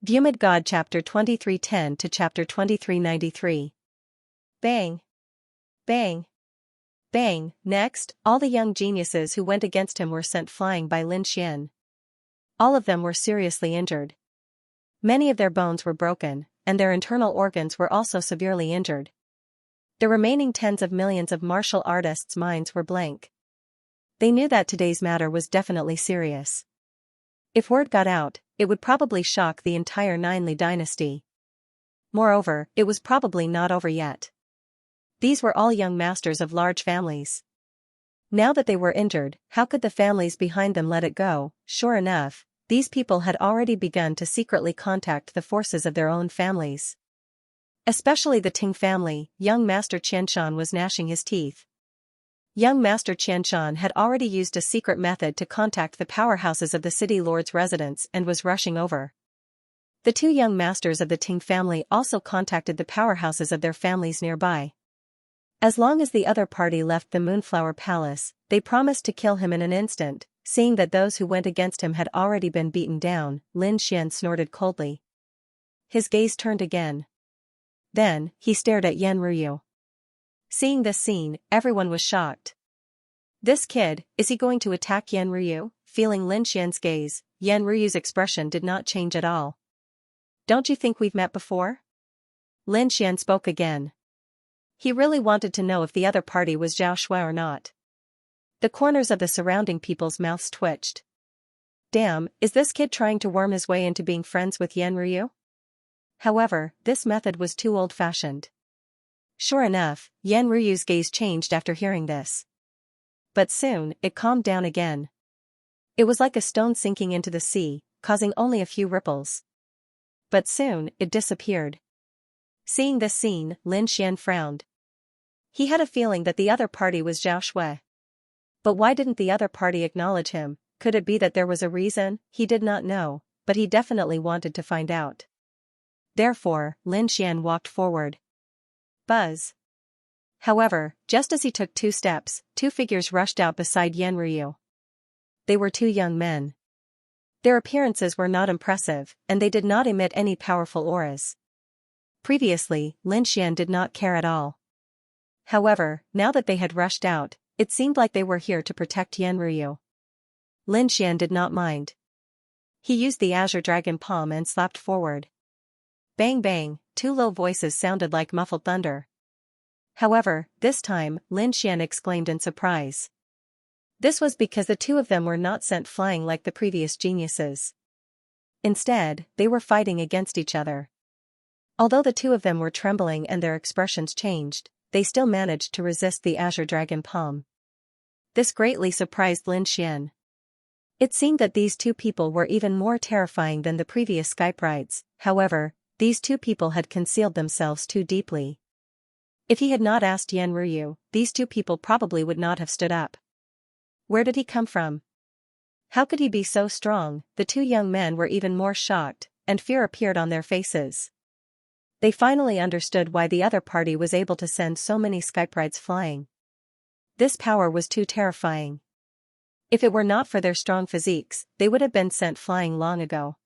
Vhumad God chapter 2310 to chapter 2393. Bang! Bang! Bang! Next, all the young geniuses who went against him were sent flying by Lin Xian. All of them were seriously injured. Many of their bones were broken, and their internal organs were also severely injured. The remaining tens of millions of martial artists' minds were blank. They knew that today's matter was definitely serious. If word got out, it would probably shock the entire Ninely dynasty. Moreover, it was probably not over yet. These were all young masters of large families. Now that they were injured, how could the families behind them let it go? Sure enough, these people had already begun to secretly contact the forces of their own families. Especially the Ting family. Young Master Qianshan was gnashing his teeth. Young Master Qianshan had already used a secret method to contact the powerhouses of the city lord's residence and was rushing over. The two young masters of the Ting family also contacted the powerhouses of their families nearby. As long as the other party left the Moonflower Palace, they promised to kill him in an instant. Seeing that those who went against him had already been beaten down, Lin Xian snorted coldly. His gaze turned again. Then, he stared at Yan Ruyu. Seeing this scene, everyone was shocked. This kid, is he going to attack Yan Ruyu? Feeling Lin Xian's gaze, Yan Ruyu's expression did not change at all. Don't you think we've met before? Lin Xian spoke again. He really wanted to know if the other party was Zhao Shui or not. The corners of the surrounding people's mouths twitched. Damn, is this kid trying to worm his way into being friends with Yan Ruyu? However, this method was too old-fashioned. Sure enough, Yan Ruyu's gaze changed after hearing this. But soon, it calmed down again. It was like a stone sinking into the sea, causing only a few ripples. But soon, it disappeared. Seeing this scene, Lin Xian frowned. He had a feeling that the other party was Zhao Shui. But why didn't the other party acknowledge him? Could it be that there was a reason? He did not know, but he definitely wanted to find out. Therefore, Lin Xian walked forward. Buzz. However, just as he took 2 steps, 2 figures rushed out beside Yan Ruyu. They were 2 young men. Their appearances were not impressive, and they did not emit any powerful auras. Previously, Lin Xian did not care at all. However, now that they had rushed out, it seemed like they were here to protect Yan Ruyu. Lin Xian did not mind. He used the Azure Dragon Palm and slapped forward. Bang bang, 2 low voices sounded like muffled thunder. However, this time, Lin Xian exclaimed in surprise. This was because the 2 of them were not sent flying like the previous geniuses. Instead, they were fighting against each other. Although the 2 of them were trembling and their expressions changed, they still managed to resist the Azure Dragon Palm. This greatly surprised Lin Xian. It seemed that these 2 people were even more terrifying than the previous Skype rides. However, these 2 people had concealed themselves too deeply. If he had not asked Yan Ruyu, these 2 people probably would not have stood up. Where did he come from? How could he be so strong? The 2 young men were even more shocked, and fear appeared on their faces. They finally understood why the other party was able to send so many Skype rides flying. This power was too terrifying. If it were not for their strong physiques, they would have been sent flying long ago.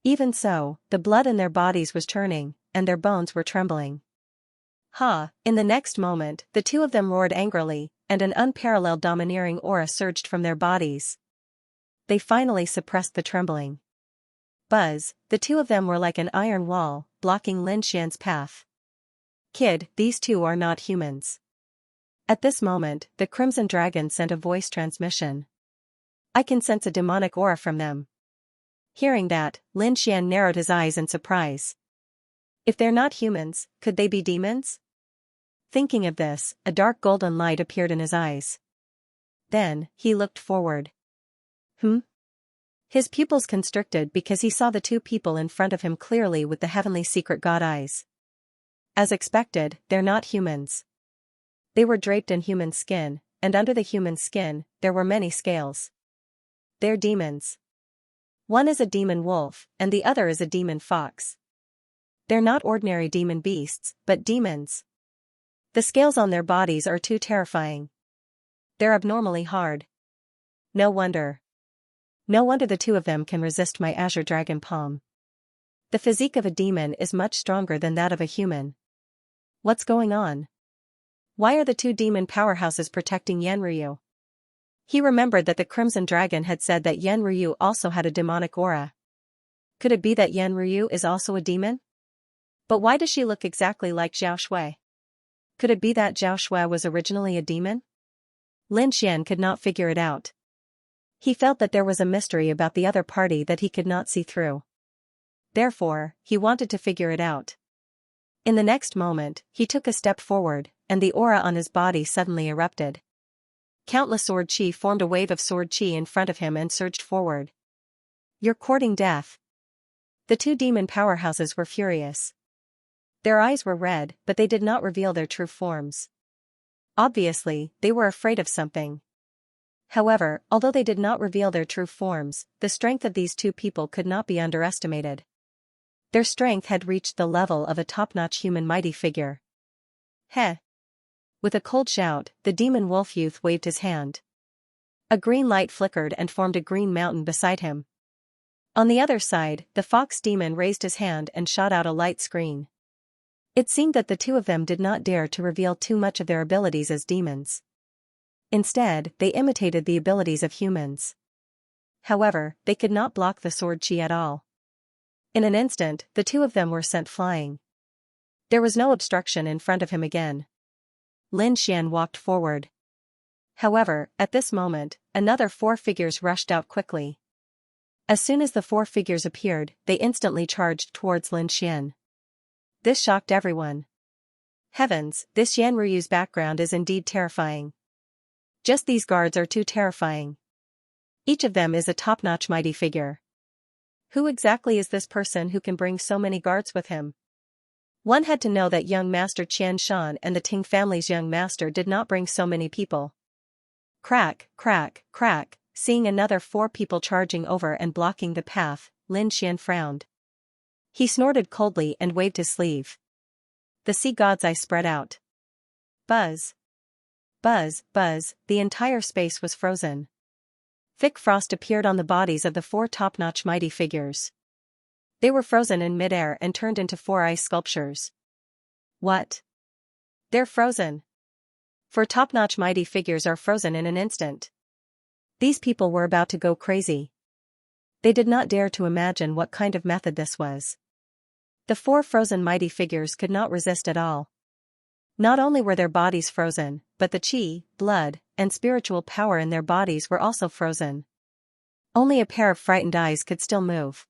Even so, the blood in their bodies was churning, and their bones were trembling. Ha! In the next moment, the 2 of them roared angrily, and an unparalleled domineering aura surged from their bodies. They finally suppressed the trembling. Buzz, the 2 of them were like an iron wall, blocking Lin Xian's path. Kid, these 2 are not humans. At this moment, the Crimson Dragon sent a voice transmission. I can sense a demonic aura from them. Hearing that, Lin Xian narrowed his eyes in surprise. If they're not humans, could they be demons? Thinking of this, a dark golden light appeared in his eyes. Then, he looked forward. His pupils constricted because he saw the 2 people in front of him clearly with the heavenly secret god eyes. As expected, they're not humans. They were draped in human skin, and under the human skin, there were many scales. They're demons. One is a demon wolf, and the other is a demon fox. They're not ordinary demon beasts, but demons. The scales on their bodies are too terrifying. They're abnormally hard. No wonder. No wonder the 2 of them can resist my Azure Dragon Palm. The physique of a demon is much stronger than that of a human. What's going on? Why are the two demon powerhouses protecting Yanryu? He remembered that the Crimson Dragon had said that Yanryu also had a demonic aura. Could it be that Yanryu is also a demon? But why does she look exactly like Zhao Shui? Could it be that Zhao Shui was originally a demon? Lin Xian could not figure it out. He felt that there was a mystery about the other party that he could not see through. Therefore, he wanted to figure it out. In the next moment, he took a step forward, and the aura on his body suddenly erupted. Countless sword chi formed a wave of sword chi in front of him and surged forward. You're courting death. The two demon powerhouses were furious. Their eyes were red, but they did not reveal their true forms. Obviously, they were afraid of something. However, although they did not reveal their true forms, the strength of these two people could not be underestimated. Their strength had reached the level of a top-notch human mighty figure. Heh! With a cold shout, the demon wolf youth waved his hand. A green light flickered and formed a green mountain beside him. On the other side, the fox demon raised his hand and shot out a light screen. It seemed that the two of them did not dare to reveal too much of their abilities as demons. Instead, they imitated the abilities of humans. However, they could not block the sword chi at all. In an instant, the two of them were sent flying. There was no obstruction in front of him again. Lin Xian walked forward. However, at this moment, another four figures rushed out quickly. As soon as the four figures appeared, they instantly charged towards Lin Xian. This shocked everyone. Heavens, this Yanryu's background is indeed terrifying. Just these guards are too terrifying. Each of them is a top-notch mighty figure. Who exactly is this person who can bring so many guards with him? One had to know that young master Qian Shan and the Ting family's young master did not bring so many people. Crack, crack, crack, seeing another four people charging over and blocking the path, Lin Xian frowned. He snorted coldly and waved his sleeve. The sea god's eye spread out. Buzz. Buzz, buzz, the entire space was frozen. Thick frost appeared on the bodies of the four top-notch mighty figures. They were frozen in midair and turned into four ice sculptures. What? They're frozen. Four top-notch mighty figures are frozen in an instant. These people were about to go crazy. They did not dare to imagine what kind of method this was. The four frozen mighty figures could not resist at all. Not only were their bodies frozen, but the chi, blood, and spiritual power in their bodies were also frozen. Only a pair of frightened eyes could still move.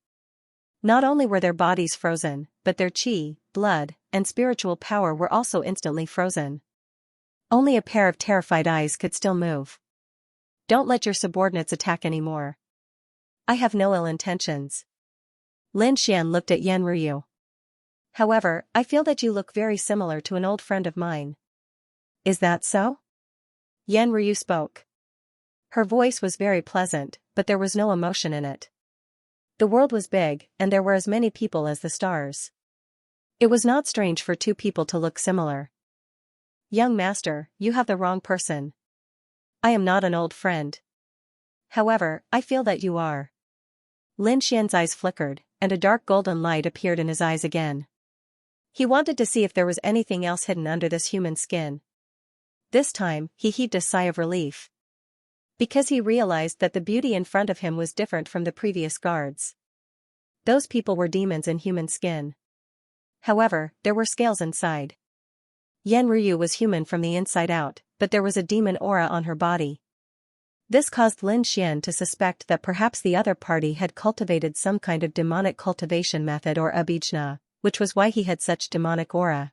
Not only were their bodies frozen, but their chi, blood, and spiritual power were also instantly frozen. Only a pair of terrified eyes could still move. Don't let your subordinates attack anymore. I have no ill intentions. Lin Xian looked at Yanryu. However, I feel that you look very similar to an old friend of mine. Is that so? Yanryu spoke. Her voice was very pleasant, but there was no emotion in it. The world was big, and there were as many people as the stars. It was not strange for two people to look similar. Young master, you have the wrong person. I am not an old friend. However, I feel that you are. Lin Xian's eyes flickered, and a dark golden light appeared in his eyes again. He wanted to see if there was anything else hidden under this human skin. This time, he heaved a sigh of relief. Because he realized that the beauty in front of him was different from the previous guards. Those people were demons in human skin. However, there were scales inside. Yanryu was human from the inside out, but there was a demon aura on her body. This caused Lin Xian to suspect that perhaps the other party had cultivated some kind of demonic cultivation method or abhijna, which was why he had such demonic aura.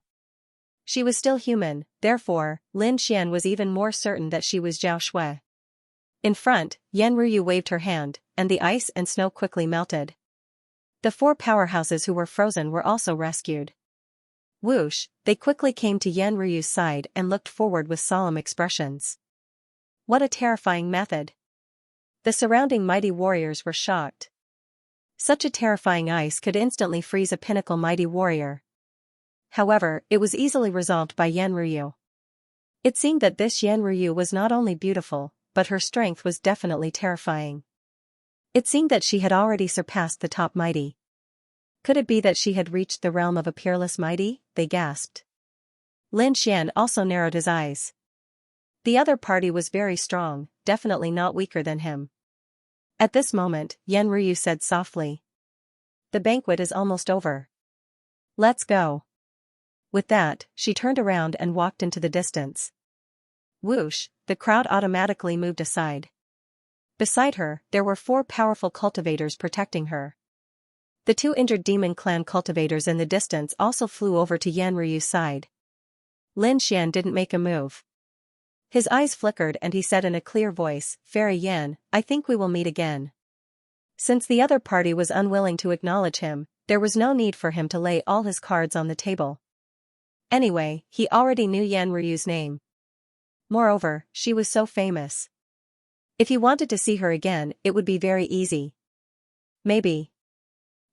She was still human, therefore, Lin Xian was even more certain that she was Zhao Shui. In front, Yanryu waved her hand, and the ice and snow quickly melted. The four powerhouses who were frozen were also rescued. Whoosh, they quickly came to Yanryu's side and looked forward with solemn expressions. What a terrifying method! The surrounding mighty warriors were shocked. Such a terrifying ice could instantly freeze a pinnacle mighty warrior. However, it was easily resolved by Yanryu. It seemed that this Yanryu was not only beautiful, but her strength was definitely terrifying. It seemed that she had already surpassed the top mighty. Could it be that she had reached the realm of a peerless mighty? They gasped. Lin Xian also narrowed his eyes. The other party was very strong, definitely not weaker than him. At this moment, Yan Ryu said softly. The banquet is almost over. Let's go. With that, she turned around and walked into the distance. Whoosh, the crowd automatically moved aside. Beside her, there were 4 powerful cultivators protecting her. The 2 injured demon clan cultivators in the distance also flew over to Yan Ryu's side. Lin Xian didn't make a move. His eyes flickered and he said in a clear voice, Fairy Yan, I think we will meet again. Since the other party was unwilling to acknowledge him, there was no need for him to lay all his cards on the table. Anyway, he already knew Yan Ryu's name. Moreover, she was so famous. If he wanted to see her again, it would be very easy. Maybe.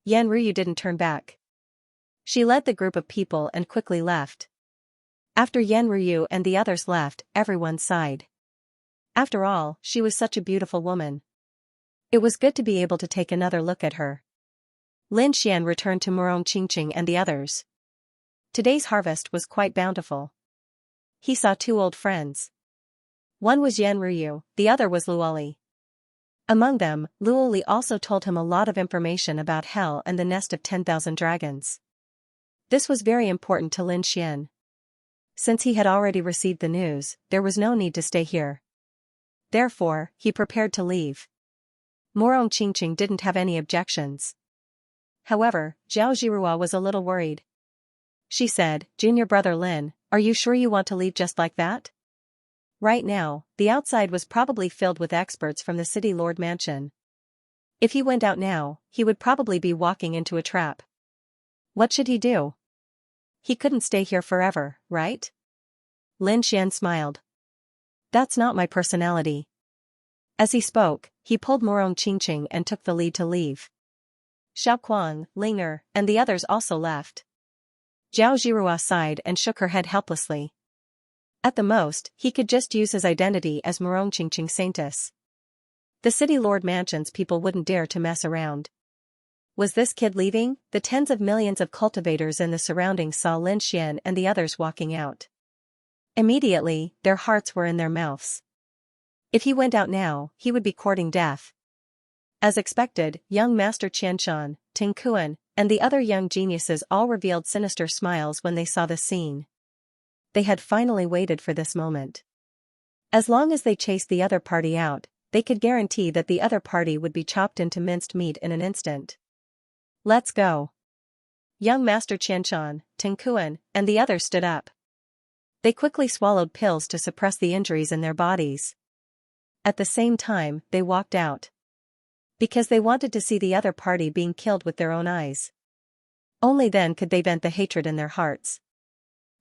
Yan Ryu didn't turn back. She led the group of people and quickly left. After Yan Ryu and the others left, everyone sighed. After all, she was such a beautiful woman. It was good to be able to take another look at her. Lin Xian returned to Murong Qingqing and the others. Today's harvest was quite bountiful. He saw 2 old friends. One was Yan Ryu, the other was Luoli. Among them, Luoli also told him a lot of information about hell and the nest of 10,000 dragons. This was very important to Lin Xian. Since he had already received the news, there was no need to stay here. Therefore, he prepared to leave. Murong Qingqing didn't have any objections. However, Zhao Zhirua was a little worried. She said, Junior brother Lin, are you sure you want to leave just like that? Right now, the outside was probably filled with experts from the City Lord Mansion. If he went out now, he would probably be walking into a trap. What should he do? He couldn't stay here forever, right? Lin Xian smiled. That's not my personality. As he spoke, he pulled Murong Qingqing and took the lead to leave. Xiaoquang, Ling'er, and the others also left. Zhao Zhirua sighed and shook her head helplessly. At the most, he could just use his identity as Murong Qingqing Saintess. The City Lord Mansion's people wouldn't dare to mess around. Was this kid leaving? The tens of millions of cultivators in the surroundings saw Lin Xian and the others walking out. Immediately, their hearts were in their mouths. If he went out now, he would be courting death. As expected, young Master Qianshan, Ting Kuan, and the other young geniuses all revealed sinister smiles when they saw the scene. They had finally waited for this moment. As long as they chased the other party out, they could guarantee that the other party would be chopped into minced meat in an instant. Let's go. Young Master Qianshan, Ting Kuan, and the others stood up. They quickly swallowed pills to suppress the injuries in their bodies. At the same time, they walked out. Because they wanted to see the other party being killed with their own eyes. Only then could they vent the hatred in their hearts.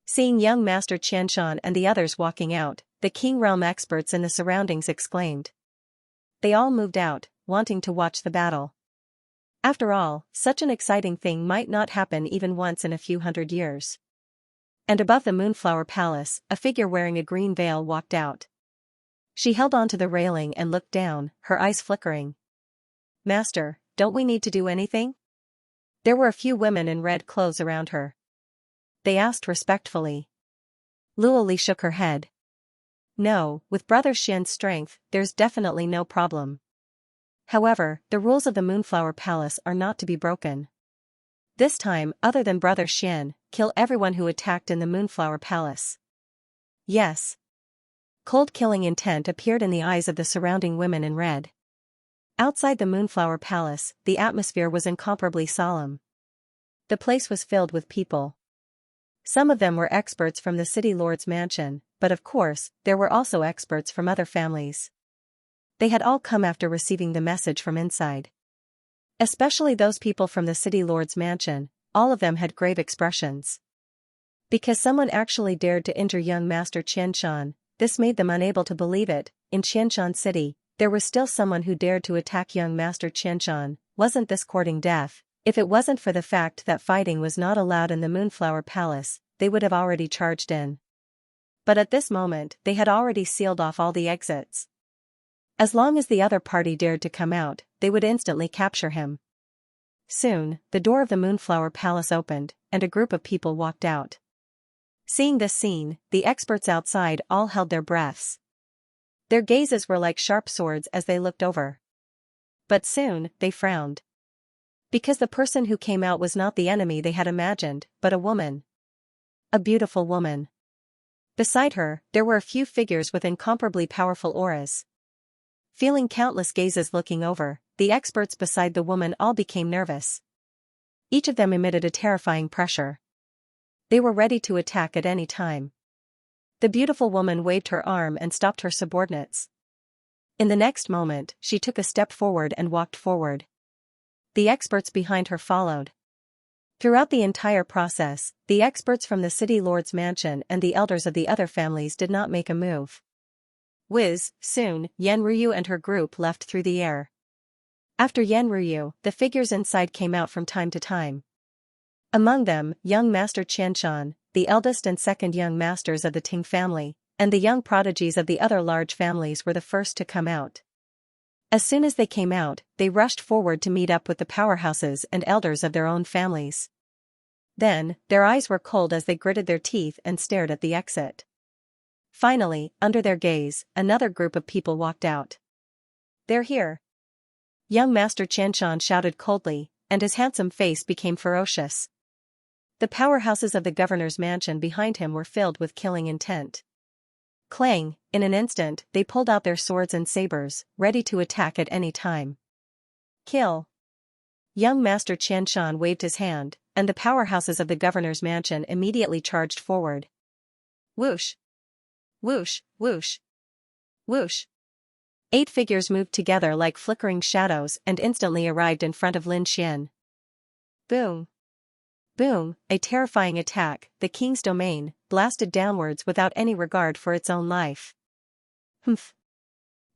Seeing young Master Qianshan and the others walking out, the King Realm experts in the surroundings exclaimed. They all moved out, wanting to watch the battle. After all, such an exciting thing might not happen even once in a few hundred years. And above the Moonflower Palace, a figure wearing a green veil walked out. She held onto the railing and looked down, her eyes flickering. Master, don't we need to do anything? There were a few women in red clothes around her. They asked respectfully. Luoli shook her head. No, with Brother Xian's strength, there's definitely no problem. However, the rules of the Moonflower Palace are not to be broken. This time, other than Brother Xian, kill everyone who attacked in the Moonflower Palace. Yes. Cold killing intent appeared in the eyes of the surrounding women in red. Outside the Moonflower Palace, the atmosphere was incomparably solemn. The place was filled with people. Some of them were experts from the City Lord's mansion, but of course, there were also experts from other families. They had all come after receiving the message from inside. Especially those people from the City Lord's mansion, all of them had grave expressions. Because someone actually dared to injure young Master Qianshan, this made them unable to believe it. In Qianshan City, there was still someone who dared to attack young Master Qianshan. Wasn't this courting death? If it wasn't for the fact that fighting was not allowed in the Moonflower Palace, they would have already charged in. But at this moment, they had already sealed off all the exits. As long as the other party dared to come out, they would instantly capture him. Soon, the door of the Moonflower Palace opened, and a group of people walked out. Seeing this scene, the experts outside all held their breaths. Their gazes were like sharp swords as they looked over. But soon, they frowned. Because the person who came out was not the enemy they had imagined, but a woman. A beautiful woman. Beside her, there were a few figures with incomparably powerful auras. Feeling countless gazes looking over, the experts beside the woman all became nervous. Each of them emitted a terrifying pressure. They were ready to attack at any time. The beautiful woman waved her arm and stopped her subordinates. In the next moment, she took a step forward and walked forward. The experts behind her followed. Throughout the entire process, the experts from the city lord's mansion and the elders of the other families did not make a move. Soon, Yanryu and her group left through the air. After Yanryu, the figures inside came out from time to time. Among them, young Master Qianshan, the eldest and second young masters of the Ting family, and the young prodigies of the other large families were the first to come out. As soon as they came out, they rushed forward to meet up with the powerhouses and elders of their own families. Then, their eyes were cold as they gritted their teeth and stared at the exit. Finally, under their gaze, another group of people walked out. "They're here." Young Master Qianshan shouted coldly, and his handsome face became ferocious. The powerhouses of the governor's mansion behind him were filled with killing intent. Clang, in an instant, they pulled out their swords and sabers, ready to attack at any time. "Kill!" Young Master Qianshan waved his hand, and the powerhouses of the governor's mansion immediately charged forward. Whoosh! Whoosh, whoosh, whoosh. 8 figures moved together like flickering shadows and instantly arrived in front of Lin Xian. Boom! Boom, a terrifying attack, the king's domain, blasted downwards without any regard for its own life. Humph!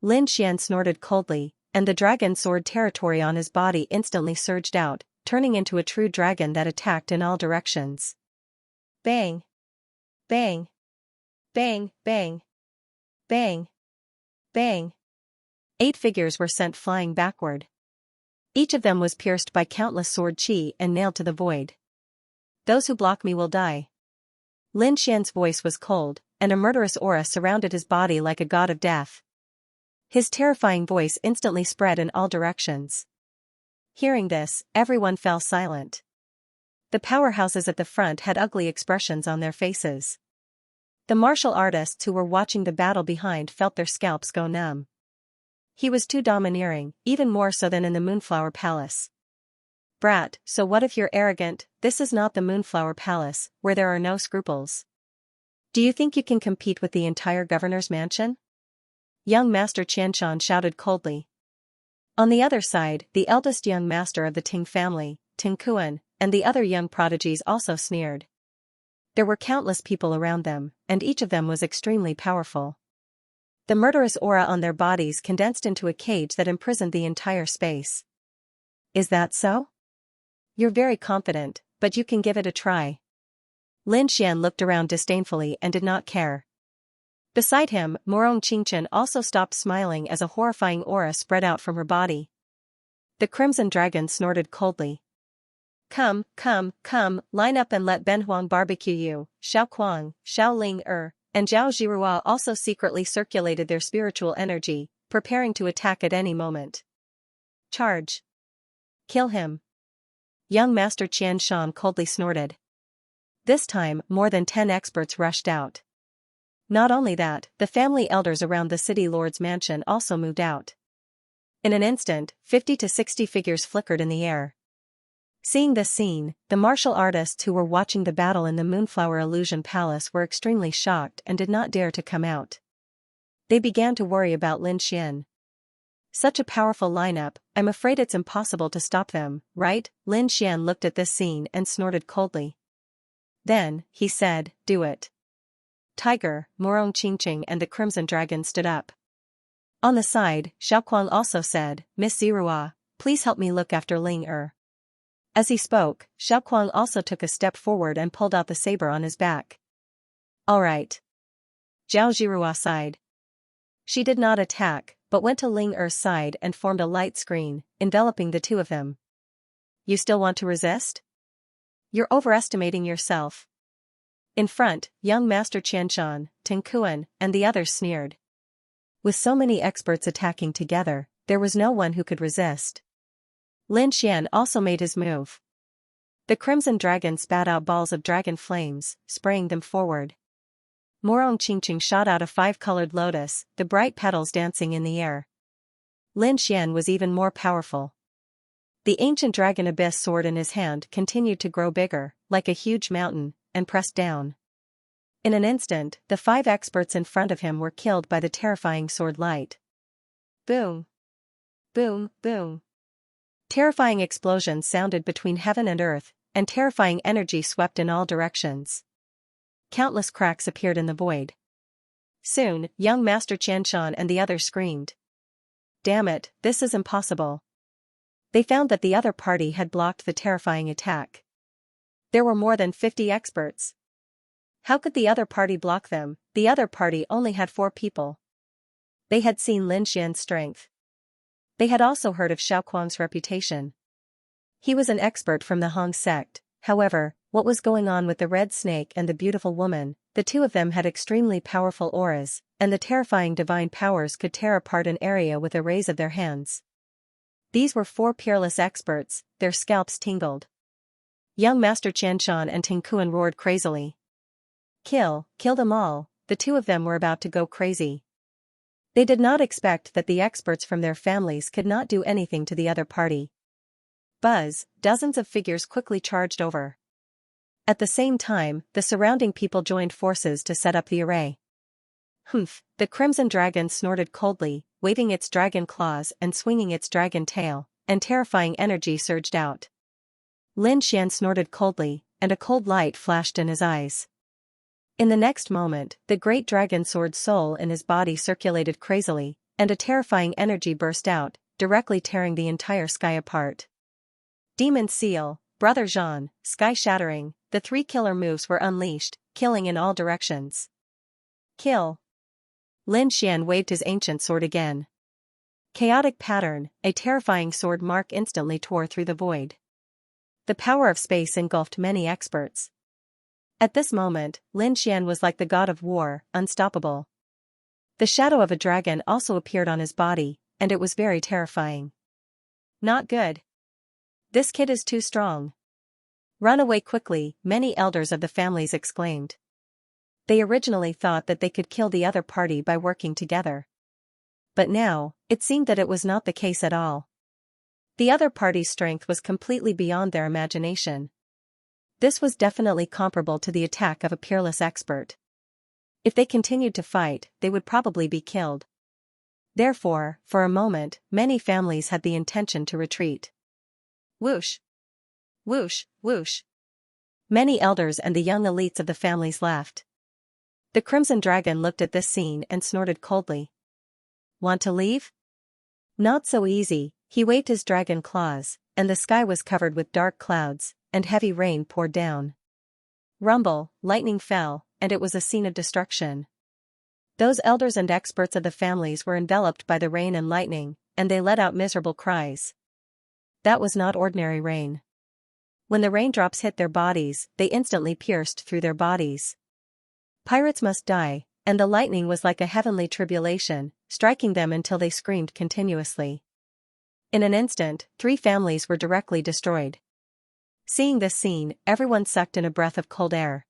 Lin Xian snorted coldly, and the dragon sword territory on his body instantly surged out, turning into a true dragon that attacked in all directions. Bang! Bang! Bang, bang! Bang! Bang! 8 figures were sent flying backward. Each of them was pierced by countless sword chi and nailed to the void. "Those who block me will die." Lin Xian's voice was cold, and a murderous aura surrounded his body like a god of death. His terrifying voice instantly spread in all directions. Hearing this, everyone fell silent. The powerhouses at the front had ugly expressions on their faces. The martial artists who were watching the battle behind felt their scalps go numb. He was too domineering, even more so than in the Moonflower Palace. "Brat, so what if you're arrogant? This is not the Moonflower Palace, where there are no scruples. Do you think you can compete with the entire governor's mansion?" Young Master Qianshan shouted coldly. On the other side, the eldest young master of the Ting family, Ting Kuan, and the other young prodigies also sneered. There were countless people around them, and each of them was extremely powerful. The murderous aura on their bodies condensed into a cage that imprisoned the entire space. "Is that so? You're very confident, but you can give it a try." Lin Xian looked around disdainfully and did not care. Beside him, Morong Qingchen also stopped smiling as a horrifying aura spread out from her body. The Crimson Dragon snorted coldly. Come, line up and let Benhuang barbecue you." Xiao Kuang, Xiao Ling and Zhao Zhirua also secretly circulated their spiritual energy, preparing to attack at any moment. "Charge! Kill him!" Young Master Qianshan coldly snorted. This time, more than 10 experts rushed out. Not only that, the family elders around the city lord's mansion also moved out. In an instant, 50 to 60 figures flickered in the air. Seeing this scene, the martial artists who were watching the battle in the Moonflower Illusion Palace were extremely shocked and did not dare to come out. They began to worry about Lin Xian. "Such a powerful lineup, I'm afraid it's impossible to stop them, right?" Lin Xian looked at this scene and snorted coldly. Then, he said, "Do it." Tiger, Morong Qingqing and the Crimson Dragon stood up. On the side, Xiaoquang also said, "Miss Zirua, please help me look after Ling." As he spoke, Xiaoquang also took a step forward and pulled out the saber on his back. "All right." Zhao Zhirua sighed. She did not attack, but went to Ling Er's side and formed a light screen, enveloping the two of them. you still want to resist? You're overestimating yourself. In front, young Master Qianshan, Tinkuan, and the others sneered. With so many experts attacking together, there was no one who could resist. Lin Xian also made his move. The crimson dragon spat out balls of dragon flames, spraying them forward. Morong Qingqing shot out a 5-colored lotus, the bright petals dancing in the air. Lin Xian was even more powerful. The ancient dragon abyss sword in his hand continued to grow bigger, like a huge mountain, and pressed down. In an instant, the 5 experts in front of him were killed by the terrifying sword light. Boom! Boom, boom! Terrifying explosions sounded between heaven and earth, and terrifying energy swept in all directions. Countless cracks appeared in the void. Soon, young Master Qianshan and the others screamed. Damn it, this is impossible. They found that the other party had blocked the terrifying attack. There were more than 50 experts. How could the other party block them? The other party only had 4 people. They had seen Lin Xian's strength. They had also heard of Xiaoquang's reputation. He was an expert from the Hong sect. However, what was going on with the red snake and the beautiful woman? The two of them had extremely powerful auras, and the terrifying divine powers could tear apart an area with a raise of their hands. These were 4 peerless experts, their scalps tingled. Young Master Qianshan and Tinkuan roared crazily. Kill them all, the two of them were about to go crazy. They did not expect that the experts from their families could not do anything to the other party. Buzz, dozens of figures quickly charged over. At the same time, the surrounding people joined forces to set up the array. Humph, the crimson dragon snorted coldly, waving its dragon claws and swinging its dragon tail, and terrifying energy surged out. Lin Xian snorted coldly, and a cold light flashed in his eyes. In the next moment, the great dragon sword soul in his body circulated crazily, and a terrifying energy burst out, directly tearing the entire sky apart. Demon Seal, Brother Zhan, Sky Shattering, the 3 killer moves were unleashed, killing in all directions. Kill! Lin Xian waved his ancient sword again. Chaotic Pattern, a terrifying sword mark instantly tore through the void. The power of space engulfed many experts. At this moment, Lin Xian was like the god of war, unstoppable. The shadow of a dragon also appeared on his body, and it was very terrifying. Not good. This kid is too strong. Run away quickly, many elders of the families exclaimed. They originally thought that they could kill the other party by working together. But now, it seemed that it was not the case at all. The other party's strength was completely beyond their imagination. This was definitely comparable to the attack of a peerless expert. If they continued to fight, they would probably be killed. Therefore, for a moment, many families had the intention to retreat. Whoosh! Whoosh, whoosh! Many elders and the young elites of the families laughed. The Crimson Dragon looked at this scene and snorted coldly. Want to leave? Not so easy. He waved his dragon claws, and the sky was covered with dark clouds, and heavy rain poured down. Rumble, lightning fell, and it was a scene of destruction. Those elders and experts of the families were enveloped by the rain and lightning, and they let out miserable cries. That was not ordinary rain. When the raindrops hit their bodies, they instantly pierced through their bodies. Pirates must die, and the lightning was like a heavenly tribulation, striking them until they screamed continuously. In an instant, 3 families were directly destroyed. Seeing this scene, everyone sucked in a breath of cold air.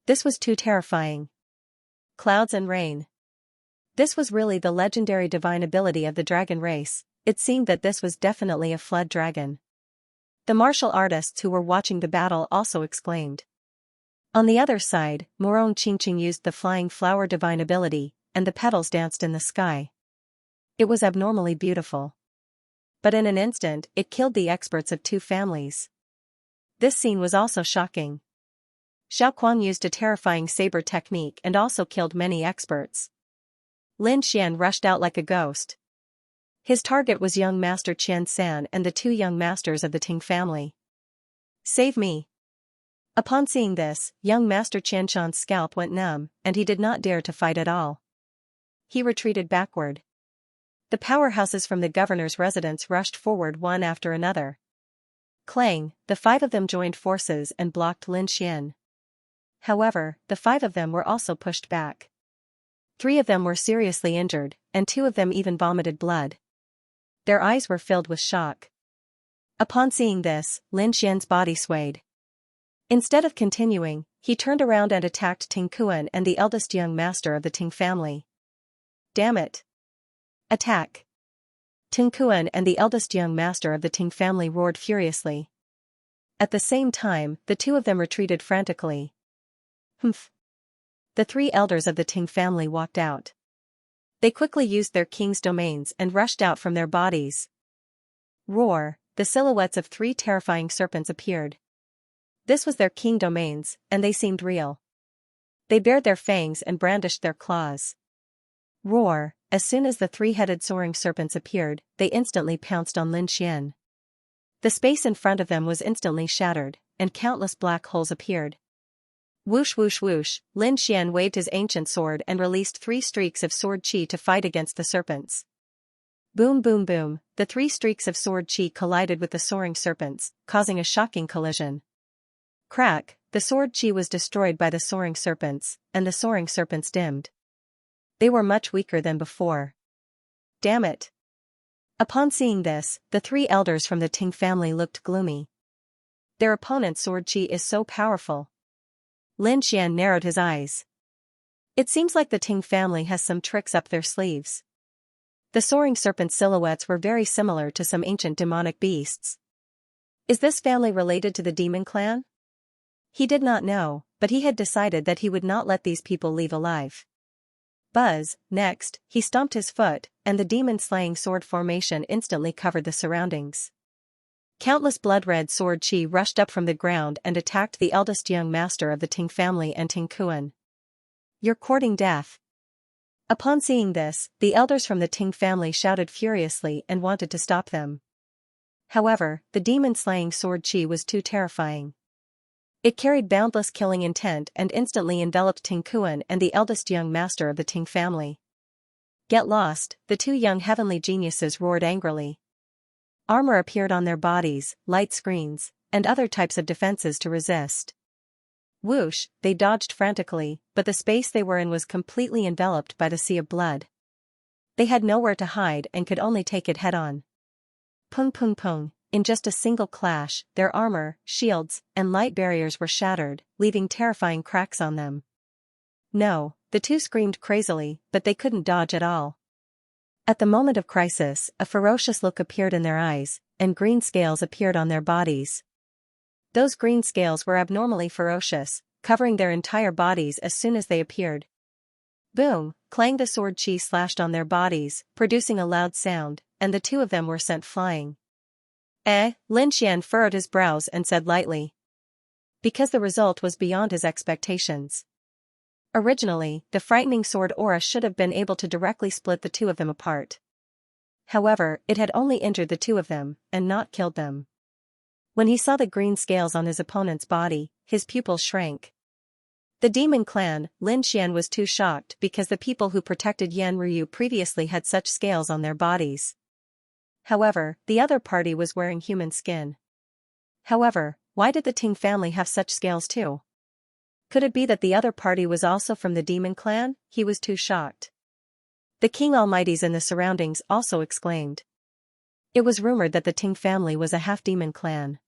This was too terrifying. Clouds and rain. This was really the legendary divine ability of the dragon race. It seemed that this was definitely a flood dragon. The martial artists who were watching the battle also exclaimed. On the other side, Morong Qingqing used the flying flower divine ability, and the petals danced in the sky. It was abnormally beautiful. But in an instant, it killed the experts of 2 families. This scene was also shocking. Xiaoquang used a terrifying saber technique and also killed many experts. Lin Xian rushed out like a ghost. His target was young Master Qian San and the 2 young masters of the Ting family. Save me! Upon seeing this, young Master Qianshan's scalp went numb, and he did not dare to fight at all. He retreated backward. The powerhouses from the governor's residence rushed forward one after another. Clang, the 5 of them joined forces and blocked Lin Xian. However, the 5 of them were also pushed back. 3 of them were seriously injured, and 2 of them even vomited blood. Their eyes were filled with shock. Upon seeing this, Lin Xian's body swayed. Instead of continuing, he turned around and attacked Ting Kuan and the eldest young master of the Ting family. Damn it! Attack! Ting Kuan and the eldest young master of the Ting family roared furiously. At the same time, the 2 of them retreated frantically. Humph! The 3 elders of the Ting family walked out. They quickly used their king's domains and rushed out from their bodies. Roar! The silhouettes of 3 terrifying serpents appeared. This was their king domains, and they seemed real. They bared their fangs and brandished their claws. Roar! As soon as the 3-headed soaring serpents appeared, they instantly pounced on Lin Xian. The space in front of them was instantly shattered, and countless black holes appeared. Whoosh whoosh whoosh, Lin Xian waved his ancient sword and released 3 streaks of sword qi to fight against the serpents. Boom boom boom, the 3 streaks of sword qi collided with the soaring serpents, causing a shocking collision. Crack, the sword qi was destroyed by the soaring serpents, and the soaring serpents dimmed. They were much weaker than before. Damn it! Upon seeing this, the 3 elders from the Ting family looked gloomy. Their opponent's sword qi is so powerful. Lin Xian narrowed his eyes. It seems like the Ting family has some tricks up their sleeves. The soaring serpent silhouettes were very similar to some ancient demonic beasts. Is this family related to the demon clan? He did not know, but he had decided that he would not let these people leave alive. Buzz, next, he stomped his foot, and the demon-slaying sword formation instantly covered the surroundings. Countless blood-red sword qi rushed up from the ground and attacked the eldest young master of the Ting family and Ting Kuan. You're courting death. Upon seeing this, the elders from the Ting family shouted furiously and wanted to stop them. However, the demon-slaying sword qi was too terrifying. It carried boundless killing intent and instantly enveloped Ting Kuan and the eldest young master of the Ting family. Get lost, the 2 young heavenly geniuses roared angrily. Armor appeared on their bodies, light screens, and other types of defenses to resist. Whoosh, they dodged frantically, but the space they were in was completely enveloped by the sea of blood. They had nowhere to hide and could only take it head-on. Pung pung pung, in just a single clash, their armor, shields, and light barriers were shattered, leaving terrifying cracks on them. No, the 2 screamed crazily, but they couldn't dodge at all. At the moment of crisis, a ferocious look appeared in their eyes, and green scales appeared on their bodies. Those green scales were abnormally ferocious, covering their entire bodies as soon as they appeared. Boom, clang, the sword qi slashed on their bodies, producing a loud sound, and the 2 of them were sent flying. Lin Xian furrowed his brows and said lightly. Because the result was beyond his expectations. Originally, the frightening sword aura should have been able to directly split the 2 of them apart. However, it had only injured the 2 of them, and not killed them. When he saw the green scales on his opponent's body, his pupils shrank. The demon clan, Lin Xian was too shocked because the people who protected Yan Ryu previously had such scales on their bodies. However, the other party was wearing human skin. However, why did the Ting family have such scales too? Could it be that the other party was also from the demon clan? He was too shocked. The King Almighties in the surroundings also exclaimed. It was rumored that the Ting family was a half-demon clan.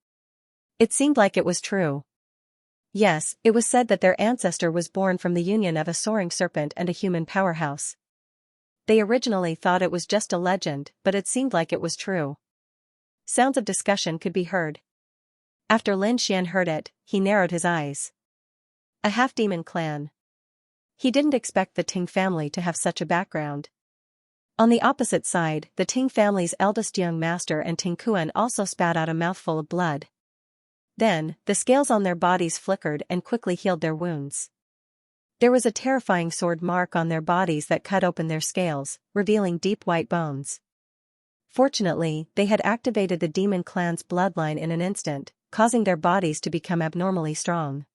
It seemed like it was true. Yes, it was said that their ancestor was born from the union of a soaring serpent and a human powerhouse. They originally thought it was just a legend, but it seemed like it was true. Sounds of discussion could be heard. After Lin Xian heard it, he narrowed his eyes. A half-demon clan. He didn't expect the Ting family to have such a background. On the opposite side, the Ting family's eldest young master and Ting Kuan also spat out a mouthful of blood. Then, the scales on their bodies flickered and quickly healed their wounds. There was a terrifying sword mark on their bodies that cut open their scales, revealing deep white bones. Fortunately, they had activated the demon clan's bloodline in an instant, causing their bodies to become abnormally strong.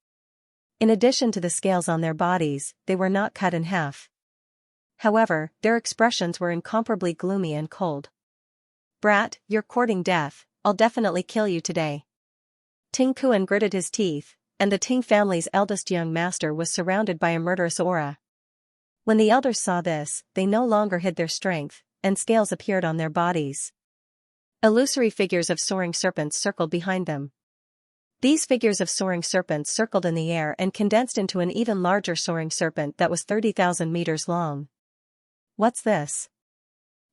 In addition to the scales on their bodies, they were not cut in half. However, their expressions were incomparably gloomy and cold. Brat, you're courting death, I'll definitely kill you today. Ting Kuan gritted his teeth, and the Ting family's eldest young master was surrounded by a murderous aura. When the elders saw this, they no longer hid their strength, and scales appeared on their bodies. Illusory figures of soaring serpents circled behind them. These figures of soaring serpents circled in the air and condensed into an even larger soaring serpent that was 30,000 meters long. What's this?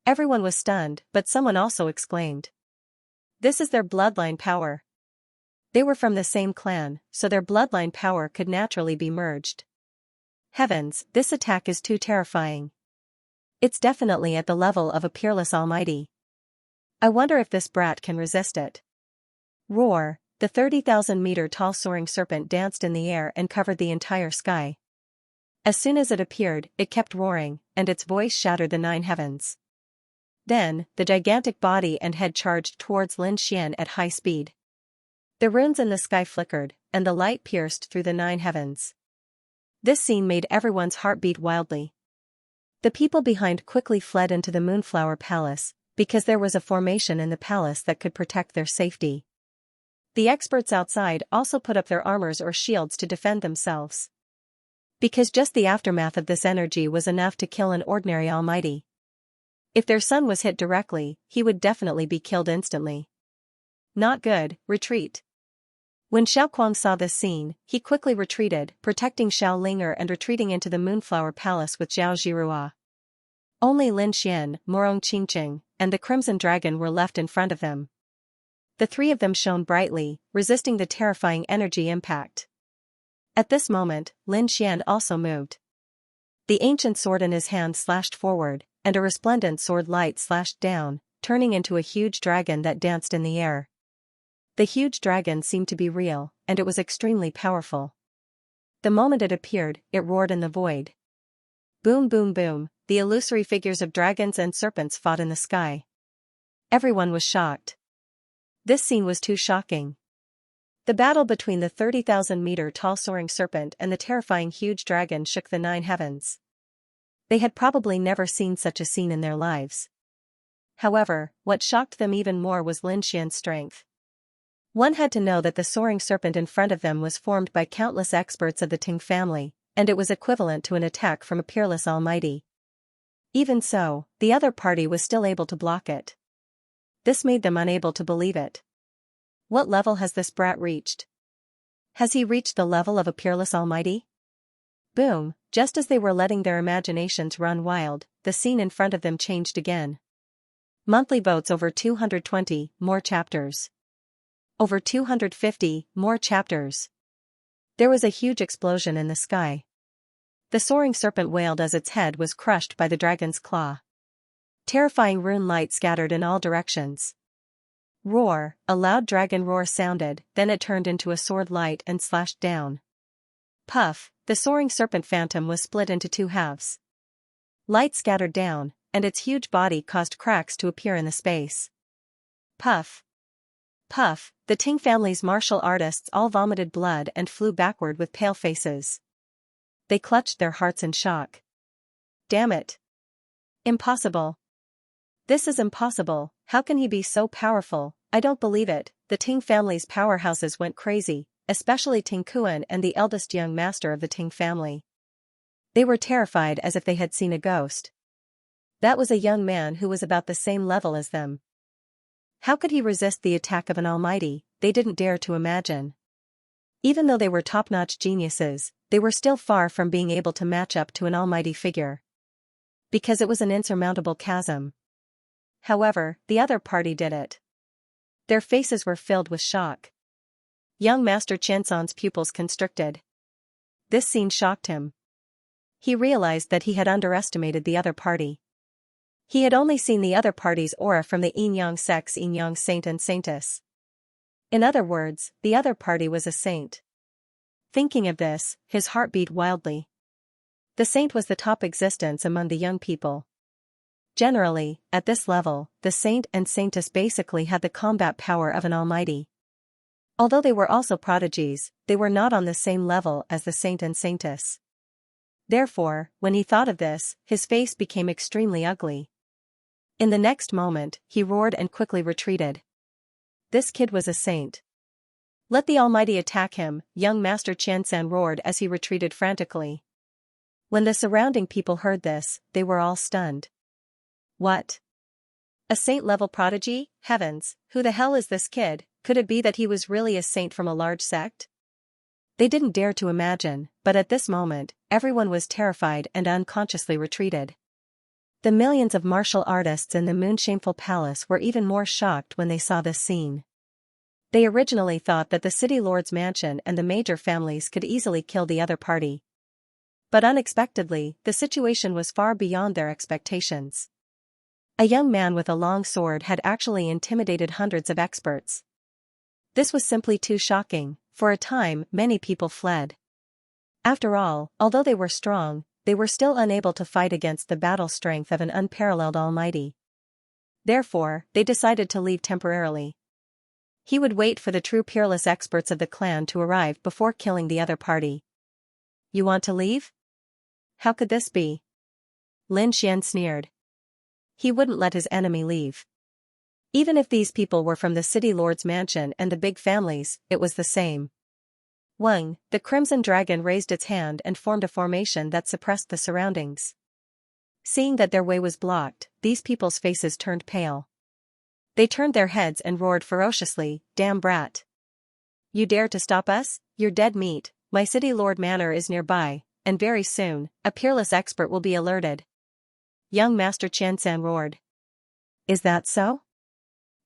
Everyone was stunned, but someone also exclaimed. This is their bloodline power. They were from the same clan, so their bloodline power could naturally be merged. Heavens, this attack is too terrifying. It's definitely at the level of a peerless almighty. I wonder if this brat can resist it. Roar, the 30,000-meter tall soaring serpent danced in the air and covered the entire sky. As soon as it appeared, it kept roaring, and its voice shattered the 9 heavens. Then, the gigantic body and head charged towards Lin Xian at high speed. The runes in the sky flickered, and the light pierced through the 9 heavens. This scene made everyone's heart beat wildly. The people behind quickly fled into the Moonflower Palace, because there was a formation in the palace that could protect their safety. The experts outside also put up their armors or shields to defend themselves. Because just the aftermath of this energy was enough to kill an ordinary almighty. If their son was hit directly, he would definitely be killed instantly. Not good, retreat. When Xiaoquang saw this scene, he quickly retreated, protecting Xiao Linger and retreating into the Moonflower Palace with Zhao Zhirua. Only Lin Xian, Morong Qingqing, and the Crimson Dragon were left in front of them. The 3 of them shone brightly, resisting the terrifying energy impact. At this moment, Lin Xian also moved. The ancient sword in his hand slashed forward, and a resplendent sword light slashed down, turning into a huge dragon that danced in the air. The huge dragon seemed to be real, and it was extremely powerful. The moment it appeared, it roared in the void. Boom boom boom, the illusory figures of dragons and serpents fought in the sky. Everyone was shocked. This scene was too shocking. The battle between the 30,000-meter tall soaring serpent and the terrifying huge dragon shook the 9 heavens. They had probably never seen such a scene in their lives. However, what shocked them even more was Lin Xian's strength. One had to know that the soaring serpent in front of them was formed by countless experts of the Ting family, and it was equivalent to an attack from a peerless almighty. Even so, the other party was still able to block it. This made them unable to believe it. What level has this brat reached? Has he reached the level of a peerless almighty? Boom, just as they were letting their imaginations run wild, the scene in front of them changed again. Monthly votes over 220, more chapters. Over 250, more chapters. There was a huge explosion in the sky. The soaring serpent wailed as its head was crushed by the dragon's claw. Terrifying rune light scattered in all directions. Roar, a loud dragon roar sounded, then it turned into a sword light and slashed down. Puff, the soaring serpent phantom was split into 2 halves. Light scattered down, and its huge body caused cracks to appear in the space. Puff. Puff, the Ting family's martial artists all vomited blood and flew backward with pale faces. They clutched their hearts in shock. Damn it. Impossible. This is impossible, how can he be so powerful? I don't believe it. The Ting family's powerhouses went crazy, especially Ting Kuan and the eldest young master of the Ting family. They were terrified as if they had seen a ghost. That was a young man who was about the same level as them. How could he resist the attack of an almighty? They didn't dare to imagine. Even though they were top-notch geniuses, they were still far from being able to match up to an almighty figure. Because it was an insurmountable chasm. However, the other party did it. Their faces were filled with shock. Young Master Qianxan's pupils constricted. This scene shocked him. He realized that he had underestimated the other party. He had only seen the other party's aura from the Yin-Yang sects, Yin-Yang Saint and Saintess. In other words, the other party was a saint. Thinking of this, his heart beat wildly. The saint was the top existence among the young people. Generally, at this level, the saint and saintess basically had the combat power of an almighty. Although they were also prodigies, they were not on the same level as the saint and saintess. Therefore, when he thought of this, his face became extremely ugly. In the next moment, he roared and quickly retreated. This kid was a saint. Let the Almighty attack him, young Master Qianxia roared as he retreated frantically. When the surrounding people heard this, they were all stunned. What? A saint-level prodigy? Heavens, who the hell is this kid? Could it be that he was really a saint from a large sect? They didn't dare to imagine, but at this moment, everyone was terrified and unconsciously retreated. The millions of martial artists in the Moonshameful Palace were even more shocked when they saw this scene. They originally thought that the city lord's mansion and the major families could easily kill the other party. But unexpectedly, the situation was far beyond their expectations. A young man with a long sword had actually intimidated hundreds of experts. This was simply too shocking. For a time, many people fled. After all, although they were strong, they were still unable to fight against the battle strength of an unparalleled Almighty. Therefore, they decided to leave temporarily. He would wait for the true peerless experts of the clan to arrive before killing the other party. You want to leave? How could this be? Lin Xian sneered. He wouldn't let his enemy leave. Even if these people were from the city lord's mansion and the big families, it was the same. Wang, the Crimson Dragon raised its hand and formed a formation that suppressed the surroundings. Seeing that their way was blocked, these people's faces turned pale. They turned their heads and roared ferociously, "Damn brat! You dare to stop us? You're dead meat. My city lord manor is nearby, and very soon, a peerless expert will be alerted." Young Master Qianxia roared. Is that so?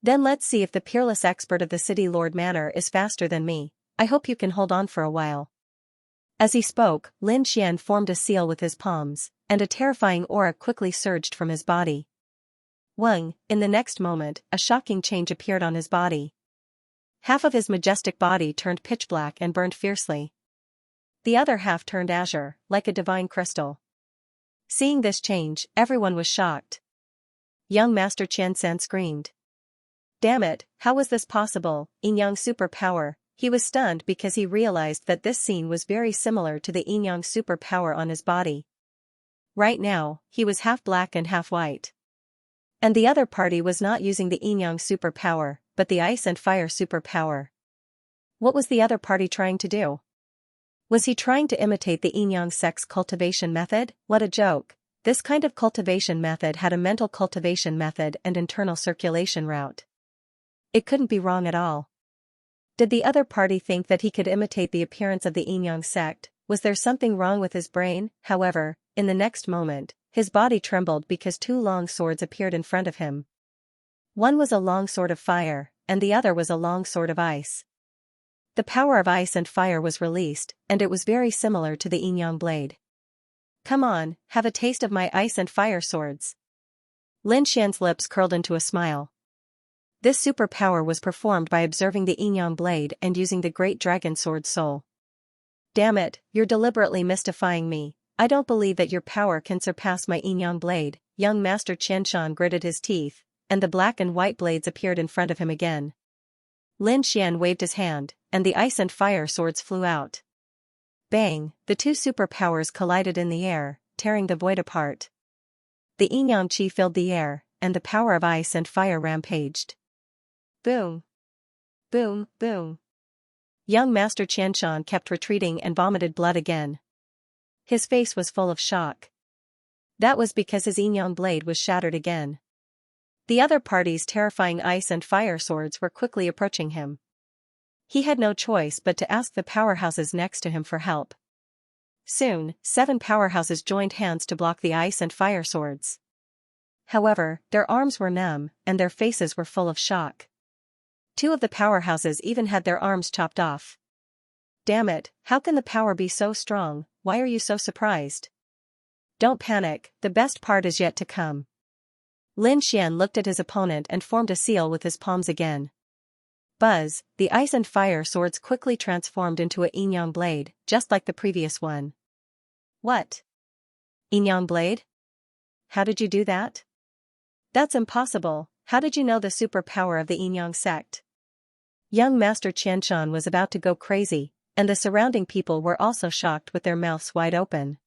Then let's see if the peerless expert of the city lord manor is faster than me. I hope you can hold on for a while. As he spoke, Lin Xian formed a seal with his palms, and a terrifying aura quickly surged from his body. Wang, in the next moment, a shocking change appeared on his body. Half of his majestic body turned pitch black and burned fiercely. The other half turned azure, like a divine crystal. Seeing this change, everyone was shocked. Young Master Qianxia screamed. Damn it, how was this possible? Yin-Yang superpower. He was stunned because he realized that this scene was very similar to the Yin-Yang superpower on his body. Right now, he was half black and half white. And the other party was not using the Yin-Yang superpower, but the ice and fire superpower. What was the other party trying to do? Was he trying to imitate the Yin-Yang sect's cultivation method? What a joke. This kind of cultivation method had a mental cultivation method and internal circulation route. It couldn't be wrong at all. Did the other party think that he could imitate the appearance of the Yin-Yang sect? Was there something wrong with his brain? However, in the next moment, his body trembled because two long swords appeared in front of him. One was a long sword of fire, and the other was a long sword of ice. The power of ice and fire was released, and it was very similar to the Yin-Yang blade. Come on, have a taste of my ice and fire swords. Lin Xian's lips curled into a smile. This superpower was performed by observing the Yin-Yang blade and using the great dragon sword soul. Damn it, you're deliberately mystifying me. I don't believe that your power can surpass my Yin-Yang blade. Young Master Qianxia gritted his teeth, and the black and white blades appeared in front of him again. Lin Xian waved his hand, and the ice and fire swords flew out. Bang, the two superpowers collided in the air, tearing the void apart. The Yin-Yang chi filled the air, and the power of ice and fire rampaged. Boom. Boom, boom. Young Master Qianxia kept retreating and vomited blood again. His face was full of shock. That was because his Yin-Yang blade was shattered again. The other party's terrifying ice and fire swords were quickly approaching him. He had no choice but to ask the powerhouses next to him for help. Soon, 7 powerhouses joined hands to block the ice and fire swords. However, their arms were numb, and their faces were full of shock. 2 of the powerhouses even had their arms chopped off. Damn it, how can the power be so strong? Why are you so surprised? Don't panic, the best part is yet to come. Lin Xian looked at his opponent and formed a seal with his palms again. Buzz, the ice and fire swords quickly transformed into a Yin-Yang blade, just like the previous one. What? Yin-Yang blade? How did you do that? That's impossible. How did you know the superpower of the Yin-Yang sect? Young Master Qianxia was about to go crazy, and the surrounding people were also shocked with their mouths wide open.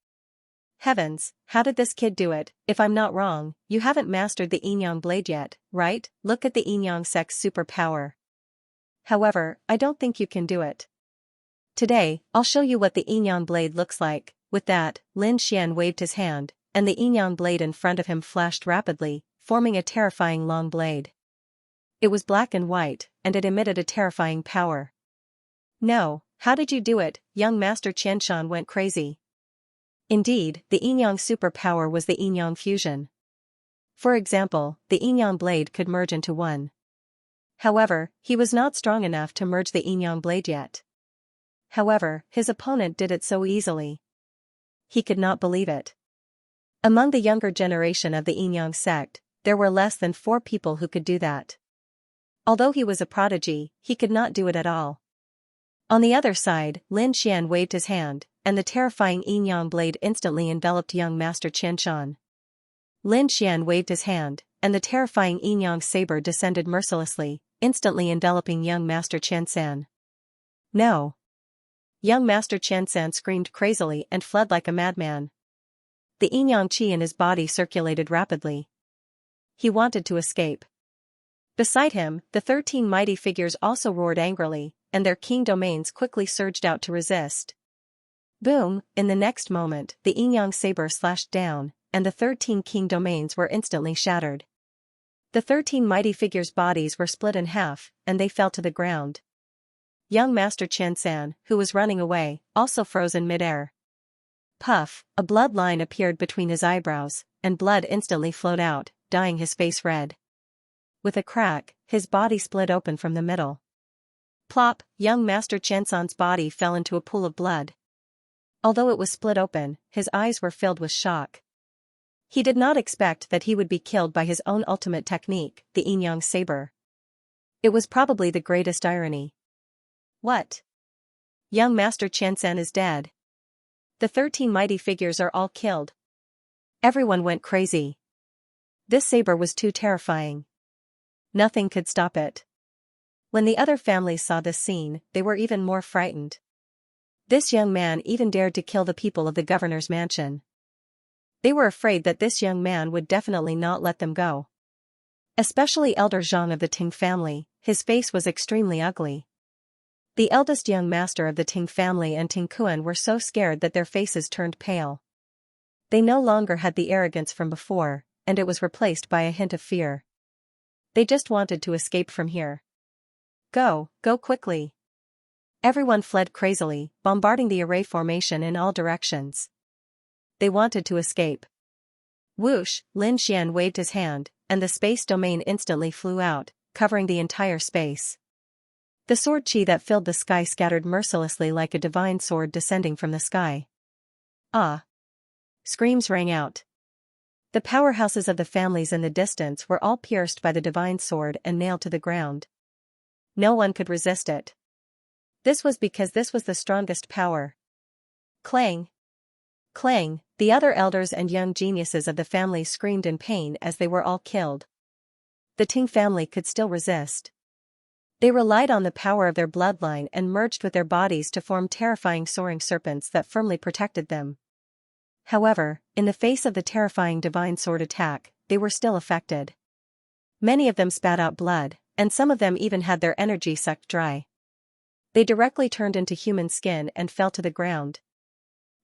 Heavens, how did this kid do it? If I'm not wrong, you haven't mastered the Yin-Yang blade yet, right? Look at the Yin-Yang sect's superpower. However, I don't think you can do it. Today, I'll show you what the Yinyang blade looks like." With that, Lin Xian waved his hand, and the Yinyang blade in front of him flashed rapidly, forming a terrifying long blade. It was black and white, and it emitted a terrifying power. "No, how did you do it?" Young Master Qianshan went crazy. Indeed, the Yinyang superpower was the Yinyang fusion. For example, the Yinyang blade could merge into one. However, he was not strong enough to merge the Yinyang blade yet. However, his opponent did it so easily. He could not believe it. Among the younger generation of the Yinyang sect, there were less than 4 people who could do that. Although he was a prodigy, he could not do it at all. On the other side, Lin Xian waved his hand, and the terrifying Yinyang blade instantly enveloped young Master Qianshan. Lin Xian waved his hand, and the terrifying Yinyang saber descended mercilessly, instantly enveloping young Master Qiansan. "No!" Young Master Qiansan screamed crazily and fled like a madman. The Yinyang qi in his body circulated rapidly. He wanted to escape. Beside him, the 13 mighty figures also roared angrily, and their king domains quickly surged out to resist. Boom! In the next moment, the Yinyang saber slashed down, and the 13 king domains were instantly shattered. The 13 mighty figures' bodies were split in half, and they fell to the ground. Young Master Qiansan, who was running away, also froze in midair. Puff! A blood line appeared between his eyebrows, and blood instantly flowed out, dyeing his face red. With a crack, his body split open from the middle. Plop! Young Master Qiansan's body fell into a pool of blood. Although it was split open, his eyes were filled with shock. He did not expect that he would be killed by his own ultimate technique, the Yinyang saber. It was probably the greatest irony. What? Young Master Qiansan is dead. The 13 mighty figures are all killed. Everyone went crazy. This saber was too terrifying. Nothing could stop it. When the other families saw this scene, they were even more frightened. This young man even dared to kill the people of the governor's mansion. They were afraid that this young man would definitely not let them go. Especially Elder Zhang of the Ting family, his face was extremely ugly. The eldest young master of the Ting family and Ting Kuan were so scared that their faces turned pale. They no longer had the arrogance from before, and it was replaced by a hint of fear. They just wanted to escape from here. Go quickly. Everyone fled crazily, bombarding the array formation in all directions. They wanted to escape. Whoosh! Lin Xian waved his hand, and the space domain instantly flew out, covering the entire space. The sword chi that filled the sky scattered mercilessly like a divine sword descending from the sky. Ah! Screams rang out. The powerhouses of the families in the distance were all pierced by the divine sword and nailed to the ground. No one could resist it. This was because this was the strongest power. Clang! Clang! The other elders and young geniuses of the family screamed in pain as they were all killed. The Ting family could still resist. They relied on the power of their bloodline and merged with their bodies to form terrifying soaring serpents that firmly protected them. However, in the face of the terrifying divine sword attack, they were still affected. Many of them spat out blood, and some of them even had their energy sucked dry. They directly turned into human skin and fell to the ground.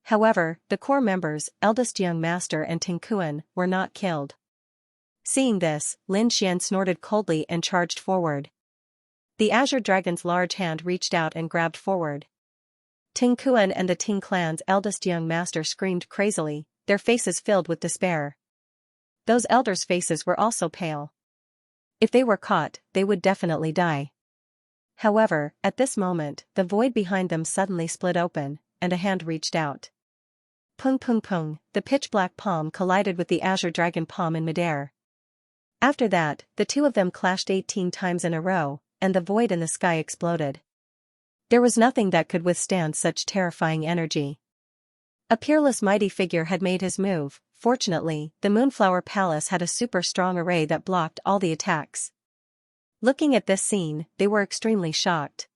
However, the core members, eldest young master and Ting Kuan, were not killed. Seeing this, Lin Xian snorted coldly and charged forward. The Azure Dragon's large hand reached out and grabbed forward. Ting Kuan and the Ting clan's eldest young master screamed crazily, their faces filled with despair. Those elders' faces were also pale. If they were caught, they would definitely die. However, at this moment, the void behind them suddenly split open, and a hand reached out. Pung pung pung, the pitch-black palm collided with the Azure Dragon palm in midair. After that, the two of them clashed 18 times in a row, and the void in the sky exploded. There was nothing that could withstand such terrifying energy. A peerless mighty figure had made his move. Fortunately, the Moonflower Palace had a super strong array that blocked all the attacks. Looking at this scene, they were extremely shocked.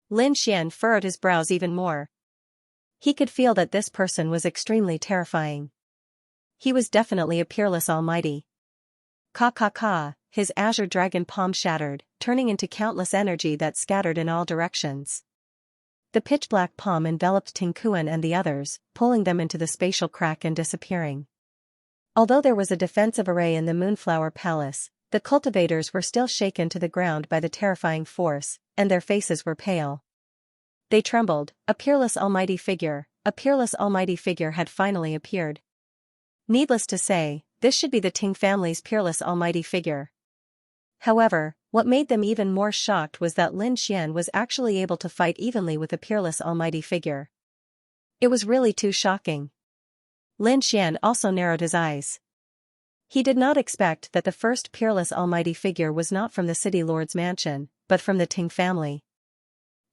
Lin Xian furrowed his brows even more. He could feel that this person was extremely terrifying. He was definitely a peerless almighty. Ka ka ka, his azure dragon palm shattered, turning into countless energy that scattered in all directions. The pitch-black palm enveloped Tinkuan and the others, pulling them into the spatial crack and disappearing. Although there was a defensive array in the Moonflower Palace, the cultivators were still shaken to the ground by the terrifying force, and their faces were pale. They trembled. A peerless almighty figure had finally appeared. Needless to say, this should be the Ting family's peerless almighty figure. However, what made them even more shocked was that Lin Xian was actually able to fight evenly with a peerless almighty figure. It was really too shocking. Lin Xian also narrowed his eyes. He did not expect that the first peerless almighty figure was not from the city lord's mansion, but from the Ting family.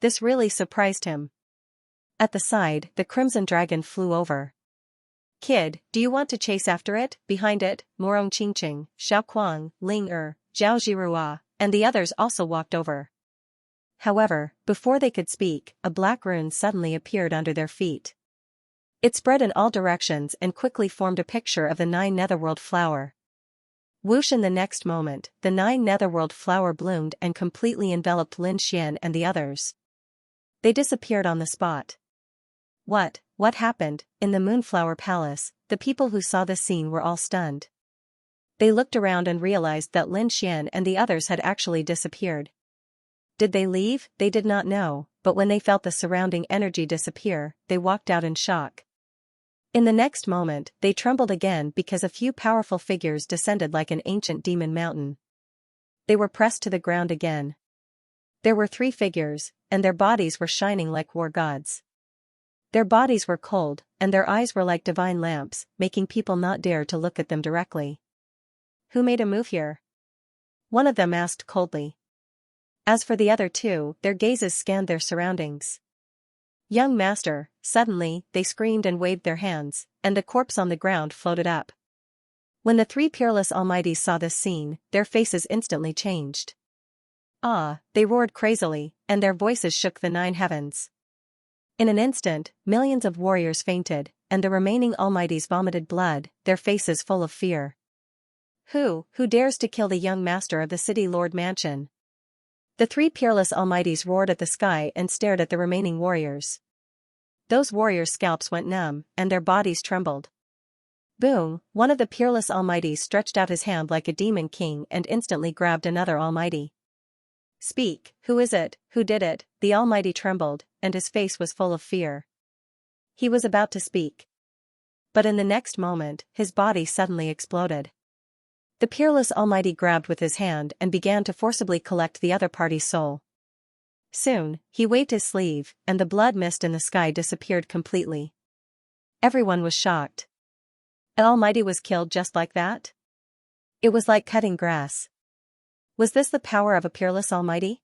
This really surprised him. At the side, the crimson dragon flew over. "Kid, do you want to chase after it?" Behind it, Morong Qingqing, Xiaoquang, Ling Zhao Zhirua, and the others also walked over. However, before they could speak, a black rune suddenly appeared under their feet. It spread in all directions and quickly formed a picture of the 9 Netherworld flower. Whoosh! In the next moment, the 9 Netherworld flower bloomed and completely enveloped Lin Xian and the others. They disappeared on the spot. What happened? In the Moonflower Palace, the people who saw this scene were all stunned. They looked around and realized that Lin Xian and the others had actually disappeared. Did they leave? They did not know, but when they felt the surrounding energy disappear, they walked out in shock. In the next moment, they trembled again because a few powerful figures descended like an ancient demon mountain. They were pressed to the ground again. There were 3 figures, and their bodies were shining like war gods. Their bodies were cold, and their eyes were like divine lamps, making people not dare to look at them directly. "Who made a move here?" one of them asked coldly. As for the other 2, their gazes scanned their surroundings. "Young master!" Suddenly, they screamed and waved their hands, and a corpse on the ground floated up. When the 3 peerless almighties saw this scene, their faces instantly changed. "Ah!" they roared crazily, and their voices shook the 9 heavens. In an instant, millions of warriors fainted, and the remaining almighties vomited blood, their faces full of fear. Who dares to kill the young master of the city lord mansion?" The 3 peerless almighties roared at the sky and stared at the remaining warriors. Those warriors' scalps went numb, and their bodies trembled. Boom! One of the peerless almighties stretched out his hand like a demon king and instantly grabbed another almighty. "Speak, who is it? Who did it?" The almighty trembled, and his face was full of fear. He was about to speak. But in the next moment, his body suddenly exploded. The peerless almighty grabbed with his hand and began to forcibly collect the other party's soul. Soon, he waved his sleeve, and the blood mist in the sky disappeared completely. Everyone was shocked. An almighty was killed just like that? It was like cutting grass. Was this the power of a peerless almighty?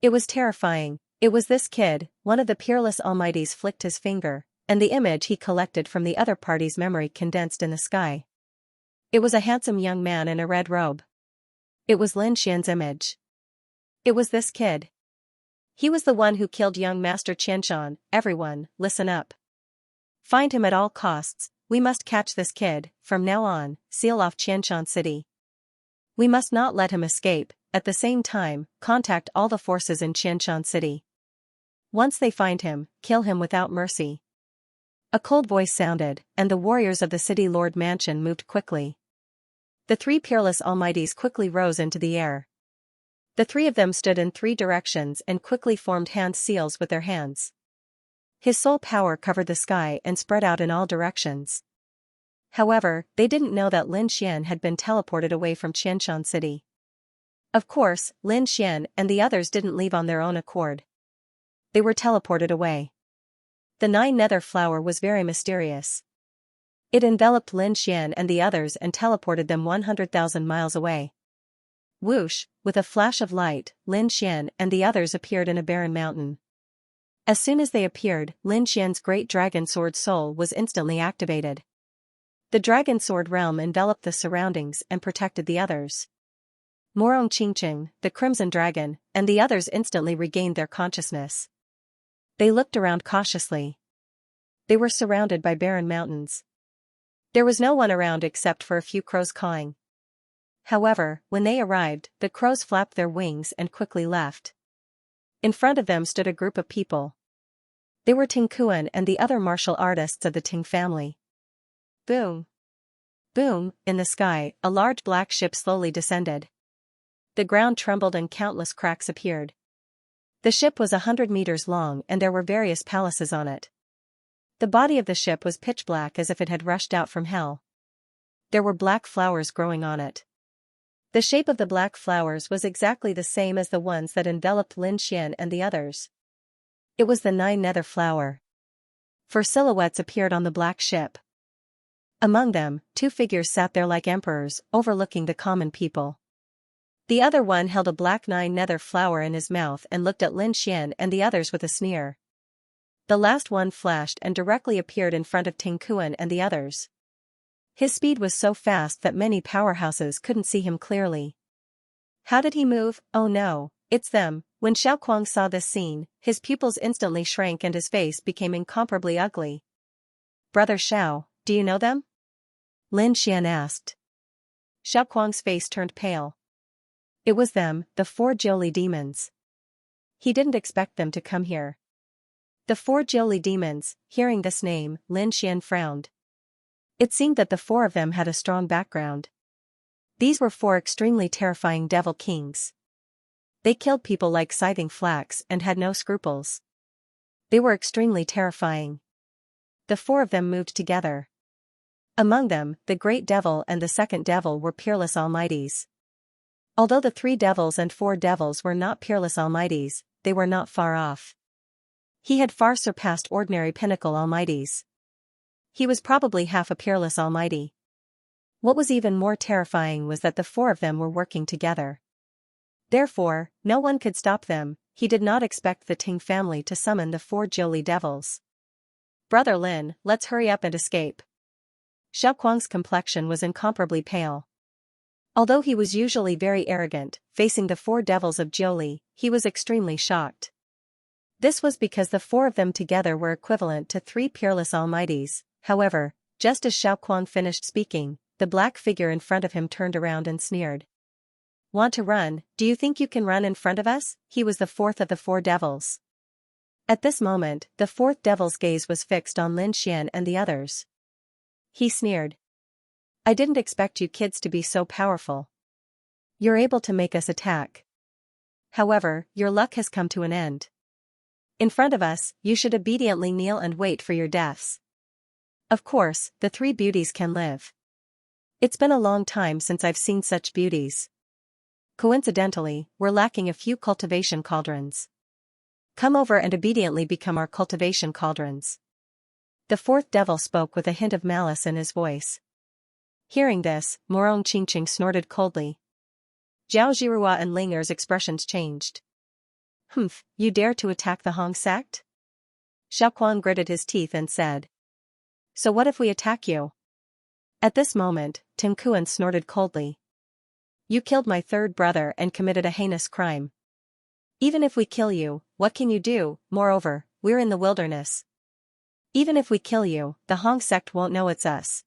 It was terrifying. It was this kid. One of the peerless almighties flicked his finger, and the image he collected from the other party's memory condensed in the sky. It was a handsome young man in a red robe. It was Lin Xian's image. It was this kid. He was the one who killed young Master Qianshan. Everyone, listen up. Find him at all costs. We must catch this kid. From now on, seal off Qianshan City. We must not let him escape. At the same time, contact all the forces in Qianshan City. Once they find him, kill him without mercy. A cold voice sounded, and the warriors of the city lord mansion moved quickly. The 3 peerless almighties quickly rose into the air. The 3 of them stood in 3 directions and quickly formed hand seals with their hands. His soul power covered the sky and spread out in all directions. However, they didn't know that Lin Xian had been teleported away from Qianshan City. Of course, Lin Xian and the others didn't leave on their own accord. They were teleported away. The 9 Nether flower was very mysterious. It enveloped Lin Xian and the others and teleported them 100,000 miles away. Whoosh! With a flash of light, Lin Xian and the others appeared in a barren mountain. As soon as they appeared, Lin Xian's great dragon sword soul was instantly activated. The dragon sword realm enveloped the surroundings and protected the others. Morong Qingqing, the crimson dragon, and the others instantly regained their consciousness. They looked around cautiously. They were surrounded by barren mountains. There was no one around except for a few crows cawing. However, when they arrived, the crows flapped their wings and quickly left. In front of them stood a group of people. They were Ting Kuan and the other martial artists of the Ting family. Boom! Boom! In the sky, a large black ship slowly descended. The ground trembled and countless cracks appeared. The ship was 100 meters long and there were various palaces on it. The body of the ship was pitch black as if it had rushed out from hell. There were black flowers growing on it. The shape of the black flowers was exactly the same as the ones that enveloped Lin Xian and the others. It was the 9 nether flower. 4 silhouettes appeared on the black ship. Among them, 2 figures sat there like emperors, overlooking the common people. The other one held a black 9 nether flower in his mouth and looked at Lin Xian and the others with a sneer. The last one flashed and directly appeared in front of Ting Kuan and the others. His speed was so fast that many powerhouses couldn't see him clearly. How did he move? Oh no, it's them. When Xiaoquang saw this scene, his pupils instantly shrank and his face became incomparably ugly. Brother Xiao, do you know them? Lin Xian asked. Xiaoquang's face turned pale. It was them, the 4 Jiuli demons. He didn't expect them to come here. The 4 Jiuli demons, hearing this name, Lin Xian frowned. It seemed that the 4 of them had a strong background. These were 4 extremely terrifying devil kings. They killed people like scything flax and had no scruples. They were extremely terrifying. The 4 of them moved together. Among them, the great devil and the second devil were peerless almighties. Although the 3 devils and 4 devils were not peerless almighties, they were not far off. He had far surpassed ordinary pinnacle almighties. He was probably half a peerless almighty. What was even more terrifying was that the 4 of them were working together. Therefore, no one could stop them. He did not expect the Ting family to summon the 4 Jiuli devils. Brother Lin, let's hurry up and escape. Xiaoquang's complexion was incomparably pale. Although he was usually very arrogant, facing the 4 devils of Jiuli, he was extremely shocked. This was because the 4 of them together were equivalent to 3 peerless almighties. However, just as Xiaoquang finished speaking, the black figure in front of him turned around and sneered. Want to run? Do you think you can run in front of us? He was the 4th of the 4 devils. At this moment, the 4th devil's gaze was fixed on Lin Xian and the others. He sneered. I didn't expect you kids to be so powerful. You're able to make us attack. However, your luck has come to an end. In front of us, you should obediently kneel and wait for your deaths. Of course, the 3 beauties can live. It's been a long time since I've seen such beauties. Coincidentally, we're lacking a few cultivation cauldrons. Come over and obediently become our cultivation cauldrons. The 4th devil spoke with a hint of malice in his voice. Hearing this, Morong Qingqing snorted coldly. Zhao Zhirua and Linger's expressions changed. Humph, you dare to attack the Hong sect? Xiaoquang gritted his teeth and said. So what if we attack you? At this moment, Ting Kuan snorted coldly. You killed my 3rd brother and committed a heinous crime. Even if we kill you, what can you do? Moreover, we're in the wilderness. Even if we kill you, the Hong sect won't know it's us.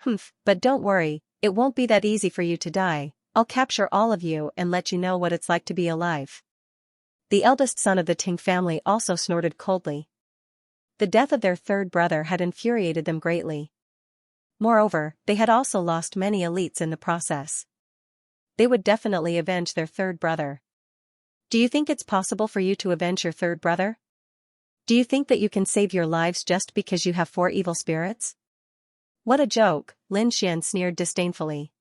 Humph, but don't worry, it won't be that easy for you to die. I'll capture all of you and let you know what it's like to be alive. The eldest son of the Ting family also snorted coldly. The death of their 3rd brother had infuriated them greatly. Moreover, they had also lost many elites in the process. They would definitely avenge their 3rd brother. Do you think it's possible for you to avenge your 3rd brother? Do you think that you can save your lives just because you have 4 evil spirits? What a joke, Lin Xian sneered disdainfully.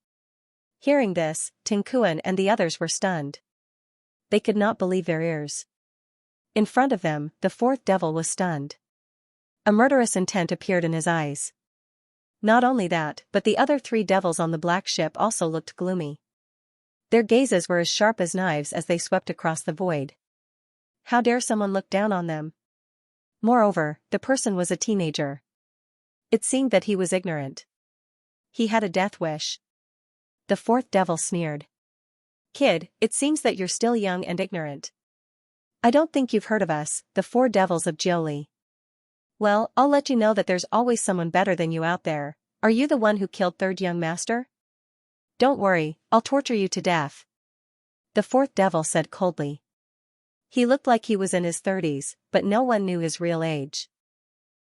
Hearing this, Ting Kuan and the others were stunned. They could not believe their ears. In front of them, the 4th devil was stunned. A murderous intent appeared in his eyes. Not only that, but the other 3 devils on the black ship also looked gloomy. Their gazes were as sharp as knives as they swept across the void. How dare someone look down on them? Moreover, the person was a teenager. It seemed that he was ignorant. He had a death wish. The 4th devil sneered. Kid, it seems that you're still young and ignorant. I don't think you've heard of us, the 4 devils of Jiuli. Well, I'll let you know that there's always someone better than you out there. Are you the one who killed 3rd young master? Don't worry, I'll torture you to death. The fourth devil said coldly. He looked like he was in his 30s, but no one knew his real age.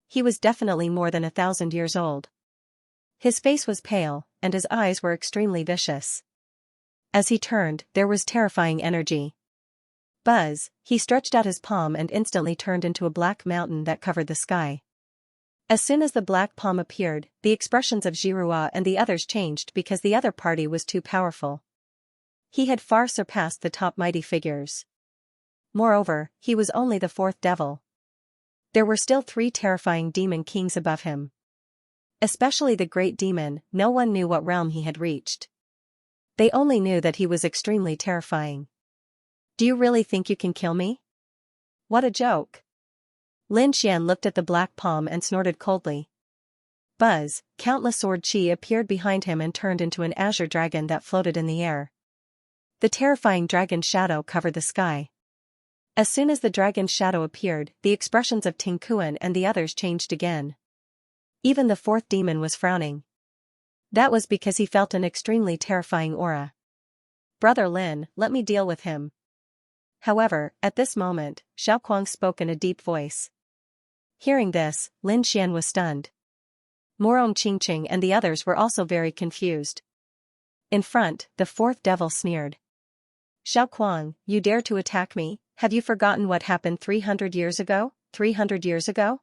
He was definitely more than 1,000 years old. His face was pale, and his eyes were extremely vicious. As he turned, there was terrifying energy. Buzz, he stretched out his palm and instantly turned into a black mountain that covered the sky. As soon as the black palm appeared, the expressions of Jirua and the others changed because the other party was too powerful. He had far surpassed the top mighty figures. Moreover, he was only the fourth devil. There were still 3 terrifying demon kings above him. Especially the great demon, no one knew what realm he had reached. They only knew that he was extremely terrifying. Do you really think you can kill me? What a joke. Lin Xian looked at the black palm and snorted coldly. Buzz, countless sword chi appeared behind him and turned into an azure dragon that floated in the air. The terrifying dragon's shadow covered the sky. As soon as the dragon's shadow appeared, the expressions of Ting Kuan and the others changed again. Even the fourth demon was frowning. That was because he felt an extremely terrifying aura. Brother Lin, let me deal with him. However, at this moment, Xiaoquang spoke in a deep voice. Hearing this, Lin Xian was stunned. Morong Qingqing and the others were also very confused. In front, the fourth devil sneered. Xiaoquang, you dare to attack me? Have you forgotten what happened 300 years ago? 300 years ago?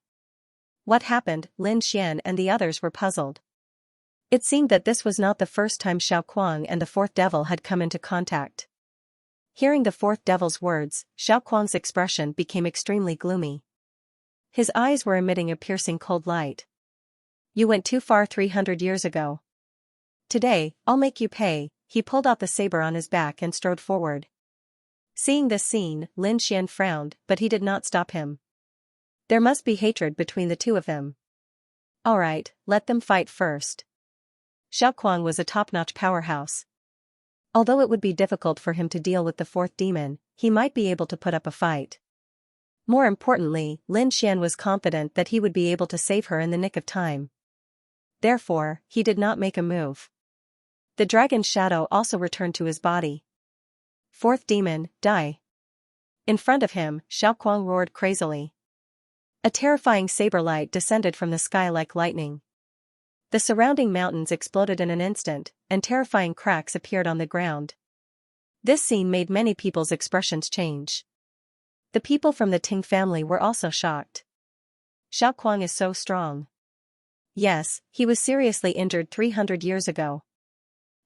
What happened? Lin Xian and the others were puzzled. It seemed that this was not the first time Xiaoquang and the fourth devil had come into contact. Hearing the fourth devil's words, Xiaoquang's expression became extremely gloomy. His eyes were emitting a piercing cold light. You went too far 300 years ago. Today, I'll make you pay. He pulled out the saber on his back and strode forward. Seeing this scene, Lin Xian frowned, but he did not stop him. There must be hatred between the two of them. Alright, let them fight first. Xiaoquang was a top-notch powerhouse. Although it would be difficult for him to deal with the fourth demon, he might be able to put up a fight. More importantly, Lin Xian was confident that he would be able to save her in the nick of time. Therefore, he did not make a move. The dragon's shadow also returned to his body. Fourth demon, die. In front of him, Xiaoquang roared crazily. A terrifying saber light descended from the sky like lightning. The surrounding mountains exploded in an instant, and terrifying cracks appeared on the ground. This scene made many people's expressions change. The people from the Ting family were also shocked. Xiaoquang is so strong. Yes, he was seriously injured 300 years ago.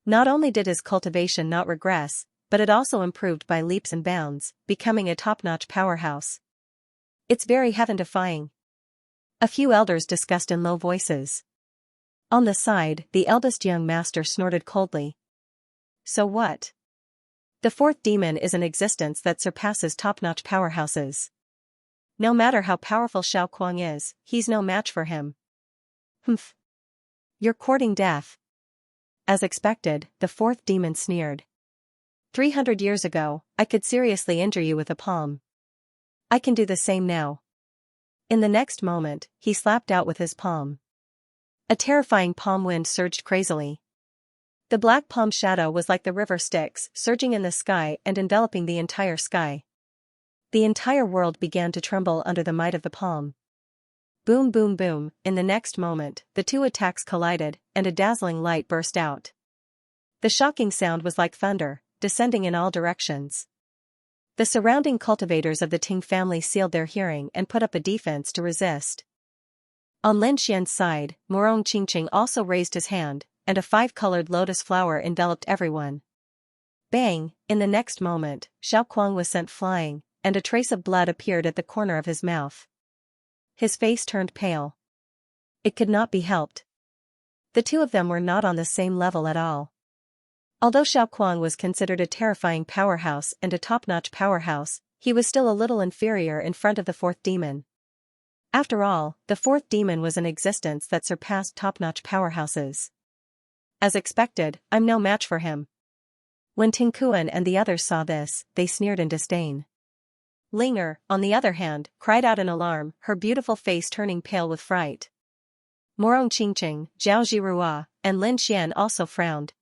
Not only did his cultivation not regress, but it also improved by leaps and bounds, becoming a top-notch powerhouse. It's very heaven-defying. A few elders discussed in low voices. On the side, the eldest young master snorted coldly. So what? The fourth demon is an existence that surpasses top-notch powerhouses. No matter how powerful Xiaoquang is, he's no match for him. Humph. You're courting death. As expected, the fourth demon sneered. 300 years ago, I could seriously injure you with a palm. I can do the same now. In the next moment, he slapped out with his palm. A terrifying palm wind surged crazily. The black palm shadow was like the river Styx, surging in the sky and enveloping the entire sky. The entire world began to tremble under the might of the palm. Boom boom boom, in the next moment, the two attacks collided, and a dazzling light burst out. The shocking sound was like thunder, descending in all directions. The surrounding cultivators of the Ting family sealed their hearing and put up a defense to resist. On Lin Xian's side, Morong Qingqing also raised his hand, and a 5-colored lotus flower enveloped everyone. Bang! In the next moment, Xiaoquang was sent flying, and a trace of blood appeared at the corner of his mouth. His face turned pale. It could not be helped. The two of them were not on the same level at all. Although Xiaoquang was considered a terrifying powerhouse and a top-notch powerhouse, he was still a little inferior in front of the fourth demon. After all, the fourth demon was an existence that surpassed top-notch powerhouses. As expected, I'm no match for him. When Ting Kuan and the others saw this, they sneered in disdain. Linger, on the other hand, cried out in alarm, her beautiful face turning pale with fright. Morong Qingqing, Zhao Zhirua, and Lin Xian also frowned.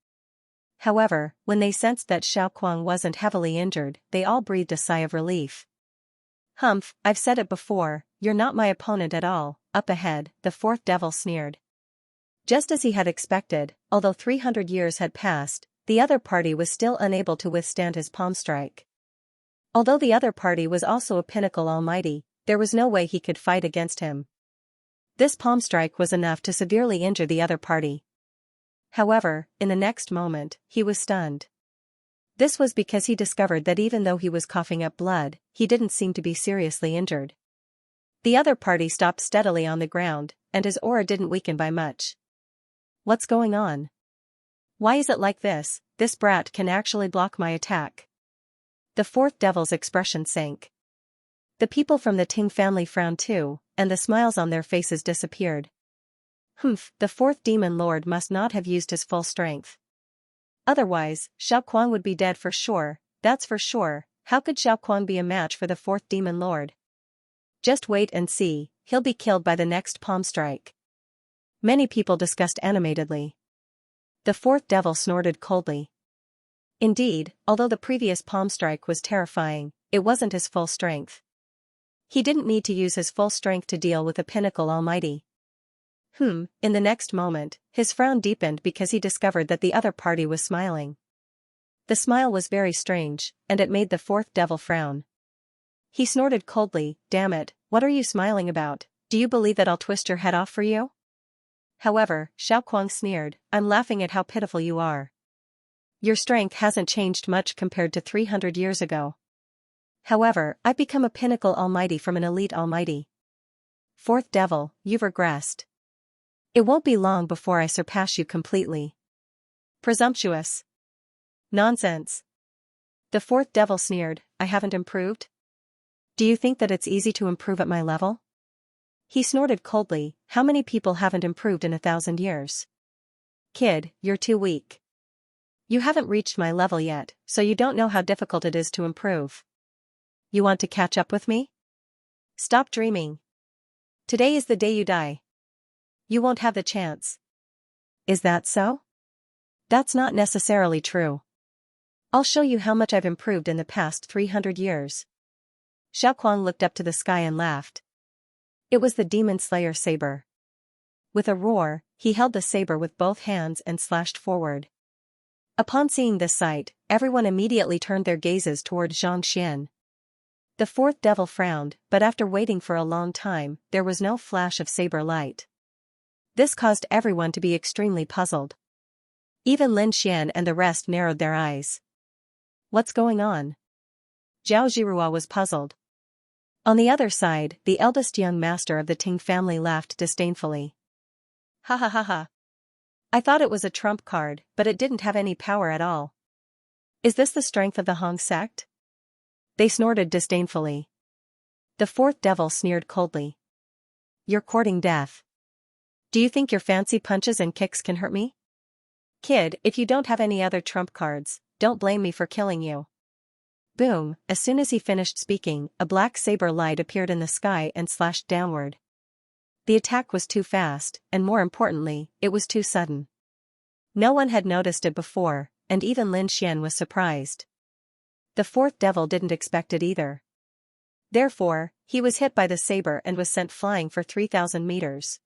However, when they sensed that Xiaoquang wasn't heavily injured, they all breathed a sigh of relief. Humph, I've said it before, you're not my opponent at all. Up ahead, the fourth devil sneered. Just as he had expected, although 300 years had passed, the other party was still unable to withstand his palm strike. Although the other party was also a pinnacle almighty, there was no way he could fight against him. This palm strike was enough to severely injure the other party. However, in the next moment, he was stunned. This was because he discovered that even though he was coughing up blood, he didn't seem to be seriously injured. The other party stopped steadily on the ground, and his aura didn't weaken by much. What's going on? Why is it like this? This brat can actually block my attack. The fourth devil's expression sank. The people from the Ting family frowned too, and the smiles on their faces disappeared. Humph, the fourth demon lord must not have used his full strength. Otherwise, Xiaoquang would be dead for sure, that's for sure. How could Xiaoquang be a match for the fourth demon lord? Just wait and see, he'll be killed by the next palm strike. Many people discussed animatedly. The fourth devil snorted coldly. Indeed, although the previous palm strike was terrifying, it wasn't his full strength. He didn't need to use his full strength to deal with a pinnacle almighty. In the next moment, his frown deepened because he discovered that the other party was smiling. The smile was very strange, and it made the fourth devil frown. He snorted coldly, damn it, what are you smiling about? Do you believe that I'll twist your head off for you? However, Xiaoquang sneered, I'm laughing at how pitiful you are. Your strength hasn't changed much compared to 300 years ago. However, I've become a pinnacle almighty from an elite almighty. Fourth devil, you've regressed. It won't be long before I surpass you completely. Presumptuous. Nonsense. The fourth devil sneered, I haven't improved? Do you think that it's easy to improve at my level? He snorted coldly, how many people haven't improved in 1,000 years? Kid, you're too weak. You haven't reached my level yet, so you don't know how difficult it is to improve. You want to catch up with me? Stop dreaming. Today is the day you die. You won't have the chance. Is that so? That's not necessarily true. I'll show you how much I've improved in the past 300 years. Xiaoquang looked up to the sky and laughed. It was the demon slayer saber. With a roar, he held the saber with both hands and slashed forward. Upon seeing this sight, everyone immediately turned their gazes toward Xianxia. The fourth devil frowned, but after waiting for a long time, there was no flash of saber light. This caused everyone to be extremely puzzled. Even Lin Xian and the rest narrowed their eyes. What's going on? Zhao Zhirua was puzzled. On the other side, the eldest young master of the Ting family laughed disdainfully. Ha ha ha ha. I thought it was a trump card, but it didn't have any power at all. Is this the strength of the Hong sect? They snorted disdainfully. The fourth devil sneered coldly. You're courting death. Do you think your fancy punches and kicks can hurt me? Kid, if you don't have any other trump cards, don't blame me for killing you. Boom, as soon as he finished speaking, a black saber light appeared in the sky and slashed downward. The attack was too fast, and more importantly, it was too sudden. No one had noticed it before, and even Lin Xian was surprised. The fourth devil didn't expect it either. Therefore, he was hit by the saber and was sent flying for 3,000 meters.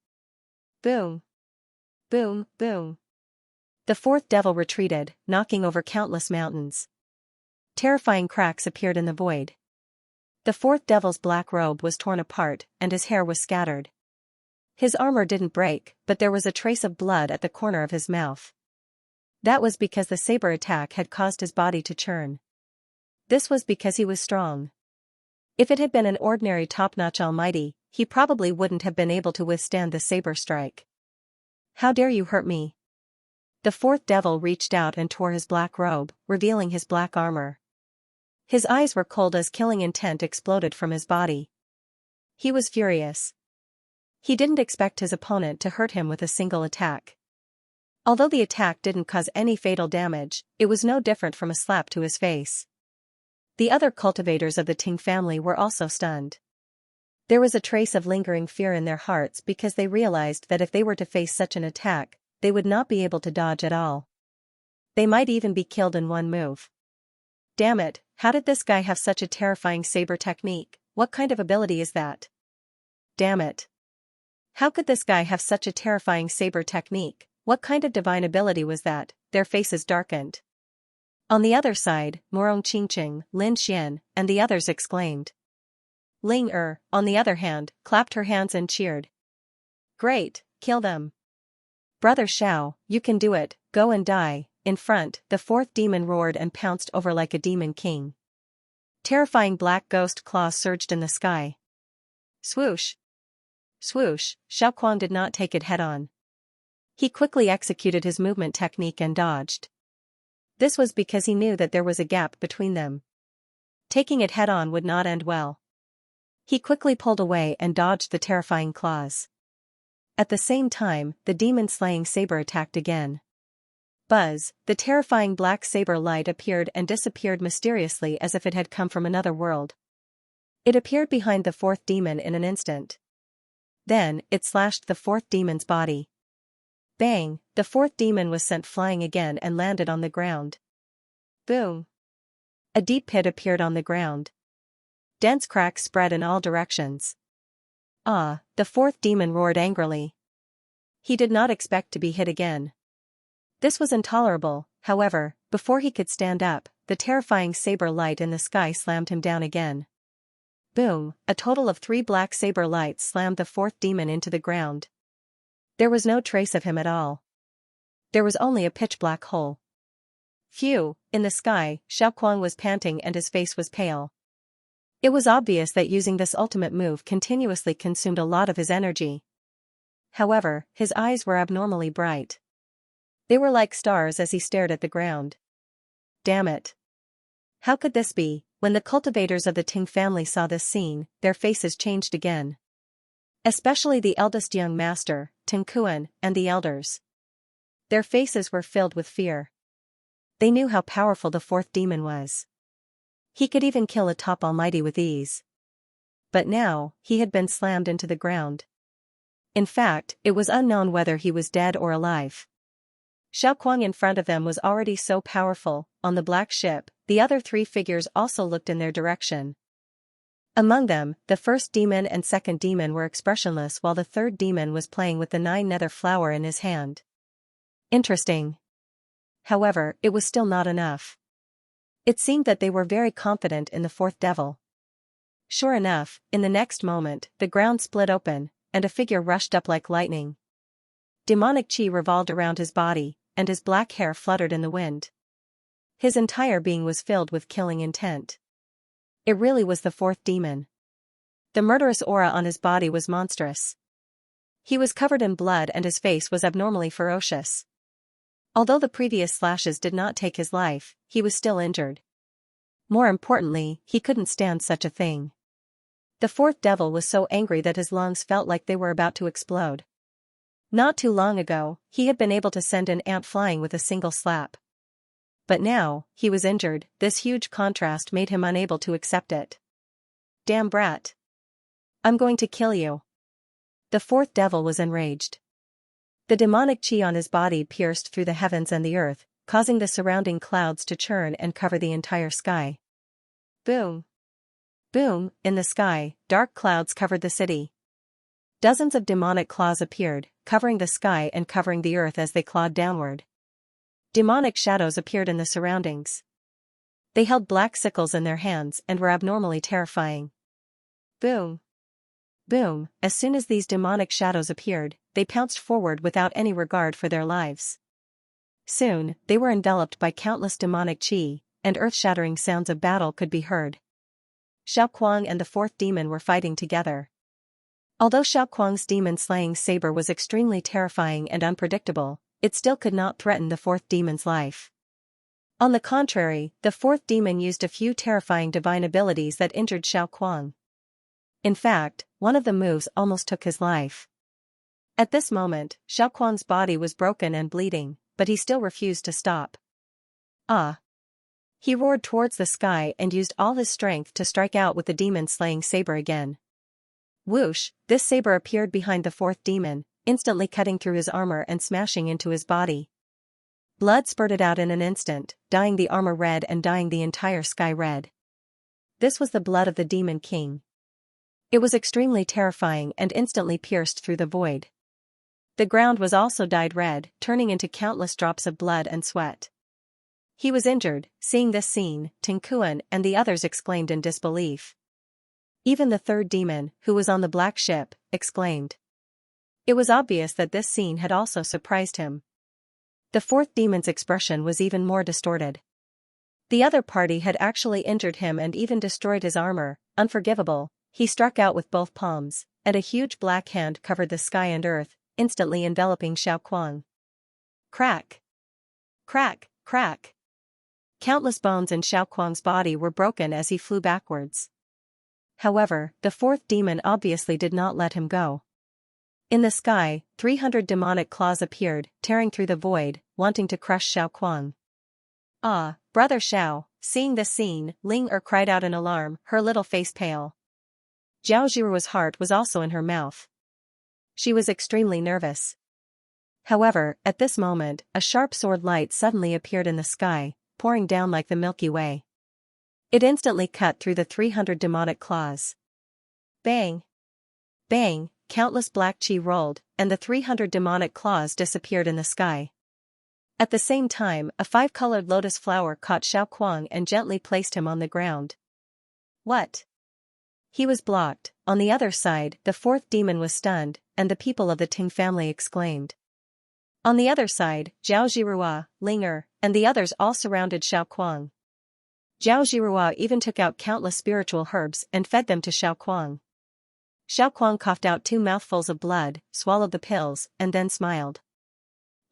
Boom. Boom, boom. The fourth devil retreated, knocking over countless mountains. Terrifying cracks appeared in the void. The fourth devil's black robe was torn apart, and his hair was scattered. His armor didn't break, but there was a trace of blood at the corner of his mouth. That was because the saber attack had caused his body to churn. This was because he was strong. If it had been an ordinary top-notch almighty, he probably wouldn't have been able to withstand the saber strike. How dare you hurt me? The fourth devil reached out and tore his black robe, revealing his black armor. His eyes were cold as killing intent exploded from his body. He was furious. He didn't expect his opponent to hurt him with a single attack. Although the attack didn't cause any fatal damage, it was no different from a slap to his face. The other cultivators of the Ting family were also stunned. There was a trace of lingering fear in their hearts because they realized that if they were to face such an attack, they would not be able to dodge at all. They might even be killed in one move. Damn it, how did this guy have such a terrifying saber technique? What kind of ability is that? Damn it. How could this guy have such a terrifying saber technique? What kind of divine ability was that? Their faces darkened. On the other side, Morong Qingqing, Lin Xian, and the others exclaimed. Ling on the other hand, clapped her hands and cheered. Great, kill them. Brother Xiao, you can do it, go and die. In front, the fourth demon roared and pounced over like a demon king. Terrifying black ghost claws surged in the sky. Swoosh! Swoosh! Xiaoquang did not take it head-on. He quickly executed his movement technique and dodged. This was because he knew that there was a gap between them. Taking it head-on would not end well. He quickly pulled away and dodged the terrifying claws. At the same time, the demon-slaying saber attacked again. Buzz, the terrifying black saber light appeared and disappeared mysteriously as if it had come from another world. It appeared behind the fourth demon in an instant. Then, it slashed the fourth demon's body. Bang, the fourth demon was sent flying again and landed on the ground. Boom! A deep pit appeared on the ground. Dense cracks spread in all directions. Ah, the fourth demon roared angrily. He did not expect to be hit again. This was intolerable, however, before he could stand up, the terrifying saber light in the sky slammed him down again. Boom, a total of 3 black saber lights slammed the fourth demon into the ground. There was no trace of him at all. There was only a pitch-black hole. Phew, in the sky, Xiaoquang was panting and his face was pale. It was obvious that using this ultimate move continuously consumed a lot of his energy. However, his eyes were abnormally bright. They were like stars as he stared at the ground. Damn it. How could this be? When the cultivators of the Ting family saw this scene, their faces changed again. Especially the eldest young master, Ting Kuan, and the elders. Their faces were filled with fear. They knew how powerful the fourth demon was. He could even kill a top almighty with ease. But now, he had been slammed into the ground. In fact, it was unknown whether he was dead or alive. Xiaoquang in front of them was already so powerful. On the black ship, the other 3 figures also looked in their direction. Among them, the first demon and second demon were expressionless while the third demon was playing with the 9 nether flower in his hand. Interesting. However, it was still not enough. It seemed that they were very confident in the fourth devil. Sure enough, in the next moment, the ground split open, and a figure rushed up like lightning. Demonic chi revolved around his body, and his black hair fluttered in the wind. His entire being was filled with killing intent. It really was the fourth demon. The murderous aura on his body was monstrous. He was covered in blood and his face was abnormally ferocious. Although the previous slashes did not take his life, he was still injured. More importantly, he couldn't stand such a thing. The fourth devil was so angry that his lungs felt like they were about to explode. Not too long ago, he had been able to send an ant flying with a single slap. But now, he was injured. This huge contrast made him unable to accept it. Damn brat. I'm going to kill you. The fourth devil was enraged. The demonic chi on his body pierced through the heavens and the earth, causing the surrounding clouds to churn and cover the entire sky. Boom. Boom, in the sky, dark clouds covered the city. Dozens of demonic claws appeared, covering the sky and covering the earth as they clawed downward. Demonic shadows appeared in the surroundings. They held black sickles in their hands and were abnormally terrifying. Boom. Boom, as soon as these demonic shadows appeared, they pounced forward without any regard for their lives. Soon, they were enveloped by countless demonic chi, and earth-shattering sounds of battle could be heard. Xiaoquang and the fourth demon were fighting together. Although Xiaoquang's demon-slaying saber was extremely terrifying and unpredictable, it still could not threaten the fourth demon's life. On the contrary, the fourth demon used a few terrifying divine abilities that injured Xiaoquang. In fact, one of the moves almost took his life. At this moment, Xiaoquang's body was broken and bleeding, but he still refused to stop. Ah! He roared towards the sky and used all his strength to strike out with the demon-slaying saber again. Whoosh, this saber appeared behind the fourth demon, instantly cutting through his armor and smashing into his body. Blood spurted out in an instant, dyeing the armor red and dyeing the entire sky red. This was the blood of the Demon King. It was extremely terrifying and instantly pierced through the void. The ground was also dyed red, turning into countless drops of blood and sweat. He was injured. Seeing this scene, Tinkuan and the others exclaimed in disbelief. Even the third demon, who was on the black ship, exclaimed. It was obvious that this scene had also surprised him. The fourth demon's expression was even more distorted. The other party had actually injured him and even destroyed his armor. Unforgivable, he struck out with both palms, and a huge black hand covered the sky and earth, instantly enveloping Xiaoquang. Crack! Crack! Crack! Countless bones in Xiaoquang's body were broken as he flew backwards. However, the fourth demon obviously did not let him go. In the sky, 300 demonic claws appeared, tearing through the void, wanting to crush Xiaoquang. Ah, Brother Xiao! Seeing this scene, Ling cried out in alarm, her little face pale. Zhao Jiruo's heart was also in her mouth. She was extremely nervous. However, at this moment, a sharp sword light suddenly appeared in the sky, pouring down like the Milky Way. It instantly cut through the 300 demonic claws. Bang! Bang! Countless black chi rolled, and the 300 demonic claws disappeared in the sky. At the same time, a 5-colored lotus flower caught Xiaoquang and gently placed him on the ground. What? He was blocked. On the other side, the fourth demon was stunned, and the people of the Ting family exclaimed. On the other side, Zhao Zhirua, Linger, and the others all surrounded Xiaoquang. Zhao Zhirua even took out countless spiritual herbs and fed them to Xiaoquang. Xiaoquang coughed out 2 mouthfuls of blood, swallowed the pills, and then smiled.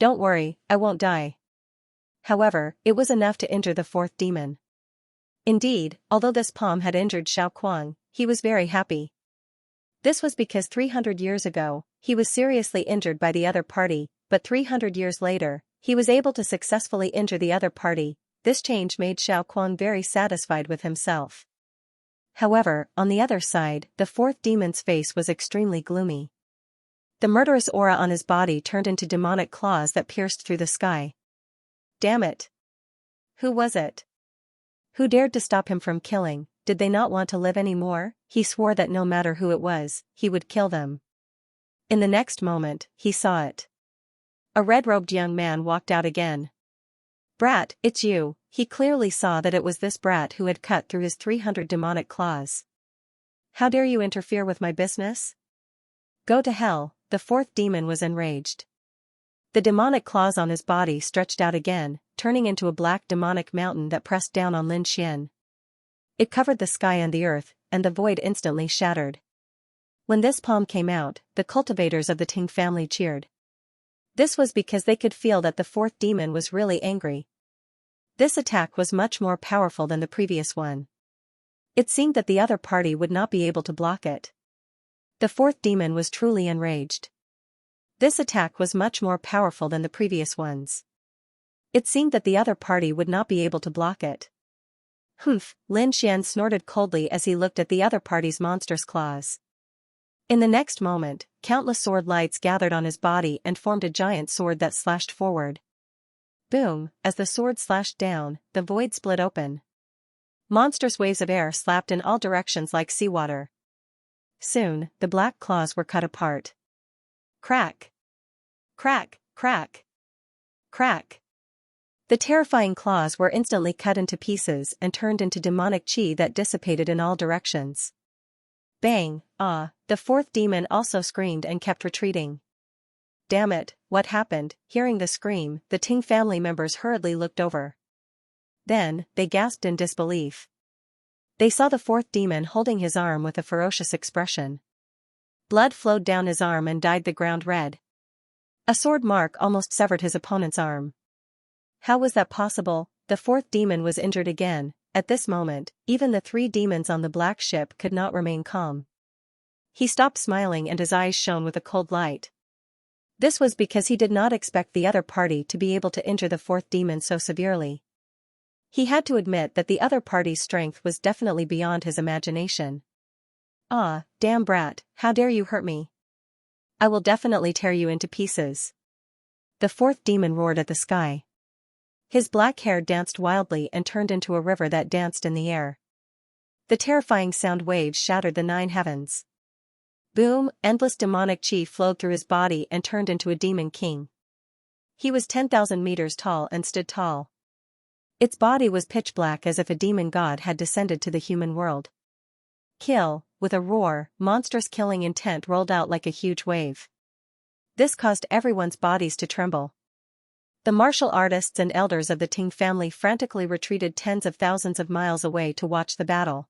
Don't worry, I won't die. However, it was enough to injure the fourth demon. Indeed, although this palm had injured Xiaoquang, he was very happy. This was because 300 years ago, he was seriously injured by the other party, but 300 years later, he was able to successfully injure the other party. This change made Xiaoquang very satisfied with himself. However, on the other side, the fourth demon's face was extremely gloomy. The murderous aura on his body turned into demonic claws that pierced through the sky. Damn it! Who was it? Who dared to stop him from killing? Did they not want to live anymore? He swore that no matter who it was, he would kill them. In the next moment, he saw it. A red-robed young man walked out again. Brat, it's you. He clearly saw that it was this brat who had cut through his 300 demonic claws. How dare you interfere with my business? Go to hell, the fourth demon was enraged. The demonic claws on his body stretched out again, turning into a black demonic mountain that pressed down on Lin Xian. It covered the sky and the earth, and the void instantly shattered. When this palm came out, the cultivators of the Ting family cheered. This was because they could feel that the fourth demon was really angry. This attack was much more powerful than the previous one. It seemed that the other party would not be able to block it. The fourth demon was truly enraged. This attack was much more powerful than the previous ones. It seemed that the other party would not be able to block it. Humph, Lin Xian snorted coldly as he looked at the other party's monstrous claws. In the next moment, countless sword lights gathered on his body and formed a giant sword that slashed forward. Boom, as the sword slashed down, the void split open. Monstrous waves of air slapped in all directions like seawater. Soon, the black claws were cut apart. Crack! Crack! Crack! Crack! The terrifying claws were instantly cut into pieces and turned into demonic chi that dissipated in all directions. Bang! Ah! The fourth demon also screamed and kept retreating. Damn it, what happened? Hearing the scream, the Ting family members hurriedly looked over. Then, they gasped in disbelief. They saw the fourth demon holding his arm with a ferocious expression. Blood flowed down his arm and dyed the ground red. A sword mark almost severed his opponent's arm. How was that possible? The fourth demon was injured again. At this moment, even the 3 demons on the black ship could not remain calm. He stopped smiling and his eyes shone with a cold light. This was because he did not expect the other party to be able to injure the fourth demon so severely. He had to admit that the other party's strength was definitely beyond his imagination. Ah, damn brat, how dare you hurt me? I will definitely tear you into pieces. The fourth demon roared at the sky. His black hair danced wildly and turned into a river that danced in the air. The terrifying sound waves shattered the 9 heavens. Boom, endless demonic chi flowed through his body and turned into a demon king. He was 10,000 meters tall and stood tall. Its body was pitch black as if a demon god had descended to the human world. Kill, with a roar, monstrous killing intent rolled out like a huge wave. This caused everyone's bodies to tremble. The martial artists and elders of the Ting family frantically retreated tens of thousands of miles away to watch the battle.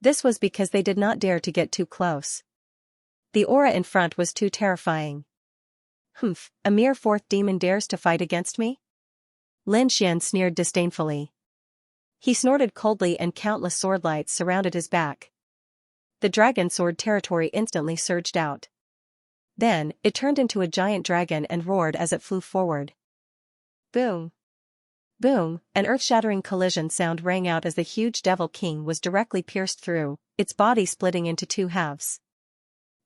This was because they did not dare to get too close. The aura in front was too terrifying. Humph, a mere 4th demon dares to fight against me? Lin Xian sneered disdainfully. He snorted coldly and countless sword lights surrounded his back. The dragon sword territory instantly surged out. Then, it turned into a giant dragon and roared as it flew forward. Boom! Boom! An earth-shattering collision sound rang out as the huge Devil King was directly pierced through, its body splitting into 2 halves.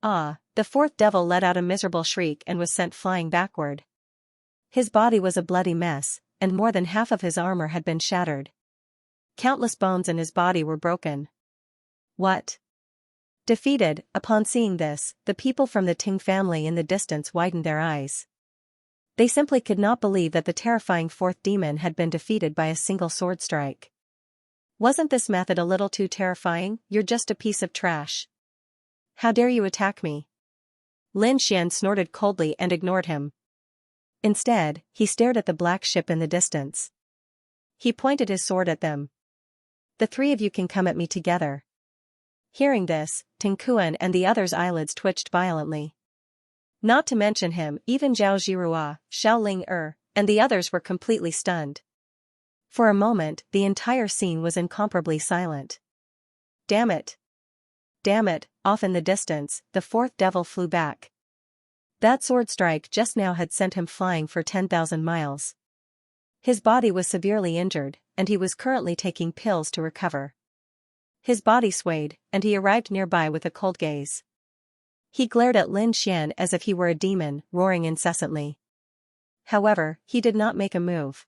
Ah! The 4th devil let out a miserable shriek and was sent flying backward. His body was a bloody mess, and more than half of his armor had been shattered. Countless bones in his body were broken. What? Defeated, upon seeing this, the people from the Ting family in the distance widened their eyes. They simply could not believe that the terrifying 4th demon had been defeated by a single sword strike. Wasn't this method a little too terrifying? You're just a piece of trash. How dare you attack me? Lin Xian snorted coldly and ignored him. Instead, he stared at the black ship in the distance. He pointed his sword at them. The 3 of you can come at me together. Hearing this, Ting Kuan and the others' eyelids twitched violently. Not to mention him, even Zhao Zhirua, Xiao Ling and the others were completely stunned. For a moment, the entire scene was incomparably silent. Damn it! Damn it! Off in the distance, the 4th devil flew back. That sword strike just now had sent him flying for 10,000 miles. His body was severely injured, and he was currently taking pills to recover. His body swayed, and he arrived nearby with a cold gaze. He glared at Lin Xian as if he were a demon, roaring incessantly. However, he did not make a move.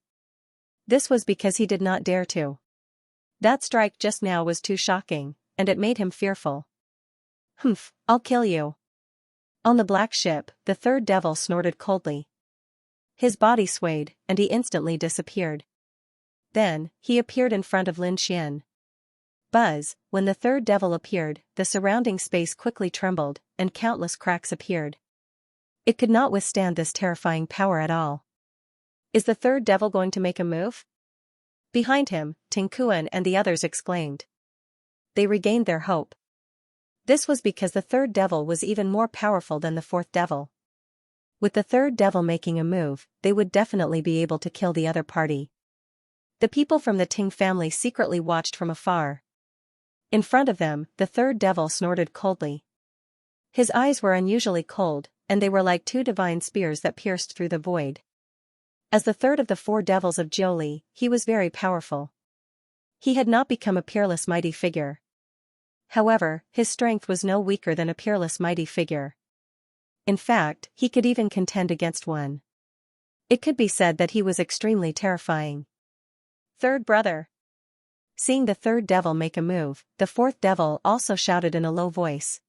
This was because he did not dare to. That strike just now was too shocking, and it made him fearful. Humph, I'll kill you. On the black ship, the 3rd devil snorted coldly. His body swayed, and he instantly disappeared. Then, he appeared in front of Lin Xian. Buzz, when the 3rd devil appeared, the surrounding space quickly trembled, and countless cracks appeared. It could not withstand this terrifying power at all. Is the 3rd devil going to make a move? Behind him, Ting Kuan and the others exclaimed. They regained their hope. This was because the 3rd devil was even more powerful than the 4th devil. With the 3rd devil making a move, they would definitely be able to kill the other party. The people from the Ting family secretly watched from afar. In front of them, the 3rd devil snorted coldly. His eyes were unusually cold, and they were like 2 divine spears that pierced through the void. As the 3rd of the 4 devils of Jiuli, he was very powerful. He had not become a peerless mighty figure. However, his strength was no weaker than a peerless mighty figure. In fact, he could even contend against one. It could be said that he was extremely terrifying. 3rd brother. Seeing the 3rd devil make a move, the 4th devil also shouted in a low voice.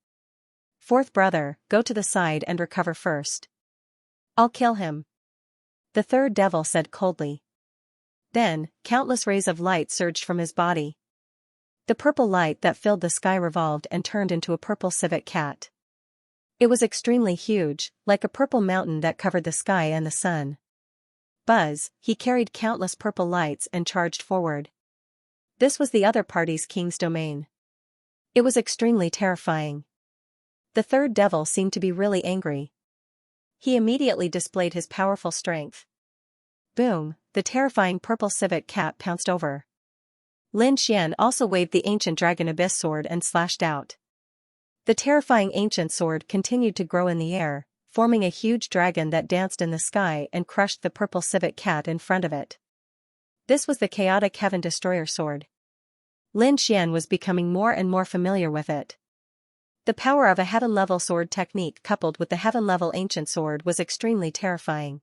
4th brother, go to the side and recover first. I'll kill him. The 3rd devil said coldly. Then, countless rays of light surged from his body. The purple light that filled the sky revolved and turned into a purple civet cat. It was extremely huge, like a purple mountain that covered the sky and the sun. Buzz, he carried countless purple lights and charged forward. This was the other party's king's domain. It was extremely terrifying. The 3rd devil seemed to be really angry. He immediately displayed his powerful strength. Boom, the terrifying purple civet cat pounced over. Lin Xian also waved the ancient dragon abyss sword and slashed out. The terrifying ancient sword continued to grow in the air, forming a huge dragon that danced in the sky and crushed the purple civet cat in front of it. This was the chaotic heaven destroyer sword. Lin Xian was becoming more and more familiar with it. The power of a heaven-level sword technique coupled with the heaven-level ancient sword was extremely terrifying.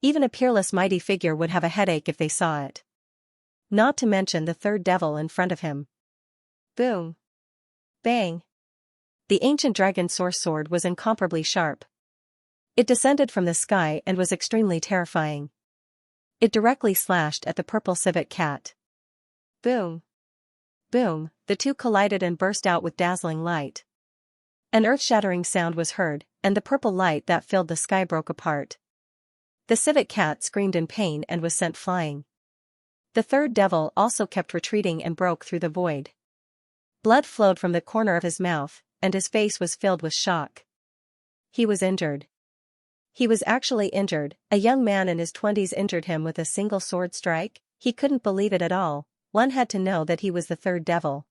Even a peerless mighty figure would have a headache if they saw it. Not to mention the third devil in front of him. Boom. Bang. The ancient dragon source sword was incomparably sharp. It descended from the sky and was extremely terrifying. It directly slashed at the purple civet cat. Boom. Boom, the two collided and burst out with dazzling light. An earth-shattering sound was heard, and the purple light that filled the sky broke apart. The civet cat screamed in pain and was sent flying. The third devil also kept retreating and broke through the void. Blood flowed from the corner of his mouth, and his face was filled with shock. He was injured. He was actually injured. A young man in his 20s injured him with a single sword strike. He couldn't believe it at all. One had to know that he was the third devil.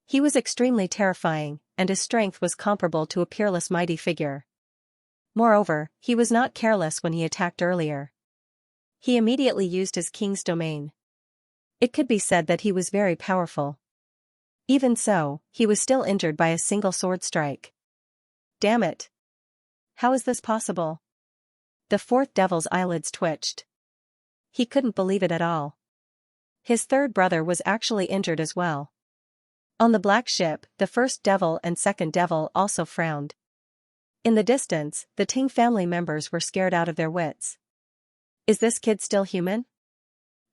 He was extremely terrifying, and his strength was comparable to a peerless mighty figure. Moreover, he was not careless when he attacked earlier. He immediately used his king's domain. It could be said that he was very powerful. Even so, he was still injured by a single sword strike. Damn it! How is this possible? The fourth devil's eyelids twitched. He couldn't believe it at all. His third brother was actually injured as well. On the black ship, the first devil and second devil also frowned. In the distance, the Ting family members were scared out of their wits. Is this kid still human?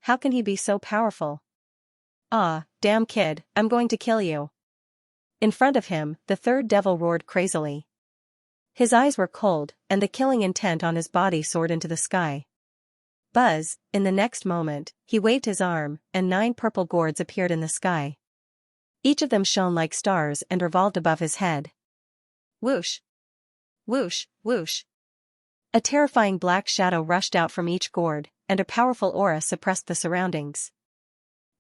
How can he be so powerful? Ah, damn kid, I'm going to kill you. In front of him, the third devil roared crazily. His eyes were cold, and the killing intent on his body soared into the sky. Buzz, in the next moment, he waved his arm, and 9 purple gourds appeared in the sky. Each of them shone like stars and revolved above his head. Whoosh! Whoosh, whoosh! A terrifying black shadow rushed out from each gourd, and a powerful aura suppressed the surroundings.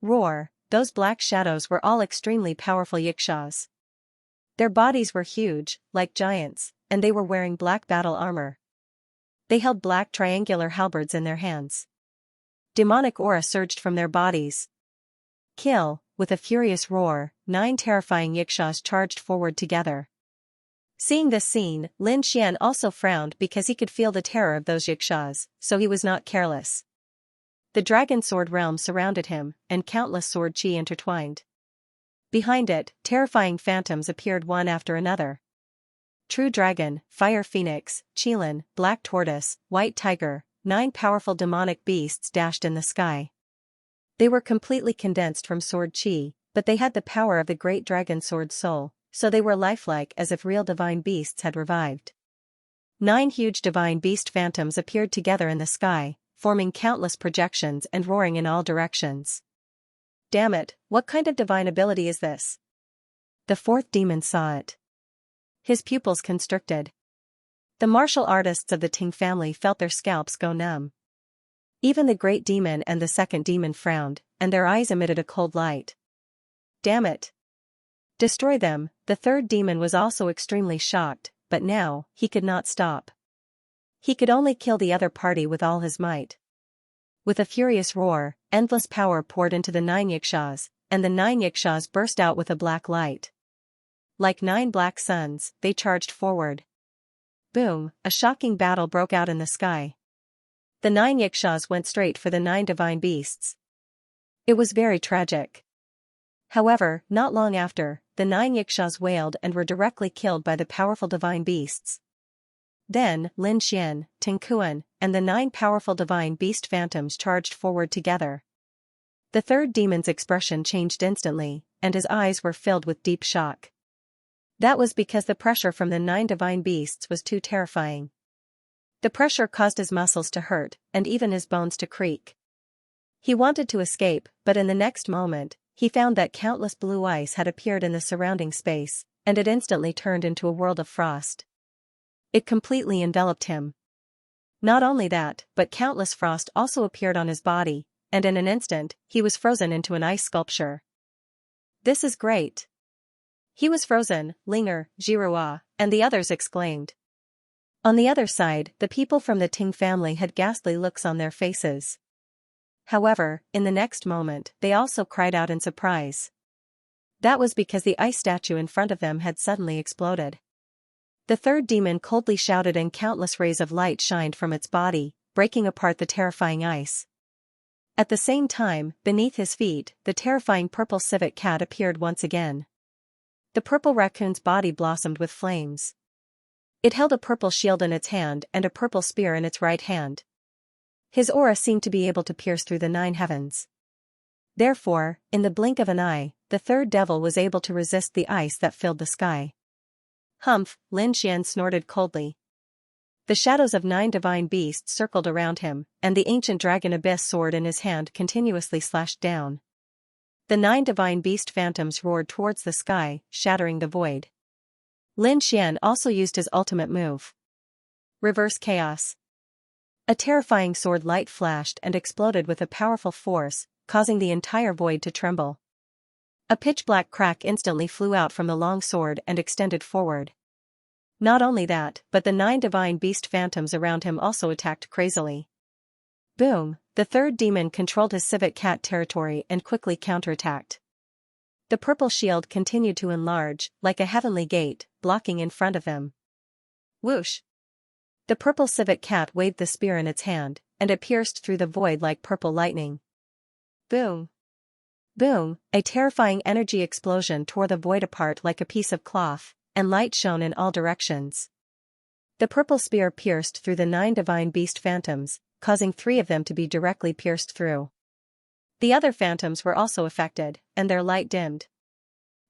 Roar! Those black shadows were all extremely powerful yikshaws. Their bodies were huge, like giants, and they were wearing black battle armor. They held black triangular halberds in their hands. Demonic aura surged from their bodies. Kill! With a furious roar, 9 terrifying yikshaws charged forward together. Seeing this scene, Lin Xian also frowned because he could feel the terror of those yikshaws, so he was not careless. The dragon sword realm surrounded him, and countless sword chi intertwined. Behind it, terrifying phantoms appeared one after another. True Dragon, Fire Phoenix, Qilin, Black Tortoise, White Tiger, 9 powerful demonic beasts dashed in the sky. They were completely condensed from sword chi, but they had the power of the great dragon sword soul, so they were lifelike as if real divine beasts had revived. 9 huge divine beast phantoms appeared together in the sky, forming countless projections and roaring in all directions. Damn it, what kind of divine ability is this? The fourth demon saw it. His pupils constricted. The martial artists of the Ting family felt their scalps go numb. Even the great demon and the second demon frowned, and their eyes emitted a cold light. Damn it! Destroy them! The third demon was also extremely shocked, but now, he could not stop. He could only kill the other party with all his might. With a furious roar, endless power poured into the 9 yikshaws, and the 9 yikshaws burst out with a black light. Like 9 black suns, they charged forward. Boom! A shocking battle broke out in the sky. The 9 yikshaws went straight for the 9 divine beasts. It was very tragic. However, not long after, the 9 yikshaws wailed and were directly killed by the powerful divine beasts. Then, Lin Xian, Ting Kuan, and the 9 powerful divine beast phantoms charged forward together. The third demon's expression changed instantly, and his eyes were filled with deep shock. That was because the pressure from the 9 divine beasts was too terrifying. The pressure caused his muscles to hurt, and even his bones to creak. He wanted to escape, but in the next moment, he found that countless blue ice had appeared in the surrounding space, and it instantly turned into a world of frost. It completely enveloped him. Not only that, but countless frost also appeared on his body, and in an instant, he was frozen into an ice sculpture. This is great! He was frozen, Linger, Jirua, and the others exclaimed. On the other side, the people from the Ting family had ghastly looks on their faces. However, in the next moment, they also cried out in surprise. That was because the ice statue in front of them had suddenly exploded. The third demon coldly shouted and countless rays of light shined from its body, breaking apart the terrifying ice. At the same time, beneath his feet, the terrifying purple civet cat appeared once again. The purple raccoon's body blossomed with flames. It held a purple shield in its hand and a purple spear in its right hand. His aura seemed to be able to pierce through the 9 heavens. Therefore, in the blink of an eye, the third devil was able to resist the ice that filled the sky. Humph, Lin Xian snorted coldly. The shadows of 9 divine beasts circled around him, and the ancient dragon abyss sword in his hand continuously slashed down. The 9 divine beast phantoms roared towards the sky, shattering the void. Lin Xian also used his ultimate move. Reverse Chaos. A terrifying sword light flashed and exploded with a powerful force, causing the entire void to tremble. A pitch-black crack instantly flew out from the long sword and extended forward. Not only that, but the 9 divine beast phantoms around him also attacked crazily. Boom, the third demon controlled his civet cat territory and quickly counterattacked. The purple shield continued to enlarge, like a heavenly gate, blocking in front of him. Whoosh! The purple civet cat waved the spear in its hand, and it pierced through the void like purple lightning. Boom! Boom, a terrifying energy explosion tore the void apart like a piece of cloth, and light shone in all directions. The purple spear pierced through the 9 divine beast phantoms, causing 3 of them to be directly pierced through. The other phantoms were also affected, and their light dimmed.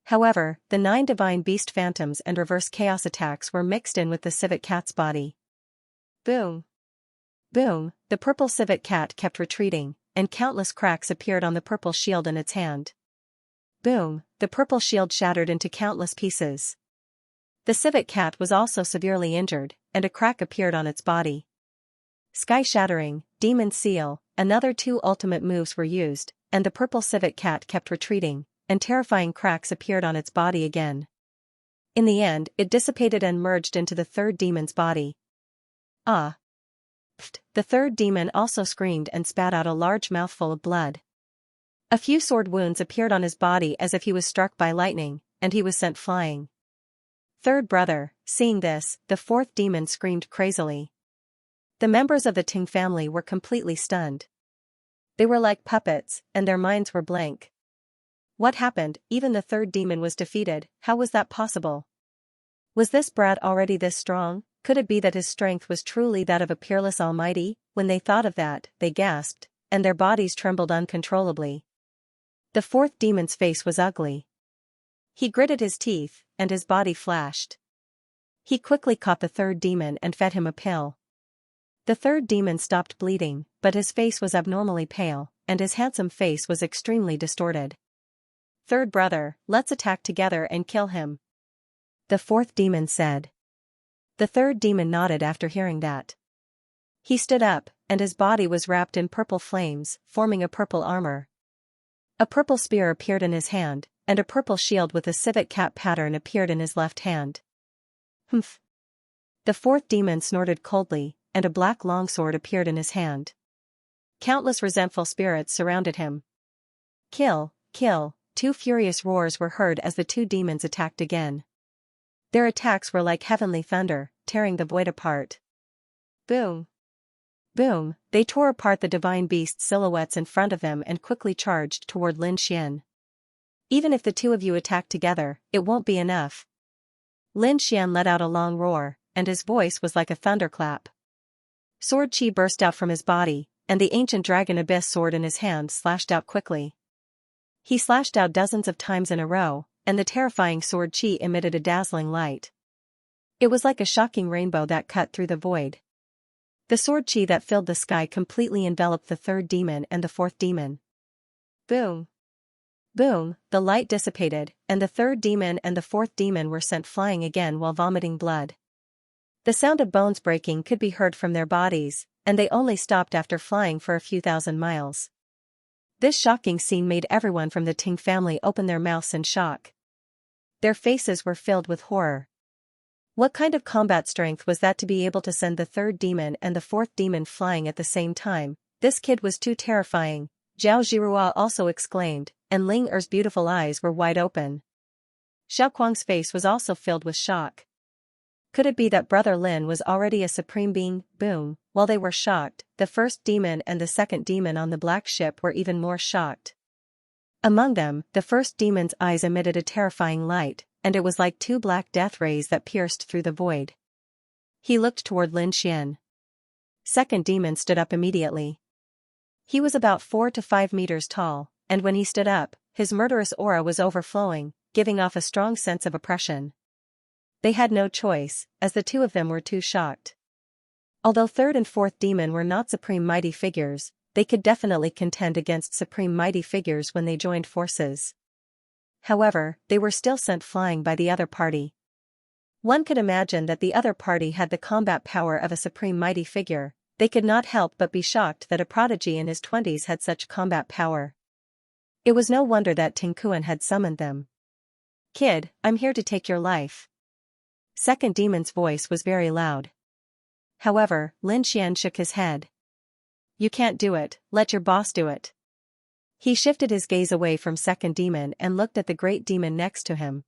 However, the 9 divine beast phantoms and reverse chaos attacks were mixed in with the civet cat's body. Boom! Boom, the purple civet cat kept retreating, and countless cracks appeared on the purple shield in its hand. Boom, the purple shield shattered into countless pieces. The civet cat was also severely injured, and a crack appeared on its body. Sky Shattering, Demon Seal, another 2 ultimate moves were used, and the purple civet cat kept retreating, and terrifying cracks appeared on its body again. In the end, it dissipated and merged into the third demon's body. Ah! Pfft, the third demon also screamed and spat out a large mouthful of blood. A few sword wounds appeared on his body as if he was struck by lightning, and he was sent flying. Third brother, seeing this, the fourth demon screamed crazily. The members of the Ting family were completely stunned. They were like puppets, and their minds were blank. What happened? Even the third demon was defeated. How was that possible? Was this brat already this strong? Could it be that his strength was truly that of a peerless almighty? When they thought of that, they gasped, and their bodies trembled uncontrollably. The fourth demon's face was ugly. He gritted his teeth, and his body flashed. He quickly caught the third demon and fed him a pill. The third demon stopped bleeding, but his face was abnormally pale, and his handsome face was extremely distorted. Third brother, let's attack together and kill him, the fourth demon said. The third demon nodded after hearing that. He stood up, and his body was wrapped in purple flames, forming a purple armor. A purple spear appeared in his hand, and a purple shield with a civet cat pattern appeared in his left hand. Humph! The fourth demon snorted coldly, and a black longsword appeared in his hand. Countless resentful spirits surrounded him. Kill, kill, 2 furious roars were heard as the 2 demons attacked again. Their attacks were like heavenly thunder, tearing the void apart. Boom! Boom, they tore apart the divine beast silhouettes in front of them and quickly charged toward Lin Xian. Even if the 2 of you attack together, it won't be enough. Lin Xian let out a long roar, and his voice was like a thunderclap. Sword chi burst out from his body, and the ancient dragon abyss sword in his hand slashed out quickly. He slashed out dozens of times in a row, and the terrifying sword chi emitted a dazzling light. It was like a shocking rainbow that cut through the void. The sword chi that filled the sky completely enveloped the third demon and the fourth demon. Boom! Boom, the light dissipated, and the third demon and the fourth demon were sent flying again while vomiting blood. The sound of bones breaking could be heard from their bodies, and they only stopped after flying for a few thousand miles. This shocking scene made everyone from the Ting family open their mouths in shock. Their faces were filled with horror. What kind of combat strength was that to be able to send the third demon and the fourth demon flying at the same time? This kid was too terrifying, Zhao Zhirua also exclaimed, and Ling Er's beautiful eyes were wide open. Xiao Kuang's face was also filled with shock. Could it be that Brother Lin was already a supreme being? Boom. While they were shocked, the first demon and the second demon on the black ship were even more shocked. Among them, the first demon's eyes emitted a terrifying light, and it was like two black death rays that pierced through the void. He looked toward Lin Xian. Second demon stood up immediately. He was about 4 to 5 meters tall, and when he stood up, his murderous aura was overflowing, giving off a strong sense of oppression. They had no choice, as the two of them were too shocked. Although third and fourth demon were not supreme mighty figures, they could definitely contend against supreme mighty figures when they joined forces. However, they were still sent flying by the other party. One could imagine that the other party had the combat power of a supreme mighty figure. They could not help but be shocked that a prodigy in his 20s had such combat power. It was no wonder that Ting Kuan had summoned them. "Kid, I'm here to take your life." Second demon's voice was very loud. However, Lin Xian shook his head. "You can't do it, let your boss do it." He shifted his gaze away from second demon and looked at the great demon next to him.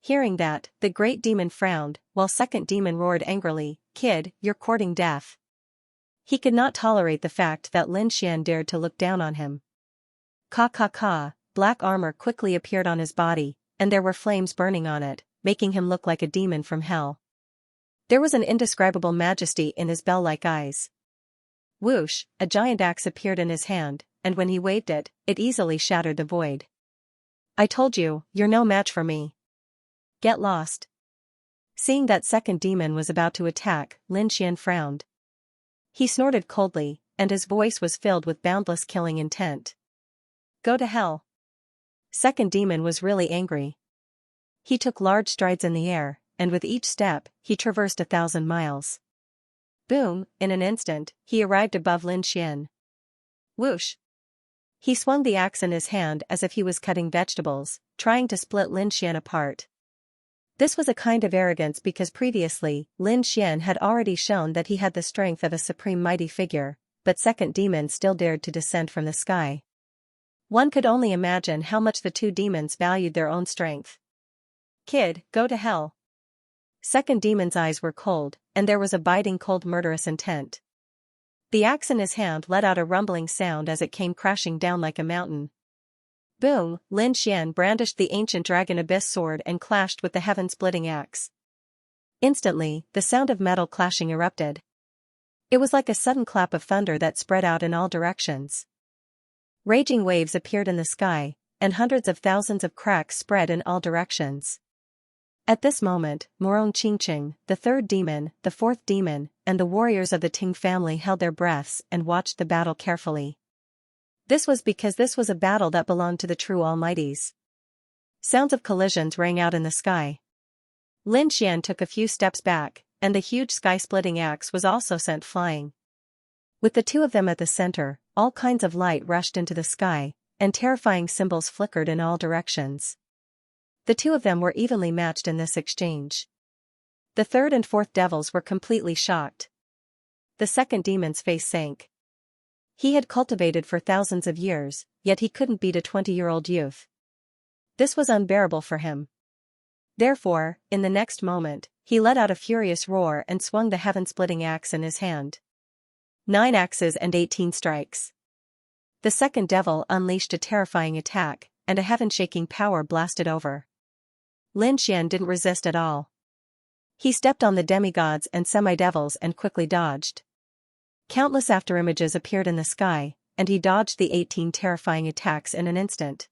Hearing that, the great demon frowned, while second demon roared angrily, "Kid, you're courting death." He could not tolerate the fact that Lin Xian dared to look down on him. Ka ka ka, black armor quickly appeared on his body, and there were flames burning on it, making him look like a demon from hell. There was an indescribable majesty in his bell-like eyes. Whoosh, a giant axe appeared in his hand, and when he waved it, it easily shattered the void. "I told you, you're no match for me. Get lost." Seeing that second demon was about to attack, Lin Xian frowned. He snorted coldly, and his voice was filled with boundless killing intent. "Go to hell." Second demon was really angry. He took large strides in the air, and with each step, he traversed 1,000 miles. Boom, in an instant, he arrived above Lin Xian. Whoosh! He swung the axe in his hand as if he was cutting vegetables, trying to split Lin Xian apart. This was a kind of arrogance because previously, Lin Xian had already shown that he had the strength of a supreme mighty figure, but second demon still dared to descend from the sky. One could only imagine how much the two demons valued their own strength. "Kid, go to hell." Second demon's eyes were cold, and there was a biting cold murderous intent. The axe in his hand let out a rumbling sound as it came crashing down like a mountain. Boom, Lin Xian brandished the ancient dragon abyss sword and clashed with the heaven-splitting axe. Instantly, the sound of metal clashing erupted. It was like a sudden clap of thunder that spread out in all directions. Raging waves appeared in the sky, and hundreds of thousands of cracks spread in all directions. At this moment, Morong Qingqing, the third demon, the fourth demon, and the warriors of the Ting family held their breaths and watched the battle carefully. This was because this was a battle that belonged to the true Almighties. Sounds of collisions rang out in the sky. Lin Xian took a few steps back, and the huge sky-splitting axe was also sent flying. With the two of them at the center, all kinds of light rushed into the sky, and terrifying symbols flickered in all directions. The two of them were evenly matched in this exchange. The third and fourth devils were completely shocked. The second demon's face sank. He had cultivated for thousands of years, yet he couldn't beat a 20-year-old youth. This was unbearable for him. Therefore, in the next moment, he let out a furious roar and swung the heaven-splitting axe in his hand. 9 axes and 18 strikes. The second devil unleashed a terrifying attack, and a heaven-shaking power blasted over. Lin Xian didn't resist at all. He stepped on the demigods and semi-devils and quickly dodged. Countless afterimages appeared in the sky, and he dodged the 18 terrifying attacks in an instant.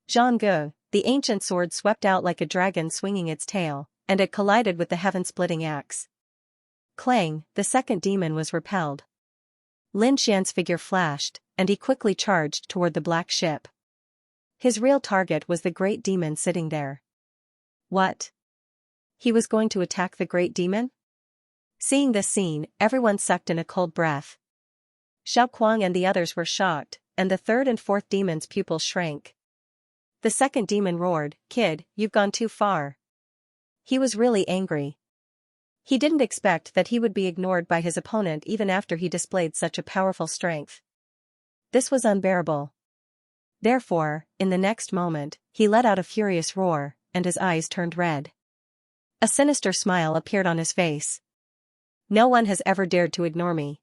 Zhangge, the ancient sword swept out like a dragon swinging its tail, and it collided with the heaven-splitting axe. Clang, the second demon was repelled. Lin Xian's figure flashed, and he quickly charged toward the black ship. His real target was the great demon sitting there. What? He was going to attack the great demon? Seeing this scene, everyone sucked in a cold breath. Xiao Kuang and the others were shocked, and the third and fourth demon's pupils shrank. The second demon roared, "Kid, you've gone too far." He was really angry. He didn't expect that he would be ignored by his opponent even after he displayed such a powerful strength. This was unbearable. Therefore, in the next moment, he let out a furious roar, and his eyes turned red. A sinister smile appeared on his face. No one has ever dared to ignore me.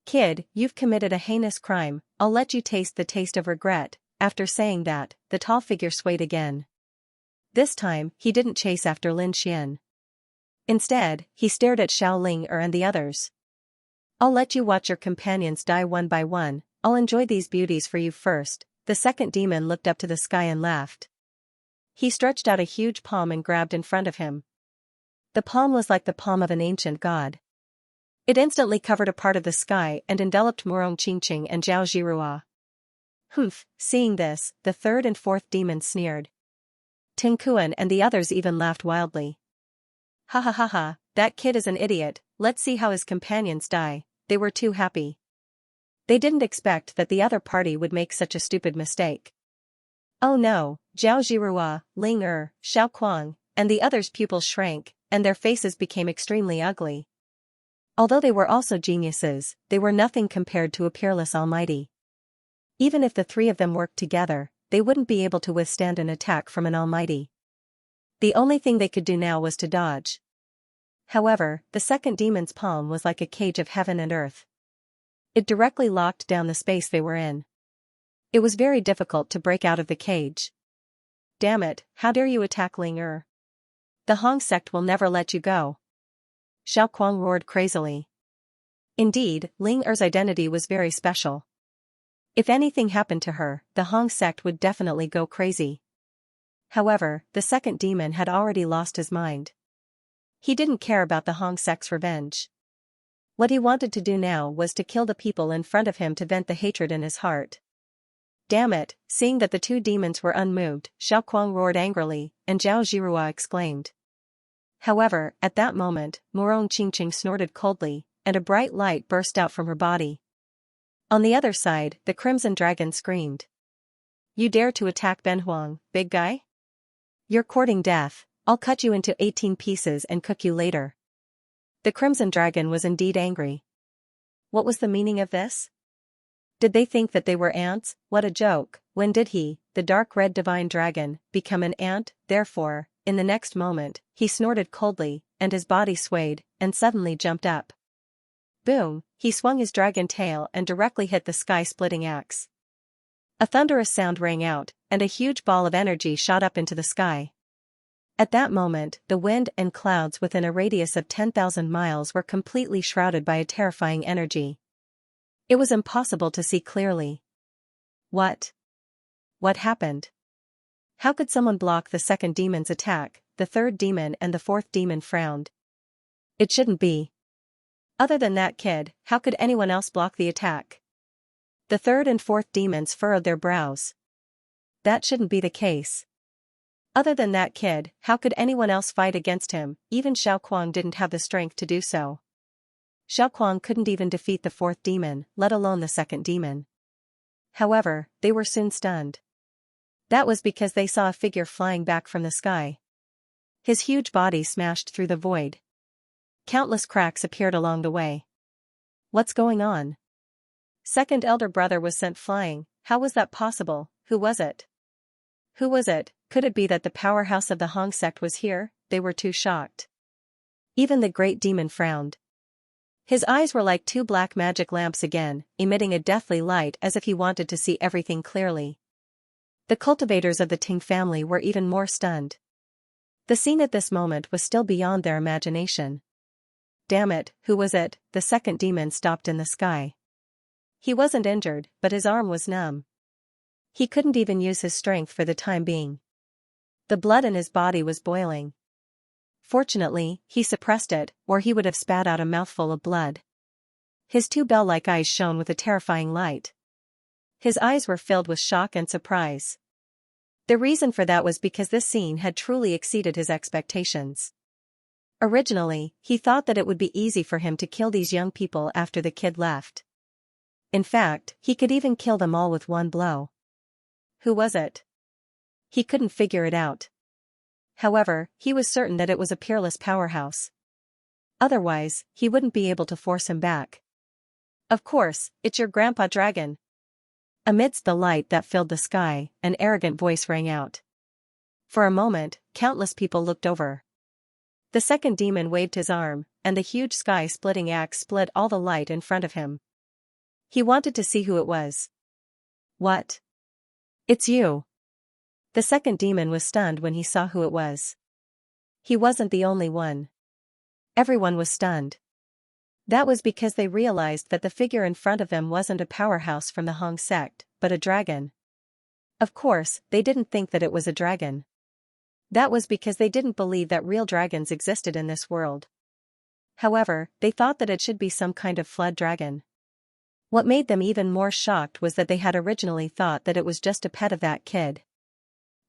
Kid, you've committed a heinous crime, I'll let you taste the taste of regret. After saying that, the tall figure swayed again. This time, he didn't chase after Lin Xian. Instead, he stared at Xiao Ling and the others. I'll let you watch your companions die one by one, I'll enjoy these beauties for you first. The second demon looked up to the sky and laughed. He stretched out a huge palm and grabbed in front of him. The palm was like the palm of an ancient god. It instantly covered a part of the sky and enveloped Murong Qingqing and Zhao Zhirua. Humph, seeing this, the third and fourth demons sneered. Ting Kuan and the others even laughed wildly. Ha ha ha ha, that kid is an idiot, let's see how his companions die. They were too happy. They didn't expect that the other party would make such a stupid mistake. Oh no, Zhao Zhirua, Ling Xiao Kuang, and the others' pupils shrank, and their faces became extremely ugly. Although they were also geniuses, they were nothing compared to a peerless almighty. Even if the three of them worked together, they wouldn't be able to withstand an attack from an almighty. The only thing they could do now was to dodge. However, the second demon's palm was like a cage of heaven and earth. It directly locked down the space they were in. It was very difficult to break out of the cage. Damn it, how dare you attack Ling Er? The Hong sect will never let you go. Xiao Kuang roared crazily. Indeed, Ling Er's identity was very special. If anything happened to her, the Hong sect would definitely go crazy. However, the second demon had already lost his mind. He didn't care about the Hong sect's revenge. What he wanted to do now was to kill the people in front of him to vent the hatred in his heart. Damn it, seeing that the two demons were unmoved, Xiao Kuang roared angrily, and Zhao Zhirua exclaimed. However, at that moment, Murong Qingqing snorted coldly, and a bright light burst out from her body. On the other side, the Crimson Dragon screamed. You dare to attack Benhuang, big guy? You're courting death, I'll cut you into 18 pieces and cook you later. The Crimson Dragon was indeed angry. What was the meaning of this? Did they think that they were ants? What a joke. When did he, the dark red divine dragon, become an ant? Therefore, in the next moment, he snorted coldly, and his body swayed, and suddenly jumped up. Boom, he swung his dragon tail and directly hit the sky-splitting axe. A thunderous sound rang out, and a huge ball of energy shot up into the sky. At that moment, the wind and clouds within a radius of 10,000 miles were completely shrouded by a terrifying energy. It was impossible to see clearly. What? What happened? How could someone block the second demon's attack? The third demon and the fourth demon frowned. It shouldn't be. Other than that kid, how could anyone else block the attack? The third and fourth demons furrowed their brows. That shouldn't be the case. Other than that kid, how could anyone else fight against him? Even Xiao Kuang didn't have the strength to do so. Xiao Kuang couldn't even defeat the fourth demon, let alone the second demon. However, they were soon stunned. That was because they saw a figure flying back from the sky. His huge body smashed through the void. Countless cracks appeared along the way. What's going on? Second elder brother was sent flying. How was that possible? Who was it? Who was it? Could it be that the powerhouse of the Hong sect was here? They were too shocked. Even the great demon frowned. His eyes were like two black magic lamps again, emitting a deathly light as if he wanted to see everything clearly. The cultivators of the Ting family were even more stunned. The scene at this moment was still beyond their imagination. Damn it, who was it? The second demon stopped in the sky. He wasn't injured, but his arm was numb. He couldn't even use his strength for the time being. The blood in his body was boiling. Fortunately, he suppressed it, or he would have spat out a mouthful of blood. His two bell-like eyes shone with a terrifying light. His eyes were filled with shock and surprise. The reason for that was because this scene had truly exceeded his expectations. Originally, he thought that it would be easy for him to kill these young people after the kid left. In fact, he could even kill them all with one blow. Who was it? He couldn't figure it out. However, he was certain that it was a peerless powerhouse. Otherwise, he wouldn't be able to force him back. Of course, it's your grandpa dragon. Amidst the light that filled the sky, an arrogant voice rang out. For a moment, countless people looked over. The second demon waved his arm, and the huge sky-splitting axe split all the light in front of him. He wanted to see who it was. What? It's you. The second demon was stunned when he saw who it was. He wasn't the only one. Everyone was stunned. That was because they realized that the figure in front of them wasn't a powerhouse from the Hong sect, but a dragon. Of course, they didn't think that it was a dragon. That was because they didn't believe that real dragons existed in this world. However, they thought that it should be some kind of flood dragon. What made them even more shocked was that they had originally thought that it was just a pet of that kid.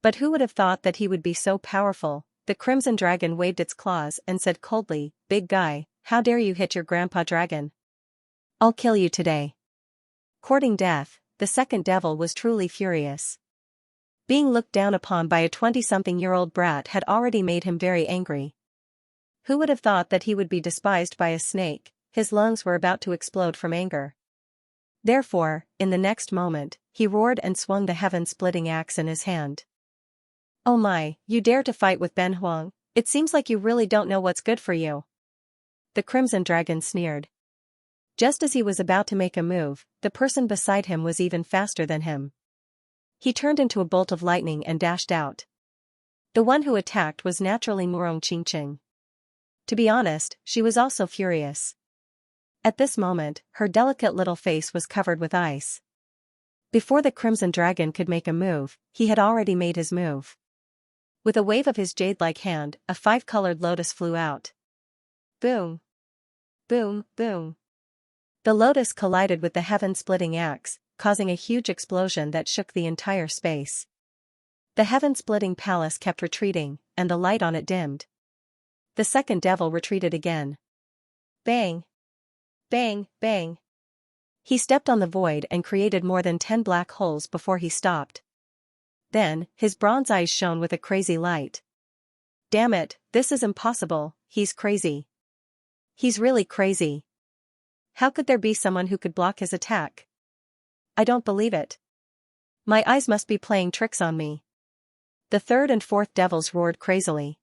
But who would have thought that he would be so powerful? The crimson dragon waved its claws and said coldly, "Big guy, how dare you hit your grandpa dragon? I'll kill you today." Courting death, the second devil was truly furious. Being looked down upon by a 20-something-year-old brat had already made him very angry. Who would have thought that he would be despised by a snake? His lungs were about to explode from anger. Therefore, in the next moment, he roared and swung the heaven-splitting axe in his hand. "Oh my, you dare to fight with Ben Huang? It seems like you really don't know what's good for you." The crimson dragon sneered. Just as he was about to make a move, the person beside him was even faster than him. He turned into a bolt of lightning and dashed out. The one who attacked was naturally Murong Qingqing. To be honest, she was also furious. At this moment, her delicate little face was covered with ice. Before the crimson dragon could make a move, he had already made his move. With a wave of his jade-like hand, a 5-colored lotus flew out. Boom! Boom, boom! The lotus collided with the heaven-splitting axe, causing a huge explosion that shook the entire space. The heaven-splitting palace kept retreating, and the light on it dimmed. The second devil retreated again. Bang! Bang, bang! He stepped on the void and created more than 10 black holes before he stopped. Then, his bronze eyes shone with a crazy light. Damn it, this is impossible, he's crazy. He's really crazy. How could there be someone who could block his attack? I don't believe it. My eyes must be playing tricks on me. The third and fourth devils roared crazily.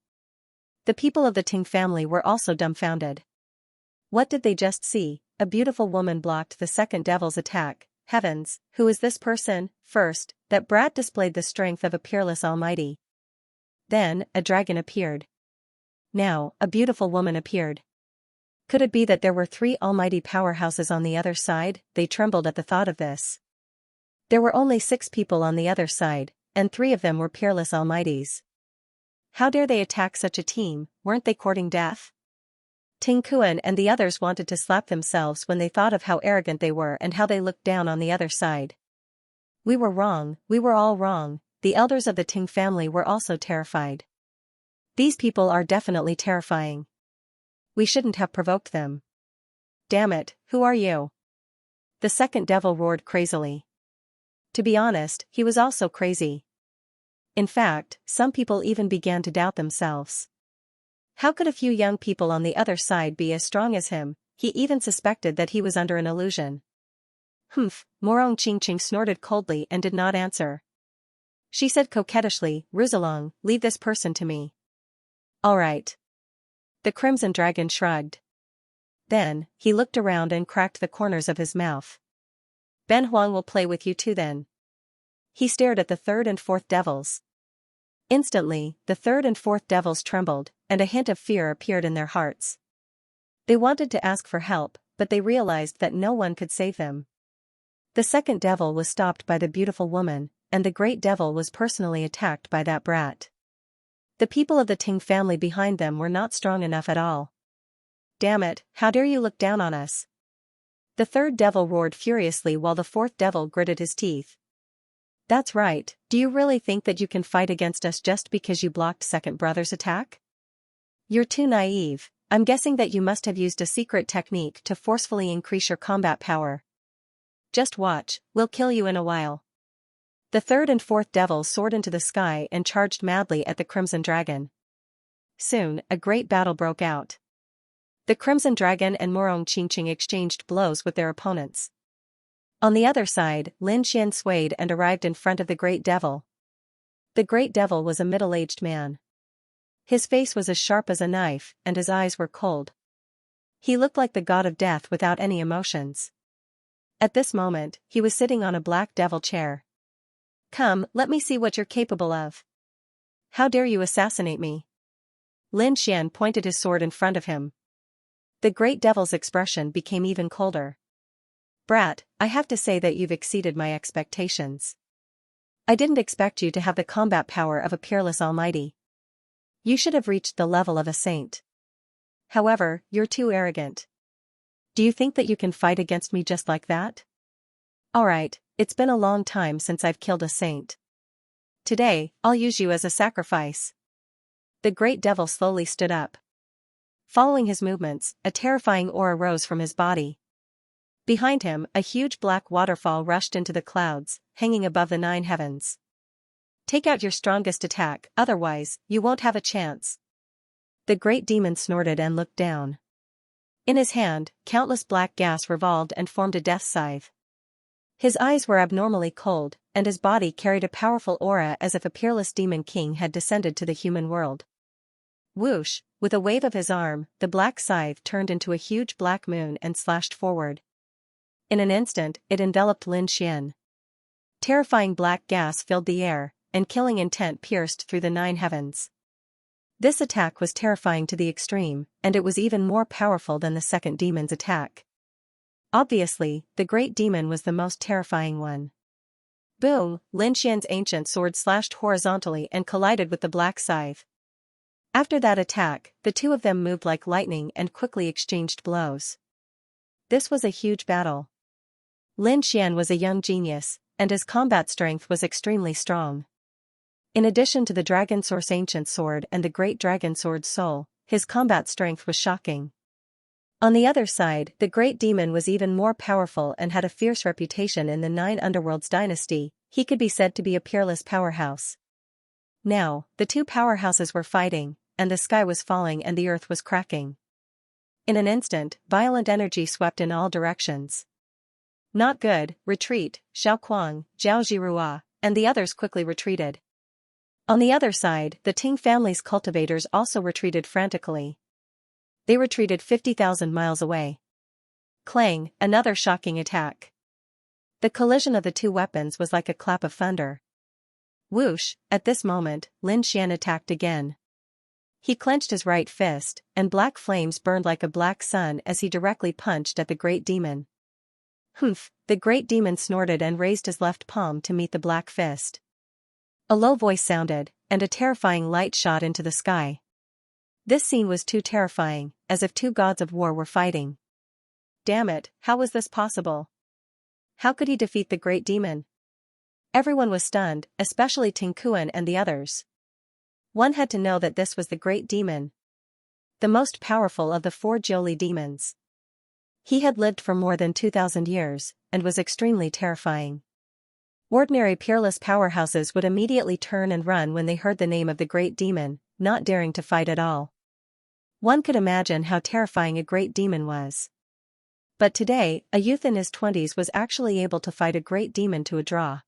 The people of the Ting family were also dumbfounded. What did they just see? A beautiful woman blocked the second devil's attack. Heavens, who is this person? First, that brat displayed the strength of a peerless almighty. Then, a dragon appeared. Now, a beautiful woman appeared. Could it be that there were 3 almighty powerhouses on the other side? They trembled at the thought of this. There were only 6 people on the other side, and 3 of them were peerless almighties. How dare they attack such a team? Weren't they courting death? Ting Kuan and the others wanted to slap themselves when they thought of how arrogant they were and how they looked down on the other side. We were wrong, we were all wrong. The elders of the Ting family were also terrified. These people are definitely terrifying. We shouldn't have provoked them. Damn it, who are you? The second devil roared crazily. To be honest, he was also crazy. In fact, some people even began to doubt themselves. How could a few young people on the other side be as strong as him? He even suspected that he was under an illusion. Humph, Murong Qingqing snorted coldly and did not answer. She said coquettishly, "Ruzalong, leave this person to me." "All right." The crimson dragon shrugged. Then, he looked around and cracked the corners of his mouth. "Ben Huang will play with you too then." He stared at the third and fourth devils. Instantly, the third and fourth devils trembled, and a hint of fear appeared in their hearts. They wanted to ask for help, but they realized that no one could save them. The second devil was stopped by the beautiful woman, and the great devil was personally attacked by that brat. The people of the Ting family behind them were not strong enough at all. "Damn it, how dare you look down on us?" The third devil roared furiously while the fourth devil gritted his teeth. "That's right, do you really think that you can fight against us just because you blocked second brother's attack? You're too naive. I'm guessing that you must have used a secret technique to forcefully increase your combat power. Just watch, we'll kill you in a while." The third and fourth devils soared into the sky and charged madly at the crimson dragon. Soon, a great battle broke out. The crimson dragon and Murong Qingqing exchanged blows with their opponents. On the other side, Lin Xian swayed and arrived in front of the great devil. The great devil was a middle-aged man. His face was as sharp as a knife, and his eyes were cold. He looked like the god of death without any emotions. At this moment, he was sitting on a black devil chair. "Come, let me see what you're capable of. How dare you assassinate me?" Lin Xian pointed his sword in front of him. The great devil's expression became even colder. "Brat, I have to say that you've exceeded my expectations. I didn't expect you to have the combat power of a peerless almighty. You should have reached the level of a saint. However, you're too arrogant. Do you think that you can fight against me just like that? Alright, it's been a long time since I've killed a saint. Today, I'll use you as a sacrifice." The great devil slowly stood up. Following his movements, a terrifying aura rose from his body. Behind him, a huge black waterfall rushed into the clouds, hanging above the 9 heavens. "Take out your strongest attack, otherwise, you won't have a chance." The great demon snorted and looked down. In his hand, countless black gas revolved and formed a death scythe. His eyes were abnormally cold, and his body carried a powerful aura as if a peerless demon king had descended to the human world. Whoosh, with a wave of his arm, the black scythe turned into a huge black moon and slashed forward. In an instant, it enveloped Lin Xian. Terrifying black gas filled the air, and killing intent pierced through the 9 heavens. This attack was terrifying to the extreme, and it was even more powerful than the second demon's attack. Obviously, the great demon was the most terrifying one. Boom! Lin Xian's ancient sword slashed horizontally and collided with the black scythe. After that attack, the two of them moved like lightning and quickly exchanged blows. This was a huge battle. Lin Xian was a young genius, and his combat strength was extremely strong. In addition to the Dragon Source Ancient Sword and the Great Dragon Sword Soul, his combat strength was shocking. On the other side, the Great Demon was even more powerful and had a fierce reputation in the 9 Underworlds dynasty. He could be said to be a peerless powerhouse. Now, the two powerhouses were fighting, and the sky was falling and the earth was cracking. In an instant, violent energy swept in all directions. "Not good, retreat," Xiao Kuang, Zhao Zhirua, and the others quickly retreated. On the other side, the Ting family's cultivators also retreated frantically. They retreated 50,000 miles away. Clang, another shocking attack. The collision of the two weapons was like a clap of thunder. Whoosh, at this moment, Lin Xian attacked again. He clenched his right fist, and black flames burned like a black sun as he directly punched at the great demon. Humph, the great demon snorted and raised his left palm to meet the black fist. A low voice sounded, and a terrifying light shot into the sky. This scene was too terrifying, as if two gods of war were fighting. Damn it, how was this possible? How could he defeat the great demon? Everyone was stunned, especially Ting Kuan and the others. One had to know that this was the great demon, the most powerful of the 4 Jiuli demons. He had lived for more than 2,000 years, and was extremely terrifying. Ordinary peerless powerhouses would immediately turn and run when they heard the name of the great demon, not daring to fight at all. One could imagine how terrifying a great demon was. But today, a youth in his 20s was actually able to fight a great demon to a draw.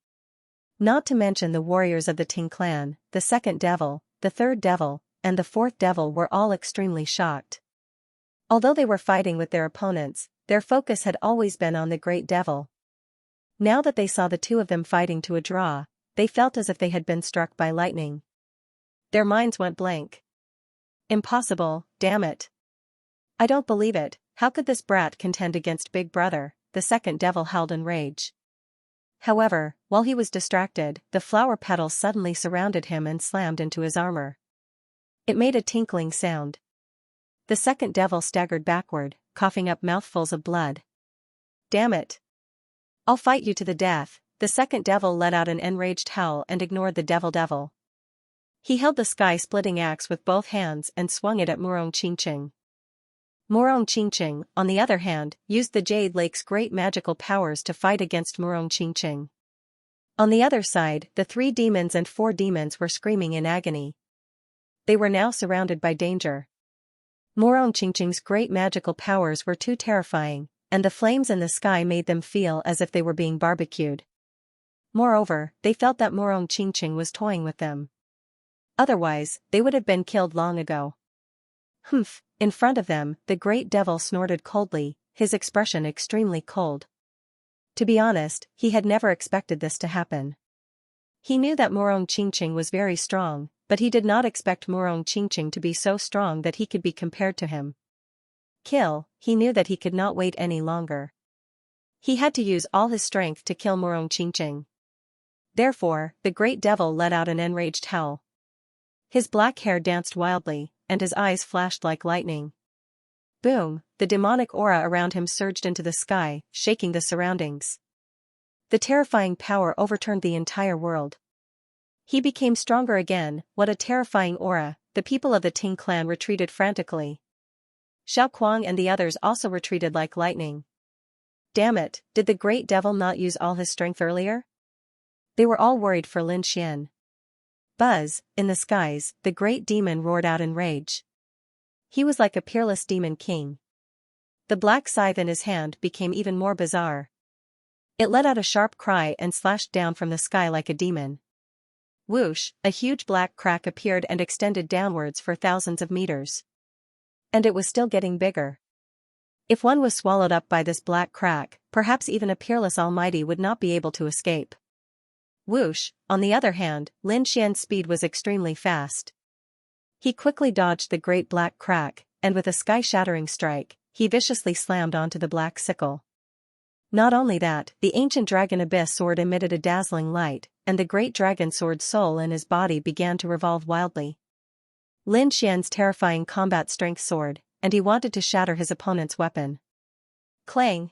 Not to mention the warriors of the Ting clan, the second devil, the third devil, and the fourth devil were all extremely shocked. Although they were fighting with their opponents, their focus had always been on the great devil. Now that they saw the two of them fighting to a draw, they felt as if they had been struck by lightning. Their minds went blank. Impossible, damn it. I don't believe it, how could this brat contend against Big Brother? The second devil howled in rage. However, while he was distracted, the flower petals suddenly surrounded him and slammed into his armor. It made a tinkling sound. The second devil staggered backward, coughing up mouthfuls of blood. Damn it. I'll fight you to the death. The second devil let out an enraged howl and ignored the devil. He held the sky-splitting axe with both hands and swung it at Murong Qingqing. Murong Qingqing, on the other hand, used the Jade Lake's great magical powers to fight against Murong Qingqing. On the other side, the 3 demons and 4 demons were screaming in agony. They were now surrounded by danger. Murong Qingqing's great magical powers were too terrifying, and the flames in the sky made them feel as if they were being barbecued. Moreover, they felt that Murong Qingqing was toying with them. Otherwise, they would have been killed long ago. Humph! In front of them, the great devil snorted coldly, his expression extremely cold. To be honest, he had never expected this to happen. He knew that Morong Qingqing was very strong, but he did not expect Morong Qingqing to be so strong that he could be compared to him. He knew that he could not wait any longer. He had to use all his strength to kill Morong Qingqing. Therefore, the great devil let out an enraged howl. His black hair danced wildly, and his eyes flashed like lightning. Boom! The demonic aura around him surged into the sky, shaking the surroundings. The terrifying power overturned the entire world. He became stronger again. What a terrifying aura! The people of the Ting clan retreated frantically. Xiao Kuang and the others also retreated like lightning. Damn it, did the great devil not use all his strength earlier? They were all worried for Lin Xian. Buzz, in the skies, the great demon roared out in rage. He was like a peerless demon king. The black scythe in his hand became even more bizarre. It let out a sharp cry and slashed down from the sky like a demon. Whoosh, a huge black crack appeared and extended downwards for thousands of meters. And it was still getting bigger. If one was swallowed up by this black crack, perhaps even a peerless almighty would not be able to escape. Whoosh, on the other hand, Lin Xian's speed was extremely fast. He quickly dodged the great black crack, and with a sky-shattering strike, he viciously slammed onto the black sickle. Not only that, the ancient dragon abyss sword emitted a dazzling light, and the great dragon sword soul in his body began to revolve wildly. Lin Xian's terrifying combat strength soared, and he wanted to shatter his opponent's weapon. Clang!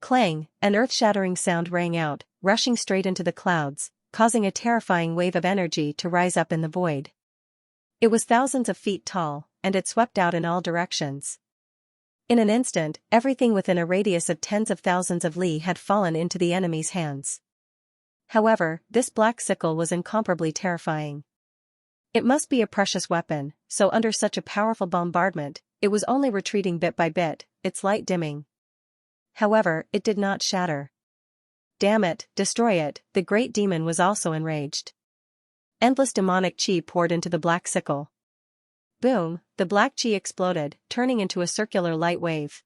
Clang! An earth-shattering sound rang out, rushing straight into the clouds, causing a terrifying wave of energy to rise up in the void. It was thousands of feet tall, and it swept out in all directions. In an instant, everything within a radius of tens of thousands of li had fallen into the enemy's hands. However, this black sickle was incomparably terrifying. It must be a precious weapon, so under such a powerful bombardment, it was only retreating bit by bit, its light dimming. However, it did not shatter. Damn it, destroy it, the great demon was also enraged. Endless demonic chi poured into the black sickle. Boom, the black chi exploded, turning into a circular light wave.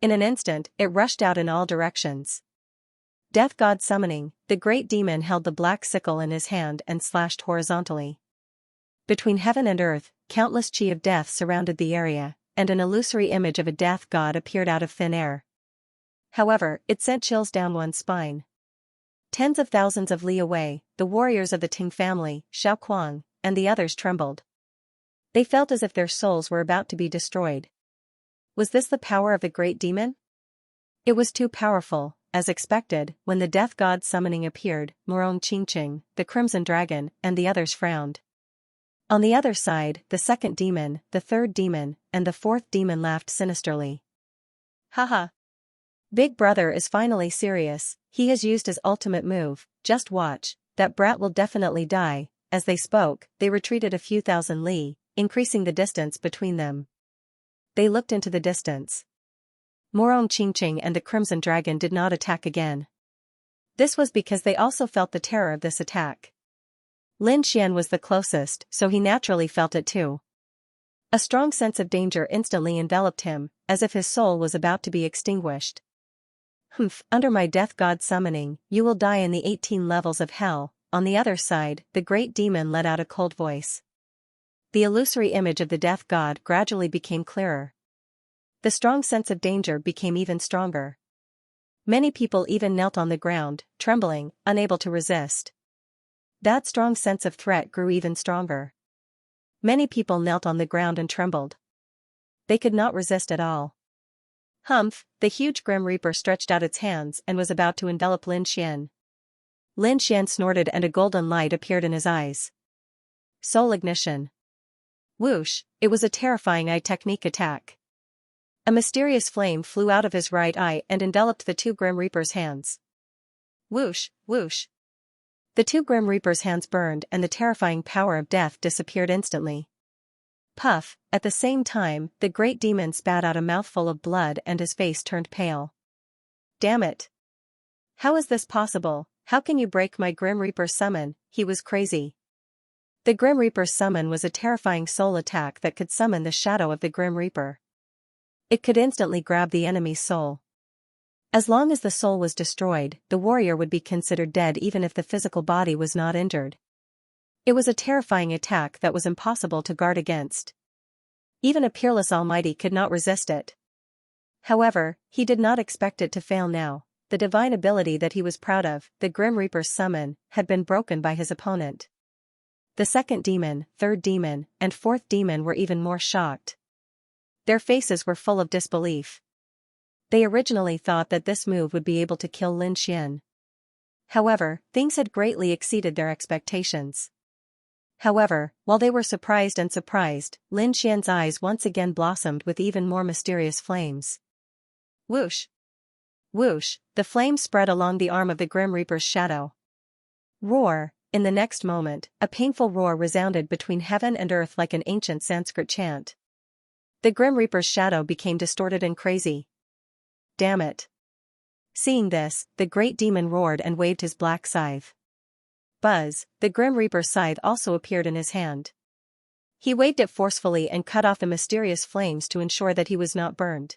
In an instant, it rushed out in all directions. Death God summoning, the great demon held the black sickle in his hand and slashed horizontally. Between heaven and earth, countless chi of death surrounded the area, and an illusory image of a death god appeared out of thin air. However, it sent chills down one's spine. Tens of thousands of li away, the warriors of the Ting family, Xiao Kuang, and the others trembled. They felt as if their souls were about to be destroyed. Was this the power of the great demon? It was too powerful. As expected, when the death god summoning appeared, Morong Qingqing, the crimson dragon, and the others frowned. On the other side, the second demon, the third demon, and the fourth demon laughed sinisterly. Haha! Big Brother is finally serious, he has used his ultimate move, just watch, that brat will definitely die. As they spoke, they retreated a few thousand li, increasing the distance between them. They looked into the distance. Morong Qingqing and the Crimson Dragon did not attack again. This was because they also felt the terror of this attack. Lin Xian was the closest, so he naturally felt it too. A strong sense of danger instantly enveloped him, as if his soul was about to be extinguished. Humph, under my death god summoning, you will die in the 18 levels of hell. On the other side, the great demon let out a cold voice. The illusory image of the death god gradually became clearer. The strong sense of danger became even stronger. Many people even knelt on the ground, trembling, unable to resist. That strong sense of threat grew even stronger. Many people knelt on the ground and trembled. They could not resist at all. Humph, the huge Grim Reaper stretched out its hands and was about to envelop Lin Xian. Lin Xian snorted and a golden light appeared in his eyes. Soul ignition. Whoosh, it was a terrifying eye technique attack. A mysterious flame flew out of his right eye and enveloped the two Grim Reaper's hands. Whoosh, whoosh. The two Grim Reaper's hands burned and the terrifying power of death disappeared instantly. Puff, at the same time, the great demon spat out a mouthful of blood and his face turned pale. Damn it! How is this possible? How can you break my Grim Reaper summon? He was crazy. The Grim Reaper's summon was a terrifying soul attack that could summon the shadow of the Grim Reaper. It could instantly grab the enemy's soul. As long as the soul was destroyed, the warrior would be considered dead even if the physical body was not injured. It was a terrifying attack that was impossible to guard against. Even a peerless almighty could not resist it. However, he did not expect it to fail now. The divine ability that he was proud of, the Grim Reaper's summon, had been broken by his opponent. The second demon, third demon, and fourth demon were even more shocked. Their faces were full of disbelief. They originally thought that this move would be able to kill Lin Xian. However, things had greatly exceeded their expectations. However, while they were surprised, Lin Xian's eyes once again blossomed with even more mysterious flames. Whoosh! Whoosh! The flame spread along the arm of the Grim Reaper's shadow. Roar! In the next moment, a painful roar resounded between heaven and earth like an ancient Sanskrit chant. The Grim Reaper's shadow became distorted and crazy. Damn it! Seeing this, the great demon roared and waved his black scythe. Buzz! The Grim Reaper's scythe also appeared in his hand. He waved it forcefully and cut off the mysterious flames to ensure that he was not burned.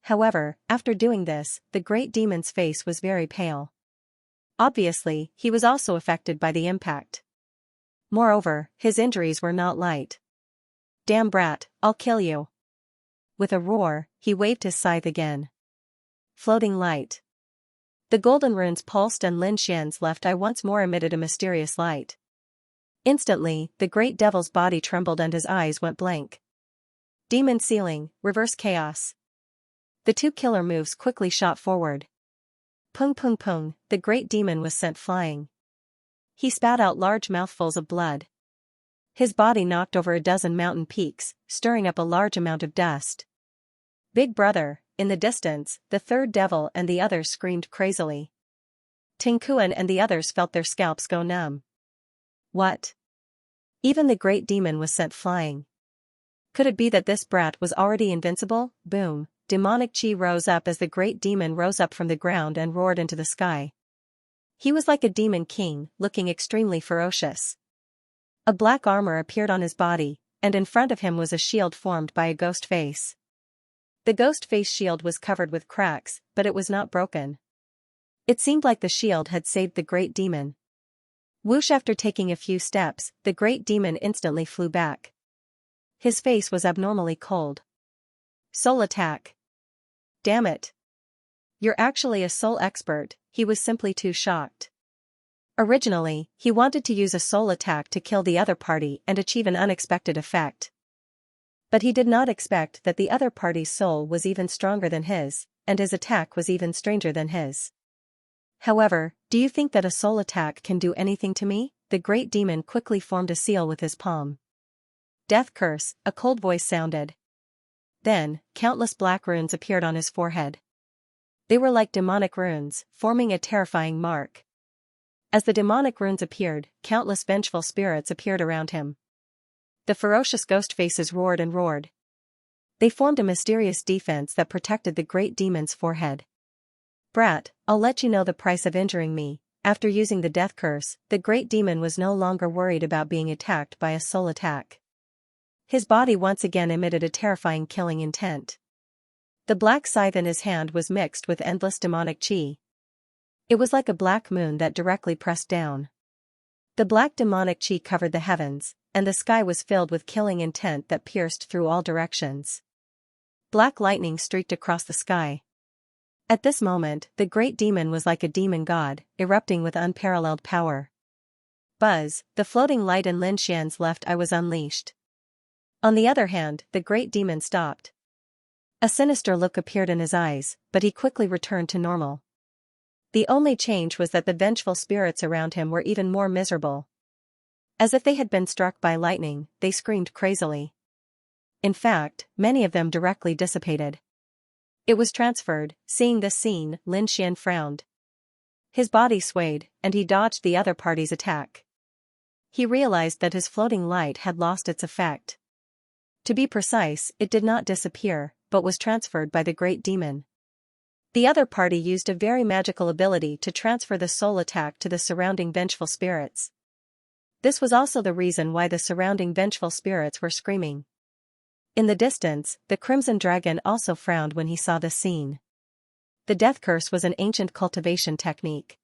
However, after doing this, the great demon's face was very pale. Obviously, he was also affected by the impact. Moreover, his injuries were not light. Damn brat, I'll kill you. With a roar, he waved his scythe again. Floating light. The golden runes pulsed and Lin Xian's left eye once more emitted a mysterious light. Instantly, the great devil's body trembled and his eyes went blank. Demon Sealing, Reverse Chaos. The two killer moves quickly shot forward. Pung pung pung, the great demon was sent flying. He spat out large mouthfuls of blood. His body knocked over a dozen mountain peaks, stirring up a large amount of dust. Big brother, in the distance, the third devil and the others screamed crazily. Ting Kuan and the others felt their scalps go numb. What? Even the great demon was sent flying. Could it be that this brat was already invincible? Boom! Demonic chi rose up as the great demon rose up from the ground and roared into the sky. He was like a demon king, looking extremely ferocious. A black armor appeared on his body, and in front of him was a shield formed by a ghost face. The ghost face shield was covered with cracks, but it was not broken. It seemed like the shield had saved the great demon. Whoosh! After taking a few steps, the great demon instantly flew back. His face was abnormally cold. Soul attack. Damn it. You're actually a soul expert, he was simply too shocked. Originally, he wanted to use a soul attack to kill the other party and achieve an unexpected effect. But he did not expect that the other party's soul was even stronger than his, and his attack was even stranger than his. However, do you think that a soul attack can do anything to me? The great demon quickly formed a seal with his palm. Death curse, a cold voice sounded. Then, countless black runes appeared on his forehead. They were like demonic runes, forming a terrifying mark. As the demonic runes appeared, countless vengeful spirits appeared around him. The ferocious ghost faces roared and roared. They formed a mysterious defense that protected the great demon's forehead. Brat, I'll let you know the price of injuring me. After using the death curse, the great demon was no longer worried about being attacked by a soul attack. His body once again emitted a terrifying killing intent. The black scythe in his hand was mixed with endless demonic chi. It was like a black moon that directly pressed down. The black demonic chi covered the heavens, and the sky was filled with killing intent that pierced through all directions. Black lightning streaked across the sky. At this moment, the great demon was like a demon god, erupting with unparalleled power. Buzz! The floating light in Lin Xian's left eye was unleashed. On the other hand, the great demon stopped. A sinister look appeared in his eyes, but he quickly returned to normal. The only change was that the vengeful spirits around him were even more miserable. As if they had been struck by lightning, they screamed crazily. In fact, many of them directly dissipated. It was transferred. Seeing this scene, Lin Xian frowned. His body swayed, and he dodged the other party's attack. He realized that his floating light had lost its effect. To be precise, it did not disappear, but was transferred by the great demon. The other party used a very magical ability to transfer the soul attack to the surrounding vengeful spirits. This was also the reason why the surrounding vengeful spirits were screaming. In the distance, the Crimson Dragon also frowned when he saw the scene. The death curse was an ancient cultivation technique.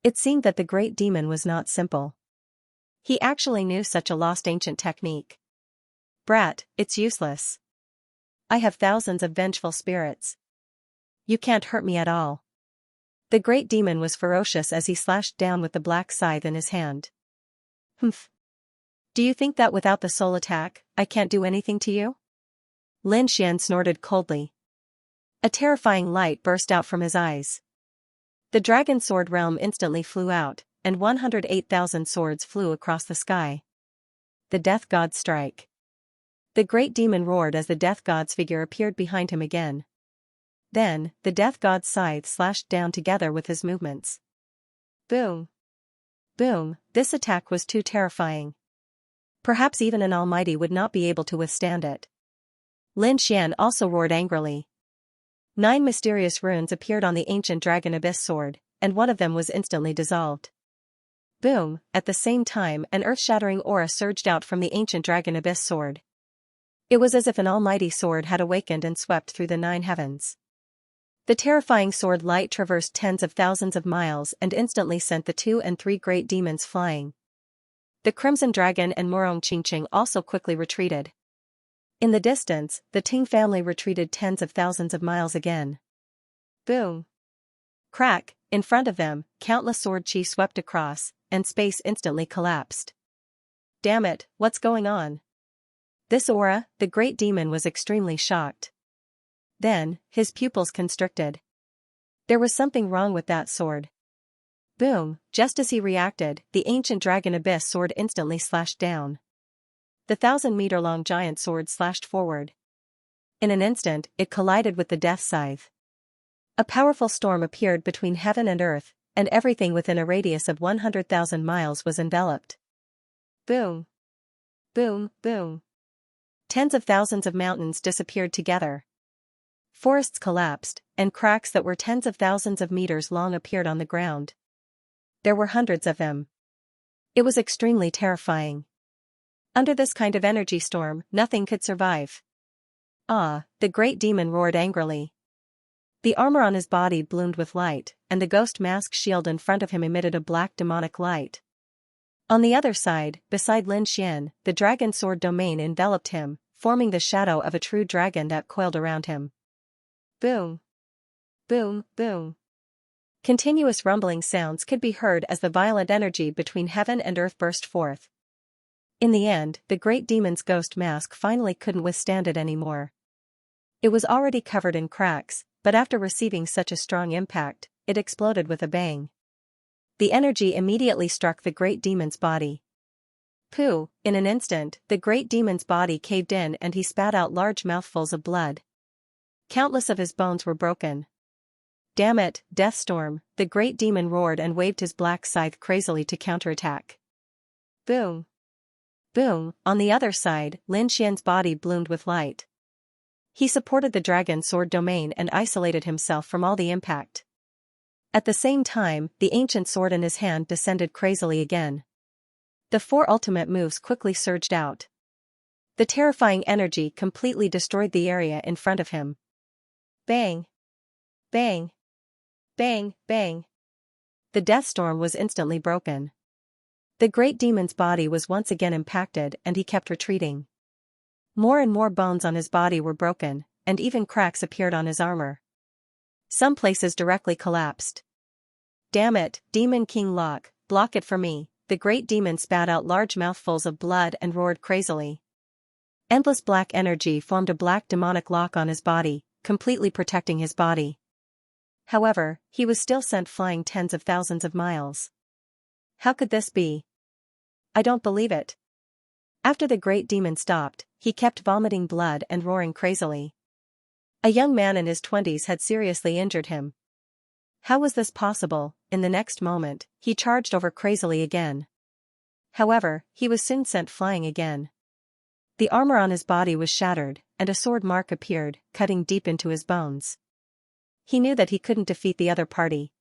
It seemed that the great demon was not simple. He actually knew such a lost ancient technique. Brat, it's useless. I have thousands of vengeful spirits. You can't hurt me at all. The great demon was ferocious as he slashed down with the black scythe in his hand. Humph. Do you think that without the soul attack, I can't do anything to you? Lin Xian snorted coldly. A terrifying light burst out from his eyes. The dragon sword realm instantly flew out, and 108,000 swords flew across the sky. The death god's strike. The great demon roared as the death god's figure appeared behind him again. Then, the death god's scythe slashed down together with his movements. Boom. Boom, this attack was too terrifying. Perhaps even an almighty would not be able to withstand it. Lin Xian also roared angrily. 9 mysterious runes appeared on the ancient dragon abyss sword, and one of them was instantly dissolved. Boom, at the same time an earth-shattering aura surged out from the ancient dragon abyss sword. It was as if an almighty sword had awakened and swept through the 9 heavens. The terrifying sword light traversed tens of thousands of miles and instantly sent the 2 and 3 great demons flying. The Crimson Dragon and Murong Qingqing also quickly retreated. In the distance, the Ting family retreated tens of thousands of miles again. Boom. Crack, in front of them, countless sword chi swept across, and space instantly collapsed. Damn it, what's going on? This aura, the great demon was extremely shocked. Then, his pupils constricted. There was something wrong with that sword. Boom, just as he reacted, the ancient dragon abyss sword instantly slashed down. The 1,000-meter-long giant sword slashed forward. In an instant, it collided with the death scythe. A powerful storm appeared between heaven and earth, and everything within a radius of 100,000 miles was enveloped. Boom. Boom, boom. Tens of thousands of mountains disappeared together. Forests collapsed, and cracks that were tens of thousands of meters long appeared on the ground. There were hundreds of them. It was extremely terrifying. Under this kind of energy storm, nothing could survive. Ah, the great demon roared angrily. The armor on his body bloomed with light, and the ghost mask shield in front of him emitted a black demonic light. On the other side, beside Lin Xian, the dragon sword domain enveloped him, forming the shadow of a true dragon that coiled around him. Boom. Boom, boom. Continuous rumbling sounds could be heard as the violent energy between heaven and earth burst forth. In the end, the great demon's ghost mask finally couldn't withstand it anymore. It was already covered in cracks, but after receiving such a strong impact, it exploded with a bang. The energy immediately struck the great demon's body. Pooh, in an instant, the great demon's body caved in and he spat out large mouthfuls of blood. Countless of his bones were broken. Damn it, death storm, the great demon roared and waved his black scythe crazily to counterattack. Boom. Boom, on the other side, Lin Xian's body bloomed with light. He supported the dragon sword domain and isolated himself from all the impact. At the same time, the ancient sword in his hand descended crazily again. The 4 ultimate moves quickly surged out. The terrifying energy completely destroyed the area in front of him. Bang! Bang! Bang, bang! The death storm was instantly broken. The great demon's body was once again impacted and he kept retreating. More and more bones on his body were broken, and even cracks appeared on his armor. Some places directly collapsed. Damn it, Demon King Locke, block it for me, the great demon spat out large mouthfuls of blood and roared crazily. Endless black energy formed a black demonic lock on his body, completely protecting his body. However, he was still sent flying tens of thousands of miles. How could this be? I don't believe it. After the great demon stopped, he kept vomiting blood and roaring crazily. A young man in his 20s had seriously injured him. How was this possible? In the next moment, he charged over crazily again. However, he was soon sent flying again. The armor on his body was shattered, and a sword mark appeared, cutting deep into his bones. He knew that he couldn't defeat the other party.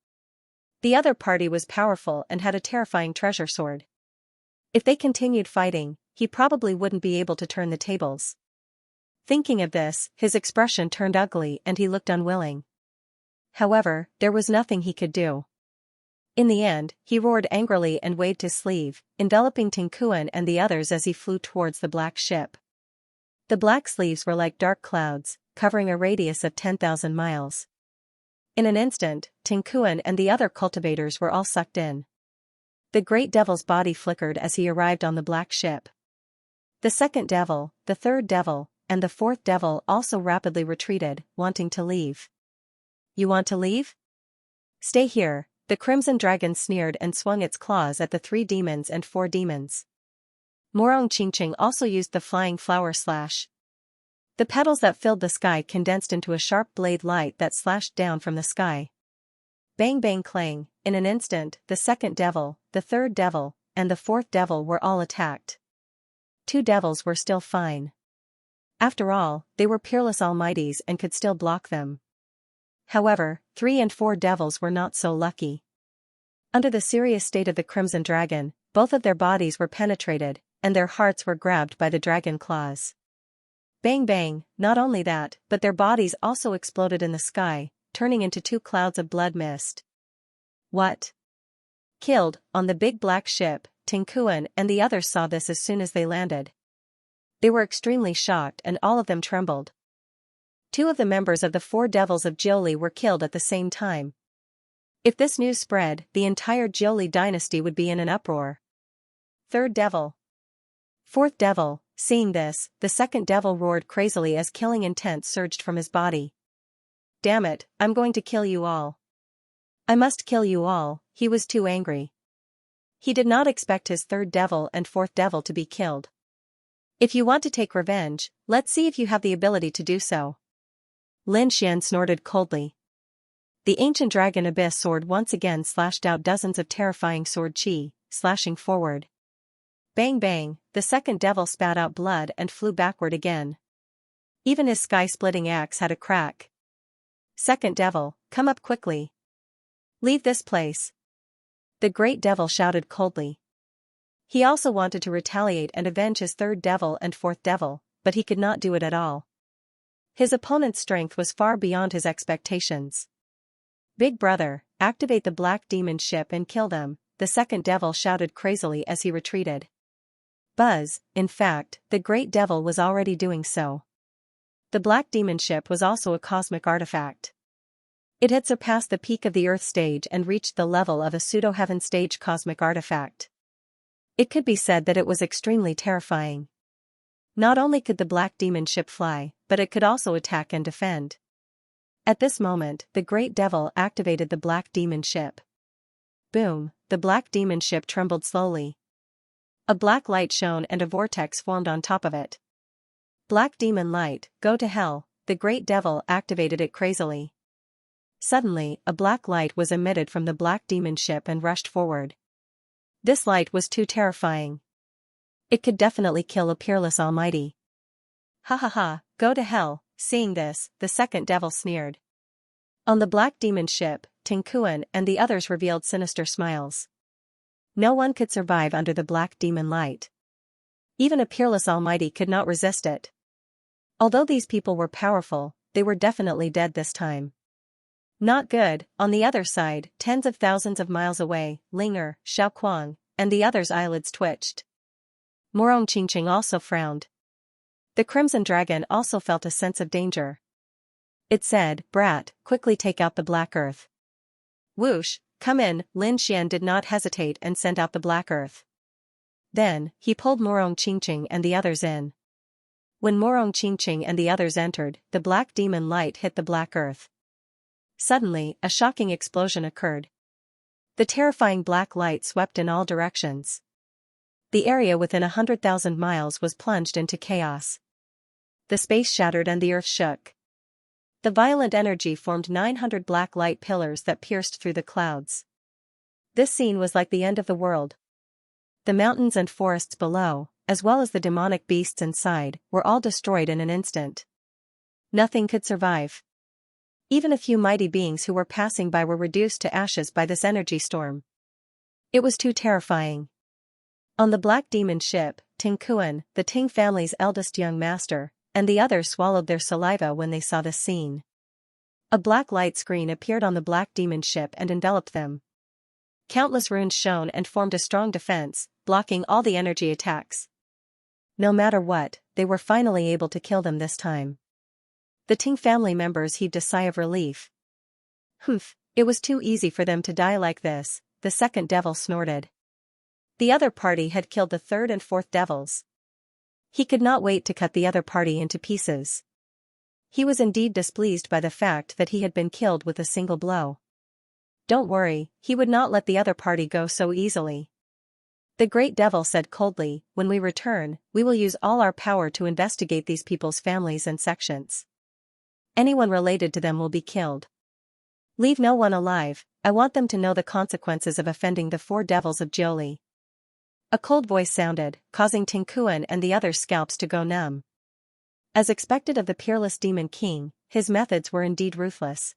The other party was powerful and had a terrifying treasure sword. If they continued fighting, he probably wouldn't be able to turn the tables. Thinking of this, his expression turned ugly and he looked unwilling. However, there was nothing he could do. In the end, he roared angrily and waved his sleeve, enveloping Tinkuan and the others as he flew towards the black ship. The black sleeves were like dark clouds, covering a radius of 10,000 miles. In an instant, Tinkuan and the other cultivators were all sucked in. The great devil's body flickered as he arrived on the black ship. The second devil, the third devil, and the fourth devil also rapidly retreated, wanting to leave. You want to leave? Stay here, the crimson dragon sneered and swung its claws at the 3 demons and 4 demons. Morong Qingqing also used the flying flower slash. The petals that filled the sky condensed into a sharp blade light that slashed down from the sky. Bang bang clang, in an instant, the second devil, the third devil, and the fourth devil were all attacked. 2 devils were still fine. After all, they were peerless almighties and could still block them. However, 3 and 4 devils were not so lucky. Under the serious state of the crimson dragon, both of their bodies were penetrated, and their hearts were grabbed by the dragon claws. Bang bang, not only that, but their bodies also exploded in the sky, turning into 2 clouds of blood mist. What? Killed, on the big black ship, Tinkuan and the others saw this as soon as they landed. They were extremely shocked and all of them trembled. 2 of the members of the 4 devils of Jiuli were killed at the same time. If this news spread, the entire Jiuli dynasty would be in an uproar. Third devil. Fourth devil, seeing this, the second devil roared crazily as killing intent surged from his body. Damn it, I'm going to kill you all. I must kill you all, he was too angry. He did not expect his third devil and fourth devil to be killed. If you want to take revenge, let's see if you have the ability to do so. Lin Xian snorted coldly. The ancient dragon abyss sword once again slashed out dozens of terrifying sword chi, slashing forward. Bang bang, the second devil spat out blood and flew backward again. Even his sky-splitting axe had a crack. Second devil, come up quickly. Leave this place. The great devil shouted coldly. He also wanted to retaliate and avenge his third devil and fourth devil, but he could not do it at all. His opponent's strength was far beyond his expectations. Big brother, activate the black demon ship and kill them, the second devil shouted crazily as he retreated. Buzz, in fact, the great devil was already doing so. The black demon ship was also a cosmic artifact. It had surpassed the peak of the Earth stage and reached the level of a pseudo-heaven stage cosmic artifact. It could be said that it was extremely terrifying. Not only could the black demon ship fly, but it could also attack and defend. At this moment, the great devil activated the black demon ship. Boom, the black demon ship trembled slowly. A black light shone and a vortex formed on top of it. Black demon light, go to hell, the great devil activated it crazily. Suddenly, a black light was emitted from the black demon ship and rushed forward. This light was too terrifying. It could definitely kill a peerless almighty. Ha ha ha, go to hell, seeing this, the second devil sneered. On the black demon ship, Tinkuan and the others revealed sinister smiles. No one could survive under the black demon light. Even a peerless almighty could not resist it. Although these people were powerful, they were definitely dead this time. Not good. On the other side, tens of thousands of miles away, Linger, Xiaoquang, and the others' eyelids twitched. Morong Qingqing also frowned. The crimson dragon also felt a sense of danger. It said, "Brat, quickly take out the black earth." Whoosh, come in, Lin Xian did not hesitate and sent out the black earth. Then, he pulled Morong Qingqing and the others in. When Morong Qingqing and the others entered, the black demon light hit the black earth. Suddenly, a shocking explosion occurred. The terrifying black light swept in all directions. The area within 100,000 miles was plunged into chaos. The space shattered and the earth shook. The violent energy formed 900 black light pillars that pierced through the clouds. This scene was like the end of the world. The mountains and forests below, as well as the demonic beasts inside, were all destroyed in an instant. Nothing could survive. Even a few mighty beings who were passing by were reduced to ashes by this energy storm. It was too terrifying. On the Black Demon ship, Ting Kuan, the Ting family's eldest young master, and the others swallowed their saliva when they saw this scene. A black light screen appeared on the Black Demon ship and enveloped them. Countless runes shone and formed a strong defense, blocking all the energy attacks. No matter what, they were finally able to kill them this time. The Ting family members heaved a sigh of relief. Humph, it was too easy for them to die like this, the second devil snorted. The other party had killed the third and fourth devils. He could not wait to cut the other party into pieces. He was indeed displeased by the fact that he had been killed with a single blow. Don't worry, he would not let the other party go so easily. The great devil said coldly, when we return, we will use all our power to investigate these people's families and sections. Anyone related to them will be killed. Leave no one alive, I want them to know the consequences of offending the four devils of Jiuli. A cold voice sounded, causing Ting Kuan and the others' scalps to go numb. As expected of the peerless Demon King, his methods were indeed ruthless.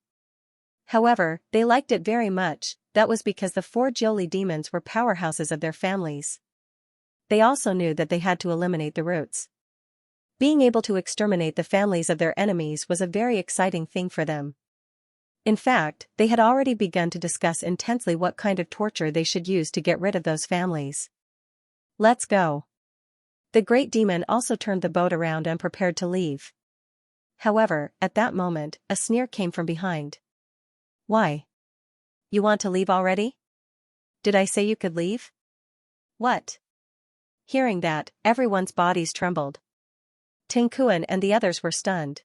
However, they liked it very much, that was because the four Jiuli demons were powerhouses of their families. They also knew that they had to eliminate the roots. Being able to exterminate the families of their enemies was a very exciting thing for them. In fact, they had already begun to discuss intensely what kind of torture they should use to get rid of those families. Let's go. The great demon also turned the boat around and prepared to leave. However, at that moment, a sneer came from behind. Why? You want to leave already? Did I say you could leave? What? Hearing that, everyone's bodies trembled. Ting Kuan and the others were stunned.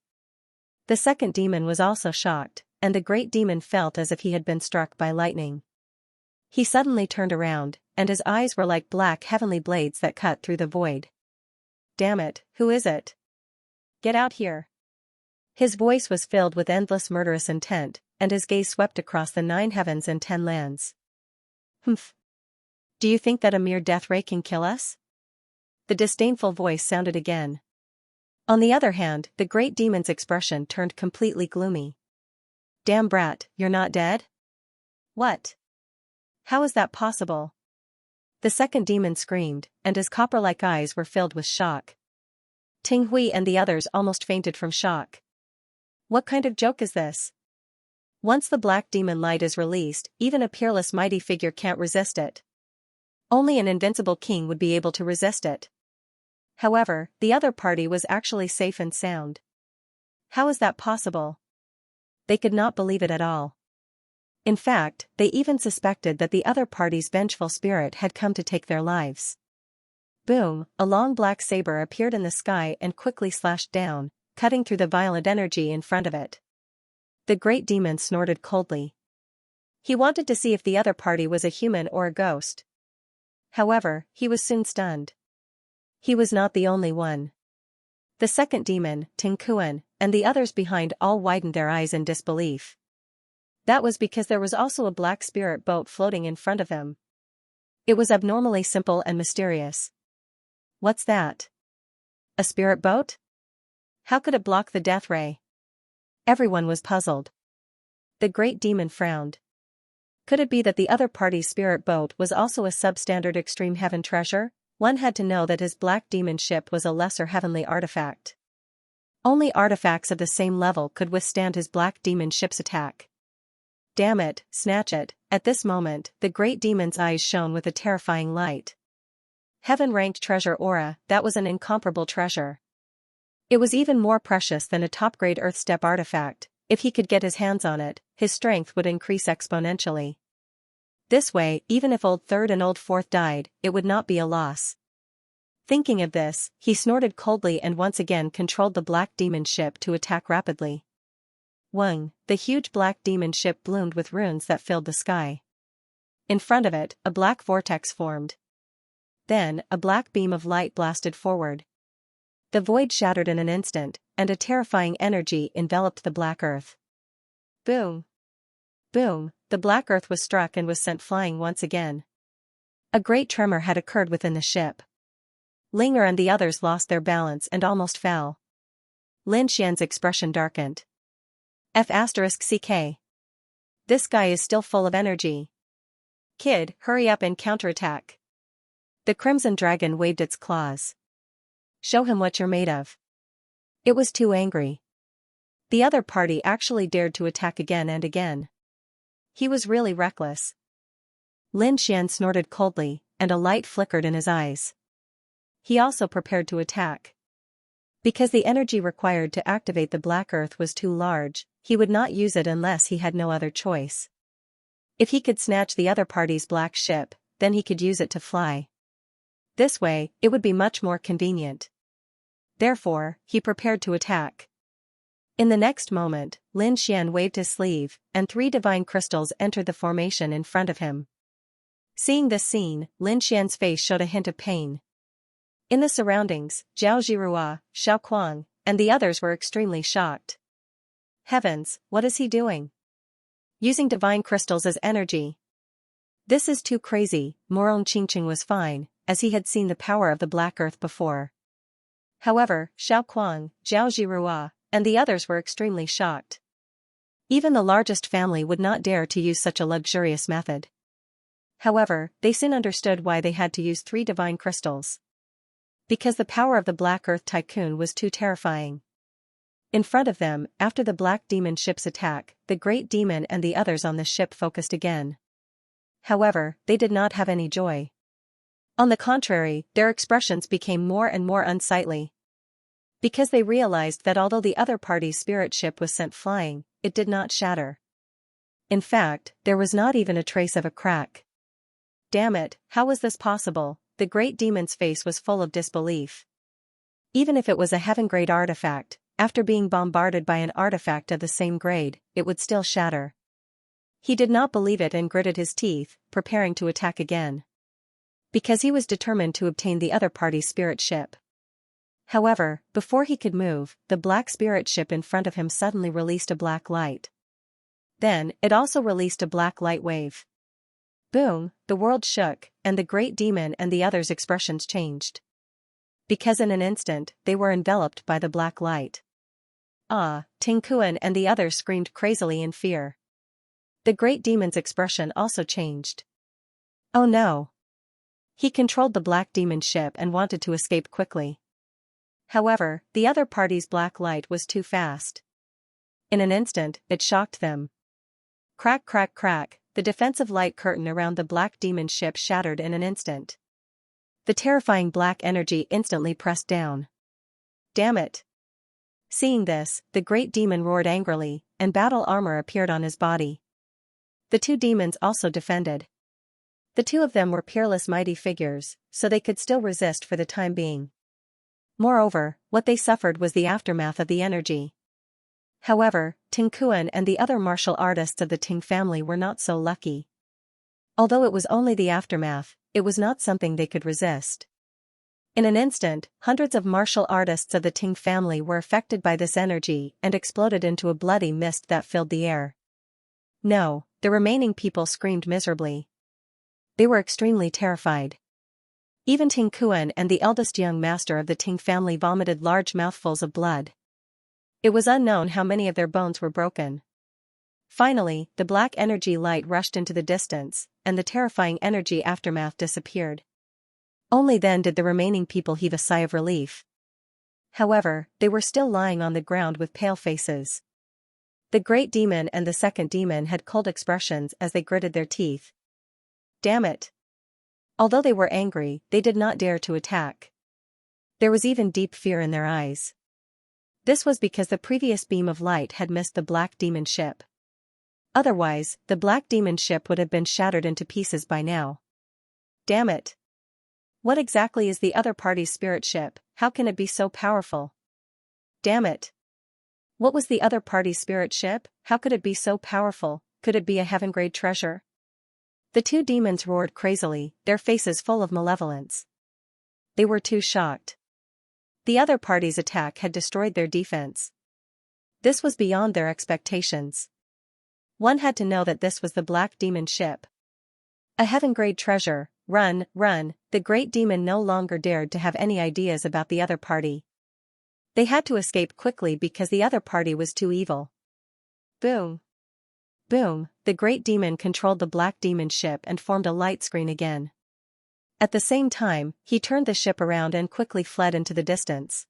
The second demon was also shocked, and the great demon felt as if he had been struck by lightning. He suddenly turned around, and his eyes were like black heavenly blades that cut through the void. Damn it, who is it? Get out here. His voice was filled with endless murderous intent, and his gaze swept across the 9 heavens and 10 lands. Humph. Do you think that a mere death ray can kill us? The disdainful voice sounded again. On the other hand, the great demon's expression turned completely gloomy. Damn brat, you're not dead? What? How is that possible? The second demon screamed, and his copper-like eyes were filled with shock. Ting Hui and the others almost fainted from shock. What kind of joke is this? Once the black demon light is released, even a peerless mighty figure can't resist it. Only an invincible king would be able to resist it. However, the other party was actually safe and sound. How is that possible? They could not believe it at all. In fact, they even suspected that the other party's vengeful spirit had come to take their lives. Boom, a long black saber appeared in the sky and quickly slashed down, cutting through the violent energy in front of it. The great demon snorted coldly. He wanted to see if the other party was a human or a ghost. However, he was soon stunned. He was not the only one. The second demon, Ting Kuan, and the others behind all widened their eyes in disbelief. That was because there was also a black spirit boat floating in front of them. It was abnormally simple and mysterious. What's that? A spirit boat? How could it block the death ray? Everyone was puzzled. The great demon frowned. Could it be that the other party's spirit boat was also a substandard extreme heaven treasure? One had to know that his black demon ship was a lesser heavenly artifact. Only artifacts of the same level could withstand his black demon ship's attack. Damn it, snatch it. At this moment, the great demon's eyes shone with a terrifying light. Heaven-ranked treasure aura, that was an incomparable treasure. It was even more precious than a top-grade Earth-step artifact. If he could get his hands on it, his strength would increase exponentially. This way, even if Old Third and Old Fourth died, it would not be a loss. Thinking of this, he snorted coldly and once again controlled the black demon ship to attack rapidly. Wung, the huge black demon ship bloomed with runes that filled the sky. In front of it, a black vortex formed. Then, a black beam of light blasted forward. The void shattered in an instant, and a terrifying energy enveloped the black earth. Boom! Boom! The black earth was struck and was sent flying once again. A great tremor had occurred within the ship. Linger and the others lost their balance and almost fell. Lin Xian's expression darkened. F***CK. This guy is still full of energy. Kid, hurry up and counterattack. The Crimson Dragon waved its claws. Show him what you're made of. It was too angry. The other party actually dared to attack again and again. He was really reckless. Lin Xian snorted coldly, and a light flickered in his eyes. He also prepared to attack. Because the energy required to activate the Black Earth was too large, he would not use it unless he had no other choice. If he could snatch the other party's black ship, then he could use it to fly. This way, it would be much more convenient. Therefore, he prepared to attack. In the next moment, Lin Xian waved his sleeve, and 3 divine crystals entered the formation in front of him. Seeing this scene, Lin Xian's face showed a hint of pain. In the surroundings, Zhao Zhirua, Xiao Kuang, and the others were extremely shocked. Heavens, what is he doing? Using divine crystals as energy. This is too crazy. Morong Qingqing was fine, as he had seen the power of the Black Earth before. However, Xiao Kuang, Zhao Zhirua, and the others were extremely shocked. Even the largest family would not dare to use such a luxurious method. However, they soon understood why they had to use 3 divine crystals. Because the power of the Black Earth Tycoon was too terrifying. In front of them, after the Black Demon ship's attack, the Great Demon and the others on the ship focused again. However, they did not have any joy. On the contrary, their expressions became more and more unsightly. Because they realized that although the other party's spirit ship was sent flying, it did not shatter. In fact, there was not even a trace of a crack. Damn it, how was this possible? The Great Demon's face was full of disbelief. Even if it was a heaven-grade artifact, after being bombarded by an artifact of the same grade, it would still shatter. He did not believe it and gritted his teeth, preparing to attack again. Because he was determined to obtain the other party's spirit ship. However, before he could move, the black spirit ship in front of him suddenly released a black light. Then, it also released a black light wave. Boom, the world shook, and the Great Demon and the others' expressions changed. Because in an instant, they were enveloped by the black light. Ah, Ting Kuan and the others screamed crazily in fear. The Great Demon's expression also changed. Oh no! He controlled the Black Demon ship and wanted to escape quickly. However, the other party's black light was too fast. In an instant, it shocked them. Crack crack crack, the defensive light curtain around the Black Demon ship shattered in an instant. The terrifying black energy instantly pressed down. Damn it! Seeing this, the Great Demon roared angrily, and battle armor appeared on his body. The 2 demons also defended. The 2 of them were peerless mighty figures, so they could still resist for the time being. Moreover, what they suffered was the aftermath of the energy. However, Ting Kuan and the other martial artists of the Ting family were not so lucky. Although it was only the aftermath, it was not something they could resist. In an instant, hundreds of martial artists of the Ting family were affected by this energy and exploded into a bloody mist that filled the air. No, the remaining people screamed miserably. They were extremely terrified. Even Ting Kuan and the eldest young master of the Ting family vomited large mouthfuls of blood. It was unknown how many of their bones were broken. Finally, the black energy light rushed into the distance, and the terrifying energy aftermath disappeared. Only then did the remaining people heave a sigh of relief. However, they were still lying on the ground with pale faces. The Great Demon and the second demon had cold expressions as they gritted their teeth. Damn it! Although they were angry, they did not dare to attack. There was even deep fear in their eyes. This was because the previous beam of light had missed the Black Demon ship. Otherwise, the Black Demon ship would have been shattered into pieces by now. Damn it! What exactly is the other party's spirit ship? How can it be so powerful? Damn it! What was the other party's spirit ship? How could it be so powerful? Could it be a heaven-grade treasure? The 2 demons roared crazily, their faces full of malevolence. They were too shocked. The other party's attack had destroyed their defense. This was beyond their expectations. One had to know that this was the Black Demon ship. A heaven-grade treasure. Run, run, the Great Demon no longer dared to have any ideas about the other party. They had to escape quickly because the other party was too evil. Boom! Boom, the Great Demon controlled the Black Demon ship and formed a light screen again. At the same time, he turned the ship around and quickly fled into the distance.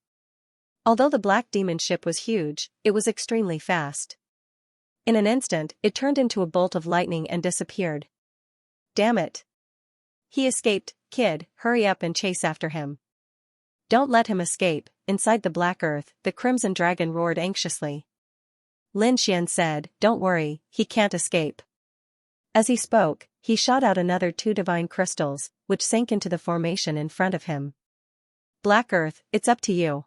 Although the black demon ship was huge, it was extremely fast. In an instant, it turned into a bolt of lightning and disappeared. Damn it! He escaped, kid, hurry up and chase after him. Don't let him escape. Inside the black earth, the crimson dragon roared anxiously. Lin Xian said, don't worry, he can't escape. As he spoke, he shot out another 2 divine crystals, which sank into the formation in front of him. Black Earth, it's up to you.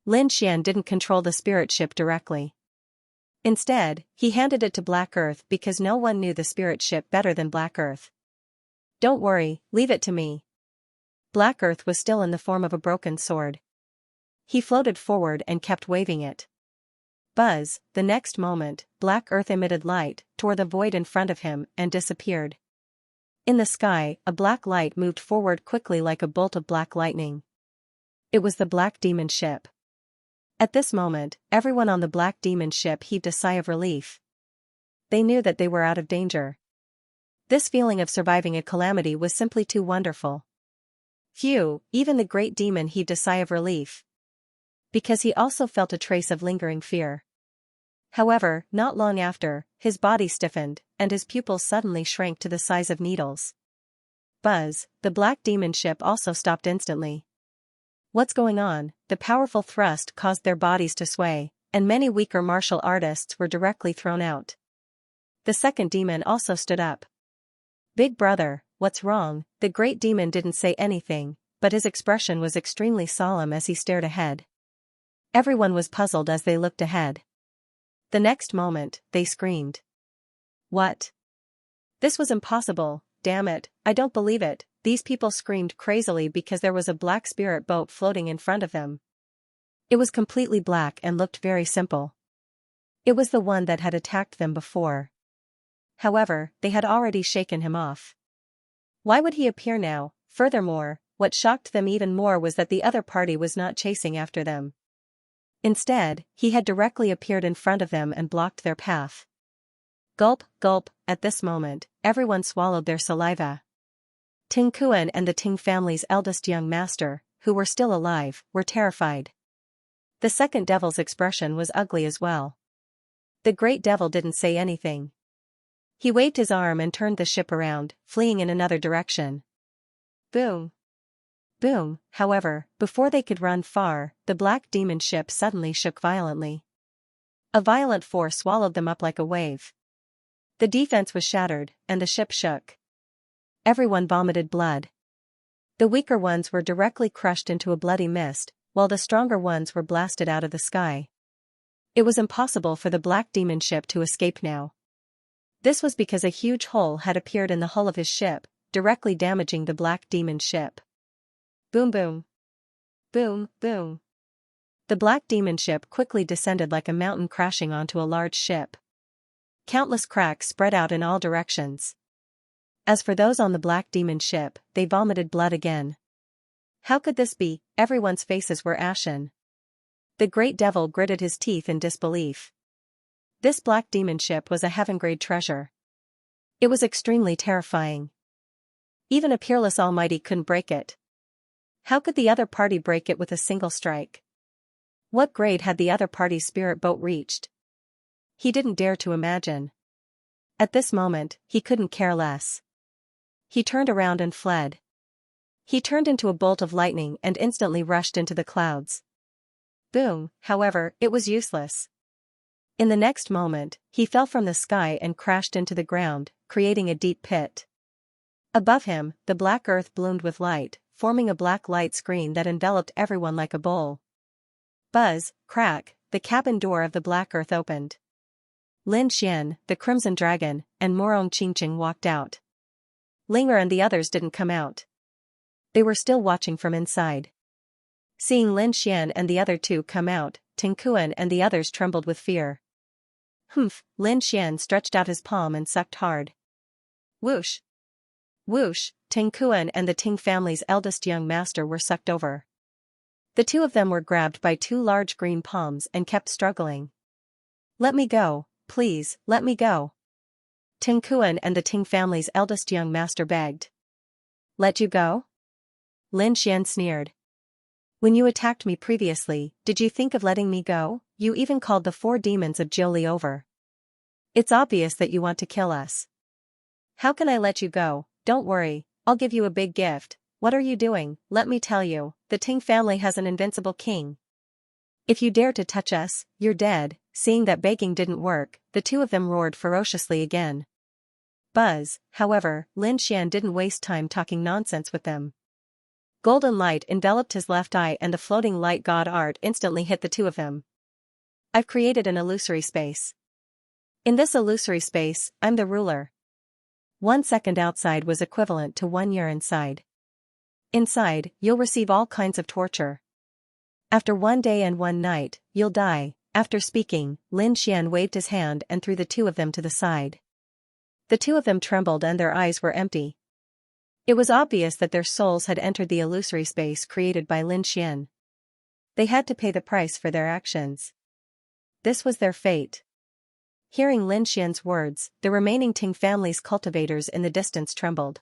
Lin Xian didn't control the spirit ship directly. Instead, he handed it to Black Earth because no one knew the spirit ship better than Black Earth. Don't worry, leave it to me. Black Earth was still in the form of a broken sword. He floated forward and kept waving it. Buzz, the next moment, Black Earth emitted light, tore the void in front of him, and disappeared. In the sky, a black light moved forward quickly like a bolt of black lightning. It was the Black Demon ship. At this moment, everyone on the Black Demon ship heaved a sigh of relief. They knew that they were out of danger. This feeling of surviving a calamity was simply too wonderful. Phew, even the great demon heaved a sigh of relief. Because he also felt a trace of lingering fear. However, not long after, his body stiffened, and his pupils suddenly shrank to the size of needles. Buzz, the Black Demon ship also stopped instantly. What's going on? The powerful thrust caused their bodies to sway, and many weaker martial artists were directly thrown out. The second demon also stood up. Big brother, what's wrong? The great demon didn't say anything, but his expression was extremely solemn as he stared ahead. Everyone was puzzled as they looked ahead. The next moment, they screamed. What? This was impossible, damn it, I don't believe it. These people screamed crazily because there was a black spirit boat floating in front of them. It was completely black and looked very simple. It was the one that had attacked them before. However, they had already shaken him off. Why would he appear now? Furthermore, what shocked them even more was that the other party was not chasing after them. Instead, he had directly appeared in front of them and blocked their path. Gulp, gulp, at this moment, everyone swallowed their saliva. Ting Kuan and the Ting family's eldest young master, who were still alive, were terrified. The second devil's expression was ugly as well. The great devil didn't say anything. He waved his arm and turned the ship around, fleeing in another direction. Boom. Boom, however, before they could run far, the Black Demon ship suddenly shook violently. A violent force swallowed them up like a wave. The defense was shattered, and the ship shook. Everyone vomited blood. The weaker ones were directly crushed into a bloody mist, while the stronger ones were blasted out of the sky. It was impossible for the Black Demon ship to escape now. This was because a huge hole had appeared in the hull of his ship, directly damaging the Black Demon ship. Boom boom. Boom, boom. The Black Demon ship quickly descended like a mountain crashing onto a large ship. Countless cracks spread out in all directions. As for those on the Black Demon ship, they vomited blood again. How could this be? Everyone's faces were ashen. The great devil gritted his teeth in disbelief. This Black Demon ship was a heaven-grade treasure. It was extremely terrifying. Even a peerless almighty couldn't break it. How could the other party break it with a single strike? What grade had the other party's spirit boat reached? He didn't dare to imagine. At this moment, he couldn't care less. He turned around and fled. He turned into a bolt of lightning and instantly rushed into the clouds. Boom, however, it was useless. In the next moment, he fell from the sky and crashed into the ground, creating a deep pit. Above him, the black earth bloomed with light, forming a black light screen that enveloped everyone like a bowl. Buzz, crack, the cabin door of the black earth opened. Lin Xian, the crimson dragon, and Morong Qingqing walked out. Linger and the others didn't come out. They were still watching from inside. Seeing Lin Xian and the other two come out, Ting Kuan and the others trembled with fear. Humph, Lin Xian stretched out his palm and sucked hard. Whoosh! Whoosh, Ting Kuan and the Ting family's eldest young master were sucked over. The two of them were grabbed by two large green palms and kept struggling. Let me go, please, let me go. Ting Kuan and the Ting family's eldest young master begged. Let you go? Lin Xian sneered. When you attacked me previously, did you think of letting me go? You even called the 4 demons of Jiuli over. It's obvious that you want to kill us. How can I let you go? Don't worry, I'll give you a big gift. What are you doing? Let me tell you, the Ting family has an invincible king. If you dare to touch us, you're dead. Seeing that begging didn't work, the 2 of them roared ferociously again. Buzz, however, Lin Xian didn't waste time talking nonsense with them. Golden light enveloped his left eye and the floating light god art instantly hit the 2 of them. I've created an illusory space. In this illusory space, I'm the ruler. 1 second outside was equivalent to 1 year inside. Inside, you'll receive all kinds of torture. After 1 day and 1 night, you'll die. After speaking, Lin Xian waved his hand and threw the 2 of them to the side. The 2 of them trembled and their eyes were empty. It was obvious that their souls had entered the illusory space created by Lin Xian. They had to pay the price for their actions. This was their fate. Hearing Lin Xian's words, the remaining Ting family's cultivators in the distance trembled.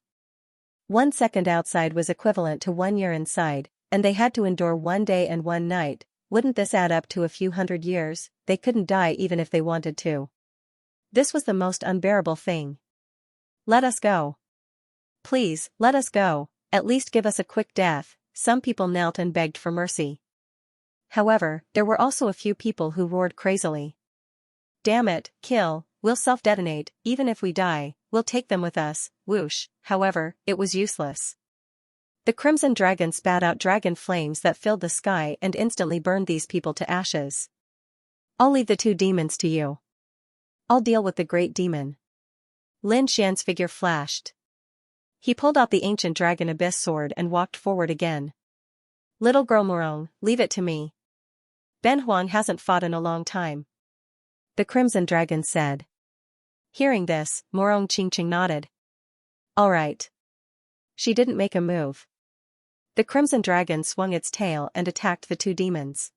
1 second outside was equivalent to 1 year inside, and they had to endure 1 day and 1 night. Wouldn't this add up to a few hundred years? They couldn't die even if they wanted to. This was the most unbearable thing. Let us go. Please, let us go, at least give us a quick death. Some people knelt and begged for mercy. However, there were also a few people who roared crazily. Damn it, kill, we'll self-detonate, even if we die, we'll take them with us. Whoosh. However, it was useless. The Crimson Dragon spat out dragon flames that filled the sky and instantly burned these people to ashes. I'll leave the 2 demons to you. I'll deal with the great demon. Lin Xian's figure flashed. He pulled out the ancient dragon abyss sword and walked forward again. Little girl Morong, leave it to me. Ben Huang hasn't fought in a long time. The Crimson Dragon said. Hearing this, Morong Qingqing nodded. All right. She didn't make a move. The Crimson Dragon swung its tail and attacked the 2 demons.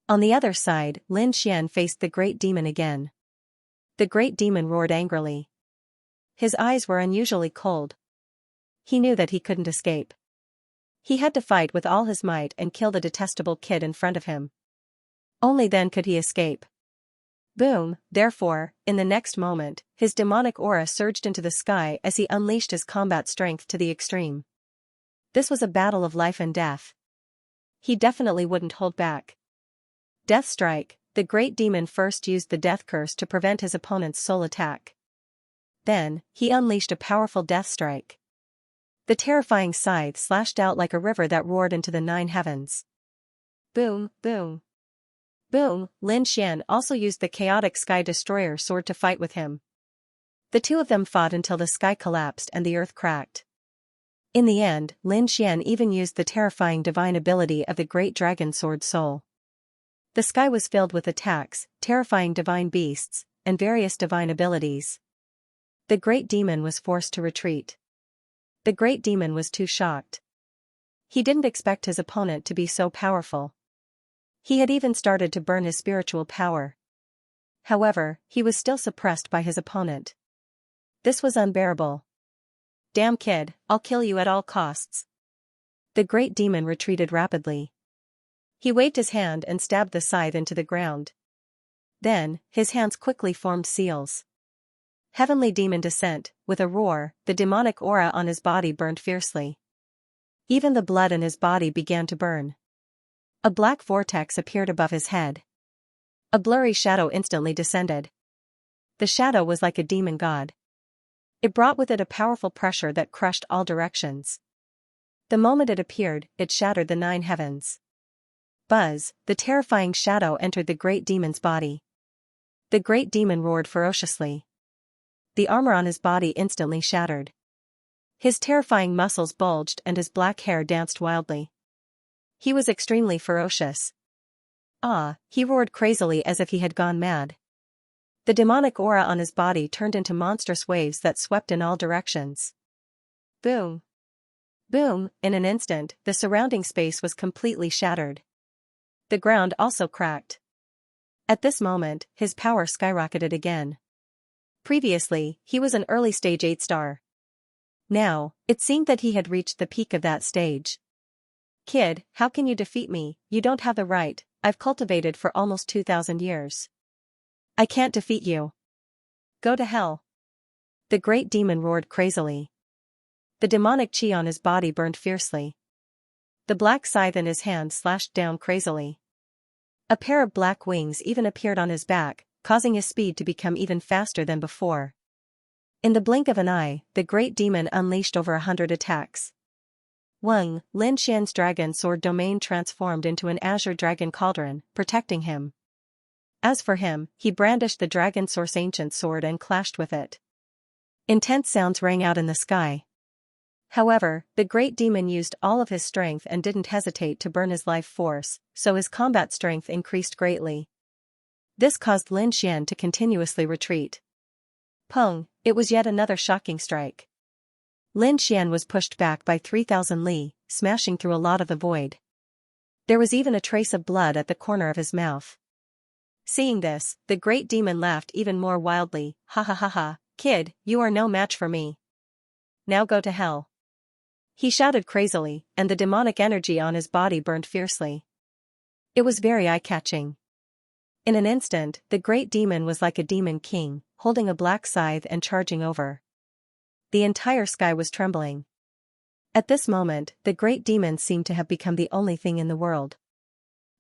On the other side, Lin Xian faced the great demon again. The great demon roared angrily. His eyes were unusually cold. He knew that he couldn't escape. He had to fight with all his might and kill the detestable kid in front of him. Only then could he escape. Boom, therefore, in the next moment, his demonic aura surged into the sky as he unleashed his combat strength to the extreme. This was a battle of life and death. He definitely wouldn't hold back. Death Strike, the great demon first used the death curse to prevent his opponent's soul attack. Then, he unleashed a powerful death strike. The terrifying scythe slashed out like a river that roared into the 9 heavens. Boom, boom. Boom, Lin Xian also used the chaotic sky destroyer sword to fight with him. The 2 of them fought until the sky collapsed and the earth cracked. In the end, Lin Xian even used the terrifying divine ability of the great dragon sword soul. The sky was filled with attacks, terrifying divine beasts, and various divine abilities. The great demon was forced to retreat. The great demon was too shocked. He didn't expect his opponent to be so powerful. He had even started to burn his spiritual power. However, he was still suppressed by his opponent. This was unbearable. Damn kid, I'll kill you at all costs. The great demon retreated rapidly. He waved his hand and stabbed the scythe into the ground. Then, his hands quickly formed seals. Heavenly demon descent, with a roar, the demonic aura on his body burned fiercely. Even the blood in his body began to burn. A black vortex appeared above his head. A blurry shadow instantly descended. The shadow was like a demon god. It brought with it a powerful pressure that crushed all directions. The moment it appeared, it shattered the 9 heavens. Buzz, the terrifying shadow entered the great demon's body. The great demon roared ferociously. The armor on his body instantly shattered. His terrifying muscles bulged and his black hair danced wildly. He was extremely ferocious. He roared crazily as if he had gone mad. The demonic aura on his body turned into monstrous waves that swept in all directions. Boom. Boom, in an instant, the surrounding space was completely shattered. The ground also cracked. At this moment, his power skyrocketed again. Previously, he was an early stage 8 star. Now, it seemed that he had reached the peak of that stage. Kid, how can you defeat me? You don't have the right, I've cultivated for almost 2,000 years. I can't defeat you. Go to hell. The great demon roared crazily. The demonic chi on his body burned fiercely. The black scythe in his hand slashed down crazily. A pair of black wings even appeared on his back, causing his speed to become even faster than before. In the blink of an eye, the great demon unleashed over 100 attacks. Lin Xian's dragon sword domain transformed into an azure dragon cauldron, protecting him. As for him, he brandished the dragon source ancient sword and clashed with it. Intense sounds rang out in the sky. However, the great demon used all of his strength and didn't hesitate to burn his life force, so his combat strength increased greatly. This caused Lin Xian to continuously retreat. Peng, it was yet another shocking strike. Lin Xian was pushed back by 3,000 li, smashing through a lot of the void. There was even a trace of blood at the corner of his mouth. Seeing this, the great demon laughed even more wildly. Ha ha ha ha, kid, you are no match for me. Now go to hell. He shouted crazily, and the demonic energy on his body burned fiercely. It was very eye-catching. In an instant, the great demon was like a demon king, holding a black scythe and charging over. The entire sky was trembling. At this moment, the great demon seemed to have become the only thing in the world.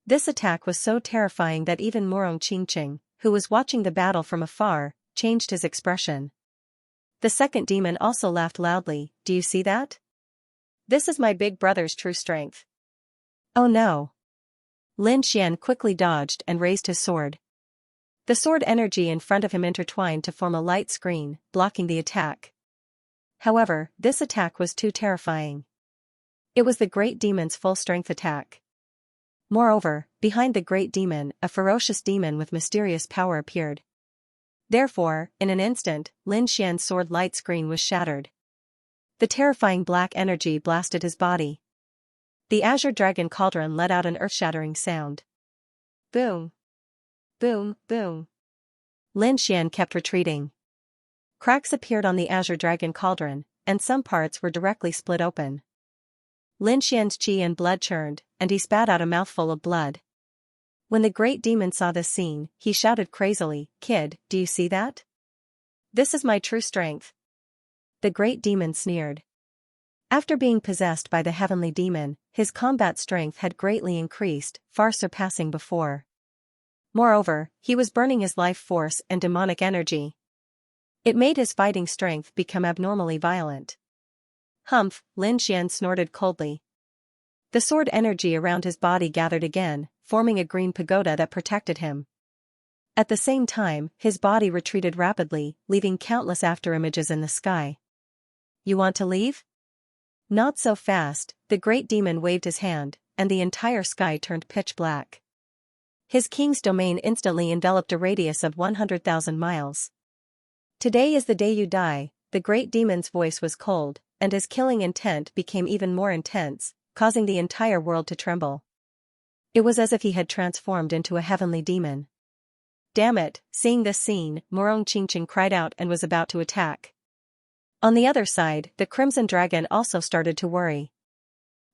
This attack was so terrifying that even Morong Qingqing, who was watching the battle from afar, changed his expression. The second demon also laughed loudly. Do you see that? This is my big brother's true strength. Oh no. Lin Xian quickly dodged and raised his sword. The sword energy in front of him intertwined to form a light screen, blocking the attack. However, this attack was too terrifying. It was the great demon's full-strength attack. Moreover, behind the great demon, a ferocious demon with mysterious power appeared. Therefore, in an instant, Lin Xian's sword light screen was shattered. The terrifying black energy blasted his body. The azure dragon cauldron let out an earth-shattering sound. Boom. Boom, boom. Lin Xian kept retreating. Cracks appeared on the azure dragon cauldron, and some parts were directly split open. Lin Xian's chi and blood churned, and he spat out a mouthful of blood. When the great demon saw this scene, he shouted crazily, Kid, do you see that? This is my true strength. The great demon sneered. After being possessed by the heavenly demon, his combat strength had greatly increased, far surpassing before. Moreover, he was burning his life force and demonic energy. It made his fighting strength become abnormally violent. Humph, Lin Xian snorted coldly. The sword energy around his body gathered again, forming a green pagoda that protected him. At the same time, his body retreated rapidly, leaving countless afterimages in the sky. You want to leave? Not so fast, the great demon waved his hand, and the entire sky turned pitch black. His king's domain instantly enveloped a radius of 100,000 miles. Today is the day you die, the great demon's voice was cold, and his killing intent became even more intense, causing the entire world to tremble. It was as if he had transformed into a heavenly demon. Damn it, seeing this scene, Morong Qingqing cried out and was about to attack. On the other side, the Crimson Dragon also started to worry.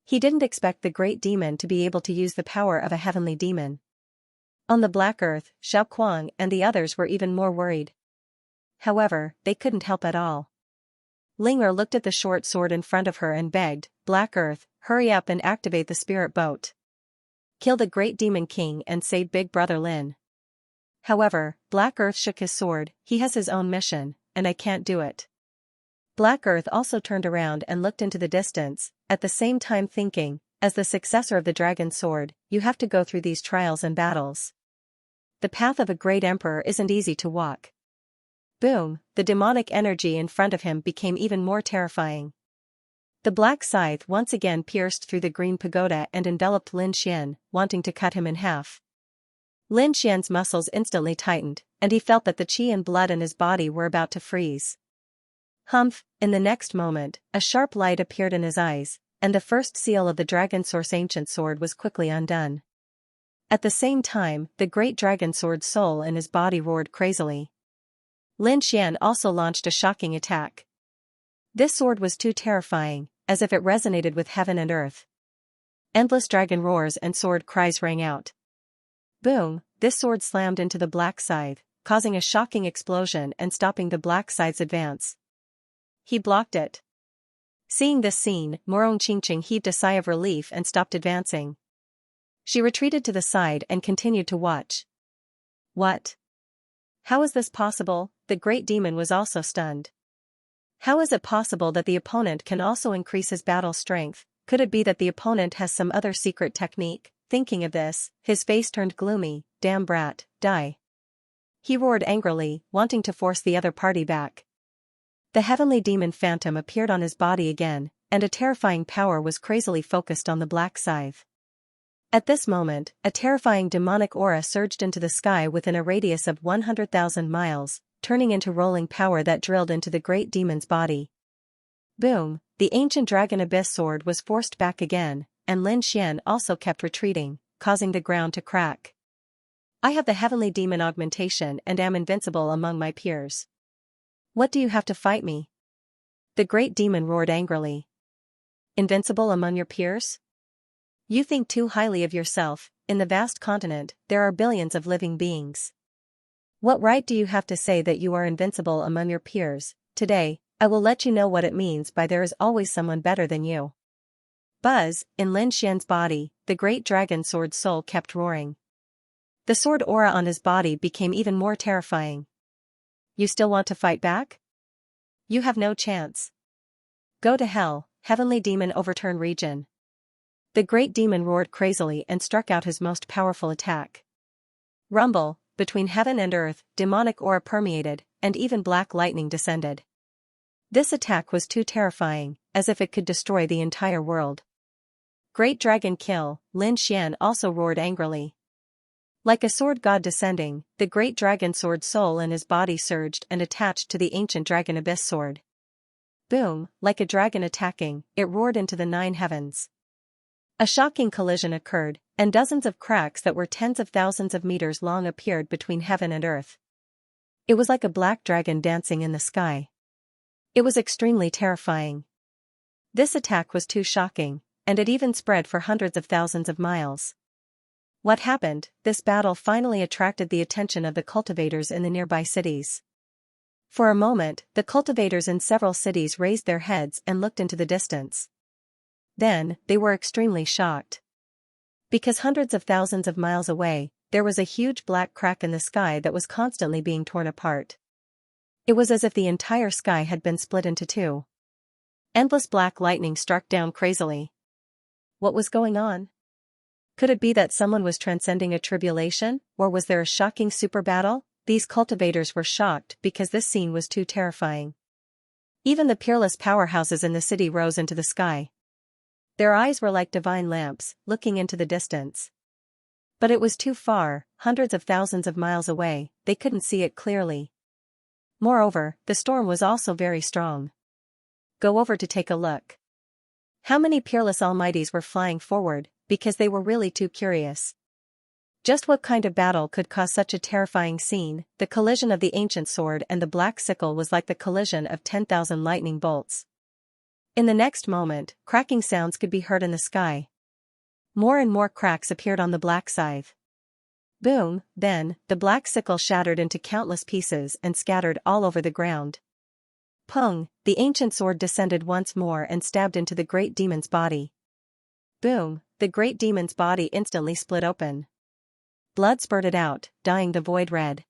He didn't expect the great demon to be able to use the power of a heavenly demon. On the Black Earth, Xiao Kuang and the others were even more worried. However, they couldn't help at all. Linger looked at the short sword in front of her and begged, Black Earth, hurry up and activate the spirit boat. Kill the great demon king and save Big Brother Lin. However, Black Earth shook his sword. He has his own mission, and I can't do it. Black Earth also turned around and looked into the distance, at the same time thinking, as the successor of the dragon sword, you have to go through these trials and battles. The path of a great emperor isn't easy to walk. Boom, the demonic energy in front of him became even more terrifying. The black scythe once again pierced through the green pagoda and enveloped Lin Xian, wanting to cut him in half. Lin Xian's muscles instantly tightened, and he felt that the qi and blood in his body were about to freeze. Humph, in the next moment, a sharp light appeared in his eyes, and the first seal of the dragon source ancient sword was quickly undone. At the same time, the great dragon sword soul in his body roared crazily. Lin Xian also launched a shocking attack. This sword was too terrifying, as if it resonated with heaven and earth. Endless dragon roars and sword cries rang out. Boom, this sword slammed into the black scythe, causing a shocking explosion and stopping the black scythe's advance. He blocked it. Seeing this scene, Morong Qingqing heaved a sigh of relief and stopped advancing. She retreated to the side and continued to watch. What? How is this possible? The great demon was also stunned. How is it possible that the opponent can also increase his battle strength? Could it be that the opponent has some other secret technique? Thinking of this, his face turned gloomy. Damn brat, die. He roared angrily, wanting to force the other party back. The heavenly demon phantom appeared on his body again, and a terrifying power was crazily focused on the black scythe. At this moment, a terrifying demonic aura surged into the sky within a radius of 100,000 miles, turning into rolling power that drilled into the great demon's body. Boom, the ancient dragon abyss sword was forced back again, and Lin Xian also kept retreating, causing the ground to crack. I have the heavenly demon augmentation and am invincible among my peers. What do you have to fight me? The great demon roared angrily. Invincible among your peers? You think too highly of yourself. In the vast continent, there are billions of living beings. What right do you have to say that you are invincible among your peers? Today, I will let you know what it means by there is always someone better than you. Buzz, in Lin Xian's body, the great dragon sword soul kept roaring. The sword aura on his body became even more terrifying. You still want to fight back? You have no chance. Go to hell, heavenly demon overturn region. The great demon roared crazily and struck out his most powerful attack. Rumble, between heaven and earth, demonic aura permeated, and even black lightning descended. This attack was too terrifying, as if it could destroy the entire world. Great dragon kill, Lin Xian also roared angrily. Like a sword god descending, the great dragon sword soul in his body surged and attached to the ancient dragon abyss sword. Boom, like a dragon attacking, it roared into the 9 heavens. A shocking collision occurred, and dozens of cracks that were tens of thousands of meters long appeared between heaven and earth. It was like a black dragon dancing in the sky. It was extremely terrifying. This attack was too shocking, and it even spread for hundreds of thousands of miles. What happened? This battle finally attracted the attention of the cultivators in the nearby cities. For a moment, the cultivators in several cities raised their heads and looked into the distance. Then, they were extremely shocked. Because hundreds of thousands of miles away, there was a huge black crack in the sky that was constantly being torn apart. It was as if the entire sky had been split into 2. Endless black lightning struck down crazily. What was going on? Could it be that someone was transcending a tribulation, or was there a shocking super battle? These cultivators were shocked because this scene was too terrifying. Even the peerless powerhouses in the city rose into the sky. Their eyes were like divine lamps, looking into the distance. But it was too far, hundreds of thousands of miles away, they couldn't see it clearly. Moreover, the storm was also very strong. Go over to take a look. How many peerless almighties were flying forward, because they were really too curious. Just what kind of battle could cause such a terrifying scene? The collision of the ancient sword and the black sickle was like the collision of 10,000 lightning bolts. In the next moment, cracking sounds could be heard in the sky. More and more cracks appeared on the black scythe. Boom, then, the black sickle shattered into countless pieces and scattered all over the ground. Pung, the ancient sword descended once more and stabbed into the great demon's body. Boom, the great demon's body instantly split open. Blood spurted out, dyeing the void red.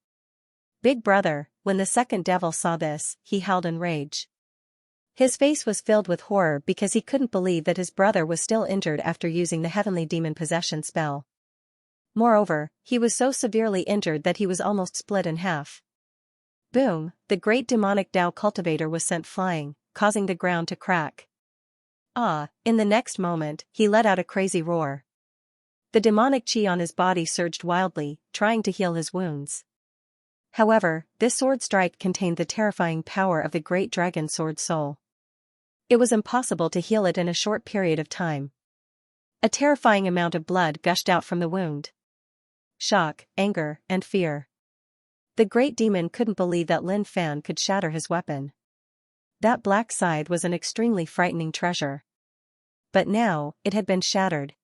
Big brother, when the second devil saw this, he howled in rage. His face was filled with horror because he couldn't believe that his brother was still injured after using the heavenly demon possession spell. Moreover, he was so severely injured that he was almost split in half. Boom, the great demonic Tao cultivator was sent flying, causing the ground to crack. In the next moment, he let out a crazy roar. The demonic chi on his body surged wildly, trying to heal his wounds. However, this sword strike contained the terrifying power of the great dragon sword soul. It was impossible to heal it in a short period of time. A terrifying amount of blood gushed out from the wound. Shock, anger, and fear. The great demon couldn't believe that Lin Fan could shatter his weapon. That black side was an extremely frightening treasure. But now, it had been shattered.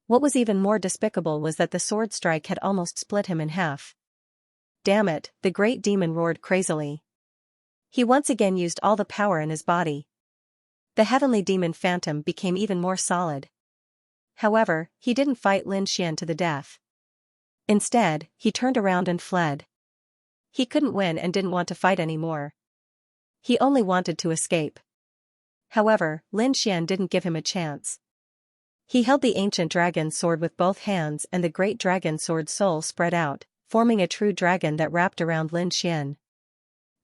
What was even more despicable was that the sword strike had almost split him in half. Damn it, the great demon roared crazily. He once again used all the power in his body. The heavenly demon phantom became even more solid. However, he didn't fight Lin Xian to the death. Instead, he turned around and fled. He couldn't win and didn't want to fight anymore. He only wanted to escape. However, Lin Xian didn't give him a chance. He held the ancient dragon sword with both hands, and the great dragon sword soul spread out, forming a true dragon that wrapped around Lin Xian.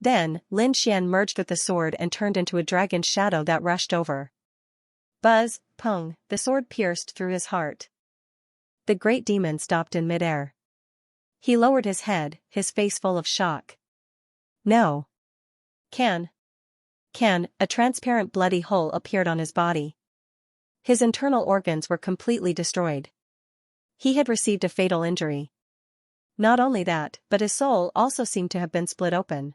Then, Lin Xian merged with the sword and turned into a dragon shadow that rushed over. Buzz, pong, the sword pierced through his heart. The great demon stopped in midair. He lowered his head, his face full of shock. No. A transparent bloody hole appeared on his body. His internal organs were completely destroyed. He had received a fatal injury. Not only that, but his soul also seemed to have been split open.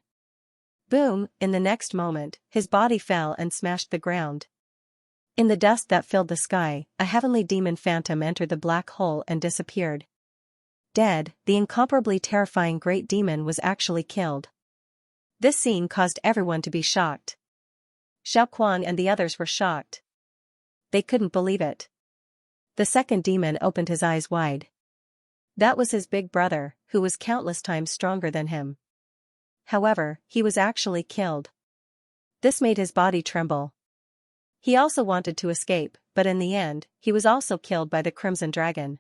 Boom, in the next moment, his body fell and smashed the ground. In the dust that filled the sky, a heavenly demon phantom entered the black hole and disappeared. Dead, the incomparably terrifying great demon was actually killed. This scene caused everyone to be shocked. Xiaoquan and the others were shocked. They couldn't believe it. The second demon opened his eyes wide. That was his big brother, who was countless times stronger than him. However, he was actually killed. This made his body tremble. He also wanted to escape, but in the end, he was also killed by the Crimson Dragon.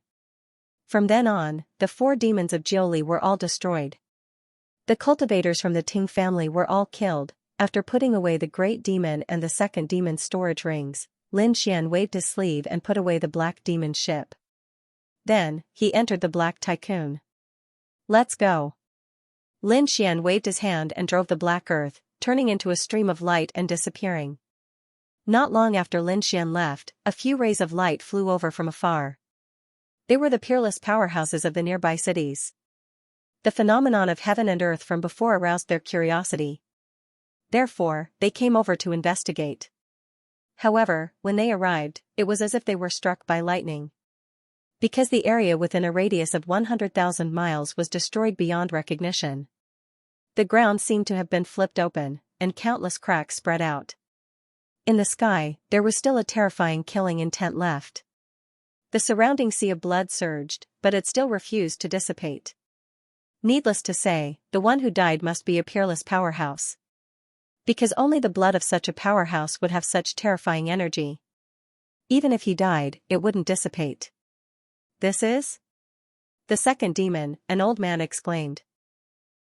From then on, the 4 demons of Jiuli were all destroyed. The cultivators from the Ting family were all killed. After putting away the great demon and the second demon's storage rings, Lin Xian waved his sleeve and put away the black demon's ship. Then, he entered the Black Tycoon. Let's go. Lin Xian waved his hand and drove the black earth, turning into a stream of light and disappearing. Not long after Lin Xian left, a few rays of light flew over from afar. They were the peerless powerhouses of the nearby cities. The phenomenon of heaven and earth from before aroused their curiosity. Therefore, they came over to investigate. However, when they arrived, it was as if they were struck by lightning. Because the area within a radius of 100,000 miles was destroyed beyond recognition. The ground seemed to have been flipped open, and countless cracks spread out. In the sky, there was still a terrifying killing intent left. The surrounding sea of blood surged, but it still refused to dissipate. Needless to say, the one who died must be a peerless powerhouse. Because only the blood of such a powerhouse would have such terrifying energy. Even if he died, it wouldn't dissipate. This is? The second demon, an old man exclaimed.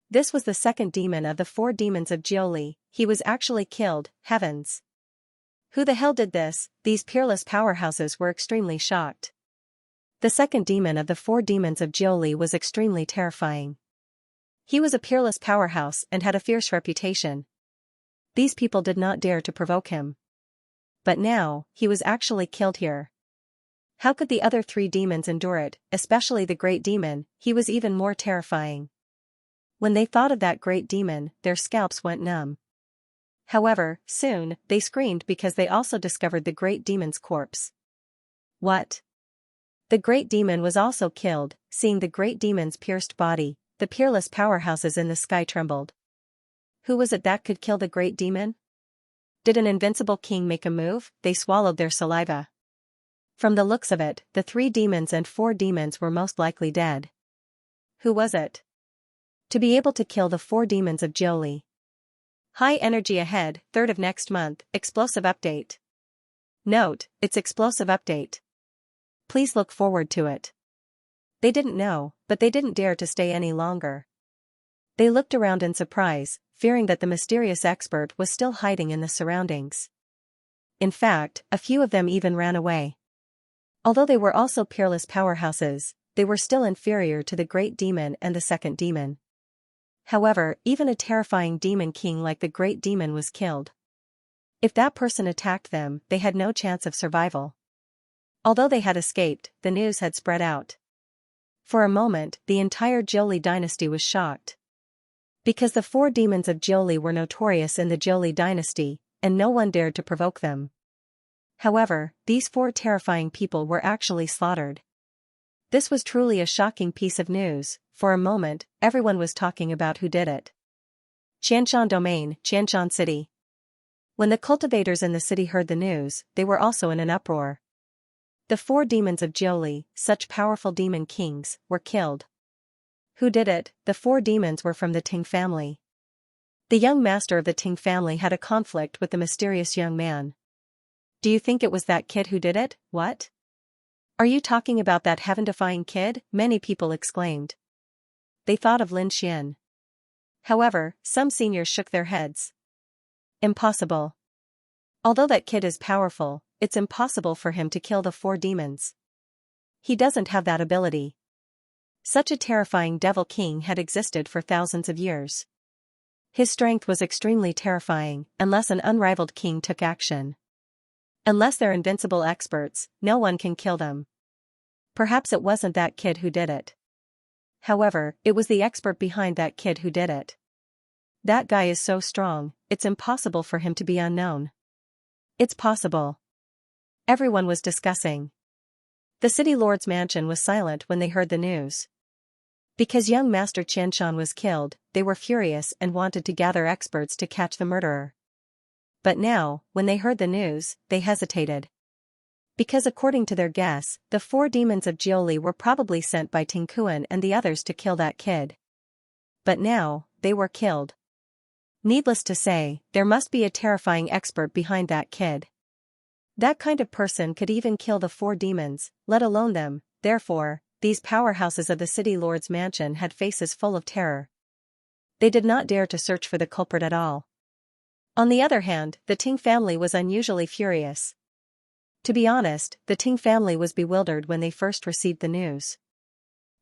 This was the second demon of the 4 demons of Jiuli. He was actually killed, heavens. Who the hell did this? These peerless powerhouses were extremely shocked. The second demon of the 4 demons of Jiuli was extremely terrifying. He was a peerless powerhouse and had a fierce reputation. These people did not dare to provoke him. But now, he was actually killed here. How could the other 3 demons endure it, especially the great demon? He was even more terrifying. When they thought of that great demon, their scalps went numb. However, soon, they screamed because they also discovered the great demon's corpse. What? The great demon was also killed. Seeing the great demon's pierced body, the peerless powerhouses in the sky trembled. Who was it that could kill the great demon? Did an invincible king make a move? They swallowed their saliva. From the looks of it, the 3 demons and 4 demons were most likely dead. Who was it? To be able to kill the 4 demons of Jiuli. High energy ahead, 3rd of next month, explosive update. Note, it's explosive update. Please look forward to it. They didn't know, but they didn't dare to stay any longer. They looked around in surprise, fearing that the mysterious expert was still hiding in the surroundings. In fact, a few of them even ran away. Although they were also peerless powerhouses, they were still inferior to the great demon and the second demon. However, even a terrifying demon king like the great demon was killed. If that person attacked them, they had no chance of survival. Although they had escaped, the news had spread out. For a moment, the entire Jiuli dynasty was shocked. Because the four demons of Jiuli were notorious in the Jiuli dynasty, and no one dared to provoke them. However, these four terrifying people were actually slaughtered. This was truly a shocking piece of news. For a moment, everyone was talking about who did it. Xianxia Domain, Xianxia City. When the cultivators in the city heard the news, they were also in an uproar. The four demons of Jiuli, such powerful demon kings, were killed. Who did it? The four demons were from the Ting family. The young master of the Ting family had a conflict with the mysterious young man. Do you think it was that kid who did it? What? Are you talking about that heaven-defying kid? Many people exclaimed. They thought of Lin Xian. However, some seniors shook their heads. Impossible. Although that kid is powerful, it's impossible for him to kill the four demons. He doesn't have that ability. Such a terrifying devil king had existed for thousands of years. His strength was extremely terrifying, unless an unrivaled king took action. Unless they're invincible experts, no one can kill them. Perhaps it wasn't that kid who did it. However, it was the expert behind that kid who did it. That guy is so strong, it's impossible for him to be unknown. It's possible. Everyone was discussing. The city lord's mansion was silent when they heard the news. Because young Master Qianshan was killed, they were furious and wanted to gather experts to catch the murderer. But now, when they heard the news, they hesitated. Because according to their guess, the four demons of Jiuli were probably sent by Ting Kuan and the others to kill that kid. But now, they were killed. Needless to say, there must be a terrifying expert behind that kid. That kind of person could even kill the four demons, let alone them. Therefore, these powerhouses of the city lord's mansion had faces full of terror. They did not dare to search for the culprit at all. On the other hand, the Ting family was unusually furious. To be honest, the Ting family was bewildered when they first received the news.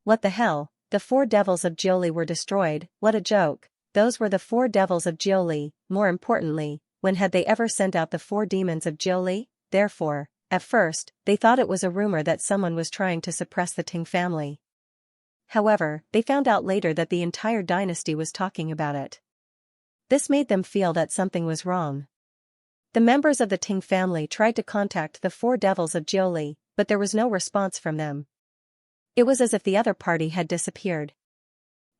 What the hell? The four devils of Jiuli were destroyed, what a joke. Those were the four devils of Jiuli. More importantly, when had they ever sent out the four demons of Jiuli? Therefore, at first, they thought it was a rumor that someone was trying to suppress the Ting family. However, they found out later that the entire dynasty was talking about it. This made them feel that something was wrong. The members of the Ting family tried to contact the four devils of Jiuli, but there was no response from them. It was as if the other party had disappeared.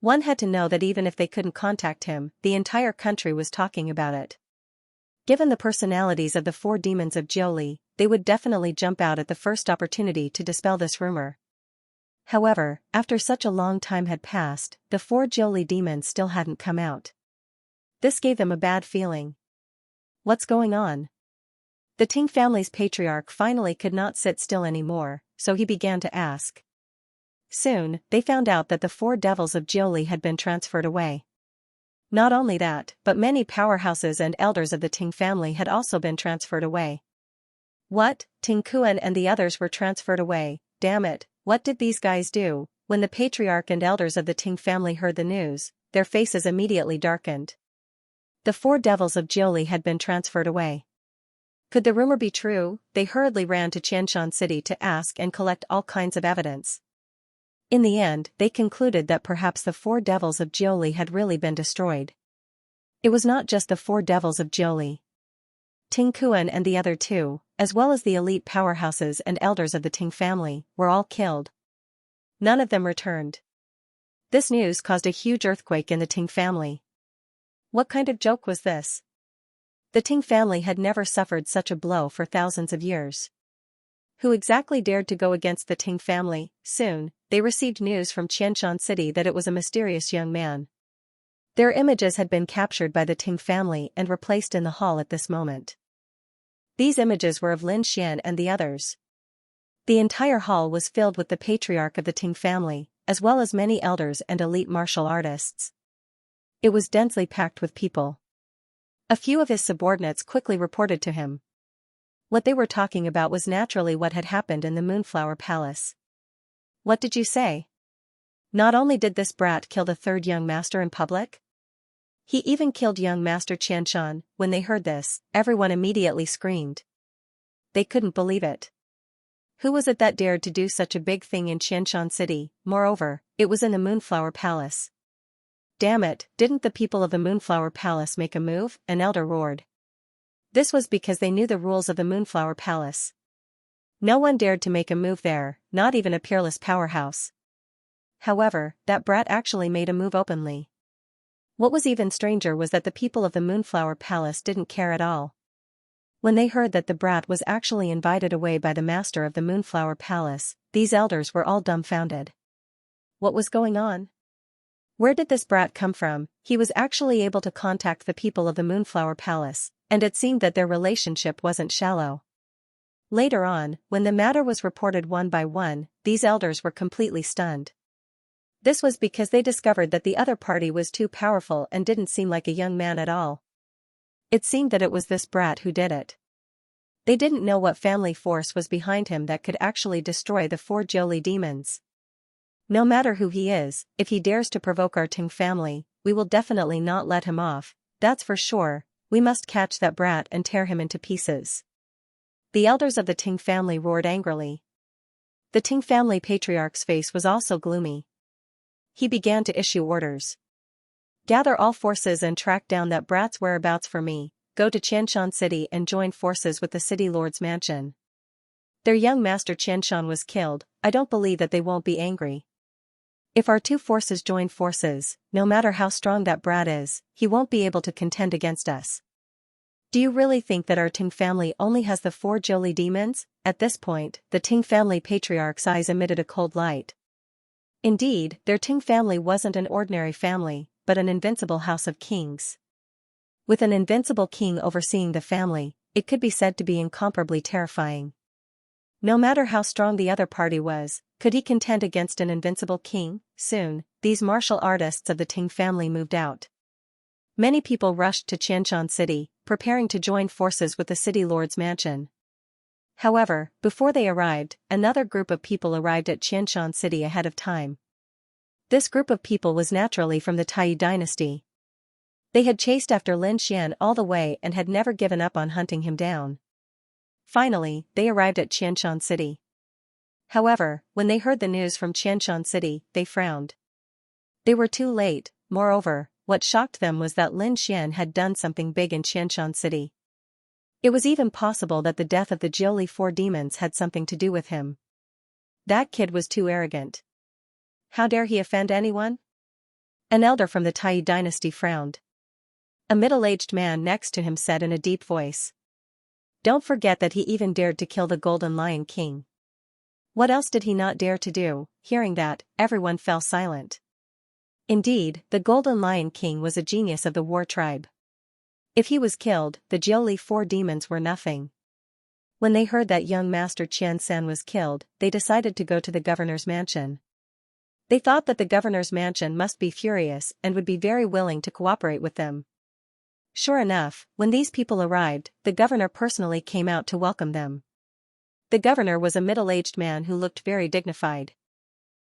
One had to know that even if they couldn't contact him, the entire country was talking about it. Given the personalities of the four demons of Jiuli, they would definitely jump out at the first opportunity to dispel this rumor. However, after such a long time had passed, the four Jiuli demons still hadn't come out. This gave them a bad feeling. What's going on? The Ting family's patriarch finally could not sit still anymore, so he began to ask. Soon, they found out that the four devils of Jiuli had been transferred away. Not only that, but many powerhouses and elders of the Ting family had also been transferred away. What? Ting Kuan and the others were transferred away? Damn it, what did these guys do? When the patriarch and elders of the Ting family heard the news, their faces immediately darkened. The four devils of Jiuli had been transferred away. Could the rumor be true? They hurriedly ran to Qianshan City to ask and collect all kinds of evidence. In the end, they concluded that perhaps the four devils of Jiuli had really been destroyed. It was not just the four devils of Jiuli. Ting Kuan and the other two, as well as the elite powerhouses and elders of the Ting family, were all killed. None of them returned. This news caused a huge earthquake in the Ting family. What kind of joke was this? The Ting family had never suffered such a blow for thousands of years. Who exactly dared to go against the Ting family? Soon, they received news from Qianshan City that it was a mysterious young man. Their images had been captured by the Ting family and were placed in the hall at this moment. These images were of Lin Xian and the others. The entire hall was filled with the patriarch of the Ting family, as well as many elders and elite martial artists. It was densely packed with people. A few of his subordinates quickly reported to him. What they were talking about was naturally what had happened in the Moonflower Palace. What did you say? Not only did this brat kill the third young master in public, he even killed young Master Qianshan. When they heard this, everyone immediately screamed. They couldn't believe it. Who was it that dared to do such a big thing in Qianshan City? Moreover, it was in the Moonflower Palace. Damn it, didn't the people of the Moonflower Palace make a move? An elder roared. This was because they knew the rules of the Moonflower Palace. No one dared to make a move there, not even a peerless powerhouse. However, that brat actually made a move openly. What was even stranger was that the people of the Moonflower Palace didn't care at all. When they heard that the brat was actually invited away by the master of the Moonflower Palace, these elders were all dumbfounded. What was going on? Where did this brat come from? He was actually able to contact the people of the Moonflower Palace, and it seemed that their relationship wasn't shallow. Later on, when the matter was reported one by one, these elders were completely stunned. This was because they discovered that the other party was too powerful and didn't seem like a young man at all. It seemed that it was this brat who did it. They didn't know what family force was behind him that could actually destroy the 4 Jolie demons. No matter who he is, if he dares to provoke our Ting family, we will definitely not let him off, that's for sure. We must catch that brat and tear him into pieces. The elders of the Ting family roared angrily. The Ting family patriarch's face was also gloomy. He began to issue orders. Gather all forces and track down that brat's whereabouts for me. Go to Xianxia City and join forces with the city lord's mansion. Their young master Xianxia was killed. I don't believe that they won't be angry. If our 2 forces join forces, no matter how strong that brat is, he won't be able to contend against us. Do you really think that our Ting family only has the 4 Jolie demons? At this point, the Ting family patriarch's eyes emitted a cold light. Indeed, their Ting family wasn't an ordinary family, but an invincible house of kings. With an invincible king overseeing the family, it could be said to be incomparably terrifying. No matter how strong the other party was, could he contend against an invincible king? Soon, these martial artists of the Ting family moved out. Many people rushed to Xianxia City, preparing to join forces with the city lord's mansion. However, before they arrived, another group of people arrived at Xianxia City ahead of time. This group of people was naturally from the Taiyi dynasty. They had chased after Lin Xian all the way and had never given up on hunting him down. Finally, they arrived at Xianxia City. However, when they heard the news from Xianxia City, they frowned. They were too late. Moreover, what shocked them was that Lin Xian had done something big in Xianxia City. It was even possible that the death of the Jolie 4 demons had something to do with him. That kid was too arrogant. How dare he offend anyone? An elder from the Taiyi dynasty frowned. A middle-aged man next to him said in a deep voice. Don't forget that he even dared to kill the Golden Lion King. What else did he not dare to do? Hearing that, everyone fell silent. Indeed, the Golden Lion King was a genius of the war tribe. If he was killed, the Jolie 4 demons were nothing. When they heard that young master Qian-san was killed, they decided to go to the governor's mansion. They thought that the governor's mansion must be furious and would be very willing to cooperate with them. Sure enough, when these people arrived, the governor personally came out to welcome them. The governor was a middle-aged man who looked very dignified.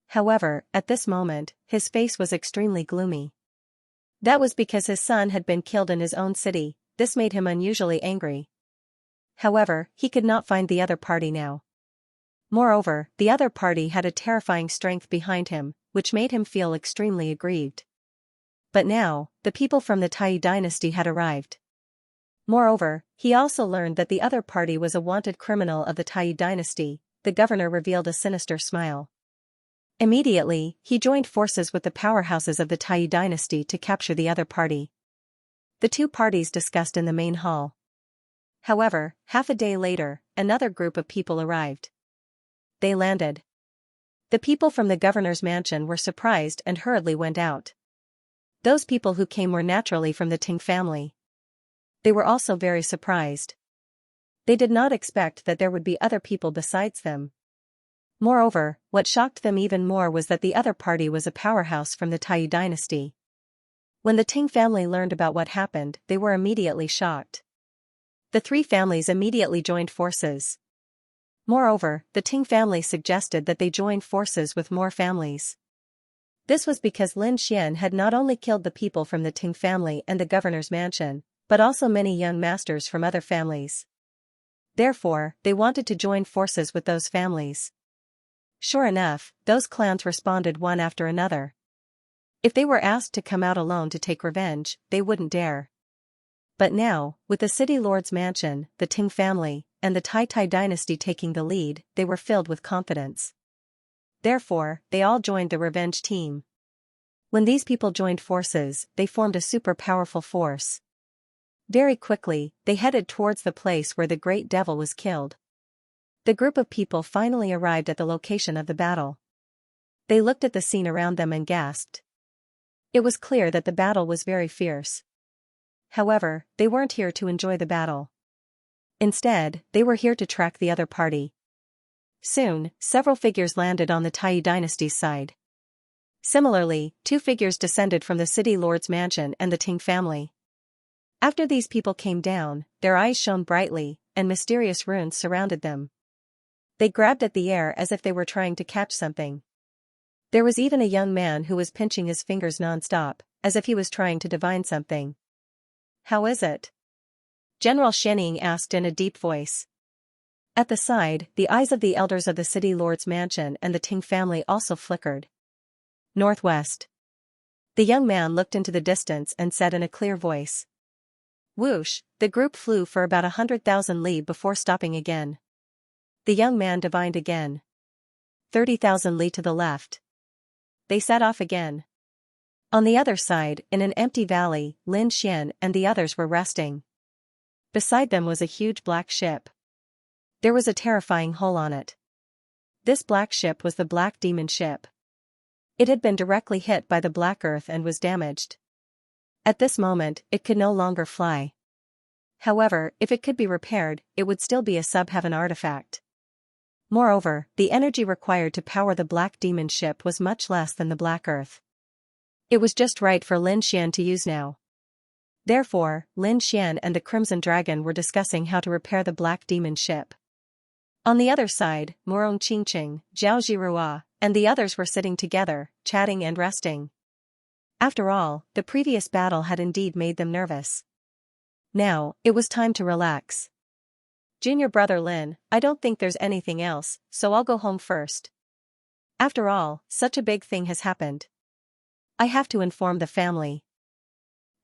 However, at this moment, his face was extremely gloomy. That was because his son had been killed in his own city. This made him unusually angry. However, he could not find the other party now. Moreover, the other party had a terrifying strength behind him, which made him feel extremely aggrieved. But now, the people from the Taiyi dynasty had arrived. Moreover, he also learned that the other party was a wanted criminal of the Taiyi dynasty. The governor revealed a sinister smile. Immediately, he joined forces with the powerhouses of the Taiyi dynasty to capture the other party. The 2 parties discussed in the main hall. However, half a day later, another group of people arrived. They landed. The people from the governor's mansion were surprised and hurriedly went out. Those people who came were naturally from the Ting family. They were also very surprised. They did not expect that there would be other people besides them. Moreover, what shocked them even more was that the other party was a powerhouse from the Taiyi dynasty. When the Ting family learned about what happened, they were immediately shocked. The 3 families immediately joined forces. Moreover, the Ting family suggested that they join forces with more families. This was because Lin Xian had not only killed the people from the Ting family and the governor's mansion, but also many young masters from other families. Therefore, they wanted to join forces with those families. Sure enough, those clans responded one after another. If they were asked to come out alone to take revenge, they wouldn't dare. But now, with the city lord's mansion, the Ting family, and the Tai dynasty taking the lead, they were filled with confidence. Therefore, they all joined the revenge team. When these people joined forces, they formed a super powerful force. Very quickly, they headed towards the place where the great devil was killed. The group of people finally arrived at the location of the battle. They looked at the scene around them and gasped. It was clear that the battle was very fierce. However, they weren't here to enjoy the battle. Instead, they were here to track the other party. Soon, several figures landed on the Tai dynasty's side. Similarly, 2 figures descended from the city lord's mansion and the Ting family. After these people came down, their eyes shone brightly, and mysterious runes surrounded them. They grabbed at the air as if they were trying to catch something. There was even a young man who was pinching his fingers non-stop, as if he was trying to divine something. "How is it?" General Xianxia asked in a deep voice. At the side, the eyes of the elders of the city lord's mansion and the Ting family also flickered. "Northwest." The young man looked into the distance and said in a clear voice. Whoosh, the group flew for about 100,000 li before stopping again. The young man divined again. 30,000 li to the left. They set off again. On the other side, in an empty valley, Lin Xian and the others were resting. Beside them was a huge black ship. There was a terrifying hole on it. This black ship was the Black Demon ship. It had been directly hit by the black earth and was damaged. At this moment, it could no longer fly. However, if it could be repaired, it would still be a sub-heaven artifact. Moreover, the energy required to power the Black Demon ship was much less than the Black Earth. It was just right for Lin Xian to use now. Therefore, Lin Xian and the Crimson Dragon were discussing how to repair the Black Demon ship. On the other side, Murong Qingqing, Zhao Zhirua, and the others were sitting together, chatting and resting. After all, the previous battle had indeed made them nervous. Now, it was time to relax. "Junior brother Lin, I don't think there's anything else, so I'll go home first. After all, such a big thing has happened. I have to inform the family."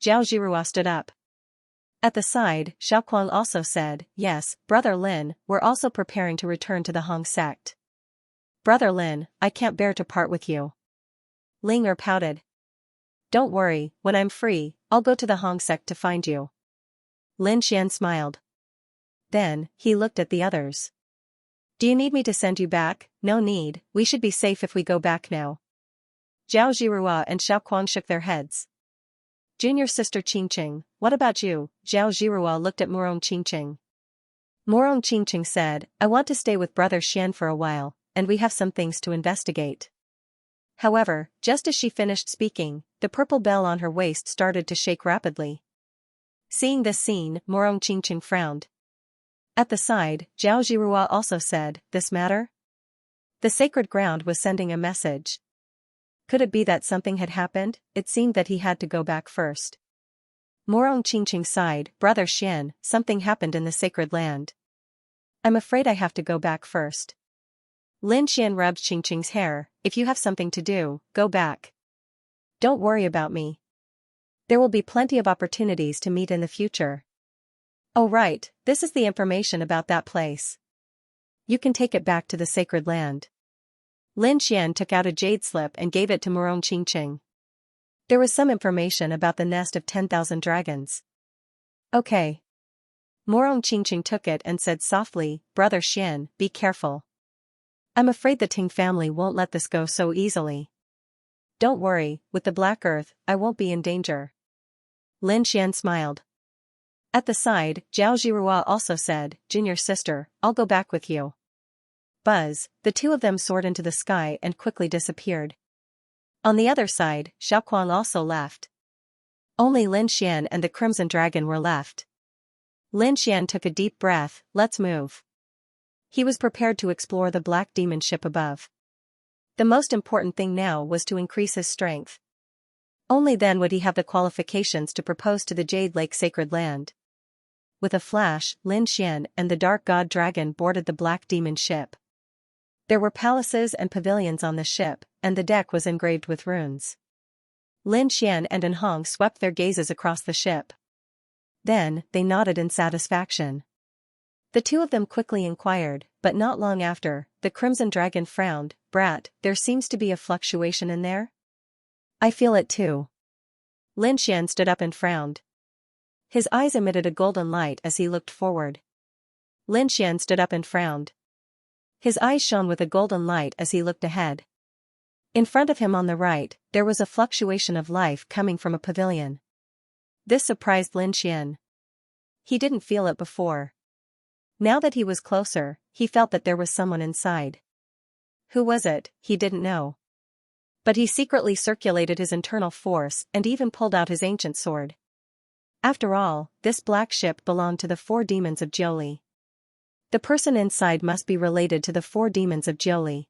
Zhao Zhirua stood up. At the side, Xiaoquang also said, "Yes, brother Lin, we're also preparing to return to the Hong sect." "Brother Lin, I can't bear to part with you." Ling Er pouted. "Don't worry, when I'm free, I'll go to the Hong sect to find you." Lin Xian smiled. Then, he looked at the others. "Do you need me to send you back?" "No need, we should be safe if we go back now." Zhao Zhirua and Xiaoquang shook their heads. "Junior sister Qingqing, what about you?" Zhao Zhirua looked at Murong Qingqing. Murong Qingqing said, "I want to stay with brother Xian for a while, and we have some things to investigate." However, just as she finished speaking, the purple bell on her waist started to shake rapidly. Seeing this scene, Murong Qingqing frowned. At the side, Zhao Zhirua also said, "This matter?" The sacred ground was sending a message. Could it be that something had happened? It seemed that he had to go back first. Murong Qingqing sighed, "Brother Xian, something happened in the sacred land. I'm afraid I have to go back first." Lin Xian rubbed Qingqing's hair, "If you have something to do, go back. Don't worry about me. There will be plenty of opportunities to meet in the future." "Oh right, this is the information about that place. You can take it back to the sacred land." Lin Xian took out a jade slip and gave it to Murong Qingqing. There was some information about the nest of 10,000 dragons. "Okay." Murong Qingqing took it and said softly, "Brother Xian, be careful. I'm afraid the Ting family won't let this go so easily." "Don't worry, with the Black Earth, I won't be in danger." Lin Xian smiled. At the side, Zhao Zhirua also said, "Junior sister, I'll go back with you." Buzz, the two of them soared into the sky and quickly disappeared. On the other side, Xiaoquang also left. Only Lin Xian and the Crimson Dragon were left. Lin Xian took a deep breath, "Let's move." He was prepared to explore the Black Demon ship above. The most important thing now was to increase his strength. Only then would he have the qualifications to propose to the Jade Lake Sacred Land. With a flash, Lin Xian and the Dark God Dragon boarded the Black Demon ship. There were palaces and pavilions on the ship, and the deck was engraved with runes. Lin Xian and An Hong swept their gazes across the ship. Then, they nodded in satisfaction. The two of them quickly inquired, but not long after, the Crimson Dragon frowned. "Brat, there seems to be a fluctuation in there?" "I feel it too." Lin Xian stood up and frowned. His eyes emitted a golden light as he looked forward. Lin Xian stood up and frowned. His eyes shone with a golden light as he looked ahead. In front of him on the right, there was a fluctuation of life coming from a pavilion. This surprised Lin Xian. He didn't feel it before. Now that he was closer, he felt that there was someone inside. Who was it, he didn't know. But he secretly circulated his internal force and even pulled out his ancient sword. After all, this black ship belonged to the 4 demons of Jiuli. The person inside must be related to the 4 demons of Jiuli.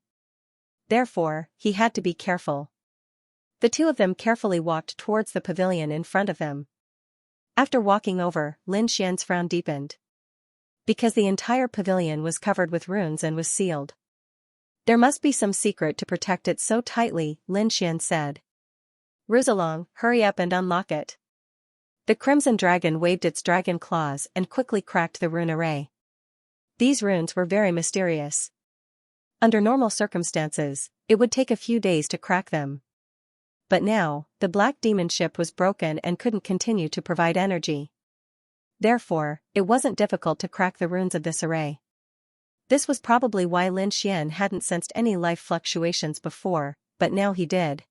Therefore, he had to be careful. The two of them carefully walked towards the pavilion in front of them. After walking over, Lin Xian's frown deepened. Because the entire pavilion was covered with runes and was sealed. There must be some secret to protect it so tightly, Lin Xian said. "Ruzalong, hurry up and unlock it." The Crimson Dragon waved its dragon claws and quickly cracked the rune array. These runes were very mysterious. Under normal circumstances, it would take a few days to crack them. But now, the black demon ship was broken and couldn't continue to provide energy. Therefore, it wasn't difficult to crack the runes of this array. This was probably why Lin Xian hadn't sensed any life fluctuations before, but now he did.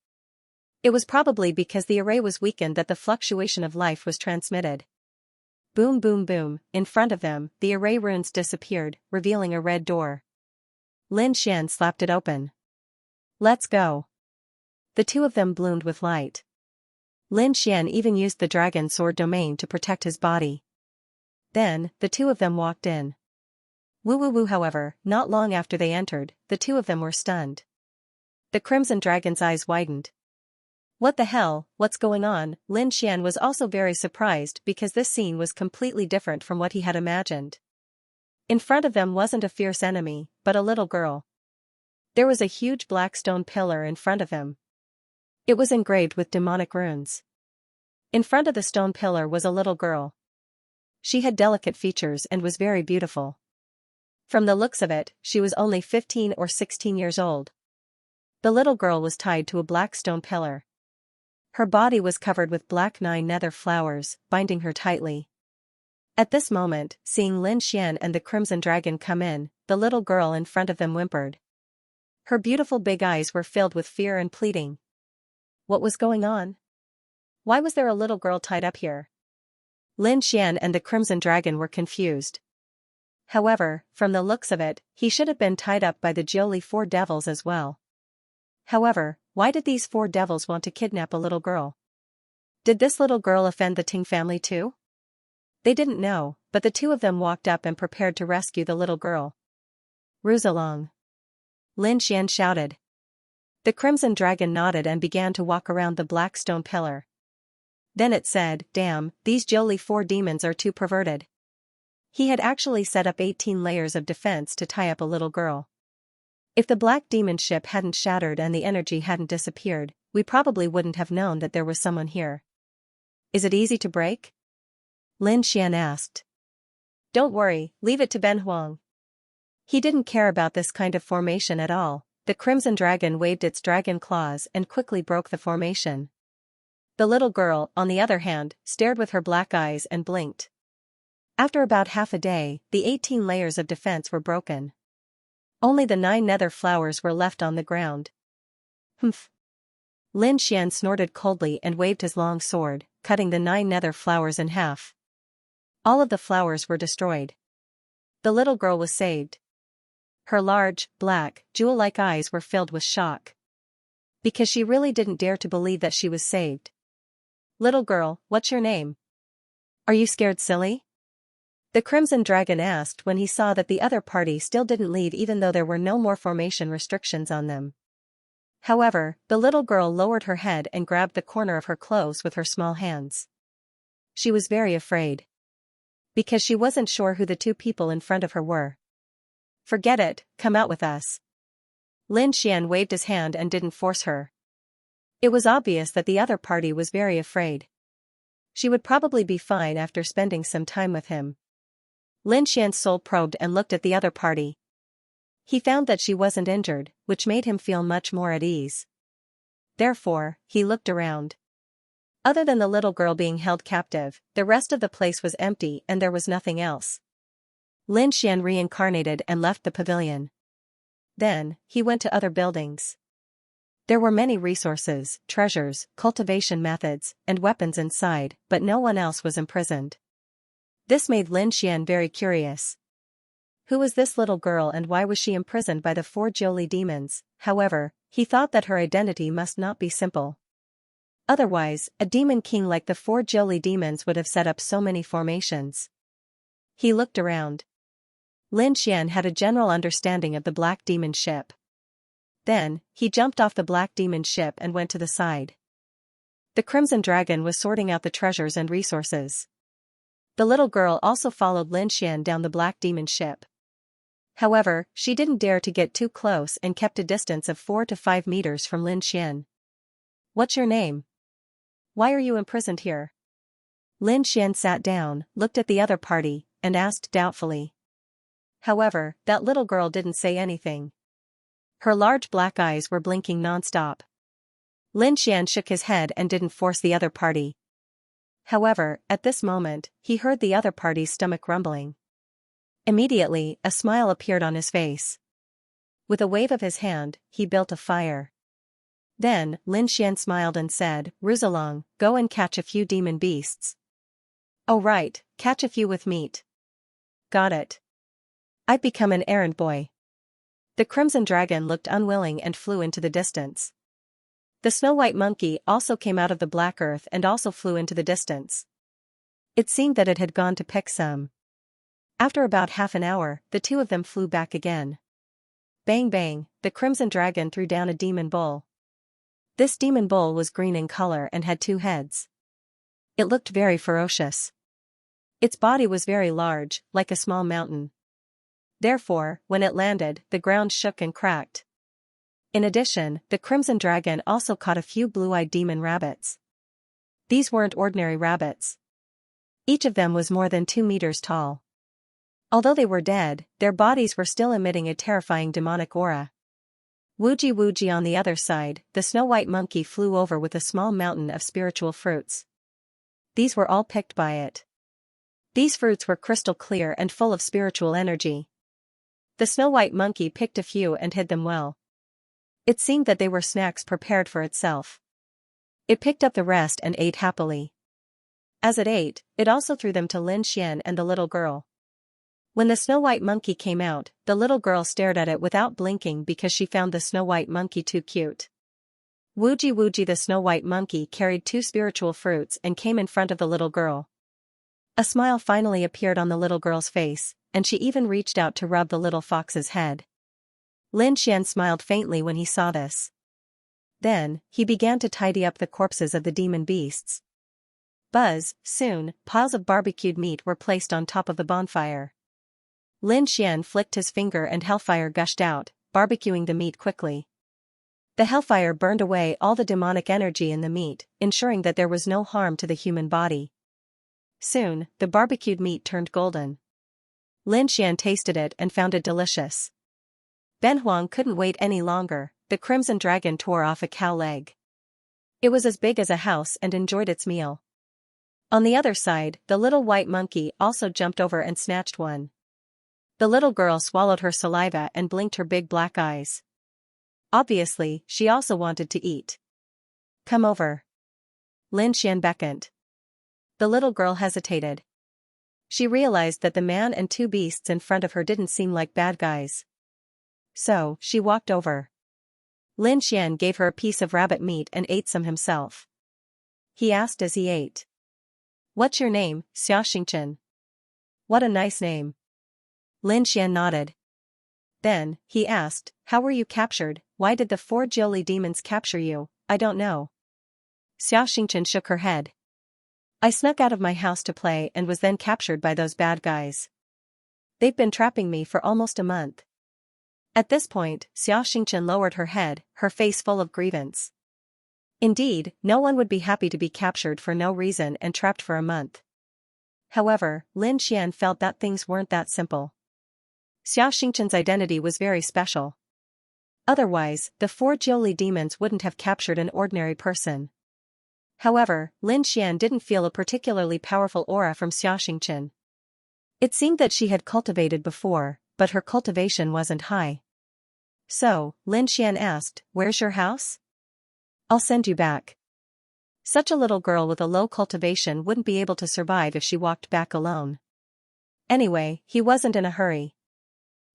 It was probably because the array was weakened that the fluctuation of life was transmitted. Boom boom boom, in front of them, the array runes disappeared, revealing a red door. Lin Xian slapped it open. "Let's go." The two of them bloomed with light. Lin Xian even used the dragon sword domain to protect his body. Then, the two of them walked in. Woo woo woo. However, not long after they entered, the two of them were stunned. The Crimson Dragon's eyes widened. What the hell, what's going on? Lin Xian was also very surprised because this scene was completely different from what he had imagined. In front of them wasn't a fierce enemy, but a little girl. There was a huge black stone pillar in front of him. It was engraved with demonic runes. In front of the stone pillar was a little girl. She had delicate features and was very beautiful. From the looks of it, she was only 15 or 16 years old. The little girl was tied to a black stone pillar. Her body was covered with black 9 nether flowers, binding her tightly. At this moment, seeing Lin Xian and the Crimson Dragon come in, the little girl in front of them whimpered. Her beautiful big eyes were filled with fear and pleading. What was going on? Why was there a little girl tied up here? Lin Xian and the Crimson Dragon were confused. However, from the looks of it, he should have been tied up by the Jiuli 4 devils as well. However, why did these 4 devils want to kidnap a little girl? Did this little girl offend the Ting family too? They didn't know, but the two of them walked up and prepared to rescue the little girl. Ruzalong. Lin Xian shouted. The Crimson Dragon nodded and began to walk around the black stone pillar. Then it said, "Damn, these Jiuli 4 demons are too perverted." He had actually set up 18 layers of defense to tie up a little girl. If the black demon ship hadn't shattered and the energy hadn't disappeared, we probably wouldn't have known that there was someone here. Is it easy to break? Lin Xian asked. Don't worry, leave it to Ben Huang. He didn't care about this kind of formation at all. The Crimson Dragon waved its dragon claws and quickly broke the formation. The little girl, on the other hand, stared with her black eyes and blinked. After about half a day, the 18 layers of defense were broken. Only the 9 nether flowers were left on the ground. Humph. Lin Xian snorted coldly and waved his long sword, cutting the 9 nether flowers in half. All of the flowers were destroyed. The little girl was saved. Her large, black, jewel-like eyes were filled with shock. Because she really didn't dare to believe that she was saved. Little girl, what's your name? Are you scared silly? The Crimson Dragon asked when he saw that the other party still didn't leave even though there were no more formation restrictions on them. However, the little girl lowered her head and grabbed the corner of her clothes with her small hands. She was very afraid. Because she wasn't sure who the 2 people in front of her were. Forget it, come out with us. Lin Xian waved his hand and didn't force her. It was obvious that the other party was very afraid. She would probably be fine after spending some time with him. Lin Xian's soul probed and looked at the other party. He found that she wasn't injured, which made him feel much more at ease. Therefore, he looked around. Other than the little girl being held captive, the rest of the place was empty and there was nothing else. Lin Xian reincarnated and left the pavilion. Then, he went to other buildings. There were many resources, treasures, cultivation methods, and weapons inside, but no one else was imprisoned. This made Lin Xian very curious. Who was this little girl and why was she imprisoned by the 4 Jiuli demons? However, he thought that her identity must not be simple. Otherwise, a demon king like the 4 Jiuli demons would have set up so many formations. He looked around. Lin Xian had a general understanding of the Black Demon ship. Then, he jumped off the Black Demon ship and went to the side. The Crimson Dragon was sorting out the treasures and resources. The little girl also followed Lin Xian down the Black Demon ship. However, she didn't dare to get too close and kept a distance of 4 to 5 meters from Lin Xian. "What's your name? Why are you imprisoned here?" Lin Xian sat down, looked at the other party, and asked doubtfully. However, that little girl didn't say anything. Her large black eyes were blinking non-stop. Lin Xian shook his head and didn't force the other party. However, at this moment, he heard the other party's stomach rumbling. Immediately, a smile appeared on his face. With a wave of his hand, he built a fire. Then, Lin Xian smiled and said, "Ruzalong, go and catch a few demon beasts." "Oh right, catch a few with meat." "Got it. I'd become an errand boy." The Crimson Dragon looked unwilling and flew into the distance. The snow-white monkey also came out of the black earth and also flew into the distance. It seemed that it had gone to pick some. After about half an hour, the two of them flew back again. Bang bang, the Crimson Dragon threw down a demon bull. This demon bull was green in color and had 2 heads. It looked very ferocious. Its body was very large, like a small mountain. Therefore, when it landed, the ground shook and cracked. In addition, the Crimson Dragon also caught a few blue-eyed demon rabbits. These weren't ordinary rabbits. Each of them was more than 2 meters tall. Although they were dead, their bodies were still emitting a terrifying demonic aura. Wooji wooji on the other side, the snow-white monkey flew over with a small mountain of spiritual fruits. These were all picked by it. These fruits were crystal clear and full of spiritual energy. The snow-white monkey picked a few and hid them well. It seemed that they were snacks prepared for itself. It picked up the rest and ate happily. As it ate, it also threw them to Lin Xian and the little girl. When the snow-white monkey came out, the little girl stared at it without blinking because she found the snow-white monkey too cute. Wooji wooji, the snow-white monkey carried 2 spiritual fruits and came in front of the little girl. A smile finally appeared on the little girl's face, and she even reached out to rub the little fox's head. Lin Xian smiled faintly when he saw this. Then, he began to tidy up the corpses of the demon beasts. Buzz, soon, piles of barbecued meat were placed on top of the bonfire. Lin Xian flicked his finger and hellfire gushed out, barbecuing the meat quickly. The hellfire burned away all the demonic energy in the meat, ensuring that there was no harm to the human body. Soon, the barbecued meat turned golden. Lin Xian tasted it and found it delicious. Ben Huang couldn't wait any longer. The Crimson Dragon tore off a cow leg. It was as big as a house and enjoyed its meal. On the other side, the little white monkey also jumped over and snatched one. The little girl swallowed her saliva and blinked her big black eyes. Obviously, she also wanted to eat. "Come over." Lin Xian beckoned. The little girl hesitated. She realized that the man and 2 beasts in front of her didn't seem like bad guys. So, she walked over. Lin Xian gave her a piece of rabbit meat and ate some himself. He asked as he ate. "What's your name, Xianxia?" "What a nice name." Lin Xian nodded. Then, he asked, "How were you captured? Why did the 4 Jiuli demons capture you?" "I don't know." Xianxia shook her head. "I snuck out of my house to play and was then captured by those bad guys. They've been trapping me for almost a month." At this point, Xiaoxingchen lowered her head, her face full of grievance. Indeed, no one would be happy to be captured for no reason and trapped for a month. However, Lin Xian felt that things weren't that simple. Xianxia's identity was very special. Otherwise, the 4 Jiuli demons wouldn't have captured an ordinary person. However, Lin Xian didn't feel a particularly powerful aura from Xianxia. It seemed that she had cultivated before, but her cultivation wasn't high. So, Lin Xian asked, "Where's your house? I'll send you back." Such a little girl with a low cultivation wouldn't be able to survive if she walked back alone. Anyway, he wasn't in a hurry.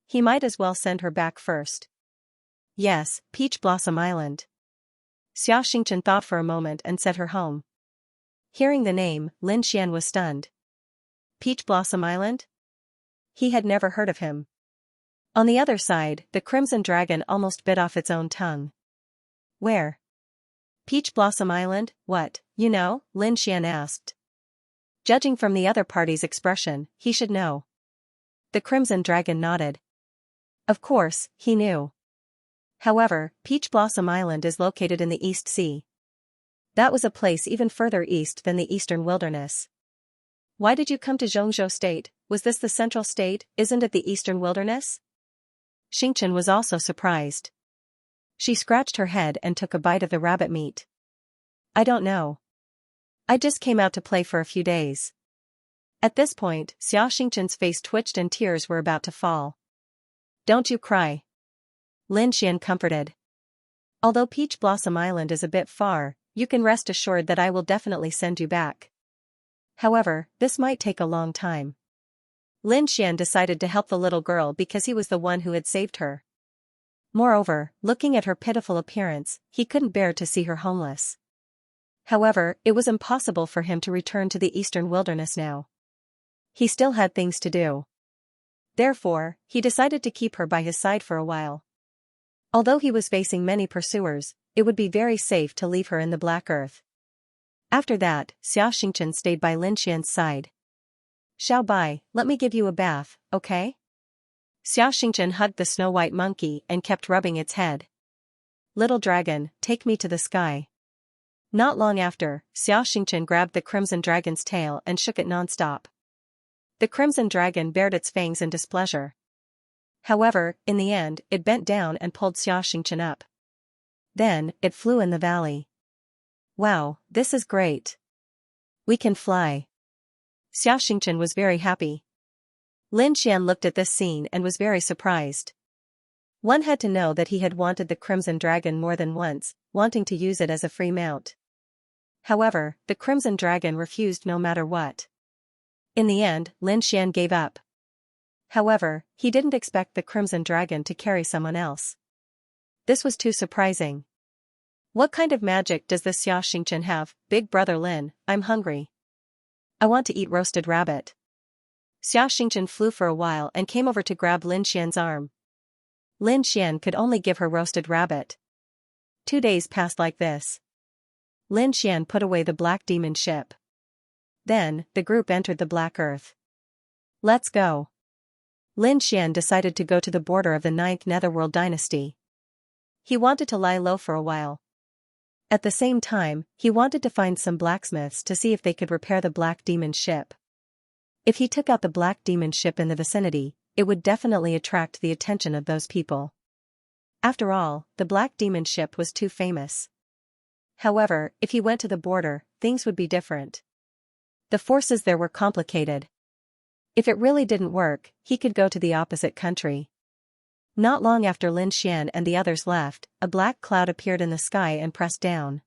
He might as well send her back first. Yes, Peach Blossom Island. Xiaoxingchen thought for a moment and said her home. Hearing the name, Lin Xian was stunned. Peach Blossom Island? He had never heard of him. On the other side, the Crimson Dragon almost bit off its own tongue. Where? Peach Blossom Island, what, you know? Lin Xian asked. Judging from the other party's expression, he should know. The Crimson Dragon nodded. Of course, he knew. However, Peach Blossom Island is located in the East Sea. That was a place even further east than the Eastern Wilderness. Why did you come to Zhongzhou State? Was this the Central State? Isn't it the Eastern Wilderness? Xingchen was also surprised. She scratched her head and took a bite of the rabbit meat. I don't know. I just came out to play for a few days. At this point, Xiao Xingchen's face twitched and tears were about to fall. Don't you cry. Lin Xian comforted. Although Peach Blossom Island is a bit far, you can rest assured that I will definitely send you back. However, this might take a long time. Lin Xian decided to help the little girl because he was the one who had saved her. Moreover, looking at her pitiful appearance, he couldn't bear to see her homeless. However, it was impossible for him to return to the Eastern Wilderness now. He still had things to do. Therefore, he decided to keep her by his side for a while. Although he was facing many pursuers, it would be very safe to leave her in the Black Earth. After that, Xiao Xingchen stayed by Lin Xian's side. Xiao Bai, let me give you a bath, okay? Xiao Xingchen hugged the snow-white monkey and kept rubbing its head. Little dragon, take me to the sky. Not long after, Xiao Xingchen grabbed the Crimson Dragon's tail and shook it non-stop. The Crimson Dragon bared its fangs in displeasure. However, in the end, it bent down and pulled Xiao Xingchen up. Then, it flew in the valley. Wow, this is great. We can fly. Xiao Xingchen was very happy. Lin Xian looked at this scene and was very surprised. One had to know that he had wanted the Crimson Dragon more than once, wanting to use it as a free mount. However, the Crimson Dragon refused no matter what. In the end, Lin Xian gave up. However, he didn't expect the Crimson Dragon to carry someone else. This was too surprising. What kind of magic does this Xiao Xingchen have? Big brother Lin, I'm hungry. I want to eat roasted rabbit. Xiao Xingchen flew for a while and came over to grab Lin Xian's arm. Lin Xian could only give her roasted rabbit. 2 days passed like this. Lin Xian put away the Black Demon ship. Then, the group entered the Black Earth. Let's go. Lin Xian decided to go to the border of the 9th Netherworld dynasty. He wanted to lie low for a while. At the same time, he wanted to find some blacksmiths to see if they could repair the Black Demon ship. If he took out the Black Demon ship in the vicinity, it would definitely attract the attention of those people. After all, the Black Demon ship was too famous. However, if he went to the border, things would be different. The forces there were complicated. If it really didn't work, he could go to the opposite country. Not long after Lin Xian and the others left, a black cloud appeared in the sky and pressed down.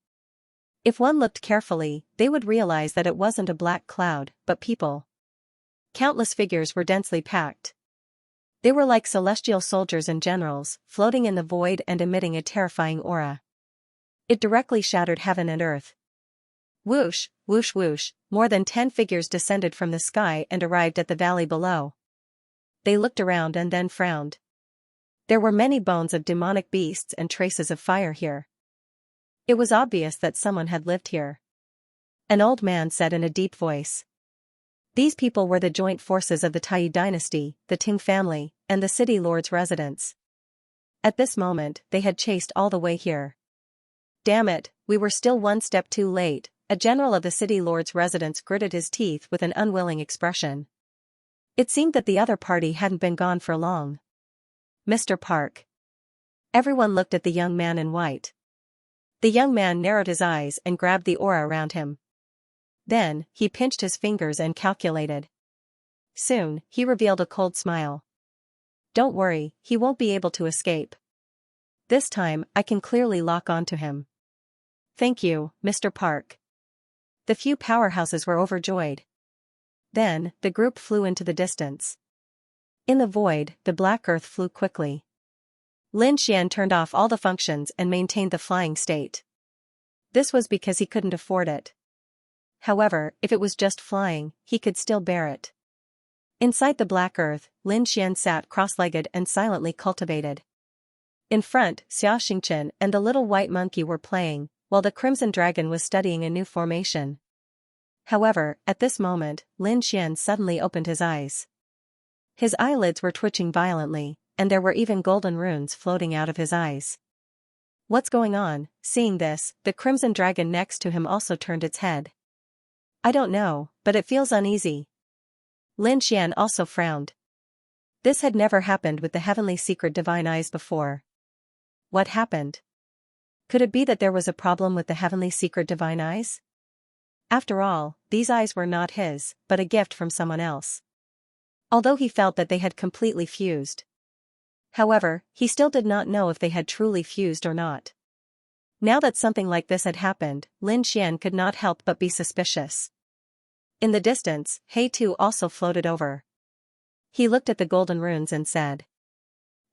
If one looked carefully, they would realize that it wasn't a black cloud, but people. Countless figures were densely packed. They were like celestial soldiers and generals, floating in the void and emitting a terrifying aura. It directly shattered heaven and earth. Whoosh, whoosh whoosh, more than 10 figures descended from the sky and arrived at the valley below. They looked around and then frowned. There were many bones of demonic beasts and traces of fire here. It was obvious that someone had lived here. An old man said in a deep voice. These people were the joint forces of the Tai dynasty, the Ting family, and the city lord's residence. At this moment, they had chased all the way here. Damn it, we were still one step too late. A general of the city lord's residence gritted his teeth with an unwilling expression. It seemed that the other party hadn't been gone for long. Mr. Park. Everyone looked at the young man in white. The young man narrowed his eyes and grabbed the aura around him. Then, he pinched his fingers and calculated. Soon, he revealed a cold smile. Don't worry, he won't be able to escape. This time, I can clearly lock onto him. Thank you, Mr. Park. The few powerhouses were overjoyed. Then, the group flew into the distance. In the void, the black earth flew quickly. Lin Xian turned off all the functions and maintained the flying state. This was because he couldn't afford it. However, if it was just flying, he could still bear it. Inside the black earth, Lin Xian sat cross-legged and silently cultivated. In front, Xianxia and the little white monkey were playing, while the crimson dragon was studying a new formation. However, at this moment, Lin Xian suddenly opened his eyes. His eyelids were twitching violently, and there were even golden runes floating out of his eyes. What's going on? Seeing this, the crimson dragon next to him also turned its head. I don't know, but it feels uneasy. Lin Xian also frowned. This had never happened with the heavenly secret divine eyes before. What happened? Could it be that there was a problem with the heavenly secret divine eyes? After all, these eyes were not his, but a gift from someone else. Although he felt that they had completely fused. However, he still did not know if they had truly fused or not. Now that something like this had happened, Lin Xian could not help but be suspicious. In the distance, He Tu also floated over. He looked at the golden runes and said,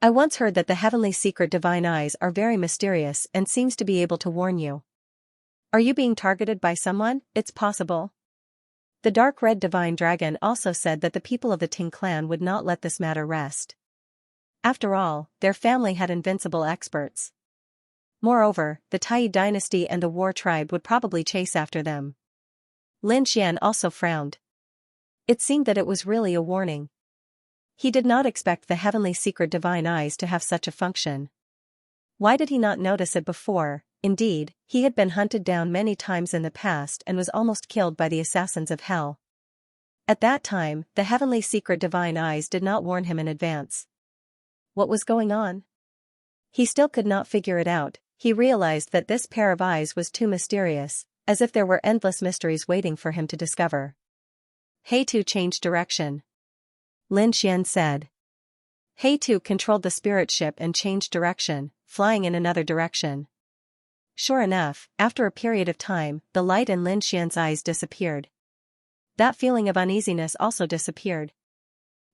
I once heard that the heavenly secret divine eyes are very mysterious and seems to be able to warn you. Are you being targeted by someone? It's possible. The dark red divine dragon also said that the people of the Ting clan would not let this matter rest. After all, their family had invincible experts. Moreover, the Tai dynasty and the war tribe would probably chase after them. Lin Xian also frowned. It seemed that it was really a warning. He did not expect the heavenly secret divine eyes to have such a function. Why did he not notice it before? Indeed, he had been hunted down many times in the past and was almost killed by the assassins of hell. At that time, the heavenly secret divine eyes did not warn him in advance. What was going on? He still could not figure it out. He realized that this pair of eyes was too mysterious, as if there were endless mysteries waiting for him to discover. He Tu changed direction. Lin Xian said. He Tu controlled the spirit ship and changed direction, flying in another direction. Sure enough, after a period of time, the light in Lin Xian's eyes disappeared. That feeling of uneasiness also disappeared.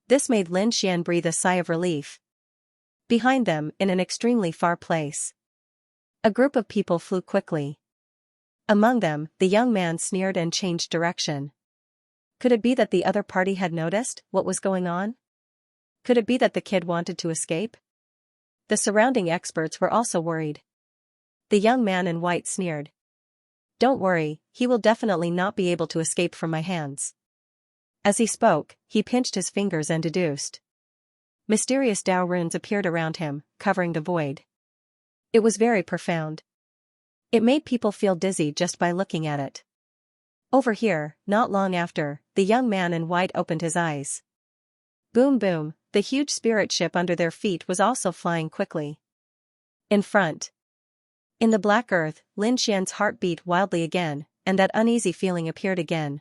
This made Lin Xian breathe a sigh of relief. Behind them, in an extremely far place, a group of people flew quickly. Among them, the young man sneered and changed direction. Could it be that the other party had noticed what was going on? Could it be that the kid wanted to escape? The surrounding experts were also worried. The young man in white sneered. Don't worry, he will definitely not be able to escape from my hands. As he spoke, he pinched his fingers and deduced. Mysterious Dao runes appeared around him, covering the void. It was very profound. It made people feel dizzy just by looking at it. Over here, not long after, the young man in white opened his eyes. Boom boom, the huge spirit ship under their feet was also flying quickly. In front. In the black earth, Lin Xian's heart beat wildly again, and that uneasy feeling appeared again.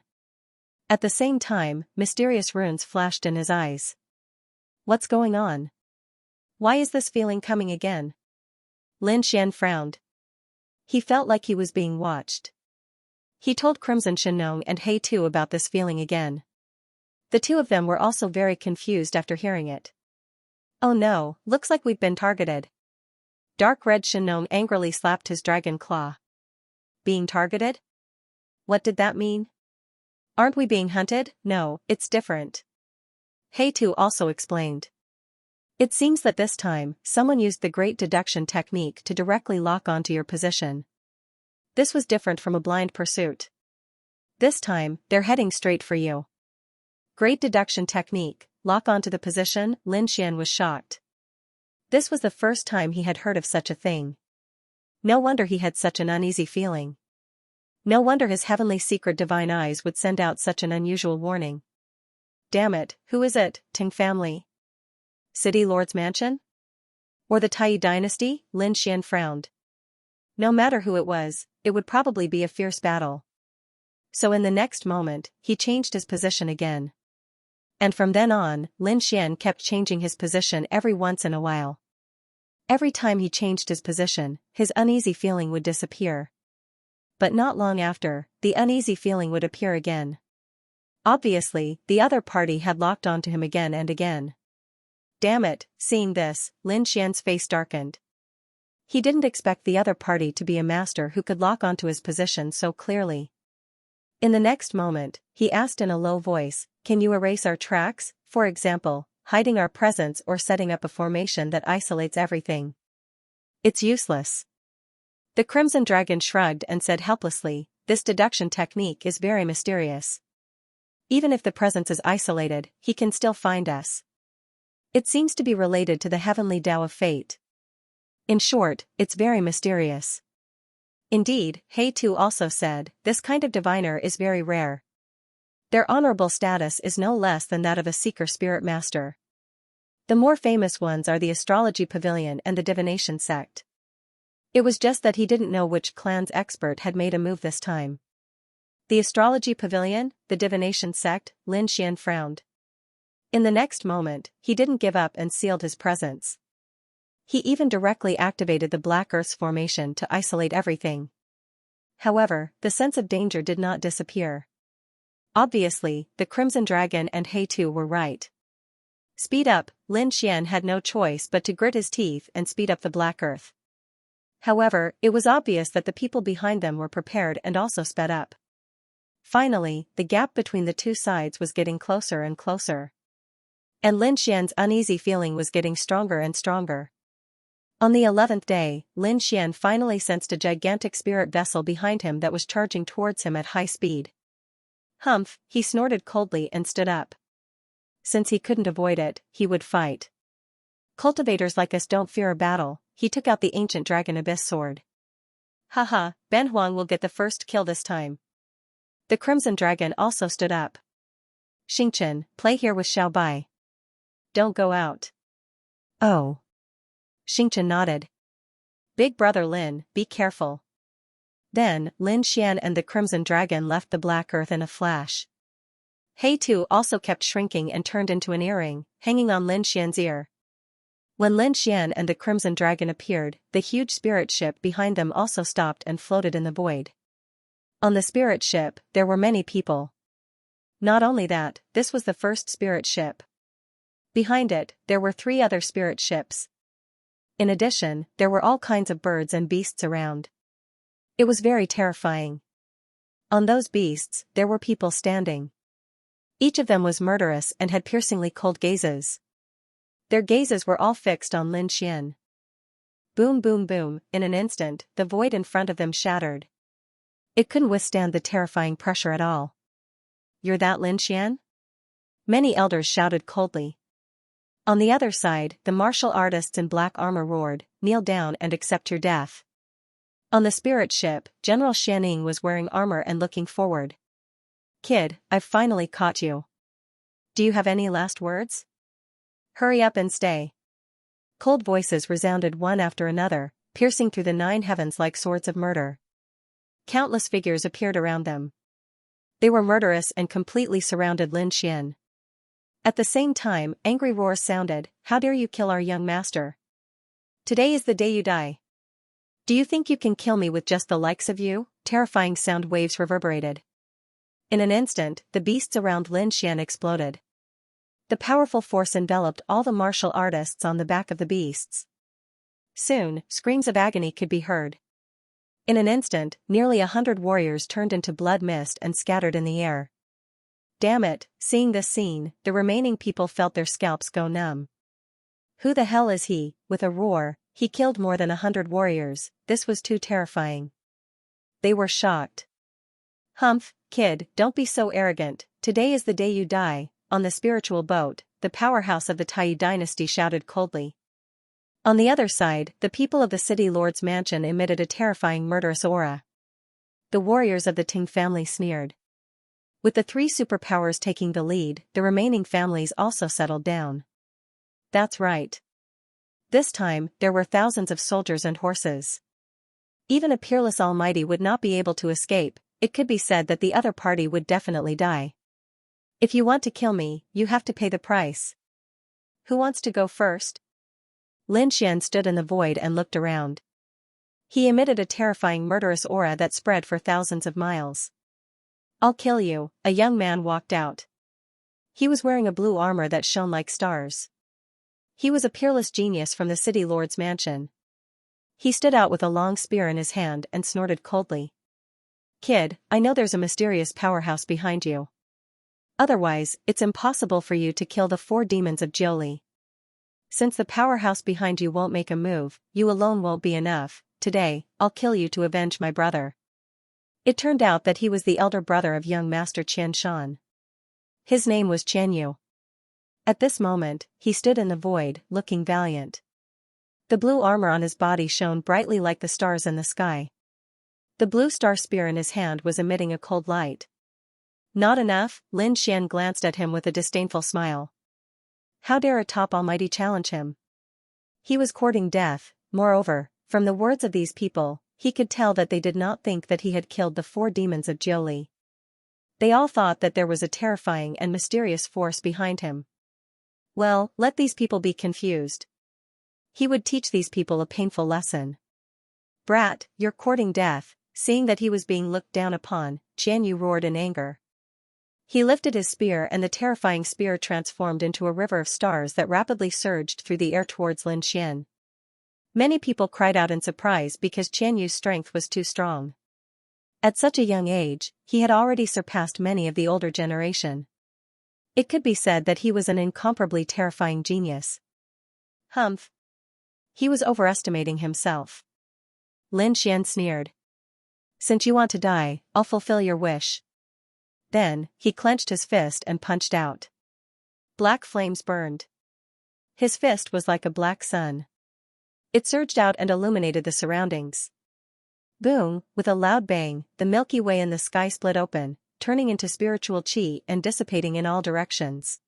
At the same time, mysterious runes flashed in his eyes. What's going on? Why is this feeling coming again? Lin Xian frowned. He felt like he was being watched. He told Crimson Shenong and He Tu about this feeling again. The two of them were also very confused after hearing it. Oh no, looks like we've been targeted. Dark red Shenong angrily slapped his dragon claw. Being targeted? What did that mean? Aren't we being hunted? No, it's different. He Tu also explained. It seems that this time, someone used the great deduction technique to directly lock onto your position. This was different from a blind pursuit. This time, they're heading straight for you. Great deduction technique, lock onto the position. Lin Xian was shocked. This was the first time he had heard of such a thing. No wonder he had such an uneasy feeling. No wonder his heavenly secret divine eyes would send out such an unusual warning. Damn it, who is it, Ting family? City Lord's mansion? Or the Tai dynasty? Lin Xian frowned. No matter who it was, it would probably be a fierce battle. So in the next moment, he changed his position again. And from then on, Lin Xian kept changing his position every once in a while. Every time he changed his position, his uneasy feeling would disappear. But not long after, the uneasy feeling would appear again. Obviously, the other party had locked onto him again and again. Damn it, seeing this, Lin Xian's face darkened. He didn't expect the other party to be a master who could lock onto his position so clearly. In the next moment, he asked in a low voice, "Can you erase our tracks, for example, hiding our presence or setting up a formation that isolates everything?" "It's useless." The Crimson Dragon shrugged and said helplessly, "This deduction technique is very mysterious. Even if the presence is isolated, he can still find us. It seems to be related to the heavenly Tao of fate. In short, it's very mysterious." Indeed, He Tu also said, "This kind of diviner is very rare. Their honorable status is no less than that of a seeker spirit master. The more famous ones are the astrology pavilion and the divination sect." It was just that he didn't know which clan's expert had made a move this time. The astrology pavilion, the divination sect, Lin Xian frowned. In the next moment, he didn't give up and sealed his presence. He even directly activated the Black Earth's formation to isolate everything. However, the sense of danger did not disappear. Obviously, the Crimson Dragon and He Tu were right. Speed up, Lin Xian had no choice but to grit his teeth and speed up the Black Earth. However, it was obvious that the people behind them were prepared and also sped up. Finally, the gap between the two sides was getting closer and closer. And Lin Xian's uneasy feeling was getting stronger and stronger. On the 11th day, Lin Xian finally sensed a gigantic spirit vessel behind him that was charging towards him at high speed. Humph, he snorted coldly and stood up. Since he couldn't avoid it, he would fight. Cultivators like us don't fear a battle. He took out the ancient dragon abyss sword. Haha, Ben Huang will get the first kill this time. The Crimson Dragon also stood up. Xingchen, play here with Xiao Bai. Don't go out. Oh. Xingchen nodded. Big brother Lin, be careful. Then, Lin Xian and the Crimson Dragon left the Black Earth in a flash. He Tu also kept shrinking and turned into an earring, hanging on Lin Xian's ear. When Lin Xian and the Crimson Dragon appeared, the huge spirit ship behind them also stopped and floated in the void. On the spirit ship, there were many people. Not only that, this was the first spirit ship. Behind it, there were 3 other spirit ships. In addition, there were all kinds of birds and beasts around. It was very terrifying. On those beasts, there were people standing. Each of them was murderous and had piercingly cold gazes. Their gazes were all fixed on Lin Xian. Boom boom boom, in an instant, the void in front of them shattered. It couldn't withstand the terrifying pressure at all. You're that Lin Xian? Many elders shouted coldly. On the other side, the martial artists in black armor roared, kneel down and accept your death. On the spirit ship, General Xianing was wearing armor and looking forward. Kid, I've finally caught you. Do you have any last words? Hurry up and stay. Cold voices resounded one after another, piercing through the 9 heavens like swords of murder. Countless figures appeared around them. They were murderous and completely surrounded Lin Xian. At the same time, angry roars sounded, "How dare you kill our young master? Today is the day you die. Do you think you can kill me with just the likes of you?" Terrifying sound waves reverberated. In an instant, the beasts around Lin Xian exploded. The powerful force enveloped all the martial artists on the back of the beasts. Soon, screams of agony could be heard. In an instant, nearly 100 warriors turned into blood mist and scattered in the air. Damn it, seeing this scene, the remaining people felt their scalps go numb. Who the hell is he? With a roar, he killed more than 100 warriors. This was too terrifying. They were shocked. Humph, kid, don't be so arrogant. Today is the day you die. On the spiritual boat, the powerhouse of the Tai dynasty shouted coldly. On the other side, the people of the city lord's mansion emitted a terrifying murderous aura. The warriors of the Ting family sneered. With the three superpowers taking the lead, the remaining families also settled down. That's right. This time, there were thousands of soldiers and horses. Even a peerless almighty would not be able to escape. It could be said that the other party would definitely die. If you want to kill me, you have to pay the price. Who wants to go first? Lin Xian stood in the void and looked around. He emitted a terrifying murderous aura that spread for thousands of miles. I'll kill you, a young man walked out. He was wearing a blue armor that shone like stars. He was a peerless genius from the city lord's mansion. He stood out with a long spear in his hand and snorted coldly. Kid, I know there's a mysterious powerhouse behind you. Otherwise, it's impossible for you to kill the 4 demons of Jiuli. Since the powerhouse behind you won't make a move, you alone won't be enough. Today, I'll kill you to avenge my brother. It turned out that he was the elder brother of young Master Qian Shan. His name was Qian Yu. At this moment, he stood in the void, looking valiant. The blue armor on his body shone brightly like the stars in the sky. The blue star spear in his hand was emitting a cold light. Not enough? Lin Xian glanced at him with a disdainful smile. How dare a top almighty challenge him? He was courting death. Moreover, from the words of these people, he could tell that they did not think that he had killed the 4 demons of Jiuli. They all thought that there was a terrifying and mysterious force behind him. Well, let these people be confused. He would teach these people a painful lesson. Brat, you're courting death. Seeing that he was being looked down upon, Qian Yu roared in anger. He lifted his spear and the terrifying spear transformed into a river of stars that rapidly surged through the air towards Lin Xian. Many people cried out in surprise because Qian Yu's strength was too strong. At such a young age, he had already surpassed many of the older generation. It could be said that he was an incomparably terrifying genius. Humph. He was overestimating himself. Lin Xian sneered. Since you want to die, I'll fulfill your wish. Then, he clenched his fist and punched out. Black flames burned. His fist was like a black sun. It surged out and illuminated the surroundings. Boom, with a loud bang, the Milky Way in the sky split open, turning into spiritual qi and dissipating in all directions.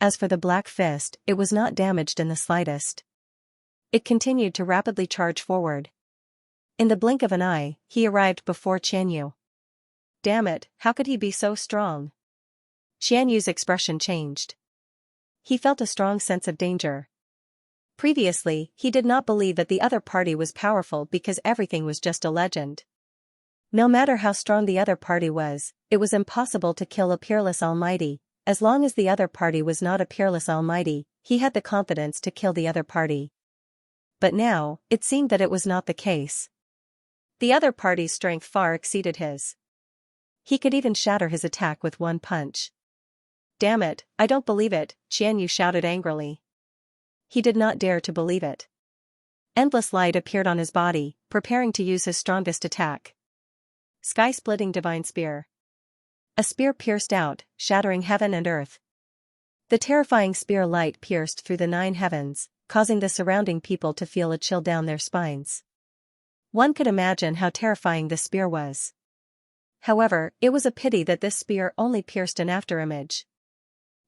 As for the black fist, it was not damaged in the slightest. It continued to rapidly charge forward. In the blink of an eye, he arrived before Qian Yu. Damn it, how could he be so strong? Qian Yu's expression changed. He felt a strong sense of danger. Previously, he did not believe that the other party was powerful because everything was just a legend. No matter how strong the other party was, it was impossible to kill a peerless almighty. As long as the other party was not a peerless almighty, he had the confidence to kill the other party. But now, it seemed that it was not the case. The other party's strength far exceeded his. He could even shatter his attack with one punch. Damn it, I don't believe it, Qian Yu shouted angrily. He did not dare to believe it. Endless light appeared on his body, preparing to use his strongest attack. Sky-splitting divine spear. A spear pierced out, shattering heaven and earth. The terrifying spear light pierced through the 9 heavens, causing the surrounding people to feel a chill down their spines. One could imagine how terrifying this spear was. However, it was a pity that this spear only pierced an afterimage.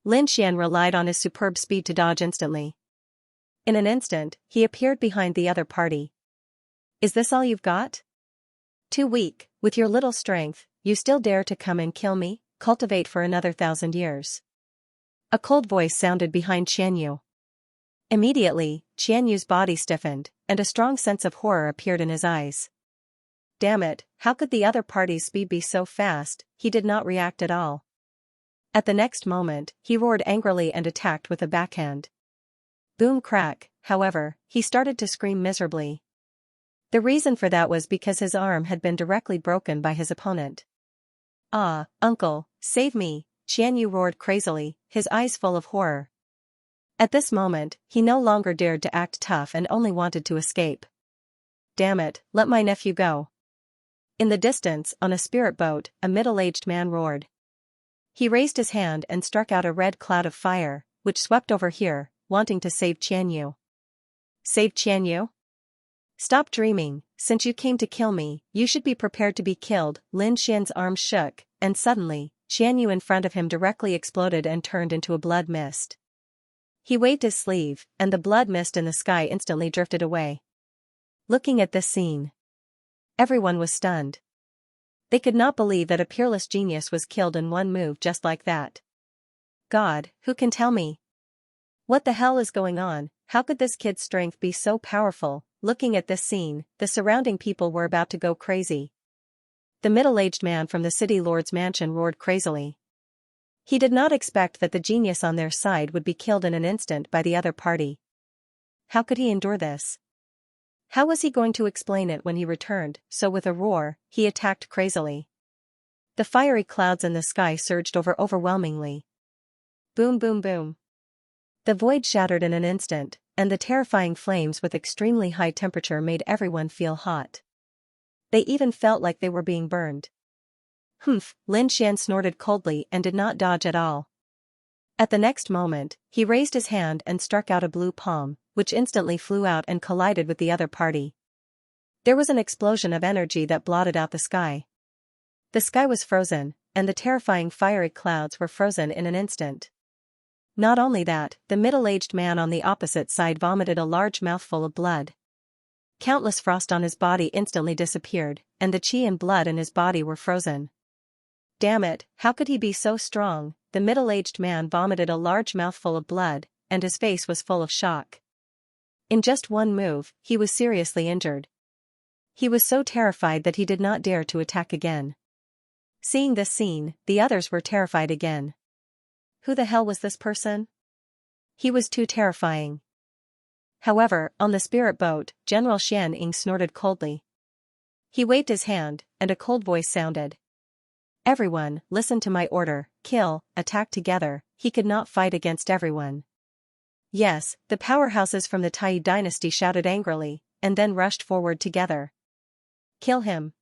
Lin Xian relied on his superb speed to dodge instantly. In an instant, he appeared behind the other party. Is this all you've got? Too weak, with your little strength, you still dare to come and kill me? Cultivate for another 1,000 years. A cold voice sounded behind Qian Yu. Immediately, Qian Yu's body stiffened, and a strong sense of horror appeared in his eyes. Damn it, how could the other party's speed be so fast? He did not react at all. At the next moment, he roared angrily and attacked with a backhand. Boom crack, however, he started to scream miserably. The reason for that was because his arm had been directly broken by his opponent. Ah, uncle, save me, Qian Yu roared crazily, his eyes full of horror. At this moment, he no longer dared to act tough and only wanted to escape. Damn it, let my nephew go. In the distance, on a spirit boat, a middle-aged man roared. He raised his hand and struck out a red cloud of fire, which swept over here, wanting to save Qian Yu. Save Qianyu? Stop dreaming, since you came to kill me, you should be prepared to be killed. Lin Xian's arms shook, and suddenly, Qianyu in front of him directly exploded and turned into a blood mist. He waved his sleeve, and the blood mist in the sky instantly drifted away. Looking at this scene, everyone was stunned. They could not believe that a peerless genius was killed in one move just like that. God, who can tell me? What the hell is going on? How could this kid's strength be so powerful? Looking at this scene, the surrounding people were about to go crazy. The middle-aged man from the city lord's mansion roared crazily. He did not expect that the genius on their side would be killed in an instant by the other party. How could he endure this? How was he going to explain it when he returned? So with a roar, he attacked crazily. The fiery clouds in the sky surged over overwhelmingly. Boom boom boom. The void shattered in an instant, and the terrifying flames with extremely high temperature made everyone feel hot. They even felt like they were being burned. Humph, Lin Xian snorted coldly and did not dodge at all. At the next moment, he raised his hand and struck out a blue palm, which instantly flew out and collided with the other party. There was an explosion of energy that blotted out the sky. The sky was frozen, and the terrifying fiery clouds were frozen in an instant. Not only that, the middle-aged man on the opposite side vomited a large mouthful of blood. Countless frost on his body instantly disappeared, and the qi and blood in his body were frozen. Damn it, how could he be so strong? The middle-aged man vomited a large mouthful of blood, and his face was full of shock. In just one move, he was seriously injured. He was so terrified that he did not dare to attack again. Seeing this scene, the others were terrified again. Who the hell was this person? He was too terrifying. However, on the spirit boat, General Xianxia snorted coldly. He waved his hand, and a cold voice sounded. Everyone, listen to my order, kill, attack together. He could not fight against everyone. Yes, the powerhouses from the Tai dynasty shouted angrily, and then rushed forward together. Kill him.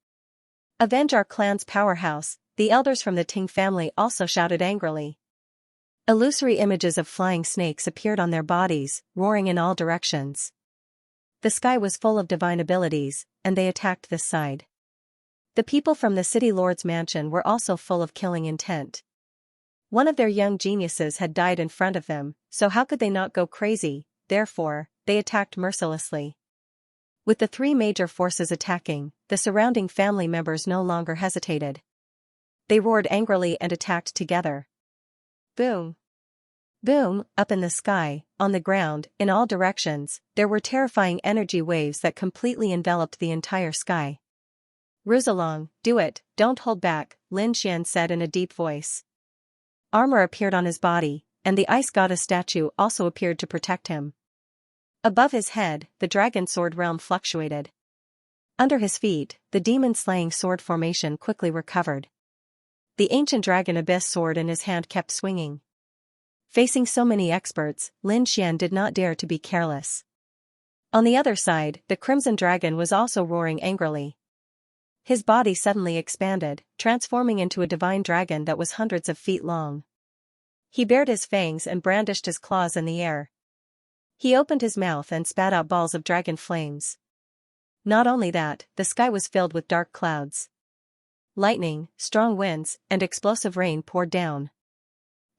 Avenge our clan's powerhouse, the elders from the Ting family also shouted angrily. Illusory images of flying snakes appeared on their bodies, roaring in all directions. The sky was full of divine abilities, and they attacked this side. The people from the city lord's mansion were also full of killing intent. One of their young geniuses had died in front of them, so how could they not go crazy? Therefore, they attacked mercilessly. With the three major forces attacking, the surrounding family members no longer hesitated. They roared angrily and attacked together. Boom! Boom! Up in the sky, on the ground, in all directions, there were terrifying energy waves that completely enveloped the entire sky. Ruzalong, do it, don't hold back, Lin Xian said in a deep voice. Armor appeared on his body, and the ice goddess statue also appeared to protect him. Above his head, the dragon sword realm fluctuated. Under his feet, the demon-slaying sword formation quickly recovered. The ancient dragon abyss sword in his hand kept swinging. Facing so many experts, Lin Xian did not dare to be careless. On the other side, the crimson dragon was also roaring angrily. His body suddenly expanded, transforming into a divine dragon that was hundreds of feet long. He bared his fangs and brandished his claws in the air. He opened his mouth and spat out balls of dragon flames. Not only that, the sky was filled with dark clouds. Lightning, strong winds, and explosive rain poured down.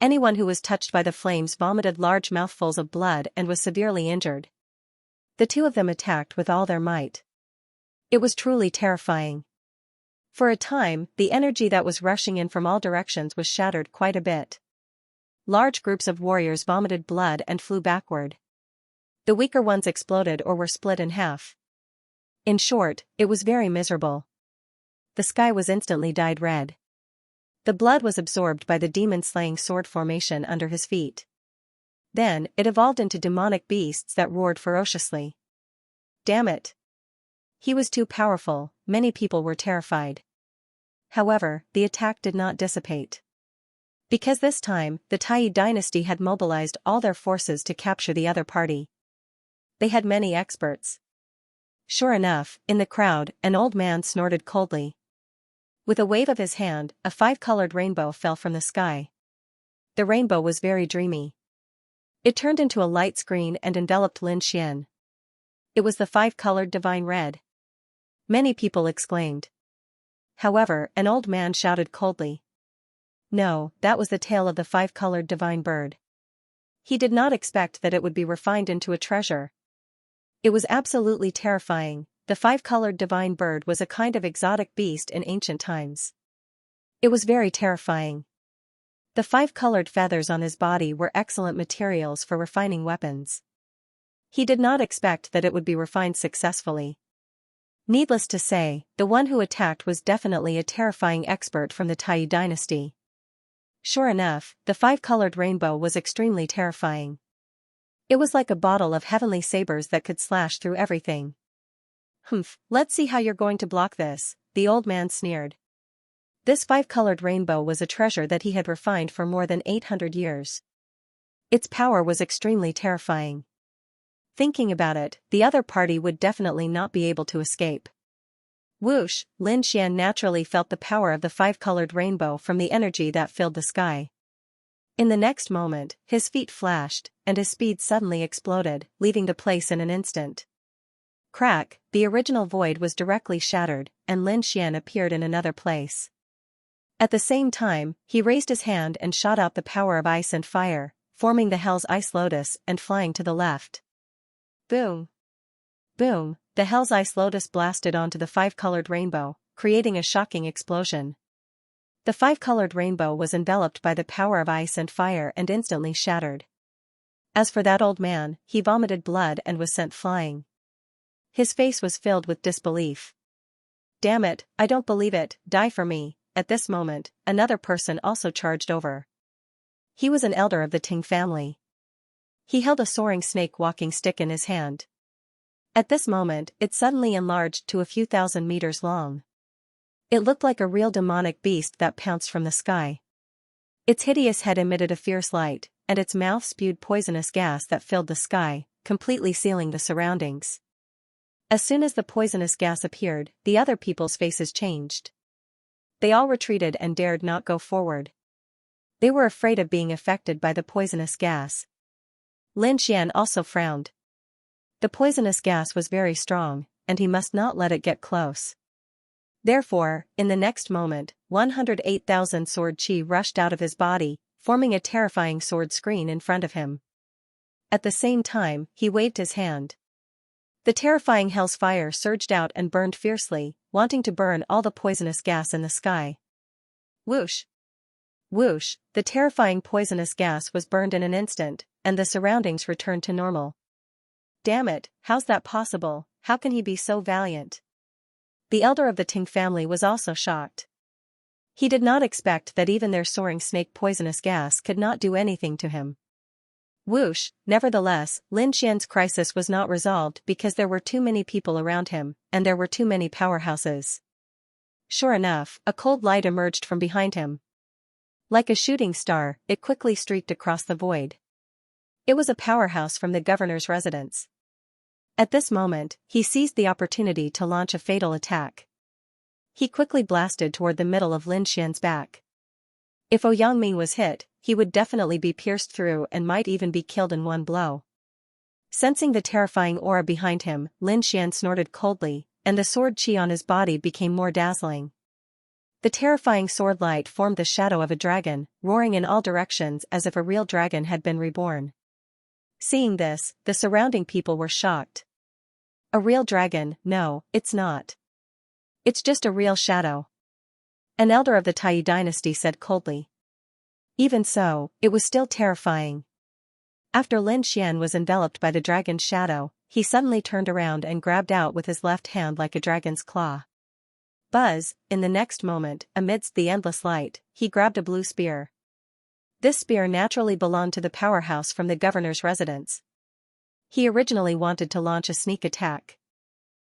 Anyone who was touched by the flames vomited large mouthfuls of blood and was severely injured. The two of them attacked with all their might. It was truly terrifying. For a time, the energy that was rushing in from all directions was shattered quite a bit. Large groups of warriors vomited blood and flew backward. The weaker ones exploded or were split in half. In short, it was very miserable. The sky was instantly dyed red. The blood was absorbed by the demon-slaying sword formation under his feet. Then, it evolved into demonic beasts that roared ferociously. Damn it! He was too powerful, many people were terrified. However, the attack did not dissipate. Because this time, the Tai dynasty had mobilized all their forces to capture the other party. They had many experts. Sure enough, in the crowd, an old man snorted coldly. With a wave of his hand, a 5-colored rainbow fell from the sky. The rainbow was very dreamy. It turned into a light screen and enveloped Lin Xian. It was the five-colored divine red. Many people exclaimed. However, an old man shouted coldly. No, that was the tail of the five-colored divine bird. He did not expect that it would be refined into a treasure. It was absolutely terrifying. The five-colored divine bird was a kind of exotic beast in ancient times. It was very terrifying. The five-colored feathers on his body were excellent materials for refining weapons. He did not expect that it would be refined successfully. Needless to say, the one who attacked was definitely a terrifying expert from the Taiyu dynasty. Sure enough, the five-colored rainbow was extremely terrifying. It was like a bottle of heavenly sabers that could slash through everything. Humph, let's see how you're going to block this, the old man sneered. This five-colored rainbow was a treasure that he had refined for more than 800 years. Its power was extremely terrifying. Thinking about it, the other party would definitely not be able to escape. Whoosh, Lin Xian naturally felt the power of the five-colored rainbow from the energy that filled the sky. In the next moment, his feet flashed, and his speed suddenly exploded, leaving the place in an instant. Crack, the original void was directly shattered, and Lin Xian appeared in another place. At the same time, he raised his hand and shot out the power of ice and fire, forming the Hell's Ice Lotus and flying to the left. Boom! Boom! The Hell's Ice Lotus blasted onto the five-colored rainbow, creating a shocking explosion. The five-colored rainbow was enveloped by the power of ice and fire and instantly shattered. As for that old man, he vomited blood and was sent flying. His face was filled with disbelief. Damn it, I don't believe it, die for me. At this moment, another person also charged over. He was an elder of the Ting family. He held a soaring snake walking stick in his hand. At this moment, it suddenly enlarged to a few thousand meters long. It looked like a real demonic beast that pounced from the sky. Its hideous head emitted a fierce light, and its mouth spewed poisonous gas that filled the sky, completely sealing the surroundings. As soon as the poisonous gas appeared, the other people's faces changed. They all retreated and dared not go forward. They were afraid of being affected by the poisonous gas. Lin Xian also frowned. The poisonous gas was very strong, and he must not let it get close. Therefore, in the next moment, 108,000 sword chi rushed out of his body, forming a terrifying sword screen in front of him. At the same time, he waved his hand. The terrifying hell's fire surged out and burned fiercely, wanting to burn all the poisonous gas in the sky. Whoosh! Whoosh! The terrifying poisonous gas was burned in an instant, and the surroundings returned to normal. Damn it, how's that possible? How can he be so valiant? The elder of the Ting family was also shocked. He did not expect that even their soaring snake poisonous gas could not do anything to him. Whoosh! Nevertheless, Lin Xian's crisis was not resolved because there were too many people around him, and there were too many powerhouses. Sure enough, a cold light emerged from behind him. Like a shooting star, it quickly streaked across the void. It was a powerhouse from the governor's residence. At this moment, he seized the opportunity to launch a fatal attack. He quickly blasted toward the middle of Lin Xian's back. If Ouyang was hit, he would definitely be pierced through and might even be killed in one blow. Sensing the terrifying aura behind him, Lin Xian snorted coldly, and the sword chi on his body became more dazzling. The terrifying sword light formed the shadow of a dragon, roaring in all directions as if a real dragon had been reborn. Seeing this, the surrounding people were shocked. A real dragon? No, it's not. It's just a real shadow. An elder of the Taiyu dynasty said coldly. Even so, it was still terrifying. After Lin Xian was enveloped by the dragon's shadow, he suddenly turned around and grabbed out with his left hand like a dragon's claw. Buzz, in the next moment, amidst the endless light, he grabbed a blue spear. This spear naturally belonged to the powerhouse from the governor's residence. He originally wanted to launch a sneak attack.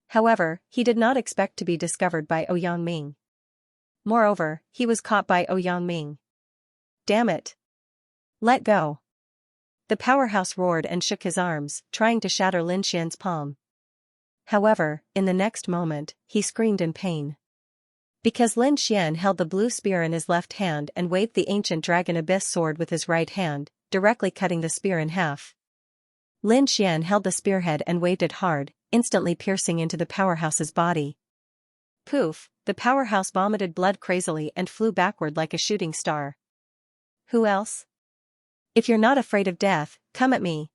However, he did not expect to be discovered by Ouyang. Moreover, he was caught by Ouyang. Damn it! Let go! The powerhouse roared and shook his arms, trying to shatter Lin Xian's palm. However, in the next moment, he screamed in pain. Because Lin Xian held the blue spear in his left hand and waved the ancient dragon abyss sword with his right hand, directly cutting the spear in half. Lin Xian held the spearhead and waved it hard, instantly piercing into the powerhouse's body. Poof, the powerhouse vomited blood crazily and flew backward like a shooting star. Who else? If you're not afraid of death, come at me.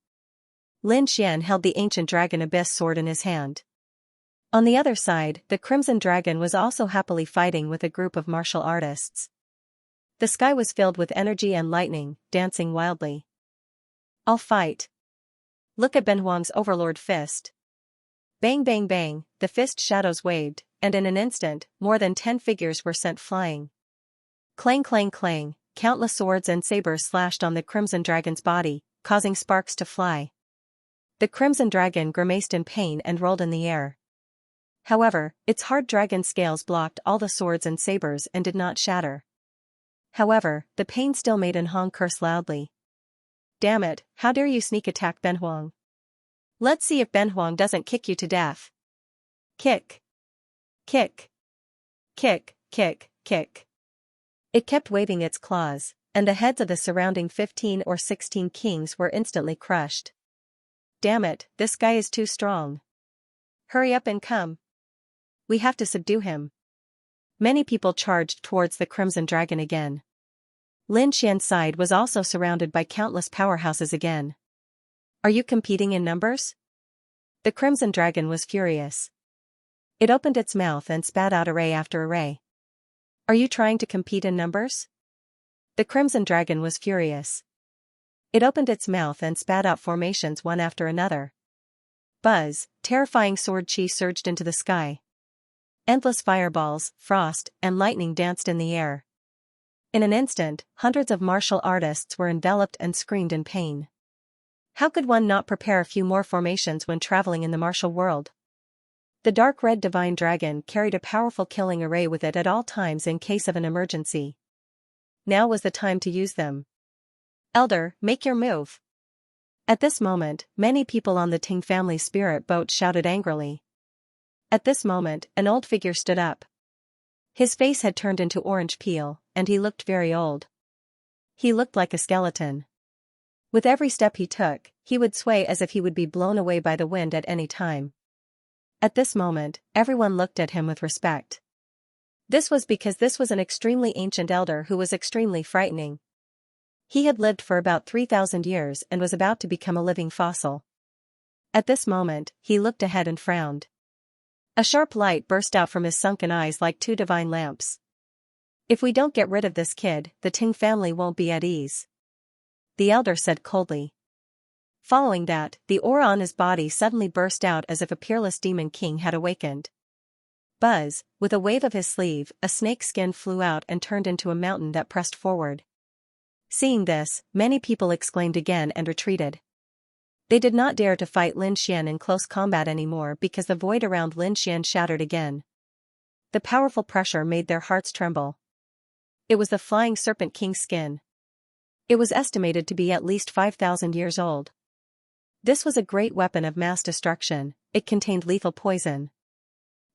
Lin Xian held the ancient dragon abyss sword in his hand. On the other side, the Crimson Dragon was also happily fighting with a group of martial artists. The sky was filled with energy and lightning, dancing wildly. I'll fight. Look at Benhuang's overlord fist. Bang bang bang, the fist shadows waved, and in an instant, more than 10 figures were sent flying. Clang clang clang, countless swords and sabers slashed on the Crimson Dragon's body, causing sparks to fly. The Crimson Dragon grimaced in pain and rolled in the air. However, its hard dragon scales blocked all the swords and sabers and did not shatter. However, the pain still made Hong curse loudly. Damn it, how dare you sneak attack Benhuang? Let's see if Benhuang doesn't kick you to death. Kick. Kick. Kick, kick, kick. It kept waving its claws, and the heads of the surrounding 15 or 16 kings were instantly crushed. Damn it, this guy is too strong. Hurry up and come. We have to subdue him. Many people charged towards the Crimson Dragon again. Lin Xian's side was also surrounded by countless powerhouses again. Are you competing in numbers? The Crimson Dragon was furious. It opened its mouth and spat out array after array. Are you trying to compete in numbers? The Crimson Dragon was furious. It opened its mouth and spat out formations one after another. Buzz, terrifying sword chi surged into the sky. Endless fireballs, frost, and lightning danced in the air. In an instant, hundreds of martial artists were enveloped and screamed in pain. How could one not prepare a few more formations when traveling in the martial world? The dark red divine dragon carried a powerful killing array with it at all times in case of an emergency. Now was the time to use them. Elder, make your move. At this moment, many people on the Ting family spirit boat shouted angrily. At this moment, an old figure stood up. His face had turned into orange peel, and he looked very old. He looked like a skeleton. With every step he took, he would sway as if he would be blown away by the wind at any time. At this moment, everyone looked at him with respect. This was because this was an extremely ancient elder who was extremely frightening. He had lived for about 3,000 years and was about to become a living fossil. At this moment, he looked ahead and frowned. A sharp light burst out from his sunken eyes like two divine lamps. If we don't get rid of this kid, the Ting family won't be at ease. The elder said coldly. Following that, the aura on his body suddenly burst out as if a peerless demon king had awakened. Buzz, with a wave of his sleeve, a snake skin flew out and turned into a mountain that pressed forward. Seeing this, many people exclaimed again and retreated. They did not dare to fight Lin Xian in close combat anymore because the void around Lin Xian shattered again. The powerful pressure made their hearts tremble. It was the flying serpent king's skin. It was estimated to be at least 5,000 years old. This was a great weapon of mass destruction. It contained lethal poison.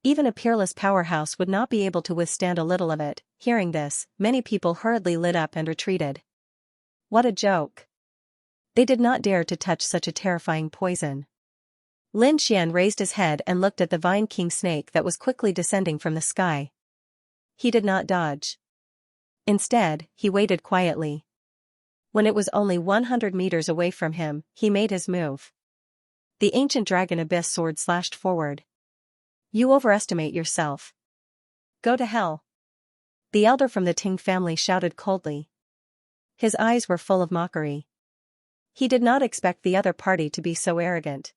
Even a peerless powerhouse would not be able to withstand a little of it. Hearing this, many people hurriedly lit up and retreated. What a joke. They did not dare to touch such a terrifying poison. Lin Xian raised his head and looked at the Vine King snake that was quickly descending from the sky. He did not dodge. Instead, he waited quietly. When it was only 100 meters away from him, he made his move. The ancient dragon abyss sword slashed forward. You overestimate yourself. Go to hell. The elder from the Ting family shouted coldly. His eyes were full of mockery. He did not expect the other party to be so arrogant.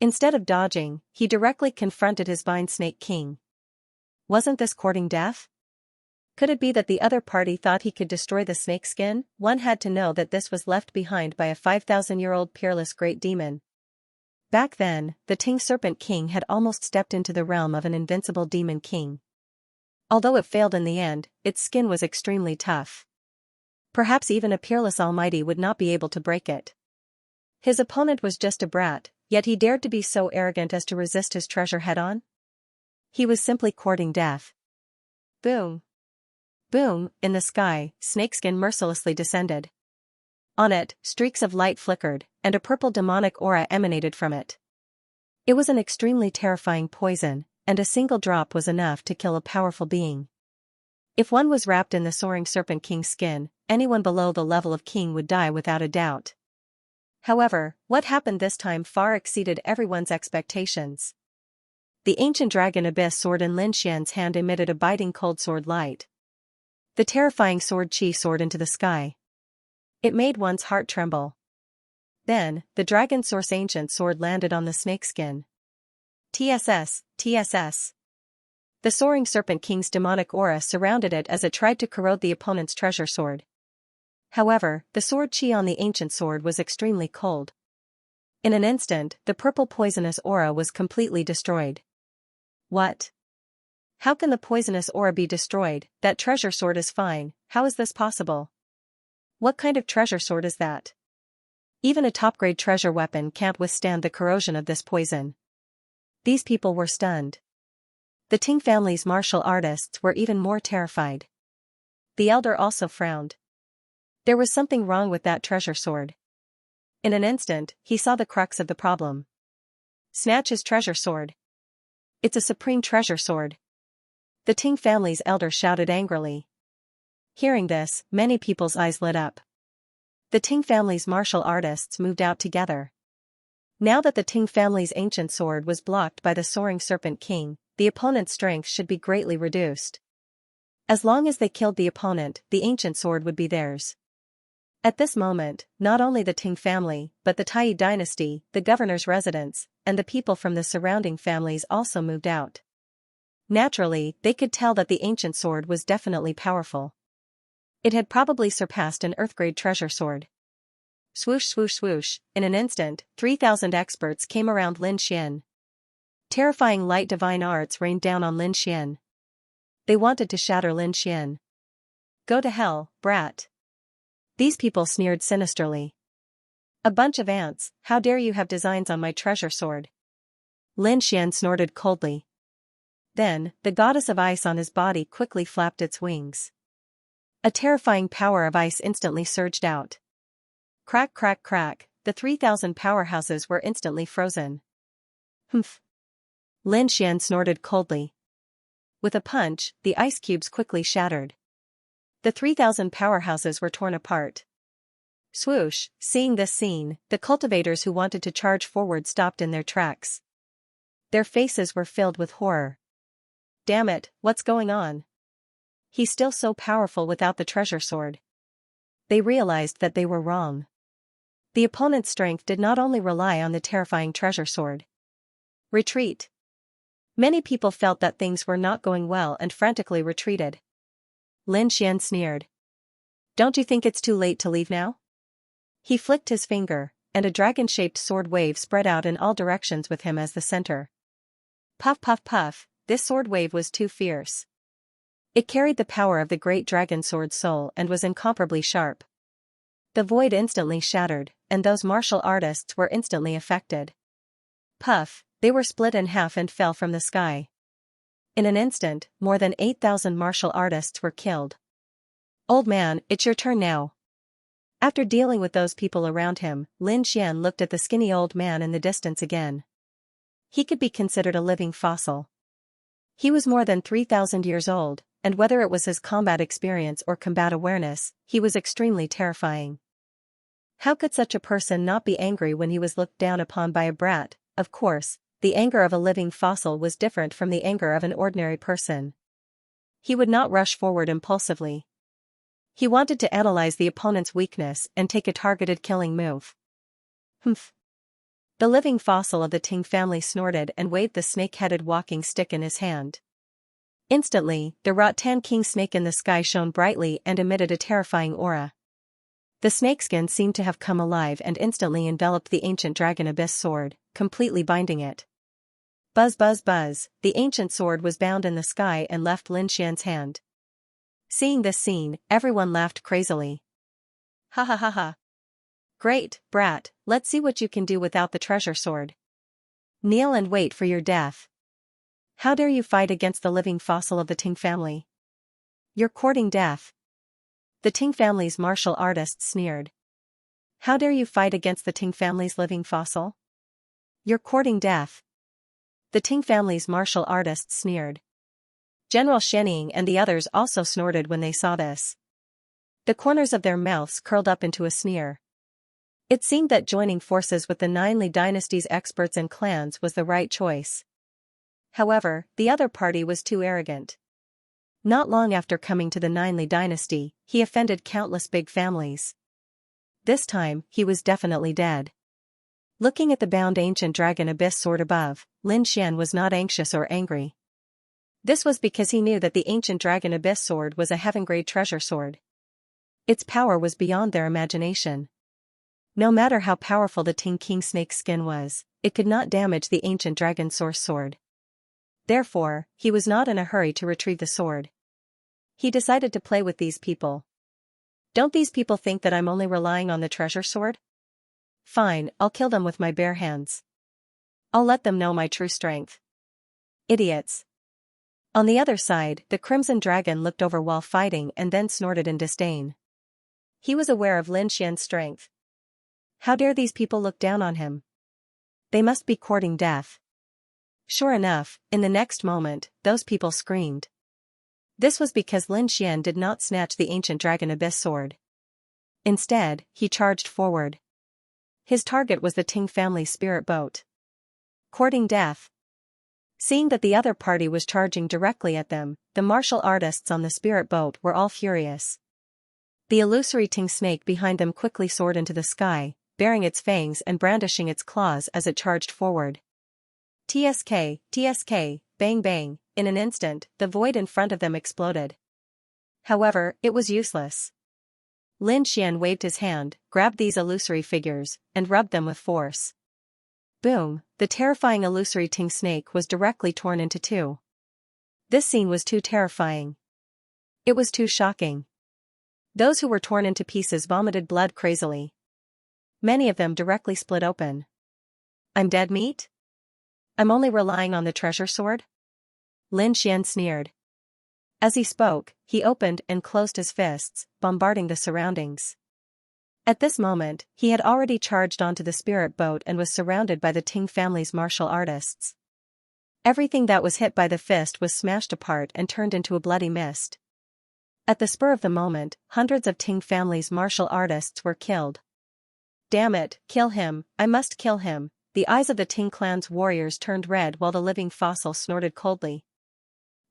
Instead of dodging, he directly confronted his Vine Snake King. Wasn't this courting death? Could it be that the other party thought he could destroy the snakeskin? One had to know that this was left behind by a 5,000-year-old peerless great demon. Back then, the Ting Serpent King had almost stepped into the realm of an invincible demon king. Although it failed in the end, its skin was extremely tough. Perhaps even a peerless almighty would not be able to break it. His opponent was just a brat, yet he dared to be so arrogant as to resist his treasure head-on? He was simply courting death. Boom. Boom, in the sky, snakeskin mercilessly descended. On it, streaks of light flickered, and a purple demonic aura emanated from it. It was an extremely terrifying poison, and a single drop was enough to kill a powerful being. If one was wrapped in the soaring serpent king's skin, anyone below the level of king would die without a doubt. However, what happened this time far exceeded everyone's expectations. The ancient dragon abyss sword in Lin Xian's hand emitted a biting cold sword light. The terrifying sword Qi soared into the sky. It made one's heart tremble. Then, the dragon source ancient sword landed on the snakeskin. TSS, TSS. The soaring serpent king's demonic aura surrounded it as it tried to corrode the opponent's treasure sword. However, the sword Qi on the ancient sword was extremely cold. In an instant, the purple poisonous aura was completely destroyed. What? How can the poisonous aura be destroyed? That treasure sword is fine, how is this possible? What kind of treasure sword is that? Even a top-grade treasure weapon can't withstand the corrosion of this poison. These people were stunned. The Ting family's martial artists were even more terrified. The elder also frowned. There was something wrong with that treasure sword. In an instant, he saw the crux of the problem. Snatch his treasure sword. It's a supreme treasure sword. The Ting family's elder shouted angrily. Hearing this, many people's eyes lit up. The Ting family's martial artists moved out together. Now that the Ting family's ancient sword was blocked by the soaring serpent king, the opponent's strength should be greatly reduced. As long as they killed the opponent, the ancient sword would be theirs. At this moment, not only the Ting family, but the Tai dynasty, the governor's residence, and the people from the surrounding families also moved out. Naturally, they could tell that the ancient sword was definitely powerful. It had probably surpassed an earth-grade treasure sword. Swoosh swoosh swoosh, in an instant, 3,000 experts came around Lin Xian. Terrifying light divine arts rained down on Lin Xian. They wanted to shatter Lin Xian. Go to hell, brat. These people sneered sinisterly. A bunch of ants, how dare you have designs on my treasure sword? Lin Xian snorted coldly. Then, the goddess of ice on his body quickly flapped its wings. A terrifying power of ice instantly surged out. Crack crack crack, the 3,000 powerhouses were instantly frozen. Humph. Lin Xian snorted coldly. With a punch, the ice cubes quickly shattered. The 3,000 powerhouses were torn apart. Swoosh, seeing this scene, the cultivators who wanted to charge forward stopped in their tracks. Their faces were filled with horror. Damn it, what's going on? He's still so powerful without the treasure sword. They realized that they were wrong. The opponent's strength did not only rely on the terrifying treasure sword. Retreat. Many people felt that things were not going well and frantically retreated. Lin Xian sneered. Don't you think it's too late to leave now? He flicked his finger, and a dragon-shaped sword wave spread out in all directions with him as the center. Puff puff puff, this sword wave was too fierce. It carried the power of the great dragon sword's soul and was incomparably sharp. The void instantly shattered, and those martial artists were instantly affected. Puff, they were split in half and fell from the sky. In an instant, more than 8,000 martial artists were killed. Old man, it's your turn now. After dealing with those people around him, Lin Xian looked at the skinny old man in the distance again. He could be considered a living fossil. He was more than 3,000 years old, and whether it was his combat experience or combat awareness, he was extremely terrifying. How could such a person not be angry when he was looked down upon by a brat? Of course, the anger of a living fossil was different from the anger of an ordinary person. He would not rush forward impulsively. He wanted to analyze the opponent's weakness and take a targeted killing move. Humph. The living fossil of the Ting family snorted and waved the snake-headed walking stick in his hand. Instantly, the Rattan King snake in the sky shone brightly and emitted a terrifying aura. The snakeskin seemed to have come alive and instantly enveloped the ancient dragon abyss sword, completely binding it. Buzz buzz buzz, the ancient sword was bound in the sky and left Lin Xian's hand. Seeing this scene, everyone laughed crazily. Ha ha ha ha. Great, brat, let's see what you can do without the treasure sword. Kneel and wait for your death. How dare you fight against the living fossil of the Ting family? You're courting death. The Ting family's martial artists sneered. How dare you fight against the Ting family's living fossil? You're courting death. the Ting family's martial artists sneered. General Xianxia and the others also snorted when they saw this. The corners of their mouths curled up into a sneer. It seemed that joining forces with the Nine Li dynasty's experts and clans was the right choice. However, the other party was too arrogant. Not long after coming to the Nine Li dynasty, he offended countless big families. This time, he was definitely dead. Looking at the bound ancient dragon abyss sword above, Lin Xian was not anxious or angry. This was because he knew that the ancient dragon abyss sword was a heaven-grade treasure sword. Its power was beyond their imagination. No matter how powerful the Ting King snake's skin was, it could not damage the ancient dragon source sword. Therefore, he was not in a hurry to retrieve the sword. He decided to play with these people. Don't these people think that I'm only relying on the treasure sword? Fine, I'll kill them with my bare hands. I'll let them know my true strength. Idiots. On the other side, the Crimson Dragon looked over while fighting and then snorted in disdain. He was aware of Lin Xian's strength. How dare these people look down on him? They must be courting death. Sure enough, in the next moment, those people screamed. This was because Lin Xian did not snatch the ancient dragon abyss sword. Instead, he charged forward. His target was the Ting family's spirit boat. Courting death. Seeing that the other party was charging directly at them, the martial artists on the spirit boat were all furious. The illusory Ting snake behind them quickly soared into the sky, baring its fangs and brandishing its claws as it charged forward. TSK, TSK, bang bang, in an instant, the void in front of them exploded. However, it was useless. Lin Xian waved his hand, grabbed these illusory figures, and rubbed them with force. Boom, the terrifying illusory Ting snake was directly torn into two. This scene was too terrifying. It was too shocking. Those who were torn into pieces vomited blood crazily. Many of them directly split open. I'm dead meat? I'm only relying on the treasure sword? Lin Xian sneered. As he spoke, he opened and closed his fists, bombarding the surroundings. At this moment, he had already charged onto the spirit boat and was surrounded by the Ting family's martial artists. Everything that was hit by the fist was smashed apart and turned into a bloody mist. At the spur of the moment, hundreds of Ting family's martial artists were killed. Damn it, kill him, I must kill him. The eyes of the Ting clan's warriors turned red while the living fossil snorted coldly.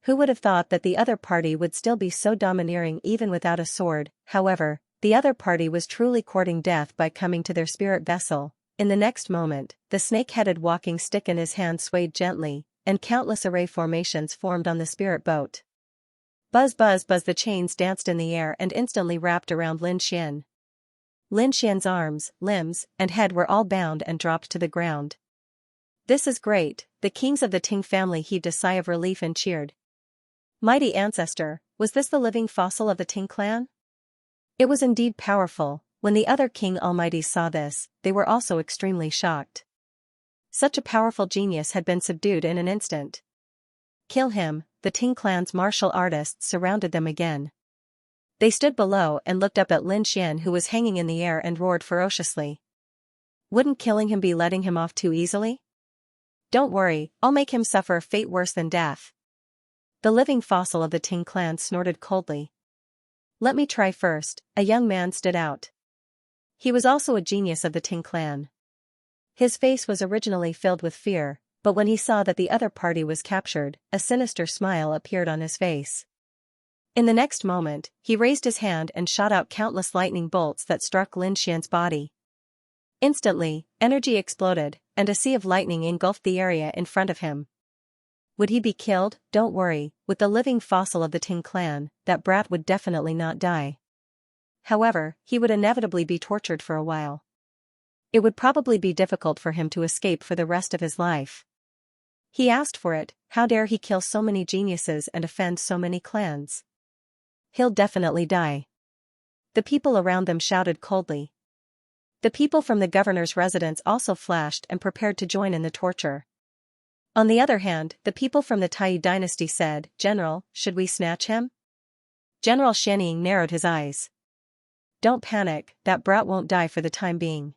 Who would have thought that the other party would still be so domineering even without a sword? However, the other party was truly courting death by coming to their spirit vessel. In the next moment, the snake-headed walking stick in his hand swayed gently, and countless array formations formed on the spirit boat. Buzz buzz buzz, the chains danced in the air and instantly wrapped around Lin Xian. Lin Xian's arms, limbs, and head were all bound and dropped to the ground. This is great, the kings of the Ting family heaved a sigh of relief and cheered. Mighty ancestor, was this the living fossil of the Ting clan? It was indeed powerful. When the other king almighties saw this, they were also extremely shocked. Such a powerful genius had been subdued in an instant. Kill him, the Ting clan's martial artists surrounded them again. They stood below and looked up at Lin Xian, who was hanging in the air, and roared ferociously. Wouldn't killing him be letting him off too easily? Don't worry, I'll make him suffer a fate worse than death. The living fossil of the Ting clan snorted coldly. Let me try first. A young man stood out. He was also a genius of the Ting clan. His face was originally filled with fear, but when he saw that the other party was captured, a sinister smile appeared on his face. In the next moment, he raised his hand and shot out countless lightning bolts that struck Lin Xian's body. Instantly, energy exploded, and a sea of lightning engulfed the area in front of him. Would he be killed? Don't worry, with the living fossil of the Ting clan, that brat would definitely not die. However, he would inevitably be tortured for a while. It would probably be difficult for him to escape for the rest of his life. He asked for it. How dare he kill so many geniuses and offend so many clans? He'll definitely die. The people around them shouted coldly. The people from the governor's residence also flashed and prepared to join in the torture. On the other hand, the people from the Tai dynasty said, General, should we snatch him? General Xianxia narrowed his eyes. Don't panic, that brat won't die for the time being.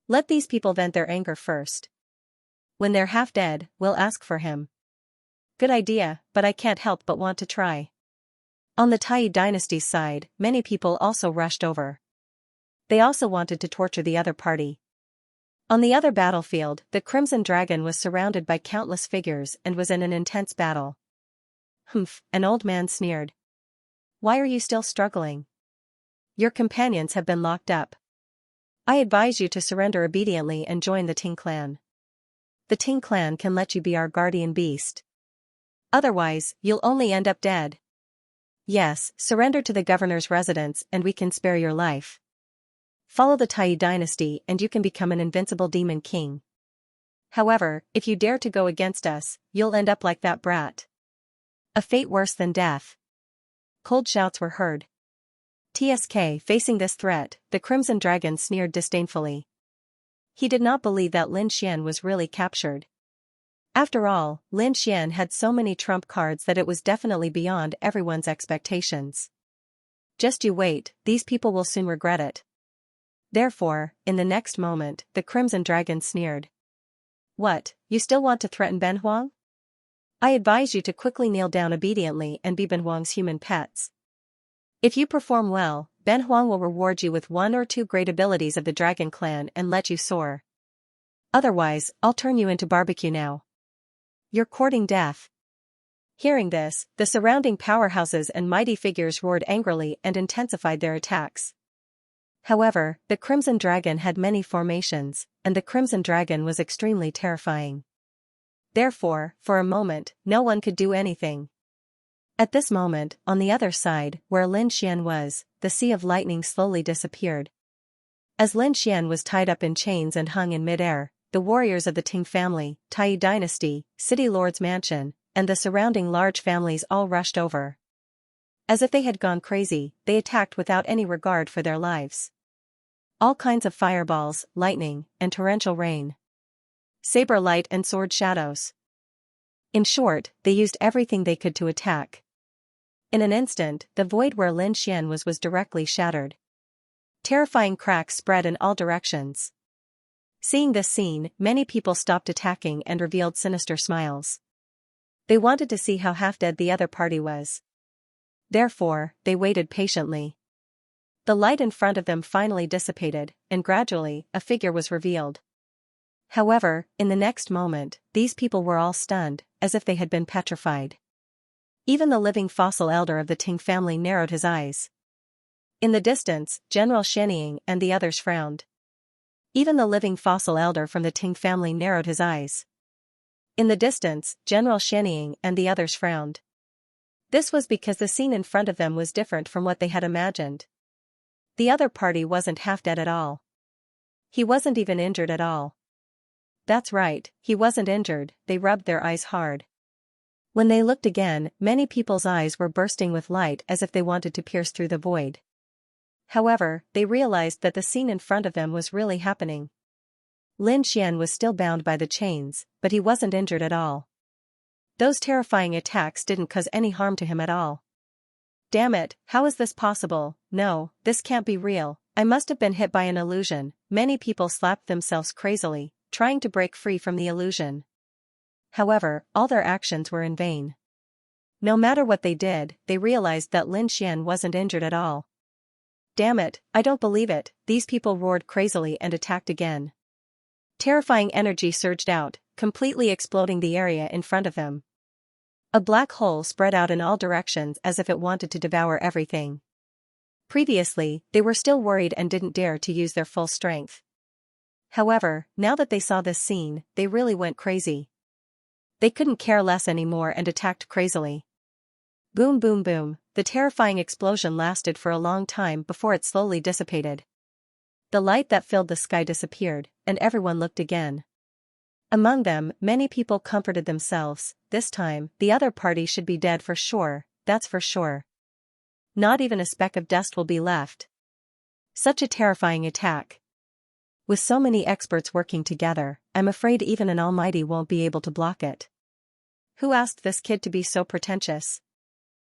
Let these people vent their anger first. When they're half dead, we'll ask for him. Good idea, but I can't help but want to try. On the Tai dynasty's side, many people also rushed over. They also wanted to torture the other party. On the other battlefield, the Crimson Dragon was surrounded by countless figures and was in an intense battle. Humph, an old man sneered. Why are you still struggling? Your companions have been locked up. I advise you to surrender obediently and join the Ting clan. The Ting clan can let you be our guardian beast. Otherwise, you'll only end up dead. Yes, surrender to the governor's residence and we can spare your life. Follow the Tai dynasty and you can become an invincible demon king. However, if you dare to go against us, you'll end up like that brat. A fate worse than death. Cold shouts were heard. TSK facing this threat, the Crimson Dragon sneered disdainfully. He did not believe that Lin Xian was really captured. After all, Lin Xian had so many trump cards that it was definitely beyond everyone's expectations. Just you wait, these people will soon regret it. Therefore, in the next moment, the Crimson Dragon sneered. What, you still want to threaten Ben Huang? I advise you to quickly kneel down obediently and be Ben Huang's human pets. If you perform well, Ben Huang will reward you with 1 or 2 great abilities of the Dragon Clan and let you soar. Otherwise, I'll turn you into barbecue now. You're courting death. Hearing this, the surrounding powerhouses and mighty figures roared angrily and intensified their attacks. However, the Crimson Dragon had many formations, and the Crimson Dragon was extremely terrifying. Therefore, for a moment, no one could do anything. At this moment, on the other side, where Lin Xian was, the sea of lightning slowly disappeared. As Lin Xian was tied up in chains and hung in midair, the warriors of the Ting family, Tai dynasty, City Lord's mansion, and the surrounding large families all rushed over. As if they had gone crazy, they attacked without any regard for their lives. All kinds of fireballs, lightning, and torrential rain. Saber light and sword shadows. In short, they used everything they could to attack. In an instant, the void where Lin Xian was directly shattered. Terrifying cracks spread in all directions. Seeing this scene, many people stopped attacking and revealed sinister smiles. They wanted to see how half-dead the other party was. Therefore, they waited patiently. The light in front of them finally dissipated, and gradually, a figure was revealed. However, in the next moment, these people were all stunned, as if they had been petrified. Even the living fossil elder of the Ting family narrowed his eyes. In the distance, General Xianxia and the others frowned. Even the living fossil elder from the Ting family narrowed his eyes. In the distance, General Xianxia and the others frowned. This was because the scene in front of them was different from what they had imagined. The other party wasn't half dead at all. He wasn't even injured at all. That's right, he wasn't injured. They rubbed their eyes hard. When they looked again, many people's eyes were bursting with light as if they wanted to pierce through the void. However, they realized that the scene in front of them was really happening. Lin Xian was still bound by the chains, but he wasn't injured at all. Those terrifying attacks didn't cause any harm to him at all. Damn it, how is this possible? No, this can't be real. I must have been hit by an illusion. Many people slapped themselves crazily, trying to break free from the illusion. However, all their actions were in vain. No matter what they did, they realized that Lin Xian wasn't injured at all. Damn it, I don't believe it, these people roared crazily and attacked again. Terrifying energy surged out, completely exploding the area in front of them. A black hole spread out in all directions as if it wanted to devour everything. Previously, they were still worried and didn't dare to use their full strength. However, now that they saw this scene, they really went crazy. They couldn't care less anymore and attacked crazily. Boom boom boom, the terrifying explosion lasted for a long time before it slowly dissipated. The light that filled the sky disappeared, and everyone looked again. Among them, many people comforted themselves. This time, the other party should be dead for sure, that's for sure. Not even a speck of dust will be left. Such a terrifying attack. With so many experts working together, I'm afraid even an almighty won't be able to block it. Who asked this kid to be so pretentious?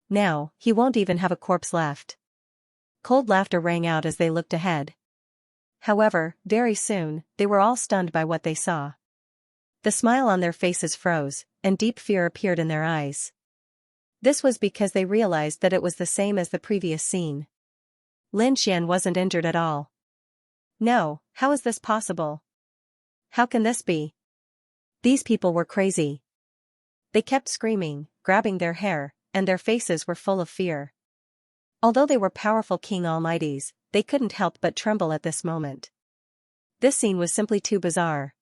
Now, he won't even have a corpse left. Cold laughter rang out as they looked ahead. However, very soon, they were all stunned by what they saw. The smile on their faces froze, and deep fear appeared in their eyes. This was because they realized that it was the same as the previous scene. Lin Xian wasn't injured at all. No, how is this possible? How can this be? These people were crazy. They kept screaming, grabbing their hair, and their faces were full of fear. Although they were powerful King Almighties, they couldn't help but tremble at this moment. This scene was simply too bizarre.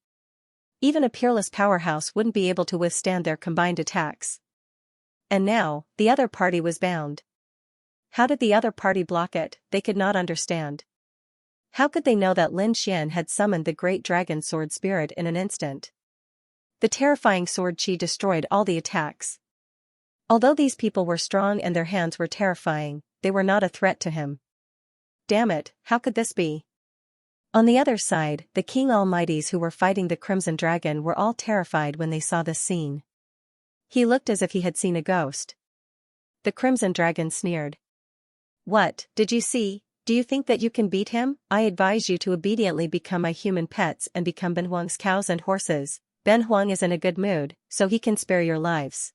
Even a peerless powerhouse wouldn't be able to withstand their combined attacks. And now, the other party was bound. How did the other party block it? They could not understand. How could they know that Lin Xian had summoned the great dragon sword spirit in an instant? The terrifying sword chi destroyed all the attacks. Although these people were strong and their hands were terrifying, they were not a threat to him. Damn it, how could this be? On the other side, the King Almighties who were fighting the Crimson Dragon were all terrified when they saw this scene. He looked as if he had seen a ghost. The Crimson Dragon sneered. What, did you see? Do you think that you can beat him? I advise you to obediently become my human pets and become Ben Huang's cows and horses. Ben Huang is in a good mood, so he can spare your lives.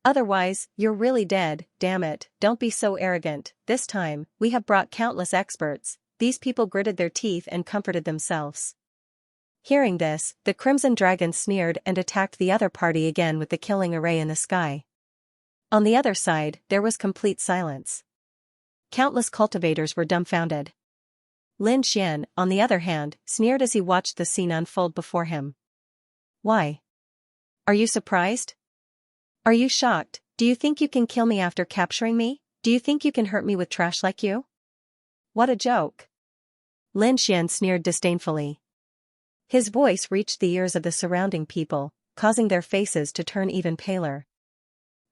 Otherwise, you're really dead. Damn it, don't be so arrogant. This time, we have brought countless experts. These people gritted their teeth and comforted themselves. Hearing this, the Crimson Dragon sneered and attacked the other party again with the killing array in the sky. On the other side, there was complete silence. Countless cultivators were dumbfounded. Lin Xian, on the other hand, sneered as he watched the scene unfold before him. Why? Are you surprised? Are you shocked? Do you think you can kill me after capturing me? Do you think you can hurt me with trash like you? What a joke. Lin Xian sneered disdainfully. His voice reached the ears of the surrounding people, causing their faces to turn even paler.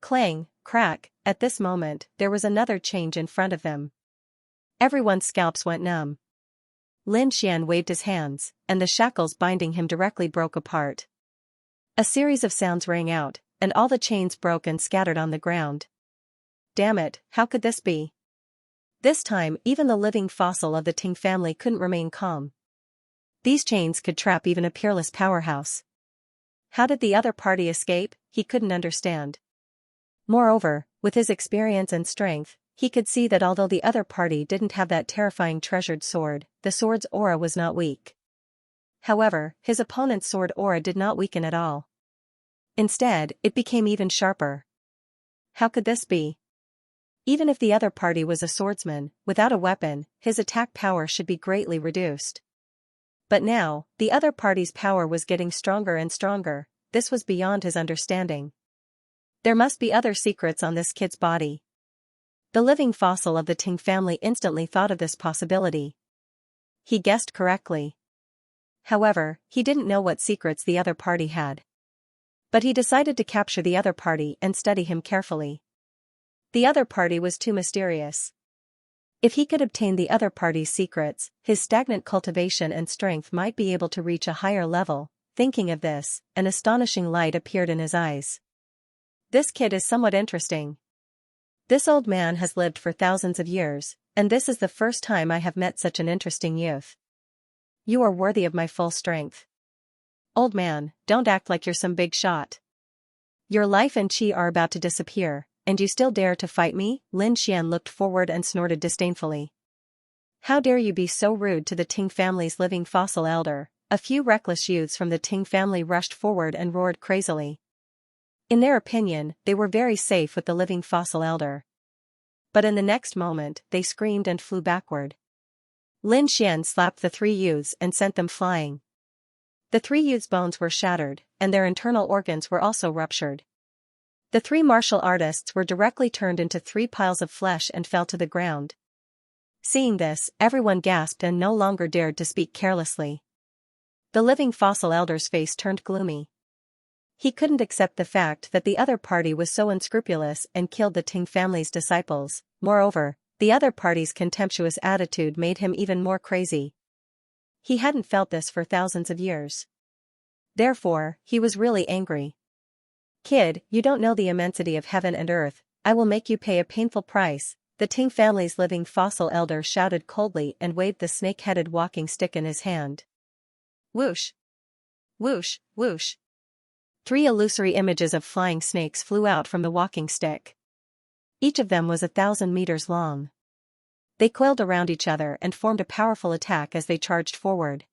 Clang, crack, at this moment, there was another change in front of them. Everyone's scalps went numb. Lin Xian waved his hands, and the shackles binding him directly broke apart. A series of sounds rang out, and all the chains broke and scattered on the ground. Damn it, how could this be? This time, even the living fossil of the Ting family couldn't remain calm. These chains could trap even a peerless powerhouse. How did the other party escape? He couldn't understand. Moreover, with his experience and strength, he could see that although the other party didn't have that terrifying treasured sword, the sword's aura was not weak. However, his opponent's sword aura did not weaken at all. Instead, it became even sharper. How could this be? Even if the other party was a swordsman, without a weapon, his attack power should be greatly reduced. But now, the other party's power was getting stronger and stronger. This was beyond his understanding. There must be other secrets on this kid's body. The living fossil of the Ting family instantly thought of this possibility. He guessed correctly. However, he didn't know what secrets the other party had. But he decided to capture the other party and study him carefully. The other party was too mysterious. If he could obtain the other party's secrets, his stagnant cultivation and strength might be able to reach a higher level. Thinking of this, an astonishing light appeared in his eyes. This kid is somewhat interesting. This old man has lived for thousands of years, and this is the first time I have met such an interesting youth. You are worthy of my full strength. Old man, don't act like you're some big shot. Your life and chi are about to disappear, and you still dare to fight me? Lin Xian looked forward and snorted disdainfully. How dare you be so rude to the Ting family's living fossil elder? A few reckless youths from the Ting family rushed forward and roared crazily. In their opinion, they were very safe with the living fossil elder. But in the next moment, they screamed and flew backward. Lin Xian slapped the three youths and sent them flying. The three youths' bones were shattered, and their internal organs were also ruptured. The three martial artists were directly turned into 3 piles of flesh and fell to the ground. Seeing this, everyone gasped and no longer dared to speak carelessly. The living fossil elder's face turned gloomy. He couldn't accept the fact that the other party was so unscrupulous and killed the Ting family's disciples. Moreover, the other party's contemptuous attitude made him even more crazy. He hadn't felt this for thousands of years. Therefore, he was really angry. Kid, you don't know the immensity of heaven and earth. I will make you pay a painful price. The Ting family's living fossil elder shouted coldly and waved the snake-headed walking stick in his hand. Whoosh! Whoosh, whoosh. 3 illusory images of flying snakes flew out from the walking stick. Each of them was 1,000 meters long. They coiled around each other and formed a powerful attack as they charged forward.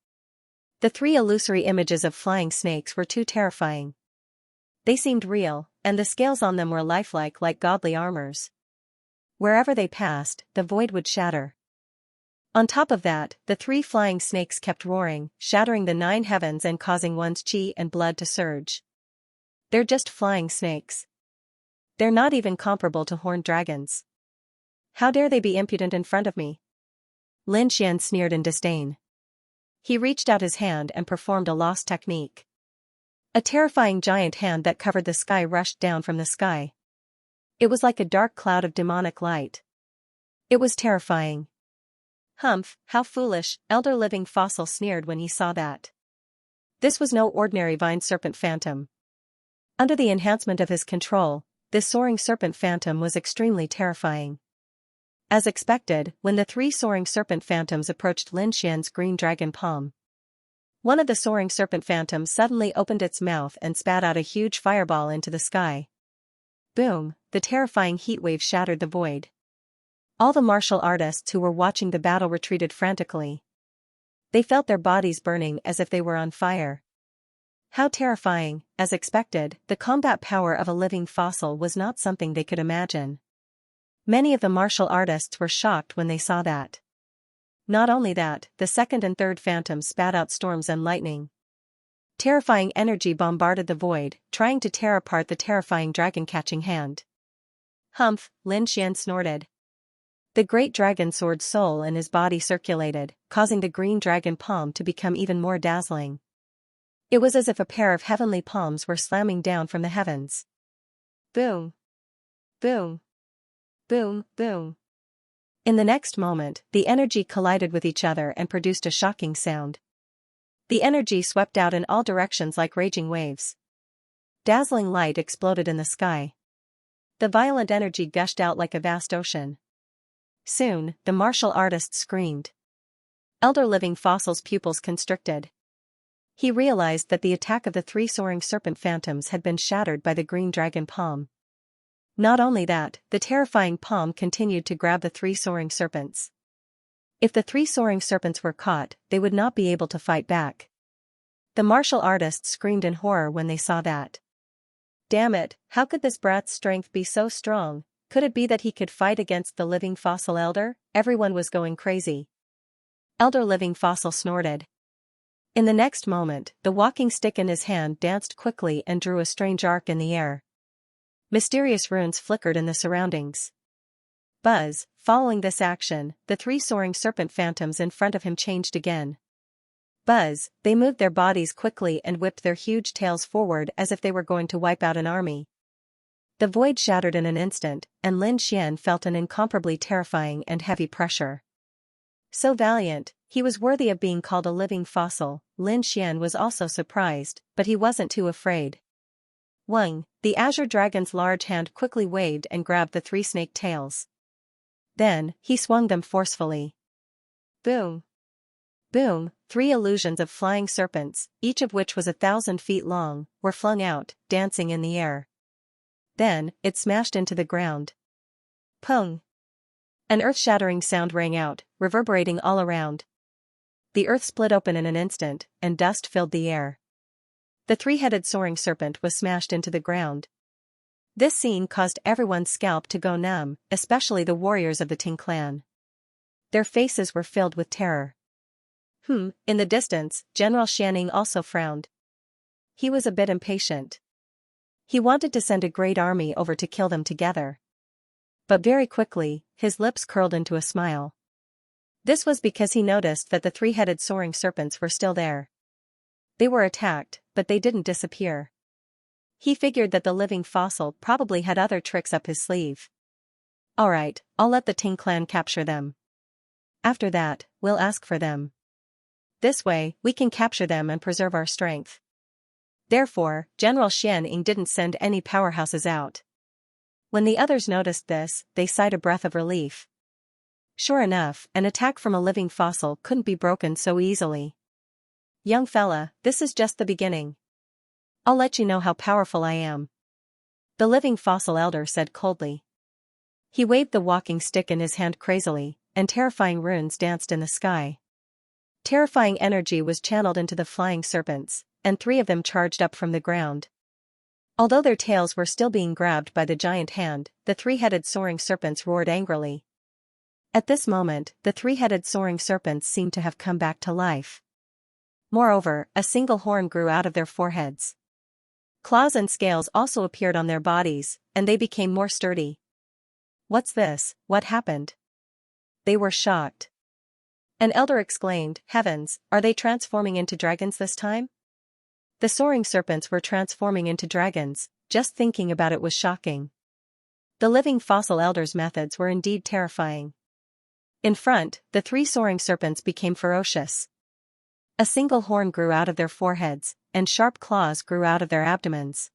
The 3 illusory images of flying snakes were too terrifying. They seemed real, and the scales on them were lifelike like godly armors. Wherever they passed, the void would shatter. On top of that, the 3 flying snakes kept roaring, shattering the 9 heavens and causing one's chi and blood to surge. They're just flying snakes. They're not even comparable to horned dragons. How dare they be impudent in front of me? Lin Xian sneered in disdain. He reached out his hand and performed a lost technique. A terrifying giant hand that covered the sky rushed down from the sky. It was like a dark cloud of demonic light. It was terrifying. Humph, how foolish, Elder Living Fossil sneered when he saw that. This was no ordinary vine serpent phantom. Under the enhancement of his control, this soaring serpent phantom was extremely terrifying. As expected, when the 3 soaring serpent phantoms approached Lin Xian's green dragon palm, one of the soaring serpent phantoms suddenly opened its mouth and spat out a huge fireball into the sky. Boom, the terrifying heatwave shattered the void. All the martial artists who were watching the battle retreated frantically. They felt their bodies burning as if they were on fire. How terrifying! As expected, the combat power of a living fossil was not something they could imagine. Many of the martial artists were shocked when they saw that. Not only that, the second and third phantoms spat out storms and lightning. Terrifying energy bombarded the void, trying to tear apart the terrifying dragon-catching hand. Humph, Lin Xian snorted. The great dragon soared soul in his body circulated, causing the green dragon palm to become even more dazzling. It was as if a pair of heavenly palms were slamming down from the heavens. Boom. Boom. Boom, boom. In the next moment, the energy collided with each other and produced a shocking sound. The energy swept out in all directions like raging waves. Dazzling light exploded in the sky. The violent energy gushed out like a vast ocean. Soon, the martial artist screamed. Elder Living Fossil's pupils constricted. He realized that the attack of the 3 soaring serpent phantoms had been shattered by the green dragon palm. Not only that, the terrifying palm continued to grab the 3 soaring serpents. If the 3 soaring serpents were caught, they would not be able to fight back. The martial artists screamed in horror when they saw that. Damn it, how could this brat's strength be so strong? Could it be that he could fight against the living fossil elder? Everyone was going crazy. Elder Living Fossil snorted. In the next moment, the walking stick in his hand danced quickly and drew a strange arc in the air. Mysterious runes flickered in the surroundings. Buzz, following this action, the 3 soaring serpent phantoms in front of him changed again. Buzz, they moved their bodies quickly and whipped their huge tails forward as if they were going to wipe out an army. The void shattered in an instant, and Lin Xian felt an incomparably terrifying and heavy pressure. So valiant, he was worthy of being called a living fossil. Lin Xian was also surprised, but he wasn't too afraid. Wang, the azure dragon's large hand quickly waved and grabbed the 3 snake tails. Then, he swung them forcefully. Boom. Boom, 3 illusions of flying serpents, each of which was 1,000 feet long, were flung out, dancing in the air. Then, it smashed into the ground. Pung. An earth-shattering sound rang out, reverberating all around. The earth split open in an instant, and dust filled the air. The 3-headed soaring serpent was smashed into the ground. This scene caused everyone's scalp to go numb, especially the warriors of the Ting clan. Their faces were filled with terror. In the distance, General Xianxia also frowned. He was a bit impatient. He wanted to send a great army over to kill them together. But very quickly, his lips curled into a smile. This was because he noticed that the 3-headed soaring serpents were still there. They were attacked, but they didn't disappear. He figured that the living fossil probably had other tricks up his sleeve. Alright, I'll let the Ting clan capture them. After that, we'll ask for them. This way, we can capture them and preserve our strength. Therefore, General Xianxia didn't send any powerhouses out. When the others noticed this, they sighed a breath of relief. Sure enough, an attack from a living fossil couldn't be broken so easily. Young fella, this is just the beginning. I'll let you know how powerful I am. The living fossil elder said coldly. He waved the walking stick in his hand crazily, and terrifying runes danced in the sky. Terrifying energy was channeled into the flying serpents, and 3 of them charged up from the ground. Although their tails were still being grabbed by the giant hand, the 3-headed soaring serpents roared angrily. At this moment, the 3-headed soaring serpents seemed to have come back to life. Moreover, a single horn grew out of their foreheads. Claws and scales also appeared on their bodies, and they became more sturdy. What's this? What happened? They were shocked. An elder exclaimed, Heavens, are they transforming into dragons this time? The soaring serpents were transforming into dragons, just thinking about it was shocking. The living fossil elder's methods were indeed terrifying. In front, the 3 soaring serpents became ferocious. A single horn grew out of their foreheads, and sharp claws grew out of their abdomens.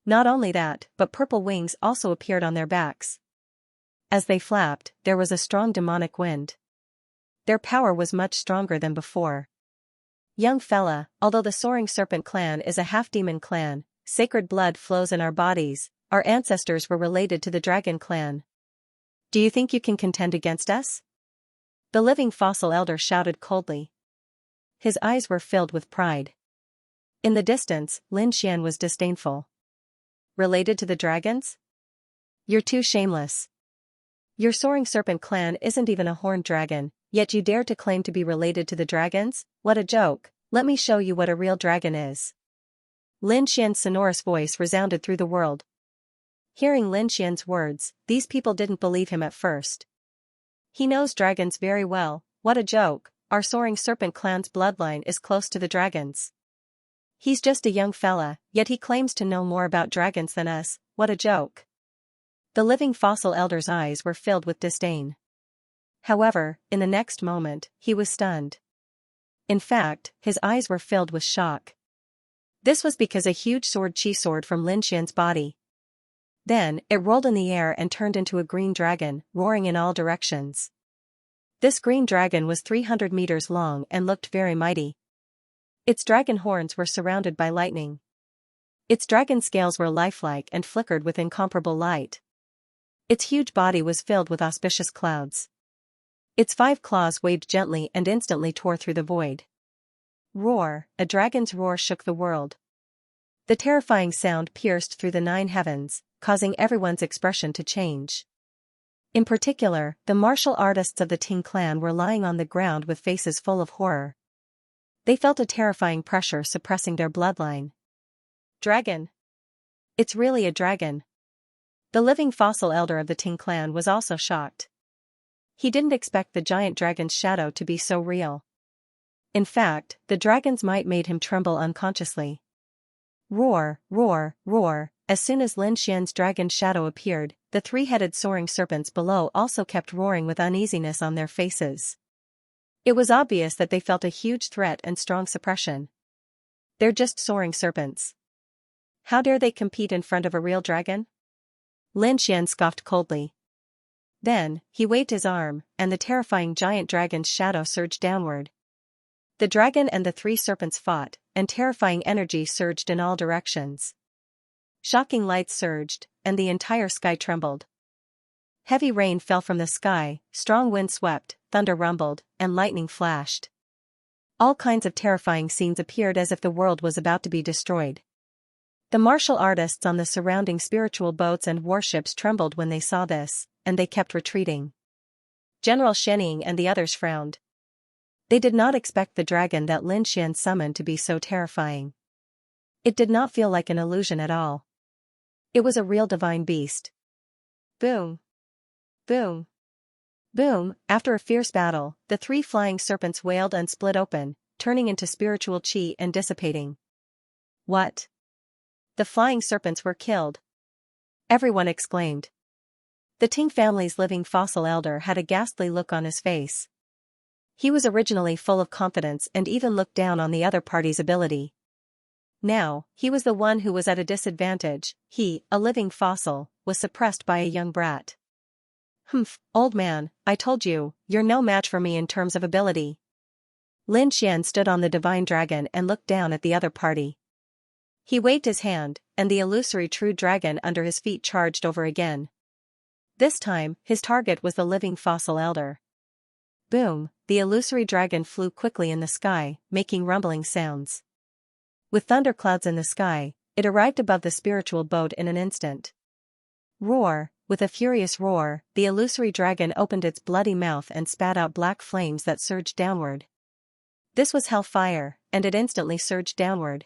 Not only that, but purple wings also appeared on their backs. As they flapped, there was a strong demonic wind. Their power was much stronger than before. Young fella, although the soaring serpent clan is a half-demon clan, sacred blood flows in our bodies, our ancestors were related to the dragon clan. Do you think you can contend against us? The living fossil elder shouted coldly. His eyes were filled with pride. In the distance, Lin Xian was disdainful. Related to the dragons? You're too shameless. Your soaring serpent clan isn't even a horned dragon, yet you dare to claim to be related to the dragons? What a joke, let me show you what a real dragon is. Lin Xian's sonorous voice resounded through the world. Hearing Lin Xian's words, these people didn't believe him at first. He knows dragons very well, what a joke, our soaring serpent clan's bloodline is close to the dragons. He's just a young fella, yet he claims to know more about dragons than us, what a joke. The living fossil elder's eyes were filled with disdain. However, in the next moment, he was stunned. In fact, his eyes were filled with shock. This was because a huge sword chi soared from Lin Xian's body. Then, it rolled in the air and turned into a green dragon, roaring in all directions. This green dragon was 300 meters long and looked very mighty. Its dragon horns were surrounded by lightning. Its dragon scales were lifelike and flickered with incomparable light. Its huge body was filled with auspicious clouds. Its 5 claws waved gently and instantly tore through the void. Roar, a dragon's roar shook the world. The terrifying sound pierced through the 9 heavens, causing everyone's expression to change. In particular, the martial artists of the Ting clan were lying on the ground with faces full of horror. They felt a terrifying pressure suppressing their bloodline. Dragon! It's really a dragon. The living fossil elder of the Ting clan was also shocked. He didn't expect the giant dragon's shadow to be so real. In fact, the dragon's might made him tremble unconsciously. Roar, roar, roar, as soon as Lin Xian's dragon's shadow appeared, the 3-headed soaring serpents below also kept roaring with uneasiness on their faces. It was obvious that they felt a huge threat and strong suppression. They're just soaring serpents. How dare they compete in front of a real dragon? Lin Xian scoffed coldly. Then, he waved his arm, and the terrifying giant dragon's shadow surged downward. The dragon and the 3 serpents fought, and terrifying energy surged in all directions. Shocking lights surged, and the entire sky trembled. Heavy rain fell from the sky, strong wind swept, thunder rumbled, and lightning flashed. All kinds of terrifying scenes appeared as if the world was about to be destroyed. The martial artists on the surrounding spiritual boats and warships trembled when they saw this, and they kept retreating. General Shening and the others frowned. They did not expect the dragon that Lin Xian summoned to be so terrifying. It did not feel like an illusion at all. It was a real divine beast. Boom! Boom! Boom! After a fierce battle, the 3 flying serpents wailed and split open, turning into spiritual chi and dissipating. What? The flying serpents were killed. Everyone exclaimed. The Ting family's living fossil elder had a ghastly look on his face. He was originally full of confidence and even looked down on the other party's ability. Now, he was the one who was at a disadvantage. He, a living fossil, was suppressed by a young brat. Humph, old man, I told you, you're no match for me in terms of ability. Lin Xian stood on the divine dragon and looked down at the other party. He waved his hand, and the illusory true dragon under his feet charged over again. This time, his target was the living fossil elder. Boom, the illusory dragon flew quickly in the sky, making rumbling sounds. With thunderclouds in the sky, it arrived above the spiritual boat in an instant. Roar, with a furious roar, the illusory dragon opened its bloody mouth and spat out black flames that surged downward. This was hellfire, and it instantly surged downward.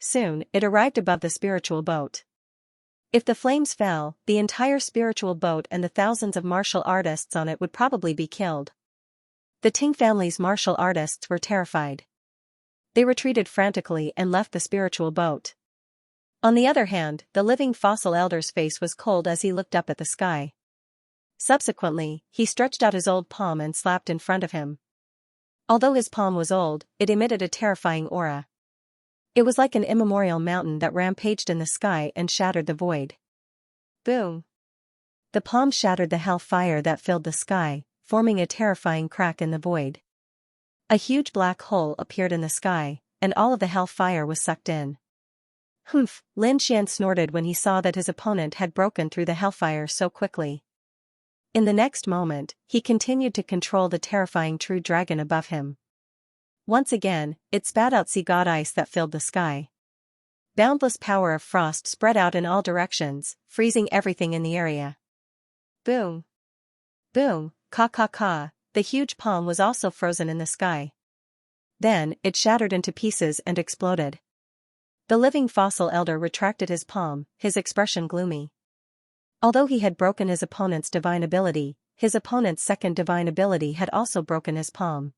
Soon, it arrived above the spiritual boat. If the flames fell, the entire spiritual boat and the thousands of martial artists on it would probably be killed. The Ting family's martial artists were terrified. They retreated frantically and left the spiritual boat. On the other hand, the living fossil elder's face was cold as he looked up at the sky. Subsequently, he stretched out his old palm and slapped in front of him. Although his palm was old, it emitted a terrifying aura. It was like an immemorial mountain that rampaged in the sky and shattered the void. Boom! The palm shattered the hellfire that filled the sky, forming a terrifying crack in the void. A huge black hole appeared in the sky, and all of the hellfire was sucked in. Humph! Lin Xian snorted when he saw that his opponent had broken through the hellfire so quickly. In the next moment, he continued to control the terrifying true dragon above him. Once again, it spat out sea god ice that filled the sky. Boundless power of frost spread out in all directions, freezing everything in the area. Boom! Boom! Ka ka ka! The huge palm was also frozen in the sky. Then, it shattered into pieces and exploded. The living fossil elder retracted his palm, his expression gloomy. Although he had broken his opponent's divine ability, his opponent's second divine ability had also broken his palm.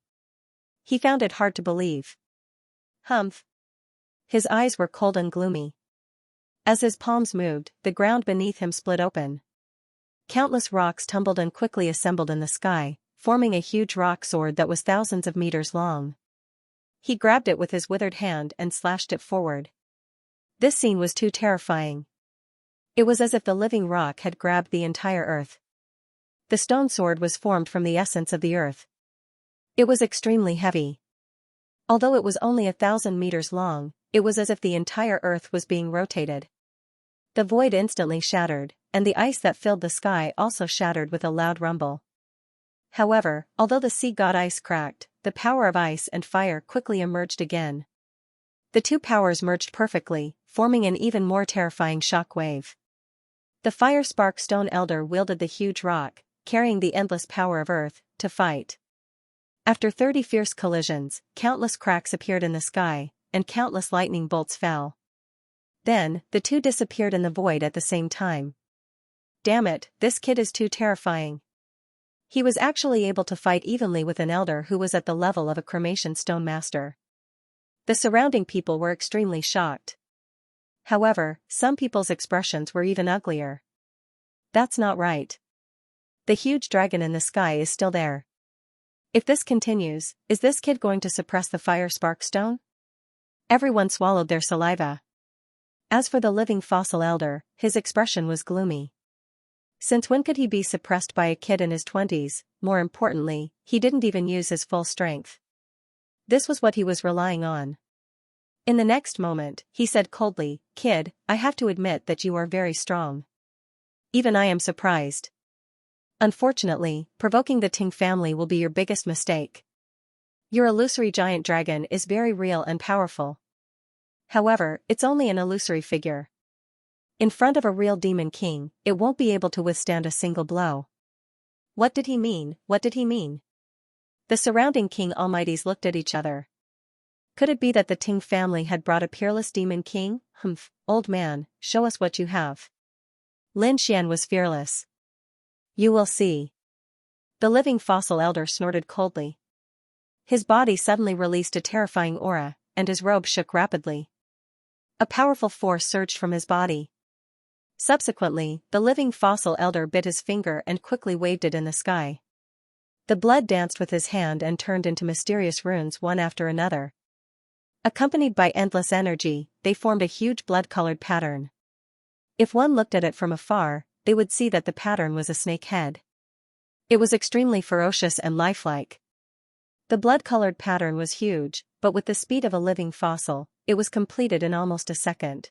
He found it hard to believe. Humph! His eyes were cold and gloomy. As his palms moved, the ground beneath him split open. Countless rocks tumbled and quickly assembled in the sky, forming a huge rock sword that was thousands of meters long. He grabbed it with his withered hand and slashed it forward. This scene was too terrifying. It was as if the living rock had grabbed the entire earth. The stone sword was formed from the essence of the earth. It was extremely heavy. Although it was only 1,000 meters long, it was as if the entire earth was being rotated. The void instantly shattered, and the ice that filled the sky also shattered with a loud rumble. However, although the sea god ice cracked, the power of ice and fire quickly emerged again. The two powers merged perfectly, forming an even more terrifying shock wave. The fire spark stone elder wielded the huge rock, carrying the endless power of earth, to fight. After 30 fierce collisions, countless cracks appeared in the sky, and countless lightning bolts fell. Then, the two disappeared in the void at the same time. Damn it, this kid is too terrifying. He was actually able to fight evenly with an elder who was at the level of a cremation stone master. The surrounding people were extremely shocked. However, some people's expressions were even uglier. That's not right. The huge dragon in the sky is still there. If this continues, is this kid going to suppress the fire spark stone? Everyone swallowed their saliva. As for the living fossil elder, his expression was gloomy. Since when could he be suppressed by a kid in his 20s? More importantly, he didn't even use his full strength. This was what he was relying on. In the next moment, he said coldly, "Kid, I have to admit that you are very strong. Even I am surprised. Unfortunately, provoking the Ting family will be your biggest mistake. Your illusory giant dragon is very real and powerful. However, it's only an illusory figure. In front of a real demon king, it won't be able to withstand a single blow." What did he mean? What did he mean? The surrounding king almighties looked at each other. Could it be that the Ting family had brought a peerless demon king? Humph, old man, show us what you have. Lin Xian was fearless. You will see. The living fossil elder snorted coldly. His body suddenly released a terrifying aura, and his robe shook rapidly. A powerful force surged from his body. Subsequently, the living fossil elder bit his finger and quickly waved it in the sky. The blood danced with his hand and turned into mysterious runes one after another. Accompanied by endless energy, they formed a huge blood-colored pattern. If one looked at it from afar, they would see that the pattern was a snake head. It was extremely ferocious and lifelike. The blood-colored pattern was huge, but with the speed of a living fossil, it was completed in almost a second.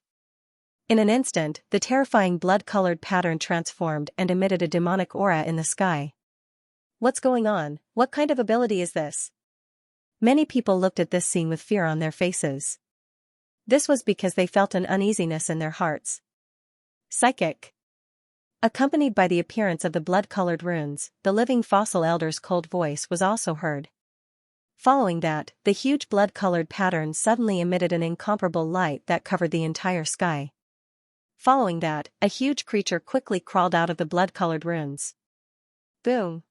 In an instant, the terrifying blood-colored pattern transformed and emitted a demonic aura in the sky. What's going on? What kind of ability is this? Many people looked at this scene with fear on their faces. This was because they felt an uneasiness in their hearts. Psychic. Accompanied by the appearance of the blood-colored runes, the living fossil elder's cold voice was also heard. Following that, the huge blood-colored pattern suddenly emitted an incomparable light that covered the entire sky. Following that, a huge creature quickly crawled out of the blood-colored runes. Boom!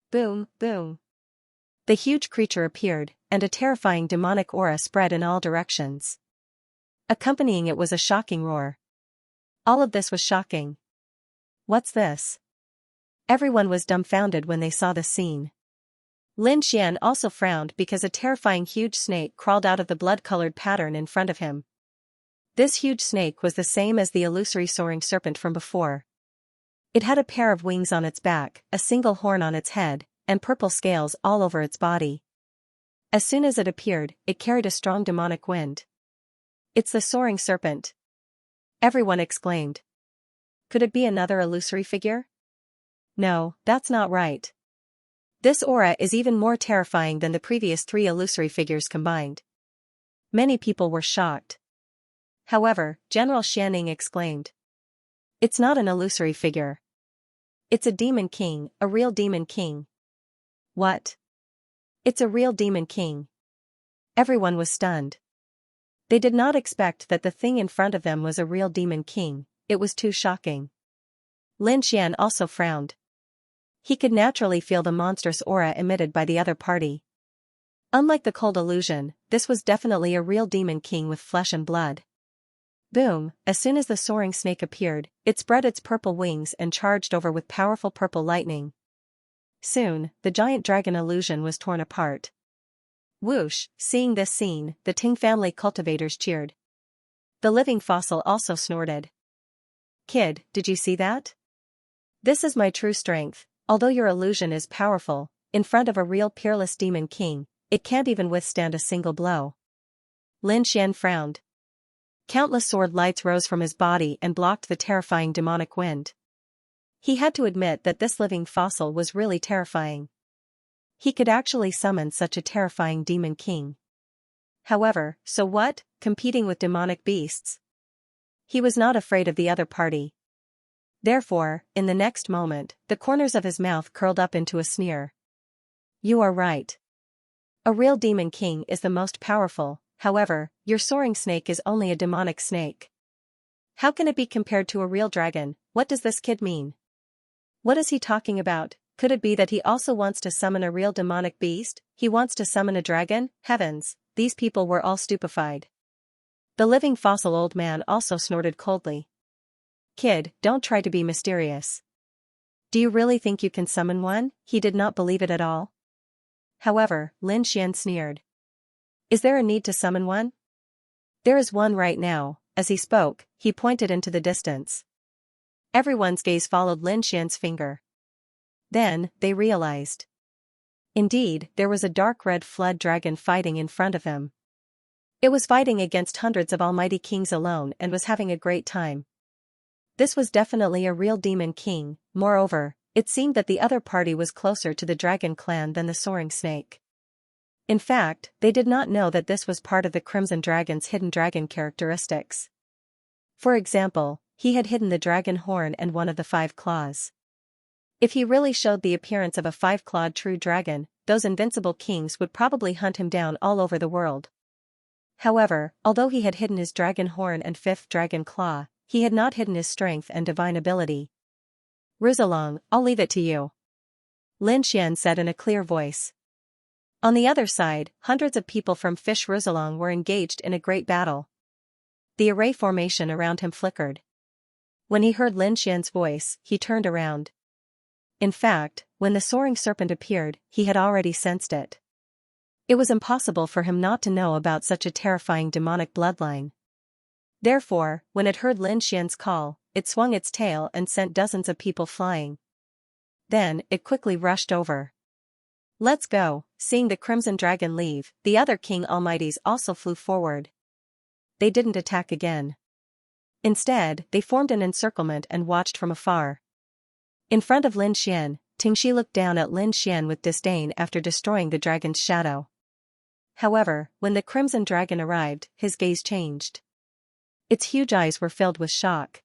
Boom, boom. The huge creature appeared, and a terrifying demonic aura spread in all directions. Accompanying it was a shocking roar. All of this was shocking. What's this? Everyone was dumbfounded when they saw the scene. Lin Xian also frowned because a terrifying huge snake crawled out of the blood-colored pattern in front of him. This huge snake was the same as the illusory soaring serpent from before. It had a pair of wings on its back, a single horn on its head, and purple scales all over its body. As soon as it appeared, it carried a strong demonic wind. It's the soaring serpent! Everyone exclaimed. Could it be another illusory figure? No, that's not right. This aura is even more terrifying than the previous 3 illusory figures combined. Many people were shocked. However, General Xianning exclaimed. It's not an illusory figure. It's a demon king, a real demon king. What? It's a real demon king. Everyone was stunned. They did not expect that the thing in front of them was a real demon king. It was too shocking. Lin Xian also frowned. He could naturally feel the monstrous aura emitted by the other party. Unlike the cold illusion, this was definitely a real demon king with flesh and blood. Boom! As soon as the soaring snake appeared, it spread its purple wings and charged over with powerful purple lightning. Soon, the giant dragon illusion was torn apart. Whoosh! Seeing this scene, the Ting family cultivators cheered. The living fossil also snorted. Kid, did you see that? This is my true strength. Although your illusion is powerful, in front of a real peerless demon king, it can't even withstand a single blow. Lin Xian frowned. Countless sword lights rose from his body and blocked the terrifying demonic wind. He had to admit that this living fossil was really terrifying. He could actually summon such a terrifying demon king. However, so what, competing with demonic beasts? He was not afraid of the other party. Therefore, in the next moment, the corners of his mouth curled up into a sneer. You are right. A real demon king is the most powerful, however, your soaring snake is only a demonic snake. How can it be compared to a real dragon? What does this kid mean? What is he talking about? Could it be that he also wants to summon a real demonic beast? He wants to summon a dragon? Heavens, these people were all stupefied. The living fossil old man also snorted coldly. Kid, don't try to be mysterious. Do you really think you can summon one? He did not believe it at all. However, Lin Xian sneered. Is there a need to summon one? There is one right now. As he spoke, he pointed into the distance. Everyone's gaze followed Lin Xian's finger. Then, they realized. Indeed, there was a dark red flood dragon fighting in front of him. It was fighting against hundreds of almighty kings alone and was having a great time. This was definitely a real demon king. Moreover, it seemed that the other party was closer to the dragon clan than the soaring snake. In fact, they did not know that this was part of the Crimson Dragon's hidden dragon characteristics. For example, he had hidden the dragon horn and one of the 5 claws. If he really showed the appearance of a 5-clawed true dragon, those invincible kings would probably hunt him down all over the world. However, although he had hidden his dragon horn and 5th dragon claw, he had not hidden his strength and divine ability. Ruzalong, I'll leave it to you. Lin Xian said in a clear voice. On the other side, hundreds of people from Fish Ruzalong were engaged in a great battle. The array formation around him flickered. When he heard Lin Xian's voice, he turned around. In fact, when the soaring serpent appeared, he had already sensed it. It was impossible for him not to know about such a terrifying demonic bloodline. Therefore, when it heard Lin Xian's call, it swung its tail and sent dozens of people flying. Then, it quickly rushed over. Let's go. Seeing the Crimson Dragon leave, the other King Almighties also flew forward. They didn't attack again. Instead, they formed an encirclement and watched from afar. In front of Lin Xian, Tingxi looked down at Lin Xian with disdain after destroying the dragon's shadow. However, when the Crimson Dragon arrived, his gaze changed. Its huge eyes were filled with shock.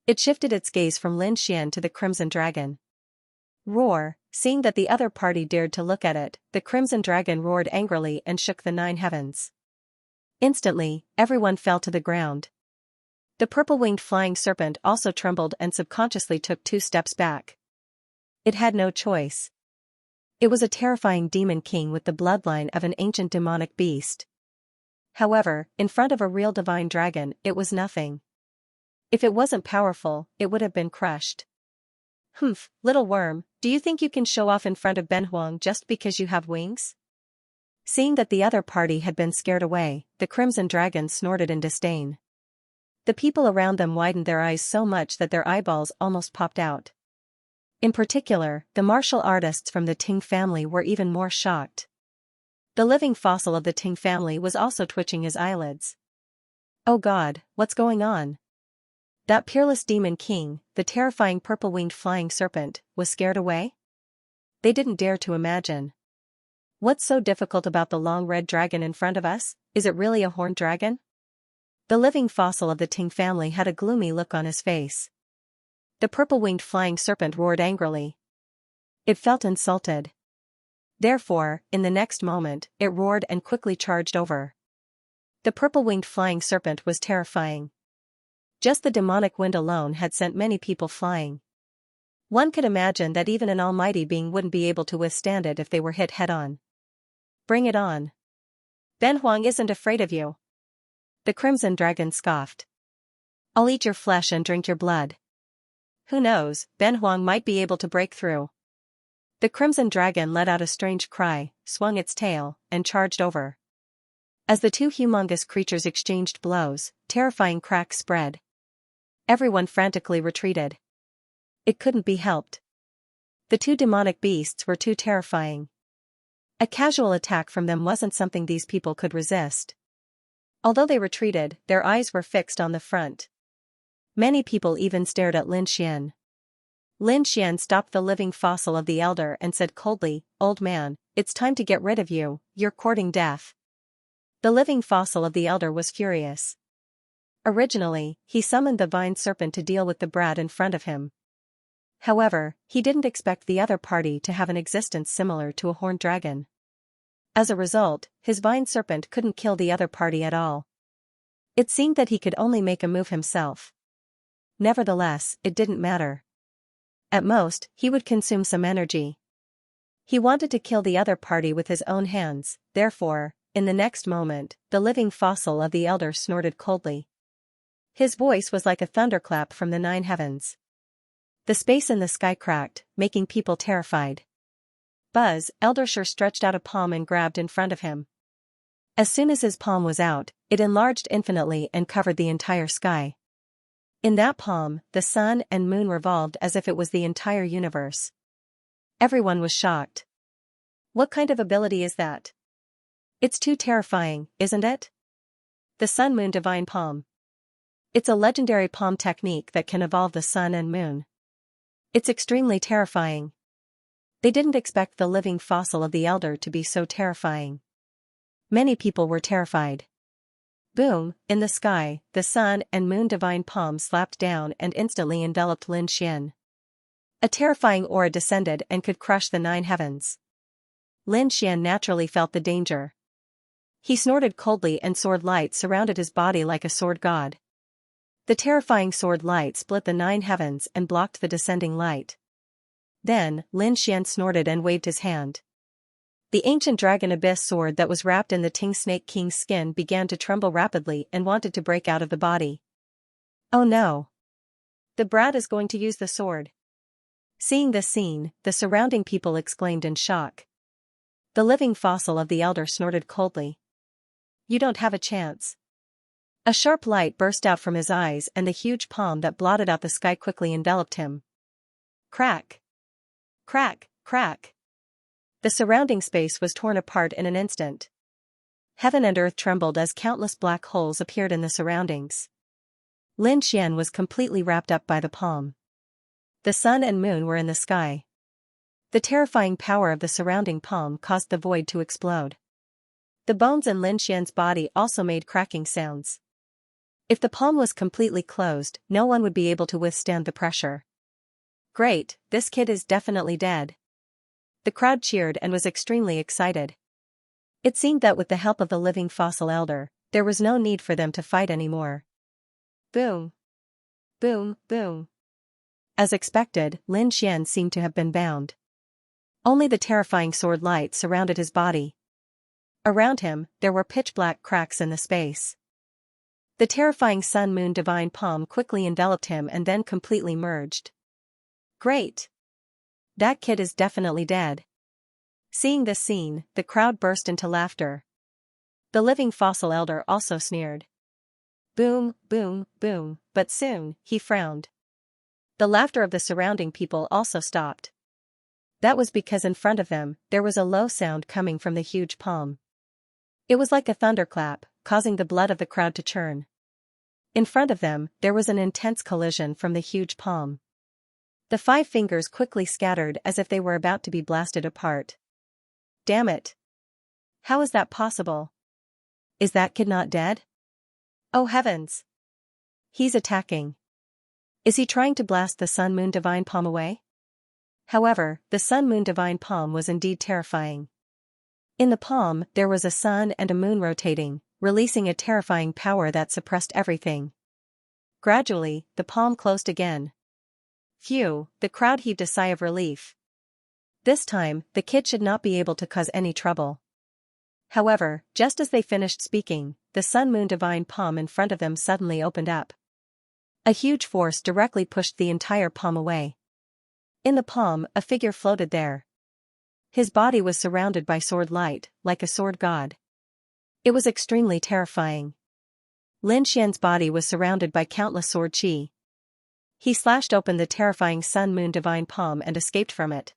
It shifted its gaze from Lin Xian to the Crimson Dragon. Roar! Seeing that the other party dared to look at it, the Crimson Dragon roared angrily and shook the 9 heavens. Instantly, everyone fell to the ground. The purple-winged flying serpent also trembled and subconsciously took 2 steps back. It had no choice. It was a terrifying demon king with the bloodline of an ancient demonic beast. However, in front of a real divine dragon, it was nothing. If it wasn't powerful, it would have been crushed. Humph, little worm, do you think you can show off in front of Benhuang just because you have wings? Seeing that the other party had been scared away, the Crimson Dragon snorted in disdain. The people around them widened their eyes so much that their eyeballs almost popped out. In particular, the martial artists from the Ting family were even more shocked. The living fossil of the Ting family was also twitching his eyelids. Oh God, what's going on? That peerless demon king, the terrifying purple-winged flying serpent, was scared away? They didn't dare to imagine. What's so difficult about the long red dragon in front of us? Is it really a horned dragon? The living fossil of the Ting family had a gloomy look on his face. The purple-winged flying serpent roared angrily. It felt insulted. Therefore, in the next moment, it roared and quickly charged over. The purple-winged flying serpent was terrifying. Just the demonic wind alone had sent many people flying. One could imagine that even an almighty being wouldn't be able to withstand it if they were hit head-on. Bring it on. Benhuang isn't afraid of you. The Crimson Dragon scoffed. I'll eat your flesh and drink your blood. Who knows, Benhuang might be able to break through. The Crimson Dragon let out a strange cry, swung its tail, and charged over. As the 2 humongous creatures exchanged blows, terrifying cracks spread. Everyone frantically retreated. It couldn't be helped. The 2 demonic beasts were too terrifying. A casual attack from them wasn't something these people could resist. Although they retreated, their eyes were fixed on the front. Many people even stared at Lin Xian. Lin Xian stopped the living fossil of the elder and said coldly, "Old man, it's time to get rid of you, you're courting death." The living fossil of the elder was furious. Originally, he summoned the vine serpent to deal with the brat in front of him. However, he didn't expect the other party to have an existence similar to a horned dragon. As a result, his vine serpent couldn't kill the other party at all. It seemed that he could only make a move himself. Nevertheless, it didn't matter. At most, he would consume some energy. He wanted to kill the other party with his own hands, therefore, in the next moment, the living fossil of the elder snorted coldly. His voice was like a thunderclap from the 9 heavens. The space in the sky cracked, making people terrified. Buzz, Eldersher stretched out a palm and grabbed in front of him. As soon as his palm was out, it enlarged infinitely and covered the entire sky. In that palm, the sun and moon revolved as if it was the entire universe. Everyone was shocked. What kind of ability is that? It's too terrifying, isn't it? The Sun-Moon Divine Palm. It's a legendary palm technique that can evolve the sun and moon. It's extremely terrifying. They didn't expect the living fossil of the elder to be so terrifying. Many people were terrified. Boom, in the sky, the sun and moon divine palms slapped down and instantly enveloped Lin Xian. A terrifying aura descended and could crush the 9 heavens. Lin Xian naturally felt the danger. He snorted coldly and sword light surrounded his body like a sword god. The terrifying sword light split the 9 heavens and blocked the descending light. Then, Lin Xian snorted and waved his hand. The ancient dragon abyss sword that was wrapped in the Ting Snake King's skin began to tremble rapidly and wanted to break out of the body. Oh no! The brat is going to use the sword. Seeing this scene, the surrounding people exclaimed in shock. The living fossil of the elder snorted coldly. You don't have a chance. A sharp light burst out from his eyes and the huge palm that blotted out the sky quickly enveloped him. Crack! Crack! Crack! The surrounding space was torn apart in an instant. Heaven and earth trembled as countless black holes appeared in the surroundings. Lin Xian was completely wrapped up by the palm. The sun and moon were in the sky. The terrifying power of the surrounding palm caused the void to explode. The bones in Lin Xian's body also made cracking sounds. If the palm was completely closed, no one would be able to withstand the pressure. Great, this kid is definitely dead. The crowd cheered and was extremely excited. It seemed that with the help of the living fossil elder, there was no need for them to fight anymore. Boom. Boom, boom. As expected, Lin Xian seemed to have been bound. Only the terrifying sword light surrounded his body. Around him, there were pitch-black cracks in the space. The terrifying sun-moon divine palm quickly enveloped him and then completely merged. Great! That kid is definitely dead. Seeing this scene, the crowd burst into laughter. The living fossil elder also sneered. Boom, boom, boom, but soon, he frowned. The laughter of the surrounding people also stopped. That was because in front of them, there was a low sound coming from the huge palm. It was like a thunderclap, causing the blood of the crowd to churn. In front of them, there was an intense collision from the huge palm. The 5 fingers quickly scattered as if they were about to be blasted apart. Damn it! How is that possible? Is that kid not dead? Oh heavens! He's attacking. Is he trying to blast the sun-moon divine palm away? However, the sun-moon divine palm was indeed terrifying. In the palm, there was a sun and a moon rotating, releasing a terrifying power that suppressed everything. Gradually, the palm closed again. Phew, the crowd heaved a sigh of relief. This time, the kid should not be able to cause any trouble. However, just as they finished speaking, the sun-moon divine palm in front of them suddenly opened up. A huge force directly pushed the entire palm away. In the palm, a figure floated there. His body was surrounded by sword light, like a sword god. It was extremely terrifying. Lin Xian's body was surrounded by countless sword qi. He slashed open the terrifying sun-moon divine palm and escaped from it.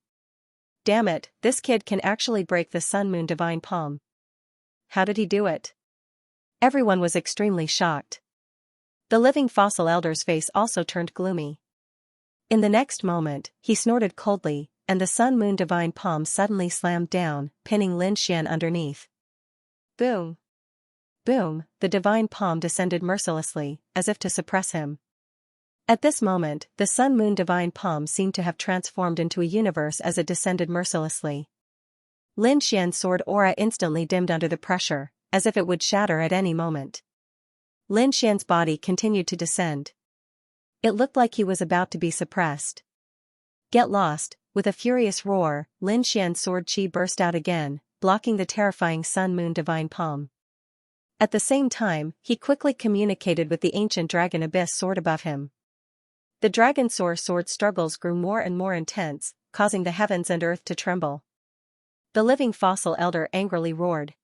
Damn it, this kid can actually break the sun-moon divine palm. How did he do it? Everyone was extremely shocked. The living fossil elder's face also turned gloomy. In the next moment, he snorted coldly, and the sun-moon divine palm suddenly slammed down, pinning Lin Xian underneath. Boom! Boom! The divine palm descended mercilessly, as if to suppress him. At this moment, the sun-moon divine palm seemed to have transformed into a universe as it descended mercilessly. Lin Xian's sword aura instantly dimmed under the pressure, as if it would shatter at any moment. Lin Xian's body continued to descend. It looked like he was about to be suppressed. Get lost! With a furious roar, Lin Xian's sword qi burst out again, blocking the terrifying sun-moon divine palm. At the same time, he quickly communicated with the ancient dragon abyss sword above him. The dragon sword struggles grew more and more intense, causing the heavens and earth to tremble. The living fossil elder angrily roared.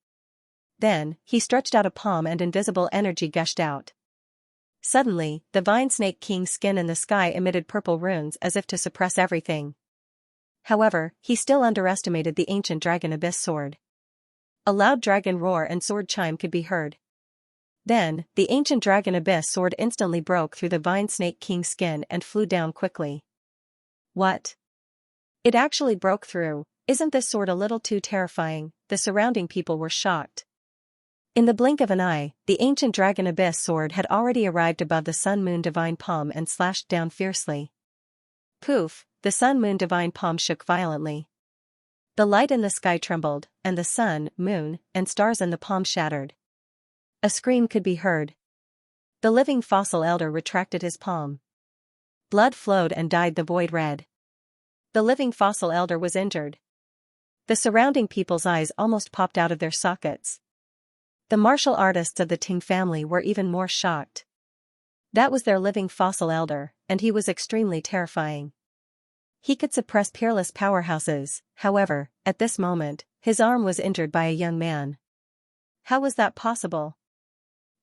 Then, he stretched out a palm and invisible energy gushed out. Suddenly, the vine snake king's skin in the sky emitted purple runes as if to suppress everything. However, he still underestimated the ancient dragon abyss sword. A loud dragon roar and sword chime could be heard. Then, the ancient dragon abyss sword instantly broke through the vine snake king's skin and flew down quickly. What? It actually broke through. Isn't this sword a little too terrifying? The surrounding people were shocked. In the blink of an eye, the ancient dragon abyss sword had already arrived above the sun-moon divine palm and slashed down fiercely. Poof, the sun-moon divine palm shook violently. The light in the sky trembled, and the sun, moon, and stars in the palm shattered. A scream could be heard. The living fossil elder retracted his palm. Blood flowed and dyed the void red. The living fossil elder was injured. The surrounding people's eyes almost popped out of their sockets. The martial artists of the Ting family were even more shocked. That was their living fossil elder, and he was extremely terrifying. He could suppress peerless powerhouses, however, at this moment, his arm was injured by a young man. How was that possible?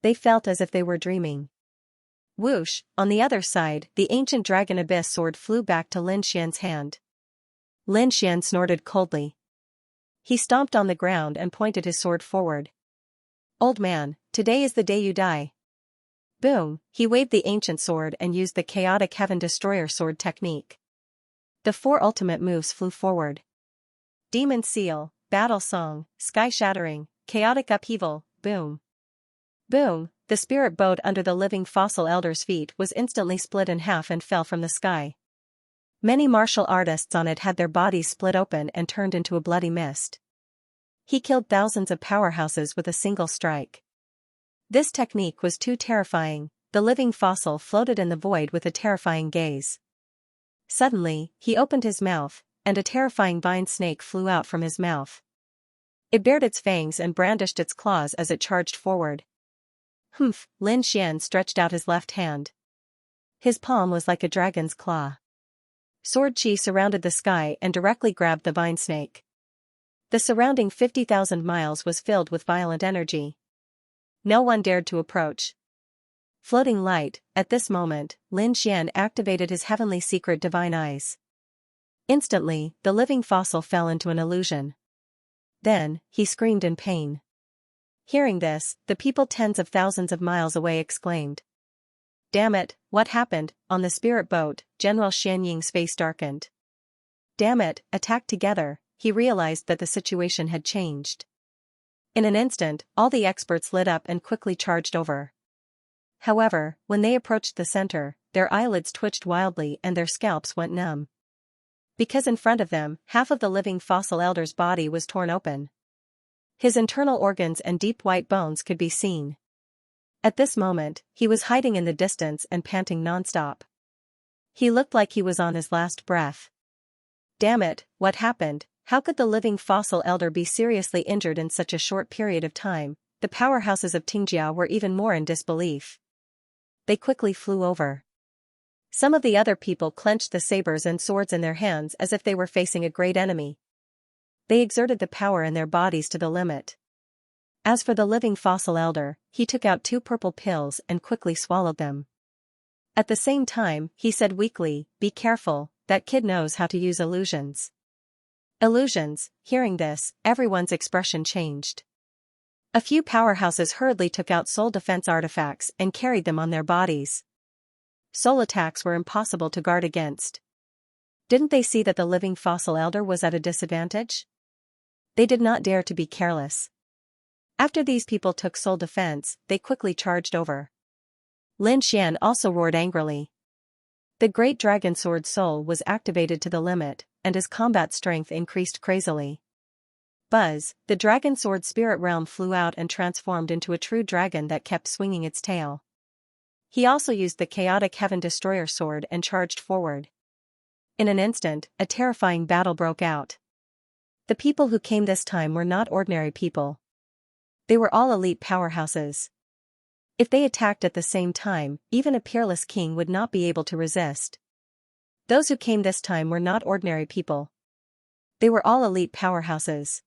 They felt as if they were dreaming. Whoosh, on the other side, the ancient dragon abyss sword flew back to Lin Xian's hand. Lin Xian snorted coldly. He stomped on the ground and pointed his sword forward. "Old man, today is the day you die." Boom, he waved the ancient sword and used the chaotic Heaven Destroyer sword technique. The 4 ultimate moves flew forward. Demon Seal, Battle Song, Sky Shattering, Chaotic Upheaval, boom. Boom, the spirit boat under the living fossil elder's feet was instantly split in half and fell from the sky. Many martial artists on it had their bodies split open and turned into a bloody mist. He killed thousands of powerhouses with a single strike. This technique was too terrifying. The living fossil floated in the void with a terrifying gaze. Suddenly, he opened his mouth, and a terrifying vine snake flew out from his mouth. It bared its fangs and brandished its claws as it charged forward. Humph, Lin Xian stretched out his left hand. His palm was like a dragon's claw. Sword chi surrounded the sky and directly grabbed the vine snake. The surrounding 50,000 miles was filled with violent energy. No one dared to approach. Floating light, at this moment, Lin Xian activated his heavenly secret divine eyes. Instantly, the living fossil fell into an illusion. Then, he screamed in pain. Hearing this, the people tens of thousands of miles away exclaimed. "Damn it, what happened?" On the spirit boat, General Xianying's face darkened. "Damn it, attack together." He realized that the situation had changed. In an instant, all the experts lit up and quickly charged over. However, when they approached the center, their eyelids twitched wildly and their scalps went numb. Because in front of them, half of the living fossil elder's body was torn open. His internal organs and deep white bones could be seen. At this moment, he was hiding in the distance and panting nonstop. He looked like he was on his last breath. Damn it, what happened? How could the living fossil elder be seriously injured in such a short period of time? The powerhouses of Xianxia were even more in disbelief. They quickly flew over. Some of the other people clenched the sabers and swords in their hands as if they were facing a great enemy. They exerted the power in their bodies to the limit. As for the living fossil elder, he took out 2 purple pills and quickly swallowed them. At the same time, he said weakly, "Be careful, that kid knows how to use illusions." Illusions. Hearing this, everyone's expression changed. A few powerhouses hurriedly took out soul defense artifacts and carried them on their bodies. Soul attacks were impossible to guard against. Didn't they see that the living fossil elder was at a disadvantage? They did not dare to be careless. After these people took soul defense, they quickly charged over. Lin Xian also roared angrily. The great dragon sword soul was activated to the limit, and his combat strength increased crazily. Buzz, the dragon sword spirit realm flew out and transformed into a true dragon that kept swinging its tail. He also used the chaotic Heaven Destroyer sword and charged forward. In an instant, a terrifying battle broke out. The people who came this time were not ordinary people. They were all elite powerhouses. If they attacked at the same time, even a peerless king would not be able to resist. Those who came this time were not ordinary people. They were all elite powerhouses.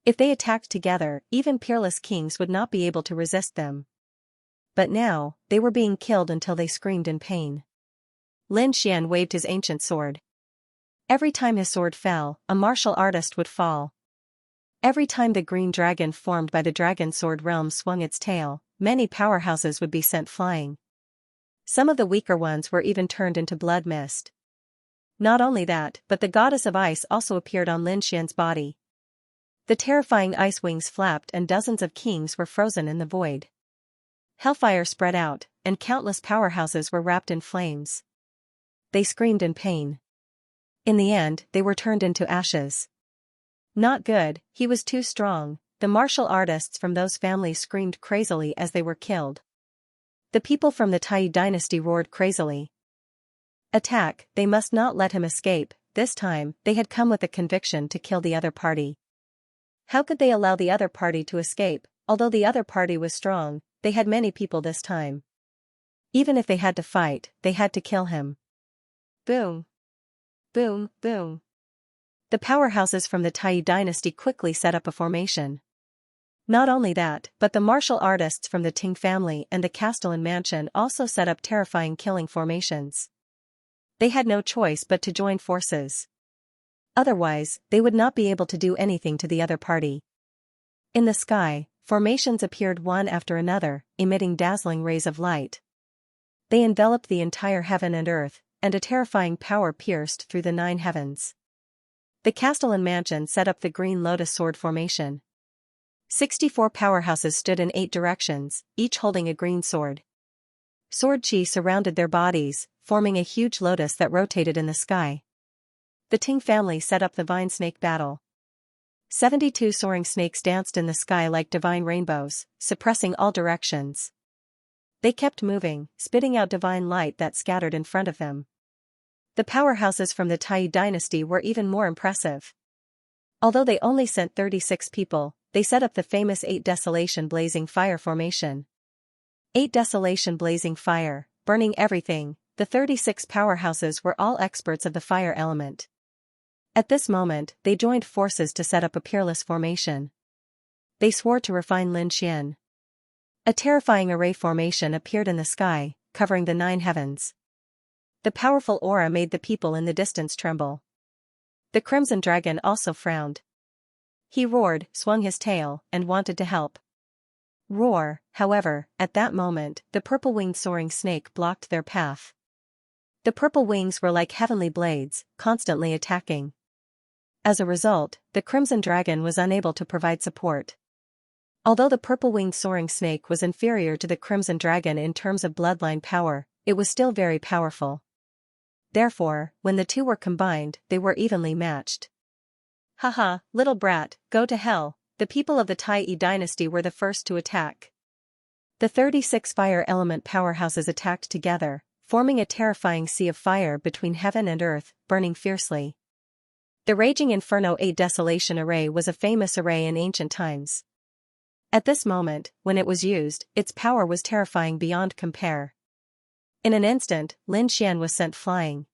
If they attacked together, even peerless kings would not be able to resist them. But now, they were being killed until they screamed in pain. Lin Xian waved his ancient sword. Every time his sword fell, a martial artist would fall. Every time the green dragon formed by the dragon sword realm swung its tail, many powerhouses would be sent flying. Some of the weaker ones were even turned into blood mist. Not only that, but the goddess of ice also appeared on Lin Xian's body. The terrifying ice wings flapped and dozens of kings were frozen in the void. Hellfire spread out, and countless powerhouses were wrapped in flames. They screamed in pain. In the end, they were turned into ashes. Not good, he was too strong. The martial artists from those families screamed crazily as they were killed. The people from the Taiyu dynasty roared crazily. Attack, they must not let him escape. This time, they had come with a conviction to kill the other party. How could they allow the other party to escape? Although the other party was strong, they had many people this time. Even if they had to fight, they had to kill him. Boom. Boom, boom. The powerhouses from the Taiyu dynasty quickly set up a formation. Not only that, but the martial artists from the Ting family and the Castellan mansion also set up terrifying killing formations. They had no choice but to join forces. Otherwise, they would not be able to do anything to the other party. In the sky, formations appeared one after another, emitting dazzling rays of light. They enveloped the entire heaven and earth, and a terrifying power pierced through the 9 heavens. The Castellan mansion set up the Green Lotus Sword formation. 64 powerhouses stood in 8 directions, each holding a green sword. Sword chi surrounded their bodies, forming a huge lotus that rotated in the sky. The Ting family set up the Vine Snake battle. 72 soaring snakes danced in the sky like divine rainbows, suppressing all directions. They kept moving, spitting out divine light that scattered in front of them. The powerhouses from the Tai dynasty were even more impressive. Although they only sent 36 people, they set up the famous 8 Desolation Blazing Fire formation. 8 Desolation Blazing Fire, burning everything. The 36 powerhouses were all experts of the fire element. At this moment, they joined forces to set up a peerless formation. They swore to refine Lin Xian. A terrifying array formation appeared in the sky, covering the 9 heavens. The powerful aura made the people in the distance tremble. The Crimson Dragon also frowned. He roared, swung his tail, and wanted to help. Roar, however, at that moment, the purple-winged soaring snake blocked their path. The purple wings were like heavenly blades, constantly attacking. As a result, the Crimson Dragon was unable to provide support. Although the purple-winged soaring snake was inferior to the Crimson Dragon in terms of bloodline power, it was still very powerful. Therefore, when the two were combined, they were evenly matched. Haha, little brat, go to hell. The people of the Tai dynasty were the first to attack. The 36 fire element powerhouses attacked together, forming a terrifying sea of fire between heaven and earth, burning fiercely. The Raging Inferno 8 Desolation Array was a famous array in ancient times. At this moment, when it was used, its power was terrifying beyond compare. In an instant, Lin Xian was sent flying.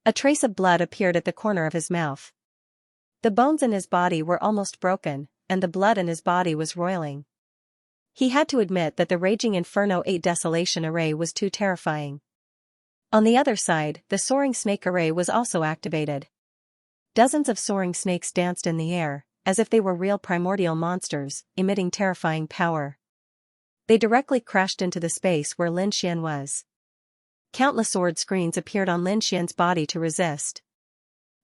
A trace of blood appeared at the corner of his mouth. The bones in his body were almost broken, and the blood in his body was roiling. He had to admit that the Raging Inferno 8 Desolation Array was too terrifying. On the other side, the Soaring Snake Array was also activated. Dozens of soaring snakes danced in the air, as if they were real primordial monsters, emitting terrifying power. They directly crashed into the space where Lin Xian was. Countless sword screens appeared on Lin Xian's body to resist.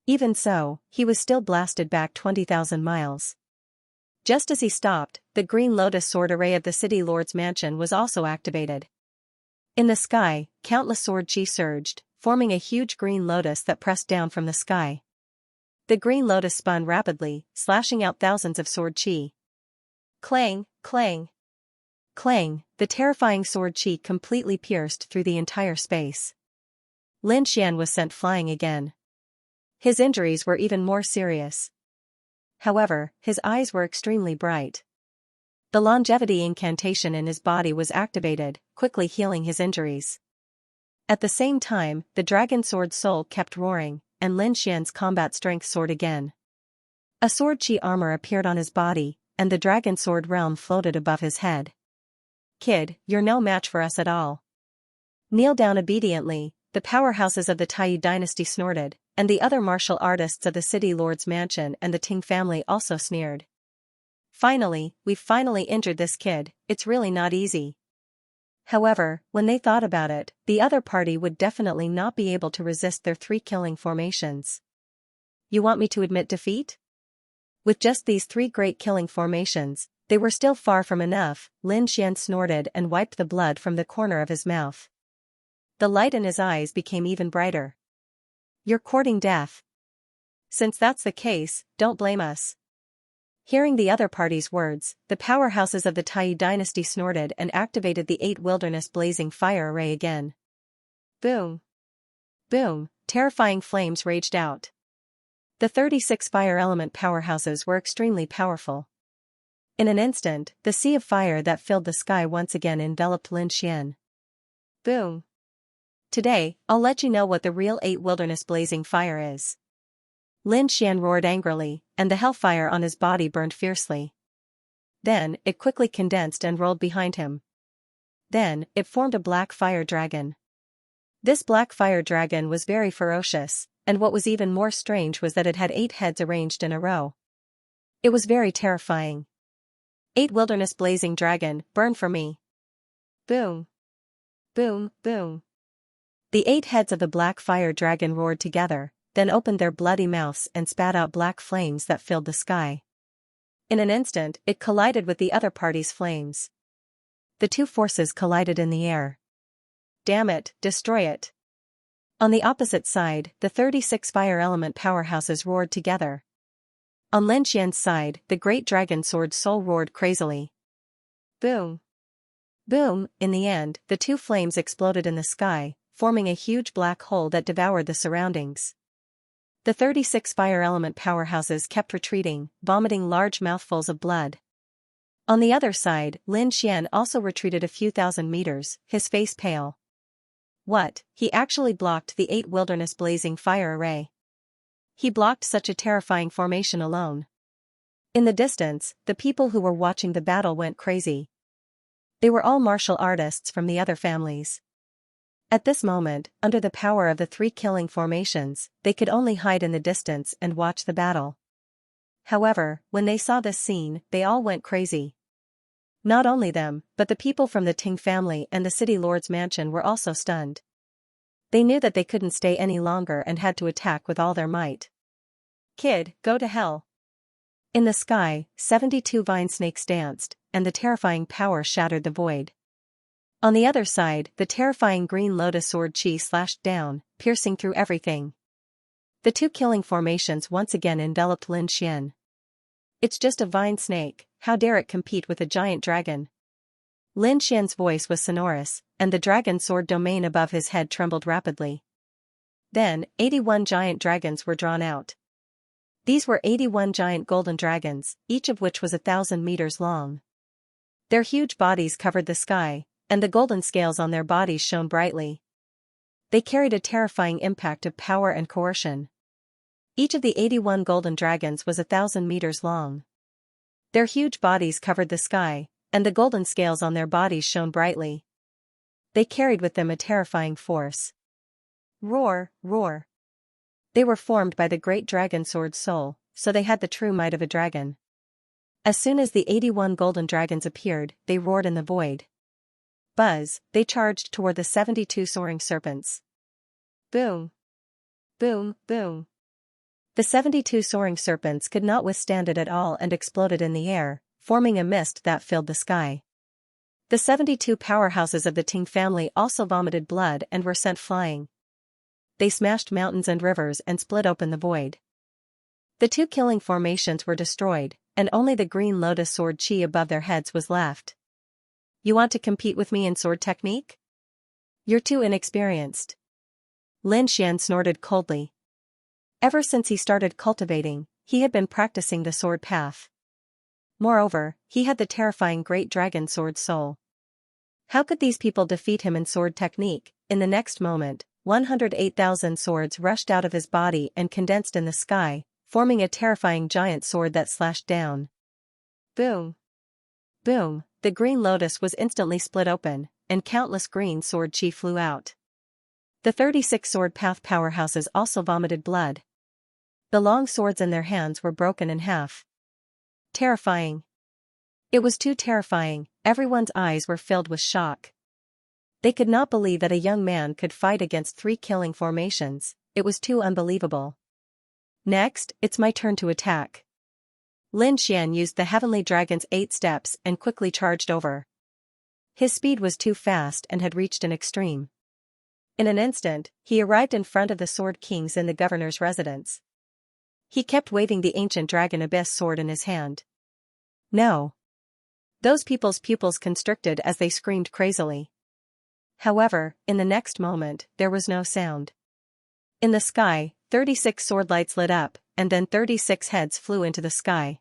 Even so, he was still blasted back 20,000 miles. Just as he stopped, the Green Lotus Sword Array of the City Lord's mansion was also activated. In the sky, countless sword chi surged, forming a huge green lotus that pressed down from the sky. The green lotus spun rapidly, slashing out thousands of sword chi. Clang, clang. Clang, the terrifying sword chi completely pierced through the entire space. Lin Xian was sent flying again. His injuries were even more serious. However, his eyes were extremely bright. The longevity incantation in his body was activated, quickly healing his injuries. At the same time, the dragon sword soul kept roaring, and Lin Xian's combat strength soared again. A sword chi armor appeared on his body, and the dragon sword realm floated above his head. Kid, you're no match for us at all. Kneel down obediently, the powerhouses of the Tai dynasty snorted, and the other martial artists of the City Lord's mansion and the Ting family also sneered. We've finally injured this kid, it's really not easy. However, when they thought about it, the other party would definitely not be able to resist their 3 killing formations. You want me to admit defeat? With just these 3 great killing formations, they were still far from enough. Lin Xian snorted and wiped the blood from the corner of his mouth. The light in his eyes became even brighter. You're courting death. Since that's the case, don't blame us. Hearing the other party's words, the powerhouses of the Tai dynasty snorted and activated the 8 Wilderness Blazing Fire Array again. Boom! Boom! Terrifying flames raged out. The 36 fire element powerhouses were extremely powerful. In an instant, the sea of fire that filled the sky once again enveloped Lin Xian. Boom! Today, I'll let you know what the real 8 Wilderness Blazing Fire is. Lin Xian roared angrily, and the hellfire on his body burned fiercely. Then, it quickly condensed and rolled behind him. Then, it formed a black fire dragon. This black fire dragon was very ferocious, and what was even more strange was that it had 8 heads arranged in a row. It was very terrifying. 8 wilderness blazing dragon, burn for me. Boom. Boom, boom. The 8 heads of the black fire dragon roared together, then opened their bloody mouths and spat out black flames that filled the sky. In an instant, it collided with the other party's flames. The two forces collided in the air. Damn it, destroy it. On the opposite side, the 36 fire element powerhouses roared together. On Lin Xian's side, the great dragon sword soul roared crazily. Boom. Boom, in the end, the two flames exploded in the sky, forming a huge black hole that devoured the surroundings. The 36 fire element powerhouses kept retreating, vomiting large mouthfuls of blood. On the other side, Lin Xian also retreated a few thousand meters, his face pale. What, he actually blocked the 8 wilderness blazing fire array. He blocked such a terrifying formation alone. In the distance, the people who were watching the battle went crazy. They were all martial artists from the other families. At this moment, under the power of the 3 killing formations, they could only hide in the distance and watch the battle. However, when they saw this scene, they all went crazy. Not only them, but the people from the Ting family and the city lord's mansion were also stunned. They knew that they couldn't stay any longer and had to attack with all their might. Kid, go to hell. In the sky, 72 vine snakes danced, and the terrifying power shattered the void. On the other side, the terrifying green lotus sword chi slashed down, piercing through everything. The 2 killing formations once again enveloped Lin Xian. It's just a vine snake, how dare it compete with a giant dragon? Lin Xian's voice was sonorous, and the dragon sword domain above his head trembled rapidly. Then, 81 giant dragons were drawn out. These were 81 giant golden dragons, each of which was 1,000 meters long. Their huge bodies covered the sky, and the golden scales on their bodies shone brightly. They carried a terrifying impact of power and coercion. Each of the 81 golden dragons was 1,000 meters long. Their huge bodies covered the sky, and the golden scales on their bodies shone brightly. They carried with them a terrifying force. Roar, roar. They were formed by the great dragon sword soul, so they had the true might of a dragon. As soon as the 81 golden dragons appeared, they roared in the void. Buzz, they charged toward the 72 soaring serpents. Boom. Boom, boom. The 72 soaring serpents could not withstand it at all and exploded in the air, forming a mist that filled the sky. The 72 powerhouses of the Ting family also vomited blood and were sent flying. They smashed mountains and rivers and split open the void. The 2 killing formations were destroyed, and only the green lotus sword chi above their heads was left. You want to compete with me in sword technique? You're too inexperienced. Lin Xian snorted coldly. Ever since he started cultivating, he had been practicing the sword path. Moreover, he had the terrifying great dragon sword soul. How could these people defeat him in sword technique? In the next moment, 108,000 swords rushed out of his body and condensed in the sky, forming a terrifying giant sword that slashed down. Boom. Boom, the green lotus was instantly split open, and countless green sword chi flew out. The 36 sword path powerhouses also vomited blood. The long swords in their hands were broken in half. Terrifying. It was too terrifying, everyone's eyes were filled with shock. They could not believe that a young man could fight against 3 killing formations, it was too unbelievable. Next, it's my turn to attack. Lin Xian used the heavenly dragon's 8 steps and quickly charged over. His speed was too fast and had reached an extreme. In an instant, he arrived in front of the Sword Kings in the governor's residence. He kept waving the ancient dragon abyss sword in his hand. No. Those people's pupils constricted as they screamed crazily. However, in the next moment, there was no sound. In the sky, 36 sword lights lit up, and then 36 heads flew into the sky.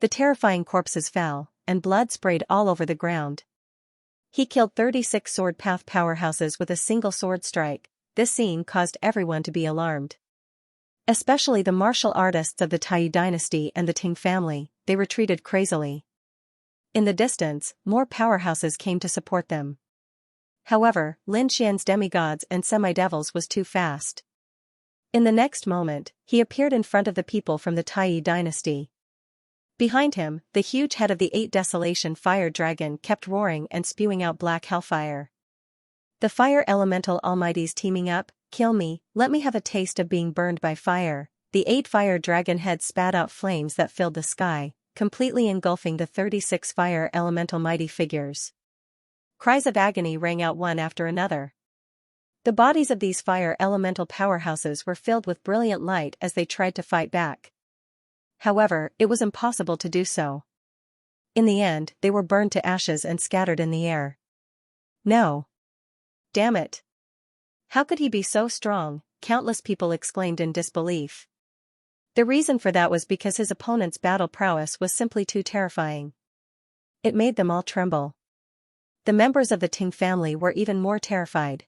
The terrifying corpses fell, and blood sprayed all over the ground. He killed 36 sword path powerhouses with a single sword strike. This scene caused everyone to be alarmed. Especially the martial artists of the Taiyi dynasty and the Ting family, they retreated crazily. In the distance, more powerhouses came to support them. However, Lin Xian's demigods and semi-devils was too fast. In the next moment, he appeared in front of the people from the Tai dynasty. Behind him, the huge head of the 8 Desolation fire dragon kept roaring and spewing out black hellfire. The fire elemental almighties teaming up, kill me, let me have a taste of being burned by fire. The 8 fire dragon heads spat out flames that filled the sky, completely engulfing the 36 fire elemental mighty figures. Cries of agony rang out one after another. The bodies of these fire elemental powerhouses were filled with brilliant light as they tried to fight back. However, it was impossible to do so. In the end, they were burned to ashes and scattered in the air. No. Damn it. How could he be so strong? Countless people exclaimed in disbelief. The reason for that was because his opponent's battle prowess was simply too terrifying. It made them all tremble. The members of the Ting family were even more terrified.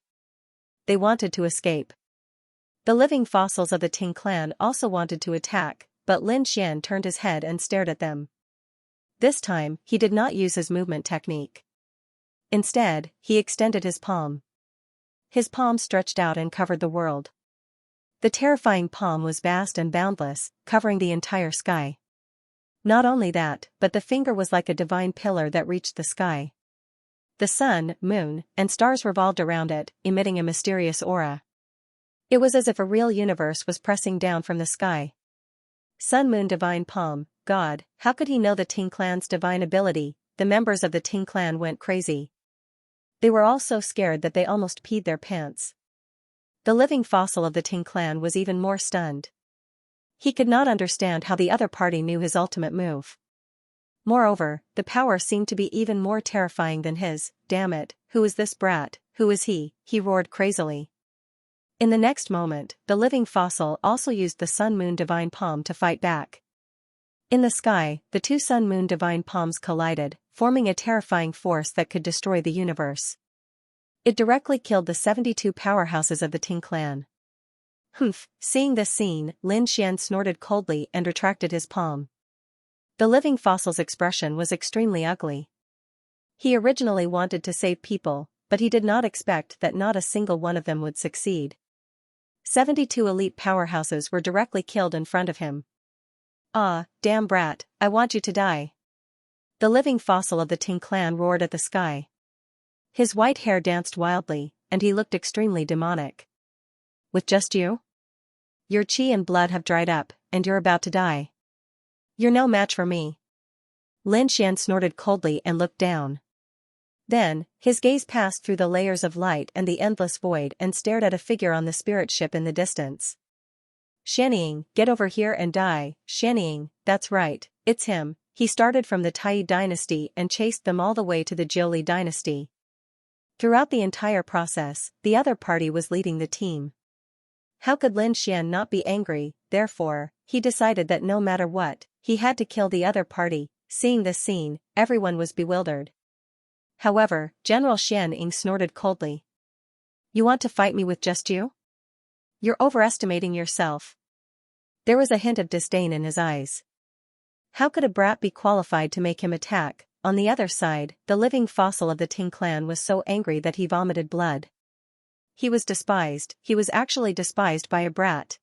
They wanted to escape. The living fossils of the Ting clan also wanted to attack, but Lin Xian turned his head and stared at them. This time, he did not use his movement technique. Instead, he extended his palm. His palm stretched out and covered the world. The terrifying palm was vast and boundless, covering the entire sky. Not only that, but the finger was like a divine pillar that reached the sky. The sun, moon, and stars revolved around it, emitting a mysterious aura. It was as if a real universe was pressing down from the sky. Sun Moon Divine Palm, God, how could he know the Ting clan's divine ability? The members of the Ting clan went crazy. They were all so scared that they almost peed their pants. The living fossil of the Ting clan was even more stunned. He could not understand how the other party knew his ultimate move. Moreover, the power seemed to be even more terrifying than his. Damn it, who is this brat, who is he? He roared crazily. In the next moment, the living fossil also used the Sun Moon Divine Palm to fight back. In the sky, the 2 Sun Moon Divine Palms collided, forming a terrifying force that could destroy the universe. It directly killed the 72 powerhouses of the Ting clan. Humph! Seeing this scene, Lin Xian snorted coldly and retracted his palm. The living fossil's expression was extremely ugly. He originally wanted to save people, but he did not expect that not a single one of them would succeed. 72 elite powerhouses were directly killed in front of him. Ah, damn brat, I want you to die. The living fossil of the Ting clan roared at the sky. His white hair danced wildly, and he looked extremely demonic. With just you? Your chi and blood have dried up, and you're about to die. You're no match for me. Lin Xian snorted coldly and looked down. Then, his gaze passed through the layers of light and the endless void and stared at a figure on the spirit ship in the distance. Xianying, get over here and die. Xianying, that's right, it's him. He started from the Tai dynasty and chased them all the way to the Jiuli dynasty. Throughout the entire process, the other party was leading the team. How could Lin Xian not be angry? Therefore, he decided that no matter what, he had to kill the other party. Seeing this scene, everyone was bewildered. However, General Xianying snorted coldly. You want to fight me with just you? You're overestimating yourself. There was a hint of disdain in his eyes. How could a brat be qualified to make him attack? On the other side, the living fossil of the Ting clan was so angry that he vomited blood. He was despised, he was actually despised by a brat.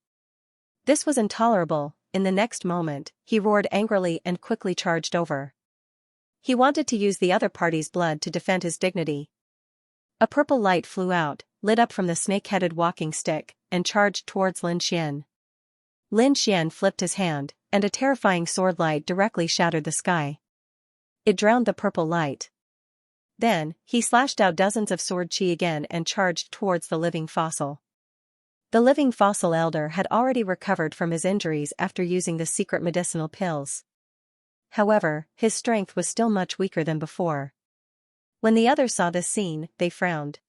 This was intolerable. In the next moment, he roared angrily and quickly charged over. He wanted to use the other party's blood to defend his dignity. A purple light flew out, lit up from the snake-headed walking stick, and charged towards Lin Xian. Lin Xian flipped his hand, and a terrifying sword light directly shattered the sky. It drowned the purple light. Then, he slashed out dozens of sword chi again and charged towards the living fossil. The living fossil elder had already recovered from his injuries after using the secret medicinal pills. However, his strength was still much weaker than before. When the others saw this scene, they frowned.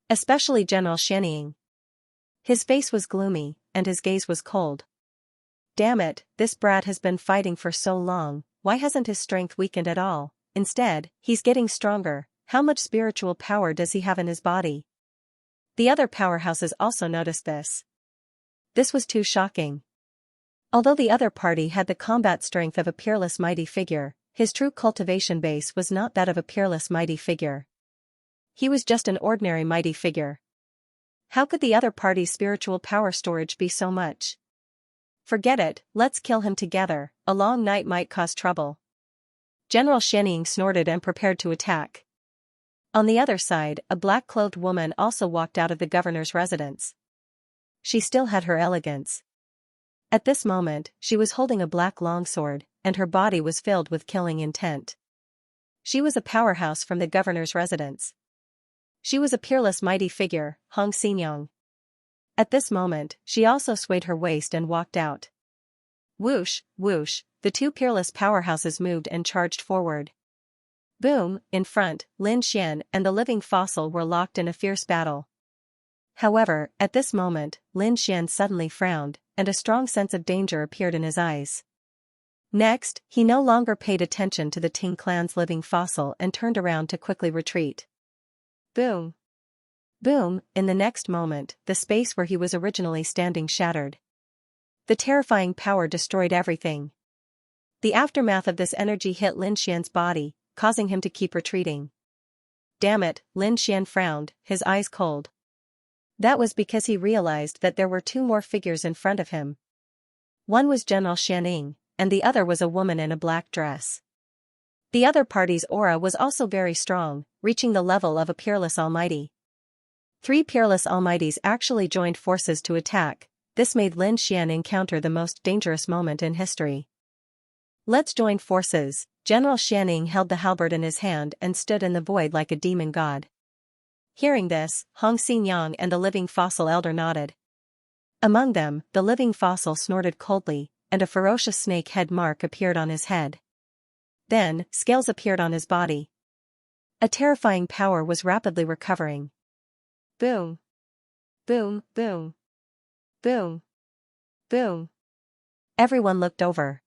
Especially General Xianying. His face was gloomy, and his gaze was cold. Damn it, this brat has been fighting for so long, why hasn't his strength weakened at all? Instead, he's getting stronger. How much spiritual power does he have in his body? The other powerhouses also noticed this. This was too shocking. Although the other party had the combat strength of a peerless mighty figure, his true cultivation base was not that of a peerless mighty figure. He was just an ordinary mighty figure. How could the other party's spiritual power storage be so much? Forget it, let's kill him together, a long night might cause trouble. General Xianxia snorted and prepared to attack. On the other side, a black-clothed woman also walked out of the governor's residence. She still had her elegance. At this moment, she was holding a black longsword, and her body was filled with killing intent. She was a powerhouse from the governor's residence. She was a peerless mighty figure, Xianxia. At this moment, she also swayed her waist and walked out. Whoosh, whoosh, the two peerless powerhouses moved and charged forward. Boom, in front, Lin Xian and the living fossil were locked in a fierce battle. However, at this moment, Lin Xian suddenly frowned, and a strong sense of danger appeared in his eyes. Next, he no longer paid attention to the Ting clan's living fossil and turned around to quickly retreat. Boom. Boom, in the next moment, the space where he was originally standing shattered. The terrifying power destroyed everything. The aftermath of this energy hit Lin Xian's body, causing him to keep retreating. Damn it, Lin Xian frowned, his eyes cold. That was because he realized that there were two more figures in front of him. One was General Xianxia, and the other was a woman in a black dress. The other party's aura was also very strong, reaching the level of a peerless almighty. 3 peerless almighties actually joined forces to attack. This made Lin Xian encounter the most dangerous moment in history. Let's join forces. General Xianxia held the halberd in his hand and stood in the void like a demon god. Hearing this, Xianxia and the living fossil elder nodded. Among them, the living fossil snorted coldly, and a ferocious snake head mark appeared on his head. Then, scales appeared on his body. A terrifying power was rapidly recovering. Boom. Boom, boom. Boom. Boom. Everyone looked over.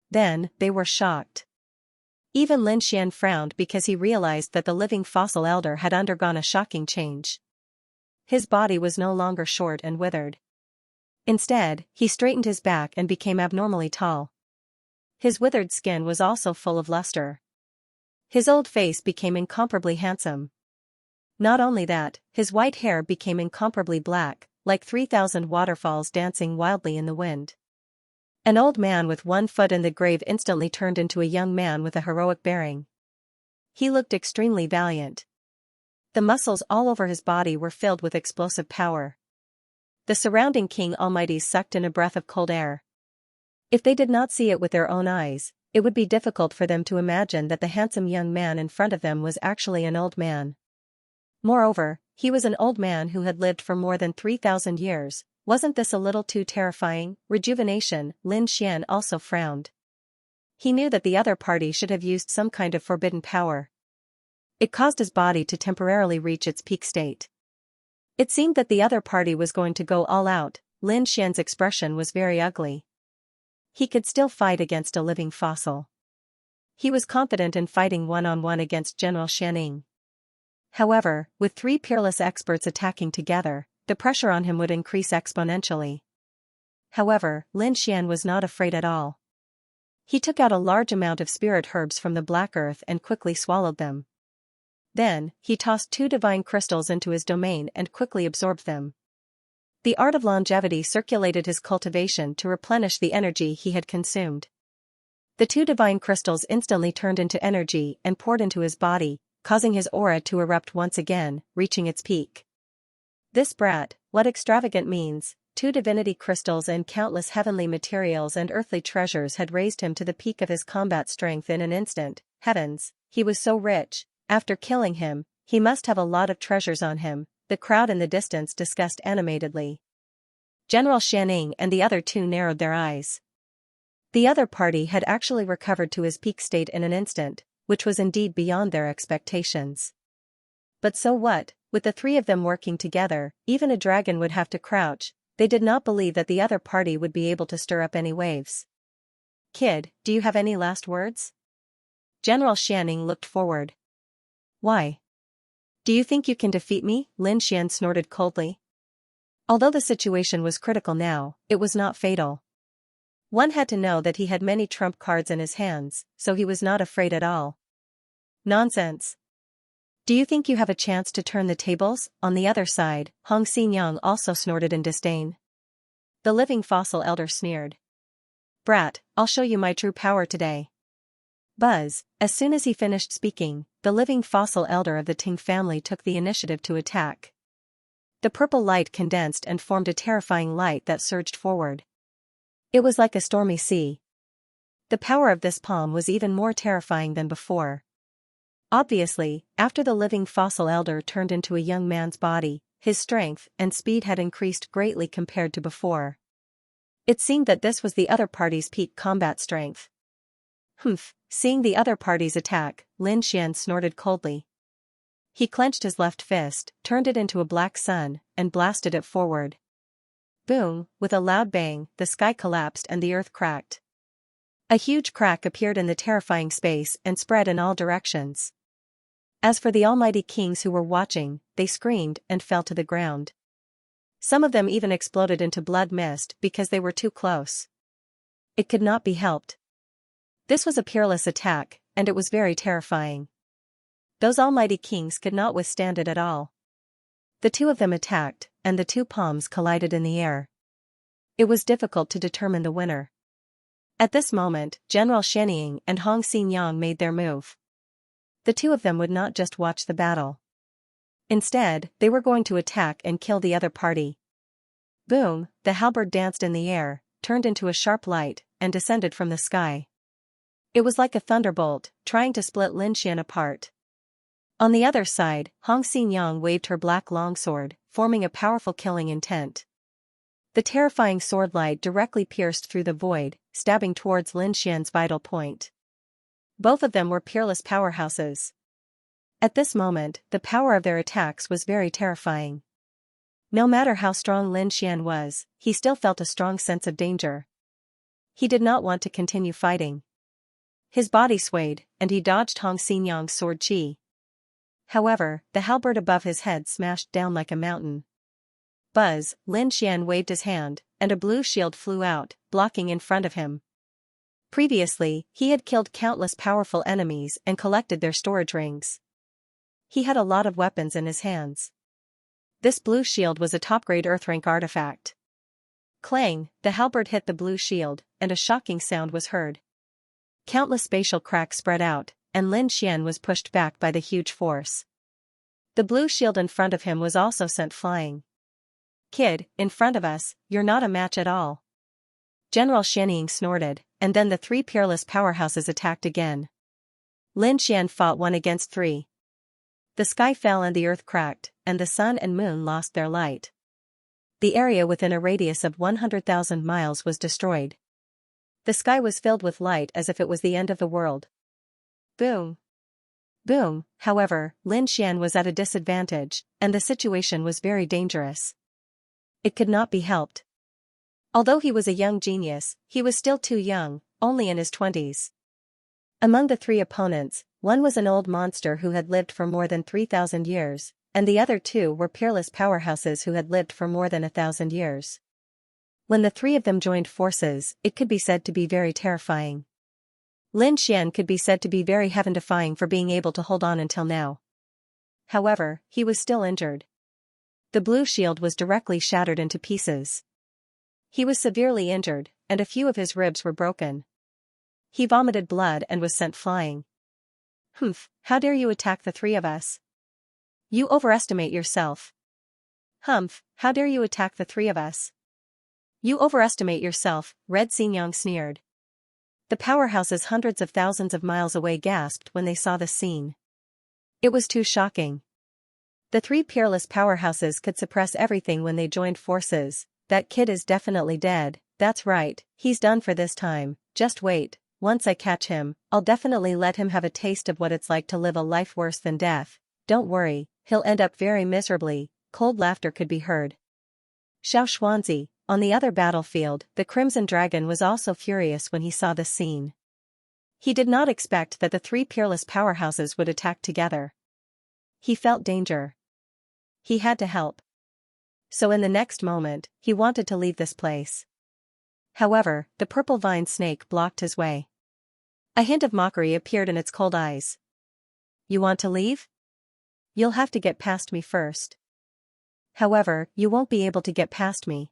Then, they were shocked. Even Lin Xian frowned because he realized that the living fossil elder had undergone a shocking change. His body was no longer short and withered. Instead, he straightened his back and became abnormally tall. His withered skin was also full of luster. His old face became incomparably handsome. Not only that, his white hair became incomparably black, like 3,000 waterfalls dancing wildly in the wind. An old man with one foot in the grave instantly turned into a young man with a heroic bearing. He looked extremely valiant. The muscles all over his body were filled with explosive power. The surrounding King Almighties sucked in a breath of cold air. If they did not see it with their own eyes, it would be difficult for them to imagine that the handsome young man in front of them was actually an old man. Moreover, he was an old man who had lived for more than 3,000 years. Wasn't this a little too terrifying? Rejuvenation, Lin Xian also frowned. He knew that the other party should have used some kind of forbidden power. It caused his body to temporarily reach its peak state. It seemed that the other party was going to go all out. Lin Xian's expression was very ugly. He could still fight against a living fossil. He was confident in fighting one-on-one against General Xianxia. However, with 3 peerless experts attacking together, the pressure on him would increase exponentially. However, Lin Xian was not afraid at all. He took out a large amount of spirit herbs from the black earth and quickly swallowed them. Then, he tossed 2 divine crystals into his domain and quickly absorbed them. The art of longevity circulated his cultivation to replenish the energy he had consumed. The 2 divine crystals instantly turned into energy and poured into his body, causing his aura to erupt once again, reaching its peak. This brat, what extravagant means, 2 divinity crystals and countless heavenly materials and earthly treasures had raised him to the peak of his combat strength in an instant. Heavens, he was so rich. After killing him, he must have a lot of treasures on him. The crowd in the distance discussed animatedly. General Xianxia and the other 2 narrowed their eyes. The other party had actually recovered to his peak state in an instant, which was indeed beyond their expectations. But so what? With the 3 of them working together, even a dragon would have to crouch. They did not believe that the other party would be able to stir up any waves. Kid, do you have any last words? General Xianxia looked forward. Why? Do you think you can defeat me? Lin Xian snorted coldly. Although the situation was critical now, it was not fatal. One had to know that he had many trump cards in his hands, so he was not afraid at all. Nonsense. Do you think you have a chance to turn the tables? On the other side, Xianxia also snorted in disdain. The living fossil elder sneered. Brat, I'll show you my true power today. Buzz, as soon as he finished speaking, the living fossil elder of the Ting family took the initiative to attack. The purple light condensed and formed a terrifying light that surged forward. It was like a stormy sea. The power of this palm was even more terrifying than before. Obviously, after the living fossil elder turned into a young man's body, his strength and speed had increased greatly compared to before. It seemed that this was the other party's peak combat strength. Humph, seeing the other party's attack, Lin Xian snorted coldly. He clenched his left fist, turned it into a black sun, and blasted it forward. Boom, with a loud bang, the sky collapsed and the earth cracked. A huge crack appeared in the terrifying space and spread in all directions. As for the almighty kings who were watching, they screamed and fell to the ground. Some of them even exploded into blood mist because they were too close. It could not be helped. This was a peerless attack, and it was very terrifying. Those almighty kings could not withstand it at all. The two of them attacked, and the two palms collided in the air. It was difficult to determine the winner. At this moment, General Xianxia and Xianxia made their move. The two of them would not just watch the battle. Instead, they were going to attack and kill the other party. Boom, the halberd danced in the air, turned into a sharp light, and descended from the sky. It was like a thunderbolt, trying to split Lin Xian apart. On the other side, Xianxia waved her black longsword, forming a powerful killing intent. The terrifying sword light directly pierced through the void, stabbing towards Lin Xian's vital point. Both of them were peerless powerhouses. At this moment, the power of their attacks was very terrifying. No matter how strong Lin Xian was, he still felt a strong sense of danger. He did not want to continue fighting. His body swayed, and he dodged Xianxia's sword chi. However, the halberd above his head smashed down like a mountain. Buzz, Lin Xian waved his hand, and a blue shield flew out, blocking in front of him. Previously, he had killed countless powerful enemies and collected their storage rings. He had a lot of weapons in his hands. This blue shield was a top-grade Earth-rank artifact. Clang, the halberd hit the blue shield, and a shocking sound was heard. Countless spatial cracks spread out, and Lin Xian was pushed back by the huge force. The blue shield in front of him was also sent flying. Kid, in front of us, you're not a match at all. General Xianxia snorted, and then the three peerless powerhouses attacked again. Lin Xian fought 1 against 3. The sky fell and the earth cracked, and the sun and moon lost their light. The area within a radius of 100,000 miles was destroyed. The sky was filled with light as if it was the end of the world. Boom. Boom, however, Lin Xian was at a disadvantage, and the situation was very dangerous. It could not be helped. Although he was a young genius, he was still too young, only in his 20s. Among the three opponents, one was an old monster who had lived for more than 3,000 years, and the other two were peerless powerhouses who had lived for more than 1,000 years. When the three of them joined forces, it could be said to be very terrifying. Lin Xian could be said to be very heaven-defying for being able to hold on until now. However, he was still injured. The blue shield was directly shattered into pieces. He was severely injured, and a few of his ribs were broken. He vomited blood and was sent flying. Humph, how dare you attack the three of us? You overestimate yourself. Humph, how dare you attack the three of us? You overestimate yourself, Red Xianxia sneered. The powerhouses hundreds of thousands of miles away gasped when they saw the scene. It was too shocking. The three peerless powerhouses could suppress everything when they joined forces. That kid is definitely dead, that's right, he's done for this time, just wait, once I catch him, I'll definitely let him have a taste of what it's like to live a life worse than death. Don't worry, he'll end up very miserably. Cold laughter could be heard. Xiaoxuanzi, on the other battlefield, the Crimson Dragon was also furious when he saw the scene. He did not expect that the three peerless powerhouses would attack together. He felt danger. He had to help. So in the next moment, he wanted to leave this place. However, the purple vine snake blocked his way. A hint of mockery appeared in its cold eyes. You want to leave? you'll have to get past me first. However, you won't be able to get past me.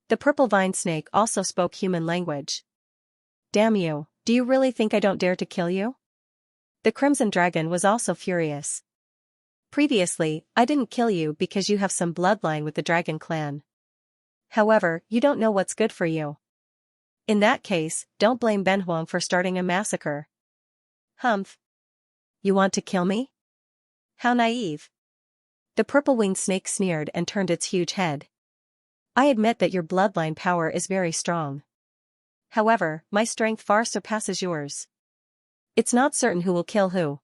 The purple vine snake also spoke human language. Damn you, do you really think I don't dare to kill you? The crimson dragon was also furious. Previously, I didn't kill you because you have some bloodline with the dragon clan. However, you don't know what's good for you. In that case, don't blame Benhuang for starting a massacre. Humph. You want to kill me? How naive. The purple-winged snake sneered and turned its huge head. I admit that your bloodline power is very strong. However, my strength far surpasses yours. It's not certain who will kill who.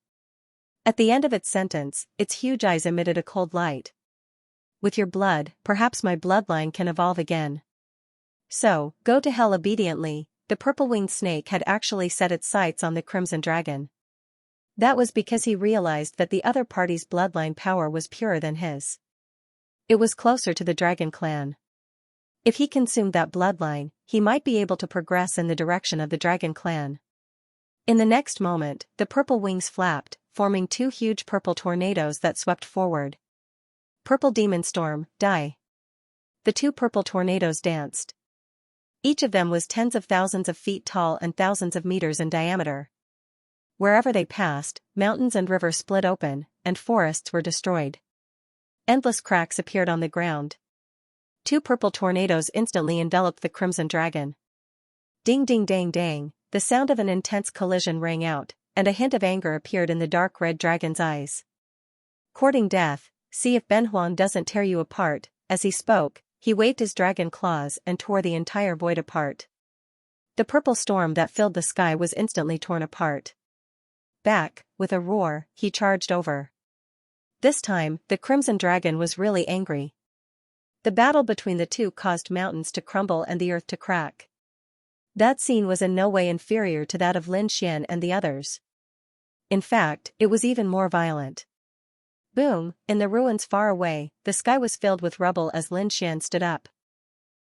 At the end of its sentence, its huge eyes emitted a cold light. With your blood, perhaps my bloodline can evolve again. So, go to hell obediently. The purple-winged snake had actually set its sights on the crimson dragon. That was because he realized that the other party's bloodline power was purer than his. It was closer to the dragon clan. If he consumed that bloodline, he might be able to progress in the direction of the dragon clan. In the next moment, the purple wings flapped, forming two huge purple tornadoes that swept forward. Purple Demon Storm, die. The two purple tornadoes danced. Each of them was tens of thousands of feet tall and thousands of meters in diameter. Wherever they passed, mountains and rivers split open, and forests were destroyed. Endless cracks appeared on the ground. Two purple tornadoes instantly enveloped the crimson dragon. Ding ding dang dang, the sound of an intense collision rang out, and a hint of anger appeared in the dark red dragon's eyes. Courting death, see if Benhuang doesn't tear you apart. As he spoke, he waved his dragon claws and tore the entire void apart. The purple storm that filled the sky was instantly torn apart. Back, with a roar, he charged over. This time, the crimson dragon was really angry. The battle between the two caused mountains to crumble and the earth to crack. That scene was in no way inferior to that of Lin Xian and the others. In fact, it was even more violent. Boom, in the ruins far away, the sky was filled with rubble as Lin Xian stood up.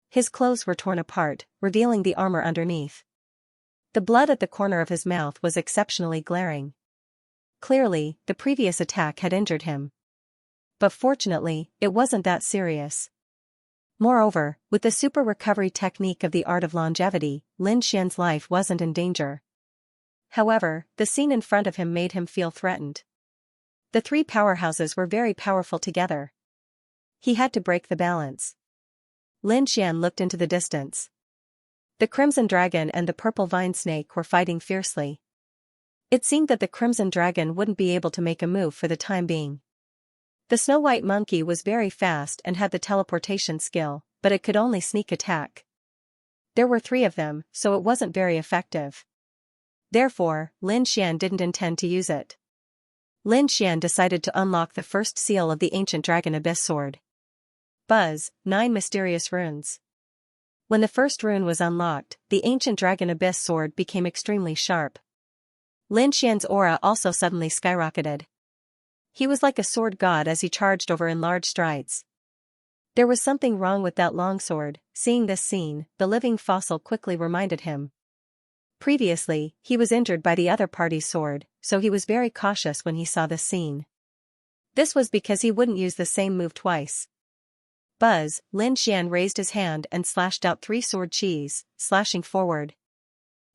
His clothes were torn apart, revealing the armor underneath. The blood at the corner of his mouth was exceptionally glaring. Clearly, the previous attack had injured him. But fortunately, it wasn't that serious. Moreover, with the super recovery technique of the art of longevity, Lin Xian's life wasn't in danger. However, the scene in front of him made him feel threatened. The three powerhouses were very powerful together. He had to break the balance. Lin Xian looked into the distance. The crimson dragon and the purple vine snake were fighting fiercely. It seemed that the crimson dragon wouldn't be able to make a move for the time being. The snow-white monkey was very fast and had the teleportation skill, but it could only sneak attack. There were three of them, so it wasn't very effective. Therefore, Lin Xian didn't intend to use it. Lin Xian decided to unlock the first seal of the ancient dragon abyss sword. Buzz, 9 mysterious runes. When the first rune was unlocked, the ancient dragon abyss sword became extremely sharp. Lin Xian's aura also suddenly skyrocketed. He was like a sword god as he charged over in large strides. There was something wrong with that longsword. Seeing this scene, the living fossil quickly reminded him. Previously, he was injured by the other party's sword, so he was very cautious when he saw this scene. This was because he wouldn't use the same move twice. Buzz, Lin Xian raised his hand and slashed out 3 sword chis, slashing forward.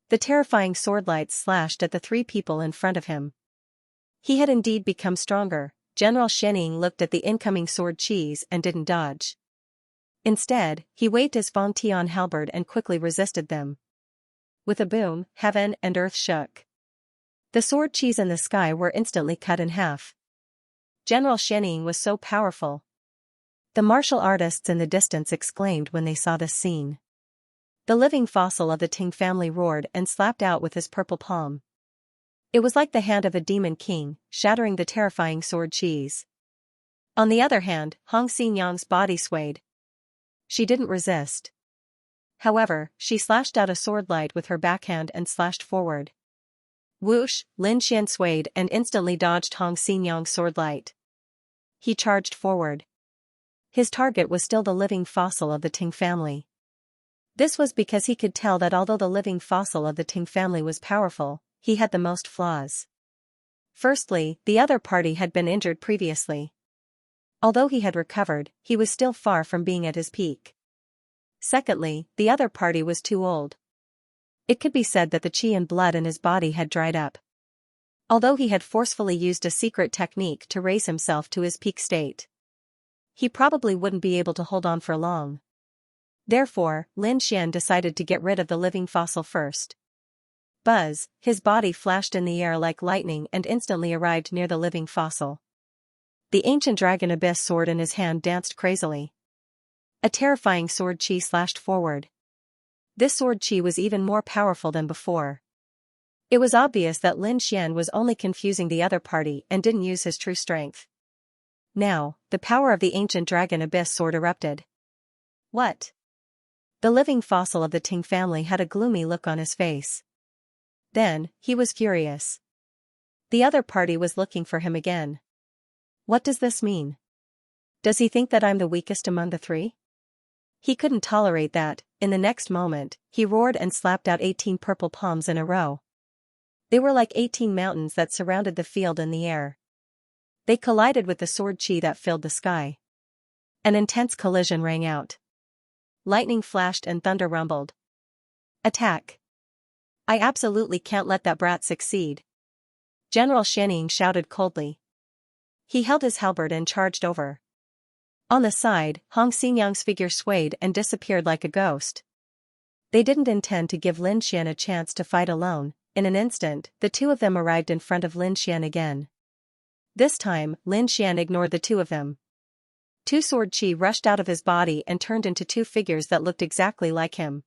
The terrifying sword lights slashed at the 3 people in front of him. He had indeed become stronger. General Shening looked at the incoming sword chis and didn't dodge. Instead, he waved his Fong Tian halberd and quickly resisted them. With a boom, heaven and earth shook. The sword chis in the sky were instantly cut in half. General Shening was so powerful. The martial artists in the distance exclaimed when they saw this scene. The living fossil of the Ting family roared and slapped out with his purple palm. It was like the hand of a demon king, shattering the terrifying sword chis. On the other hand, Hong Xinyang's body swayed. She didn't resist. However, she slashed out a sword light with her backhand and slashed forward. Whoosh, Lin Xian swayed and instantly dodged Hong Xinyang's sword light. He charged forward. His target was still the living fossil of the Ting family. This was because he could tell that although the living fossil of the Ting family was powerful, he had the most flaws. Firstly, the other party had been injured previously. Although he had recovered, he was still far from being at his peak. Secondly, the other party was too old. It could be said that the qi and blood in his body had dried up. Although he had forcefully used a secret technique to raise himself to his peak state, he probably wouldn't be able to hold on for long. Therefore, Lin Xian decided to get rid of the living fossil first. Buzz, his body flashed in the air like lightning and instantly arrived near the living fossil. The ancient dragon abyss sword in his hand danced crazily. A terrifying sword qi slashed forward. This sword qi was even more powerful than before. It was obvious that Lin Xian was only confusing the other party and didn't use his true strength. Now, the power of the ancient dragon abyss sword erupted. What? The living fossil of the Ting family had a gloomy look on his face. Then, he was furious. The other party was looking for him again. What does this mean? Does he think that I'm the weakest among the three? He couldn't tolerate that. In the next moment, he roared and slapped out 18 purple palms in a row. They were like 18 mountains that surrounded the field in the air. They collided with the sword qi that filled the sky. An intense collision rang out. Lightning flashed and thunder rumbled. Attack! I absolutely can't let that brat succeed. General Xianxia shouted coldly. He held his halberd and charged over. On the side, Xianxia's figure swayed and disappeared like a ghost. They didn't intend to give Lin Xian a chance to fight alone. In an instant, the two of them arrived in front of Lin Xian again. This time, Lin Xian ignored the two of them. Two sword qi rushed out of his body and turned into two figures that looked exactly like him.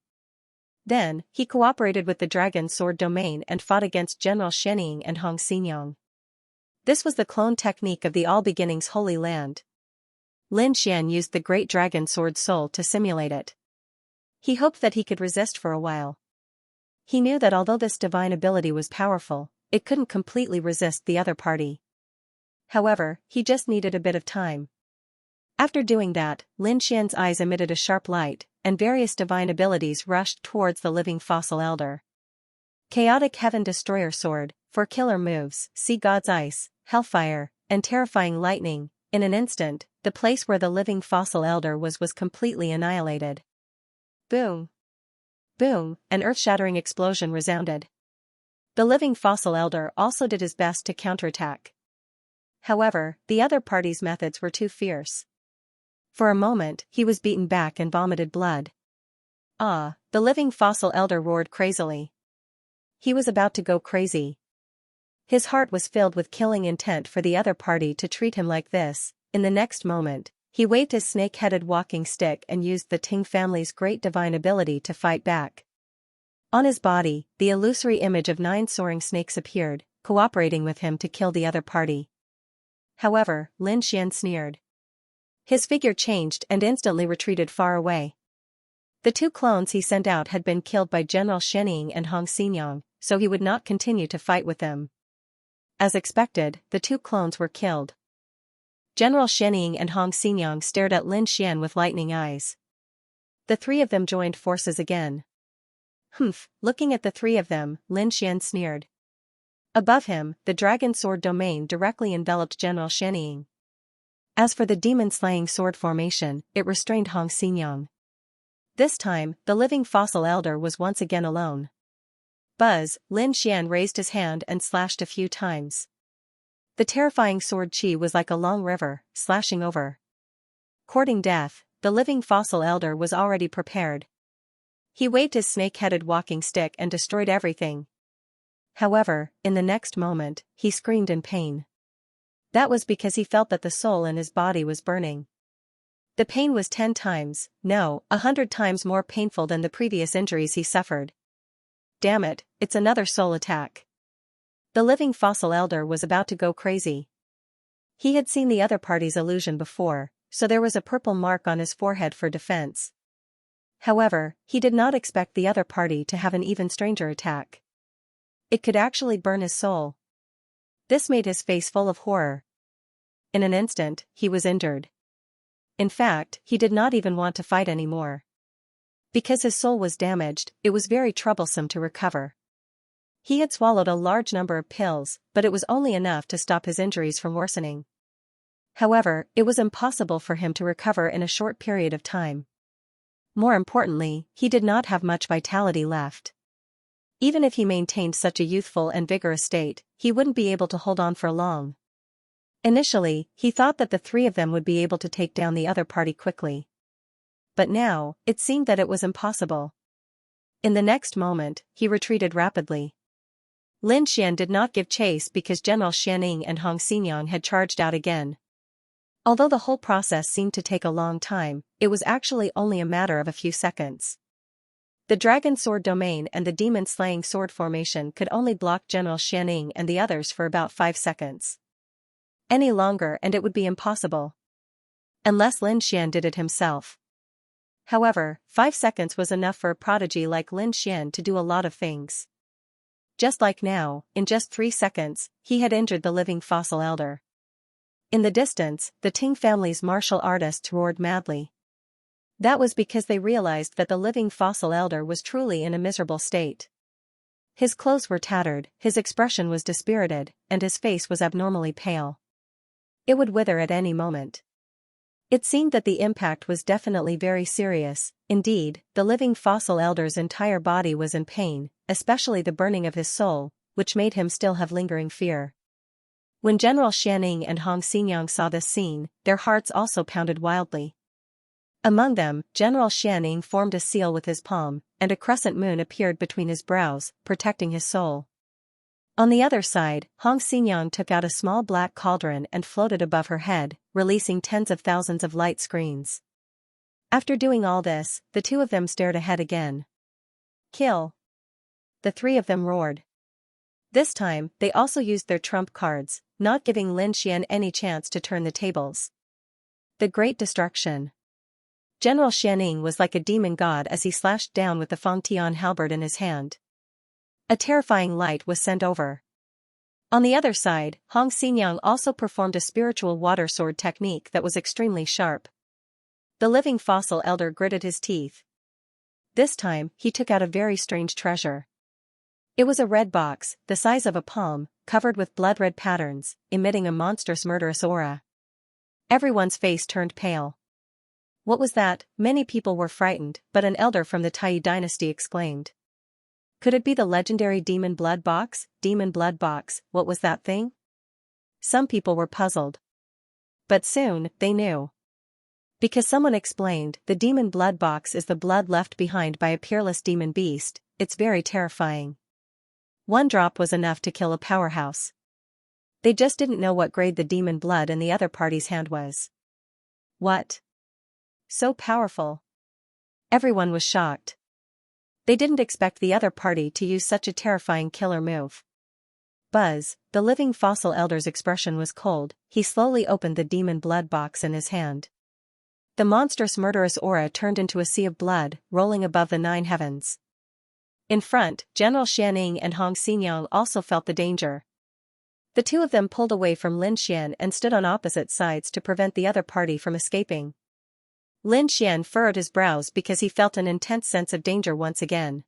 Then, he cooperated with the dragon sword domain and fought against General Xianxia and Xianxia. This was the clone technique of the All Beginnings Holy Land. Lin Xian used the great dragon sword soul to simulate it. He hoped that he could resist for a while. He knew that although this divine ability was powerful, it couldn't completely resist the other party. However, he just needed a bit of time. After doing that, Lin Xian's eyes emitted a sharp light, and various divine abilities rushed towards the living fossil elder. Chaotic Heaven Destroyer Sword, 4 killer moves, Sea God's Ice, Hellfire, and Terrifying Lightning. In an instant, the place where the living fossil elder was completely annihilated. Boom! Boom! An earth-shattering explosion resounded. The living fossil elder also did his best to counterattack. However, the other party's methods were too fierce. For a moment, he was beaten back and vomited blood. Ah! The living fossil elder roared crazily. He was about to go crazy. His heart was filled with killing intent for the other party to treat him like this. In the next moment, he waved his snake-headed walking stick and used the Ting family's great divine ability to fight back. On his body, the illusory image of 9 soaring snakes appeared, cooperating with him to kill the other party. However, Lin Xian sneered. His figure changed and instantly retreated far away. The 2 clones he sent out had been killed by General Xianxia and Xianxia, so he would not continue to fight with them. As expected, the 2 clones were killed. General Xianxia and Xianxia stared at Lin Xian with lightning eyes. The 3 of them joined forces again. Humph! Looking at the 3 of them, Lin Xian sneered. Above him, the dragon sword domain directly enveloped General Xianxia. As for the demon-slaying sword formation, it restrained Xianxia. This time, the living fossil elder was once again alone. Buzz! Lin Xian raised his hand and slashed a few times. The terrifying sword qi was like a long river, slashing over. Courting death, the living fossil elder was already prepared. He waved his snake-headed walking stick and destroyed everything. However, in the next moment, he screamed in pain. That was because he felt that the soul in his body was burning. The pain was 10 times, no, 100 times more painful than the previous injuries he suffered. Damn it, it's another soul attack. The living fossil elder was about to go crazy. He had seen the other party's illusion before, so there was a purple mark on his forehead for defense. However, he did not expect the other party to have an even stranger attack. It could actually burn his soul. This made his face full of horror. In an instant, he was injured. In fact, he did not even want to fight anymore. Because his soul was damaged, it was very troublesome to recover. He had swallowed a large number of pills, but it was only enough to stop his injuries from worsening. However, it was impossible for him to recover in a short period of time. More importantly, he did not have much vitality left. Even if he maintained such a youthful and vigorous state, he wouldn't be able to hold on for long. Initially, he thought that the three of them would be able to take down the other party quickly. But now, it seemed that it was impossible. In the next moment, he retreated rapidly. Lin Xian did not give chase because General Xianning and Hong Xinyang had charged out again. Although the whole process seemed to take a long time, it was actually only a matter of a few seconds. The Dragon Sword Domain and the Demon Slaying Sword Formation could only block General Xianning and the others for about 5 seconds. Any longer and it would be impossible. Unless Lin Xian did it himself. However, 5 seconds was enough for a prodigy like Lin Xian to do a lot of things. Just like now, in just 3 seconds, he had injured the living fossil elder. In the distance, the Ting family's martial artists roared madly. That was because they realized that the living fossil elder was truly in a miserable state. His clothes were tattered, his expression was dispirited, and his face was abnormally pale. It would wither at any moment. It seemed that the impact was definitely very serious. Indeed, the living fossil elder's entire body was in pain, especially the burning of his soul, which made him still have lingering fear. When General Xianning and Hong Xinyang saw this scene, their hearts also pounded wildly. Among them, General Xianning formed a seal with his palm, and a crescent moon appeared between his brows, protecting his soul. On the other side, Hong Xinyang took out a small black cauldron and floated above her head, releasing tens of thousands of light screens. After doing all this, the two of them stared ahead again. Kill! The three of them roared. This time, they also used their trump cards, not giving Lin Xian any chance to turn the tables. The Great Destruction. General Xianning was like a demon god as he slashed down with the Fangtian halberd in his hand. A terrifying light was sent over. On the other side, Hong Xinyang also performed a spiritual water sword technique that was extremely sharp. The living fossil elder gritted his teeth. This time, he took out a very strange treasure. It was a red box, the size of a palm, covered with blood-red patterns, emitting a monstrous murderous aura. Everyone's face turned pale. What was that? Many people were frightened, but an elder from the Tai dynasty exclaimed. Could it be the legendary demon blood box? Demon blood box, what was that thing? Some people were puzzled. But soon, they knew. Because someone explained, the demon blood box is the blood left behind by a peerless demon beast. It's very terrifying. One drop was enough to kill a powerhouse. They just didn't know what grade the demon blood in the other party's hand was. What? So powerful. Everyone was shocked. They didn't expect the other party to use such a terrifying killer move. Buzz, the living fossil elder's expression was cold. He slowly opened the demon blood box in his hand. The monstrous murderous aura turned into a sea of blood, rolling above the 9 heavens. In front, General Xianning and Hong Xinyang also felt the danger. The two of them pulled away from Lin Xian and stood on opposite sides to prevent the other party from escaping. Lin Xian furrowed his brows because he felt an intense sense of danger once again.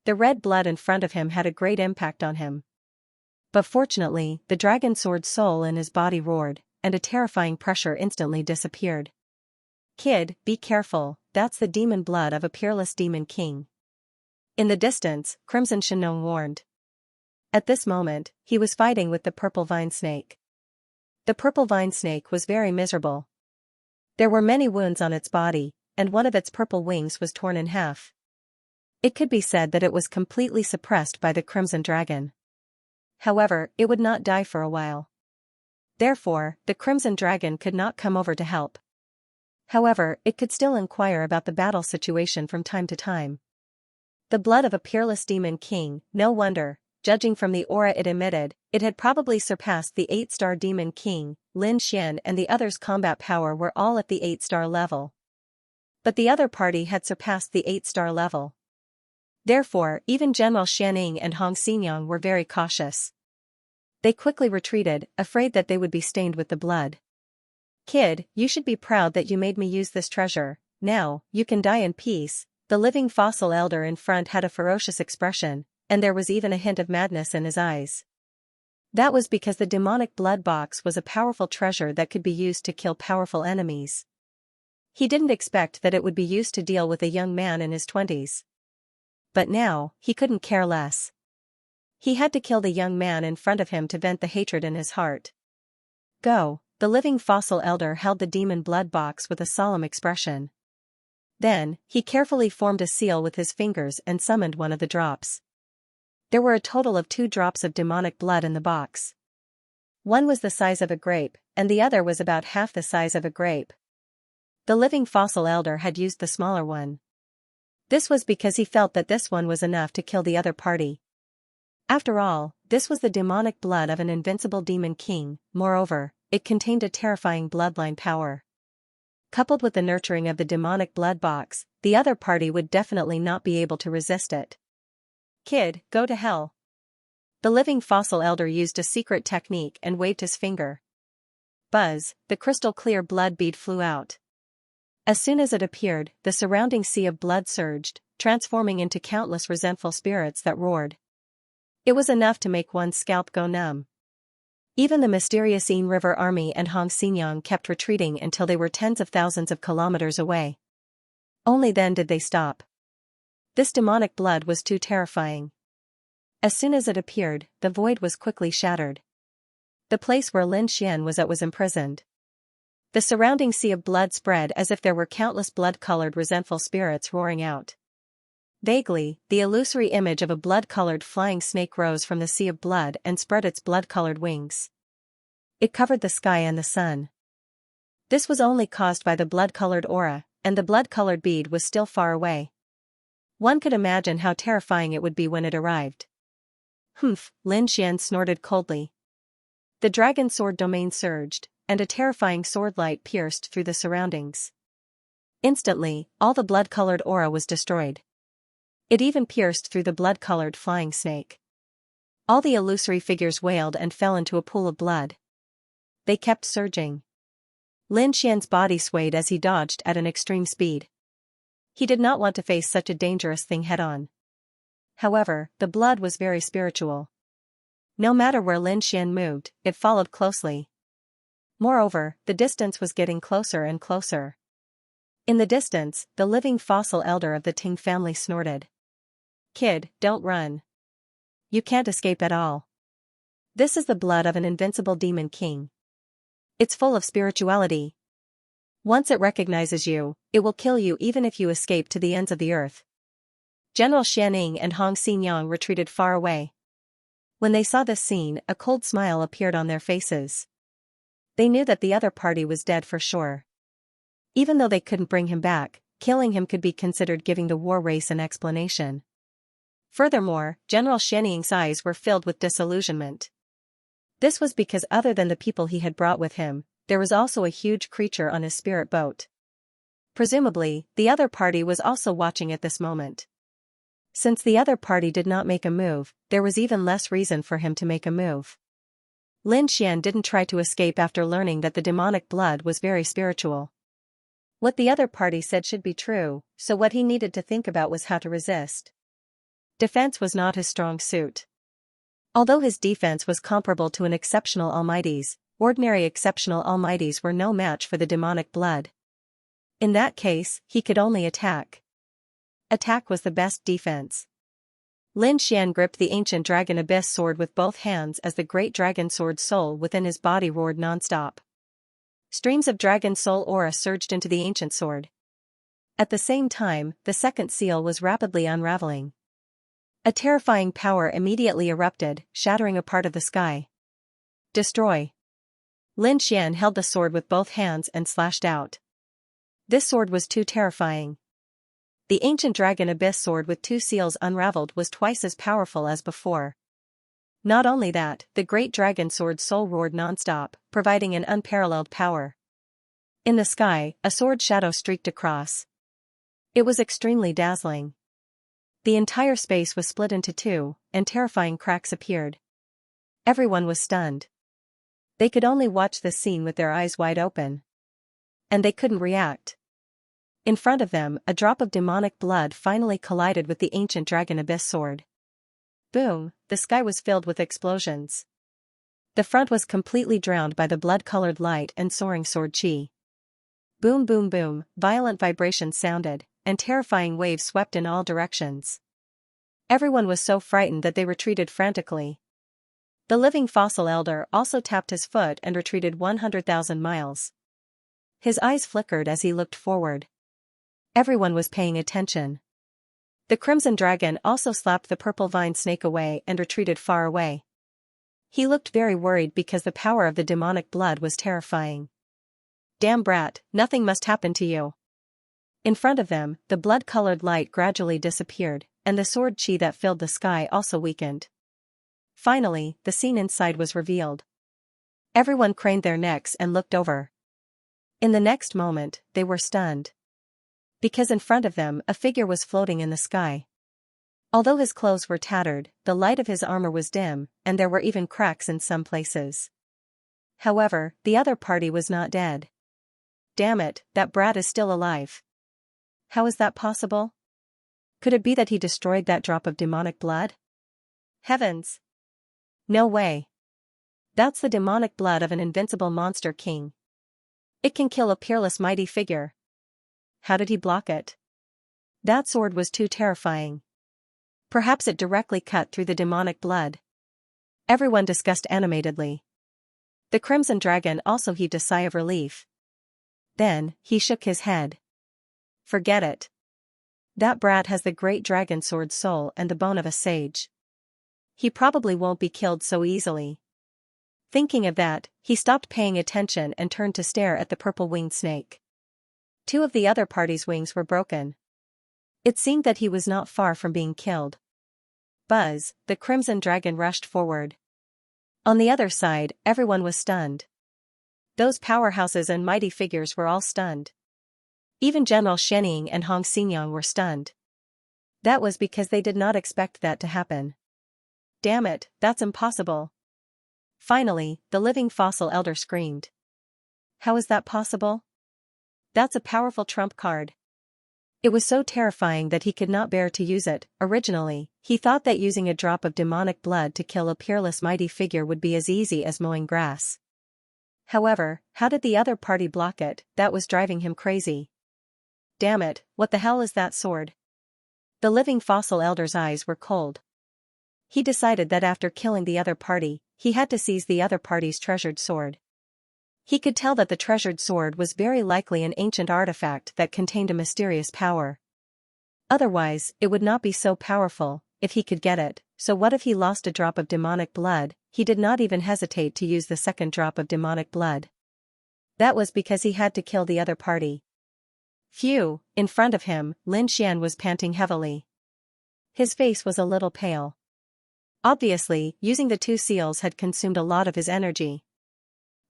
The red blood in front of him had a great impact on him. But fortunately, the dragon sword soul in his body roared, and a terrifying pressure instantly disappeared. Kid, be careful, that's the demon blood of a peerless demon king. In the distance, Crimson Shenong warned. At this moment, he was fighting with the purple vine snake. The purple vine snake was very miserable. There were many wounds on its body, and one of its purple wings was torn in half. It could be said that it was completely suppressed by the crimson dragon. However, it would not die for a while. Therefore, the crimson dragon could not come over to help. However, it could still inquire about the battle situation from time to time. The blood of a peerless demon king, no wonder, judging from the aura it emitted, it had probably surpassed the 8-star demon king. Lin Xian and the others' combat power were all at the 8-star level. But the other party had surpassed the 8-star level. Therefore, even General Xianning and Hong Xinyang were very cautious. They quickly retreated, afraid that they would be stained with the blood. Kid, you should be proud that you made me use this treasure. Now, you can die in peace. The living fossil elder in front had a ferocious expression, and there was even a hint of madness in his eyes. That was because the demonic blood box was a powerful treasure that could be used to kill powerful enemies. He didn't expect that it would be used to deal with a young man in his 20s. But now, he couldn't care less. He had to kill the young man in front of him to vent the hatred in his heart. Go, the living fossil elder held the demon blood box with a solemn expression. Then, he carefully formed a seal with his fingers and summoned one of the drops. There were a total of 2 drops of demonic blood in the box. One was the size of a grape, and the other was about half the size of a grape. The living fossil elder had used the smaller one. This was because he felt that this one was enough to kill the other party. After all, this was the demonic blood of an invincible demon king. Moreover, it contained a terrifying bloodline power. Coupled with the nurturing of the demonic blood box, the other party would definitely not be able to resist it. Kid, go to hell. The living fossil elder used a secret technique and waved his finger. Buzz, the crystal clear blood bead flew out. As soon as it appeared, the surrounding sea of blood surged, transforming into countless resentful spirits that roared. It was enough to make one's scalp go numb. Even the mysterious Yin River Army and Xianxia kept retreating until they were tens of thousands of kilometers away. Only then did they stop. This demonic blood was too terrifying. As soon as it appeared, the void was quickly shattered. The place where Lin Xian was at was imprisoned. The surrounding sea of blood spread as if there were countless blood-colored resentful spirits roaring out. Vaguely, the illusory image of a blood-colored flying snake rose from the sea of blood and spread its blood-colored wings. It covered the sky and the sun. This was only caused by the blood-colored aura, and the blood-colored bead was still far away. One could imagine how terrifying it would be when it arrived. Humph, Lin Xian snorted coldly. The dragon sword domain surged, and a terrifying sword light pierced through the surroundings. Instantly, all the blood-colored aura was destroyed. It even pierced through the blood-colored flying snake. All the illusory figures wailed and fell into a pool of blood. They kept surging. Lin Xian's body swayed as he dodged at an extreme speed. He did not want to face such a dangerous thing head-on. However, the blood was very spiritual. No matter where Lin Xian moved, it followed closely. Moreover, the distance was getting closer and closer. In the distance, the living fossil elder of the Ting family snorted. Kid, don't run. You can't escape at all. This is the blood of an invincible demon king. It's full of spirituality. Once it recognizes you, it will kill you even if you escape to the ends of the earth. General Xianing and Hong Xinyang retreated far away. When they saw this scene, a cold smile appeared on their faces. They knew that the other party was dead for sure. Even though they couldn't bring him back, killing him could be considered giving the war race an explanation. Furthermore, General Xianing's eyes were filled with disillusionment. This was because other than the people he had brought with him, there was also a huge creature on his spirit boat. Presumably, the other party was also watching at this moment. Since the other party did not make a move, there was even less reason for him to make a move. Lin Xian didn't try to escape after learning that the demonic blood was very spiritual. What the other party said should be true, so what he needed to think about was how to resist. Defense was not his strong suit. Although his defense was comparable to an exceptional almighty's, ordinary exceptional almighties were no match for the demonic blood. In that case, he could only attack. Attack was the best defense. Lin Xian gripped the ancient dragon abyss sword with both hands as the great dragon sword soul within his body roared nonstop. Streams of dragon soul aura surged into the ancient sword. At the same time, the second seal was rapidly unraveling. A terrifying power immediately erupted, shattering a part of the sky. Destroy. Lin Xian held the sword with both hands and slashed out. This sword was too terrifying. The ancient dragon abyss sword with 2 seals unraveled was twice as powerful as before. Not only that, the great dragon sword soul roared nonstop, providing an unparalleled power. In the sky, a sword shadow streaked across. It was extremely dazzling. The entire space was split into 2, and terrifying cracks appeared. Everyone was stunned. They could only watch this scene with their eyes wide open. And they couldn't react. In front of them, a drop of demonic blood finally collided with the ancient dragon abyss sword. Boom, the sky was filled with explosions. The front was completely drowned by the blood-colored light and soaring sword chi. Boom boom boom, violent vibrations sounded, and terrifying waves swept in all directions. Everyone was so frightened that they retreated frantically. The living fossil elder also tapped his foot and retreated 100,000 miles. His eyes flickered as he looked forward. Everyone was paying attention. The crimson dragon also slapped the purple vine snake away and retreated far away. He looked very worried because the power of the demonic blood was terrifying. Damn brat, nothing must happen to you. In front of them, the blood-colored light gradually disappeared, and the sword chi that filled the sky also weakened. Finally, the scene inside was revealed. Everyone craned their necks and looked over. In the next moment, they were stunned. Because in front of them a figure was floating in the sky. Although his clothes were tattered, the light of his armor was dim, and there were even cracks in some places. However, the other party was not dead. Damn it, that brat is still alive. How is that possible? Could it be that he destroyed that drop of demonic blood? Heavens! No way. That's the demonic blood of an invincible monster king. It can kill a peerless mighty figure. How did he block it? That sword was too terrifying. Perhaps it directly cut through the demonic blood. Everyone discussed animatedly. The crimson dragon also heaved a sigh of relief. Then, he shook his head. Forget it. That brat has the great dragon sword soul and the bone of a sage. He probably won't be killed so easily. Thinking of that, he stopped paying attention and turned to stare at the purple-winged snake. Two of the other party's wings were broken. It seemed that he was not far from being killed. Buzz, the crimson dragon rushed forward. On the other side, everyone was stunned. Those powerhouses and mighty figures were all stunned. Even General Xianxia and Hong Xinyang were stunned. That was because they did not expect that to happen. Damn it, that's impossible. Finally, the living fossil elder screamed. How is that possible? That's a powerful trump card. It was so terrifying that he could not bear to use it. Originally, he thought that using a drop of demonic blood to kill a peerless mighty figure would be as easy as mowing grass. However, how did the other party block it? That was driving him crazy. Damn it, what the hell is that sword? The living fossil elder's eyes were cold. He decided that after killing the other party, he had to seize the other party's treasured sword. He could tell that the treasured sword was very likely an ancient artifact that contained a mysterious power. Otherwise, it would not be so powerful, if he could get it. So what if he lost a drop of demonic blood? He did not even hesitate to use the second drop of demonic blood. That was because he had to kill the other party. Phew, in front of him, Lin Xian was panting heavily. His face was a little pale. Obviously, using the two seals had consumed a lot of his energy.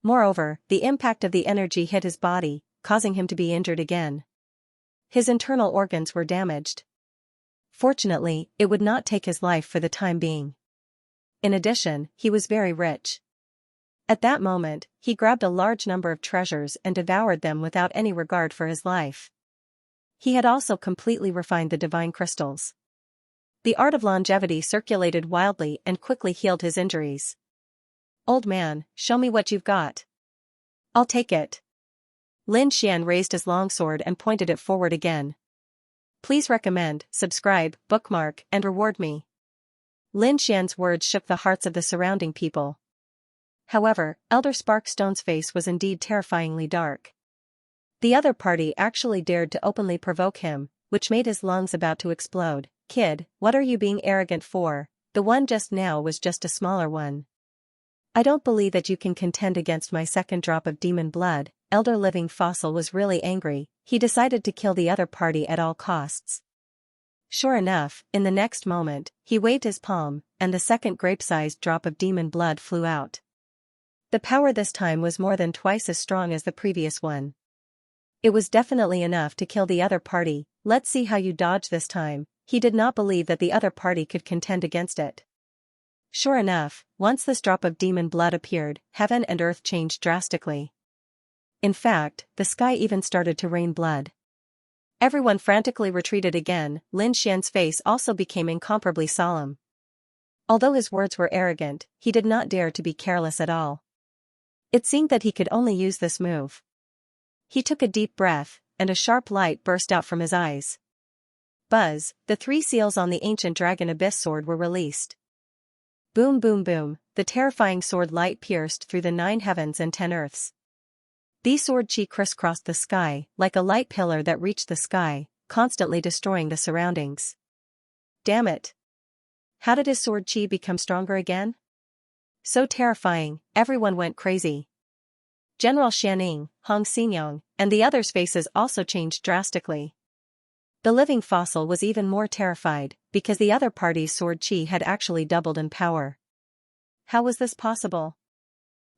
Moreover, the impact of the energy hit his body, causing him to be injured again. His internal organs were damaged. Fortunately, it would not take his life for the time being. In addition, he was very rich. At that moment, he grabbed a large number of treasures and devoured them without any regard for his life. He had also completely refined the divine crystals. The art of longevity circulated wildly and quickly healed his injuries. Old man, show me what you've got. I'll take it. Lin Xian raised his longsword and pointed it forward again. Please recommend, subscribe, bookmark, and reward me. Lin Xian's words shook the hearts of the surrounding people. However, Elder Sparkstone's face was indeed terrifyingly dark. The other party actually dared to openly provoke him, which made his lungs about to explode. Kid, what are you being arrogant for? The one just now was just a smaller one. I don't believe that you can contend against my second drop of demon blood. Elder Living Fossil was really angry. He decided to kill the other party at all costs. Sure enough, in the next moment, he waved his palm, and the second grape-sized drop of demon blood flew out. The power this time was more than twice as strong as the previous one. It was definitely enough to kill the other party. Let's see how you dodge this time. He did not believe that the other party could contend against it. Sure enough, once this drop of demon blood appeared, heaven and earth changed drastically. In fact, the sky even started to rain blood. Everyone frantically retreated again. Lin Xian's face also became incomparably solemn. Although his words were arrogant, he did not dare to be careless at all. It seemed that he could only use this move. He took a deep breath, and a sharp light burst out from his eyes. Buzz, the 3 seals on the ancient dragon abyss sword were released. Boom boom boom, the terrifying sword light pierced through the 9 heavens and 10 earths. The sword chi crisscrossed the sky, like a light pillar that reached the sky, constantly destroying the surroundings. Damn it! How did his sword chi become stronger again? So terrifying, everyone went crazy. General Xianxia, Hong Xinyang, and the others' faces also changed drastically. The living fossil was even more terrified, because the other party's sword chi had actually doubled in power. How was this possible?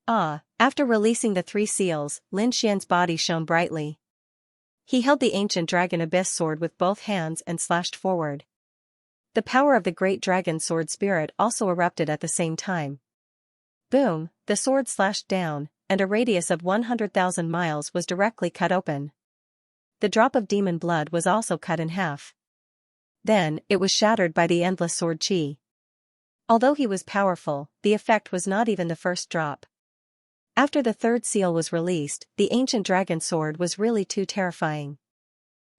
After releasing the 3 seals, Lin Xian's body shone brightly. He held the ancient dragon abyss sword with both hands and slashed forward. The power of the great dragon sword spirit also erupted at the same time. Boom, the sword slashed down, and a radius of 100,000 miles was directly cut open. The drop of demon blood was also cut in half. Then, it was shattered by the endless sword chi. Although he was powerful, the effect was not even the first drop. After the 3rd seal was released, the ancient dragon sword was really too terrifying.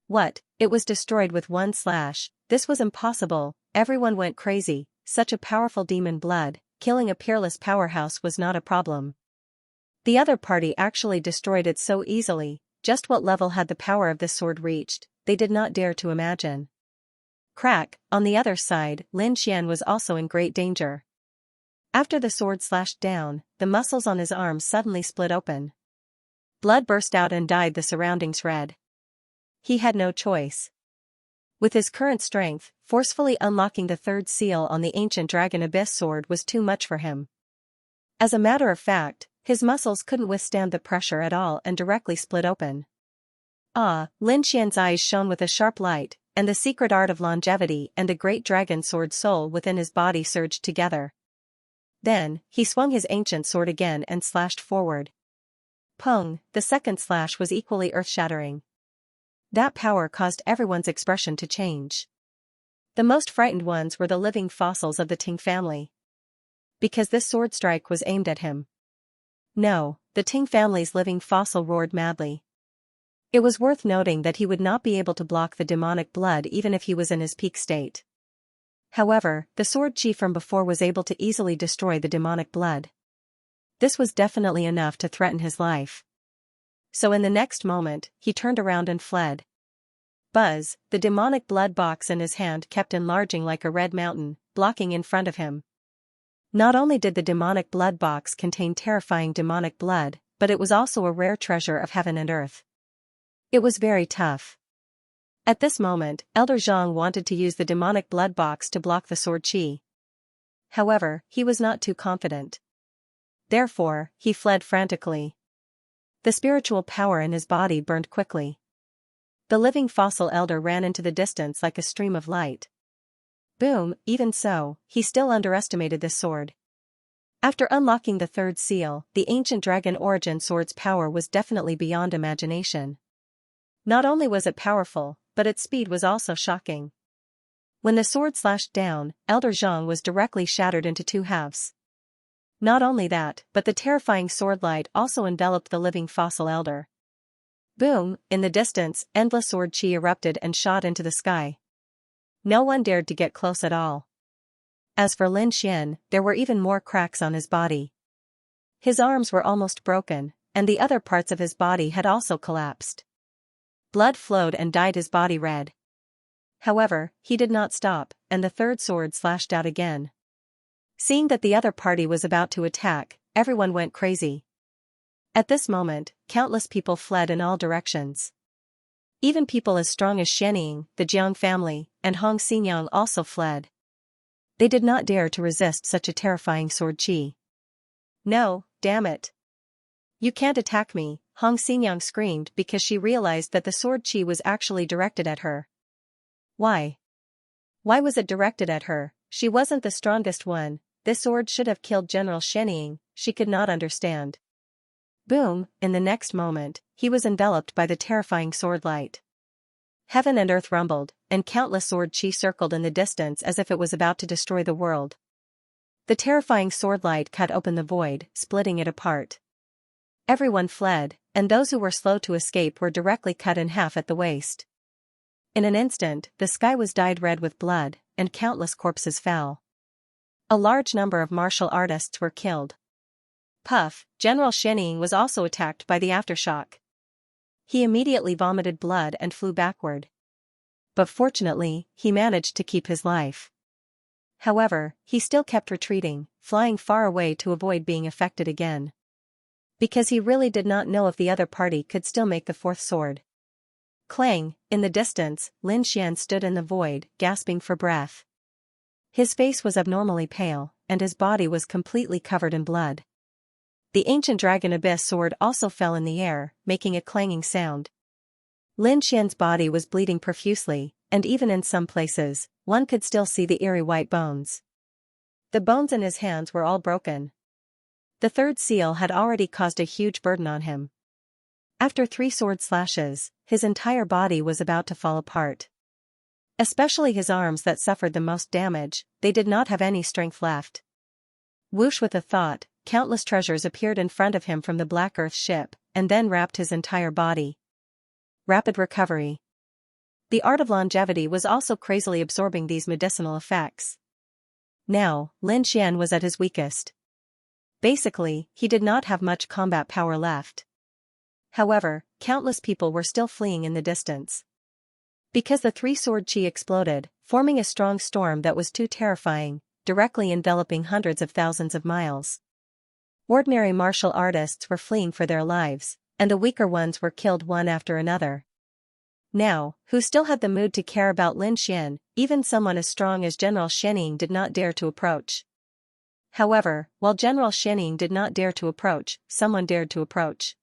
What? It was destroyed with one slash. This was impossible, everyone went crazy. Such a powerful demon blood, killing a peerless powerhouse was not a problem. The other party actually destroyed it so easily. Just what level had the power of this sword reached, they did not dare to imagine. Crack, on the other side, Lin Xian was also in great danger. After the sword slashed down, the muscles on his arms suddenly split open. Blood burst out and dyed the surroundings red. He had no choice. With his current strength, forcefully unlocking the 3rd seal on the ancient dragon abyss sword was too much for him. As a matter of fact, his muscles couldn't withstand the pressure at all and directly split open. Lin Xian's eyes shone with a sharp light, and the secret art of longevity and the great dragon sword soul within his body surged together. Then, he swung his ancient sword again and slashed forward. Pung, the 2nd slash was equally earth-shattering. That power caused everyone's expression to change. The most frightened ones were the living fossils of the Ting family. Because this sword strike was aimed at him. No, the Ting family's living fossil roared madly. It was worth noting that he would not be able to block the demonic blood even if he was in his peak state. However, the sword chi from before was able to easily destroy the demonic blood. This was definitely enough to threaten his life. So in the next moment, he turned around and fled. Buzz, the demonic blood box in his hand kept enlarging like a red mountain, blocking in front of him. Not only did the demonic blood box contain terrifying demonic blood, but it was also a rare treasure of heaven and earth. It was very tough. At this moment, Elder Zhang wanted to use the demonic blood box to block the sword chi. However, he was not too confident. Therefore, he fled frantically. The spiritual power in his body burned quickly. The living fossil elder ran into the distance like a stream of light. Boom, even so, he still underestimated this sword. After unlocking the 3rd seal, the ancient dragon origin sword's power was definitely beyond imagination. Not only was it powerful, but its speed was also shocking. When the sword slashed down, Elder Zhang was directly shattered into 2 halves. Not only that, but the terrifying sword light also enveloped the living fossil elder. Boom, in the distance, endless sword chi erupted and shot into the sky. No one dared to get close at all. As for Lin Xian, there were even more cracks on his body. His arms were almost broken, and the other parts of his body had also collapsed. Blood flowed and dyed his body red. However, he did not stop, and the 3rd sword slashed out again. Seeing that the other party was about to attack, everyone went crazy. At this moment, countless people fled in all directions. Even people as strong as Xianxia, the Jiang family, and Hong Xinyang also fled. They did not dare to resist such a terrifying sword chi. No, damn it. You can't attack me, Hong Xinyang screamed because she realized that the sword chi was actually directed at her. Why? Why was it directed at her? She wasn't the strongest one. This sword should have killed General Xianxia, she could not understand. Boom, in the next moment, he was enveloped by the terrifying sword light. Heaven and earth rumbled, and countless sword chi circled in the distance as if it was about to destroy the world. The terrifying sword light cut open the void, splitting it apart. Everyone fled, and those who were slow to escape were directly cut in half at the waist. In an instant, the sky was dyed red with blood, and countless corpses fell. A large number of martial artists were killed. Puff, General Xianxia was also attacked by the aftershock. He immediately vomited blood and flew backward. But fortunately, he managed to keep his life. However, he still kept retreating, flying far away to avoid being affected again. Because he really did not know if the other party could still make the fourth sword. Clang, in the distance, Lin Xian stood in the void, gasping for breath. His face was abnormally pale, and his body was completely covered in blood. The ancient dragon abyss sword also fell in the air, making a clanging sound. Lin Xian's body was bleeding profusely, and even in some places, one could still see the eerie white bones. The bones in his hands were all broken. The third seal had already caused a huge burden on him. After 3 sword slashes, his entire body was about to fall apart. Especially his arms that suffered the most damage, they did not have any strength left. Whoosh, with a thought, countless treasures appeared in front of him from the Black Earth ship, and then wrapped his entire body. Rapid recovery. The art of longevity was also crazily absorbing these medicinal effects. Now, Lin Xian was at his weakest. Basically, he did not have much combat power left. However, countless people were still fleeing in the distance. Because the 3-sword chi exploded, forming a strong storm that was too terrifying, directly enveloping hundreds of thousands of miles. Ordinary martial artists were fleeing for their lives, and the weaker ones were killed one after another. Now, who still had the mood to care about Lin Xian? Even someone as strong as General Xianxia did not dare to approach. However, while General Xianxia did not dare to approach, someone dared to approach.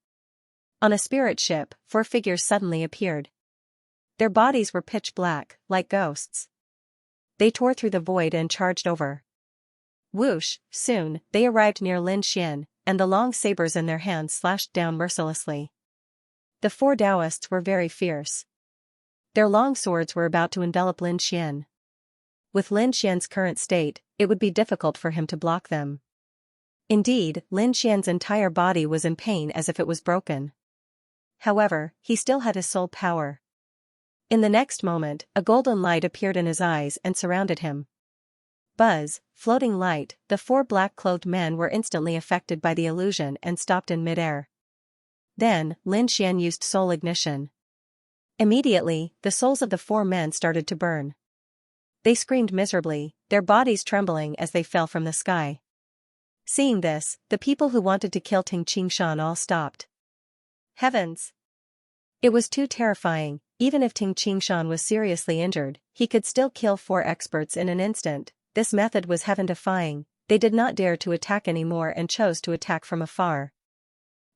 On a spirit ship, 4 figures suddenly appeared. Their bodies were pitch black, like ghosts. They tore through the void and charged over. Whoosh, soon, they arrived near Lin Xian, and the long sabers in their hands slashed down mercilessly. The 4 Taoists were very fierce. Their long swords were about to envelop Lin Xian. With Lin Xian's current state, it would be difficult for him to block them. Indeed, Lin Xian's entire body was in pain as if it was broken. However, he still had his soul power. In the next moment, a golden light appeared in his eyes and surrounded him. Buzz, floating light, the 4 black-clothed men were instantly affected by the illusion and stopped in midair. Then, Lin Xian used soul ignition. Immediately, the souls of the 4 men started to burn. They screamed miserably, their bodies trembling as they fell from the sky. Seeing this, the people who wanted to kill Ting Qingshan all stopped. Heavens! It was too terrifying. Even if Ting Qingshan was seriously injured, he could still kill 4 experts in an instant. This method was heaven-defying. They did not dare to attack anymore and chose to attack from afar.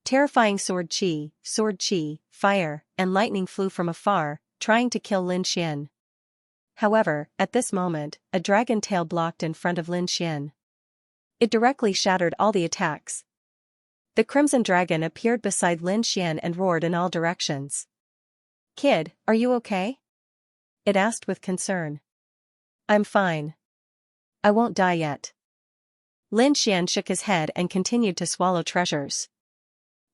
Terrifying sword chi, fire, and lightning flew from afar, trying to kill Lin Xian. However, at this moment, a dragon tail blocked in front of Lin Xian. It directly shattered all the attacks. The crimson dragon appeared beside Lin Xian and roared in all directions. "Kid, are you okay?" it asked with concern. "I'm fine. I won't die yet." Lin Xian shook his head and continued to swallow treasures.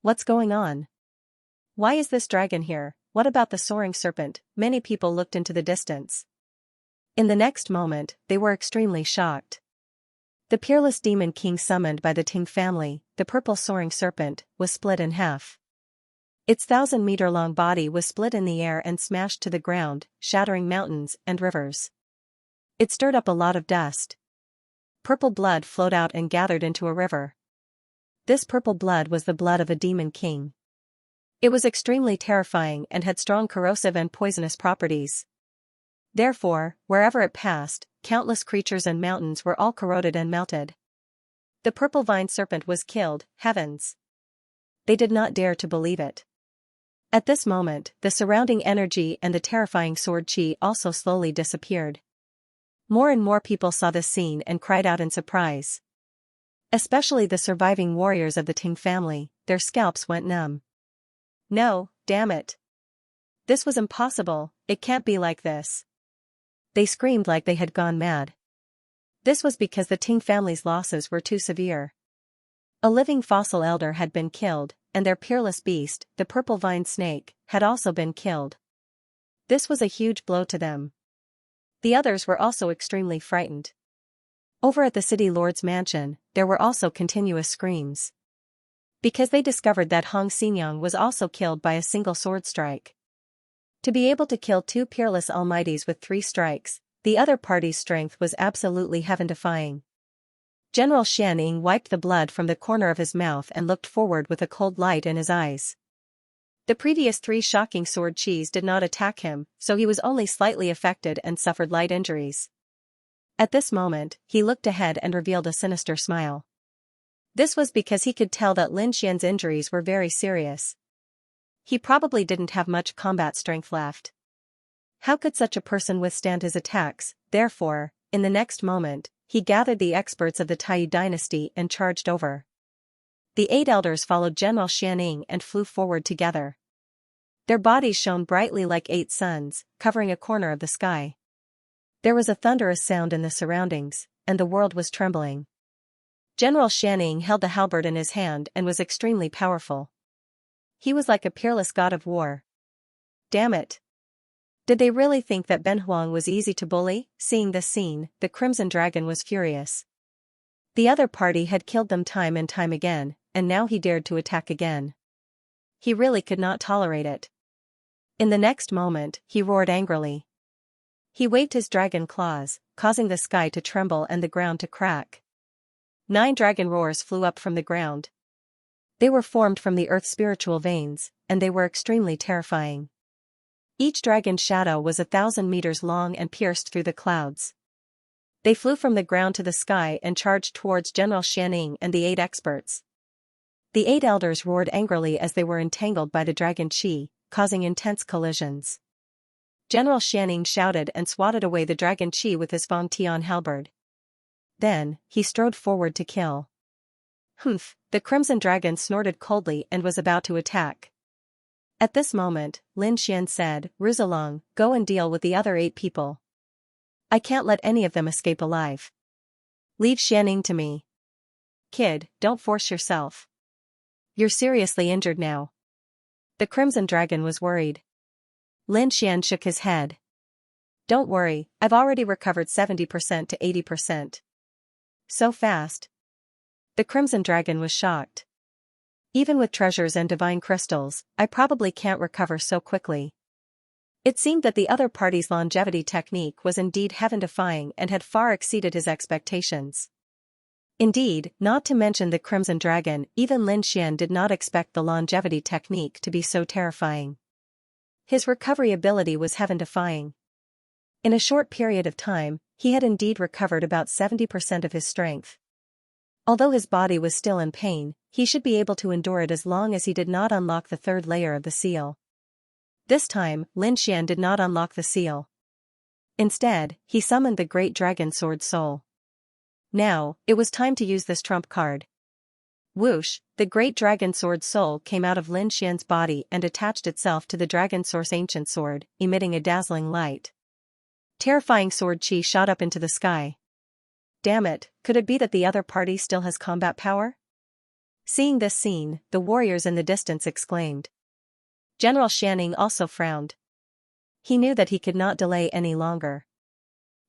"What's going on? Why is this dragon here? What about the soaring serpent?" Many people looked into the distance. In the next moment, they were extremely shocked. The peerless demon king summoned by the Ting family, the purple soaring serpent, was split in half. Its 1,000-meter-long body was split in the air and smashed to the ground, shattering mountains and rivers. It stirred up a lot of dust. Purple blood flowed out and gathered into a river. This purple blood was the blood of a demon king. It was extremely terrifying and had strong corrosive and poisonous properties. Therefore, wherever it passed, countless creatures and mountains were all corroded and melted. The purple vine serpent was killed. Heavens! They did not dare to believe it. At this moment, the surrounding energy and the terrifying sword chi also slowly disappeared. More and more people saw this scene and cried out in surprise. Especially the surviving warriors of the Ting family, their scalps went numb. "No, damn it. This was impossible, it can't be like this." They screamed like they had gone mad. This was because the Ting family's losses were too severe. A living fossil elder had been killed, and their peerless beast, the purple vine snake, had also been killed. This was a huge blow to them. The others were also extremely frightened. Over at the city lord's mansion, there were also continuous screams. Because they discovered that Hong Xinyang was also killed by a single sword strike. To be able to kill two peerless almighties with 3 strikes, the other party's strength was absolutely heaven-defying. General Xianxia wiped the blood from the corner of his mouth and looked forward with a cold light in his eyes. The previous 3 shocking sword chis did not attack him, so he was only slightly affected and suffered light injuries. At this moment, he looked ahead and revealed a sinister smile. This was because he could tell that Lin Xian's injuries were very serious. He probably didn't have much combat strength left. How could such a person withstand his attacks? Therefore, in the next moment, he gathered the experts of the Taiyu dynasty and charged over. The 8 elders followed General Xianxia and flew forward together. Their bodies shone brightly like 8 suns, covering a corner of the sky. There was a thunderous sound in the surroundings, and the world was trembling. General Xianxia held the halberd in his hand and was extremely powerful. He was like a peerless god of war. Damn it! Did they really think that Ben Huang was easy to bully? Seeing this scene, the Crimson Dragon was furious. The other party had killed them time and time again, and now he dared to attack again. He really could not tolerate it. In the next moment, he roared angrily. He waved his dragon claws, causing the sky to tremble and the ground to crack. 9 dragon roars flew up from the ground. They were formed from the earth's spiritual veins, and they were extremely terrifying. Each dragon's shadow was 1,000 meters long and pierced through the clouds. They flew from the ground to the sky and charged towards General Xianxia and the 8 experts. The 8 elders roared angrily as they were entangled by the dragon chi, causing intense collisions. General Xianxia shouted and swatted away the dragon chi with his Fang Tian halberd. Then, he strode forward to kill. Humph! The Crimson Dragon snorted coldly and was about to attack. At this moment, Lin Xian said, "Ruzalong, go and deal with the other 8 people. I can't let any of them escape alive. Leave Xianxia to me. Kid, don't force yourself. You're seriously injured now." The Crimson Dragon was worried. Lin Xian shook his head. "Don't worry, I've already recovered 70% to 80%. So fast?" The Crimson Dragon was shocked. "Even with treasures and divine crystals, I probably can't recover so quickly." It seemed that the other party's longevity technique was indeed heaven-defying and had far exceeded his expectations. Indeed, not to mention the Crimson Dragon, even Lin Xian did not expect the longevity technique to be so terrifying. His recovery ability was heaven-defying. In a short period of time, he had indeed recovered about 70% of his strength. Although his body was still in pain, he should be able to endure it as long as he did not unlock the 3rd layer of the seal. This time, Lin Xian did not unlock the seal. Instead, he summoned the Great Dragon Sword Soul. Now, it was time to use this trump card. Whoosh! The Great Dragon Sword Soul came out of Lin Xian's body and attached itself to the Dragon Source Ancient Sword, emitting a dazzling light. Terrifying sword chi shot up into the sky. Damn it, could it be that the other party still has combat power? Seeing this scene, the warriors in the distance exclaimed. General Xianxia also frowned. He knew that he could not delay any longer.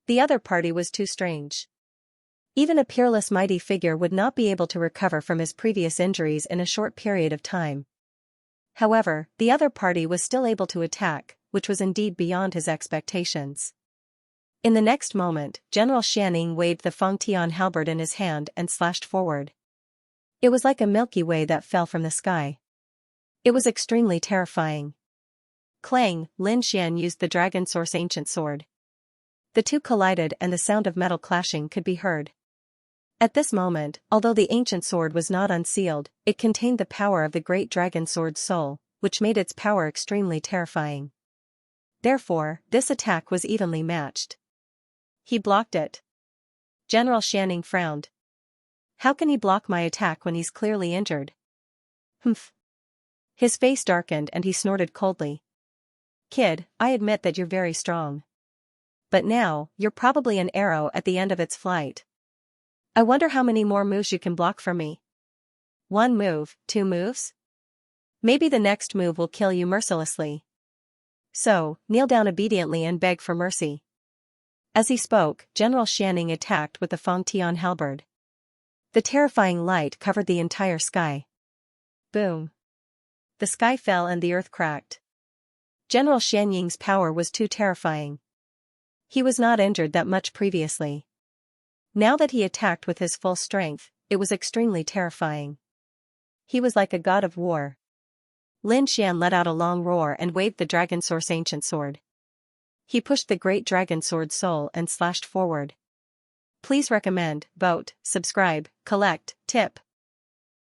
The other party was too strange. Even a peerless mighty figure would not be able to recover from his previous injuries in a short period of time. However, the other party was still able to attack, which was indeed beyond his expectations. In the next moment, General Xianxia waved the Fang Tian halberd in his hand and slashed forward. It was like a Milky Way that fell from the sky. It was extremely terrifying. Clang! Lin Xian used the Dragon Source Ancient Sword. The two collided and the sound of metal clashing could be heard. At this moment, although the ancient sword was not unsealed, it contained the power of the Great Dragon Sword Soul, which made its power extremely terrifying. Therefore, this attack was evenly matched. He blocked it. General Xianxia frowned. How can he block my attack when he's clearly injured? Humph. His face darkened and he snorted coldly. Kid, I admit that you're very strong. but now, you're probably an arrow at the end of its flight. I wonder how many more moves you can block from me. 1 move, 2 moves? Maybe the next move will kill you mercilessly. So, kneel down obediently and beg for mercy. As he spoke, General Xianxia attacked with the Fangtian halberd. The terrifying light covered the entire sky. Boom. The sky fell and the earth cracked. General Xianxing's power was too terrifying. He was not injured that much previously. Now that he attacked with his full strength, it was extremely terrifying. He was like a god of war. Lin Xian let out a long roar and waved the dragon source ancient sword. He pushed the great dragon sword soul and slashed forward. Please recommend, vote, subscribe, collect, tip.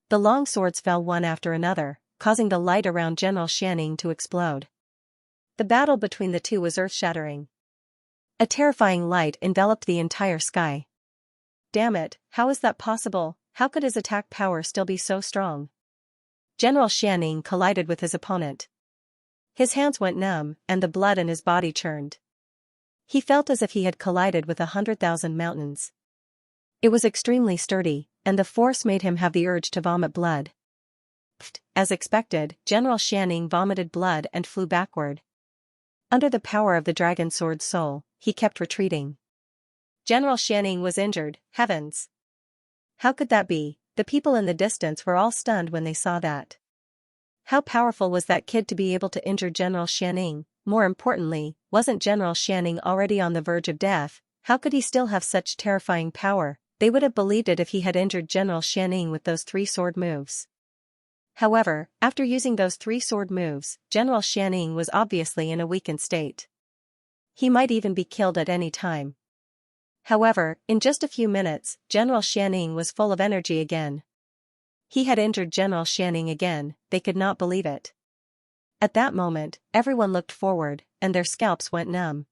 The long swords fell one after another, causing the light around General Xianxia to explode. The battle between the two was earth-shattering. A terrifying light enveloped the entire sky. Damn it, how is that possible? How could his attack power still be so strong? General Xianxia collided with his opponent. His hands went numb, and the blood in his body churned. He felt as if he had collided with 100,000 mountains. It was extremely sturdy, and the force made him have the urge to vomit blood. As expected, General Xianxia vomited blood and flew backward. Under the power of the dragon sword soul, he kept retreating. General Xianxia was injured, heavens! How could that be? The people in the distance were all stunned when they saw that. How powerful was that kid to be able to injure General Xianxia? More importantly, wasn't General Xianxia already on the verge of death? How could he still have such terrifying power? They would have believed it if he had injured General Xianxia with those 3 sword moves. However, after using those 3 sword moves, General Xianxia was obviously in a weakened state. He might even be killed at any time. However, in just a few minutes, General Xianxia was full of energy again. He had injured General Xianxia again, they could not believe it. At that moment, everyone looked forward, and their scalps went numb.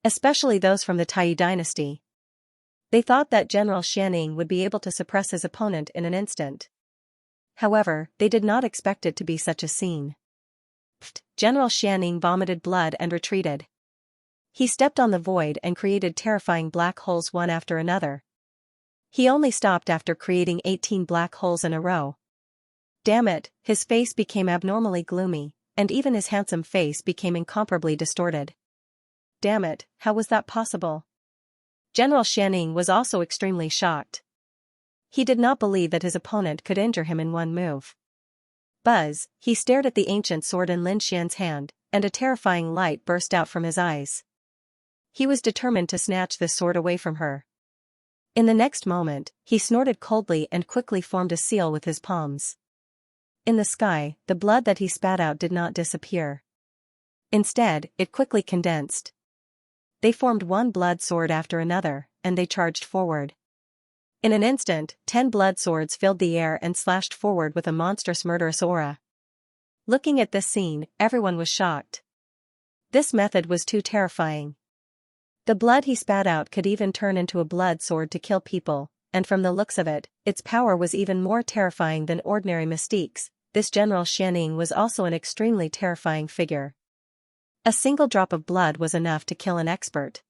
Especially those from the Taiyi dynasty. They thought that General Xianxia would be able to suppress his opponent in an instant. However, they did not expect it to be such a scene. General Xianxia vomited blood and retreated. He stepped on the void and created terrifying black holes one after another. He only stopped after creating 18 black holes in a row. Damn it, his face became abnormally gloomy, and even his handsome face became incomparably distorted. Damn it, how was that possible? General Xianxia was also extremely shocked. He did not believe that his opponent could injure him in 1 move. Buzz, he stared at the ancient sword in Lin Xian's hand, and a terrifying light burst out from his eyes. He was determined to snatch this sword away from her. In the next moment, he snorted coldly and quickly formed a seal with his palms. In the sky, the blood that he spat out did not disappear. Instead, it quickly condensed. They formed 1 blood sword after another, and they charged forward. In an instant, 10 blood swords filled the air and slashed forward with a monstrous murderous aura. Looking at this scene, everyone was shocked. This method was too terrifying. The blood he spat out could even turn into a blood sword to kill people, and from the looks of it, its power was even more terrifying than ordinary mystiques. This General Xianxia was also an extremely terrifying figure. A single drop of blood was enough to kill an expert.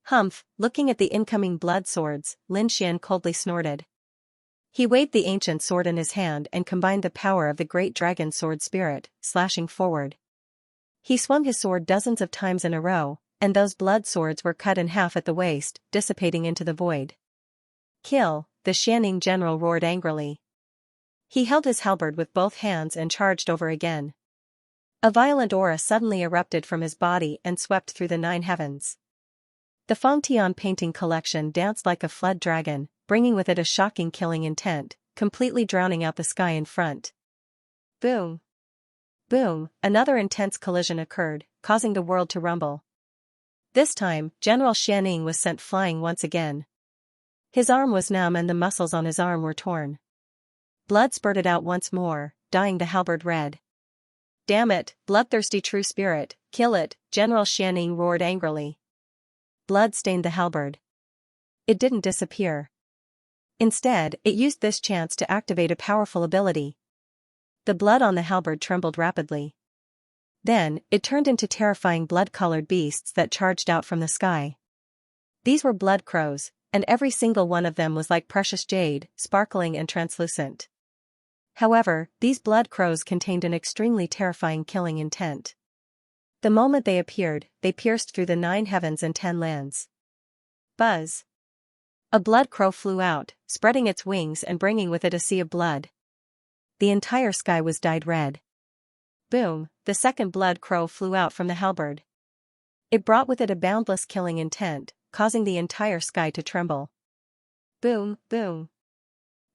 Humph, looking at the incoming blood swords, Lin Xian coldly snorted. He waved the ancient sword in his hand and combined the power of the great dragon sword spirit, slashing forward. He swung his sword dozens of times in a row, and those blood swords were cut in half at the waist, dissipating into the void. Kill, the Xianxia general roared angrily. He held his halberd with both hands and charged over again. A violent aura suddenly erupted from his body and swept through the 9 heavens. The Fangtian painting collection danced like a flood dragon, bringing with it a shocking killing intent, completely drowning out the sky in front. Boom! Boom! Another intense collision occurred, causing the world to rumble. This time, General Xianxia was sent flying once again. His arm was numb and the muscles on his arm were torn. Blood spurted out once more, dyeing the halberd red. Damn it, bloodthirsty true spirit, kill it, General Xianxia roared angrily. Blood stained the halberd. It didn't disappear. Instead, it used this chance to activate a powerful ability. The blood on the halberd trembled rapidly. Then, it turned into terrifying blood-colored beasts that charged out from the sky. These were blood crows, and every single one of them was like precious jade, sparkling and translucent. However, these blood crows contained an extremely terrifying killing intent. The moment they appeared, they pierced through the 9 heavens and 10 lands. Buzz! A blood crow flew out, spreading its wings and bringing with it a sea of blood. The entire sky was dyed red. Boom! The second blood crow flew out from the halberd. It brought with it a boundless killing intent, causing the entire sky to tremble. Boom, boom.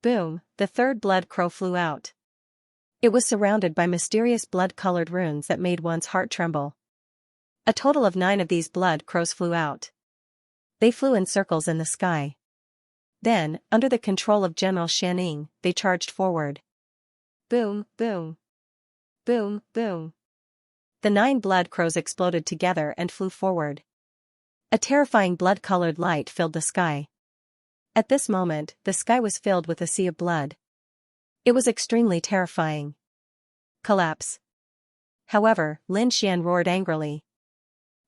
Boom! The third blood crow flew out. It was surrounded by mysterious blood-colored runes that made one's heart tremble. A total of 9 of these blood crows flew out. They flew in circles in the sky. Then, under the control of General Xianxia, they charged forward. Boom, boom. Boom, boom. The 9 blood crows exploded together and flew forward. A terrifying blood-colored light filled the sky. At this moment, the sky was filled with a sea of blood. It was extremely terrifying. Collapse. However, Lin Xian roared angrily.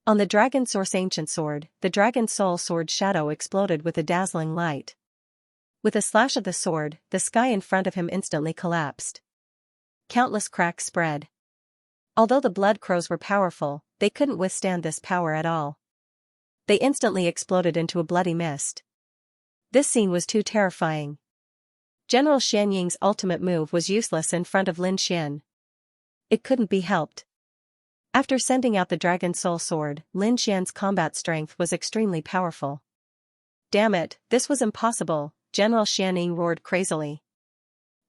On the Dragon Source Ancient Sword, the Dragon Soul Sword shadow exploded with a dazzling light. With a slash of the sword, the sky in front of him instantly collapsed. Countless cracks spread. Although the blood crows were powerful, they couldn't withstand this power at all. They instantly exploded into a bloody mist. This scene was too terrifying. General Xianxing's ultimate move was useless in front of Lin Xian. It couldn't be helped. After sending out the Dragon Soul Sword, Lin Xian's combat strength was extremely powerful. Damn it, this was impossible, General Xianxia roared crazily.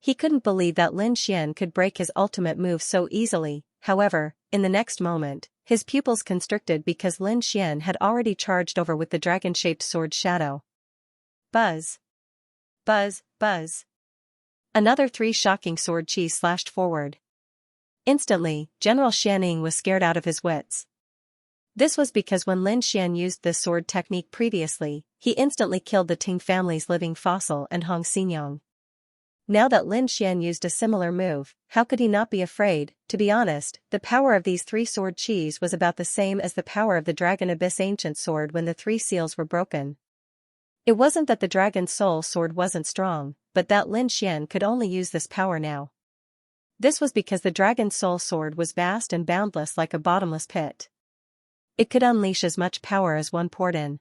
He couldn't believe that Lin Xian could break his ultimate move so easily. However, in the next moment, his pupils constricted because Lin Xian had already charged over with the dragon-shaped sword shadow. Buzz! Buzz, buzz! Another 3 shocking sword cheese slashed forward. Instantly, General Xianxia was scared out of his wits. This was because when Lin Xian used this sword technique previously, he instantly killed the Ting family's living fossil and Hong Xinyang. Now that Lin Xian used a similar move, how could he not be afraid? To be honest, the power of these 3 sword cheese was about the same as the power of the Dragon Abyss Ancient Sword when the 3 seals were broken. It wasn't that the Dragon Soul Sword wasn't strong, but that Lin Xian could only use this power now. This was because the Dragon Soul Sword was vast and boundless like a bottomless pit. It could unleash as much power as one poured in.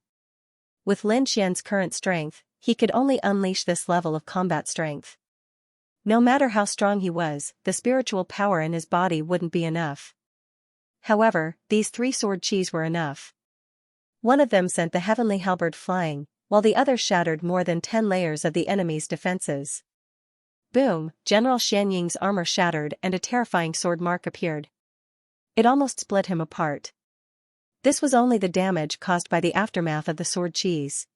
With Lin Xian's current strength, he could only unleash this level of combat strength. No matter how strong he was, the spiritual power in his body wouldn't be enough. However, these 3 sword cheese were enough. One of them sent the heavenly halberd flying, while the other shattered more than 10 layers of the enemy's defenses. Boom! General Xianxing's armor shattered and a terrifying sword mark appeared. It almost split him apart. This was only the damage caused by the aftermath of the sword cheese.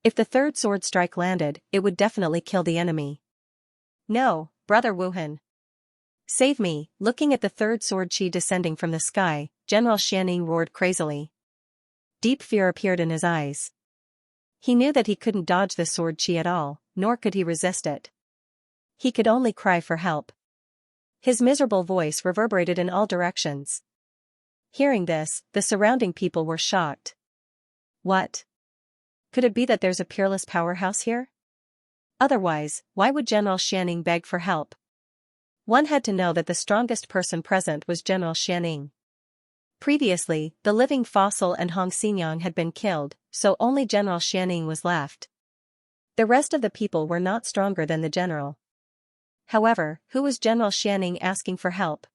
If the 3rd sword strike landed, it would definitely kill the enemy. No, brother Wuhan. Save me! Looking at the 3rd sword chi descending from the sky, General Xianxia roared crazily. Deep fear appeared in his eyes. He knew that he couldn't dodge the sword chi at all, nor could he resist it. He could only cry for help. His miserable voice reverberated in all directions. Hearing this, the surrounding people were shocked. What? Could it be that there's a peerless powerhouse here? Otherwise, why would General Xianxia beg for help? One had to know that the strongest person present was General Xianxia. Previously, the living fossil and Hong Xinyang had been killed, so only General Xianxia was left. The rest of the people were not stronger than the general. However, who was General Xianxia asking for help?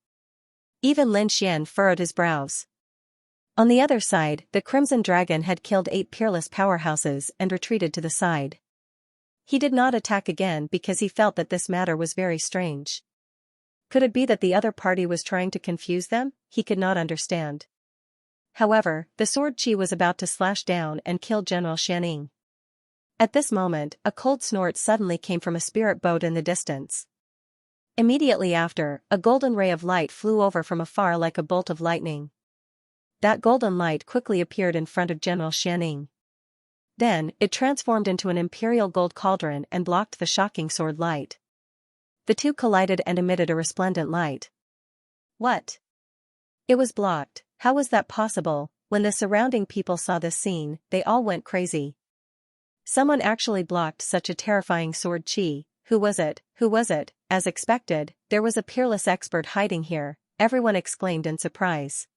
Even Lin Xian furrowed his brows. On the other side, the Crimson Dragon had killed 8 peerless powerhouses and retreated to the side. He did not attack again because he felt that this matter was very strange. Could it be that the other party was trying to confuse them? He could not understand. However, the sword chi was about to slash down and kill General Xianxia. At this moment, a cold snort suddenly came from a spirit boat in the distance. Immediately after, a golden ray of light flew over from afar like a bolt of lightning. That golden light quickly appeared in front of General Xianxia. Then, it transformed into an imperial gold cauldron and blocked the shocking sword light. The two collided and emitted a resplendent light. What? It was blocked. How was that possible? When the surrounding people saw this scene, they all went crazy. Someone actually blocked such a terrifying sword chi. Who was it? Who was it? As expected, there was a peerless expert hiding here, everyone exclaimed in surprise.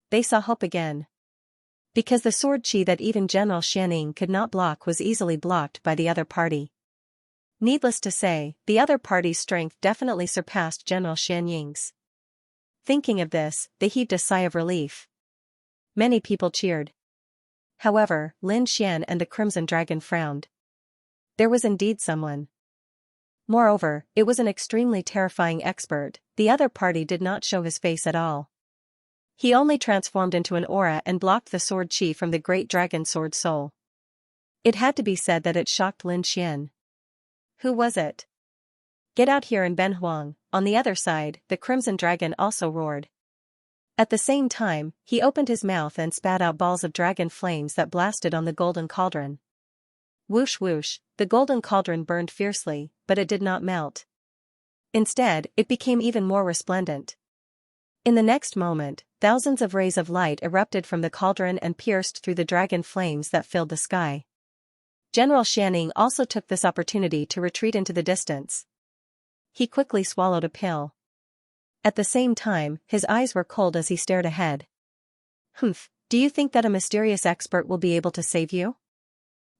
They saw hope again. Because the sword chi that even General Xianxia could not block was easily blocked by the other party. Needless to say, the other party's strength definitely surpassed General Xianxia's. Thinking of this, they heaved a sigh of relief. Many people cheered. However, Lin Xian and the Crimson Dragon frowned. There was indeed someone. Moreover, it was an extremely terrifying expert. The other party did not show his face at all. He only transformed into an aura and blocked the sword chi from the great dragon sword soul. It had to be said that it shocked Lin Xian. Who was it? Get out here in Ben Huang. On the other side, the Crimson Dragon also roared. At the same time, he opened his mouth and spat out balls of dragon flames that blasted on the golden cauldron. Whoosh whoosh, the golden cauldron burned fiercely, but it did not melt. Instead, it became even more resplendent. In the next moment, thousands of rays of light erupted from the cauldron and pierced through the dragon flames that filled the sky. General Xianxia also took this opportunity to retreat into the distance. He quickly swallowed a pill. At the same time, his eyes were cold as he stared ahead. Humph, do you think that a mysterious expert will be able to save you?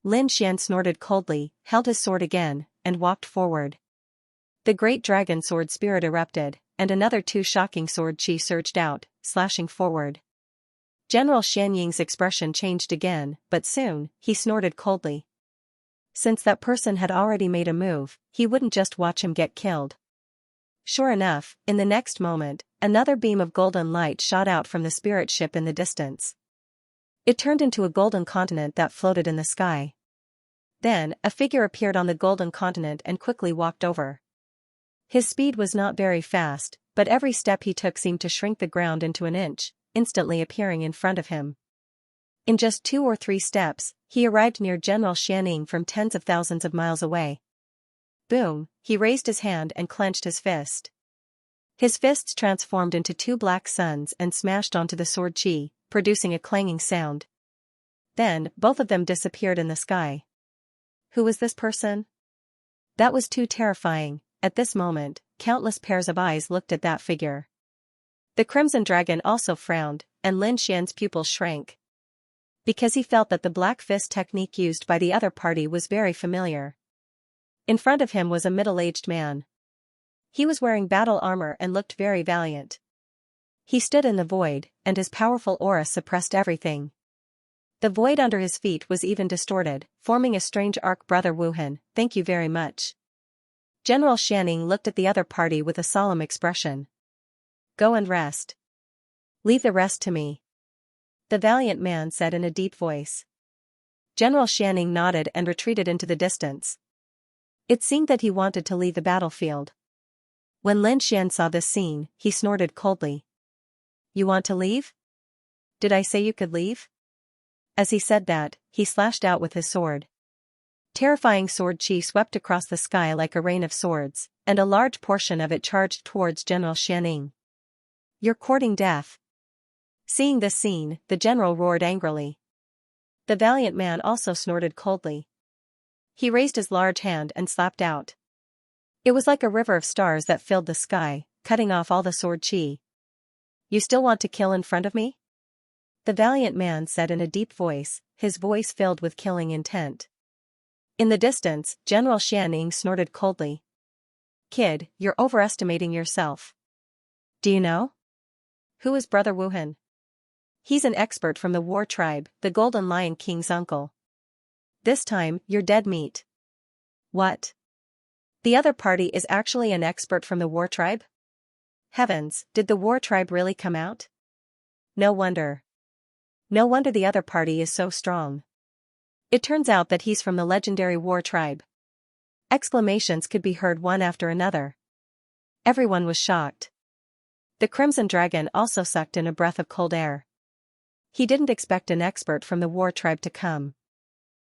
Lin Xian snorted coldly, held his sword again, and walked forward. The great dragon sword spirit erupted, and another two shocking sword chi surged out, slashing forward. General Xianxia's expression changed again, but soon, he snorted coldly. Since that person had already made a move, he wouldn't just watch him get killed. Sure enough, in the next moment, another beam of golden light shot out from the spirit ship in the distance. It turned into a golden continent that floated in the sky. Then, a figure appeared on the golden continent and quickly walked over. His speed was not very fast, but every step he took seemed to shrink the ground into an inch, instantly appearing in front of him. In just 2 or 3 steps, he arrived near General Xianxia from tens of thousands of miles away. Boom, he raised his hand and clenched his fist. His fists transformed into 2 black suns and smashed onto the sword chi, producing a clanging sound. Then, both of them disappeared in the sky. Who was this person? That was too terrifying. At this moment, countless pairs of eyes looked at that figure. The Crimson Dragon also frowned, and Lin Xian's pupils shrank. Because he felt that the black fist technique used by the other party was very familiar. In front of him was a middle-aged man. He was wearing battle armor and looked very valiant. He stood in the void, and his powerful aura suppressed everything. The void under his feet was even distorted, forming a strange arc. Brother Wuhan, thank you very much. General Xianxia looked at the other party with a solemn expression. Go and rest. Leave the rest to me. The valiant man said in a deep voice. General Xianxia nodded and retreated into the distance. It seemed that he wanted to leave the battlefield. When Lin Xian saw this scene, he snorted coldly. You want to leave? Did I say you could leave? As he said that, he slashed out with his sword. Terrifying sword chi swept across the sky like a rain of swords, and a large portion of it charged towards General Xianxia. You're courting death. Seeing this scene, the general roared angrily. The valiant man also snorted coldly. He raised his large hand and slapped out. It was like a river of stars that filled the sky, cutting off all the sword chi. You still want to kill in front of me? The valiant man said in a deep voice, his voice filled with killing intent. In the distance, General Xianxia snorted coldly. Kid, you're overestimating yourself. Do you know? Who is Brother Wuhan? He's an expert from the war tribe, the Golden Lion King's uncle. This time, you're dead meat. What? The other party is actually an expert from the war tribe? Heavens, did the war tribe really come out? No wonder. No wonder the other party is so strong. It turns out that he's from the legendary war tribe. Exclamations could be heard one after another. Everyone was shocked. The Crimson Dragon also sucked in a breath of cold air. He didn't expect an expert from the war tribe to come.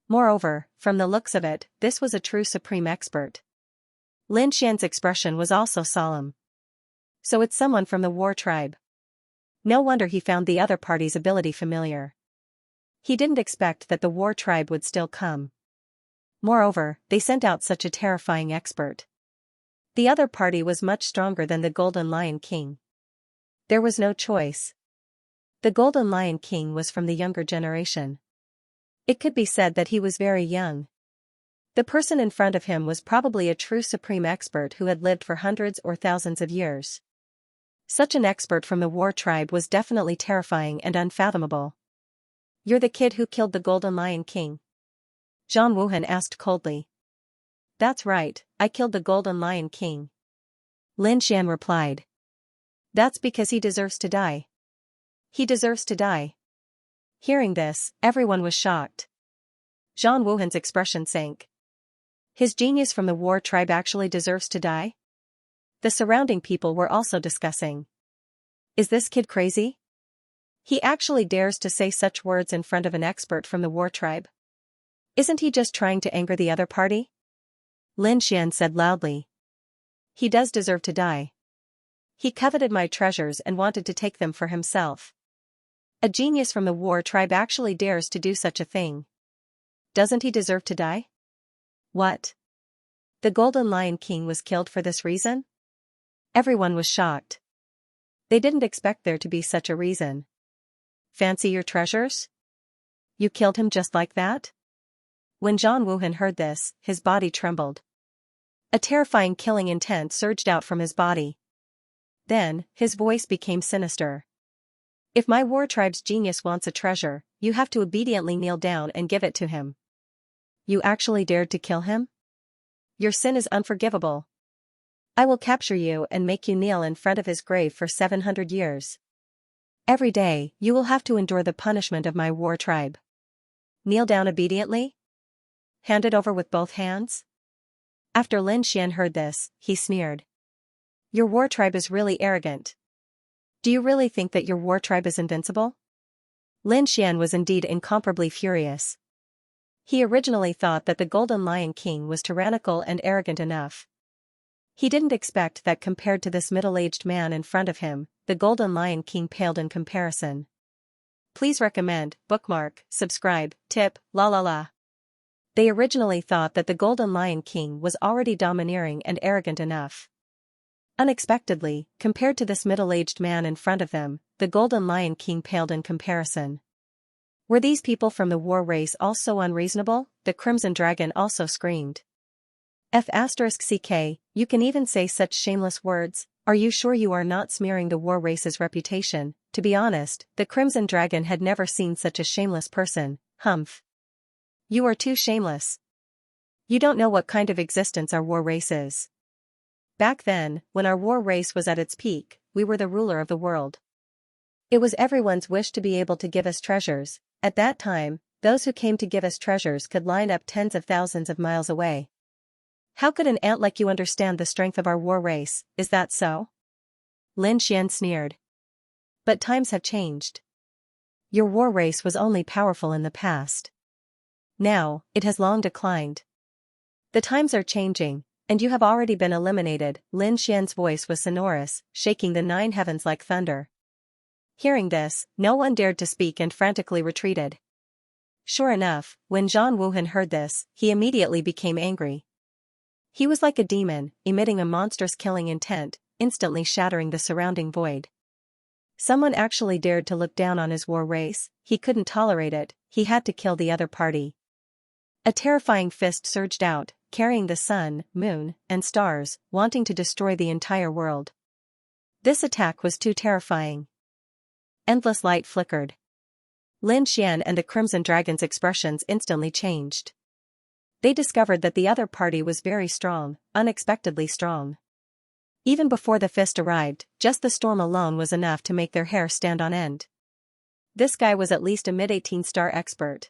Moreover, from the looks of it, this was a true supreme expert. Lin Xian's expression was also solemn. So it's someone from the war tribe. No wonder he found the other party's ability familiar. He didn't expect that the war tribe would still come. Moreover, they sent out such a terrifying expert. The other party was much stronger than the Golden Lion King. There was no choice. The Golden Lion King was from the younger generation. It could be said that he was very young. The person in front of him was probably a true supreme expert who had lived for hundreds or thousands of years. Such an expert from the war tribe was definitely terrifying and unfathomable. "You're the kid who killed the Golden Lion King?" Zhang Wuhan asked coldly. "That's right, I killed the Golden Lion King," Lin Xian replied. "That's because he deserves to die. He deserves to die." Hearing this, everyone was shocked. Zhang Wuhan's expression sank. His genius from the war tribe actually deserves to die? The surrounding people were also discussing. Is this kid crazy? He actually dares to say such words in front of an expert from the war tribe? Isn't he just trying to anger the other party? Lin Xian said loudly. He does deserve to die. He coveted my treasures and wanted to take them for himself. A genius from the war tribe actually dares to do such a thing. Doesn't he deserve to die? What? The Golden Lion King was killed for this reason? Everyone was shocked. They didn't expect there to be such a reason. Fancy your treasures? You killed him just like that? When Zhang Wuhan heard this, his body trembled. A terrifying killing intent surged out from his body. Then, his voice became sinister. If my war tribe's genius wants a treasure, you have to obediently kneel down and give it to him. You actually dared to kill him? Your sin is unforgivable. I will capture you and make you kneel in front of his grave for 700 years. Every day, you will have to endure the punishment of my war tribe. Kneel down obediently? Hand it over with both hands? After Lin Xian heard this, he sneered. Your war tribe is really arrogant. Do you really think that your war tribe is invincible? Lin Xian was indeed incomparably furious. He originally thought that the Golden Lion King was tyrannical and arrogant enough. He didn't expect that compared to this middle-aged man in front of him, the Golden Lion King paled in comparison. Please recommend, bookmark, subscribe, tip, la la la. They originally thought that the Golden Lion King was already domineering and arrogant enough. Unexpectedly, compared to this middle-aged man in front of them, the Golden Lion King paled in comparison. Were these people from the war race all so unreasonable? The Crimson Dragon also screamed. F***ck, you can even say such shameless words. Are you sure you are not smearing the war race's reputation? To be honest, the Crimson Dragon had never seen such a shameless person. Humph. You are too shameless. You don't know what kind of existence our war race is. Back then, when our war race was at its peak, we were the ruler of the world. It was everyone's wish to be able to give us treasures. At that time, those who came to give us treasures could line up tens of thousands of miles away. How could an ant like you understand the strength of our war race? Is that so? Lin Xian sneered. But times have changed. Your war race was only powerful in the past. Now, it has long declined. The times are changing, and you have already been eliminated. Lin Xian's voice was sonorous, shaking the 9 heavens like thunder. Hearing this, no one dared to speak and frantically retreated. Sure enough, when Zhang Wuhan heard this, he immediately became angry. He was like a demon, emitting a monstrous killing intent, instantly shattering the surrounding void. Someone actually dared to look down on his war race. He couldn't tolerate it. He had to kill the other party. A terrifying fist surged out, carrying the sun, moon, and stars, wanting to destroy the entire world. This attack was too terrifying. Endless light flickered. Lin Xian and the Crimson Dragon's expressions instantly changed. They discovered that the other party was very strong, unexpectedly strong. Even before the fist arrived, just the storm alone was enough to make their hair stand on end. This guy was at least a mid-18-star expert.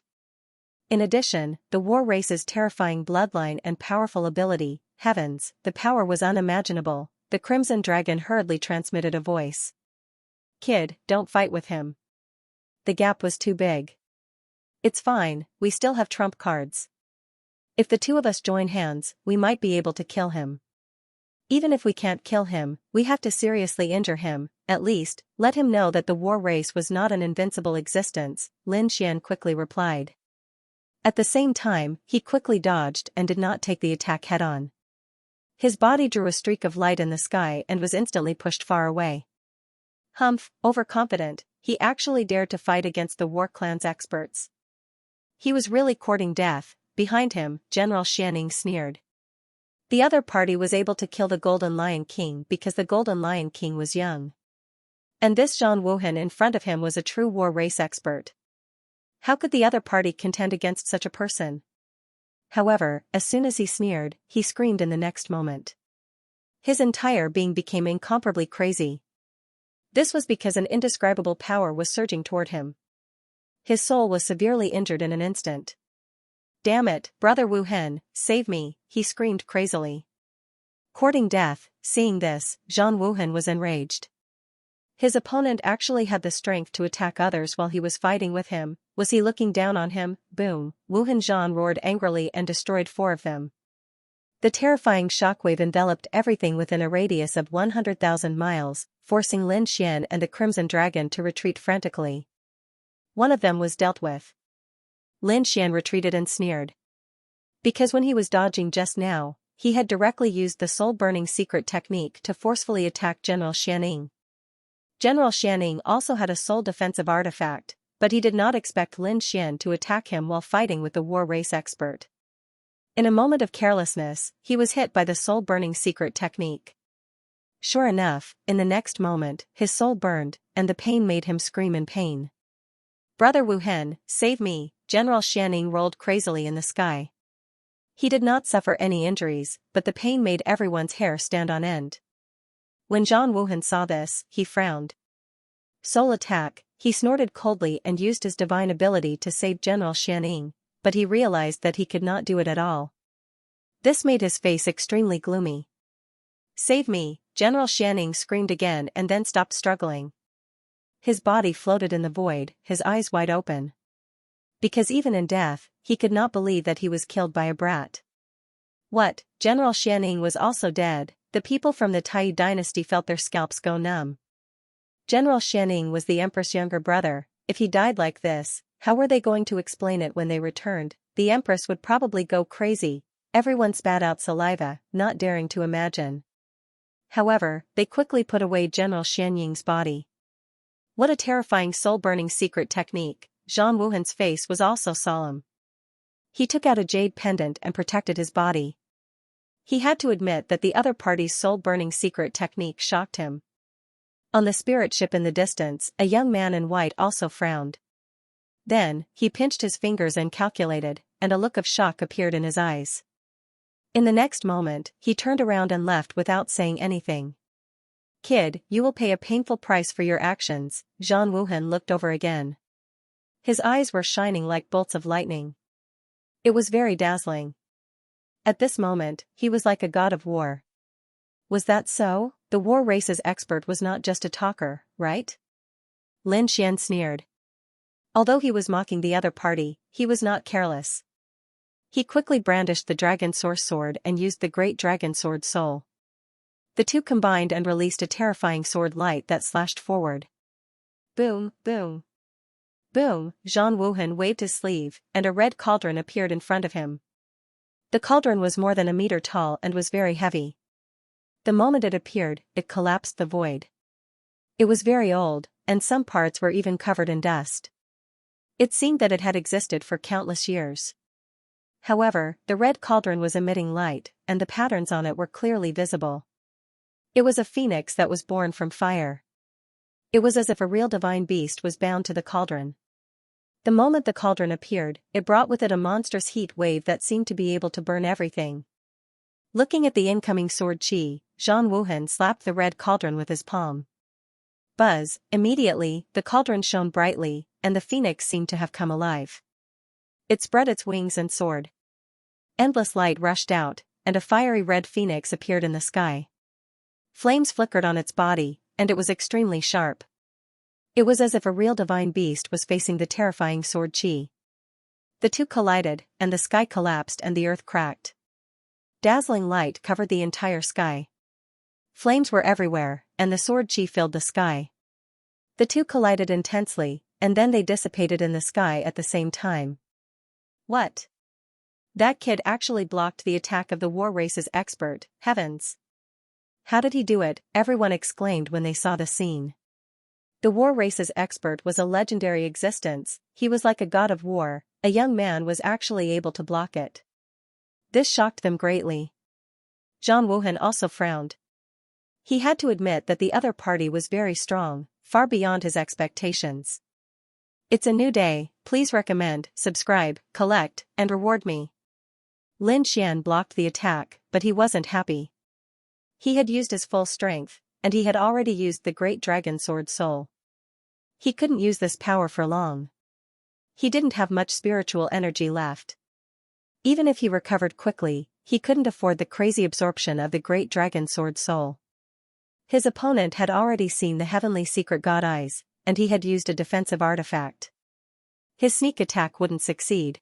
In addition, the war race's terrifying bloodline and powerful ability, heavens, the power was unimaginable. The Crimson Dragon hurriedly transmitted a voice. Kid, don't fight with him. The gap was too big. It's fine, we still have trump cards. If the two of us join hands, we might be able to kill him. Even if we can't kill him, we have to seriously injure him, at least, let him know that the war race was not an invincible existence, Lin Xian quickly replied. At the same time, he quickly dodged and did not take the attack head-on. His body drew a streak of light in the sky and was instantly pushed far away. Humph, overconfident, he actually dared to fight against the war clan's experts. He was really courting death. Behind him, General Xianxia sneered. The other party was able to kill the Golden Lion King because the Golden Lion King was young. And this Zhang Wuhan in front of him was a true war race expert. How could the other party contend against such a person? However, as soon as he sneered, he screamed in the next moment. His entire being became incomparably crazy. This was because an indescribable power was surging toward him. His soul was severely injured in an instant. Damn it, Brother Wu Hen, save me, he screamed crazily. Courting death, seeing this, Zhang Wuhan was enraged. His opponent actually had the strength to attack others while he was fighting with him. Was he looking down on him? Boom, Wuhan Zhan roared angrily and destroyed 4 of them. The terrifying shockwave enveloped everything within a radius of 100,000 miles, forcing Lin Xian and the Crimson Dragon to retreat frantically. One of them was dealt with. Lin Xian retreated and sneered. Because when he was dodging just now, he had directly used the soul-burning secret technique to forcefully attack General Xianxia. General Xianxia also had a soul defensive artifact, but he did not expect Lin Xian to attack him while fighting with the war race expert. In a moment of carelessness, he was hit by the soul-burning secret technique. Sure enough, in the next moment, his soul burned, and the pain made him scream in pain. Brother Wu Hen, save me, General Xianxia rolled crazily in the sky. He did not suffer any injuries, but the pain made everyone's hair stand on end. When Zhang Wuhan saw this, he frowned. Soul attack, he snorted coldly and used his divine ability to save General Xianxia, but he realized that he could not do it at all. This made his face extremely gloomy. Save me, General Xianxia screamed again and then stopped struggling. His body floated in the void, his eyes wide open. Because even in death, he could not believe that he was killed by a brat. What, General Xianxia was also dead? The people from the Tai dynasty felt their scalps go numb. General Xianxia was the Empress' younger brother. If he died like this, how were they going to explain it when they returned? The Empress would probably go crazy. Everyone spat out saliva, not daring to imagine. However, they quickly put away General Xianxia's body. What a terrifying soul-burning secret technique. Zhang Wuhan's face was also solemn. He took out a jade pendant and protected his body. He had to admit that the other party's soul-burning secret technique shocked him. On the spirit ship in the distance, a young man in white also frowned. Then, he pinched his fingers and calculated, and a look of shock appeared in his eyes. In the next moment, he turned around and left without saying anything. Kid, you will pay a painful price for your actions. Zhang Wuhan looked over again. His eyes were shining like bolts of lightning. It was very dazzling. At this moment, he was like a god of war. Was that so? The war race's expert was not just a talker, right? Lin Xian sneered. Although he was mocking the other party, he was not careless. He quickly brandished the Dragon Source Sword and used the Great Dragon Sword Soul. The two combined and released a terrifying sword light that slashed forward. Boom, boom. Boom, Zhang Wuhan waved his sleeve, and a red cauldron appeared in front of him. The cauldron was more than a meter tall and was very heavy. The moment it appeared, it collapsed the void. It was very old, and some parts were even covered in dust. It seemed that it had existed for countless years. However, the red cauldron was emitting light, and the patterns on it were clearly visible. It was a phoenix that was born from fire. It was as if a real divine beast was bound to the cauldron. The moment the cauldron appeared, it brought with it a monstrous heat wave that seemed to be able to burn everything. Looking at the incoming sword chi, Zhang Wuhan slapped the red cauldron with his palm. Buzz, immediately, the cauldron shone brightly, and the phoenix seemed to have come alive. It spread its wings and soared. Endless light rushed out, and a fiery red phoenix appeared in the sky. Flames flickered on its body, and it was extremely sharp. It was as if a real divine beast was facing the terrifying sword chi. The two collided, and the sky collapsed and the earth cracked. Dazzling light covered the entire sky. Flames were everywhere, and the sword chi filled the sky. The two collided intensely, and then they dissipated in the sky at the same time. What? That kid actually blocked the attack of the war race's expert, heavens! How did he do it? Everyone exclaimed when they saw the scene. The war race's expert was a legendary existence, he was like a god of war, a young man was actually able to block it. This shocked them greatly. Zhang Wuhan also frowned. He had to admit that the other party was very strong, far beyond his expectations. It's a new day, please recommend, subscribe, collect, and reward me. Lin Xian blocked the attack, but he wasn't happy. He had used his full strength, and he had already used the Great Dragon Sword Soul. He couldn't use this power for long. He didn't have much spiritual energy left. Even if he recovered quickly, he couldn't afford the crazy absorption of the Great Dragon Sword Soul. His opponent had already seen the heavenly secret god eyes, and he had used a defensive artifact. His sneak attack wouldn't succeed.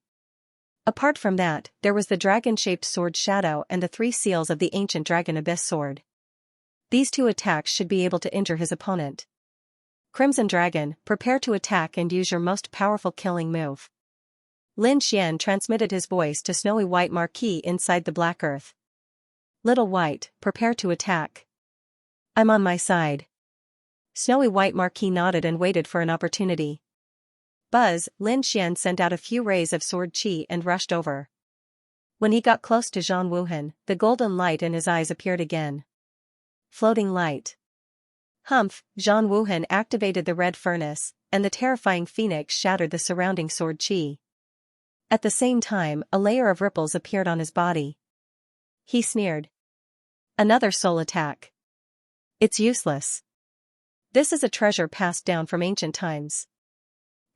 Apart from that, there was the dragon-shaped sword shadow and the 3 seals of the ancient dragon abyss sword. These 2 attacks should be able to injure his opponent. Crimson Dragon, prepare to attack and use your most powerful killing move. Lin Xian transmitted his voice to Snowy White Marquis inside the Black Earth. Little White, prepare to attack. I'm on my side. Snowy White Marquis nodded and waited for an opportunity. Buzz, Lin Xian sent out a few rays of sword chi and rushed over. When he got close to Zhang Wuhan, the golden light in his eyes appeared again. Floating light. Humph, Zhang Wuhan activated the red furnace, and the terrifying phoenix shattered the surrounding sword chi. At the same time, a layer of ripples appeared on his body. He sneered. Another soul attack. It's useless. This is a treasure passed down from ancient times.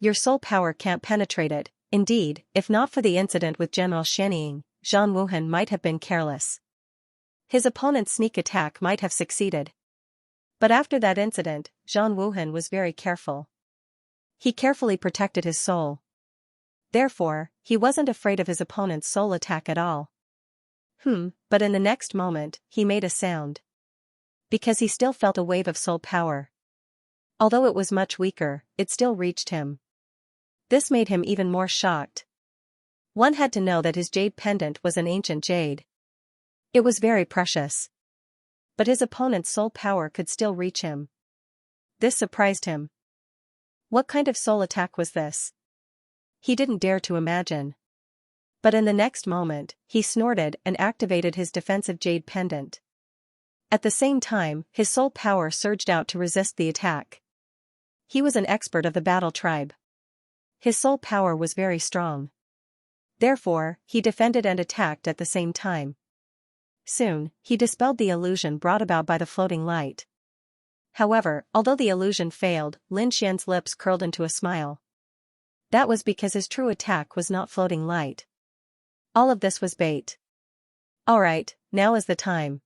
Your soul power can't penetrate it. Indeed, if not for the incident with General Xianying, Zhang Wuhan might have been careless. His opponent's sneak attack might have succeeded. But after that incident, Zhang Wuhan was very careful. He carefully protected his soul. Therefore, he wasn't afraid of his opponent's soul attack at all. But in the next moment, he made a sound. Because he still felt a wave of soul power. Although it was much weaker, it still reached him. This made him even more shocked. One had to know that his jade pendant was an ancient jade. It was very precious. But his opponent's soul power could still reach him. This surprised him. What kind of soul attack was this? He didn't dare to imagine. But in the next moment, he snorted and activated his defensive jade pendant. At the same time, his soul power surged out to resist the attack. He was an expert of the battle tribe. His soul power was very strong. Therefore, he defended and attacked at the same time. Soon, he dispelled the illusion brought about by the floating light. However, although the illusion failed, Lin Xian's lips curled into a smile. That was because his true attack was not floating light. All of this was bait. Alright, now is the time.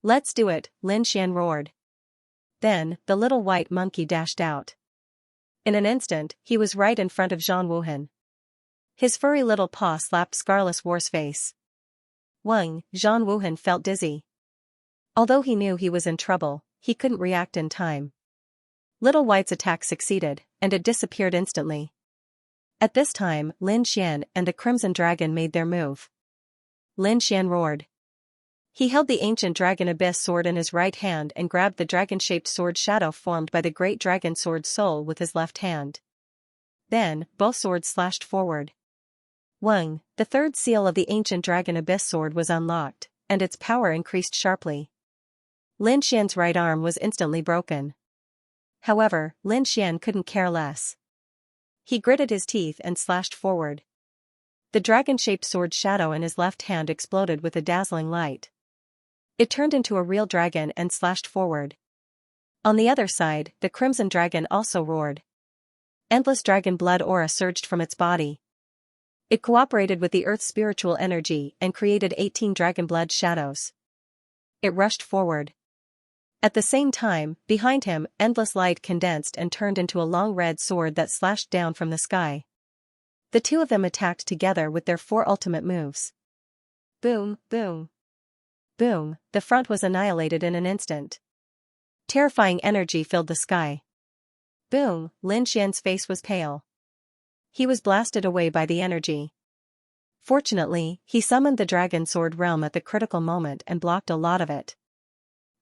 Let's do it, Lin Xian roared. Then, the little white monkey dashed out. In an instant, he was right in front of Zhang Wuhan. His furry little paw slapped Scarlet War's face. Zhang Wuhan felt dizzy. Although he knew he was in trouble, he couldn't react in time. Little White's attack succeeded, and it disappeared instantly. At this time, Lin Xian and the Crimson Dragon made their move. Lin Xian roared. He held the ancient dragon abyss sword in his right hand and grabbed the dragon-shaped sword shadow formed by the great dragon sword soul with his left hand. Then, both swords slashed forward. The 3rd seal of the ancient dragon abyss sword was unlocked, and its power increased sharply. Lin Xian's right arm was instantly broken. However, Lin Xian couldn't care less. He gritted his teeth and slashed forward. The dragon-shaped sword shadow in his left hand exploded with a dazzling light. It turned into a real dragon and slashed forward. On the other side, the Crimson Dragon also roared. Endless dragon blood aura surged from its body. It cooperated with the Earth's spiritual energy and created 18 dragon blood shadows. It rushed forward. At the same time, behind him, endless light condensed and turned into a long red sword that slashed down from the sky. The two of them attacked together with their 4 ultimate moves. Boom, boom. Boom, the front was annihilated in an instant. Terrifying energy filled the sky. Boom, Lin Xian's face was pale. He was blasted away by the energy. Fortunately, he summoned the Dragon Sword realm at the critical moment and blocked a lot of it.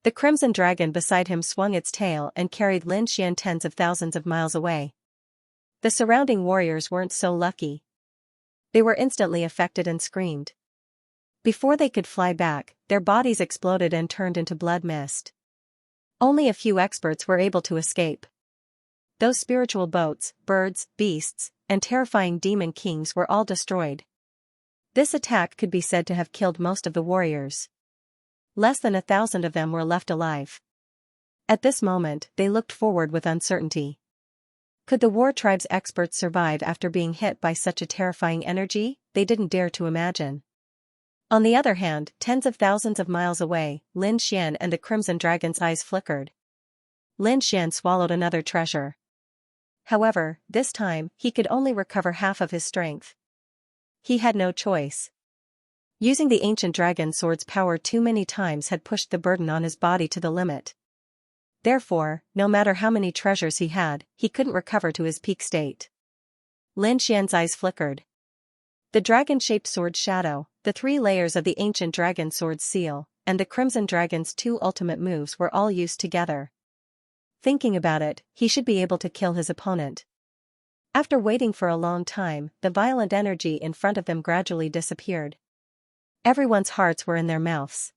The Crimson Dragon beside him swung its tail and carried Lin Xian tens of thousands of miles away. The surrounding warriors weren't so lucky. They were instantly affected and screamed. Before they could fly back, their bodies exploded and turned into blood mist. Only a few experts were able to escape. Those spiritual boats, birds, beasts, and terrifying demon kings were all destroyed. This attack could be said to have killed most of the warriors. Less than 1,000 of them were left alive. At this moment, they looked forward with uncertainty. Could the war tribe's experts survive after being hit by such a terrifying energy? They didn't dare to imagine. On the other hand, tens of thousands of miles away, Lin Xian and the Crimson Dragon's eyes flickered. Lin Xian swallowed another treasure. However, this time, he could only recover half of his strength. He had no choice. Using the ancient dragon sword's power too many times had pushed the burden on his body to the limit. Therefore, no matter how many treasures he had, he couldn't recover to his peak state. Lin Xian's eyes flickered. The dragon-shaped sword's shadow, the 3 layers of the ancient dragon sword's seal, and the Crimson Dragon's 2 ultimate moves were all used together. Thinking about it, he should be able to kill his opponent. After waiting for a long time, the violent energy in front of them gradually disappeared. Everyone's hearts were in their mouths.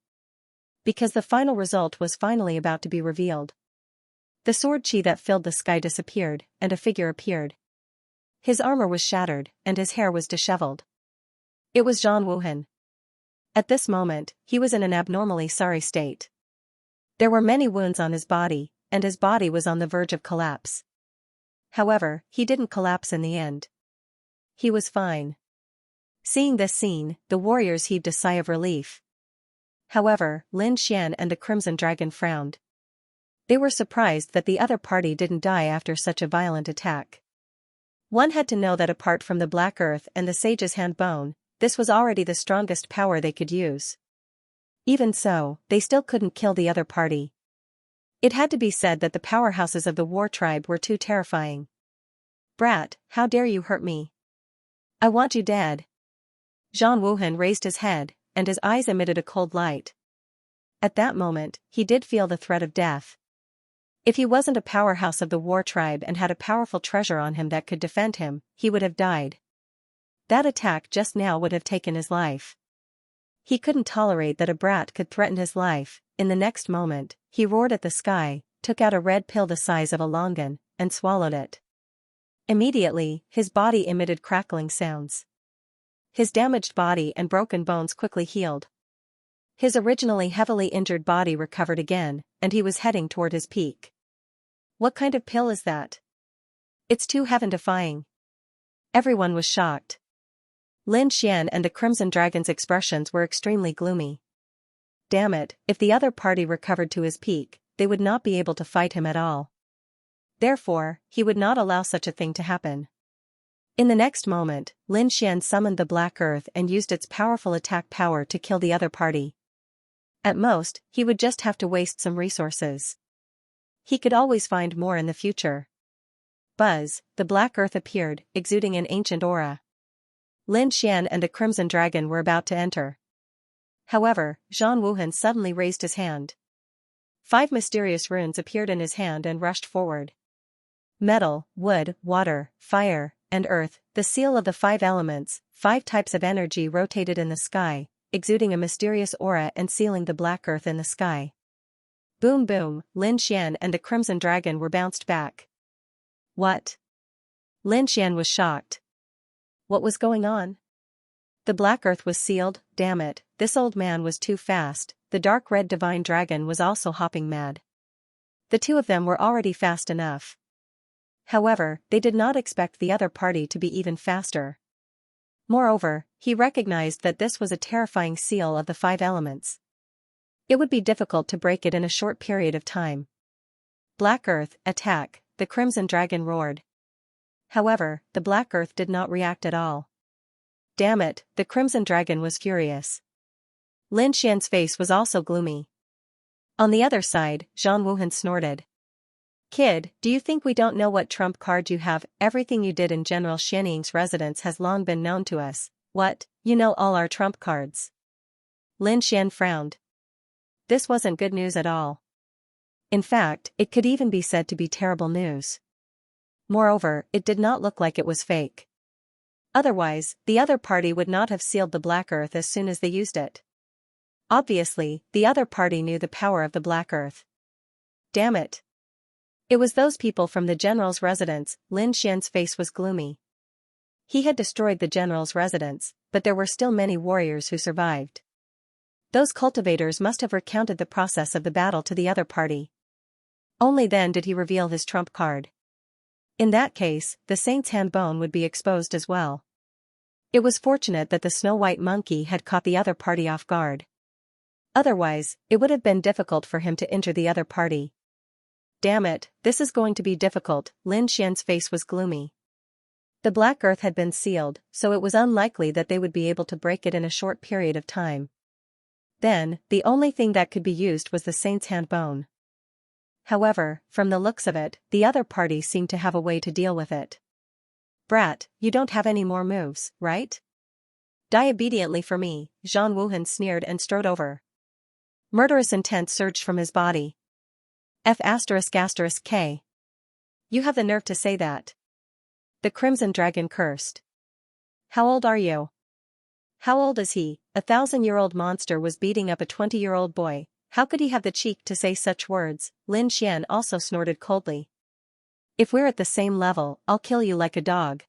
Because the final result was finally about to be revealed. The sword chi that filled the sky disappeared, and a figure appeared. His armor was shattered, and his hair was disheveled. It was Zhang Wuhan. At this moment, he was in an abnormally sorry state. There were many wounds on his body, and his body was on the verge of collapse. However, he didn't collapse in the end. He was fine. Seeing this scene, the warriors heaved a sigh of relief. However, Lin Xian and the Crimson Dragon frowned. They were surprised that the other party didn't die after such a violent attack. One had to know that apart from the Black Earth and the Sage's Hand Bone, this was already the strongest power they could use. Even so, they still couldn't kill the other party. It had to be said that the powerhouses of the war tribe were too terrifying. "Brat, how dare you hurt me? I want you dead." Zhang Wuhan raised his head, and his eyes emitted a cold light. At that moment, he did feel the threat of death. If he wasn't a powerhouse of the war tribe and had a powerful treasure on him that could defend him, he would have died. That attack just now would have taken his life. He couldn't tolerate that a brat could threaten his life. In the next moment, he roared at the sky, took out a red pill the size of a longan, and swallowed it. Immediately, his body emitted crackling sounds. His damaged body and broken bones quickly healed. His originally heavily injured body recovered again, and he was heading toward his peak. What kind of pill is that? It's too heaven-defying. Everyone was shocked. Lin Xian and the Crimson Dragon's expressions were extremely gloomy. Damn it, if the other party recovered to his peak, they would not be able to fight him at all. Therefore, he would not allow such a thing to happen. In the next moment, Lin Xian summoned the Black Earth and used its powerful attack power to kill the other party. At most, he would just have to waste some resources. He could always find more in the future. Buzz, the Black Earth appeared, exuding an ancient aura. Lin Xian and the Crimson Dragon were about to enter. However, Zhang Wuhan suddenly raised his hand. 5 mysterious runes appeared in his hand and rushed forward. Metal, wood, water, fire, and earth, the seal of the 5 elements, 5 types of energy rotated in the sky, exuding a mysterious aura and sealing the Black Earth in the sky. Boom boom, Lin Xian and the Crimson Dragon were bounced back. What? Lin Xian was shocked. What was going on? The Black Earth was sealed, damn it, this old man was too fast. The dark red divine dragon was also hopping mad. The two of them were already fast enough. However, they did not expect the other party to be even faster. Moreover, he recognized that this was a terrifying seal of the 5 elements. It would be difficult to break it in a short period of time. Black Earth, attack, the Crimson Dragon roared. However, the Black Earth did not react at all. Damn it, the Crimson Dragon was furious. Lin Xian's face was also gloomy. On the other side, Zhang Wuhan snorted. Kid, do you think we don't know what trump card you have? Everything you did in General Xianying's residence has long been known to us. What, you know all our trump cards? Lin Xian frowned. This wasn't good news at all. In fact, it could even be said to be terrible news. Moreover, it did not look like it was fake. Otherwise, the other party would not have sealed the Black Earth as soon as they used it. Obviously, the other party knew the power of the Black Earth. Damn it. It was those people from the general's residence. Lin Xian's face was gloomy. He had destroyed the general's residence, but there were still many warriors who survived. Those cultivators must have recounted the process of the battle to the other party. Only then did he reveal his trump card. In that case, the saint's hand bone would be exposed as well. It was fortunate that the snow-white monkey had caught the other party off guard. Otherwise, it would have been difficult for him to enter the other party. Damn it, this is going to be difficult. Lin Xian's face was gloomy. The Black Earth had been sealed, so it was unlikely that they would be able to break it in a short period of time. Then, the only thing that could be used was the saint's hand bone. However, from the looks of it, the other party seemed to have a way to deal with it. Brat, you don't have any more moves, right? Die obediently for me, Zhang Wuhan sneered and strode over. Murderous intent surged from his body. F***K. You have the nerve to say that. The Crimson Dragon cursed. How old are you? How old is he? A 1,000-year-old monster was beating up a 20-year-old boy. How could he have the cheek to say such words? Lin Xian also snorted coldly. If we're at the same level, I'll kill you like a dog.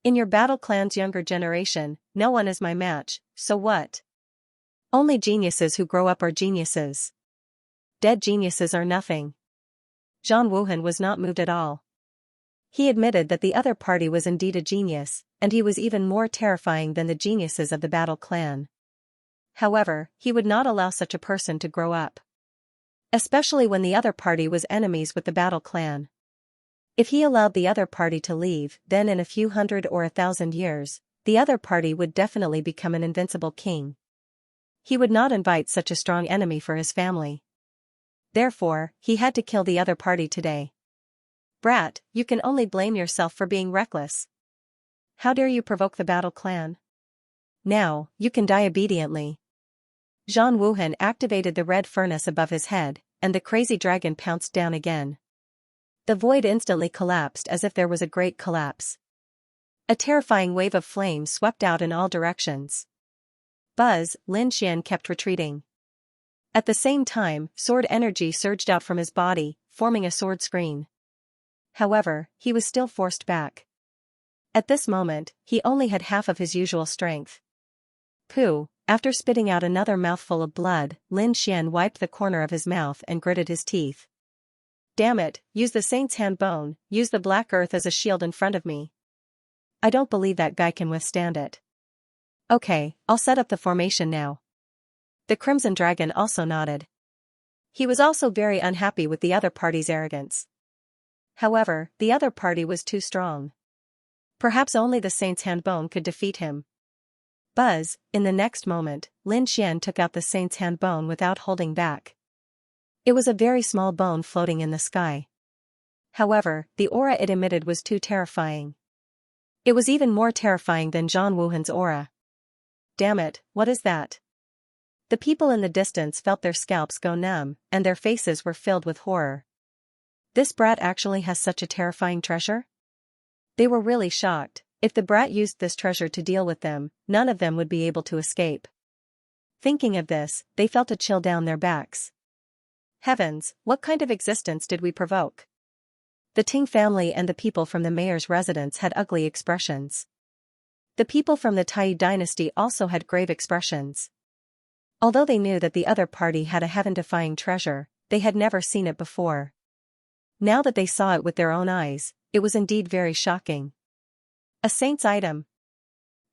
In your battle clan's younger generation, no one is my match, so what? Only geniuses who grow up are geniuses. Dead geniuses are nothing. Zhang Wuhan was not moved at all. He admitted that the other party was indeed a genius, and he was even more terrifying than the geniuses of the battle clan. However, he would not allow such a person to grow up. Especially when the other party was enemies with the battle clan. If he allowed the other party to leave, then in a few hundred or 1,000 years, the other party would definitely become an invincible king. He would not invite such a strong enemy for his family. Therefore, he had to kill the other party today. Brat, you can only blame yourself for being reckless. How dare you provoke the battle clan? Now, you can die obediently. Zhang Wuhan activated the red furnace above his head, and the crazy dragon pounced down again. The void instantly collapsed as if there was a great collapse. A terrifying wave of flames swept out in all directions. Buzz, Lin Xian kept retreating. At the same time, sword energy surged out from his body, forming a sword screen. However, he was still forced back. At this moment, he only had half of his usual strength. Pooh, after spitting out another mouthful of blood, Lin Xian wiped the corner of his mouth and gritted his teeth. Damn it, use the saint's hand bone, use the Black Earth as a shield in front of me. I don't believe that guy can withstand it. Okay, I'll set up the formation now. The Crimson Dragon also nodded. He was also very unhappy with the other party's arrogance. However, the other party was too strong. Perhaps only the saint's hand bone could defeat him. Buzz, in the next moment, Lin Xian took out the saint's hand bone without holding back. It was a very small bone floating in the sky. However, the aura it emitted was too terrifying. It was even more terrifying than Zhang Wuhan's aura. Damn it, what is that? The people in the distance felt their scalps go numb, and their faces were filled with horror. This brat actually has such a terrifying treasure? They were really shocked. If the brat used this treasure to deal with them, none of them would be able to escape. Thinking of this, they felt a chill down their backs. Heavens, what kind of existence did we provoke? The Ting family and the people from the mayor's residence had ugly expressions. The people from the Tai dynasty also had grave expressions. Although they knew that the other party had a heaven-defying treasure, they had never seen it before. Now that they saw it with their own eyes, it was indeed very shocking. A saint's item.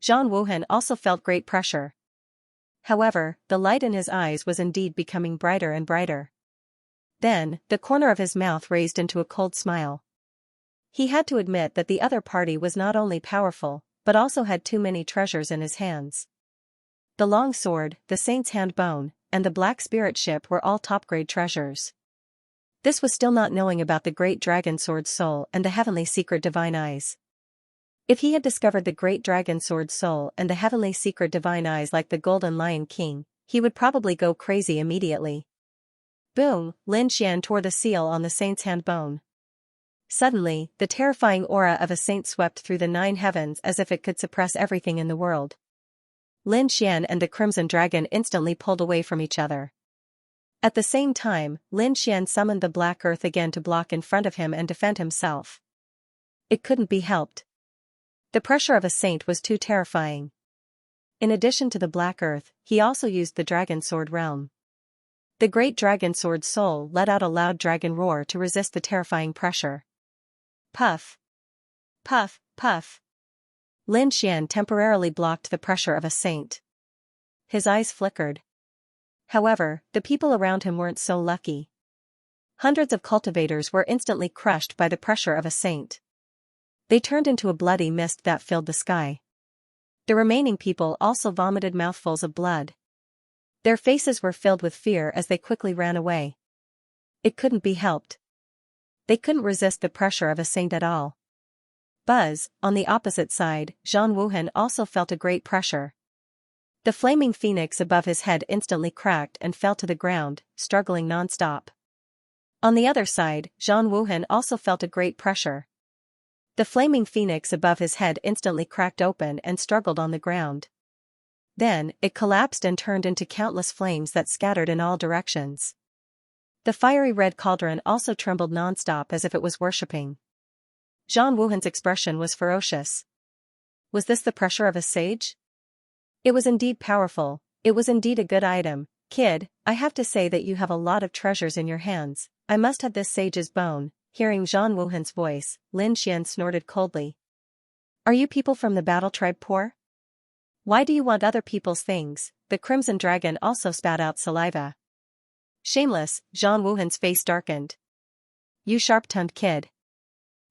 Zhang Wuhan also felt great pressure. However, the light in his eyes was indeed becoming brighter and brighter. Then, the corner of his mouth raised into a cold smile. He had to admit that the other party was not only powerful, but also had too many treasures in his hands. The long sword, the saint's hand bone, and the black spirit ship were all top-grade treasures. This was still not knowing about the great dragon sword's soul and the heavenly secret divine eyes. If he had discovered the great dragon sword's soul and the heavenly secret divine eyes like the Golden Lion King, he would probably go crazy immediately. Boom! Lin Xian tore the seal on the saint's hand bone. Suddenly, the terrifying aura of a saint swept through the 9 heavens as if it could suppress everything in the world. Lin Xian and the Crimson Dragon instantly pulled away from each other. At the same time, Lin Xian summoned the Black Earth again to block in front of him and defend himself. It couldn't be helped. The pressure of a saint was too terrifying. In addition to the Black Earth, he also used the Dragon Sword realm. The great Dragon Sword's soul let out a loud dragon roar to resist the terrifying pressure. Puff! Puff! Puff! Lin Xian temporarily blocked the pressure of a saint. His eyes flickered. However, the people around him weren't so lucky. Hundreds of cultivators were instantly crushed by the pressure of a saint. They turned into a bloody mist that filled the sky. The remaining people also vomited mouthfuls of blood. Their faces were filled with fear as they quickly ran away. It couldn't be helped. They couldn't resist the pressure of a saint at all. Buzz, on the opposite side, Zhang Wuhan also felt a great pressure. The flaming phoenix above his head instantly cracked and fell to the ground, struggling non-stop. On the other side, Zhang Wuhan also felt a great pressure. The flaming phoenix above his head instantly cracked open and struggled on the ground. Then, it collapsed and turned into countless flames that scattered in all directions. The fiery red cauldron also trembled non-stop as if it was worshipping. Zhang Wuhan's expression was ferocious. Was this the pressure of a sage? It was indeed powerful, it was indeed a good item. Kid, I have to say that you have a lot of treasures in your hands. I must have this sage's bone. Hearing Zhang Wuhan's voice, Lin Xian snorted coldly. Are you people from the battle tribe poor? Why do you want other people's things? The Crimson Dragon also spat out saliva. Shameless, Zhang Wuhan's face darkened. You sharp-tongued kid.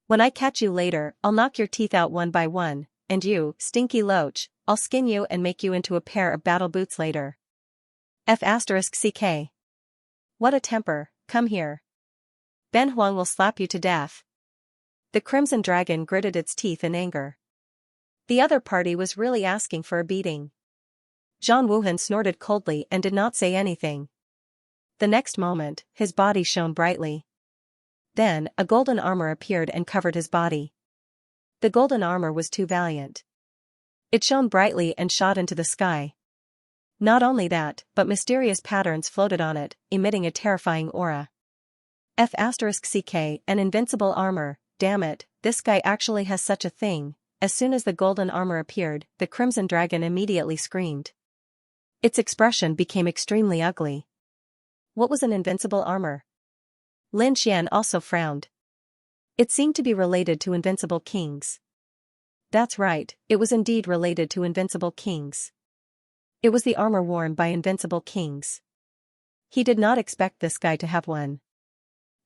When I catch you later, I'll knock your teeth out one by one, and you, stinky loach, I'll skin you and make you into a pair of battle boots later. F***ck. What a temper, come here. Ben Huang will slap you to death. The Crimson Dragon gritted its teeth in anger. The other party was really asking for a beating. Zhang Wuhan snorted coldly and did not say anything. The next moment, his body shone brightly. Then, a golden armor appeared and covered his body. The golden armor was too valiant. It shone brightly and shot into the sky. Not only that, but mysterious patterns floated on it, emitting a terrifying aura. F***ck, an invincible armor, damn it, this guy actually has such a thing. As soon as the golden armor appeared, the Crimson Dragon immediately screamed. Its expression became extremely ugly. What was an invincible armor? Lin Xian also frowned. It seemed to be related to invincible kings. That's right, it was indeed related to invincible kings. It was the armor worn by invincible kings. He did not expect this guy to have one.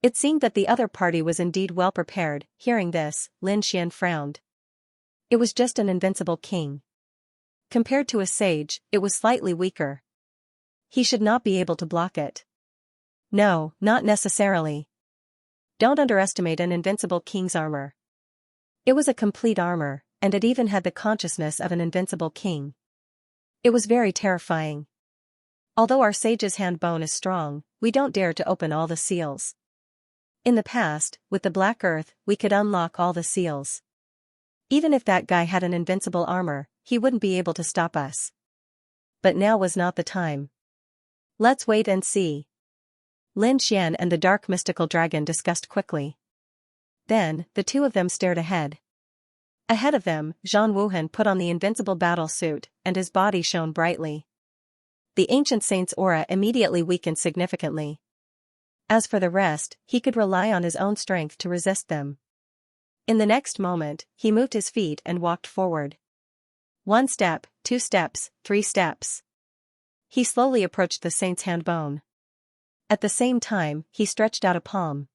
It seemed that the other party was indeed well prepared. Hearing this, Lin Xian frowned. It was just an invincible king. Compared to a sage, it was slightly weaker. He should not be able to block it. No, not necessarily. Don't underestimate an invincible king's armor. It was a complete armor, and it even had the consciousness of an invincible king. It was very terrifying. Although our sage's hand bone is strong, we don't dare to open all the seals. In the past, with the Black Earth, we could unlock all the seals. Even if that guy had an invincible armor, he wouldn't be able to stop us. But now was not the time. Let's wait and see. Lin Xian and the dark mystical dragon discussed quickly. Then, the two of them stared ahead. Ahead of them, Zhang Wuhan put on the invincible battle suit, and his body shone brightly. The ancient saint's aura immediately weakened significantly. As for the rest, he could rely on his own strength to resist them. In the next moment, he moved his feet and walked forward. 1 step, 2 steps, 3 steps. He slowly approached the saint's hand bone. At the same time, he stretched out a palm.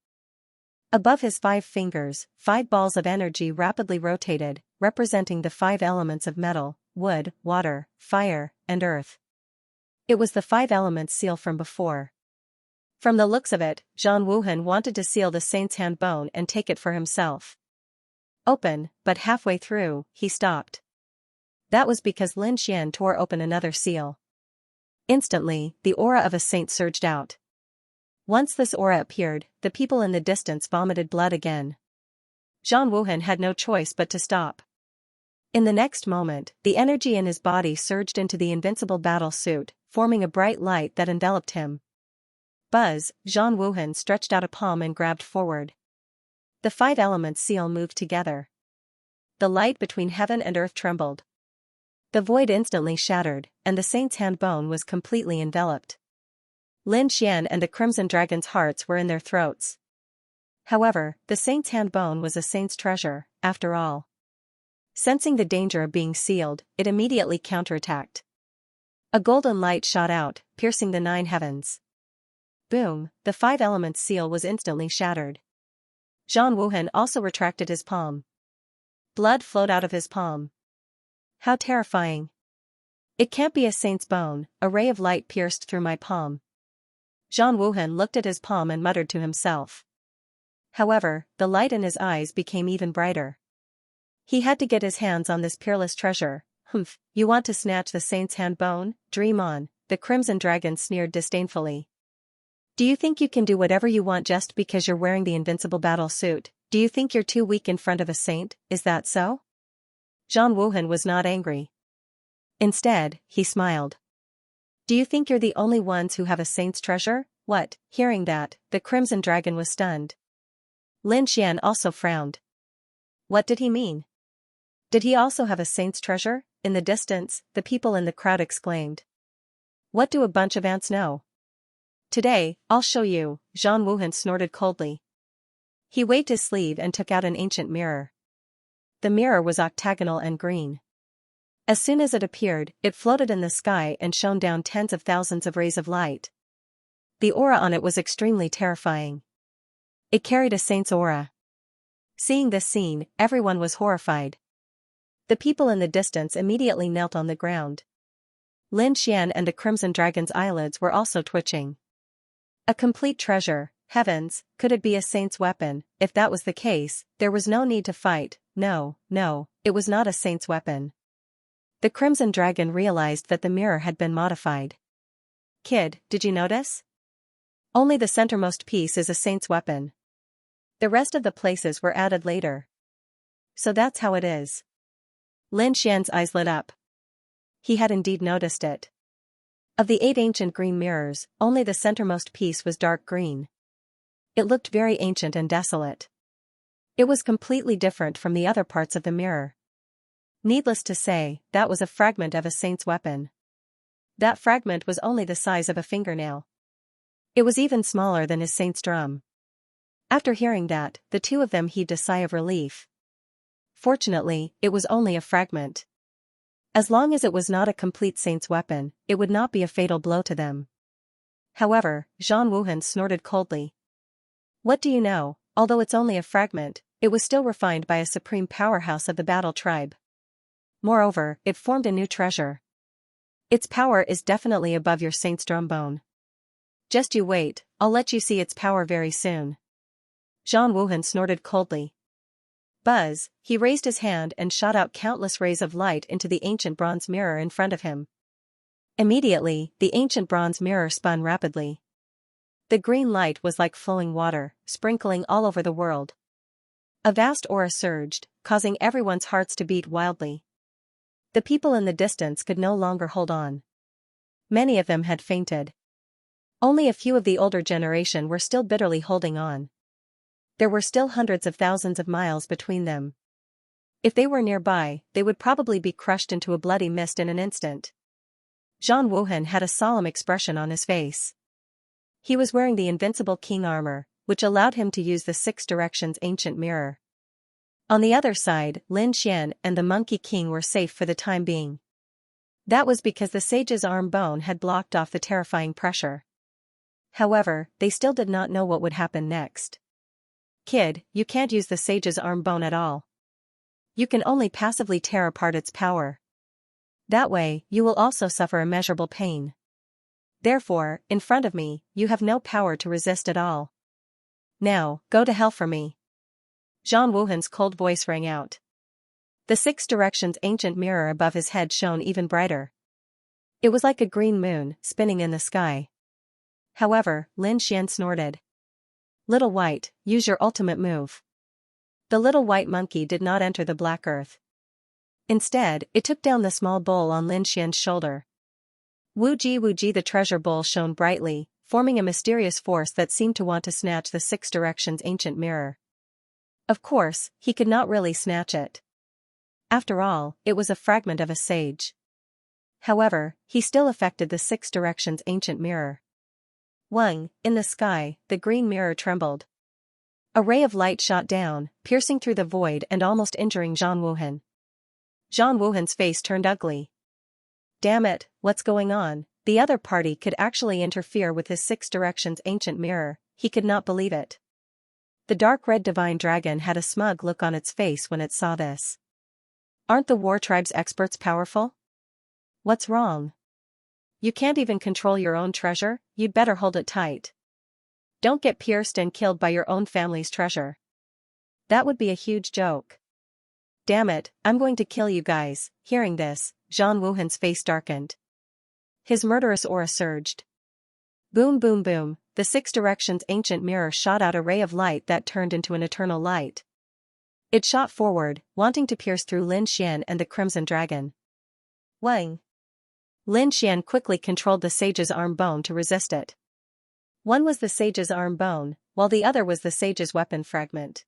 Above his 5 fingers, 5 balls of energy rapidly rotated, representing the 5 elements of metal, wood, water, fire, and earth. It was the 5 elements seal from before. From the looks of it, Zhang Wuhan wanted to seal the saint's hand bone and take it for himself. Open, but halfway through, he stopped. That was because Lin Xian tore open another seal. Instantly, the aura of a saint surged out. Once this aura appeared, the people in the distance vomited blood again. Zhang Wuhan had no choice but to stop. In the next moment, the energy in his body surged into the invincible battle suit, forming a bright light that enveloped him. Buzz, Zhang Wuhan stretched out a palm and grabbed forward. The 5 elements seal moved together. The light between heaven and earth trembled. The void instantly shattered, and the saint's hand bone was completely enveloped. Lin Xian and the Crimson Dragon's hearts were in their throats. However, the saint's hand bone was a saint's treasure, after all. Sensing the danger of being sealed, it immediately counterattacked. A golden light shot out, piercing the 9 heavens. Boom, the 5 elements seal was instantly shattered. Zhang Wuhan also retracted his palm. Blood flowed out of his palm. How terrifying. It can't be a saint's bone, a ray of light pierced through my palm. Zhang Wuhan looked at his palm and muttered to himself. However, the light in his eyes became even brighter. He had to get his hands on this peerless treasure. Humph, you want to snatch the saint's hand bone? Dream on, the Crimson Dragon sneered disdainfully. Do you think you can do whatever you want just because you're wearing the invincible battle suit? Do you think you're too weak in front of a saint? Is that so? Zhang Wuhan was not angry. Instead, he smiled. Do you think you're the only ones who have a saint's treasure? What? Hearing that, the Crimson Dragon was stunned. Lin Xian also frowned. What did he mean? Did he also have a saint's treasure? In the distance, the people in the crowd exclaimed. What do a bunch of ants know? Today, I'll show you, Zhang Wuhan snorted coldly. He waved his sleeve and took out an ancient mirror. The mirror was octagonal and green. As soon as it appeared, it floated in the sky and shone down tens of thousands of rays of light. The aura on it was extremely terrifying. It carried a saint's aura. Seeing this scene, everyone was horrified. The people in the distance immediately knelt on the ground. Lin Xian and the Crimson Dragon's eyelids were also twitching. A complete treasure, heavens, could it be a saint's weapon? If that was the case, there was no need to fight. No, it was not a saint's weapon. The Crimson Dragon realized that the mirror had been modified. Kid, did you notice? Only the centermost piece is a saint's weapon. The rest of the places were added later. So that's how it is. Lin Xian's eyes lit up. He had indeed noticed it. Of the 8 ancient green mirrors, only the centermost piece was dark green. It looked very ancient and desolate. It was completely different from the other parts of the mirror. Needless to say, that was a fragment of a saint's weapon. That fragment was only the size of a fingernail. It was even smaller than his saint's drum. After hearing that, the 2 of them heaved a sigh of relief. Fortunately, it was only a fragment. As long as it was not a complete saint's weapon, it would not be a fatal blow to them. However, Zhang Wuhan snorted coldly. What do you know? Although it's only a fragment, it was still refined by a supreme powerhouse of the battle tribe. Moreover, it formed a new treasure. Its power is definitely above your saint's drum bone. Just you wait, I'll let you see its power very soon. Zhang Wuhan snorted coldly. Buzz, he raised his hand and shot out countless rays of light into the ancient bronze mirror in front of him. Immediately, the ancient bronze mirror spun rapidly. The green light was like flowing water, sprinkling all over the world. A vast aura surged, causing everyone's hearts to beat wildly. The people in the distance could no longer hold on. Many of them had fainted. Only a few of the older generation were still bitterly holding on. There were still hundreds of thousands of miles between them. If they were nearby, they would probably be crushed into a bloody mist in an instant. Zhang Wuhan had a solemn expression on his face. He was wearing the invincible king armor, which allowed him to use the 6 directions ancient mirror. On the other side, Lin Xian and the Monkey King were safe for the time being. That was because the sage's arm bone had blocked off the terrifying pressure. However, they still did not know what would happen next. Kid, you can't use the sage's arm bone at all. You can only passively tear apart its power. That way, you will also suffer immeasurable pain. Therefore, in front of me, you have no power to resist at all. Now, go to hell for me. Zhang Wuhan's cold voice rang out. The 6 directions ancient mirror above his head shone even brighter. It was like a green moon, spinning in the sky. However, Lin Xian snorted. Little White, use your ultimate move. The little white monkey did not enter the black earth. Instead, it took down the small bowl on Lin Xian's shoulder. Wu Ji, the treasure bowl shone brightly, forming a mysterious force that seemed to want to snatch the 6 directions ancient mirror. Of course, he could not really snatch it. After all, it was a fragment of a sage. However, he still affected the 6 directions ancient mirror. Wang, in the sky, the green mirror trembled. A ray of light shot down, piercing through the void and almost injuring Zhang Wuhan. Zhang Wuhan's face turned ugly. Damn it, what's going on? The other party could actually interfere with his 6 directions ancient mirror, he could not believe it. The dark red divine dragon had a smug look on its face when it saw this. Aren't the war tribe's experts powerful? What's wrong? You can't even control your own treasure, you'd better hold it tight. Don't get pierced and killed by your own family's treasure. That would be a huge joke. Damn it, I'm going to kill you guys. Hearing this, Zhang Wuhan's face darkened. His murderous aura surged. Boom boom boom, the 6 directions ancient mirror shot out a ray of light that turned into an eternal light. It shot forward, wanting to pierce through Lin Xian and the Crimson Dragon. Wang. Lin Xian quickly controlled the sage's arm bone to resist it. One was the sage's arm bone, while the other was the sage's weapon fragment.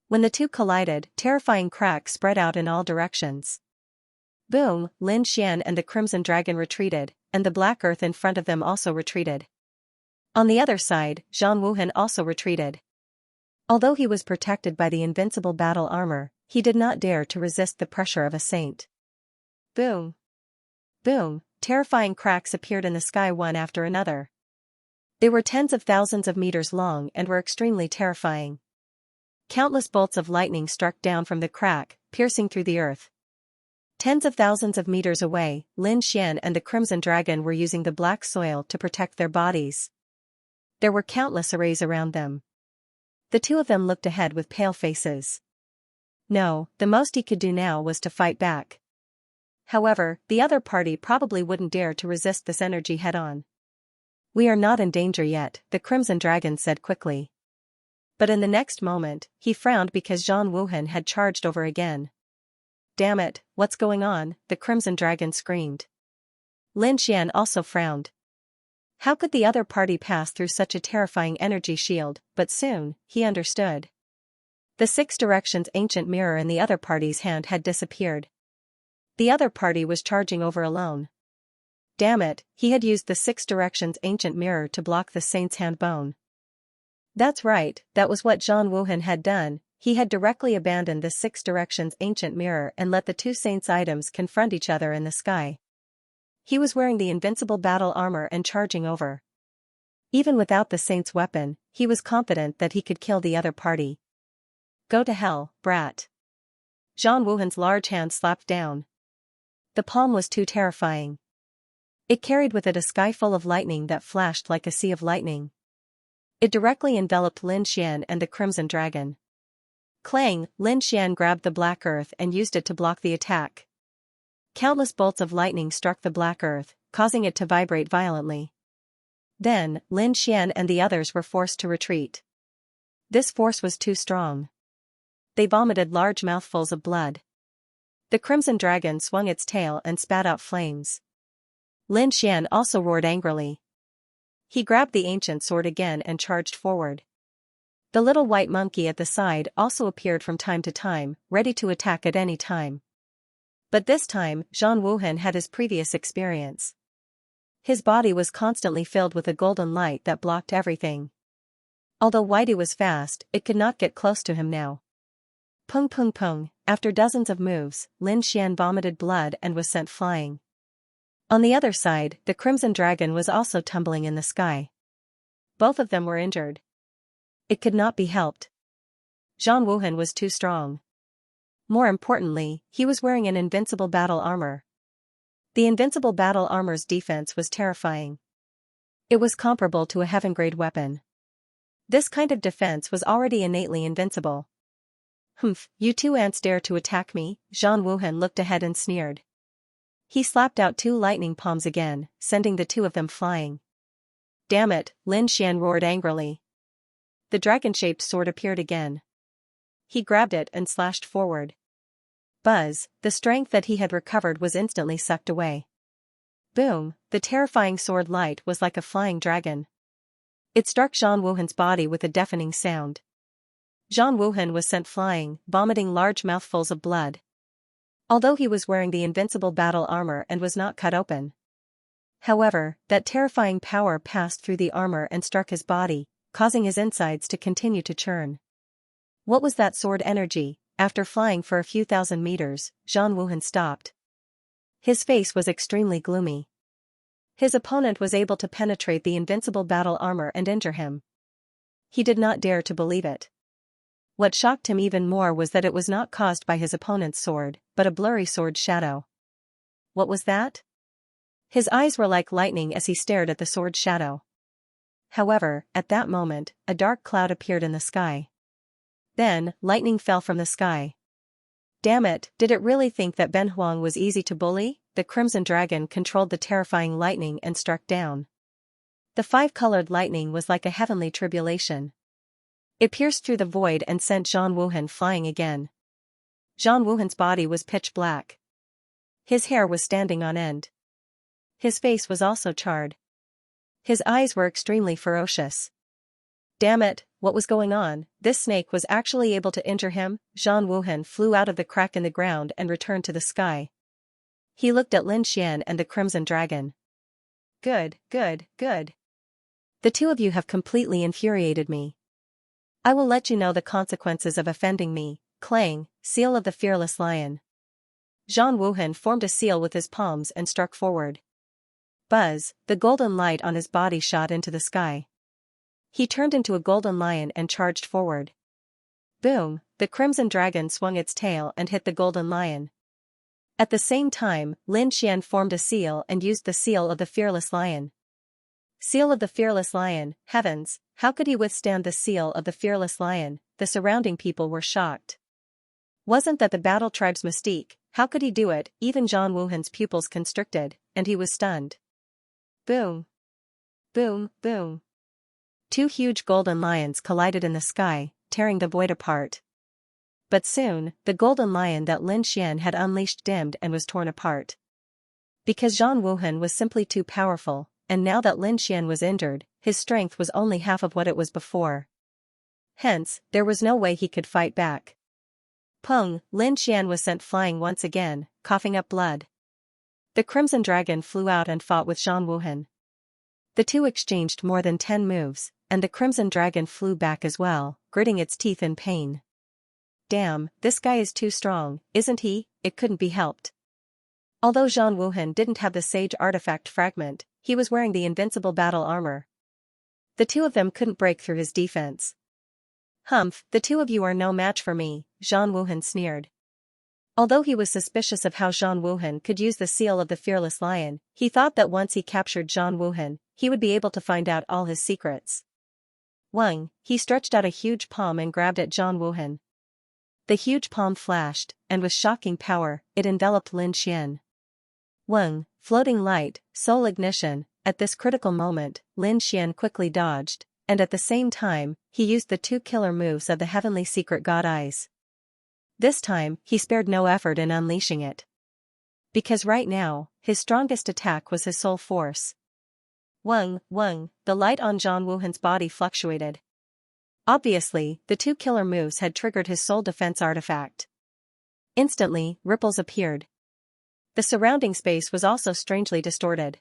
When the two collided, terrifying cracks spread out in all directions. Boom, Lin Xian and the Crimson Dragon retreated, and the black earth in front of them also retreated. On the other side, Zhang Wuhan also retreated. Although he was protected by the invincible battle armor, he did not dare to resist the pressure of a saint. Boom. Boom, terrifying cracks appeared in the sky one after another. They were tens of thousands of meters long and were extremely terrifying. Countless bolts of lightning struck down from the crack, piercing through the earth. Tens of thousands of meters away, Lin Xian and the Crimson Dragon were using the black soil to protect their bodies. There were countless arrays around them. The two of them looked ahead with pale faces. No, the most he could do now was to fight back. However, the other party probably wouldn't dare to resist this energy head-on. We are not in danger yet, the Crimson Dragon said quickly. But in the next moment, he frowned because Zhang Wuhan had charged over again. Damn it, what's going on? The Crimson Dragon screamed. Lin Xian also frowned. How could the other party pass through such a terrifying energy shield? But soon, he understood. The 6 directions ancient mirror in the other party's hand had disappeared. The other party was charging over alone. Damn it, he had used the 6 directions ancient mirror to block the saint's hand bone. That's right, that was what Zhang Wuhan had done. He had directly abandoned the 6 directions ancient mirror and let the two saints' items confront each other in the sky. He was wearing the invincible battle armor and charging over. Even without the saint's weapon, he was confident that he could kill the other party. Go to hell, brat. Zhang Wuhan's large hand slapped down. The palm was too terrifying. It carried with it a sky full of lightning that flashed like a sea of lightning. It directly enveloped Lin Xian and the Crimson Dragon. Clang, Lin Xian grabbed the black earth and used it to block the attack. Countless bolts of lightning struck the black earth, causing it to vibrate violently. Then, Lin Xian and the others were forced to retreat. This force was too strong. They vomited large mouthfuls of blood. The Crimson Dragon swung its tail and spat out flames. Lin Xian also roared angrily. He grabbed the ancient sword again and charged forward. The little white monkey at the side also appeared from time to time, ready to attack at any time. But this time, Zhang Wuhan had his previous experience. His body was constantly filled with a golden light that blocked everything. Although Whitey was fast, it could not get close to him now. Pung pung pung, after dozens of moves, Lin Xian vomited blood and was sent flying. On the other side, the Crimson Dragon was also tumbling in the sky. Both of them were injured. It could not be helped. Zhang Wuhan was too strong. More importantly, he was wearing an invincible battle armor. The invincible battle armor's defense was terrifying. It was comparable to a heaven-grade weapon. This kind of defense was already innately invincible. "Humph, you two ants dare to attack me?" Zhang Wuhan looked ahead and sneered. He slapped out 2 lightning palms again, sending the 2 of them flying. "Damn it," Lin Xian roared angrily. The dragon-shaped sword appeared again. He grabbed it and slashed forward. Buzz, the strength that he had recovered was instantly sucked away. Boom, the terrifying sword light was like a flying dragon. It struck Zhang Wuhan's body with a deafening sound. Zhang Wuhan was sent flying, vomiting large mouthfuls of blood. Although he was wearing the invincible battle armor and was not cut open. However, that terrifying power passed through the armor and struck his body, causing his insides to continue to churn. What was that sword energy? After flying for a few thousand meters, Zhang Wuhan stopped. His face was extremely gloomy. His opponent was able to penetrate the invincible battle armor and injure him. He did not dare to believe it. What shocked him even more was that it was not caused by his opponent's sword, but a blurry sword shadow. What was that? His eyes were like lightning as he stared at the sword shadow. However, at that moment, a dark cloud appeared in the sky. Then, lightning fell from the sky. Damn it, did it really think that Ben Huang was easy to bully? The Crimson Dragon controlled the terrifying lightning and struck down. The 5-colored lightning was like a heavenly tribulation. It pierced through the void and sent Zhang Wuhan flying again. Zhang Wuhan's body was pitch black. His hair was standing on end. His face was also charred. His eyes were extremely ferocious. Damn it, what was going on? This snake was actually able to injure him? Zhang Wuhan flew out of the crack in the ground and returned to the sky. He looked at Lin Xian and the Crimson Dragon. Good, good, good. The 2 of you have completely infuriated me. I will let you know the consequences of offending me. Clang, seal of the fearless lion. Zhang Wuhan formed a seal with his palms and struck forward. Buzz, the golden light on his body shot into the sky. He turned into a golden lion and charged forward. Boom, the Crimson Dragon swung its tail and hit the golden lion. At the same time, Lin Xian formed a seal and used the seal of the fearless lion. Seal of the fearless lion, heavens, how could he withstand the seal of the fearless lion? The surrounding people were shocked. Wasn't that the battle tribe's mystique? How could he do it? Even Zhang Wuhan's pupils constricted, and he was stunned. Boom. Boom, boom. 2 huge golden lions collided in the sky, tearing the void apart. But soon, the golden lion that Lin Xian had unleashed dimmed and was torn apart. Because Zhang Wuhan was simply too powerful, and now that Lin Xian was injured, his strength was only half of what it was before. Hence, there was no way he could fight back. Pung, Lin Xian was sent flying once again, coughing up blood. The Crimson Dragon flew out and fought with Zhang Wuhan. The 2 exchanged more than 10 moves, and the Crimson Dragon flew back as well, gritting its teeth in pain. Damn, this guy is too strong, isn't he? It couldn't be helped. Although Zhang Wuhan didn't have the Sage Artifact Fragment, he was wearing the invincible battle armor. The 2 of them couldn't break through his defense. Humph, the 2 of you are no match for me, Zhang Wuhan sneered. Although he was suspicious of how Zhang Wuhan could use the seal of the fearless lion, he thought that once he captured Zhang Wuhan, he would be able to find out all his secrets. Wang, he stretched out a huge palm and grabbed at Zhang Wuhan. The huge palm flashed, and with shocking power, it enveloped Lin Xian. Wang, floating light, soul ignition. At this critical moment, Lin Xian quickly dodged, and at the same time, he used the 2 killer moves of the heavenly secret god eyes. This time, he spared no effort in unleashing it. Because right now, his strongest attack was his soul force. Wang, the light on Zhang Wuhan's body fluctuated. Obviously, the 2 killer moves had triggered his soul defense artifact. Instantly, ripples appeared. The surrounding space was also strangely distorted.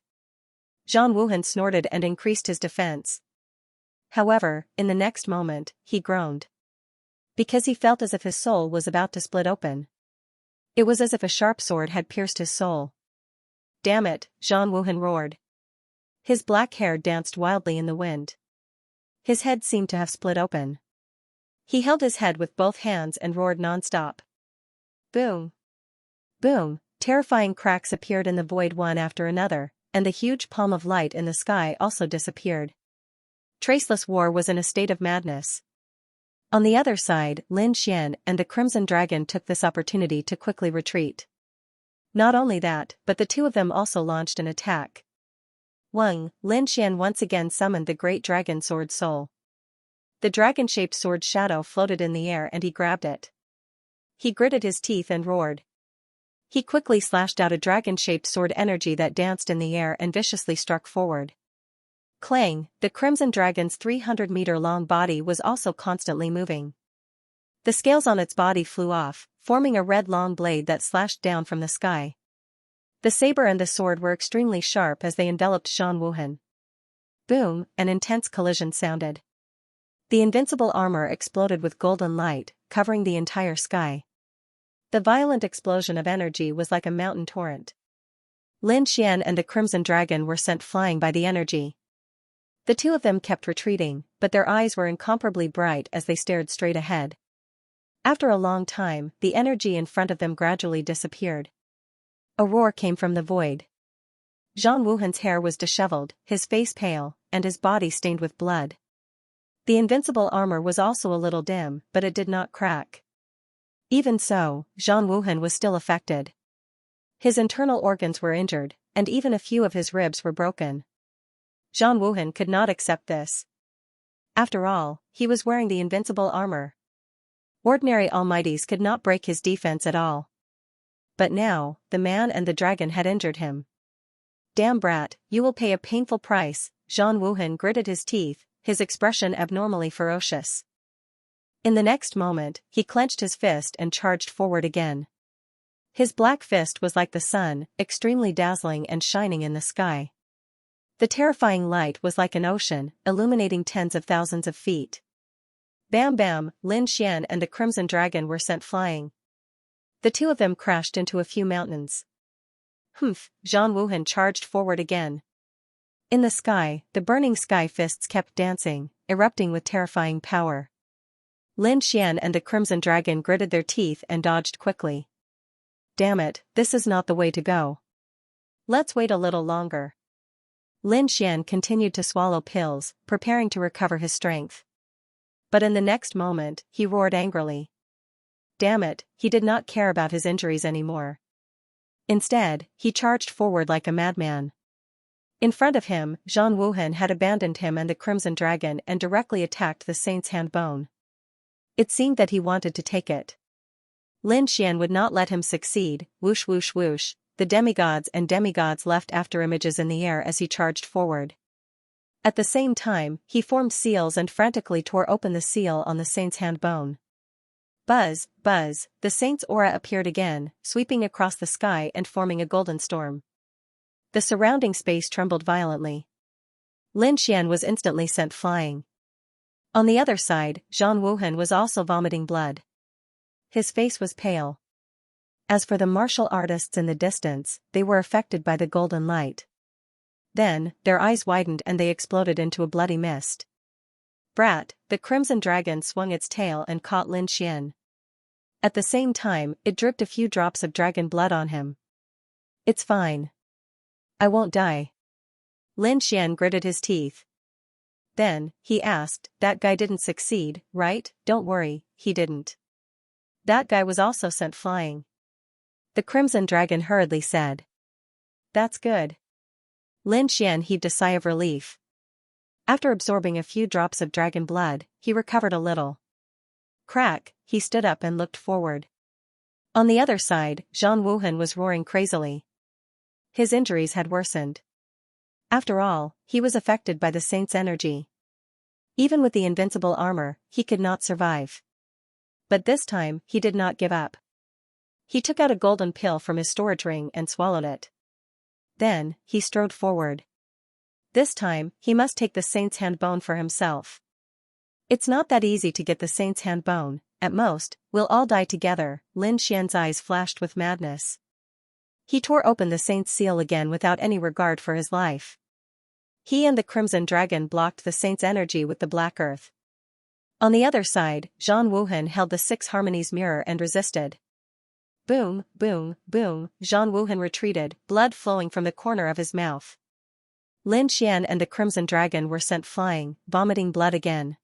Zhang Wuhan snorted and increased his defense. However, in the next moment, he groaned. Because he felt as if his soul was about to split open. It was as if a sharp sword had pierced his soul. Damn it, Zhang Wuhan roared. His black hair danced wildly in the wind. His head seemed to have split open. He held his head with both hands and roared non-stop. Boom. Boom, Terrifying cracks appeared in the void one after another, and the huge palm of light in the sky also disappeared. Traceless War was in a state of madness. On the other side, Lin Xian and the Crimson Dragon took this opportunity to quickly retreat. Not only that, but the two of them also launched an attack. Lin Xian once again summoned the great dragon sword Soul. The dragon-shaped sword shadow floated in the air and he grabbed it. He gritted his teeth and roared. He quickly slashed out a dragon-shaped sword energy that danced in the air and viciously struck forward. Clang, the Crimson Dragon's 300-meter-long body was also constantly moving. The scales on its body flew off, forming a red long blade that slashed down from the sky. The saber and the sword were extremely sharp as they enveloped Zhang Wuhan. Boom, an intense collision sounded. The invincible armor exploded with golden light, covering the entire sky. The violent explosion of energy was like a mountain torrent. Lin Xian and the Crimson Dragon were sent flying by the energy. The two of them kept retreating, but their eyes were incomparably bright as they stared straight ahead. After a long time, the energy in front of them gradually disappeared. A roar came from the void. Zhang Wuhan's hair was disheveled, his face pale, and his body stained with blood. The invincible armor was also a little dim, but it did not crack. Even so, Zhang Wuhan was still affected. His internal organs were injured, and even a few of his ribs were broken. Zhang Wuhan could not accept this. After all, he was wearing the invincible armor. Ordinary almighties could not break his defense at all. But now, the man and the dragon had injured him. Damn brat, you will pay a painful price, Zhang Wuhan gritted his teeth, his expression abnormally ferocious. In the next moment, he clenched his fist and charged forward again. His black fist was like the sun, extremely dazzling and shining in the sky. The terrifying light was like an ocean, illuminating tens of thousands of feet. Bam bam, Lin Xian and the Crimson Dragon were sent flying. The two of them crashed into a few mountains. Humph, Zhang Wuhan charged forward again. In the sky, the burning sky fists kept dancing, erupting with terrifying power. Lin Xian and the Crimson Dragon gritted their teeth and dodged quickly. Damn it, this is not the way to go. Let's wait a little longer. Lin Xian continued to swallow pills, preparing to recover his strength. But in the next moment, he roared angrily. Damn it, he did not care about his injuries anymore. Instead, he charged forward like a madman. In front of him, Zhang Wuhan had abandoned him and the Crimson Dragon and directly attacked the saint's hand bone. It seemed that he wanted to take it. Lin Xian would not let him succeed. Whoosh whoosh whoosh, the demigods and demigods left after images in the air as he charged forward. At the same time, he formed seals and frantically tore open the seal on the saint's hand bone. Buzz, buzz, the saint's aura appeared again, sweeping across the sky and forming a golden storm. The surrounding space trembled violently. Lin Xian was instantly sent flying. On the other side, Zhang Wuhan was also vomiting blood. His face was pale. As for the martial artists in the distance, they were affected by the golden light. Then, their eyes widened and they exploded into a bloody mist. Brat, the Crimson Dragon swung its tail and caught Lin Xian. At the same time, it dripped a few drops of dragon blood on him. It's fine. I won't die. Lin Xian gritted his teeth. Then, he asked, that guy didn't succeed, right? Don't worry, he didn't. That guy was also sent flying. The Crimson Dragon hurriedly said. That's good. Lin Xian heaved a sigh of relief. After absorbing a few drops of dragon blood, he recovered a little. Crack, he stood up and looked forward. On the other side, Zhang Wuhan was roaring crazily. His injuries had worsened. After all, he was affected by the saint's energy. Even with the invincible armor, he could not survive. But this time, he did not give up. He took out a golden pill from his storage ring and swallowed it. Then, he strode forward. This time, he must take the saint's hand bone for himself. It's not that easy to get the saint's hand bone. At most, we'll all die together. Lin Xian's eyes flashed with madness. He tore open the saint's seal again without any regard for his life. He and the Crimson Dragon blocked the saint's energy with the black earth. On the other side, Zhang Wuhan held the Six Harmonies mirror and resisted. Boom, boom, boom, Zhang Wuhan retreated, blood flowing from the corner of his mouth. Lin Xian and the Crimson Dragon were sent flying, vomiting blood again.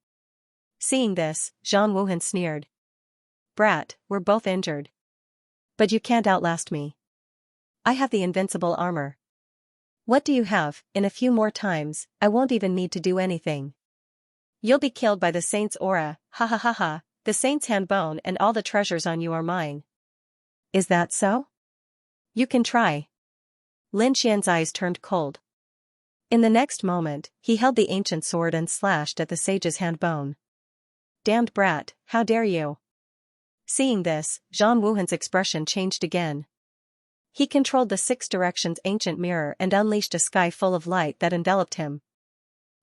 Seeing this, Zhang Wuhan sneered. Brat, we're both injured. But you can't outlast me. I have the invincible armor. What do you have? In a few more times, I won't even need to do anything. You'll be killed by the Saint's aura, ha ha ha ha, the Saint's hand bone and all the treasures on you are mine. Is that so? You can try. Lin Xian's eyes turned cold. In the next moment, he held the ancient sword and slashed at the sage's hand bone. Damned brat, how dare you? Seeing this, Zhang Wuhan's expression changed again. He controlled the Six Directions ancient mirror and unleashed a sky full of light that enveloped him.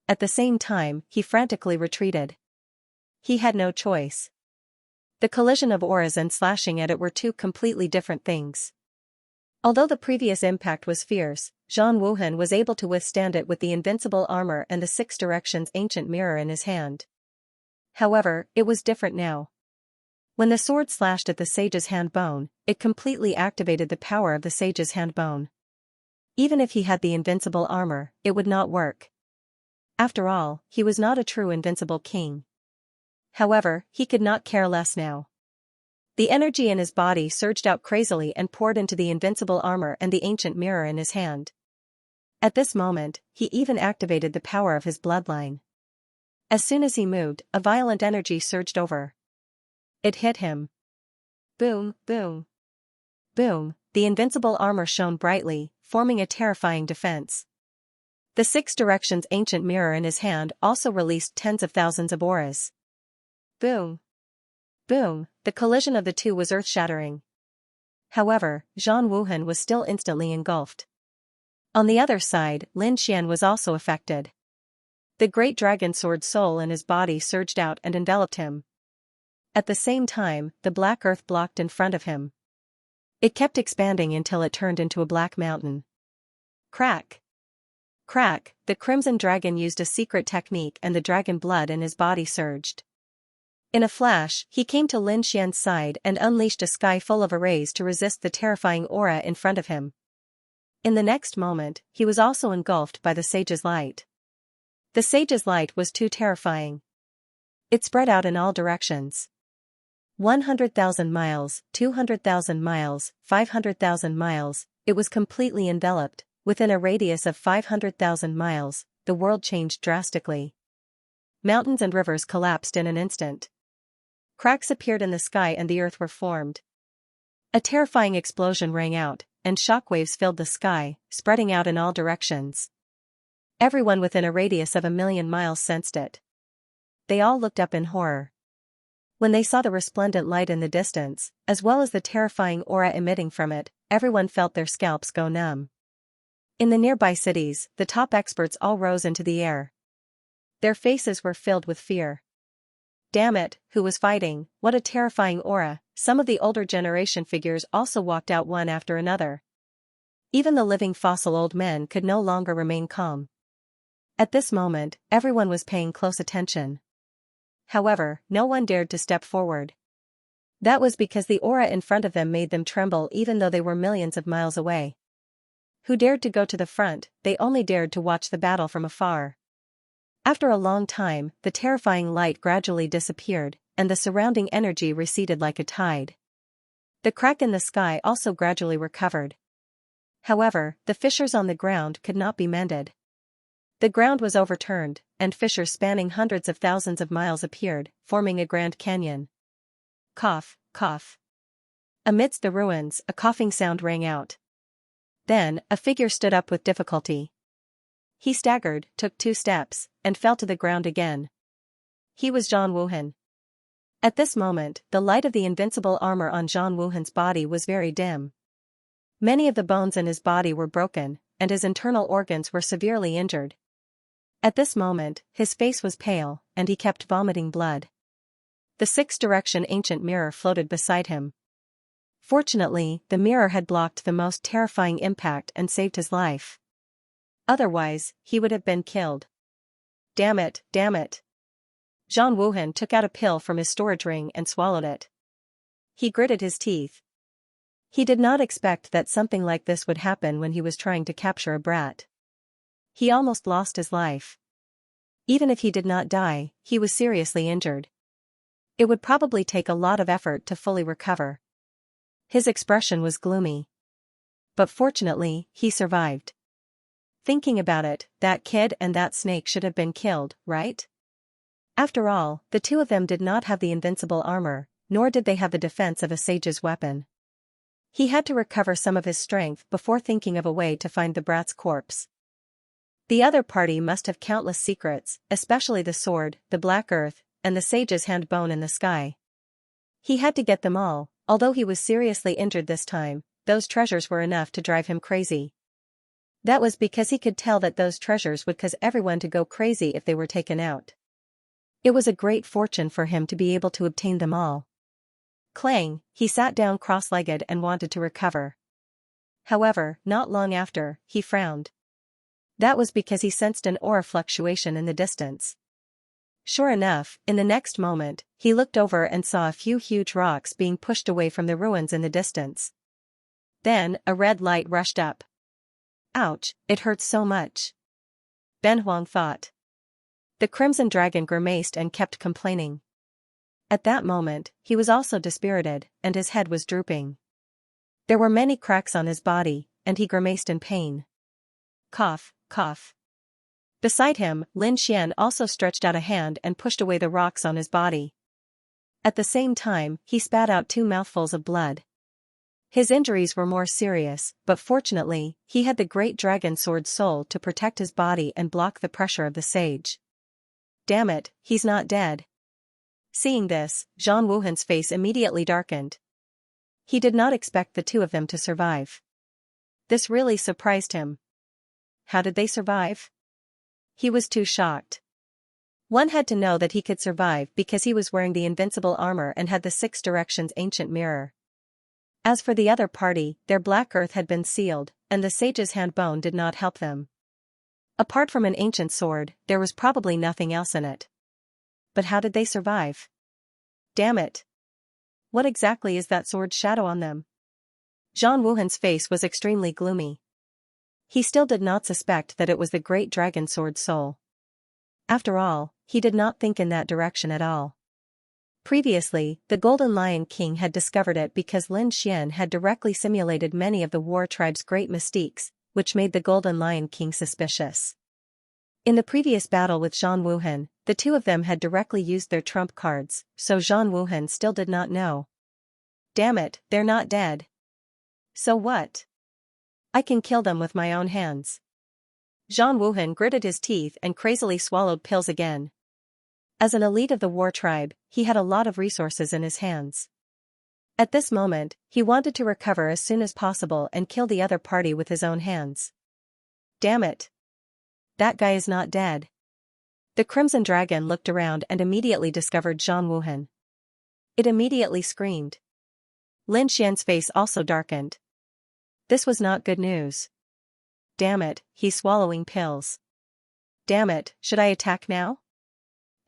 At the same time, he frantically retreated. He had no choice. The collision of auras and slashing at it were two completely different things. Although the previous impact was fierce, Zhang Wuhan was able to withstand it with the invincible armor and the Six Directions ancient mirror in his hand. However, it was different now. When the sword slashed at the sage's hand bone, it completely activated the power of the sage's hand bone. Even if he had the invincible armor, it would not work. After all, he was not a true invincible king. However, he could not care less now. The energy in his body surged out crazily and poured into the invincible armor and the ancient mirror in his hand. At this moment, he even activated the power of his bloodline. As soon as he moved, a violent energy surged over. It hit him. Boom, boom. Boom, the invincible armor shone brightly, forming a terrifying defense. The Six Directions ancient mirror in his hand also released tens of thousands of auras. Boom. Boom, the collision of the two was earth-shattering. However, Zhang Wuhan was still instantly engulfed. On the other side, Lin Xian was also affected. The great dragon sword soul in his body surged out and enveloped him. At the same time, the black earth blocked in front of him. It kept expanding until it turned into a black mountain. Crack! Crack! The Crimson Dragon used a secret technique and the dragon blood in his body surged. In a flash, he came to Lin Xian's side and unleashed a sky full of arrays to resist the terrifying aura in front of him. In the next moment, he was also engulfed by the sage's light. The sage's light was too terrifying. It spread out in all directions. 100,000 miles, 200,000 miles, 500,000 miles, it was completely enveloped. Within a radius of 500,000 miles, the world changed drastically. Mountains and rivers collapsed in an instant. Cracks appeared in the sky and the earth were formed. A terrifying explosion rang out, and shockwaves filled the sky, spreading out in all directions. Everyone within a radius of 1,000,000 miles sensed it. They all looked up in horror. When they saw the resplendent light in the distance, as well as the terrifying aura emitting from it, everyone felt their scalps go numb. In the nearby cities, the top experts all rose into the air. Their faces were filled with fear. Damn it, who was fighting? What a terrifying aura! Some of the older generation figures also walked out one after another. Even the living fossil old men could no longer remain calm. At this moment, everyone was paying close attention. However, no one dared to step forward. That was because the aura in front of them made them tremble even though they were millions of miles away. Who dared to go to the front? They only dared to watch the battle from afar. After a long time, the terrifying light gradually disappeared, and the surrounding energy receded like a tide. The crack in the sky also gradually recovered. However, the fissures on the ground could not be mended. The ground was overturned, and fissures spanning hundreds of thousands of miles appeared, forming a grand canyon. Cough, cough. Amidst the ruins, a coughing sound rang out. Then, a figure stood up with difficulty. He staggered, took 2 steps, and fell to the ground again. He was Zhang Wuhan. At this moment, the light of the invincible armor on Zhang Wuhan's body was very dim. Many of the bones in his body were broken, and his internal organs were severely injured. At this moment, his face was pale, and he kept vomiting blood. The Six-Direction ancient mirror floated beside him. Fortunately, the mirror had blocked the most terrifying impact and saved his life. Otherwise, he would have been killed. Damn it, damn it. Zhang Wuhan took out a pill from his storage ring and swallowed it. He gritted his teeth. He did not expect that something like this would happen when he was trying to capture a brat. He almost lost his life. Even if he did not die, he was seriously injured. It would probably take a lot of effort to fully recover. His expression was gloomy. But fortunately, he survived. Thinking about it, that kid and that snake should have been killed, right? After all, the two of them did not have the invincible armor, nor did they have the defense of a sage's weapon. He had to recover some of his strength before thinking of a way to find the brat's corpse. The other party must have countless secrets, especially the sword, the black earth, and the sage's hand bone in the sky. He had to get them all. Although he was seriously injured this time, those treasures were enough to drive him crazy. That was because he could tell that those treasures would cause everyone to go crazy if they were taken out. It was a great fortune for him to be able to obtain them all. Clang, he sat down cross-legged and wanted to recover. However, not long after, he frowned. That was because he sensed an aura fluctuation in the distance. Sure enough, in the next moment, he looked over and saw a few huge rocks being pushed away from the ruins in the distance. Then, a red light rushed up. Ouch, it hurts so much. Benhuang thought. The Crimson Dragon grimaced and kept complaining. At that moment, he was also dispirited, and his head was drooping. There were many cracks on his body, and he grimaced in pain. Cough, cough. Beside him, Lin Xian also stretched out a hand and pushed away the rocks on his body. At the same time, he spat out 2 mouthfuls of blood. His injuries were more serious, but fortunately, he had the great dragon sword soul to protect his body and block the pressure of the sage. Damn it, he's not dead. Seeing this, Zhang Wuhan's face immediately darkened. He did not expect the two of them to survive. This really surprised him. How did they survive? He was too shocked. One had to know that he could survive because he was wearing the invincible armor and had the 6 directions ancient mirror. As for the other party, their black earth had been sealed, and the sage's hand bone did not help them. Apart from an ancient sword, there was probably nothing else in it. But how did they survive? Damn it! What exactly is that sword's shadow on them? Zhang Wuhan's face was extremely gloomy. He still did not suspect that it was the great dragon sword soul. After all, he did not think in that direction at all. Previously, the Golden Lion King had discovered it because Lin Xian had directly simulated many of the war tribe's great mystiques, which made the Golden Lion King suspicious. In the previous battle with Zhang Wuhan, the two of them had directly used their trump cards, so Zhang Wuhan still did not know. Damn it, they're not dead. So what? I can kill them with my own hands. Zhang Wuhan gritted his teeth and crazily swallowed pills again. As an elite of the war tribe, he had a lot of resources in his hands. At this moment, he wanted to recover as soon as possible and kill the other party with his own hands. Damn it! That guy is not dead. The Crimson Dragon looked around and immediately discovered Zhang Wuhan. It immediately screamed. Lin Xian's face also darkened. This was not good news. Damn it, he's swallowing pills. Damn it, should I attack now?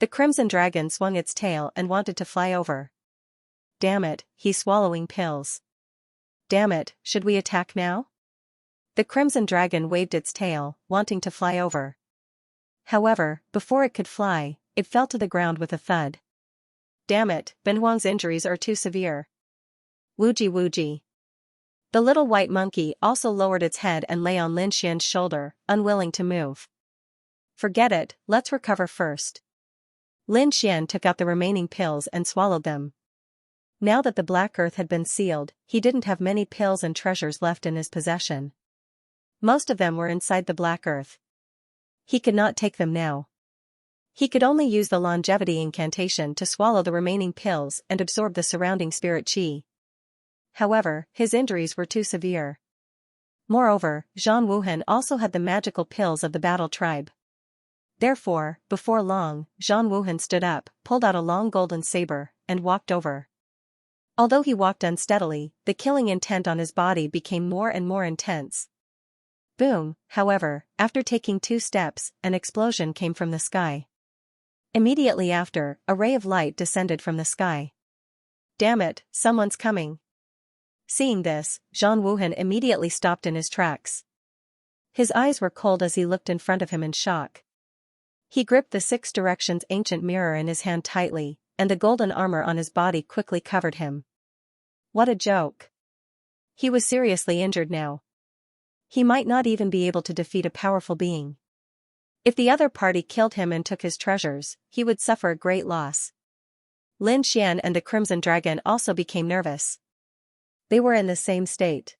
The Crimson Dragon swung its tail and wanted to fly over. Damn it, he's swallowing pills. Damn it, should we attack now? The Crimson Dragon waved its tail, wanting to fly over. However, before it could fly, it fell to the ground with a thud. Damn it, Benhuang's injuries are too severe. Wooji wooji. The little white monkey also lowered its head and lay on Lin Xian's shoulder, unwilling to move. Forget it, let's recover first. Lin Xian took out the remaining pills and swallowed them. Now that the black earth had been sealed, he didn't have many pills and treasures left in his possession. Most of them were inside the black earth. He could not take them now. He could only use the longevity incantation to swallow the remaining pills and absorb the surrounding spirit qi. However, his injuries were too severe. Moreover, Zhang Wuhan also had the magical pills of the battle tribe. Therefore, before long, Zhang Wuhan stood up, pulled out a long golden saber, and walked over. Although he walked unsteadily, the killing intent on his body became more and more intense. Boom, however, after taking 2 steps, an explosion came from the sky. Immediately after, a ray of light descended from the sky. Damn it, someone's coming. Seeing this, Zhang Wuhan immediately stopped in his tracks. His eyes were cold as he looked in front of him in shock. He gripped the Six Directions ancient mirror in his hand tightly, and the golden armor on his body quickly covered him. What a joke. He was seriously injured now. He might not even be able to defeat a powerful being. If the other party killed him and took his treasures, he would suffer a great loss. Lin Xian and the Crimson Dragon also became nervous. They were in the same state.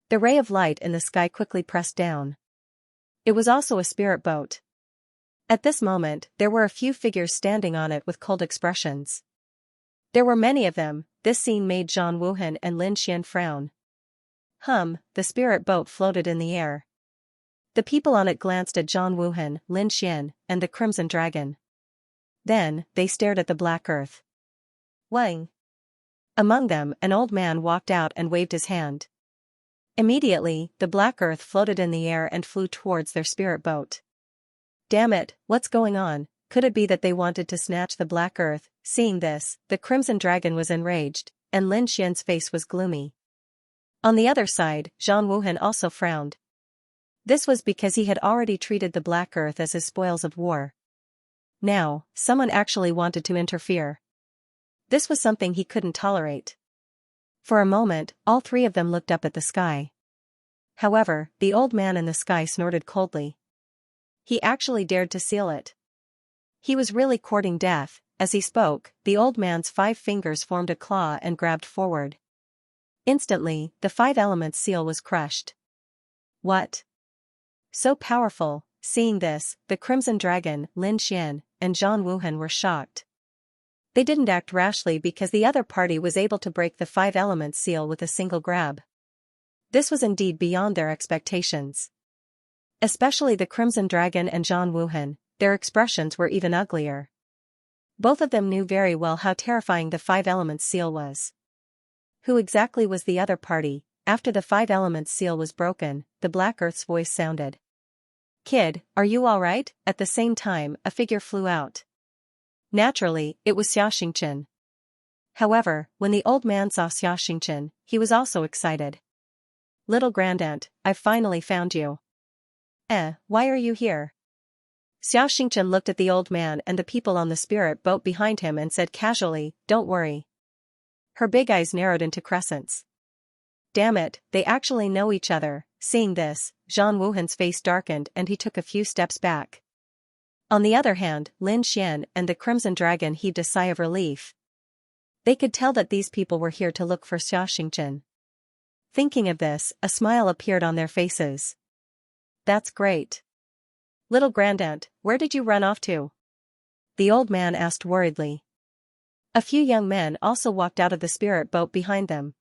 The ray of light in the sky quickly pressed down. It was also a spirit boat. At this moment, there were a few figures standing on it with cold expressions. There were many of them. This scene made Zhang Wuhan and Lin Xian frown. The spirit boat floated in the air. The people on it glanced at Zhang Wuhan, Lin Xian, and the Crimson Dragon. Then, they stared at the black earth. Wang. Among them, an old man walked out and waved his hand. Immediately, the black earth floated in the air and flew towards their spirit boat. Damn it, what's going on? Could it be that they wanted to snatch the black earth? Seeing this, the Crimson Dragon was enraged, and Lin Xian's face was gloomy. On the other side, Zhang Wuhan also frowned. This was because he had already treated the black earth as his spoils of war. Now, someone actually wanted to interfere. This was something he couldn't tolerate. For a moment, all three of them looked up at the sky. However, the old man in the sky snorted coldly. He actually dared to seal it. He was really courting death. As he spoke, the old man's 5 fingers formed a claw and grabbed forward. Instantly, the 5 elements seal was crushed. What? So powerful. Seeing this, the Crimson Dragon, Lin Xian, and Zhang Wuhan were shocked. They didn't act rashly because the other party was able to break the 5 elements seal with a single grab. This was indeed beyond their expectations. Especially the Crimson Dragon and Zhang Wuhan, their expressions were even uglier. Both of them knew very well how terrifying the 5 elements seal was. Who exactly was the other party? After the 5 elements seal was broken, the Black Earth's voice sounded. Kid, are you alright? At the same time, a figure flew out. Naturally, it was Xianxia. However, when the old man saw Xianxia, he was also excited. Little grandaunt, I've finally found you. Why are you here? Xianxia looked at the old man and the people on the spirit boat behind him and said casually, don't worry. Her big eyes narrowed into crescents. Damn it, they actually know each other. Seeing this, Zhang Wuhan's face darkened and he took a few steps back. On the other hand, Lin Xian and the Crimson Dragon heaved a sigh of relief. They could tell that these people were here to look for Xianxia. Thinking of this, a smile appeared on their faces. That's great. Little grandaunt, where did you run off to? The old man asked worriedly. A few young men also walked out of the spirit boat behind them.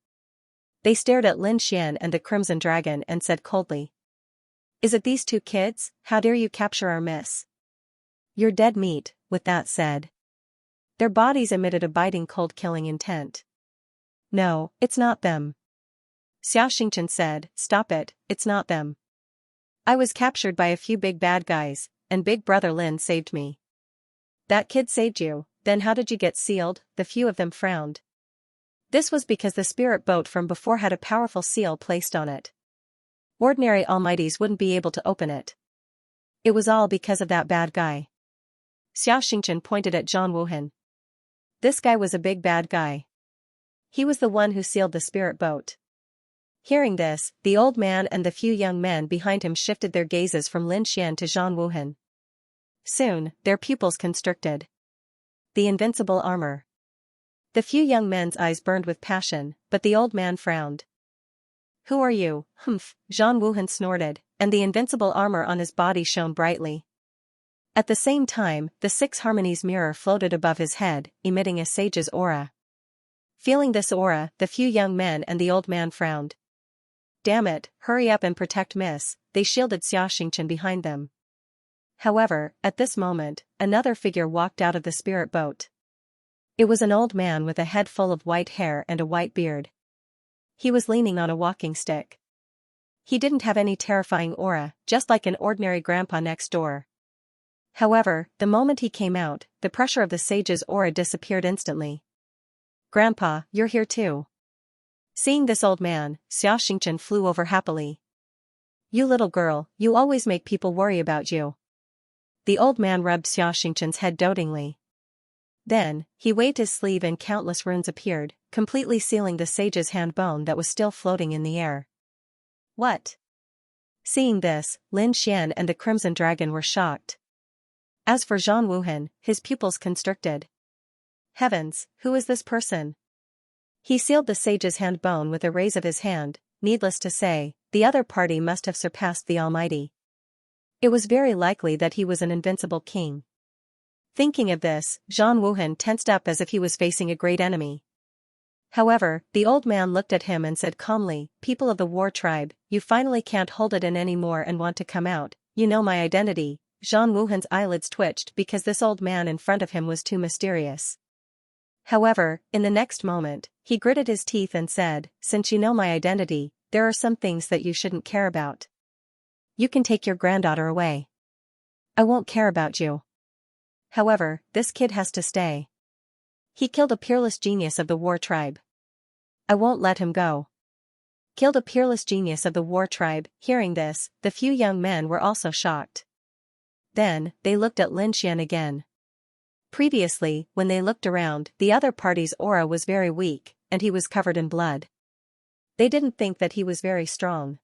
They stared at Lin Xian and the Crimson Dragon and said coldly. Is it these 2 kids? How dare you capture our miss? You're dead meat. With that said. Their bodies emitted a biting cold killing intent. No, it's not them. Xianxia said, stop it, it's not them. I was captured by a few big bad guys, and Big Brother Lin saved me. That kid saved you, then how did you get sealed? The few of them frowned. This was because the spirit boat from before had a powerful seal placed on it. Ordinary almighties wouldn't be able to open it. It was all because of that bad guy. Xianxia pointed at Zhang Wuhan. This guy was a big bad guy. He was the one who sealed the spirit boat. Hearing this, the old man and the few young men behind him shifted their gazes from Lin Xian to Zhang Wuhan. Soon, their pupils constricted. The invincible armor. The few young men's eyes burned with passion, but the old man frowned. Who are you? Humph, Zhang Wuhan snorted, and the invincible armor on his body shone brightly. At the same time, the 6 harmonies mirror floated above his head, emitting a sage's aura. Feeling this aura, the few young men and the old man frowned. Damn it, hurry up and protect Miss, they shielded Xianxia behind them. However, at this moment, another figure walked out of the spirit boat. It was an old man with a head full of white hair and a white beard. He was leaning on a walking stick. He didn't have any terrifying aura, just like an ordinary grandpa next door. However, the moment he came out, the pressure of the sage's aura disappeared instantly. Grandpa, you're here too. Seeing this old man, Xianxia flew over happily. You little girl, you always make people worry about you. The old man rubbed Xianxia's head dotingly. Then, he waved his sleeve and countless runes appeared, completely sealing the sage's hand bone that was still floating in the air. What? Seeing this, Lin Xian and the Crimson Dragon were shocked. As for Zhang Wuhan, his pupils constricted. Heavens, who is this person? He sealed the sage's hand bone with a raise of his hand. Needless to say, the other party must have surpassed the Almighty. It was very likely that he was an invincible king. Thinking of this, Zhang Wuhan tensed up as if he was facing a great enemy. However, the old man looked at him and said calmly, "People of the war tribe, you finally can't hold it in anymore and want to come out. You know my identity." Zhang Wuhan's eyelids twitched because this old man in front of him was too mysterious. However, in the next moment, he gritted his teeth and said, "Since you know my identity, there are some things that you shouldn't care about. You can take your granddaughter away. I won't care about you. However, this kid has to stay. He killed a peerless genius of the war tribe. I won't let him go." Killed a peerless genius of the war tribe. Hearing this, the few young men were also shocked. Then, they looked at Lin Xian again. Previously, when they looked around, the other party's aura was very weak, and he was covered in blood. They didn't think that he was very strong.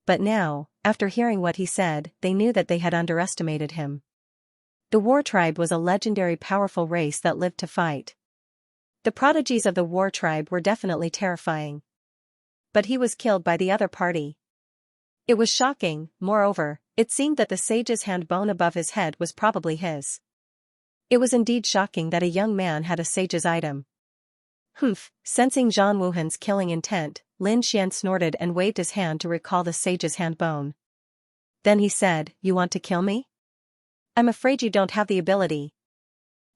But now, after hearing what he said, they knew that they had underestimated him. The war tribe was a legendary powerful race that lived to fight. The prodigies of the war tribe were definitely terrifying. But he was killed by the other party. It was shocking. Moreover, it seemed that the sage's hand bone above his head was probably his. It was indeed shocking that a young man had a sage's item. Humph! Sensing Zhang Wuhan's killing intent, Lin Xian snorted and waved his hand to recall the sage's hand bone. Then he said, "You want to kill me? I'm afraid you don't have the ability."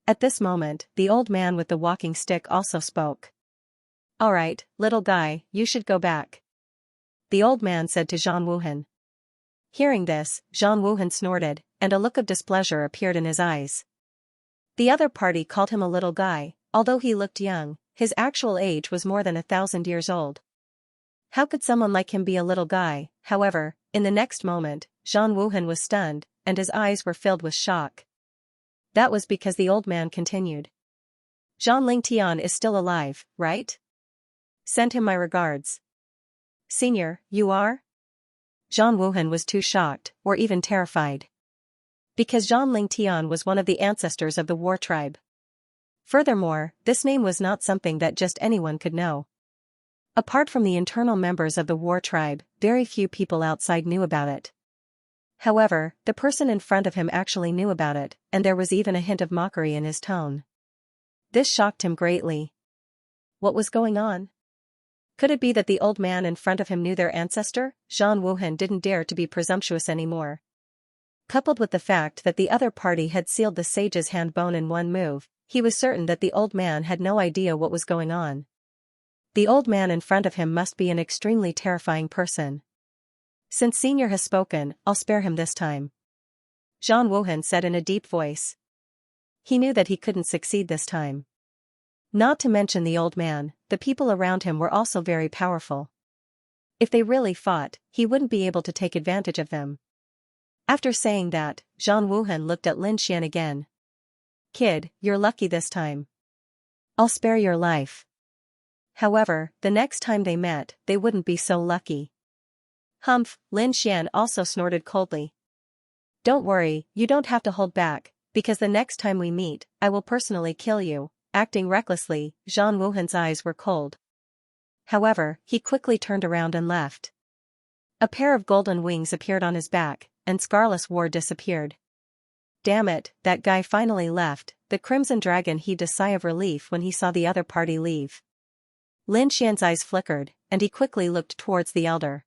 At this moment, the old man with the walking stick also spoke. "Alright, little guy, you should go back," the old man said to Zhang Wuhan. Hearing this, Zhang Wuhan snorted, and a look of displeasure appeared in his eyes. The other party called him a little guy. Although he looked young, his actual age was more than 1,000 years old. How could someone like him be a little guy? However, in the next moment, Zhang Wuhan was stunned, and his eyes were filled with shock. That was because the old man continued. "Zhang Lingtian is still alive, right? Send him my regards." "Senior, you are?" Zhang Wuhan was too shocked, or even terrified. Because Zhang Lingtian was one of the ancestors of the war tribe. Furthermore, this name was not something that just anyone could know. Apart from the internal members of the war tribe, very few people outside knew about it. However, the person in front of him actually knew about it, and there was even a hint of mockery in his tone. This shocked him greatly. What was going on? Could it be that the old man in front of him knew their ancestor? Zhang Wuhan didn't dare to be presumptuous anymore. Coupled with the fact that the other party had sealed the sage's hand bone in one move, he was certain that the old man had no idea what was going on. The old man in front of him must be an extremely terrifying person. Since Senior has spoken, I'll spare him this time, Zhang Wuhan said in a deep voice. He knew that he couldn't succeed this time. Not to mention the old man, the people around him were also very powerful. If they really fought, he wouldn't be able to take advantage of them. After saying that, Zhang Wuhan looked at Lin Xian again. "Kid, you're lucky this time. I'll spare your life." However, the next time they met, they wouldn't be so lucky. Humph! Lin Xian also snorted coldly. "Don't worry, you don't have to hold back, because the next time we meet, I will personally kill you." Acting recklessly, Zhang Wuhan's eyes were cold. However, he quickly turned around and left. A pair of golden wings appeared on his back, and Scarlet's war disappeared. Damn it, that guy finally left. The Crimson Dragon heaved a sigh of relief when he saw the other party leave. Lin Xian's eyes flickered, and he quickly looked towards the elder.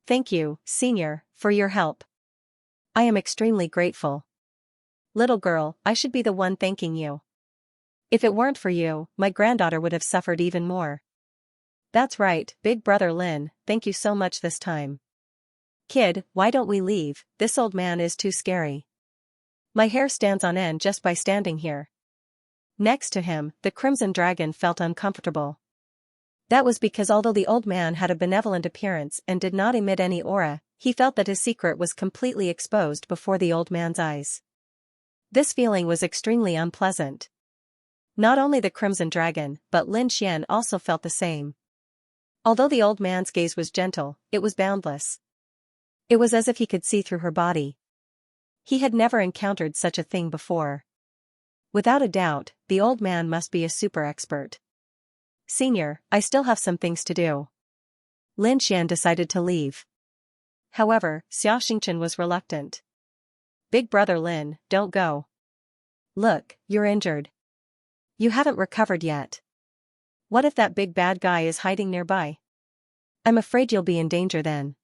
"Thank you, Senior, for your help. I am extremely grateful. Little girl, I should be the one thanking you. If it weren't for you, my granddaughter would have suffered even more." "That's right, big brother Lin, thank you so much this time. Kid, why don't we leave? This old man is too scary. My hair stands on end just by standing here." Next to him, the Crimson Dragon felt uncomfortable. That was because although the old man had a benevolent appearance and did not emit any aura, he felt that his secret was completely exposed before the old man's eyes. This feeling was extremely unpleasant. Not only the Crimson Dragon, but Lin Xian also felt the same. Although the old man's gaze was gentle, it was boundless. It was as if he could see through her body. He had never encountered such a thing before. Without a doubt, the old man must be a super expert. Senior, I still have some things to do. Lin Xian decided to leave. However, Xianxia was reluctant. Big brother Lin, don't go. Look, you're injured. You haven't recovered yet. What if that big bad guy is hiding nearby? I'm afraid you'll be in danger then.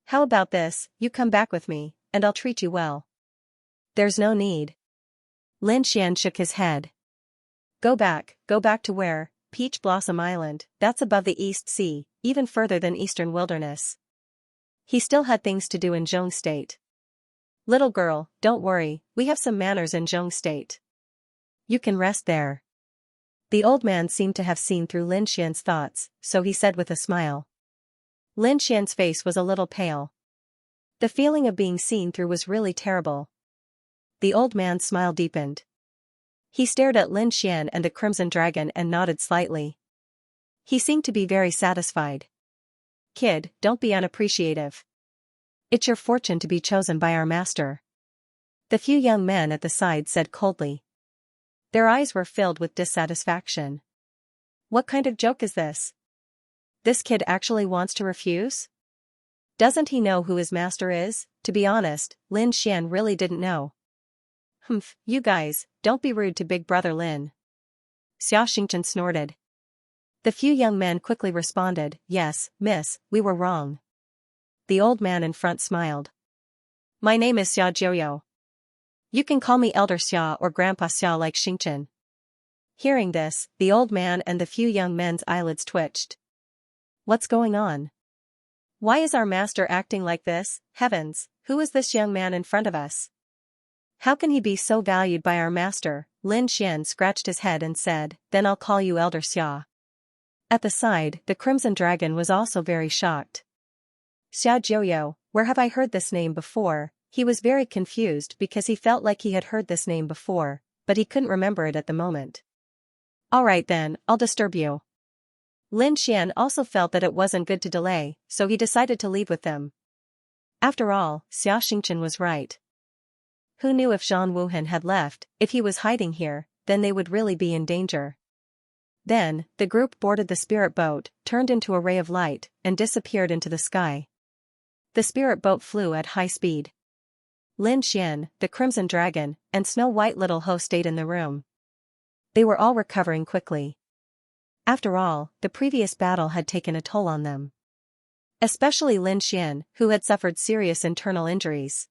How about this, you come back with me, and I'll treat you well. There's no need. Lin Xian shook his head. Go back to where? Peach Blossom Island, that's above the East Sea, even further than Eastern Wilderness. He still had things to do in Zhong State. Little girl, don't worry, we have some manners in Zhong State. You can rest there. The old man seemed to have seen through Lin Xian's thoughts, so he said with a smile. Lin Xian's face was a little pale. The feeling of being seen through was really terrible. The old man's smile deepened. He stared at Lin Xian and the Crimson Dragon and nodded slightly. He seemed to be very satisfied. Kid, don't be unappreciative. It's your fortune to be chosen by our master. The few young men at the side said coldly. Their eyes were filled with dissatisfaction. What kind of joke is this? This kid actually wants to refuse? Doesn't he know who his master is? To be honest, Lin Xian really didn't know. Humph, you guys, don't be rude to big brother Lin. Xianxia snorted. The few young men quickly responded, yes, miss, we were wrong. The old man in front smiled. My name is Xia Jiuyo. You can call me Elder Xia or Grandpa Xia like Xingchen. Hearing this, the old man and the few young men's eyelids twitched. What's going on? Why is our master acting like this? Heavens, who is this young man in front of us? How can he be so valued by our master? Lin Xian scratched his head and said, then I'll call you Elder Xia. At the side, the Crimson Dragon was also very shocked. Xia Jiuyo, where have I heard this name before? He was very confused because he felt like he had heard this name before, but he couldn't remember it at the moment. Alright then, I'll disturb you. Lin Xian also felt that it wasn't good to delay, so he decided to leave with them. After all, Xianxia was right. Who knew if Zhang Wuhan had left? If he was hiding here, then they would really be in danger. Then, the group boarded the spirit boat, turned into a ray of light, and disappeared into the sky. The spirit boat flew at high speed. Lin Xian, the Crimson Dragon, and Snow White Little Ho stayed in the room. They were all recovering quickly. After all, the previous battle had taken a toll on them. Especially Lin Xian, who had suffered serious internal injuries.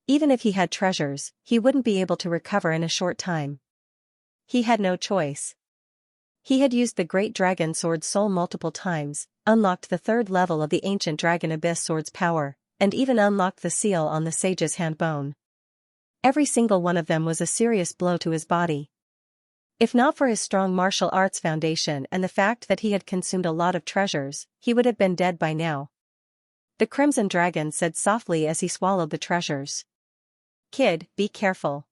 Even if he had treasures, he wouldn't be able to recover in a short time. He had no choice. He had used the Great Dragon Sword Soul multiple times, unlocked the third level of the Ancient Dragon Abyss Sword's power, and even unlocked the seal on the Sage's hand bone. Every single one of them was a serious blow to his body. If not for his strong martial arts foundation and the fact that he had consumed a lot of treasures, he would have been dead by now. The Crimson Dragon said softly as he swallowed the treasures. Kid, be careful.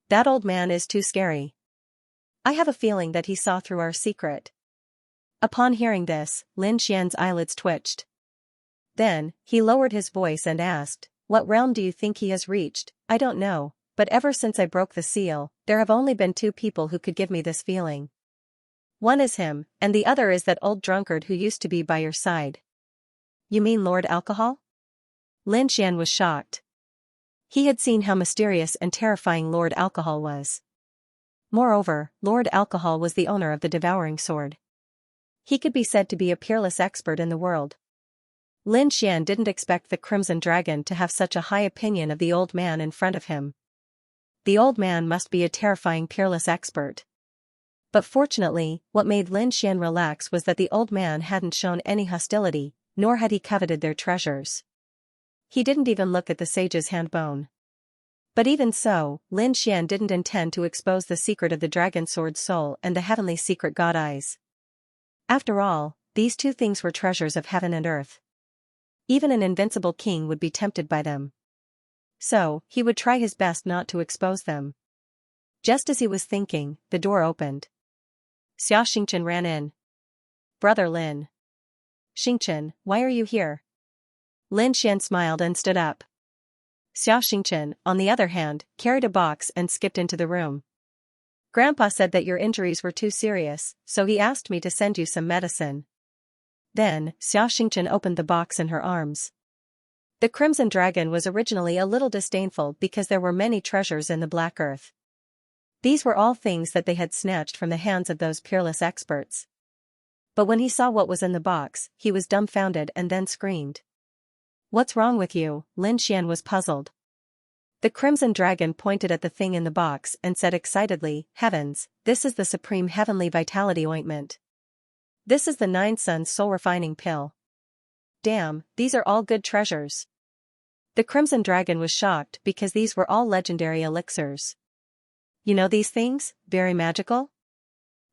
That old man is too scary. I have a feeling that he saw through our secret. Upon hearing this, Lin Xian's eyelids twitched. Then, he lowered his voice and asked, what realm do you think he has reached? I don't know, but ever since I broke the seal, there have only been two people who could give me this feeling. One is him, and the other is that old drunkard who used to be by your side. You mean Lord Alcohol? Lin Xian was shocked. He had seen how mysterious and terrifying Lord Alcohol was. Moreover, Lord Alcohol was the owner of the Devouring Sword. He could be said to be a peerless expert in the world. Lin Xian didn't expect the Crimson Dragon to have such a high opinion of the old man in front of him. The old man must be a terrifying peerless expert. But fortunately, what made Lin Xian relax was that the old man hadn't shown any hostility, nor had he coveted their treasures. He didn't even look at the sage's hand bone. But even so, Lin Xian didn't intend to expose the secret of the Dragon Sword Soul and the heavenly secret God Eyes. After all, these two things were treasures of heaven and earth. Even an invincible king would be tempted by them. So, he would try his best not to expose them. Just as he was thinking, the door opened. Xianxia ran in. "Brother Lin." "Xingqian, why are you here?" Lin Xian smiled and stood up. Xianxia, on the other hand, carried a box and skipped into the room. "Grandpa said that your injuries were too serious, so he asked me to send you some medicine." Then, Xianxia opened the box in her arms. The Crimson Dragon was originally a little disdainful because there were many treasures in the Black Earth. These were all things that they had snatched from the hands of those peerless experts. But when he saw what was in the box, he was dumbfounded and then screamed. "What's wrong with you?" Lin Xian was puzzled. The Crimson Dragon pointed at the thing in the box and said excitedly, "Heavens, this is the Supreme Heavenly Vitality Ointment. This is the 9 Suns Soul Refining Pill. Damn, these are all good treasures." The Crimson Dragon was shocked because these were all legendary elixirs. "You know these things? Very magical?"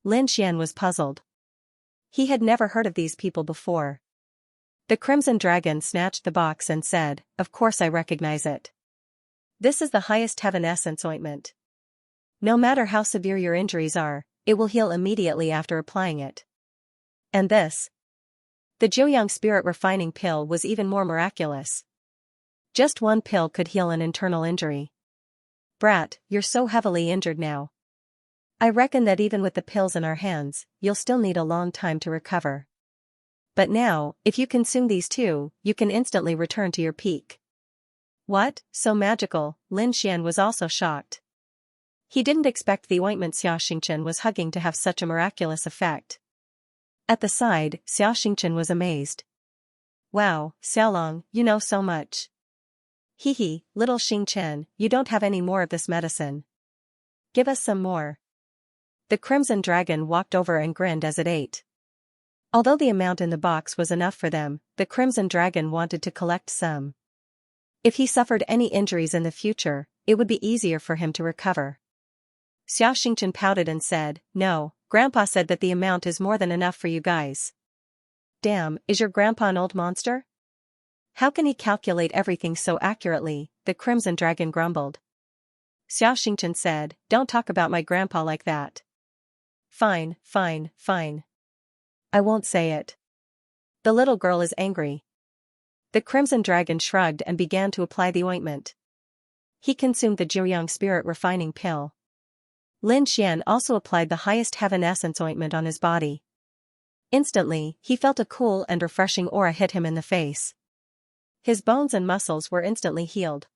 Lin Xian was puzzled. He had never heard of these people before. The Crimson Dragon snatched the box and said, "Of course I recognize it. This is the highest heaven essence ointment. No matter how severe your injuries are, it will heal immediately after applying it. And this?" The Jiuyang Spirit Refining Pill was even more miraculous. Just one pill could heal an internal injury. "Brat, you're so heavily injured now. I reckon that even with the pills in our hands, you'll still need a long time to recover. But now, if you consume these two, you can instantly return to your peak." "What, so magical?" Lin Xian was also shocked. He didn't expect the ointment Xianxia was hugging to have such a miraculous effect. At the side, Xianxia was amazed. "Wow, Xiaolong, you know so much. Hee, little Xingqian, you don't have any more of this medicine. Give us some more." The Crimson Dragon walked over and grinned as it ate. Although the amount in the box was enough for them, the Crimson Dragon wanted to collect some. If he suffered any injuries in the future, it would be easier for him to recover. Xianxia pouted and said, "No, Grandpa said that the amount is more than enough for you guys." "Damn, is your grandpa an old monster? How can he calculate everything so accurately?" the Crimson Dragon grumbled. Xianxia said, "Don't talk about my grandpa like that." Fine. I won't say it. The little girl is angry." The Crimson Dragon shrugged and began to apply the ointment. He consumed the Jiuyang Spirit Refining Pill. Lin Xian also applied the highest heaven essence ointment on his body. Instantly, he felt a cool and refreshing aura hit him in the face. His bones and muscles were instantly healed.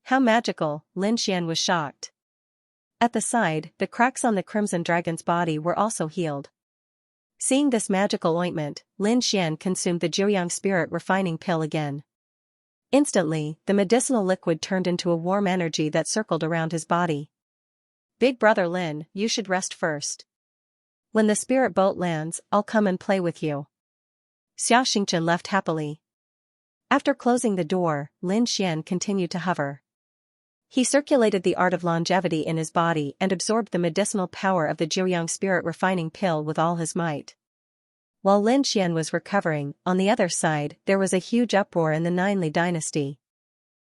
How magical, Lin Xian was shocked. At the side, the cracks on the Crimson Dragon's body were also healed. Seeing this magical ointment, Lin Xian consumed the Jiuyang Spirit Refining Pill again. Instantly, the medicinal liquid turned into a warm energy that circled around his body. "Big brother Lin, you should rest first. When the spirit boat lands, I'll come and play with you." Xianxia left happily. After closing the door, Lin Xian continued to hover. He circulated the art of longevity in his body and absorbed the medicinal power of the Jiuyang Spirit Refining Pill with all his might. While Lin Xian was recovering, on the other side, there was a huge uproar in the Ninli dynasty.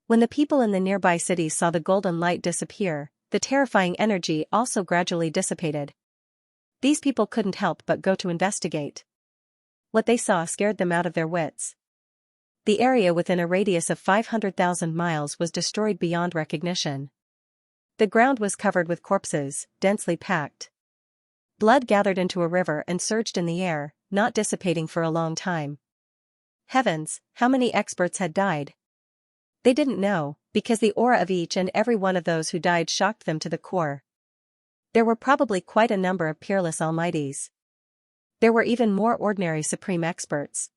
When the people in the nearby cities saw the golden light disappear, the terrifying energy also gradually dissipated. These people couldn't help but go to investigate. What they saw scared them out of their wits. The area within a radius of 500,000 miles was destroyed beyond recognition. The ground was covered with corpses, densely packed. Blood gathered into a river and surged in the air, not dissipating for a long time. Heavens, how many experts had died? They didn't know, because the aura of each and every one of those who died shocked them to the core. There were probably quite a number of peerless almighties. There were even more ordinary supreme experts.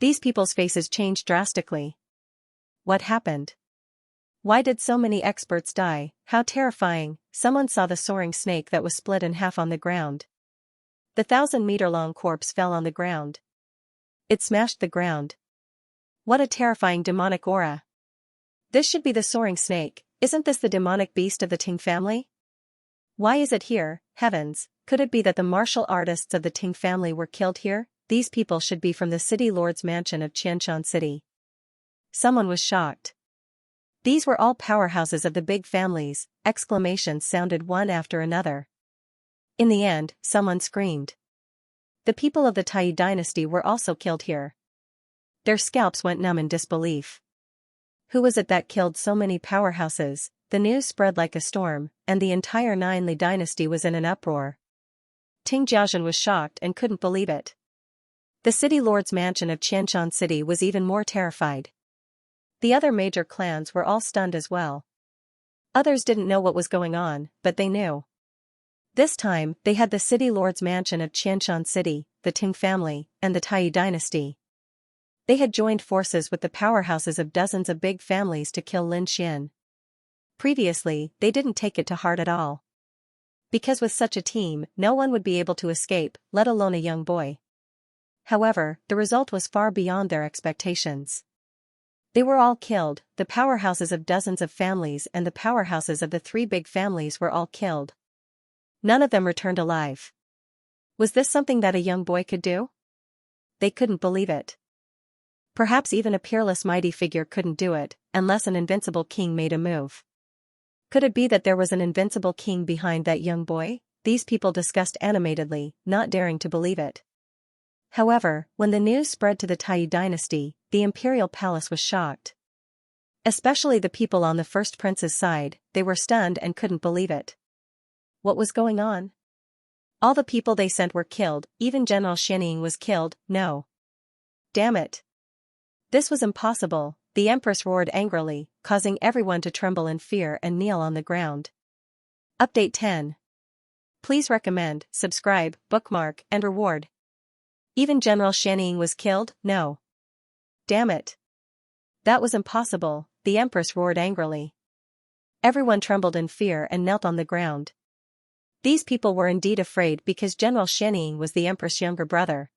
These people's faces changed drastically. What happened? Why did so many experts die? How terrifying! Someone saw the soaring snake that was split in half on the ground. The 1,000-meter-long corpse fell on the ground. It smashed the ground. What a terrifying demonic aura! This should be the soaring snake. Isn't this the demonic beast of the Ting family? Why is it here? Heavens, could it be that the martial artists of the Ting family were killed here? These people should be from the city lord's mansion of Xianxia City. Someone was shocked. These were all powerhouses of the big families, exclamations sounded one after another. In the end, someone screamed. The people of the Tai dynasty were also killed here. Their scalps went numb in disbelief. Who was it that killed so many powerhouses? The news spread like a storm, and the entire Nine Li dynasty was in an uproar. Ting Jiaozhen was shocked and couldn't believe it. The city lord's mansion of Qianshan City was even more terrified. The other major clans were all stunned as well. Others didn't know what was going on, but they knew. This time, they had the city lord's mansion of Qianshan City, the Ting family, and the Tai dynasty. They had joined forces with the powerhouses of dozens of big families to kill Lin Xian. Previously, they didn't take it to heart at all. Because with such a team, no one would be able to escape, let alone a young boy. However, the result was far beyond their expectations. They were all killed, the powerhouses of dozens of families and the powerhouses of the three big families were all killed. None of them returned alive. Was this something that a young boy could do? They couldn't believe it. Perhaps even a peerless mighty figure couldn't do it, unless an invincible king made a move. Could it be that there was an invincible king behind that young boy? These people discussed animatedly, not daring to believe it. However, when the news spread to the Tai dynasty, the imperial palace was shocked. Especially the people on the first prince's side, they were stunned and couldn't believe it. What was going on? All the people they sent were killed, even General Xianxia was killed. No. Damn it. This was impossible, the empress roared angrily, causing everyone to tremble in fear and kneel on the ground. Update 10. Please recommend, subscribe, bookmark, and reward. Even General Xianxia was killed? No. Damn it. That was impossible, the empress roared angrily. Everyone trembled in fear and knelt on the ground. These people were indeed afraid because General Xianxia was the empress' younger brother.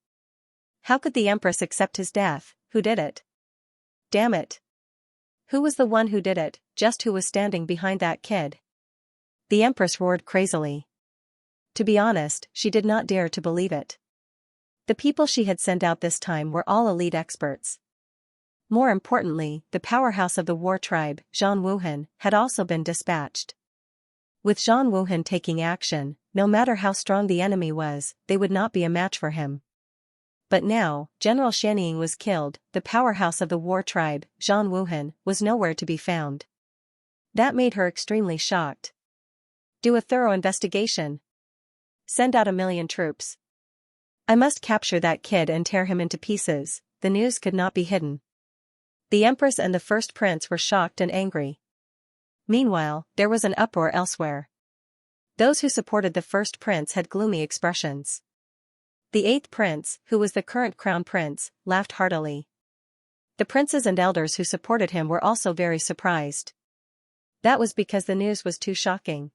How could the empress accept his death? Who did it? Damn it. Who was the one who did it? Just who was standing behind that kid? The empress roared crazily. To be honest, she did not dare to believe it. The people she had sent out this time were all elite experts. More importantly, the powerhouse of the war tribe, Zhang Wuhan, had also been dispatched. With Zhang Wuhan taking action, no matter how strong the enemy was, they would not be a match for him. But now, General Xianxia was killed, the powerhouse of the war tribe, Zhang Wuhan, was nowhere to be found. That made her extremely shocked. Do a thorough investigation. Send out 1,000,000 troops. I must capture that kid and tear him into pieces. The news could not be hidden. The empress and the first prince were shocked and angry. Meanwhile, there was an uproar elsewhere. Those who supported the first prince had gloomy expressions. The eighth prince, who was the current crown prince, laughed heartily. The princes and elders who supported him were also very surprised. That was because the news was too shocking.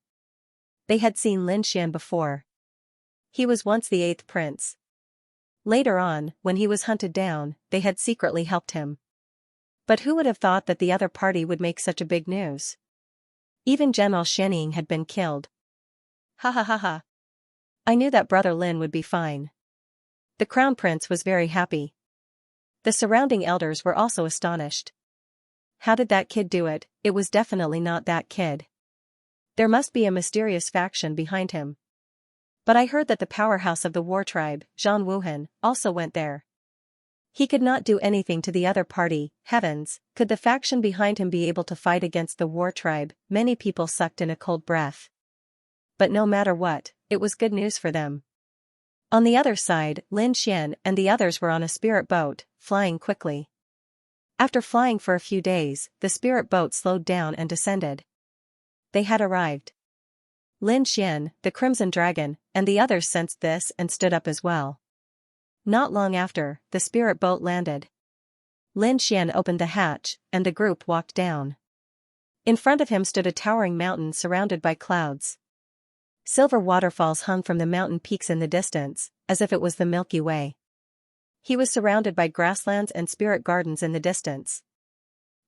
They had seen Lin Xian before. He was once the eighth prince. Later on, when he was hunted down, they had secretly helped him. But who would have thought that the other party would make such a big news? Even General Xianxia had been killed. Ha ha ha ha. I knew that brother Lin would be fine. The crown prince was very happy. The surrounding elders were also astonished. How did that kid do it? It was definitely not that kid. There must be a mysterious faction behind him. But I heard that the powerhouse of the war tribe, Zhang Wuhan, also went there. He could not do anything to the other party. Heavens, could the faction behind him be able to fight against the war tribe? Many people sucked in a cold breath. But no matter what, it was good news for them. On the other side, Lin Xian and the others were on a spirit boat, flying quickly. After flying for a few days, the spirit boat slowed down and descended. They had arrived. Lin Xian, the Crimson Dragon, and the others sensed this and stood up as well. Not long after, the spirit boat landed. Lin Xian opened the hatch, and the group walked down. In front of him stood a towering mountain surrounded by clouds. Silver waterfalls hung from the mountain peaks in the distance, as if it was the Milky Way. He was surrounded by grasslands and spirit gardens in the distance.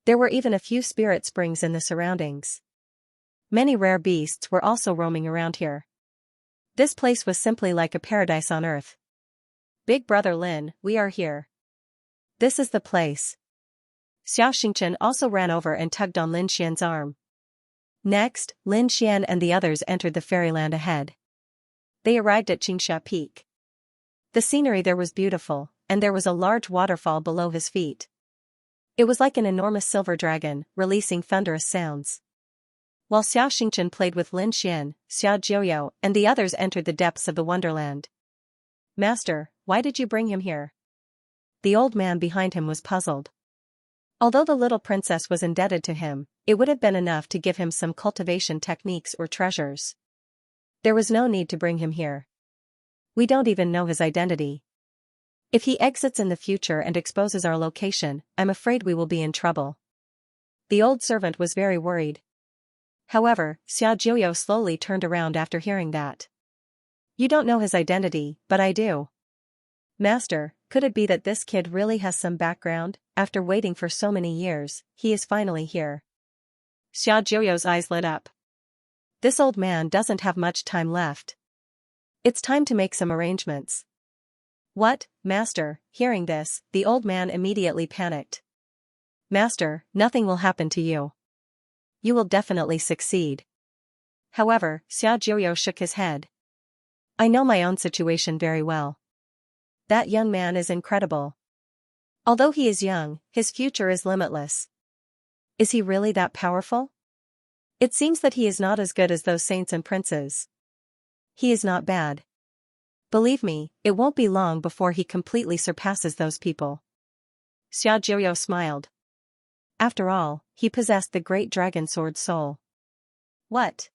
There were even a few spirit springs in the surroundings. Many rare beasts were also roaming around here. This place was simply like a paradise on earth. Big Brother Lin, we are here. This is the place. Xianxia also ran over and tugged on Lin Xian's arm. Next, Lin Xian and the others entered the fairyland ahead. They arrived at Xianxia Peak. The scenery there was beautiful, and there was a large waterfall below his feet. It was like an enormous silver dragon, releasing thunderous sounds. While Xiao Xingchen played with Lin Xian, Xiao Jiuyo and the others entered the depths of the wonderland. Master, why did you bring him here? The old man behind him was puzzled. Although the little princess was indebted to him, it would have been enough to give him some cultivation techniques or treasures. There was no need to bring him here. We don't even know his identity. If he exits in the future and exposes our location, I'm afraid we will be in trouble. The old servant was very worried. However, Xiao Jiuyo slowly turned around after hearing that. You don't know his identity, but I do. Master, could it be that this kid really has some background? After waiting for so many years, he is finally here. Xiao Jiuyo's eyes lit up. This old man doesn't have much time left. It's time to make some arrangements. What, Master? Hearing this, the old man immediately panicked. Master, nothing will happen to you. You will definitely succeed. However, Xiao Jiuyo shook his head. I know my own situation very well. That young man is incredible. Although he is young, his future is limitless. Is he really that powerful? It seems that he is not as good as those saints and princes. He is not bad. Believe me, it won't be long before he completely surpasses those people. Xiao Jiuyo smiled. After all, he possessed the Great Dragon Sword Soul. What?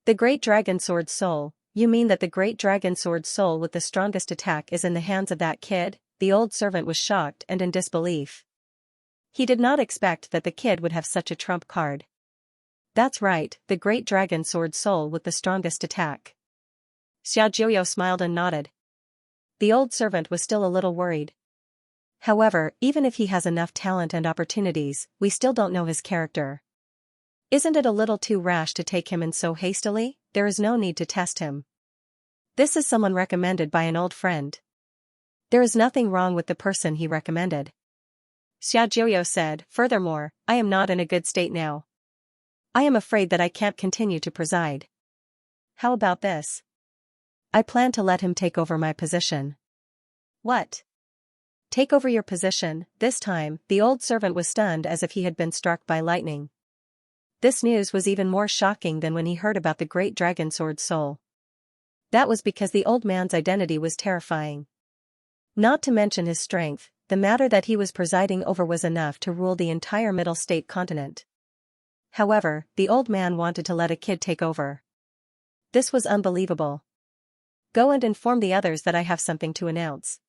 The Great Dragon Sword Soul? You mean that the Great Dragon Sword Soul with the strongest attack is in the hands of that kid? The old servant was shocked and in disbelief. He did not expect that the kid would have such a trump card. That's right, the Great Dragon Sword Soul with the strongest attack. Xiao Jiuyo smiled and nodded. The old servant was still a little worried. However, even if he has enough talent and opportunities, we still don't know his character. Isn't it a little too rash to take him in so hastily? There is no need to test him. This is someone recommended by an old friend. There is nothing wrong with the person he recommended. Xiao Jiuyo said, furthermore, I am not in a good state now. I am afraid that I can't continue to preside. How about this? I plan to let him take over my position. What? Take over your position? This time, the old servant was stunned as if he had been struck by lightning. This news was even more shocking than when he heard about the Great Dragon Sword Soul. That was because the old man's identity was terrifying. Not to mention his strength, the matter that he was presiding over was enough to rule the entire Middle State continent. However, the old man wanted to let a kid take over. This was unbelievable. Go and inform the others that I have something to announce.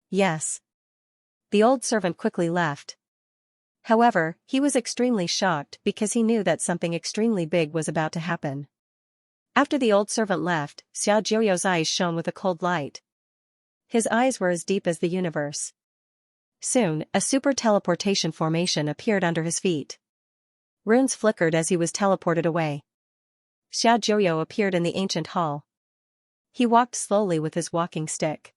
Yes. The old servant quickly left. However, he was extremely shocked because he knew that something extremely big was about to happen. After the old servant left, Xiao Jiuyo's eyes shone with a cold light. His eyes were as deep as the universe. Soon, a super teleportation formation appeared under his feet. Runes flickered as he was teleported away. Xiao Jiuyo appeared in the ancient hall. He walked slowly with his walking stick.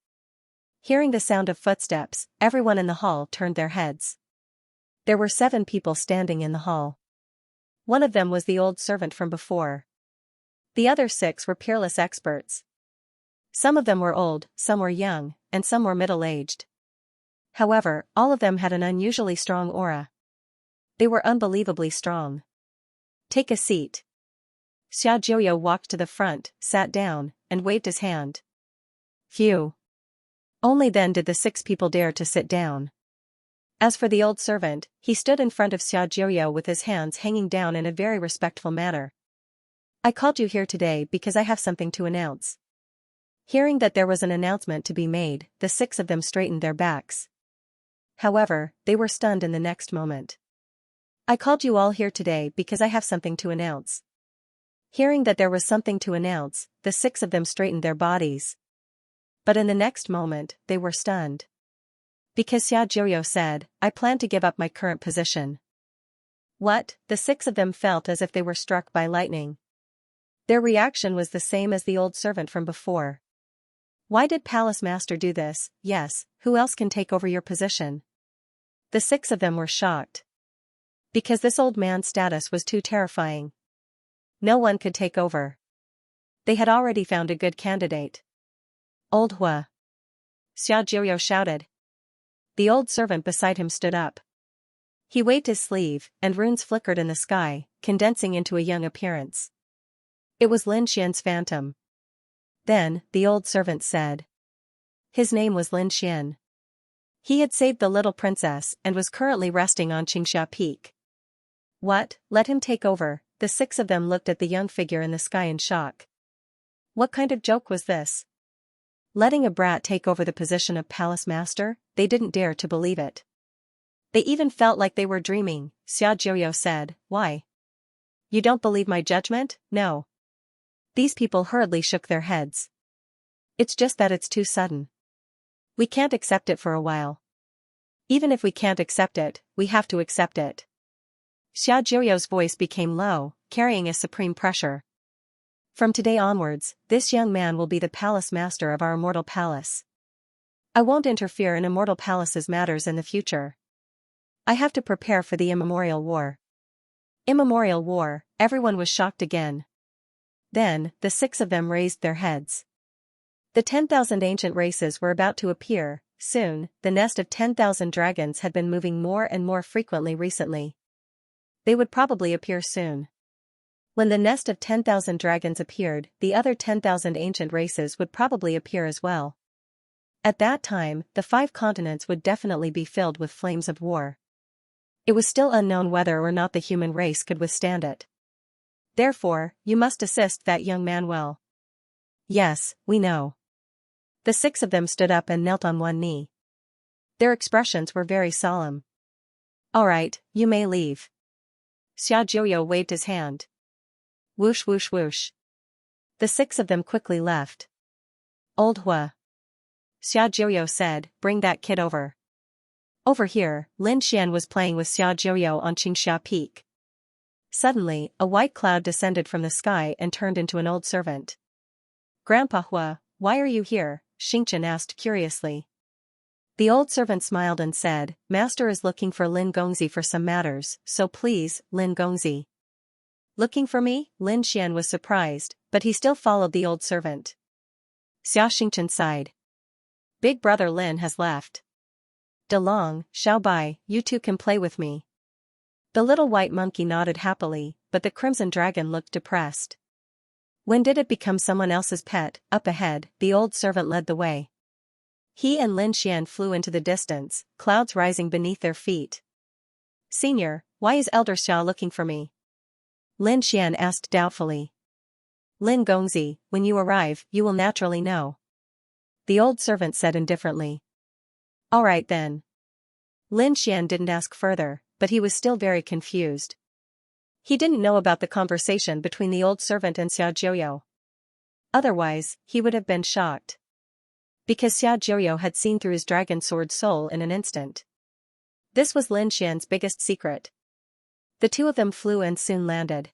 Hearing the sound of footsteps, everyone in the hall turned their heads. There were 7 people standing in the hall. One of them was the old servant from before. The other 6 were peerless experts. Some of them were old, some were young, and some were middle-aged. However, all of them had an unusually strong aura. They were unbelievably strong. Take a seat. Xiao Jiuyo walked to the front, sat down, and waved his hand. Phew. Only then did the 6 people dare to sit down. As for the old servant, he stood in front of Xiao Jiuyo with his hands hanging down in a very respectful manner. I called you here today because I have something to announce. Hearing that there was an announcement to be made, the 6 of them straightened their backs. However, they were stunned in the next moment. I called you all here today because I have something to announce. Hearing that there was something to announce, the 6 of them straightened their bodies. But in the next moment, they were stunned. Because Xiao Jiuyo said, I plan to give up my current position. What? The six of them felt as if they were struck by lightning. Their reaction was the same as the old servant from before. Why did Palace Master do this? Yes, who else can take over your position? The six of them were shocked. Because this old man's status was too terrifying. No one could take over. They had already found a good candidate. Old Hua. Xiaojiu shouted. The old servant beside him stood up. He waved his sleeve, and runes flickered in the sky, condensing into a young appearance. It was Lin Xian's phantom. Then, the old servant said. His name was Lin Xian. He had saved the little princess and was currently resting on Xianxia Peak. What? Let him take over. The six of them looked at the young figure in the sky in shock. What kind of joke was this? Letting a brat take over the position of Palace Master? They didn't dare to believe it. They even felt like they were dreaming. Xiaojiu said, Why? You don't believe my judgment? No. These people hurriedly shook their heads. It's just that it's too sudden. We can't accept it for a while. Even if we can't accept it, we have to accept it. Xiaojiu's voice became low, carrying a supreme pressure. From today onwards, this young man will be the palace master of our immortal palace. I won't interfere in immortal palace's matters in the future. I have to prepare for the immemorial war. Immemorial war, everyone was shocked again. Then, the six of them raised their heads. The 10,000 ancient races were about to appear. Soon, the nest of 10,000 dragons had been moving more and more frequently recently. They would probably appear soon. When the nest of 10,000 dragons appeared, the other 10,000 ancient races would probably appear as well. At that time, the 5 continents would definitely be filled with flames of war. It was still unknown whether or not the human race could withstand it. Therefore, you must assist that young man well. Yes, we know. The six of them stood up and knelt on one knee. Their expressions were very solemn. All right, you may leave. Xiaojiu waved his hand. Whoosh whoosh whoosh. The six of them quickly left. Old Hua. Xiaojiu said, bring that kid over. Over here, Lin Xian was playing with Xiaojiu on Xianxia Peak. Suddenly, a white cloud descended from the sky and turned into an old servant. Grandpa Hua, why are you here? Xingchen asked curiously. The old servant smiled and said, Master is looking for Lin Gongzi for some matters, so please, Lin Gongzi. Looking for me? Lin Xian was surprised, but he still followed the old servant. Xiao Xingchen sighed. Big brother Lin has left. DeLong, Xiaobai, you two can play with me. The little white monkey nodded happily, but the crimson dragon looked depressed. When did it become someone else's pet? Up ahead, the old servant led the way. He and Lin Xian flew into the distance, clouds rising beneath their feet. Senior, why is Elder Xiao looking for me? Lin Xian asked doubtfully. Lin Gongzi, when you arrive, you will naturally know. The old servant said indifferently. All right then. Lin Xian didn't ask further, but he was still very confused. He didn't know about the conversation between the old servant and Xiaojiu. Otherwise, he would have been shocked. Because Xiaojiu had seen through his dragon sword soul in an instant. This was Lin Xian's biggest secret. The two of them flew and soon landed.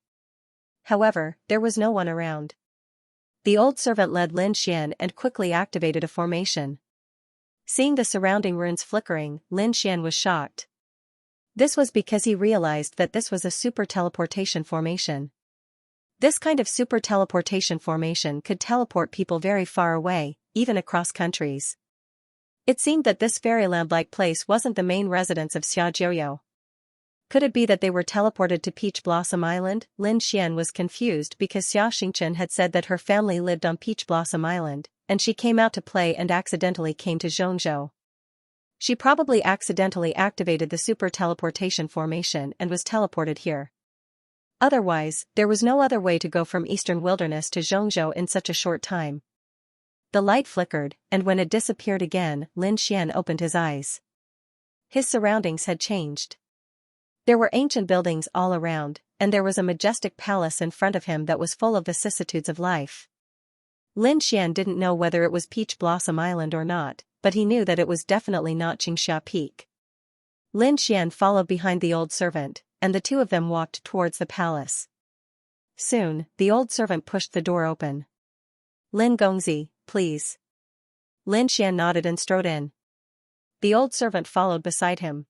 However, there was no one around. The old servant led Lin Xian and quickly activated a formation. Seeing the surrounding runes flickering, Lin Xian was shocked. This was because he realized that this was a super teleportation formation. This kind of super teleportation formation could teleport people very far away, even across countries. It seemed that this fairyland-like place wasn't the main residence of Xiaojiu. Could it be that they were teleported to Peach Blossom Island? Lin Xian was confused because Xiao Xingchen had said that her family lived on Peach Blossom Island, and she came out to play and accidentally came to Zhongzhou. She probably accidentally activated the super teleportation formation and was teleported here. Otherwise, there was no other way to go from Eastern Wilderness to Zhongzhou in such a short time. The light flickered, and when it disappeared again, Lin Xian opened his eyes. His surroundings had changed. There were ancient buildings all around, and there was a majestic palace in front of him that was full of vicissitudes of life. Lin Xian didn't know whether it was Peach Blossom Island or not, but he knew that it was definitely not Xianxia Peak. Lin Xian followed behind the old servant, and the two of them walked towards the palace. Soon, the old servant pushed the door open. "Lin Gongzi, please." Lin Xian nodded and strode in. The old servant followed beside him.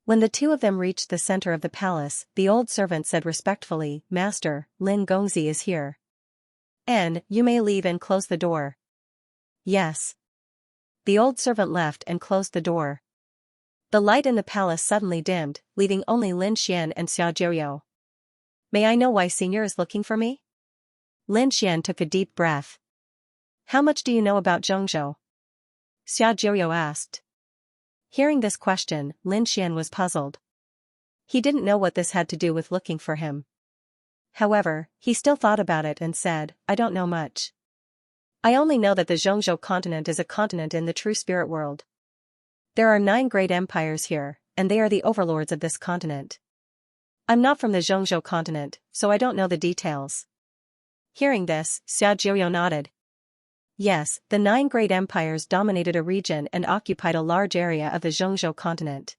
When the two of them reached the center of the palace, the old servant said respectfully, "Master, Lin Gongzi is here. And, you may leave and close the door." "Yes." The old servant left and closed the door. The light in the palace suddenly dimmed, leaving only Lin Xian and Xiaojioyo. "May I know why Senior is looking for me?" Lin Xian took a deep breath. "How much do you know about Zhongzhou?" Xiaojioyo asked. Hearing this question, Lin Xian was puzzled. He didn't know what this had to do with looking for him. However, he still thought about it and said, "I don't know much. I only know that the Zhongzhou continent is a continent in the true spirit world. There are 9 great empires here, and they are the overlords of this continent. I'm not from the Zhongzhou continent, so I don't know the details." Hearing this, Xiaojioyo nodded. Yes, the 9 great empires dominated a region and occupied a large area of the Zhongzhou continent.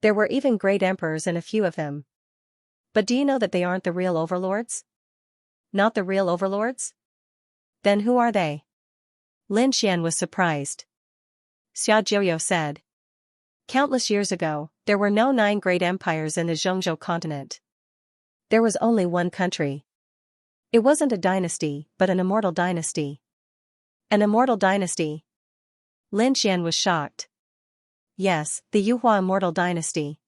There were even great emperors in a few of them. But do you know that they aren't the real overlords? Not the real overlords? Then who are they? Lin Xian was surprised. Xiaojioyo said. Countless years ago, there were no 9 great empires in the Zhongzhou continent. There was only one country. It wasn't a dynasty, but an immortal dynasty. An immortal dynasty? Lin Xian was shocked. Yes, the Yuhua immortal dynasty.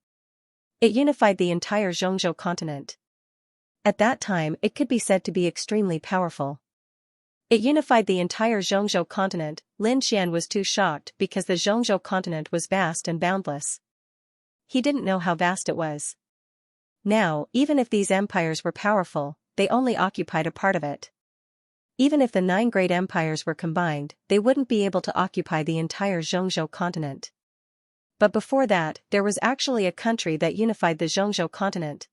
It unified the entire Zhongzhou continent. At that time, it could be said to be extremely powerful. It unified the entire Zhongzhou continent. Lin Xian was too shocked because the Zhongzhou continent was vast and boundless. He didn't know how vast it was. Now, even if these empires were powerful, they only occupied a part of it. Even if the 9 great empires were combined, they wouldn't be able to occupy the entire Zhongzhou continent. But before that, there was actually a country that unified the Zhongzhou continent.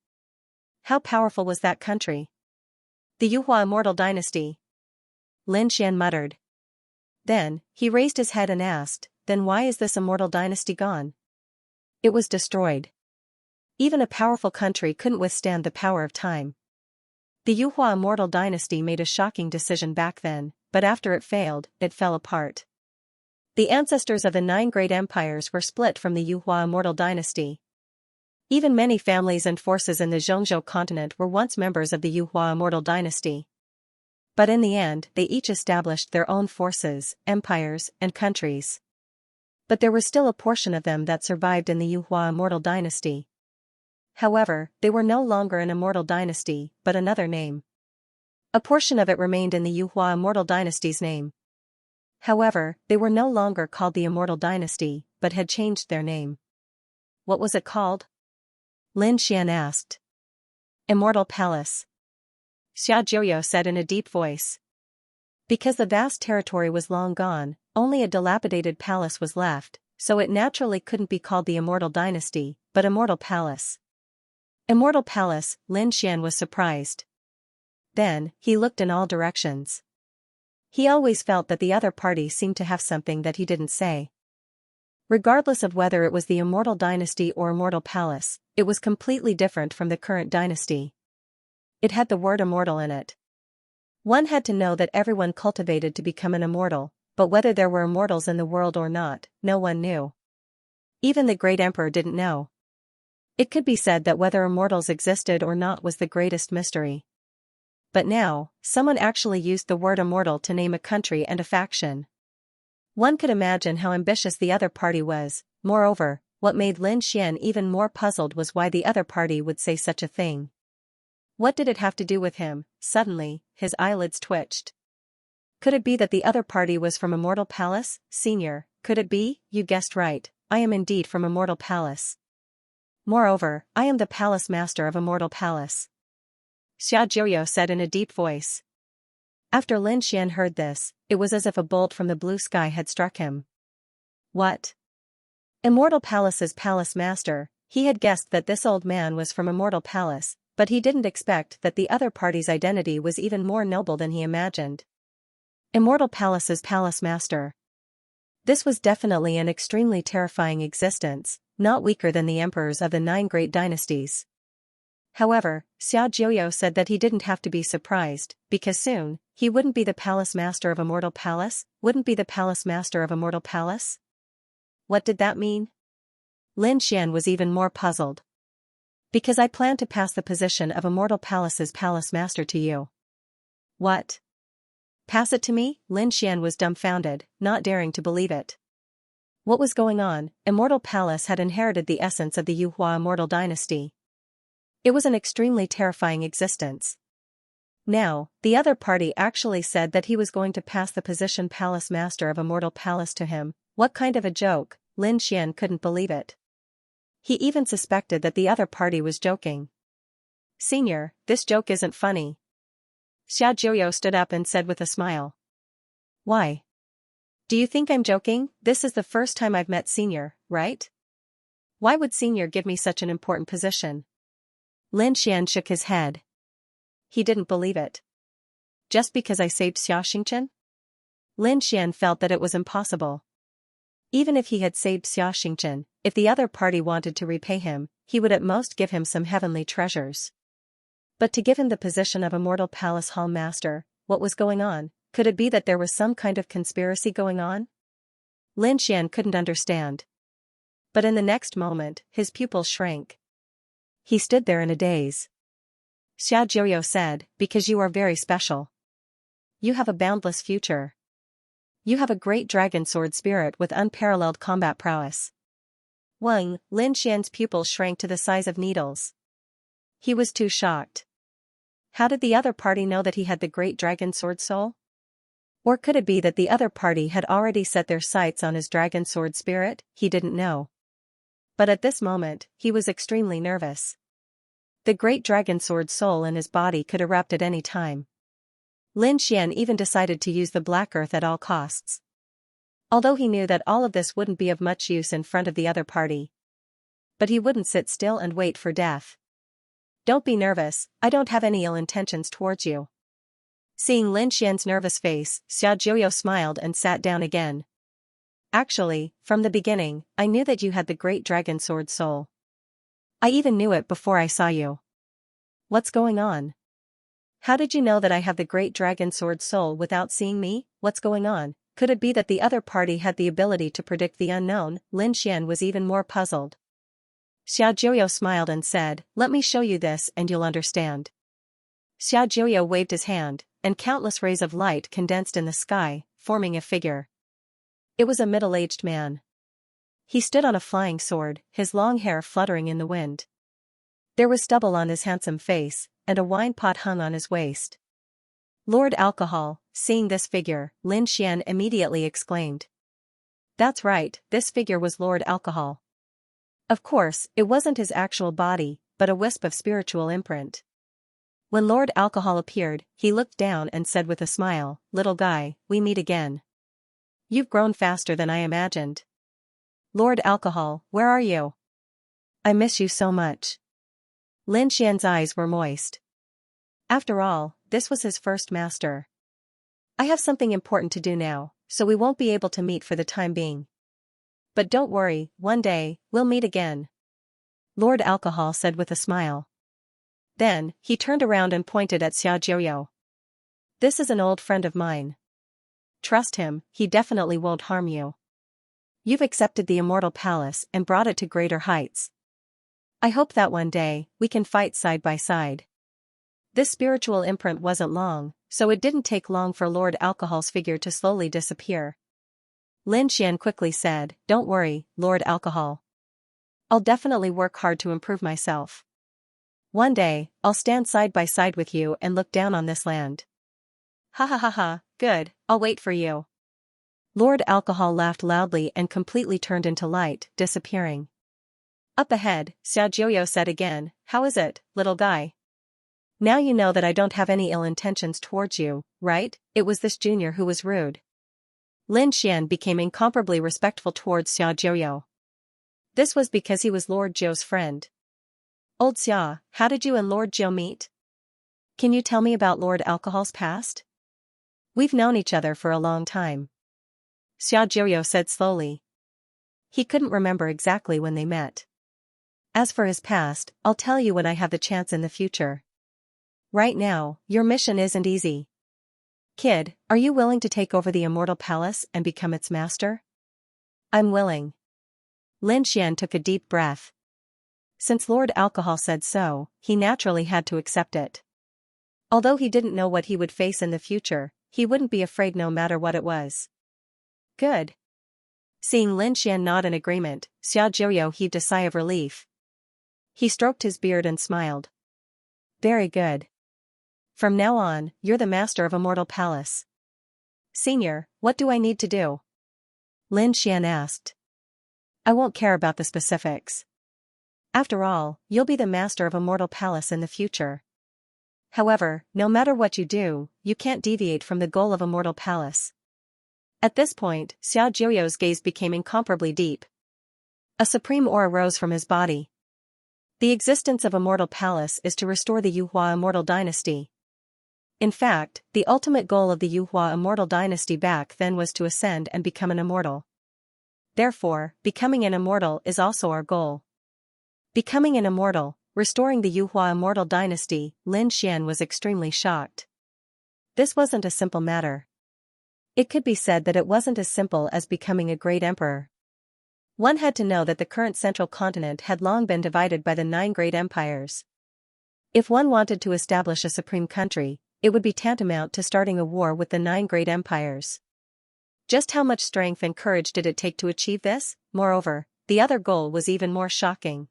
How powerful was that country? The Yuhua immortal dynasty. Lin Xian muttered. Then, he raised his head and asked, then why is this immortal dynasty gone? It was destroyed. Even a powerful country couldn't withstand the power of time. The Yuhua immortal dynasty made a shocking decision back then, but after it failed, it fell apart. The ancestors of the 9 great empires were split from the Yuhua immortal dynasty. Even many families and forces in the Zhongzhou continent were once members of the Yuhua immortal dynasty. But in the end, they each established their own forces, empires, and countries. But there was still a portion of them that survived in the Yuhua immortal dynasty. However, they were no longer an immortal dynasty, but another name. A portion of it remained in the Yuhua immortal dynasty's name. However, they were no longer called the immortal dynasty, but had changed their name. What was it called? Lin Xian asked. Immortal Palace. Xiaojioyo said in a deep voice. Because the vast territory was long gone, only a dilapidated palace was left, so it naturally couldn't be called the immortal dynasty, but Immortal Palace. Immortal Palace, Lin Xian was surprised. Then, he looked in all directions. He always felt that the other party seemed to have something that he didn't say. Regardless of whether it was the Immortal Dynasty or Immortal Palace, it was completely different from the current dynasty. It had the word immortal in it. One had to know that everyone cultivated to become an immortal, but whether there were immortals in the world or not, no one knew. Even the great emperor didn't know. It could be said that whether immortals existed or not was the greatest mystery. But now, someone actually used the word immortal to name a country and a faction. One could imagine how ambitious the other party was. Moreover, what made Lin Xian even more puzzled was why the other party would say such a thing. What did it have to do with him? Suddenly, his eyelids twitched. Could it be that the other party was from Immortal Palace? Senior, could it be? You guessed right, I am indeed from Immortal Palace. Moreover, I am the Palace Master of Immortal Palace. Xiaojioyo said in a deep voice. After Lin Xian heard this, it was as if a bolt from the blue sky had struck him. What? Immortal Palace's Palace Master? He had guessed that this old man was from Immortal Palace, but he didn't expect that the other party's identity was even more noble than he imagined. Immortal Palace's Palace Master. This was definitely an extremely terrifying existence. not weaker than the emperors of the 9 great dynasties. However, Xiaojiuyo said that he didn't have to be surprised, because soon, he wouldn't be the palace master of a mortal palace. Wouldn't be the palace master of a mortal palace? What did that mean? Lin Xian was even more puzzled. Because I plan to pass the position of a mortal palace's palace master to you. What? Pass it to me? Lin Xian was dumbfounded, not daring to believe it. What was going on? Immortal Palace had inherited the essence of the Yuhua immortal dynasty. It was an extremely terrifying existence. Now, the other party actually said that he was going to pass the position palace master of a mortal palace to him. What kind of a joke? Lin Xian couldn't believe it. He even suspected that the other party was joking. Senior, this joke isn't funny. Xiaojiuyo stood up and said with a smile. Why? Do you think I'm joking? This is the first time I've met Senior, right? Why would Senior give me such an important position? Lin Xian shook his head. He didn't believe it. Just because I saved Xiaxingchen? Lin Xian felt that it was impossible. Even if he had saved Xiaxingchen, if the other party wanted to repay him, he would at most give him some heavenly treasures. But to give him the position of immortal palace hall master, what was going on? Could it be that there was some kind of conspiracy going on? Lin Xian couldn't understand. But in the next moment, his pupils shrank. He stood there in a daze. Xiaojiuyo said, because you are very special. You have a boundless future. You have a great dragon sword spirit with unparalleled combat prowess. Lin Xian's pupils shrank to the size of needles. He was too shocked. How did the other party know that he had the great dragon sword soul? Or could it be that the other party had already set their sights on his dragon sword spirit? He didn't know. But at this moment, he was extremely nervous. The great dragon sword soul in his body could erupt at any time. Lin Xian even decided to use the black earth at all costs. Although he knew that all of this wouldn't be of much use in front of the other party. But he wouldn't sit still and wait for death. Don't be nervous, I don't have any ill intentions towards you. Seeing Lin Xian's nervous face, Xiaojiuyo smiled and sat down again. Actually, from the beginning, I knew that you had the great dragon sword soul. I even knew it before I saw you. What's going on? How did you know that I have the great dragon sword soul without seeing me? What's going on? Could it be that the other party had the ability to predict the unknown? Lin Xian was even more puzzled. Xiaojiuyo smiled and said, let me show you this and you'll understand. Xiaojiuyo waved his hand, and countless rays of light condensed in the sky, forming a figure. It was a middle-aged man. He stood on a flying sword, his long hair fluttering in the wind. There was stubble on his handsome face, and a wine pot hung on his waist. Lord Alcohol, seeing this figure, Lin Xian immediately exclaimed. That's right, this figure was Lord Alcohol. Of course, it wasn't his actual body, but a wisp of spiritual imprint. When Lord Alcohol appeared, he looked down and said with a smile, little guy, we meet again. You've grown faster than I imagined. Lord Alcohol, where are you? I miss you so much. Lin Xian's eyes were moist. After all, this was his first master. I have something important to do now, so we won't be able to meet for the time being. But don't worry, one day, we'll meet again. Lord Alcohol said with a smile. Then, he turned around and pointed at Xiaojiuyo. This is an old friend of mine. Trust him, he definitely won't harm you. You've accepted the immortal palace and brought it to greater heights. I hope that one day, we can fight side by side. This spiritual imprint wasn't long, so it didn't take long for Lord Alcohol's figure to slowly disappear. Lin Xian quickly said, don't worry, Lord Alcohol. I'll definitely work hard to improve myself. One day, I'll stand side by side with you and look down on this land. Ha ha ha ha, good, I'll wait for you. Lord Alcohol laughed loudly and completely turned into light, disappearing. Up ahead, Xiaojiuyo said again, how is it, little guy? Now you know that I don't have any ill intentions towards you, right? It was this junior who was rude. Lin Xian became incomparably respectful towards Xiaojiuyo. This was because he was Lord Zhou's friend. Old Xia, how did you and Lord Zhou meet? Can you tell me about Lord Alcohol's past? We've known each other for a long time. Xiaojiuyo said slowly. He couldn't remember exactly when they met. As for his past, I'll tell you when I have the chance in the future. Right now, your mission isn't easy. Kid, are you willing to take over the immortal palace and become its master? I'm willing. Lin Xian took a deep breath. Since Lord Alcohol said so, he naturally had to accept it. Although he didn't know what he would face in the future, he wouldn't be afraid no matter what it was. Good. Seeing Lin Xian nod in agreement, Xiaojioyo heaved a sigh of relief. He stroked his beard and smiled. Very good. From now on, you're the master of Immortal Palace. Senior, what do I need to do? Lin Xian asked. I won't care about the specifics. After all, you'll be the master of Immortal Palace in the future. However, no matter what you do, you can't deviate from the goal of Immortal Palace. At this point, Xiaojioyo's gaze became incomparably deep. A supreme aura rose from his body. The existence of Immortal Palace is to restore the Yuhua Immortal Dynasty. In fact, the ultimate goal of the Yuhua Immortal Dynasty back then was to ascend and become an immortal. Therefore, becoming an immortal is also our goal. Becoming an immortal, restoring the Yuhua Immortal Dynasty, Lin Xian was extremely shocked. This wasn't a simple matter. It could be said that it wasn't as simple as becoming a great emperor. One had to know that the current central continent had long been divided by the 9 great empires. If one wanted to establish a supreme country, it would be tantamount to starting a war with the 9 great empires. Just how much strength and courage did it take to achieve this? Moreover, the other goal was even more shocking.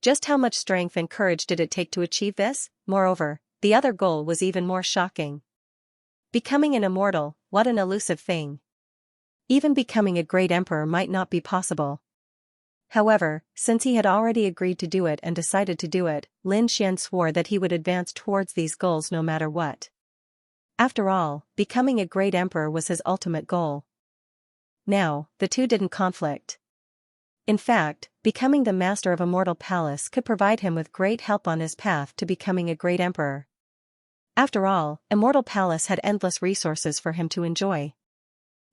Just how much strength and courage did it take to achieve this? Moreover, the other goal was even more shocking. Becoming an immortal, what an elusive thing. Even becoming a great emperor might not be possible. However, since he had already agreed to do it and decided to do it, Lin Xian swore that he would advance towards these goals no matter what. After all, becoming a great emperor was his ultimate goal. Now, the two didn't conflict. In fact, becoming the master of Immortal Palace could provide him with great help on his path to becoming a great emperor. After all, Immortal Palace had endless resources for him to enjoy.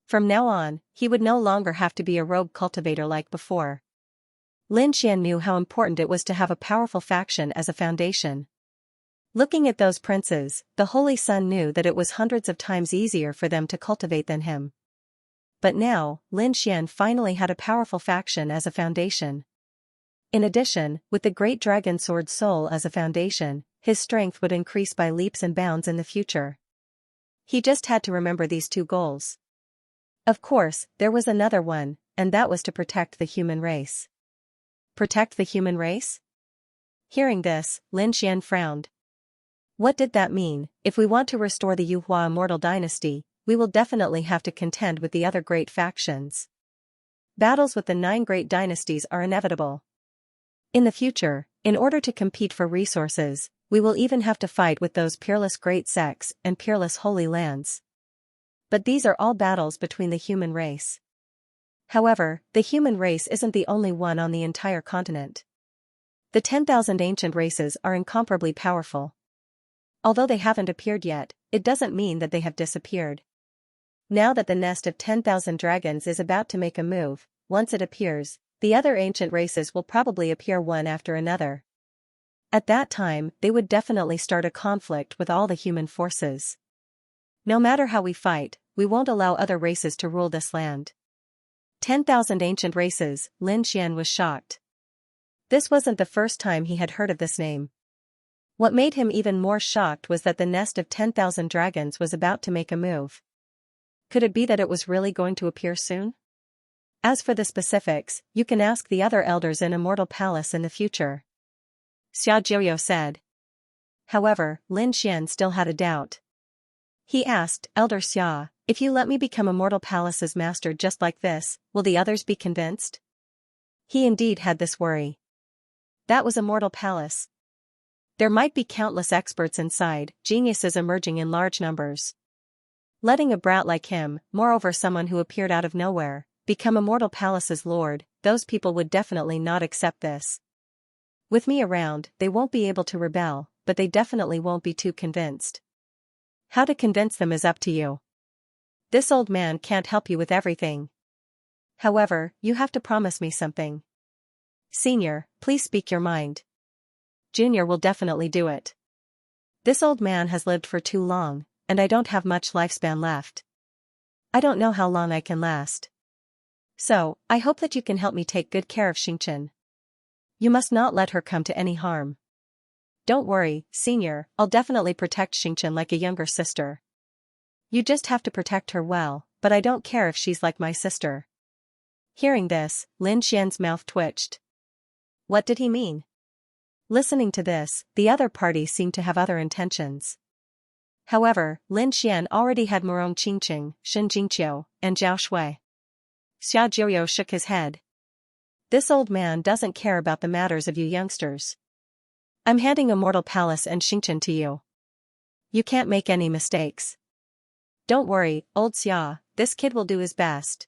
From now on, he would no longer have to be a rogue cultivator like before. Lin Xian knew how important it was to have a powerful faction as a foundation. Looking at those princes, the Holy Sun knew that it was hundreds of times easier for them to cultivate than him. But now, Lin Xian finally had a powerful faction as a foundation. In addition, with the Great Dragon Sword Soul as a foundation, his strength would increase by leaps and bounds in the future. He just had to remember these 2 goals. Of course, there was another one, and that was to protect the human race. Protect the human race? Hearing this, Lin Xian frowned. What did that mean? If we want to restore the Yuhua Immortal Dynasty, we will definitely have to contend with the other great factions. Battles with the 9 great dynasties are inevitable. In the future, in order to compete for resources, we will even have to fight with those peerless great sects and peerless holy lands. But these are all battles between the human race. However, the human race isn't the only one on the entire continent. The 10,000 ancient races are incomparably powerful. Although they haven't appeared yet, it doesn't mean that they have disappeared. Now that the nest of 10,000 dragons is about to make a move, once it appears, the other ancient races will probably appear one after another. At that time, they would definitely start a conflict with all the human forces. No matter how we fight, we won't allow other races to rule this land. 10,000 ancient races, Lin Xian was shocked. This wasn't the first time he had heard of this name. What made him even more shocked was that the nest of 10,000 dragons was about to make a move. Could it be that it was really going to appear soon? As for the specifics, you can ask the other elders in Immortal Palace in the future. Xiaojioyo said. However, Lin Xian still had a doubt. He asked, Elder Xia, if you let me become Immortal Palace's master just like this, will the others be convinced? He indeed had this worry. That was Immortal Palace. There might be countless experts inside, geniuses emerging in large numbers. Letting a brat like him, moreover someone who appeared out of nowhere, become Immortal Palace's lord, those people would definitely not accept this. With me around, they won't be able to rebel, but they definitely won't be too convinced. How to convince them is up to you. This old man can't help you with everything. However, you have to promise me something. Senior, please speak your mind. Junior will definitely do it. This old man has lived for too long, and I don't have much lifespan left. I don't know how long I can last. So, I hope that you can help me take good care of Xianxia. You must not let her come to any harm. Don't worry, Senior, I'll definitely protect Xianxia like a younger sister. You just have to protect her well, but I don't care if she's like my sister. Hearing this, Lin Xian's mouth twitched. What did he mean? Listening to this, the other party seemed to have other intentions. However, Lin Xian already had Murong Qingqing, Shen Jingqiu, and Zhao Shui. Xia Jiuyo shook his head. This old man doesn't care about the matters of you youngsters. I'm handing Immortal Palace and Xianxia to you. You can't make any mistakes. Don't worry, old Xia, this kid will do his best.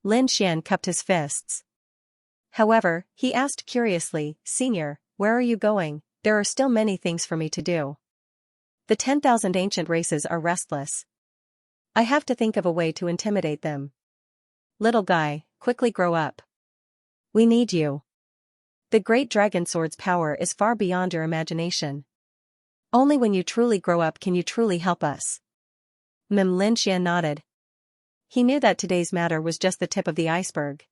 Lin Xian cupped his fists. However, he asked curiously, Senior, where are you going? There are still many things for me to do. The 10,000 ancient races are restless. I have to think of a way to intimidate them. Little guy, quickly grow up. We need you. The great dragon sword's power is far beyond your imagination. Only when you truly grow up can you truly help us. Lin Xian nodded. He knew that today's matter was just the tip of the iceberg.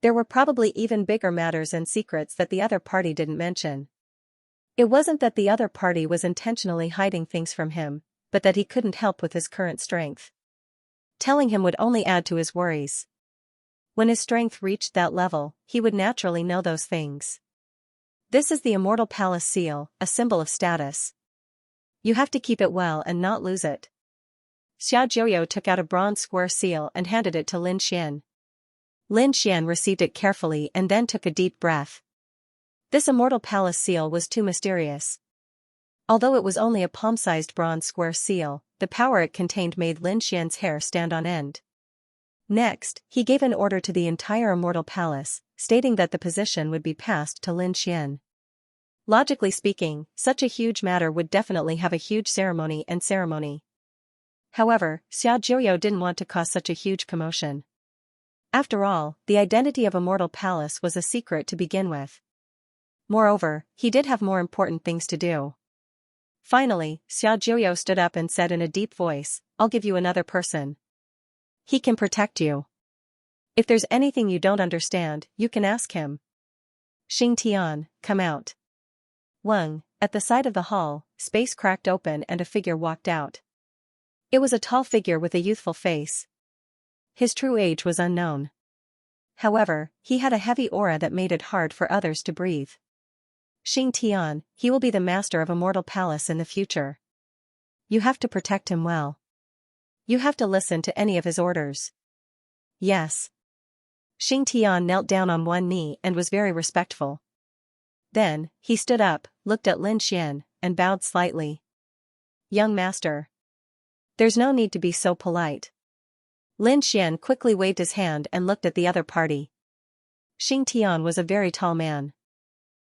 There were probably even bigger matters and secrets that the other party didn't mention. It wasn't that the other party was intentionally hiding things from him, but that he couldn't help with his current strength. Telling him would only add to his worries. When his strength reached that level, he would naturally know those things. This is the Immortal Palace seal, a symbol of status. You have to keep it well and not lose it. Xia Jiuyo took out a bronze square seal and handed it to Lin Xian. Lin Xian received it carefully and then took a deep breath. This Immortal Palace seal was too mysterious. Although it was only a palm-sized bronze square seal, the power it contained made Lin Xian's hair stand on end. Next, he gave an order to the entire Immortal Palace, stating that the position would be passed to Lin Xian. Logically speaking, such a huge matter would definitely have a huge ceremony. However, Xia Jiuyo didn't want to cause such a huge commotion. After all, the identity of Immortal Palace was a secret to begin with. Moreover, he did have more important things to do. Finally, Xia Jiuyo stood up and said in a deep voice, I'll give you another person. He can protect you. If there's anything you don't understand, you can ask him. Xing Tian, come out. Wang, at the side of the hall, space cracked open and a figure walked out. It was a tall figure with a youthful face. His true age was unknown. However, he had a heavy aura that made it hard for others to breathe. Xing Tian, he will be the master of Immortal Palace in the future. You have to protect him well. You have to listen to any of his orders. Yes. Xing Tian knelt down on one knee and was very respectful. Then, he stood up, looked at Lin Xian, and bowed slightly. Young master. There's no need to be so polite. Lin Xian quickly waved his hand and looked at the other party. Xing Tian was a very tall man.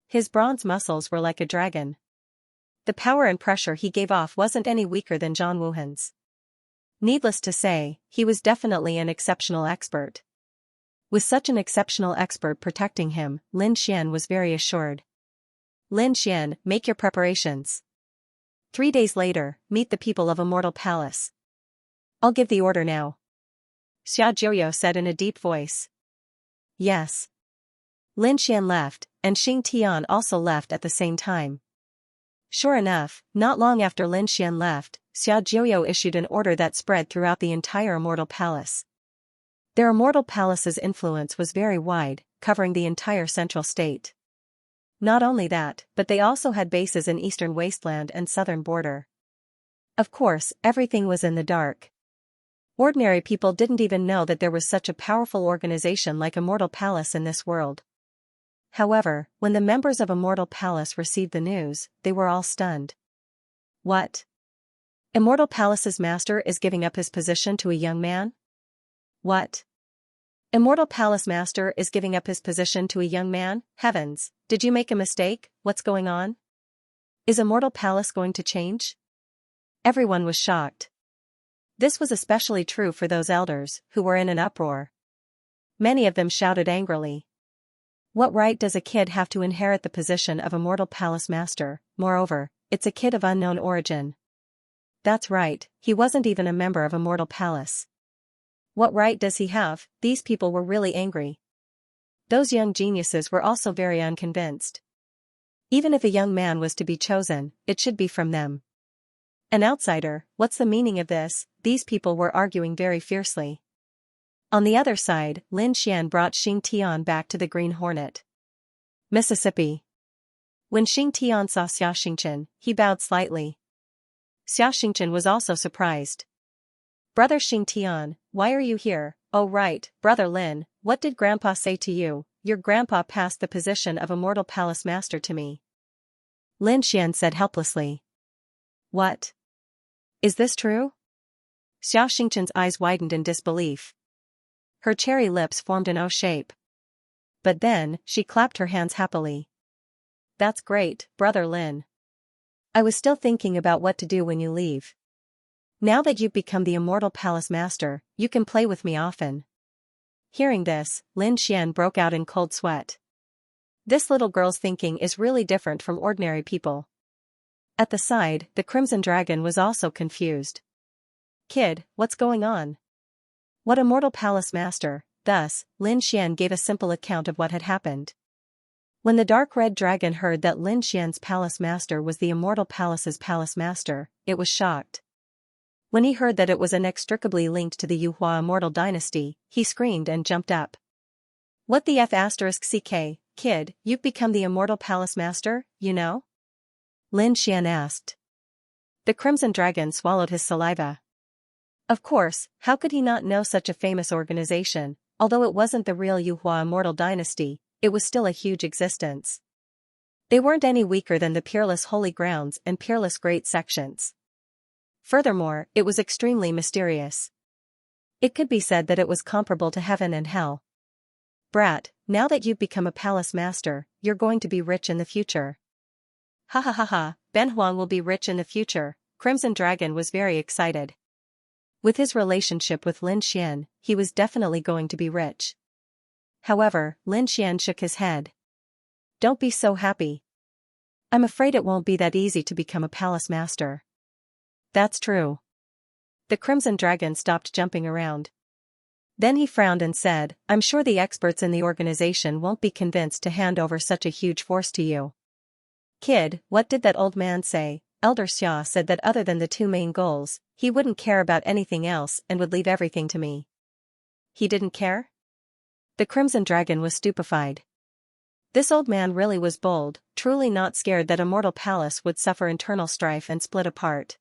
His bronze muscles were like a dragon. The power and pressure he gave off wasn't any weaker than Zhang Wuhan's. Needless to say, he was definitely an exceptional expert. With such an exceptional expert protecting him, Lin Xian was very assured. Lin Xian, make your preparations. 3 days later, meet the people of Immortal Palace. I'll give the order now. Xia Jiuyo said in a deep voice. Yes. Lin Xian left, and Xing Tian also left at the same time. Sure enough, not long after Lin Xian left, Xia Jiuyo issued an order that spread throughout the entire Immortal Palace. Their Immortal Palace's influence was very wide, covering the entire central state. Not only that, but they also had bases in Eastern Wasteland and Southern Border. Of course, everything was in the dark. Ordinary people didn't even know that there was such a powerful organization like Immortal Palace in this world. However, when the members of Immortal Palace received the news, they were all stunned. What? Immortal Palace's master is giving up his position to a young man? What? Immortal Palace master is giving up his position to a young man? Heavens, did you make a mistake? What's going on? Is Immortal Palace going to change? Everyone was shocked. This was especially true for those elders, who were in an uproar. Many of them shouted angrily. What right does a kid have to inherit the position of immortal palace master? Moreover, it's a kid of unknown origin. That's right, he wasn't even a member of Immortal Palace. What right does he have? These people were really angry. Those young geniuses were also very unconvinced. Even if a young man was to be chosen, it should be from them. An outsider, what's the meaning of this? These people were arguing very fiercely. On the other side, Lin Xian brought Xing Tian back to the Green Hornet. Mississippi. When Xing Tian saw Xianxia, he bowed slightly. Xianxia was also surprised. Brother Xing Tian, why are you here? Oh right, Brother Lin, what did Grandpa say to you? Your grandpa passed the position of Immortal Palace Master to me. Lin Xian said helplessly. What? Is this true? Xianxia's eyes widened in disbelief. Her cherry lips formed an O shape. But then, she clapped her hands happily. That's great, Brother Lin. I was still thinking about what to do when you leave. Now that you've become the Immortal Palace Master, you can play with me often. Hearing this, Lin Xian broke out in cold sweat. This little girl's thinking is really different from ordinary people. At the side, the Crimson Dragon was also confused. Kid, what's going on? What Immortal Palace Master? Thus, Lin Xian gave a simple account of what had happened. When the dark red dragon heard that Lin Xian's palace master was the Immortal Palace's palace master, it was shocked. When he heard that it was inextricably linked to the Yuhua immortal dynasty, he screamed and jumped up. What the F***ck, kid, you've become the Immortal Palace Master, you know? Lin Xian asked. The Crimson Dragon swallowed his saliva. Of course, how could he not know such a famous organization? Although it wasn't the real Yuhua immortal dynasty, it was still a huge existence. They weren't any weaker than the Peerless Holy Grounds and Peerless Great Sections. Furthermore, it was extremely mysterious. It could be said that it was comparable to heaven and hell. Brat, now that you've become a palace master, you're going to be rich in the future. Ha ha ha ha, Ben Huang will be rich in the future. Crimson Dragon was very excited. With his relationship with Lin Xian, he was definitely going to be rich. However, Lin Xian shook his head. Don't be so happy. I'm afraid it won't be that easy to become a palace master. That's true. The Crimson Dragon stopped jumping around. Then he frowned and said, I'm sure the experts in the organization won't be convinced to hand over such a huge force to you. Kid, what did that old man say? Elder Xia said that other than the two main goals, he wouldn't care about anything else and would leave everything to me. He didn't care? The Crimson Dragon was stupefied. This old man really was bold, truly not scared that Immortal Palace would suffer internal strife and split apart.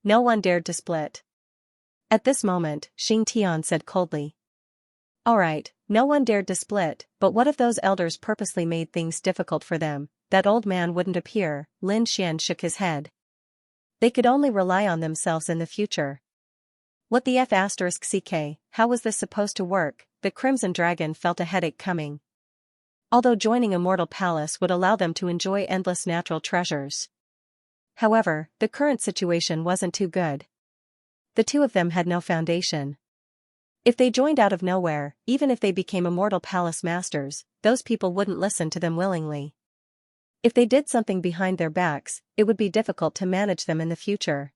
No one dared to split. At this moment, Xing Tian said coldly. Alright, no one dared to split, but what if those elders purposely made things difficult for them? That old man wouldn't appear. Lin Xian shook his head. They could only rely on themselves in the future. What the F***ck, how was this supposed to work? The Crimson Dragon felt a headache coming. Although joining Immortal Palace would allow them to enjoy endless natural treasures. However, the current situation wasn't too good. The two of them had no foundation. If they joined out of nowhere, even if they became Immortal Palace Masters, those people wouldn't listen to them willingly. If they did something behind their backs, it would be difficult to manage them in the future.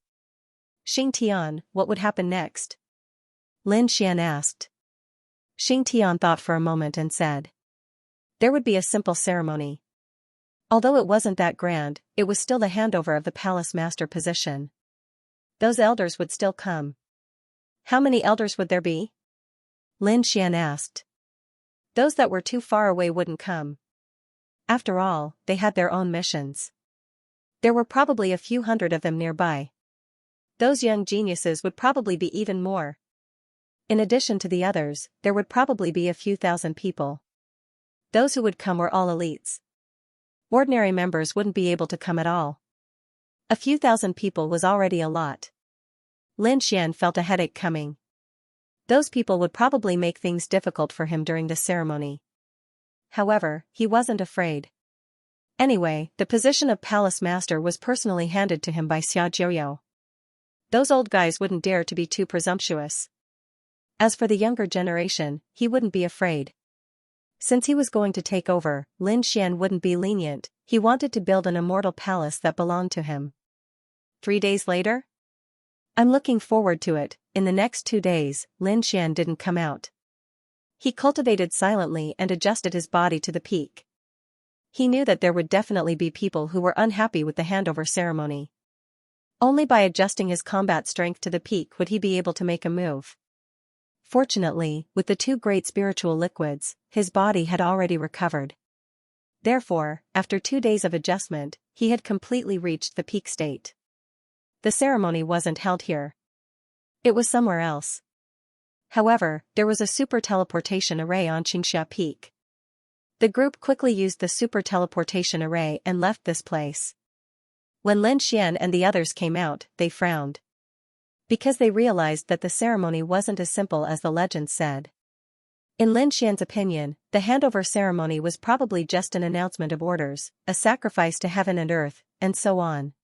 Xing Tian, what would happen next? Lin Xian asked. Xing Tian thought for a moment and said. There would be a simple ceremony. Although it wasn't that grand, it was still the handover of the palace master position. Those elders would still come. How many elders would there be? Lin Xian asked. Those that were too far away wouldn't come. After all, they had their own missions. There were probably a few hundred of them nearby. Those young geniuses would probably be even more. In addition to the others, there would probably be a few thousand people. Those who would come were all elites. Ordinary members wouldn't be able to come at all. A few thousand people was already a lot. Lin Xian felt a headache coming. Those people would probably make things difficult for him during the ceremony. However, he wasn't afraid. Anyway, the position of palace master was personally handed to him by Xia Jiuyo. Those old guys wouldn't dare to be too presumptuous. As for the younger generation, he wouldn't be afraid. Since he was going to take over, Lin Xian wouldn't be lenient. He wanted to build an immortal palace that belonged to him. 3 days later? I'm looking forward to it. In the next 2 days, Lin Xian didn't come out. He cultivated silently and adjusted his body to the peak. He knew that there would definitely be people who were unhappy with the handover ceremony. Only by adjusting his combat strength to the peak would he be able to make a move. Fortunately, with the 2 great spiritual liquids, his body had already recovered. Therefore, after 2 days of adjustment, he had completely reached the peak state. The ceremony wasn't held here. It was somewhere else. However, there was a super teleportation array on Xianxia Peak. The group quickly used the super teleportation array and left this place. When Lin Xian and the others came out, they frowned. Because they realized that the ceremony wasn't as simple as the legend said. In Lin Xian's opinion, the handover ceremony was probably just an announcement of orders, a sacrifice to heaven and earth, and so on.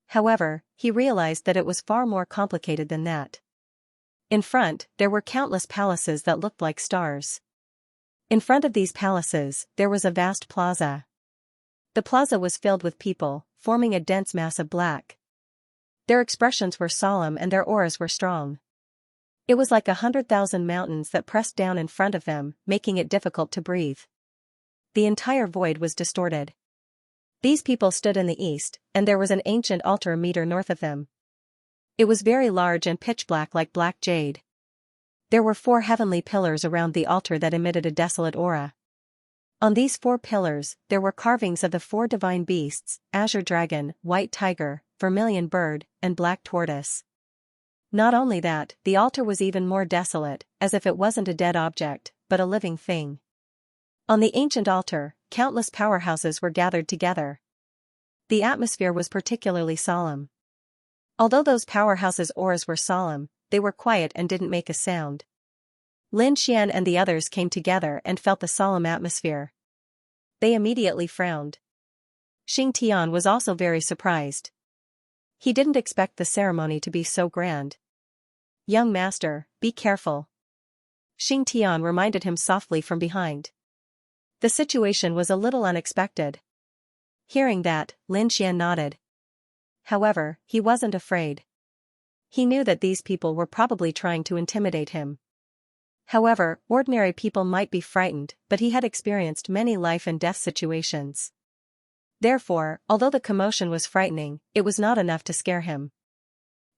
However, he realized that it was far more complicated than that. In front, there were countless palaces that looked like stars. In front of these palaces, there was a vast plaza. The plaza was filled with people, forming a dense mass of black. Their expressions were solemn and their auras were strong. It was like 100,000 mountains that pressed down in front of them, making it difficult to breathe. The entire void was distorted. These people stood in the east, and there was an ancient altar a meter north of them. It was very large and pitch black like black jade. There were 4 heavenly pillars around the altar that emitted a desolate aura. On these 4 pillars, there were carvings of the 4 divine beasts, azure dragon, white tiger, vermilion bird, and black tortoise. Not only that, the altar was even more desolate, as if it wasn't a dead object, but a living thing. On the ancient altar, countless powerhouses were gathered together. The atmosphere was particularly solemn. Although those powerhouses' auras were solemn, they were quiet and didn't make a sound. Lin Xian and the others came together and felt the solemn atmosphere. They immediately frowned. Xing Tian was also very surprised. He didn't expect the ceremony to be so grand. Young master, be careful. Xing Tian reminded him softly from behind. The situation was a little unexpected. Hearing that, Lin Xian nodded. However, he wasn't afraid. He knew that these people were probably trying to intimidate him. However, ordinary people might be frightened, but he had experienced many life and death situations. Therefore, although the commotion was frightening, it was not enough to scare him.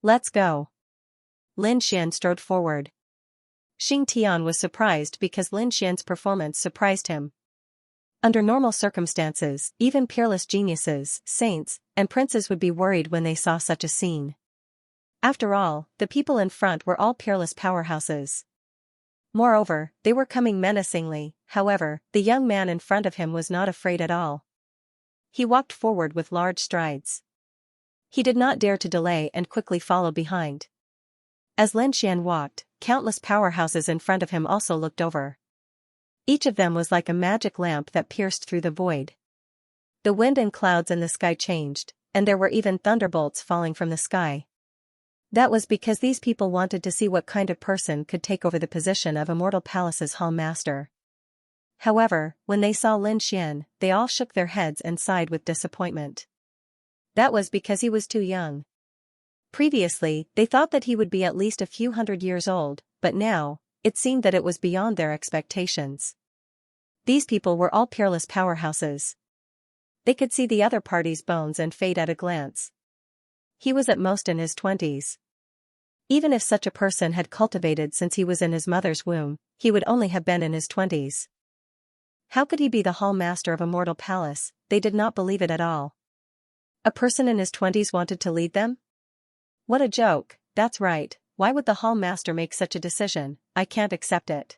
Let's go. Lin Xian strode forward. Xing Tian was surprised because Lin Xian's performance surprised him. Under normal circumstances, even peerless geniuses, saints, and princes would be worried when they saw such a scene. After all, the people in front were all peerless powerhouses. Moreover, they were coming menacingly. However, the young man in front of him was not afraid at all. He walked forward with large strides. He did not dare to delay and quickly followed behind. As Lin Xian walked, countless powerhouses in front of him also looked over. Each of them was like a magic lamp that pierced through the void. The wind and clouds in the sky changed, and there were even thunderbolts falling from the sky. That was because these people wanted to see what kind of person could take over the position of Immortal Palace's Hall Master. However, when they saw Lin Xian, they all shook their heads and sighed with disappointment. That was because he was too young. Previously, they thought that he would be at least a few hundred years old, but now, it seemed that it was beyond their expectations. These people were all peerless powerhouses. They could see the other party's bones and fate at a glance. He was at most in his 20s. Even if such a person had cultivated since he was in his mother's womb, he would only have been in his 20s. How could he be the Hall Master of Immortal Palace? They did not believe it at all. A person in his 20s wanted to lead them? What a joke, that's right, why would the Hall Master make such a decision? I can't accept it.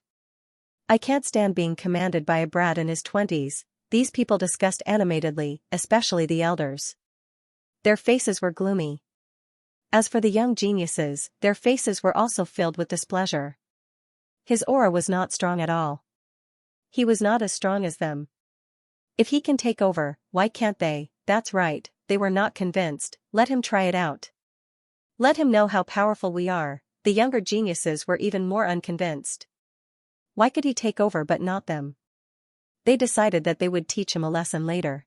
I can't stand being commanded by a brat in his 20s, these people discussed animatedly, especially the elders. Their faces were gloomy. As for the young geniuses, their faces were also filled with displeasure. His aura was not strong at all. He was not as strong as them. If he can take over, why can't they? That's right, they were not convinced. Let him try it out. Let him know how powerful we are. the younger geniuses were even more unconvinced. Why could he take over but not them? They decided that they would teach him a lesson later.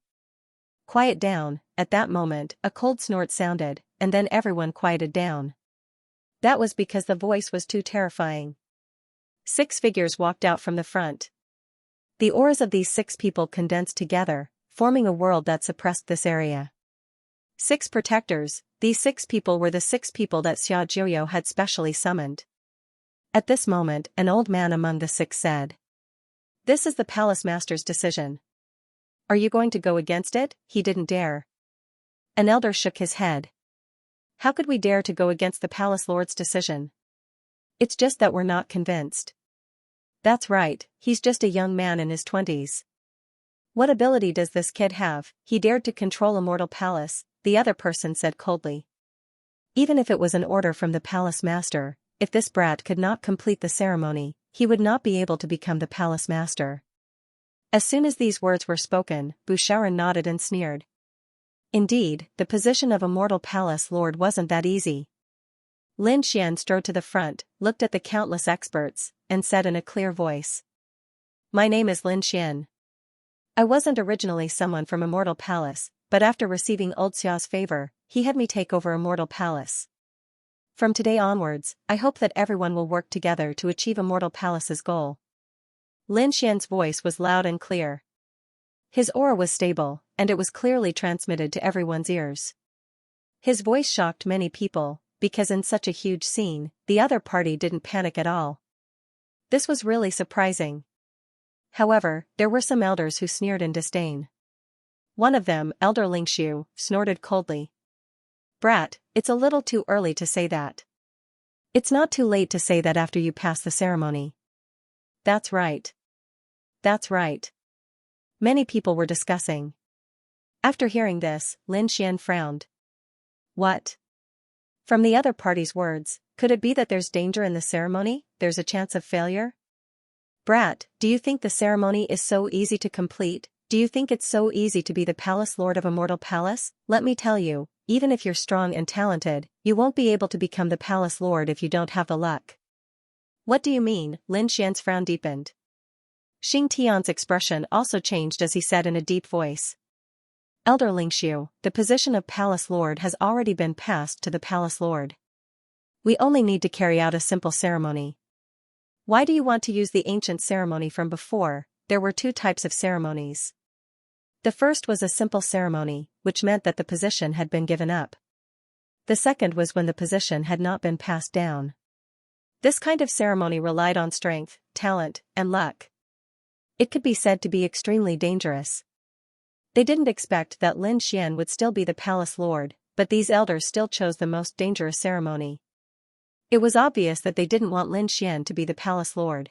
Quiet down. At that moment, a cold snort sounded, and then everyone quieted down. That was because the voice was too terrifying. 6 figures walked out from the front. The auras of these 6 people condensed together, forming a world that suppressed this area. 6 protectors. These 6 people were the 6 people that Xianxia had specially summoned. At this moment, an old man among the 6 said, "This is the palace master's decision. Are you going to go against it?" He didn't dare. An elder shook his head. "How could we dare to go against the palace lord's decision? It's just that we're not convinced." "That's right, he's just a young man in his 20s. What ability does this kid have? He dared to control a mortal palace," the other person said coldly. Even if it was an order from the palace master, if this brat could not complete the ceremony, he would not be able to become the palace master. As soon as these words were spoken, Vhumad nodded and sneered. Indeed, the position of a mortal palace lord wasn't that easy. Lin Xian strode to the front, looked at the countless experts, and said in a clear voice, "My name is Lin Xian. I wasn't originally someone from a mortal palace, but after receiving Old Xia's favor, he had me take over a mortal palace. From today onwards, I hope that everyone will work together to achieve a mortal palace's goal." Lin Xian's voice was loud and clear. His aura was stable, and it was clearly transmitted to everyone's ears. His voice shocked many people, because in such a huge scene, the other party didn't panic at all. This was really surprising. However, there were some elders who sneered in disdain. One of them, Elder Lingshu, snorted coldly. "Brat, it's a little too early to say that. It's not too late to say that after you pass the ceremony." "That's right. That's right." Many people were discussing. After hearing this, Lin Xian frowned. What? From the other party's words, could it be that there's danger in the ceremony? There's a chance of failure? "Brat, do you think the ceremony is so easy to complete? Do you think it's so easy to be the palace lord of a mortal palace? Let me tell you, even if you're strong and talented, you won't be able to become the palace lord if you don't have the luck." "What do you mean?" Lin Xian's frown deepened. Xianxia's expression also changed as he said in a deep voice. "Elder Lingshu, the position of palace lord has already been passed to the palace lord. We only need to carry out a simple ceremony." "Why do you want to use the ancient ceremony from before?" There were 2 types of ceremonies. The first was a simple ceremony, which meant that the position had been given up. The second was when the position had not been passed down. This kind of ceremony relied on strength, talent, and luck. It could be said to be extremely dangerous. They didn't expect that Lin Xian would still be the palace lord, but these elders still chose the most dangerous ceremony. It was obvious that they didn't want Lin Xian to be the palace lord.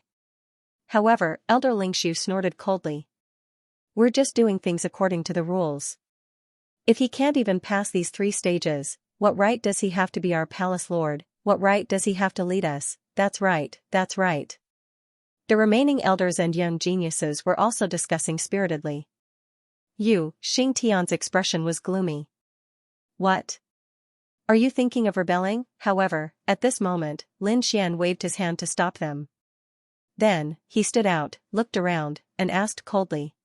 However, Elder Lingshu snorted coldly. "We're just doing things according to the rules. If he can't even pass these 3 stages, what right does he have to be our palace lord? What right does he have to lead us?" "That's right, that's right." The remaining elders and young geniuses were also discussing spiritedly. Xianxia's expression was gloomy. "What? Are you thinking of rebelling?" However, at this moment, Lin Xian waved his hand to stop them. Then, he stood out, looked around, and asked coldly,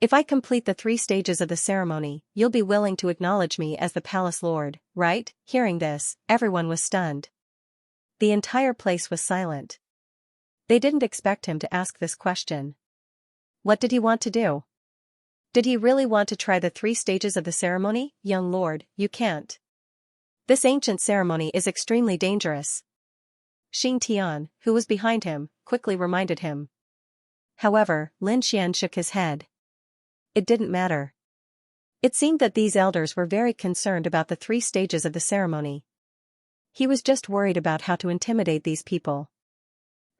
"If I complete the 3 stages of the ceremony, you'll be willing to acknowledge me as the palace lord, right?" Hearing this, everyone was stunned. The entire place was silent. They didn't expect him to ask this question. What did he want to do? Did he really want to try the 3 stages of the ceremony? "Young lord, you can't. This ancient ceremony is extremely dangerous." Xianxia, who was behind him, quickly reminded him. However, Lin Xian shook his head. It didn't matter. It seemed that these elders were very concerned about the 3 stages of the ceremony. He was just worried about how to intimidate these people.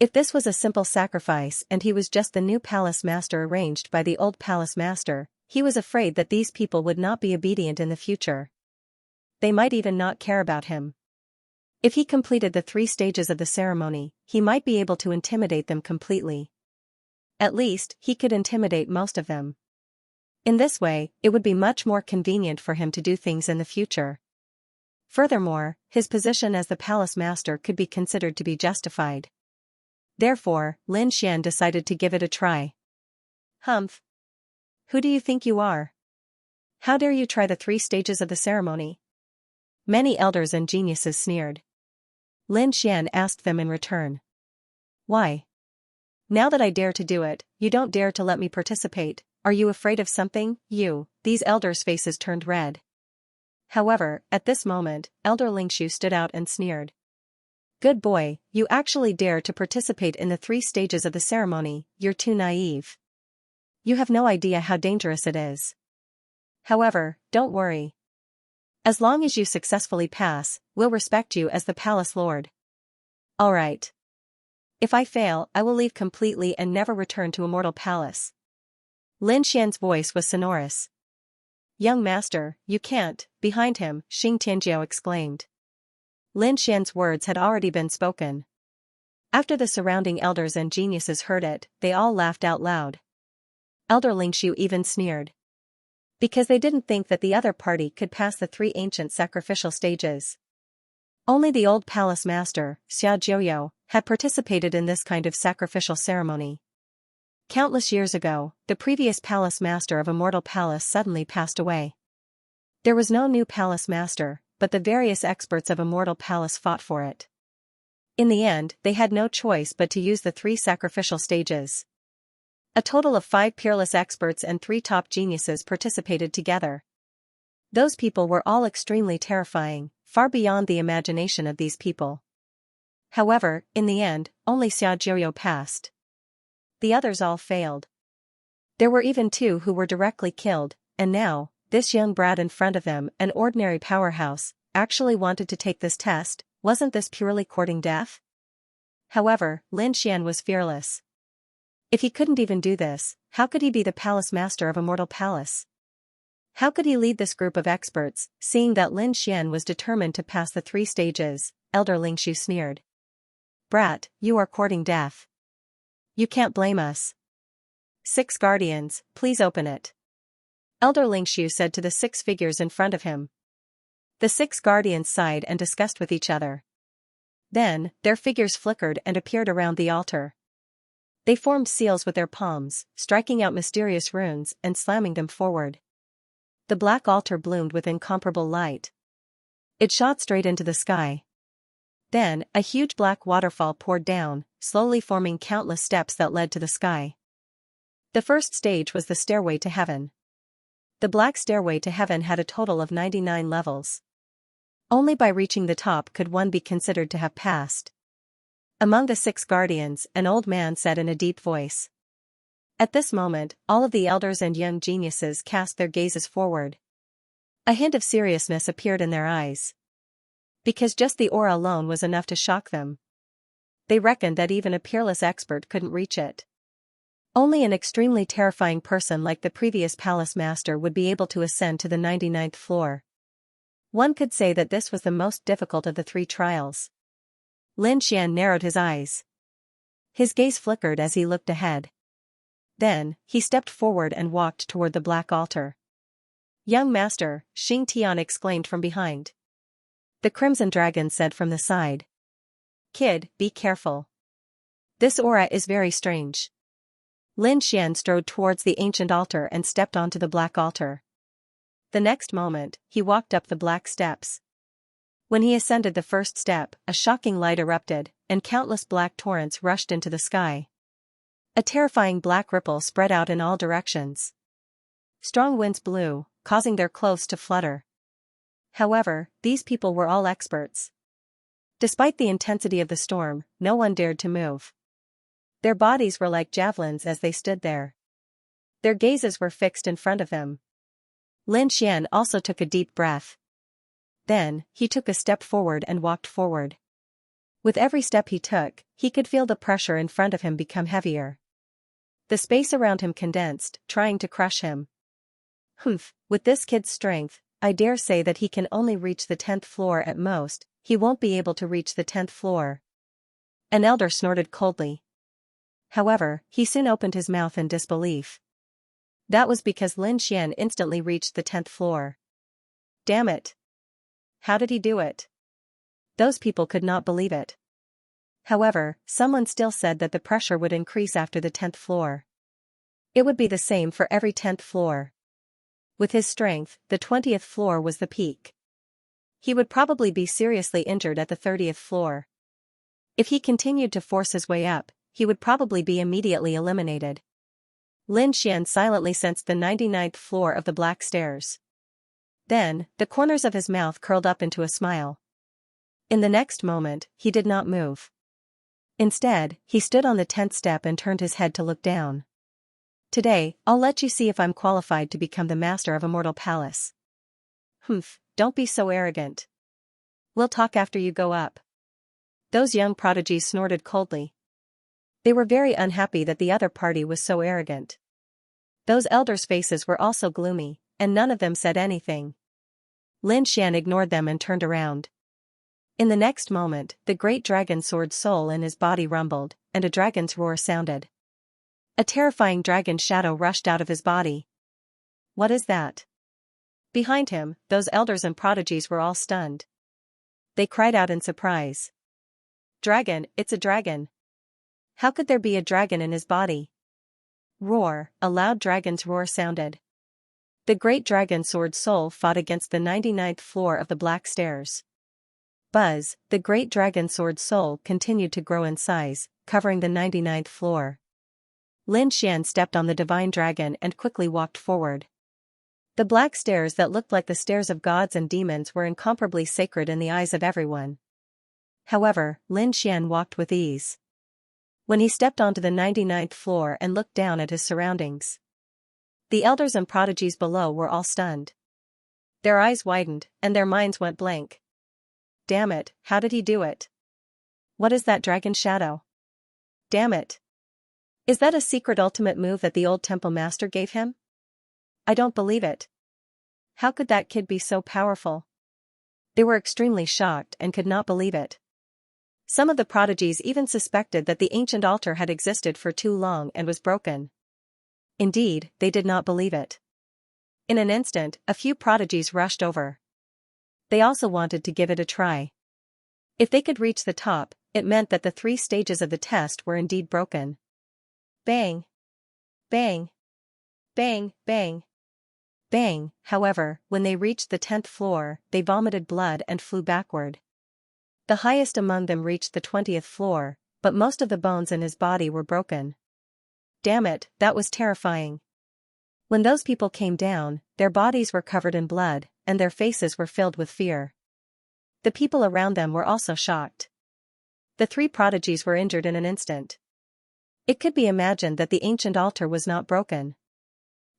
If this was a simple sacrifice and he was just the new palace master arranged by the old palace master, he was afraid that these people would not be obedient in the future. They might even not care about him. If he completed the 3 stages of the ceremony, he might be able to intimidate them completely. At least, he could intimidate most of them. In this way, it would be much more convenient for him to do things in the future. Furthermore, his position as the palace master could be considered to be justified. Therefore, Lin Xian decided to give it a try. Humph! Who do you think you are? How dare you try the 3 stages of the ceremony? Many elders and geniuses sneered. Lin Xian asked them in return. Why? Now that I dare to do it, you don't dare to let me participate. Are you afraid of something, you? These elders' faces turned red. However, at this moment, Elder Lingshu stood out and sneered. Good boy, you actually dare to participate in the 3 stages of the ceremony, you're too naive. You have no idea how dangerous it is. However, don't worry. As long as you successfully pass, we'll respect you as the palace lord. Alright. If I fail, I will leave completely and never return to Immortal Palace. Lin Xian's voice was sonorous. Young master, you can't. Behind him, Xianxia exclaimed. Lin Xian's words had already been spoken. After the surrounding elders and geniuses heard it, they all laughed out loud. Elder Lingshu even sneered. Because they didn't think that the other party could pass the 3 ancient sacrificial stages. Only the old palace master, Xiaojiu, had participated in this kind of sacrificial ceremony. Countless years ago, the previous palace master of Immortal Palace suddenly passed away. There was no new palace master, but the various experts of Immortal Palace fought for it. In the end, they had no choice but to use the 3 sacrificial stages. A total of 5 peerless experts and 3 top geniuses participated together. Those people were all extremely terrifying, far beyond the imagination of these people. However, in the end, only Xiaojiu passed. The others all failed. There were even 2 who were directly killed, and now, this young brat in front of them, an ordinary powerhouse, actually wanted to take this test. Wasn't this purely courting death? However, Lin Xian was fearless. If he couldn't even do this, how could he be the palace master of Immortal Palace? How could he lead this group of experts, seeing that Lin Xian was determined to pass the 3 stages? Elder Lingshu sneered. Brat, you are courting death. You can't blame us. 6 guardians, please open it. Elder Lingshu said to the 6 figures in front of him. The 6 guardians sighed and discussed with each other. Then, their figures flickered and appeared around the altar. They formed seals with their palms, striking out mysterious runes and slamming them forward. The black altar bloomed with incomparable light. It shot straight into the sky. Then, a huge black waterfall poured down, slowly forming countless steps that led to the sky. The first stage was the stairway to heaven. The black stairway to heaven had a total of 99 levels. Only by reaching the top could one be considered to have passed. Among the 6 guardians, an old man said in a deep voice. At this moment, all of the elders and young geniuses cast their gazes forward. A hint of seriousness appeared in their eyes. Because just the aura alone was enough to shock them. They reckoned that even a peerless expert couldn't reach it. Only an extremely terrifying person like the previous palace master would be able to ascend to the 99th floor. One could say that this was the most difficult of the 3 trials. Lin Xian narrowed his eyes. His gaze flickered as he looked ahead. Then, he stepped forward and walked toward the black altar. Young master, Xing Tian exclaimed from behind. The Crimson Dragon said from the side. Kid, be careful. This aura is very strange. Lin Xian strode towards the ancient altar and stepped onto the black altar. The next moment, he walked up the black steps. When he ascended the first step, a shocking light erupted, and countless black torrents rushed into the sky. A terrifying black ripple spread out in all directions. Strong winds blew, causing their clothes to flutter. However, these people were all experts. Despite the intensity of the storm, no one dared to move. Their bodies were like javelins as they stood there. Their gazes were fixed in front of them. Lin Xian also took a deep breath. Then, he took a step forward and walked forward. With every step he took, he could feel the pressure in front of him become heavier. The space around him condensed, trying to crush him. Humph, with this kid's strength, I dare say that he can only reach the 10th floor at most. He won't be able to reach the 10th floor. An elder snorted coldly. However, he soon opened his mouth in disbelief. That was because Lin Xian instantly reached the 10th floor. Damn it! how did he do it? Those people could not believe it. However, someone still said that the pressure would increase after the 10th floor. It would be the same for every 10th floor. With his strength, the 20th floor was the peak. He would probably be seriously injured at the 30th floor. If he continued to force his way up, he would probably be immediately eliminated. Lin Xian silently sensed the 99th floor of the black stairs. Then, the corners of his mouth curled up into a smile. In the next moment, he did not move. Instead, he stood on the 10th step and turned his head to look down. Today, I'll let you see if I'm qualified to become the master of Immortal Palace. Humph, don't be so arrogant. We'll talk after you go up. Those young prodigies snorted coldly. They were very unhappy that the other party was so arrogant. Those elders' faces were also gloomy, and none of them said anything. Lin Xian ignored them and turned around. In the next moment, the great dragon sword soul in his body rumbled, and a dragon's roar sounded. A terrifying dragon shadow rushed out of his body. What is that? Behind him, those elders and prodigies were all stunned. They cried out in surprise. Dragon, it's a dragon. How could there be a dragon in his body? Roar, a loud dragon's roar sounded. The great dragon sword soul fought against the 99th floor of the black stairs. Buzz, the great dragon sword soul continued to grow in size, covering the 99th floor. Lin Xian stepped on the divine dragon and quickly walked forward. The black stairs that looked like the stairs of gods and demons were incomparably sacred in the eyes of everyone. However, Lin Xian walked with ease. When he stepped onto the 99th floor and looked down at his surroundings, the elders and prodigies below were all stunned. Their eyes widened, and their minds went blank. Damn it, how did he do it? What is that dragon shadow? Damn it. Is that a secret ultimate move that the old temple master gave him? I don't believe it. How could that kid be so powerful? They were extremely shocked and could not believe it. Some of the prodigies even suspected that the ancient altar had existed for too long and was broken. Indeed, they did not believe it. In an instant, a few prodigies rushed over. They also wanted to give it a try. If they could reach the top, it meant that the 3 stages of the test were indeed broken. Bang! Bang! Bang! Bang! Bang! However, when they reached the 10th floor, they vomited blood and flew backward. The highest among them reached the 20th floor, but most of the bones in his body were broken. Damn it, that was terrifying. When those people came down, their bodies were covered in blood, and their faces were filled with fear. The people around them were also shocked. The 3 prodigies were injured in an instant. It could be imagined that the ancient altar was not broken.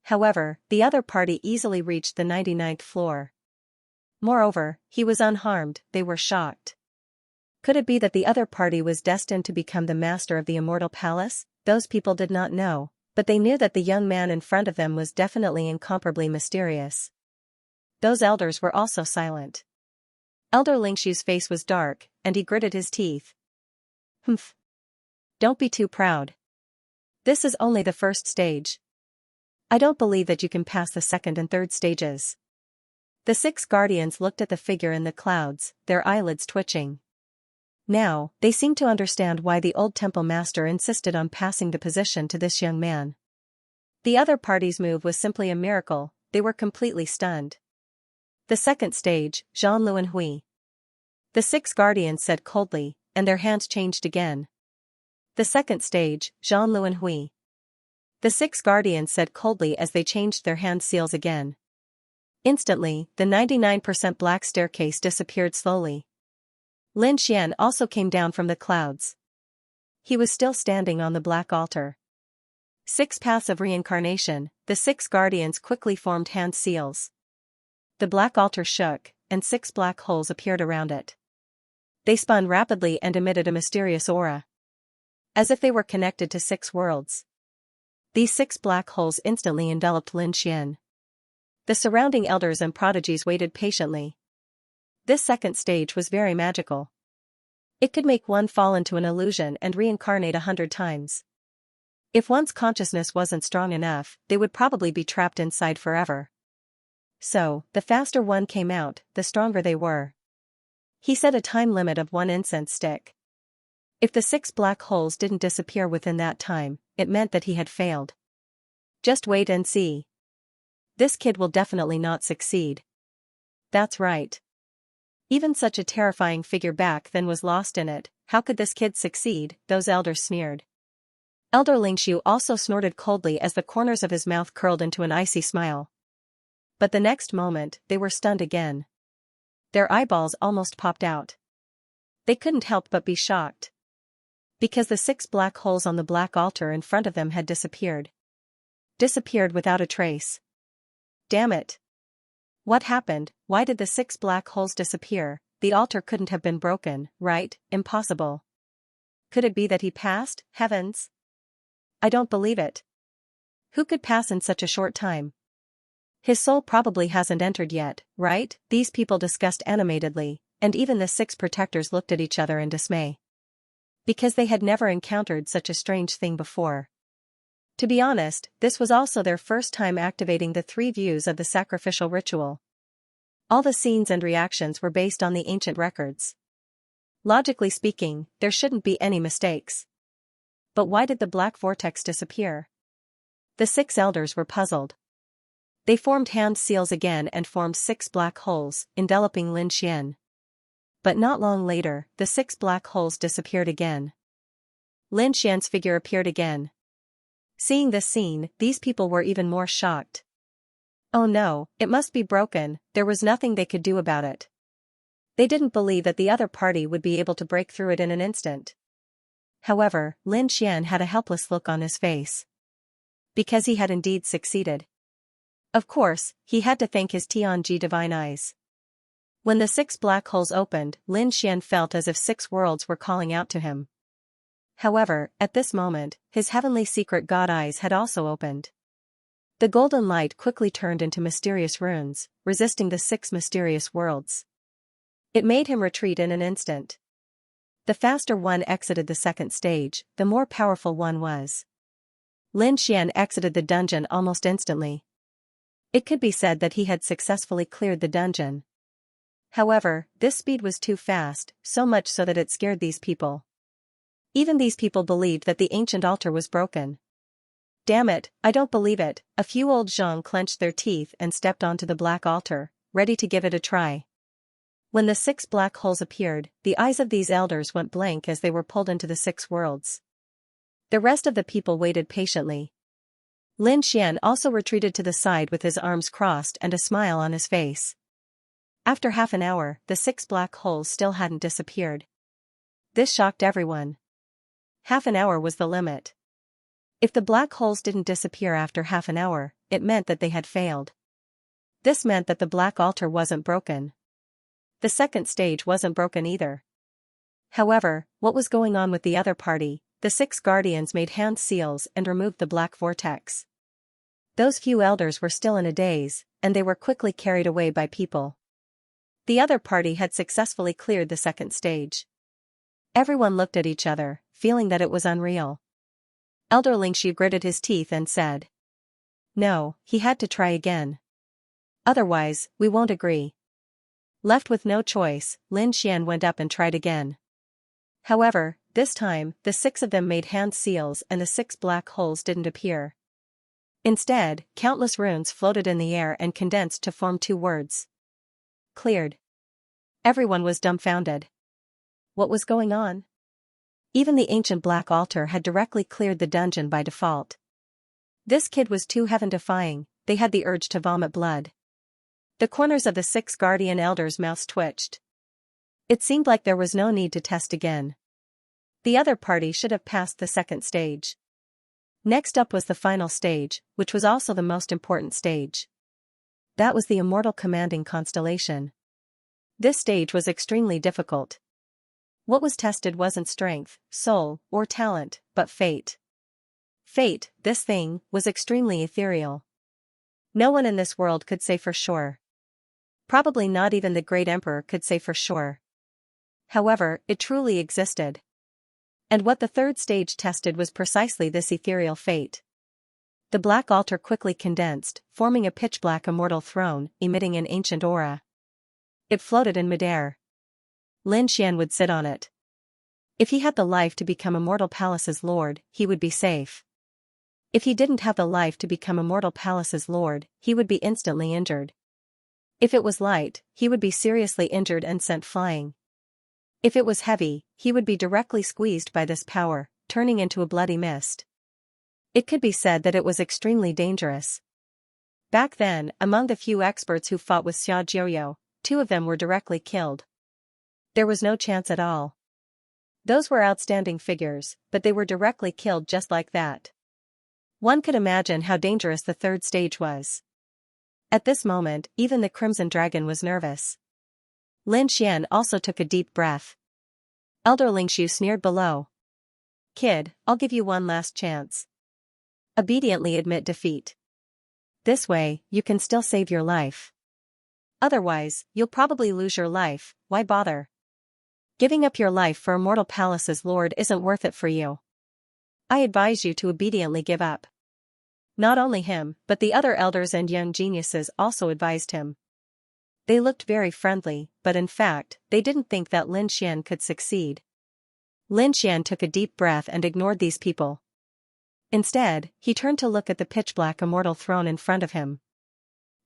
However, the other party easily reached the 99th floor. Moreover, he was unharmed. They were shocked. Could it be that the other party was destined to become the master of the Immortal Palace? Those people did not know, but they knew that the young man in front of them was definitely incomparably mysterious. Those elders were also silent. Elder Lingshu's face was dark, and he gritted his teeth. Humph. Don't be too proud. This is only the first stage. I don't believe that you can pass the 2nd and 3rd stages. The 6 guardians looked at the figure in the clouds, their eyelids twitching. Now, they seemed to understand why the old temple master insisted on passing the position to this young man. The other party's move was simply a miracle. They were completely stunned. The 2nd stage, Zhang Luan Hui. The 6 guardians said coldly, and their hands changed again. The 2nd stage, Zhang Luan Hui. The 6 guardians said coldly as they changed their hand seals again. Instantly, the 99% black staircase disappeared slowly. Lin Xian also came down from the clouds. He was still standing on the black altar. 6 paths of reincarnation, the 6 guardians quickly formed hand seals. The black altar shook, and 6 black holes appeared around it. They spun rapidly and emitted a mysterious aura, as if they were connected to 6 worlds. These 6 black holes instantly enveloped Lin Xian. The surrounding elders and prodigies waited patiently. This 2nd stage was very magical. It could make one fall into an illusion and reincarnate 100 times. If one's consciousness wasn't strong enough, they would probably be trapped inside forever. So, the faster one came out, the stronger they were. He set a time limit of 1 incense stick. If the 6 black holes didn't disappear within that time, it meant that he had failed. Just wait and see. This kid will definitely not succeed. That's right. Even such a terrifying figure back then was lost in it. How could this kid succeed? Those elders sneered. Elder Lingshu also snorted coldly as the corners of his mouth curled into an icy smile. But the next moment, they were stunned again. Their eyeballs almost popped out. They couldn't help but be shocked. Because the 6 black holes on the black altar in front of them had disappeared. Disappeared without a trace. Damn it. What happened? Why did the 6 black holes disappear? The altar couldn't have been broken, right? Impossible. Could it be that he passed? Heavens! I don't believe it. Who could pass in such a short time? His soul probably hasn't entered yet, right? These people discussed animatedly, and even the 6 protectors looked at each other in dismay. Because they had never encountered such a strange thing before. To be honest, this was also their first time activating the 3 views of the sacrificial ritual. All the scenes and reactions were based on the ancient records. Logically speaking, there shouldn't be any mistakes. But why did the black vortex disappear? The 6 elders were puzzled. They formed hand seals again and formed 6 black holes, enveloping Lin Xian. But not long later, the 6 black holes disappeared again. Lin Xian's figure appeared again. Seeing this scene, these people were even more shocked. Oh no, it must be broken, there was nothing they could do about it. They didn't believe that the other party would be able to break through it in an instant. However, Lin Xian had a helpless look on his face. Because he had indeed succeeded. Of course, he had to thank his Tianji divine eyes. When the 6 black holes opened, Lin Xian felt as if 6 worlds were calling out to him. However, at this moment, his heavenly secret god eyes had also opened. The golden light quickly turned into mysterious runes, resisting the 6 mysterious worlds. It made him retreat in an instant. The faster one exited the second stage, the more powerful one was. Lin Xian exited the dungeon almost instantly. It could be said that he had successfully cleared the dungeon. However, this speed was too fast, so much so that it scared these people. Even these people believed that the ancient altar was broken. Damn it, I don't believe it. A few old zhang clenched their teeth and stepped onto the black altar, ready to give it a try. When the 6 black holes appeared, the eyes of these elders went blank as they were pulled into the 6 worlds. The rest of the people waited patiently. Lin Xian also retreated to the side with his arms crossed and a smile on his face. After half an hour, the 6 black holes still hadn't disappeared. This shocked everyone. Half an hour was the limit. If the black holes didn't disappear after half an hour, it meant that they had failed. This meant that the black altar wasn't broken. The second stage wasn't broken either. However, what was going on with the other party? The 6 guardians made hand seals and removed the black vortex. Those few elders were still in a daze, and they were quickly carried away by people. The other party had successfully cleared the second stage. Everyone looked at each other, feeling that it was unreal. Elder Lingshu gritted his teeth and said, "No, he had to try again. Otherwise, we won't agree." Left with no choice, Lin Xian went up and tried again. However, this time, the 6 of them made hand seals and the 6 black holes didn't appear. Instead, countless runes floated in the air and condensed to form 2 words. Cleared. Everyone was dumbfounded. What was going on? Even the ancient black altar had directly cleared the dungeon by default. This kid was too heaven-defying, they had the urge to vomit blood. The corners of the 6 guardian elders' mouths twitched. It seemed like there was no need to test again. The other party should have passed the second stage. Next up was the final stage, which was also the most important stage. That was the immortal commanding constellation. This stage was extremely difficult. What was tested wasn't strength, soul, or talent, but fate. Fate, this thing, was extremely ethereal. No one in this world could say for sure. Probably not even the great emperor could say for sure. However, it truly existed. And what the third stage tested was precisely this ethereal fate. The black altar quickly condensed, forming a pitch-black immortal throne, emitting an ancient aura. It floated in midair. Lin Xian would sit on it. If he had the life to become Immortal Palace's lord, he would be safe. If he didn't have the life to become Immortal Palace's lord, he would be instantly injured. If it was light, he would be seriously injured and sent flying. If it was heavy, he would be directly squeezed by this power, turning into a bloody mist. It could be said that it was extremely dangerous. Back then, among the few experts who fought with Xianxia, 2 of them were directly killed. There was no chance at all. Those were outstanding figures, but they were directly killed just like that. One could imagine how dangerous the 3rd stage was. At this moment, even the Crimson Dragon was nervous. Lin Xian also took a deep breath. Elder Lingshu sneered below. Kid, I'll give you one last chance. Obediently admit defeat. This way, you can still save your life. Otherwise, you'll probably lose your life. Why bother? Giving up your life for Immortal Palace's lord isn't worth it for you. I advise you to obediently give up. Not only him, but the other elders and young geniuses also advised him. They looked very friendly, but in fact, they didn't think that Lin Xian could succeed. Lin Xian took a deep breath and ignored these people. Instead, he turned to look at the pitch-black immortal throne in front of him.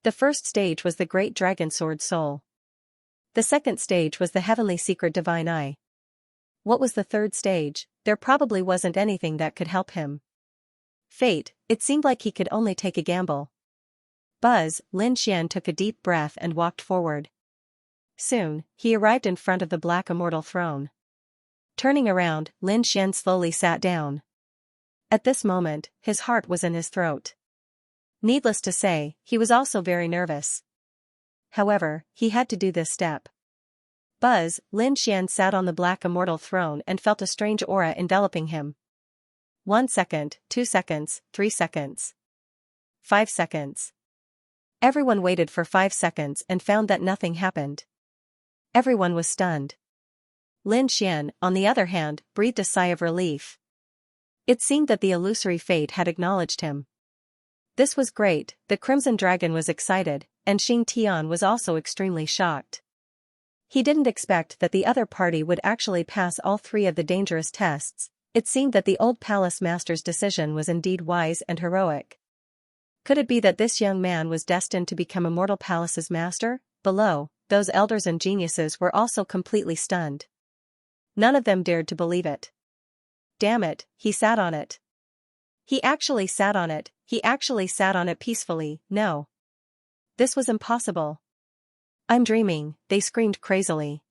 The 1st stage was the Great Dragon Sword Soul. The 2nd stage was the Heavenly Secret Divine Eye. What was the 3rd stage? There probably wasn't anything that could help him. Fate, it seemed like he could only take a gamble. Buzz, Lin Xian took a deep breath and walked forward. Soon, he arrived in front of the black immortal throne. Turning around, Lin Xian slowly sat down. At this moment, his heart was in his throat. Needless to say, he was also very nervous. However, he had to do this step. Buzz, Lin Xian sat on the black immortal throne and felt a strange aura enveloping him. 1 second, 2 seconds, 3 seconds. 5 seconds. Everyone waited for 5 seconds and found that nothing happened. Everyone was stunned. Lin Xian, on the other hand, breathed a sigh of relief. It seemed that the illusory fate had acknowledged him. This was great. The Crimson Dragon was excited, and Xing Tian was also extremely shocked. He didn't expect that the other party would actually pass all 3 of the dangerous tests. It seemed that the old palace master's decision was indeed wise and heroic. Could it be that this young man was destined to become Immortal Palace's master? Below, those elders and geniuses were also completely stunned. None of them dared to believe it. Damn it, he sat on it. He actually sat on it, peacefully. No. This was impossible. I'm dreaming, they screamed crazily.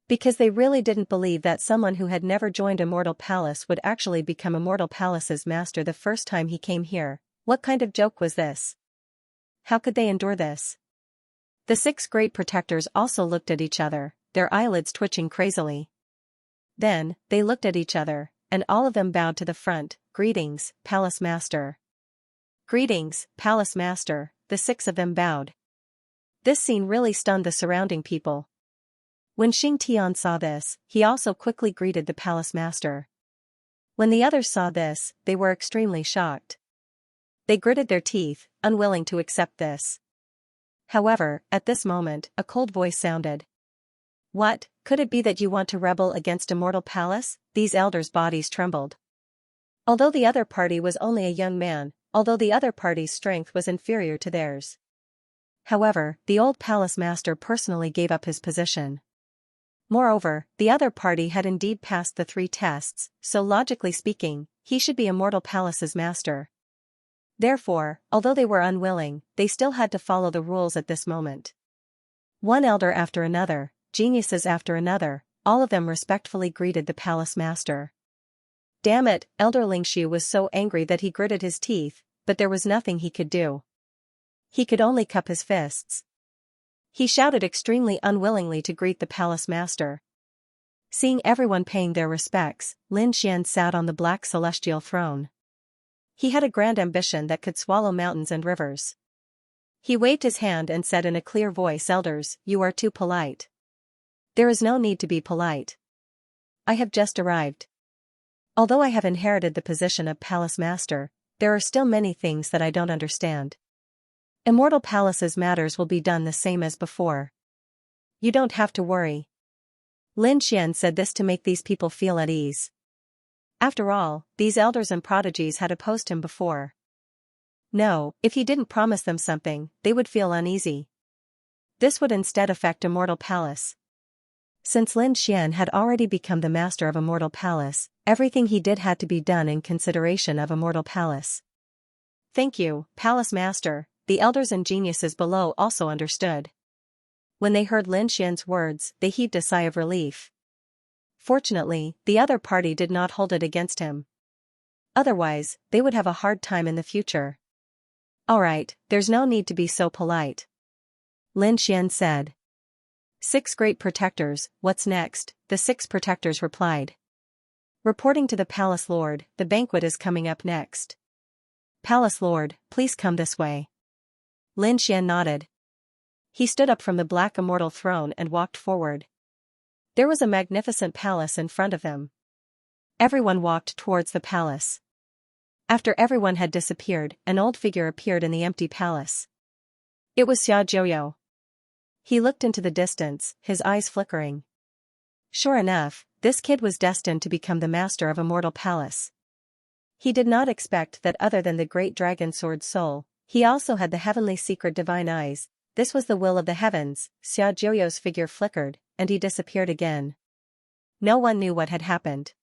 Because they really didn't believe that someone who had never joined Immortal Palace would actually become Immortal Palace's master the first time he came here. What kind of joke was this? How could they endure this? The 6 great protectors also looked at each other, their eyelids twitching crazily. Then, they looked at each other, and all of them bowed to the front. Greetings, Palace Master. Greetings, Palace Master, the 6 of them bowed. This scene really stunned the surrounding people. When Xing Tian saw this, he also quickly greeted the Palace Master. When the others saw this, they were extremely shocked. They gritted their teeth, unwilling to accept this. However, at this moment, a cold voice sounded. What, could it be that you want to rebel against Immortal Palace? These elders' bodies trembled. Although the other party was only a young man, although the other party's strength was inferior to theirs. However, the old Palace Master personally gave up his position. Moreover, the other party had indeed passed the 3 tests, so logically speaking, he should be Immortal Palace's master. Therefore, although they were unwilling, they still had to follow the rules at this moment. One elder after another, geniuses after another, all of them respectfully greeted the Palace Master. Damn it, Elder Lingshu was so angry that he gritted his teeth, but there was nothing he could do. He could only cup his fists. He shouted extremely unwillingly to greet the Palace Master. Seeing everyone paying their respects, Lin Xian sat on the black celestial throne. He had a grand ambition that could swallow mountains and rivers. He waved his hand and said in a clear voice, Elders, you are too polite. There is no need to be polite. I have just arrived. Although I have inherited the position of Palace Master, there are still many things that I don't understand. Immortal Palace's matters will be done the same as before. You don't have to worry. Lin Xian said this to make these people feel at ease. After all, these elders and prodigies had opposed him before. No, if he didn't promise them something, they would feel uneasy. This would instead affect Immortal Palace. Since Lin Xian had already become the master of Immortal Palace, everything he did had to be done in consideration of Immortal Palace. Thank you, Palace Master, the elders and geniuses below also understood. When they heard Lin Xian's words, they heaved a sigh of relief. Fortunately, the other party did not hold it against him. Otherwise, they would have a hard time in the future. Alright, there's no need to be so polite. Lin Xian said. 6 great protectors, what's next? The 6 protectors replied. Reporting to the Palace Lord, the banquet is coming up next. Palace Lord, please come this way. Lin Xian nodded. He stood up from the black immortal throne and walked forward. There was a magnificent palace in front of them. Everyone walked towards the palace. After everyone had disappeared, an old figure appeared in the empty palace. It was Xiaojiu. He looked into the distance, his eyes flickering. Sure enough, this kid was destined to become the master of Immortal Palace. He did not expect that other than the great dragon sword soul, he also had the heavenly secret divine eyes. This was the will of the heavens. Xiaojiu's figure flickered, and he disappeared again. No one knew what had happened.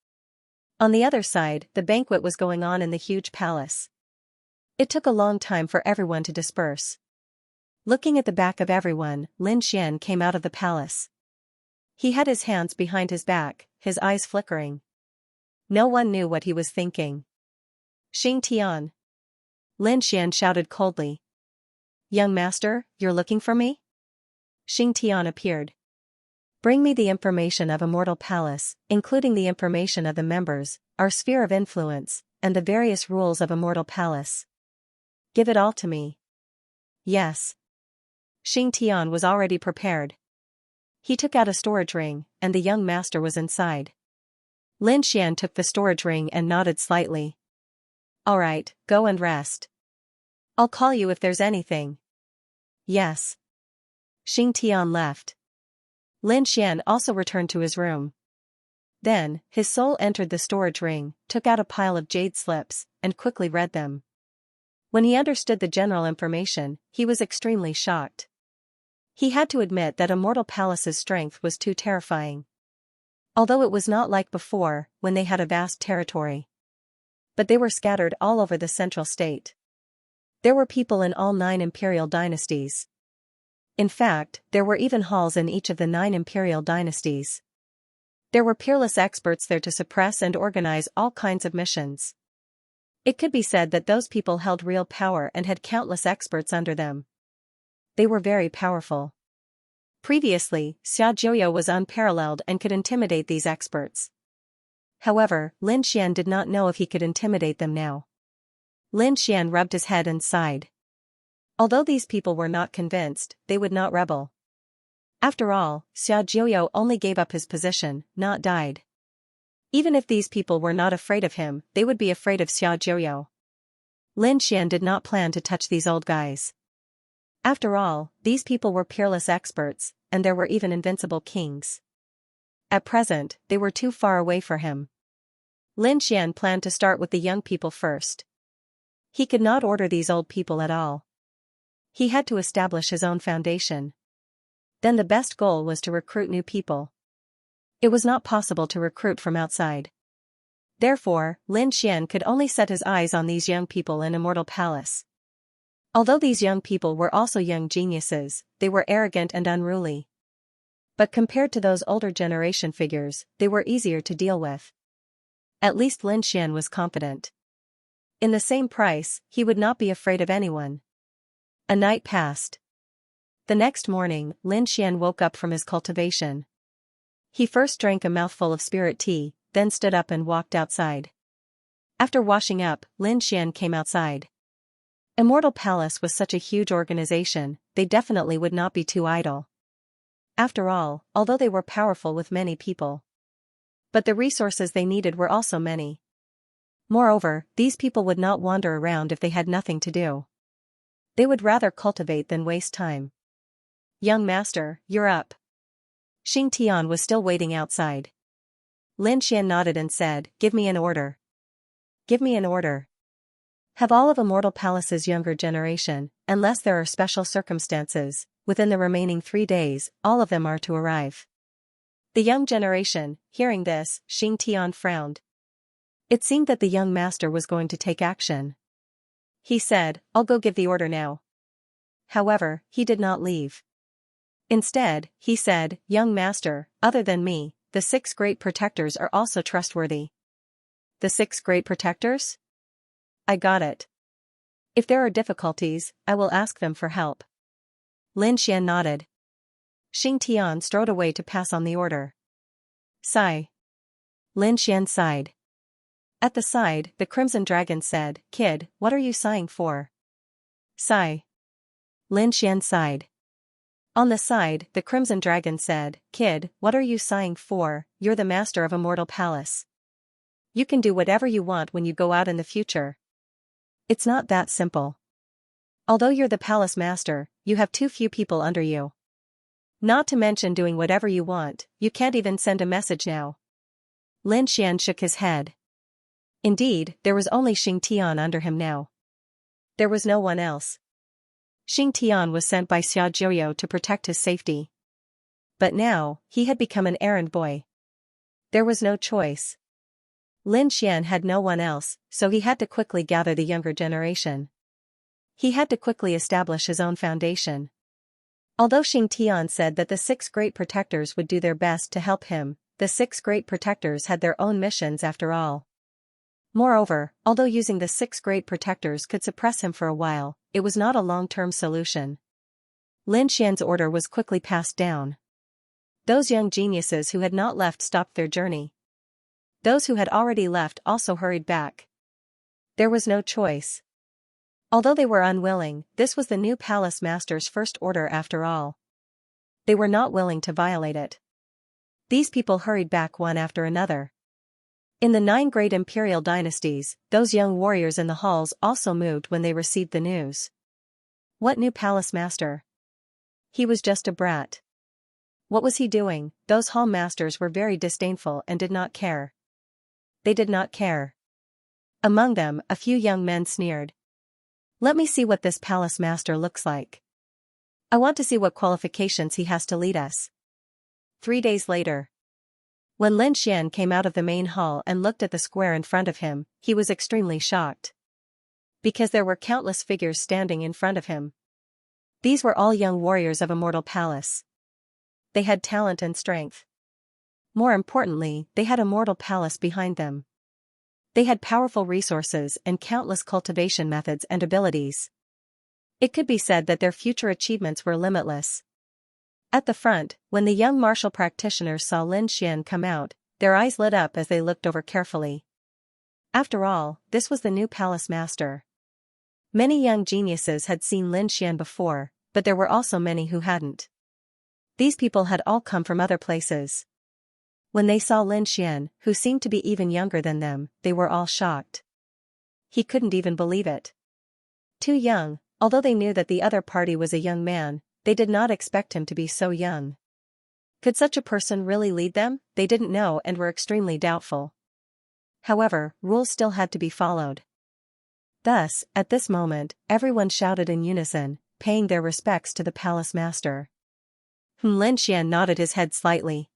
On the other side, the banquet was going on in the huge palace. It took a long time for everyone to disperse. Looking at the back of everyone, Lin Xian came out of the palace. He had his hands behind his back, his eyes flickering. No one knew what he was thinking. Xing Tian. Lin Xian shouted coldly. Young master, you're looking for me? Xing Tian appeared. Bring me the information of Immortal Palace, including the information of the members, our sphere of influence, and the various rules of Immortal Palace. Give it all to me. Yes. Xing Tian was already prepared. He took out a storage ring, and the young master was inside. Lin Xian took the storage ring and nodded slightly. Alright, go and rest. I'll call you if there's anything. Yes. Xing Tian left. Lin Xian also returned to his room. Then, his soul entered the storage ring, took out a pile of jade slips, and quickly read them. When he understood the general information, he was extremely shocked. He had to admit that Immortal Palace's strength was too terrifying. Although it was not like before, when they had a vast territory. But they were scattered all over the central state. There were people in all 9 imperial dynasties. In fact, there were even halls in each of the 9 imperial dynasties. There were peerless experts there to suppress and organize all kinds of missions. It could be said that those people held real power and had countless experts under them. They were very powerful. Previously, Xiaojiu was unparalleled and could intimidate these experts. However, Lin Xian did not know if he could intimidate them now. Lin Xian rubbed his head and sighed. Although these people were not convinced, they would not rebel. After all, Xiaojiu only gave up his position, not died. Even if these people were not afraid of him, they would be afraid of Xiaojiu. Lin Xian did not plan to touch these old guys. After all, these people were peerless experts, and there were even invincible kings. At present, they were too far away for him. Lin Xian planned to start with the young people first. He could not order these old people at all. He had to establish his own foundation. Then the best goal was to recruit new people. It was not possible to recruit from outside. Therefore, Lin Xian could only set his eyes on these young people in Immortal Palace. Although these young people were also young geniuses, they were arrogant and unruly. But compared to those older generation figures, they were easier to deal with. At least Lin Xian was confident. In the same price, he would not be afraid of anyone. A night passed. The next morning, Lin Xian woke up from his cultivation. He first drank a mouthful of spirit tea, then stood up and walked outside. After washing up, Lin Xian came outside. Immortal Palace was such a huge organization, they definitely would not be too idle. After all, although they were powerful with many people. But the resources they needed were also many. Moreover, these people would not wander around if they had nothing to do. They would rather cultivate than waste time. Young master, you're up. Xing Tian was still waiting outside. Lin Xian nodded and said, "Give me an order." "Give me an order. Have all of Immortal Palace's younger generation, unless there are special circumstances, within the remaining 3 days, all of them are to arrive." The young generation, hearing this, Xing Tian frowned. It seemed that the young master was going to take action. He said, "I'll go give the order now." However, he did not leave. Instead, he said, "Young master, other than me, the 6 great protectors are also trustworthy." "The 6 great protectors? I got it. If there are difficulties, I will ask them for help." Lin Xian nodded. Xing Tian strode away to pass on the order. "Sigh." Lin Xian sighed. At the side, the Crimson Dragon said, "Kid, what are you sighing for?" "Sigh." Lin Xian sighed. On the side, the Crimson Dragon said, "Kid, what are you sighing for? You're the master of Immortal Palace. You can do whatever you want when you go out in the future. It's not that simple. Although you're the palace master, you have too few people under you. Not to mention doing whatever you want, you can't even send a message now." Lin Xian shook his head. Indeed, there was only Xing Tian under him now. There was no one else. Xing Tian was sent by Xiaojiu to protect his safety. But now, he had become an errand boy. There was no choice. Lin Xian had no one else, so he had to quickly gather the younger generation. He had to quickly establish his own foundation. Although Xing Tian said that the 6 great protectors would do their best to help him, the 6 great protectors had their own missions after all. Moreover, although using the 6 great protectors could suppress him for a while, it was not a long-term solution. Lin Xian's order was quickly passed down. Those young geniuses who had not left stopped their journey. Those who had already left also hurried back. There was no choice. Although they were unwilling, this was the new palace master's first order after all. They were not willing to violate it. These people hurried back one after another. In the 9 great imperial dynasties, those young warriors in the halls also moved when they received the news. What new palace master? He was just a brat. What was he doing? Those hall masters were very disdainful and did not care. They did not care. Among them, a few young men sneered. "Let me see what this palace master looks like. I want to see what qualifications he has to lead us." 3 days later. When Lin Xian came out of the main hall and looked at the square in front of him, he was extremely shocked. Because there were countless figures standing in front of him. These were all young warriors of Immortal Palace. They had talent and strength. More importantly, they had Immortal Palace behind them. They had powerful resources and countless cultivation methods and abilities. It could be said that their future achievements were limitless. At the front, when the young martial practitioners saw Lin Xian come out, their eyes lit up as they looked over carefully. After all, this was the new palace master. Many young geniuses had seen Lin Xian before, but there were also many who hadn't. These people had all come from other places. When they saw Lin Xian, who seemed to be even younger than them, they were all shocked. He couldn't even believe it. Too young, although they knew that the other party was a young man, they did not expect him to be so young. Could such a person really lead them? They didn't know and were extremely doubtful. However, rules still had to be followed. Thus, at this moment, everyone shouted in unison, paying their respects to the palace master. Lin Xian nodded his head slightly.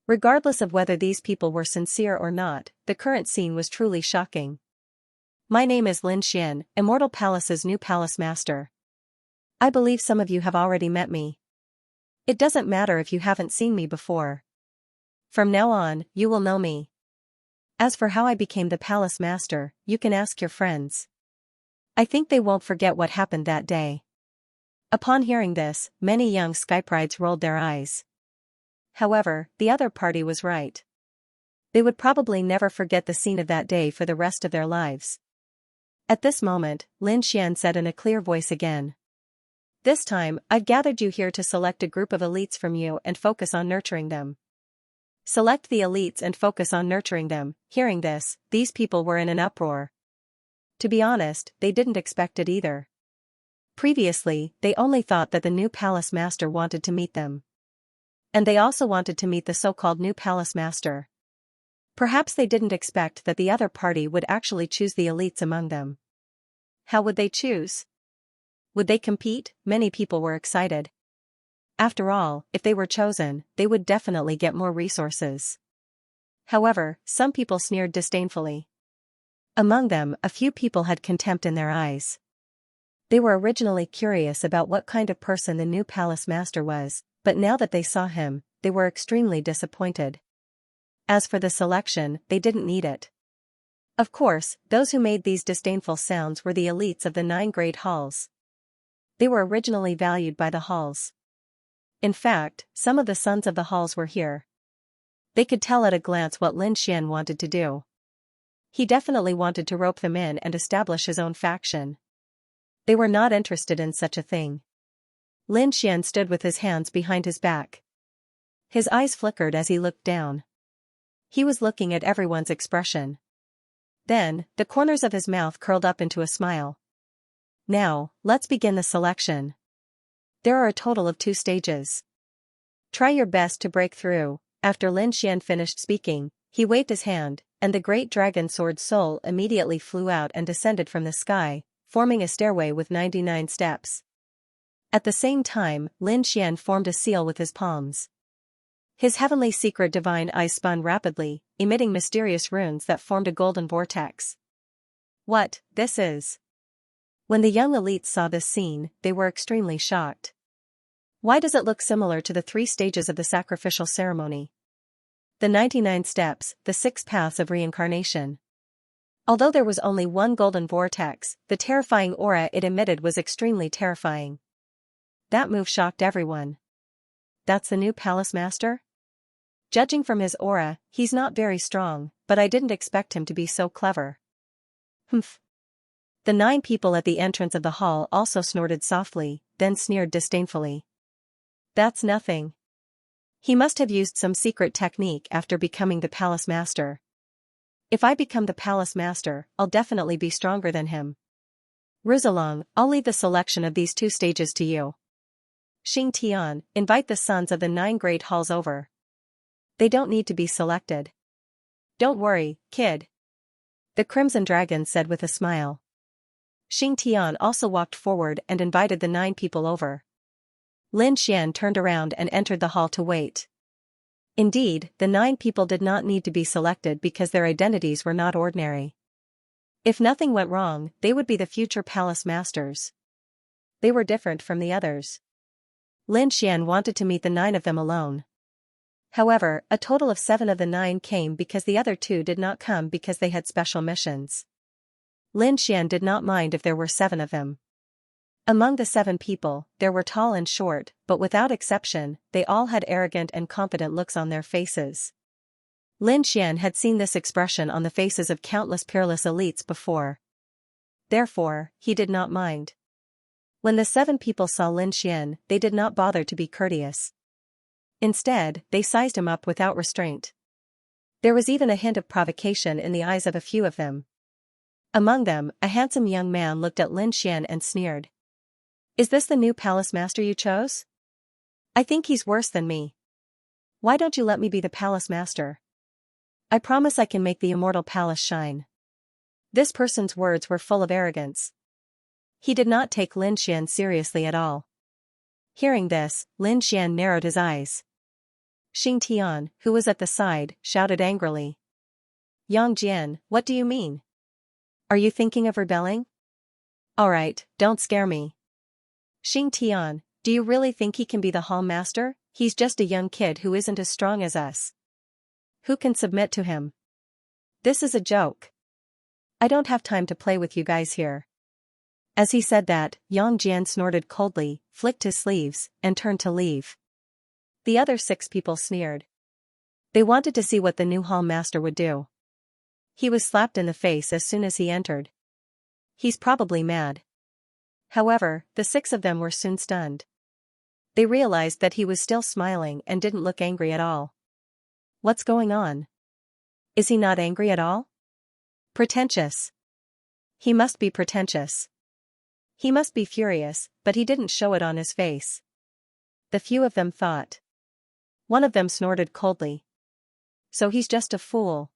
Regardless of whether these people were sincere or not, the current scene was truly shocking. "My name is Lin Xian, Immortal Palace's new palace master. I believe some of you have already met me. It doesn't matter if you haven't seen me before. From now on, you will know me. As for how I became the palace master, you can ask your friends. I think they won't forget what happened that day." Upon hearing this, many young skyprides rolled their eyes. However, the other party was right. They would probably never forget the scene of that day for the rest of their lives. At this moment, Lin Xian said in a clear voice again. "This time, I've gathered you here to select a group of elites from you and focus on nurturing them." Select the elites and focus on nurturing them. Hearing this, these people were in an uproar. To be honest, they didn't expect it either. Previously, they only thought that the new palace master wanted to meet them. And they also wanted to meet the so-called new palace master. Perhaps they didn't expect that the other party would actually choose the elites among them. How would they choose? Would they compete? Many people were excited. After all, if they were chosen, they would definitely get more resources. However, some people sneered disdainfully. Among them, a few people had contempt in their eyes. They were originally curious about what kind of person the new palace master was, but now that they saw him, they were extremely disappointed. As for the selection, they didn't need it. Of course, those who made these disdainful sounds were the elites of the 9 great halls. They were originally valued by the halls. In fact, some of the sons of the halls were here. They could tell at a glance what Lin Xian wanted to do. He definitely wanted to rope them in and establish his own faction. They were not interested in such a thing. Lin Xian stood with his hands behind his back. His eyes flickered as he looked down. He was looking at everyone's expression. Then, the corners of his mouth curled up into a smile. Now, let's begin the selection. There are a total of 2 stages. Try your best to break through. After Lin Xian finished speaking, he waved his hand, and the great dragon sword soul immediately flew out and descended from the sky, forming a stairway with 99 steps. At the same time, Lin Xian formed a seal with his palms. His heavenly secret divine eyes spun rapidly, emitting mysterious runes that formed a golden vortex. What, this is? When the young elites saw this scene, they were extremely shocked. Why does it look similar to the 3 stages of the sacrificial ceremony? The 99 steps, the 6 paths of reincarnation. Although there was only one golden vortex, the terrifying aura it emitted was extremely terrifying. That move shocked everyone. That's the new palace master? Judging from his aura, he's not very strong, but I didn't expect him to be so clever. Humph. The 9 people at the entrance of the hall also snorted softly, then sneered disdainfully. That's nothing. He must have used some secret technique after becoming the palace master. If I become the palace master, I'll definitely be stronger than him. Ruzalong, I'll leave the selection of these 2 stages to you. Xianxia, invite the sons of the 9 great halls over. They don't need to be selected. Don't worry, kid. The Crimson Dragon said with a smile. Xianxia also walked forward and invited the 9 people over. Lin Xian turned around and entered the hall to wait. Indeed, the 9 people did not need to be selected because their identities were not ordinary. If nothing went wrong, they would be the future palace masters. They were different from the others. Lin Xian wanted to meet the 9 of them alone. However, a total of 7 of the 9 came because the other 2 did not come because they had special missions. Lin Xian did not mind if there were 7 of them. Among the 7 people, there were tall and short, but without exception, they all had arrogant and confident looks on their faces. Lin Xian had seen this expression on the faces of countless peerless elites before. Therefore, he did not mind. When the 7 people saw Lin Xian, they did not bother to be courteous. Instead, they sized him up without restraint. There was even a hint of provocation in the eyes of a few of them. Among them, a handsome young man looked at Lin Xian and sneered. Is this the new palace master you chose? I think he's worse than me. Why don't you let me be the palace master? I promise I can make the immortal palace shine. This person's words were full of arrogance. He did not take Lin Xian seriously at all. Hearing this, Lin Xian narrowed his eyes. Xianxia, who was at the side, shouted angrily. Yang Jian, what do you mean? Are you thinking of rebelling? Alright, don't scare me. Xianxia, do you really think he can be the hall master? He's just a young kid who isn't as strong as us. Who can submit to him? This is a joke. I don't have time to play with you guys here. As he said that, Yang Jian snorted coldly, flicked his sleeves, and turned to leave. The other 6 people sneered. They wanted to see what the new hall master would do. He was slapped in the face as soon as he entered. He's probably mad. However, the 6 of them were soon stunned. They realized that he was still smiling and didn't look angry at all. What's going on? Is he not angry at all? Pretentious. He must be pretentious. He must be furious, but he didn't show it on his face. The few of them thought. One of them snorted coldly. So he's just a fool.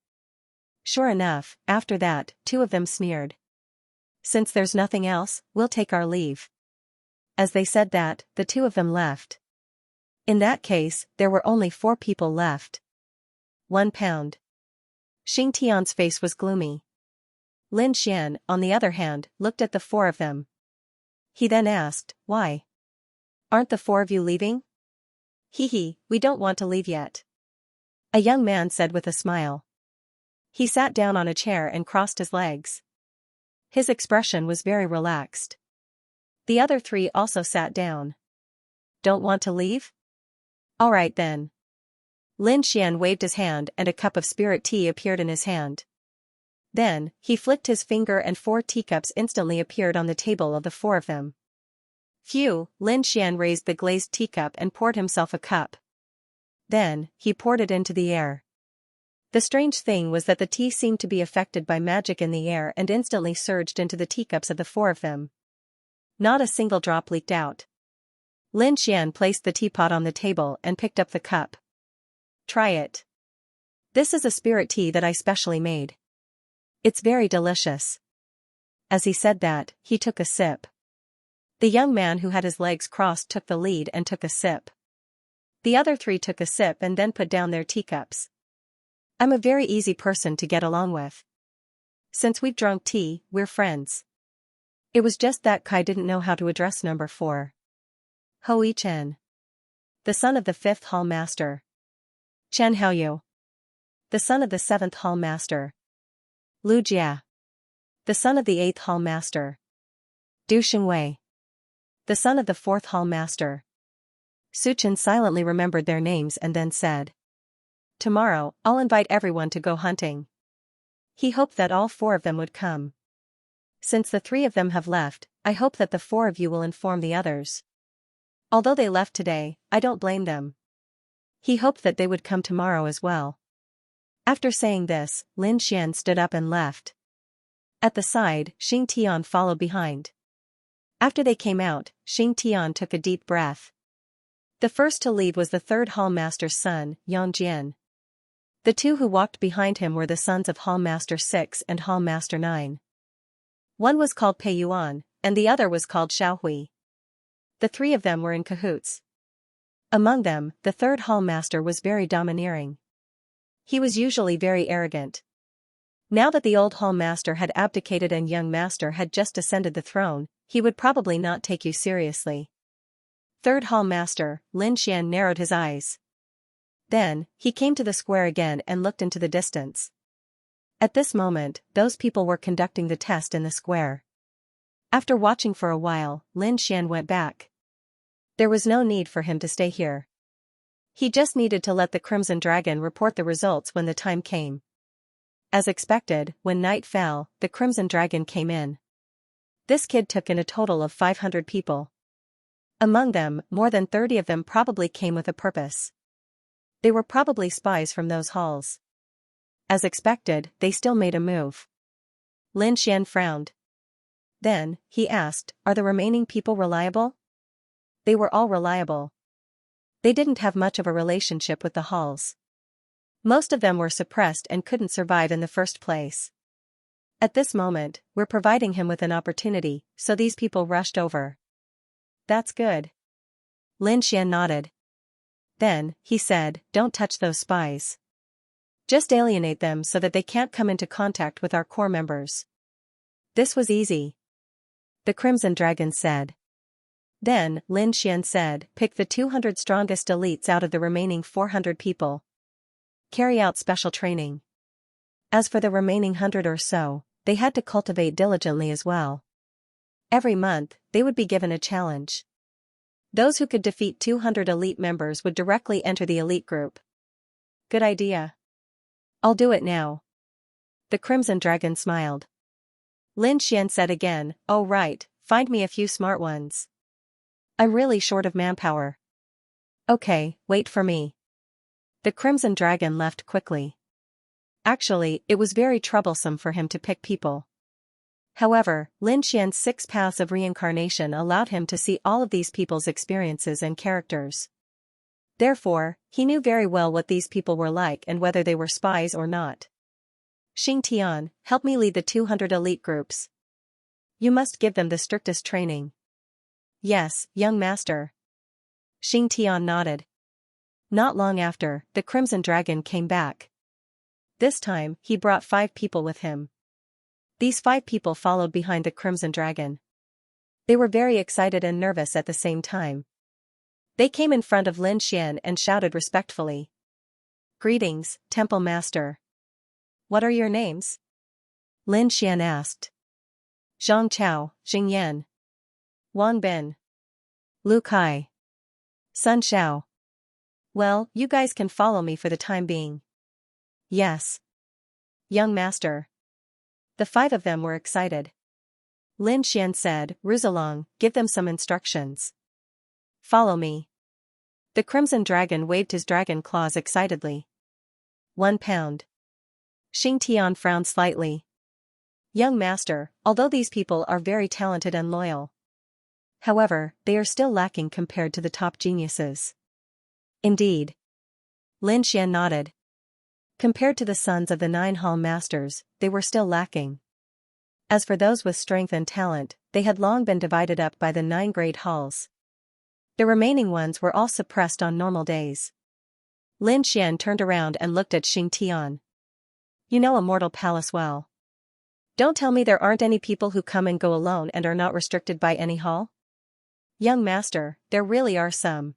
Sure enough, after that, two of them sneered. Since there's nothing else, we'll take our leave. As they said that, the two of them left. In that case, there were only 4 people left. 1 pound. Xing Tian's face was gloomy. Lin Xian, on the other hand, looked at the 4 of them. He then asked, why? Aren't the 4 of you leaving? Hee, we don't want to leave yet. A young man said with a smile. He sat down on a chair and crossed his legs. His expression was very relaxed. The other 3 also sat down. Don't want to leave? All right then. Lin Xian waved his hand and a cup of spirit tea appeared in his hand. Then, he flicked his finger and 4 teacups instantly appeared on the table of the 4 of them. Phew, Lin Xian raised the glazed teacup and poured himself a cup. Then, he poured it into the air. The strange thing was that the tea seemed to be affected by magic in the air and instantly surged into the teacups of the 4 of them. Not a single drop leaked out. Lin Xian placed the teapot on the table and picked up the cup. Try it. This is a spirit tea that I specially made. It's very delicious. As he said that, he took a sip. The young man who had his legs crossed took the lead and took a sip. The other 3 took a sip and then put down their teacups. I'm a very easy person to get along with. Since we've drunk tea, we're friends. It was just that Kai didn't know how to address number 4. Hui Chen. The son of the 5th Hall Master. Chen Haoyu. The son of the 7th Hall Master. Lu Jia. The son of the 8th Hall Master. Du Xingwei. The son of the 4th Hall Master. Su Chen silently remembered their names and then said. Tomorrow, I'll invite everyone to go hunting. He hoped that all 4 of them would come. Since the 3 of them have left, I hope that the 4 of you will inform the others. Although they left today, I don't blame them. He hoped that they would come tomorrow as well. After saying this, Lin Xian stood up and left. At the side, Xing Tian followed behind. After they came out, Xing Tian took a deep breath. The first to leave was the 3rd Hall Master's son, Yang Jian. The 2 who walked behind him were the sons of Hall Master 6 and Hall Master 9. One was called Pei Yuan, and the other was called Xiaohui. The 3 of them were in cahoots. Among them, the 3rd Hall Master was very domineering. He was usually very arrogant. Now that the old Hall Master had abdicated and young Master had just ascended the throne, he would probably not take you seriously. 3rd Hall Master, Lin Xian narrowed his eyes. Then, he came to the square again and looked into the distance. At this moment, those people were conducting the test in the square. After watching for a while, Lin Xian went back. There was no need for him to stay here. He just needed to let the Crimson Dragon report the results when the time came. As expected, when night fell, the Crimson Dragon came in. This kid took in a total of 500 people. Among them, more than 30 of them probably came with a purpose. They were probably spies from those halls. As expected, they still made a move. Lin Xian frowned. Then, he asked, are the remaining people reliable? They were all reliable. They didn't have much of a relationship with the halls. Most of them were suppressed and couldn't survive in the first place. At this moment, we're providing him with an opportunity, so these people rushed over. That's good. Lin Xian nodded. Then, he said, don't touch those spies. Just alienate them so that they can't come into contact with our core members. This was easy. The Crimson Dragon said. Then, Lin Xian said, pick the 200 strongest elites out of the remaining 400 people. Carry out special training. As for the remaining 100 or so, they had to cultivate diligently as well. Every month, they would be given a challenge. Those who could defeat 200 elite members would directly enter the elite group. Good idea. I'll do it now. The Crimson Dragon smiled. Lin Xian said again, oh right, find me a few smart ones. I'm really short of manpower. Okay, wait for me. The Crimson Dragon left quickly. Actually, it was very troublesome for him to pick people. However, Lin Xian's 6 paths of reincarnation allowed him to see all of these people's experiences and characters. Therefore, he knew very well what these people were like and whether they were spies or not. Xianxia, help me lead the 200 elite groups. You must give them the strictest training. Yes, young master. Xianxia nodded. Not long after, the Crimson Dragon came back. This time, he brought 5 people with him. These 5 people followed behind the Crimson Dragon. They were very excited and nervous at the same time. They came in front of Lin Xian and shouted respectfully. Greetings, Temple Master. What are your names? Lin Xian asked. Zhang Chao, Jing Yan. Wang Bin. Lu Kai. Sun Xiao. Well, you guys can follow me for the time being. Yes. Young master. The 5 of them were excited. Lin Xian said, Ruzalong, give them some instructions. Follow me. The Crimson Dragon waved his dragon claws excitedly. 1 pound. Xianxia frowned slightly. Young master, although these people are very talented and loyal. However, they are still lacking compared to the top geniuses. Indeed. Lin Xian nodded. Compared to the sons of the 9 hall masters, they were still lacking. As for those with strength and talent, they had long been divided up by the 9 great halls. The remaining ones were all suppressed on normal days. Lin Xian turned around and looked at Xianxia. You know Immortal Palace well. Don't tell me there aren't any people who come and go alone and are not restricted by any hall? Young master, there really are some.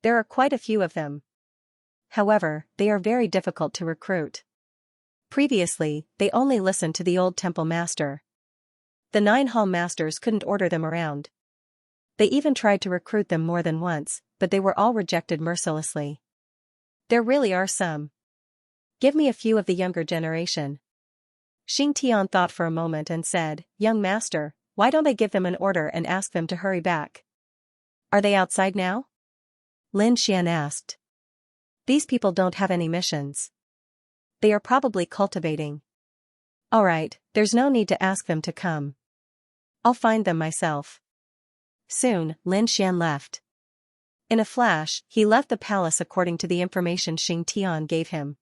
There are quite a few of them. However, they are very difficult to recruit. Previously, they only listened to the old temple master. The 9 hall masters couldn't order them around. They even tried to recruit them more than once, but they were all rejected mercilessly. There really are some. Give me a few of the younger generation. Xianxia thought for a moment and said, Young master, why don't I give them an order and ask them to hurry back? Are they outside now? Lin Xian asked. These people don't have any missions. They are probably cultivating. Alright, there's no need to ask them to come. I'll find them myself. Soon, Lin Xian left. In a flash, he left the palace according to the information Xianxia gave him.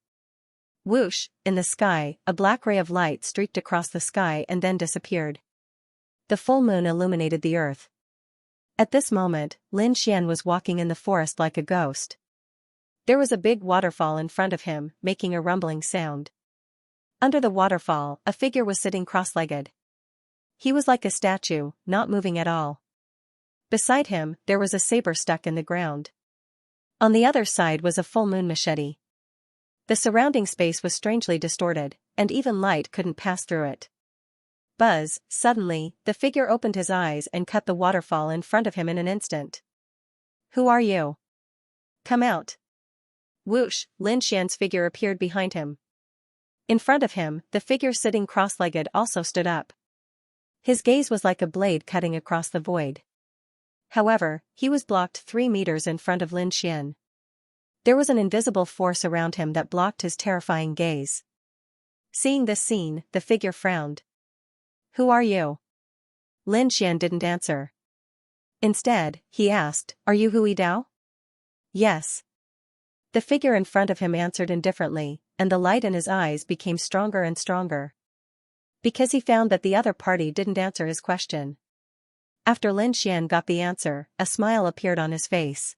Whoosh, in the sky, a black ray of light streaked across the sky and then disappeared. The full moon illuminated the earth. At this moment, Lin Xian was walking in the forest like a ghost. There was a big waterfall in front of him, making a rumbling sound. Under the waterfall, a figure was sitting cross-legged. He was like a statue, not moving at all. Beside him, there was a saber stuck in the ground. On the other side was a full moon machete. The surrounding space was strangely distorted, and even light couldn't pass through it. Buzz, suddenly, the figure opened his eyes and cut the waterfall in front of him in an instant. Who are you? Come out. Whoosh, Lin Xian's figure appeared behind him. In front of him, the figure sitting cross-legged also stood up. His gaze was like a blade cutting across the void. However, he was blocked 3 meters in front of Lin Xian. There was an invisible force around him that blocked his terrifying gaze. Seeing this scene, the figure frowned. Who are you? Lin Xian didn't answer. Instead, he asked, Are you Hui Dao? Yes. The figure in front of him answered indifferently, and the light in his eyes became stronger and stronger. Because he found that the other party didn't answer his question. After Lin Xian got the answer, a smile appeared on his face.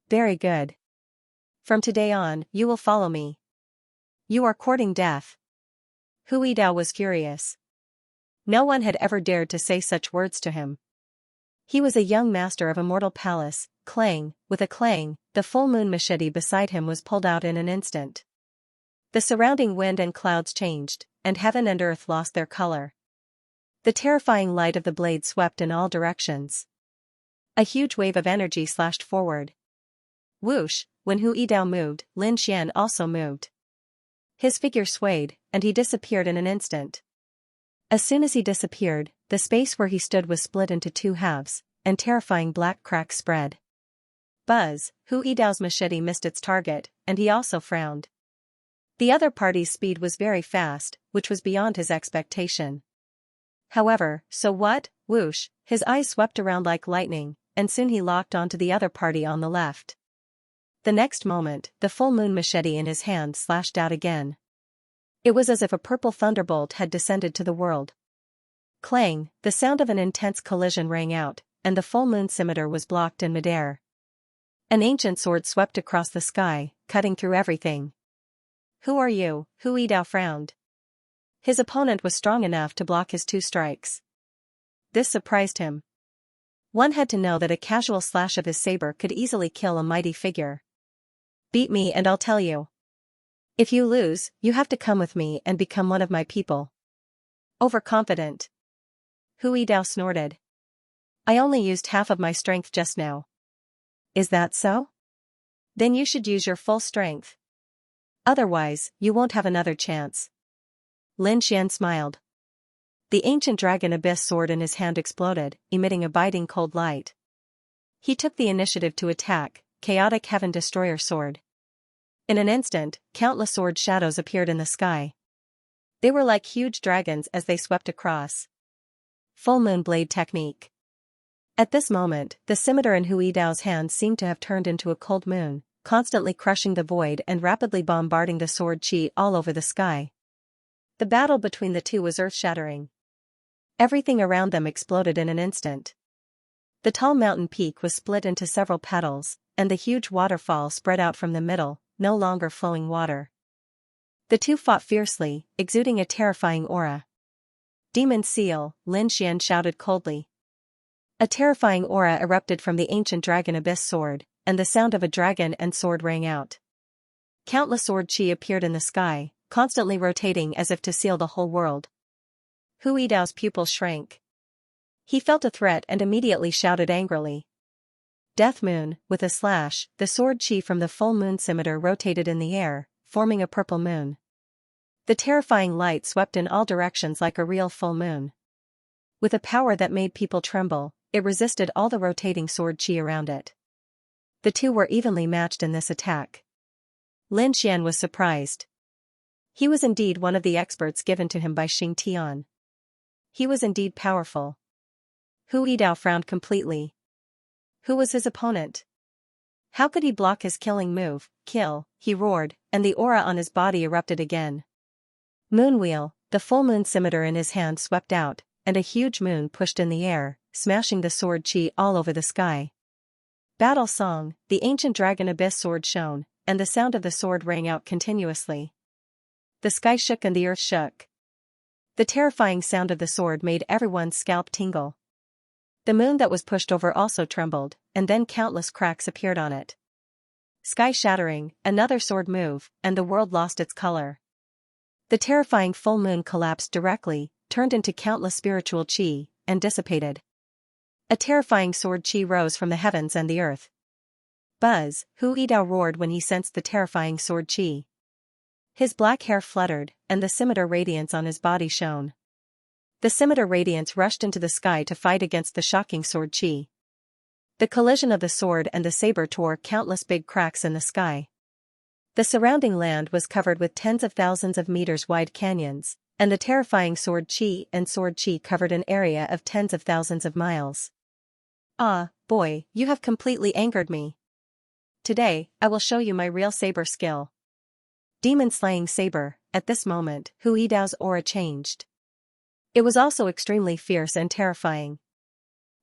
Very good. From today on, you will follow me. You are courting death. Hui Dao was furious. No one had ever dared to say such words to him. He was a young master of Immortal Palace. Clang, with a clang, the full moon machete beside him was pulled out in an instant. The surrounding wind and clouds changed, and heaven and earth lost their color. The terrifying light of the blade swept in all directions. A huge wave of energy slashed forward. Whoosh, when Hui Dao moved, Lin Xian also moved. His figure swayed, and he disappeared in an instant. As soon as he disappeared, the space where he stood was split into 2 halves, and terrifying black cracks spread. Buzz, Hui Dao's machete missed its target, and he also frowned. The other party's speed was very fast, which was beyond his expectation. However, so what? Whoosh, his eyes swept around like lightning, and soon he locked onto the other party on the left. The next moment, the full moon machete in his hand slashed out again. It was as if a purple thunderbolt had descended to the world. Clang, the sound of an intense collision rang out, and the full moon scimitar was blocked in midair. An ancient sword swept across the sky, cutting through everything. "Who are you?" Hu Yidao frowned. His opponent was strong enough to block his 2 strikes. This surprised him. One had to know that a casual slash of his saber could easily kill a mighty figure. "Beat me and I'll tell you. If you lose, you have to come with me and become one of my people." Overconfident. Hu Yidao snorted. "I only used half of my strength just now." "Is that so? Then you should use your full strength. Otherwise, you won't have another chance." Lin Xian smiled. The ancient dragon abyss sword in his hand exploded, emitting a biting cold light. He took the initiative to attack, chaotic heaven destroyer sword. In an instant, countless sword shadows appeared in the sky. They were like huge dragons as they swept across. Full moon blade technique. At this moment, the scimitar in Hu Yidao's hand seemed to have turned into a cold moon, constantly crushing the void and rapidly bombarding the sword chi all over the sky. The battle between the two was earth-shattering. Everything around them exploded in an instant. The tall mountain peak was split into several petals, and the huge waterfall spread out from the middle, no longer flowing water. The two fought fiercely, exuding a terrifying aura. "Demon seal," Lin Xian shouted coldly. A terrifying aura erupted from the ancient dragon abyss sword, and the sound of a dragon and sword rang out. Countless sword chi appeared in the sky, constantly rotating as if to seal the whole world. Hu Yidao's pupils shrank. He felt a threat and immediately shouted angrily. "Death moon!" With a slash, the sword chi from the full moon scimitar rotated in the air, forming a purple moon. The terrifying light swept in all directions like a real full moon. With a power that made people tremble, it resisted all the rotating sword chi around it. The two were evenly matched in this attack. Lin Xian was surprised. He was indeed one of the experts given to him by Xing Tian. He was indeed powerful. Hu Yidao frowned completely. Who was his opponent? How could he block his killing move? "Kill," he roared, and the aura on his body erupted again. Moonwheel, the full moon scimitar in his hand swept out, and a huge moon pushed in the air, smashing the sword chi all over the sky. Battle song, the ancient dragon abyss sword shone, and the sound of the sword rang out continuously. The sky shook and the earth shook. The terrifying sound of the sword made everyone's scalp tingle. The moon that was pushed over also trembled, and then countless cracks appeared on it. Sky shattering, another sword move, and the world lost its color. The terrifying full moon collapsed directly, turned into countless spiritual chi, and dissipated. A terrifying sword chi rose from the heavens and the earth. "Buzz!" Hu Yidao roared when he sensed the terrifying sword chi. His black hair fluttered, and the scimitar radiance on his body shone. The scimitar radiance rushed into the sky to fight against the shocking sword chi. The collision of the sword and the saber tore countless big cracks in the sky. The surrounding land was covered with tens of thousands of meters wide canyons, and the terrifying sword chi covered an area of tens of thousands of miles. "Ah, boy, you have completely angered me. Today, I will show you my real saber skill." Demon-slaying saber. At this moment, Hu Yidao's aura changed. It was also extremely fierce and terrifying.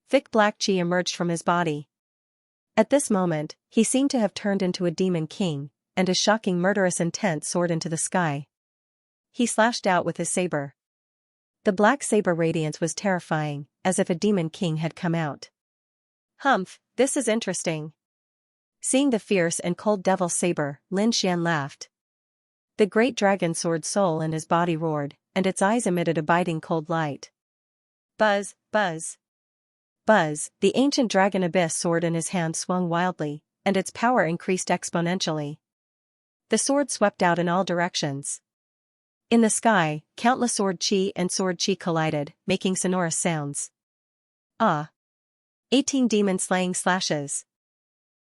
Thick black chi emerged from his body. At this moment, he seemed to have turned into a demon king, and a shocking murderous intent soared into the sky. He slashed out with his saber. The black saber radiance was terrifying, as if a demon king had come out. "Humph, this is interesting." Seeing the fierce and cold devil saber, Lin Xian laughed. The great dragon sword soul in his body roared, and its eyes emitted a biting cold light. "Buzz, buzz." Buzz, the ancient dragon abyss sword in his hand swung wildly, and its power increased exponentially. The sword swept out in all directions. In the sky, countless sword chi collided, making sonorous sounds. "Ah! 18 demon-slaying slashes."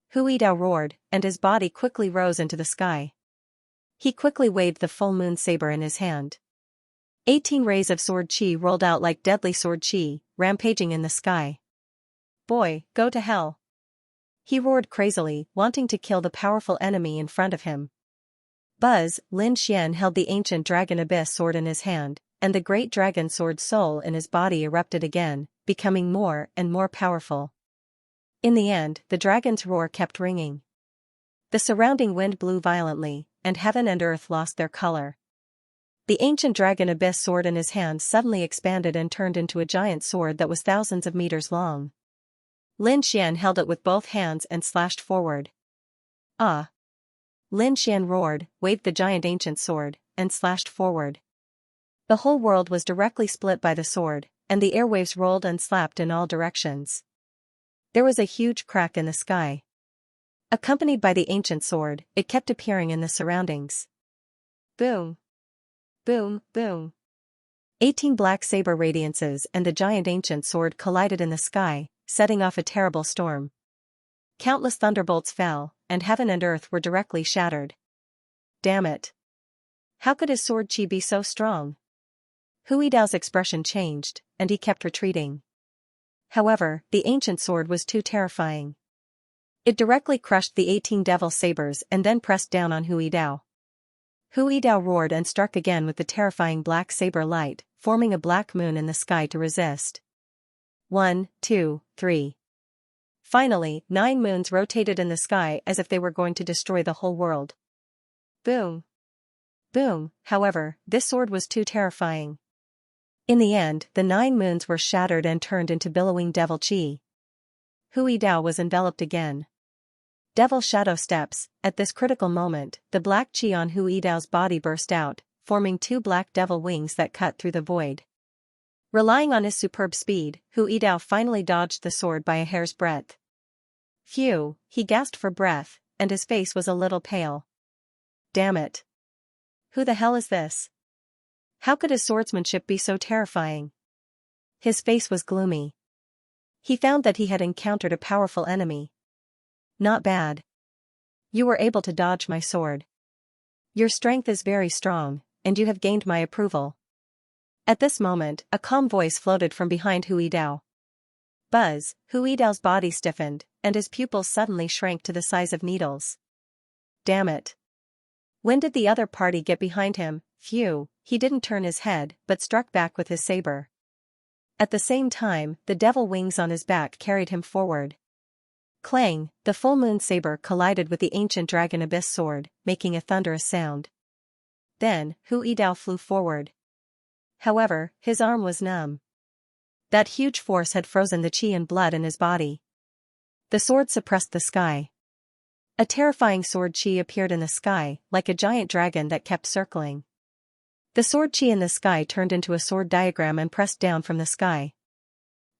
Hu Yidao roared, and his body quickly rose into the sky. He quickly waved the full moon saber in his hand. 18 rays of sword chi rolled out like deadly sword chi, rampaging in the sky. "Boy, go to hell." He roared crazily, wanting to kill the powerful enemy in front of him. Buzz, Lin Xian held the ancient dragon abyss sword in his hand, and the great dragon sword soul in his body erupted again, becoming more and more powerful. In the end, the dragon's roar kept ringing. The surrounding wind blew violently, and heaven and earth lost their color. The ancient dragon abyss sword in his hand suddenly expanded and turned into a giant sword that was thousands of meters long. Lin Xian held it with both hands and slashed forward. Ah! Lin Xian roared, waved the giant ancient sword, and slashed forward. The whole world was directly split by the sword, and the airwaves rolled and slapped in all directions. There was a huge crack in the sky. Accompanied by the ancient sword, it kept appearing in the surroundings. Boom! Boom, boom. 18 black saber radiances and the giant ancient sword collided in the sky, setting off a terrible storm. Countless thunderbolts fell, and heaven and earth were directly shattered. Damn it! How could his sword chi be so strong? Hui Dao's expression changed, and he kept retreating. However, the ancient sword was too terrifying. It directly crushed the 18 devil sabers and then pressed down on Hui Dao. Hui Dao roared and struck again with the terrifying black saber light, forming a black moon in the sky to resist. 1, 2, 3. Finally, 9 moons rotated in the sky as if they were going to destroy the whole world. Boom! Boom! However, this sword was too terrifying. In the end, the 9 moons were shattered and turned into billowing devil chi. Hui Dao was enveloped again. Devil shadow steps. At this critical moment, the black chi on Hui Dao's body burst out, forming 2 black devil wings that cut through the void. Relying on his superb speed, Hui Dao finally dodged the sword by a hair's breadth. Phew, he gasped for breath, and his face was a little pale. Damn it! Who the hell is this? How could his swordsmanship be so terrifying? His face was gloomy. He found that he had encountered a powerful enemy. Not bad. You were able to dodge my sword. Your strength is very strong, and you have gained my approval. At this moment, a calm voice floated from behind Hui Dao. Buzz, Hui Dao's body stiffened, and his pupils suddenly shrank to the size of needles. Damn it. When did the other party get behind him? Phew, he didn't turn his head, but struck back with his saber. At the same time, the devil wings on his back carried him forward. Clang, the full moon saber collided with the ancient dragon abyss sword, making a thunderous sound. Then, Hui Dao flew forward. However, his arm was numb. That huge force had frozen the chi and blood in his body. The sword suppressed the sky. A terrifying sword chi appeared in the sky, like a giant dragon that kept circling. The sword chi in the sky turned into a sword diagram and pressed down from the sky.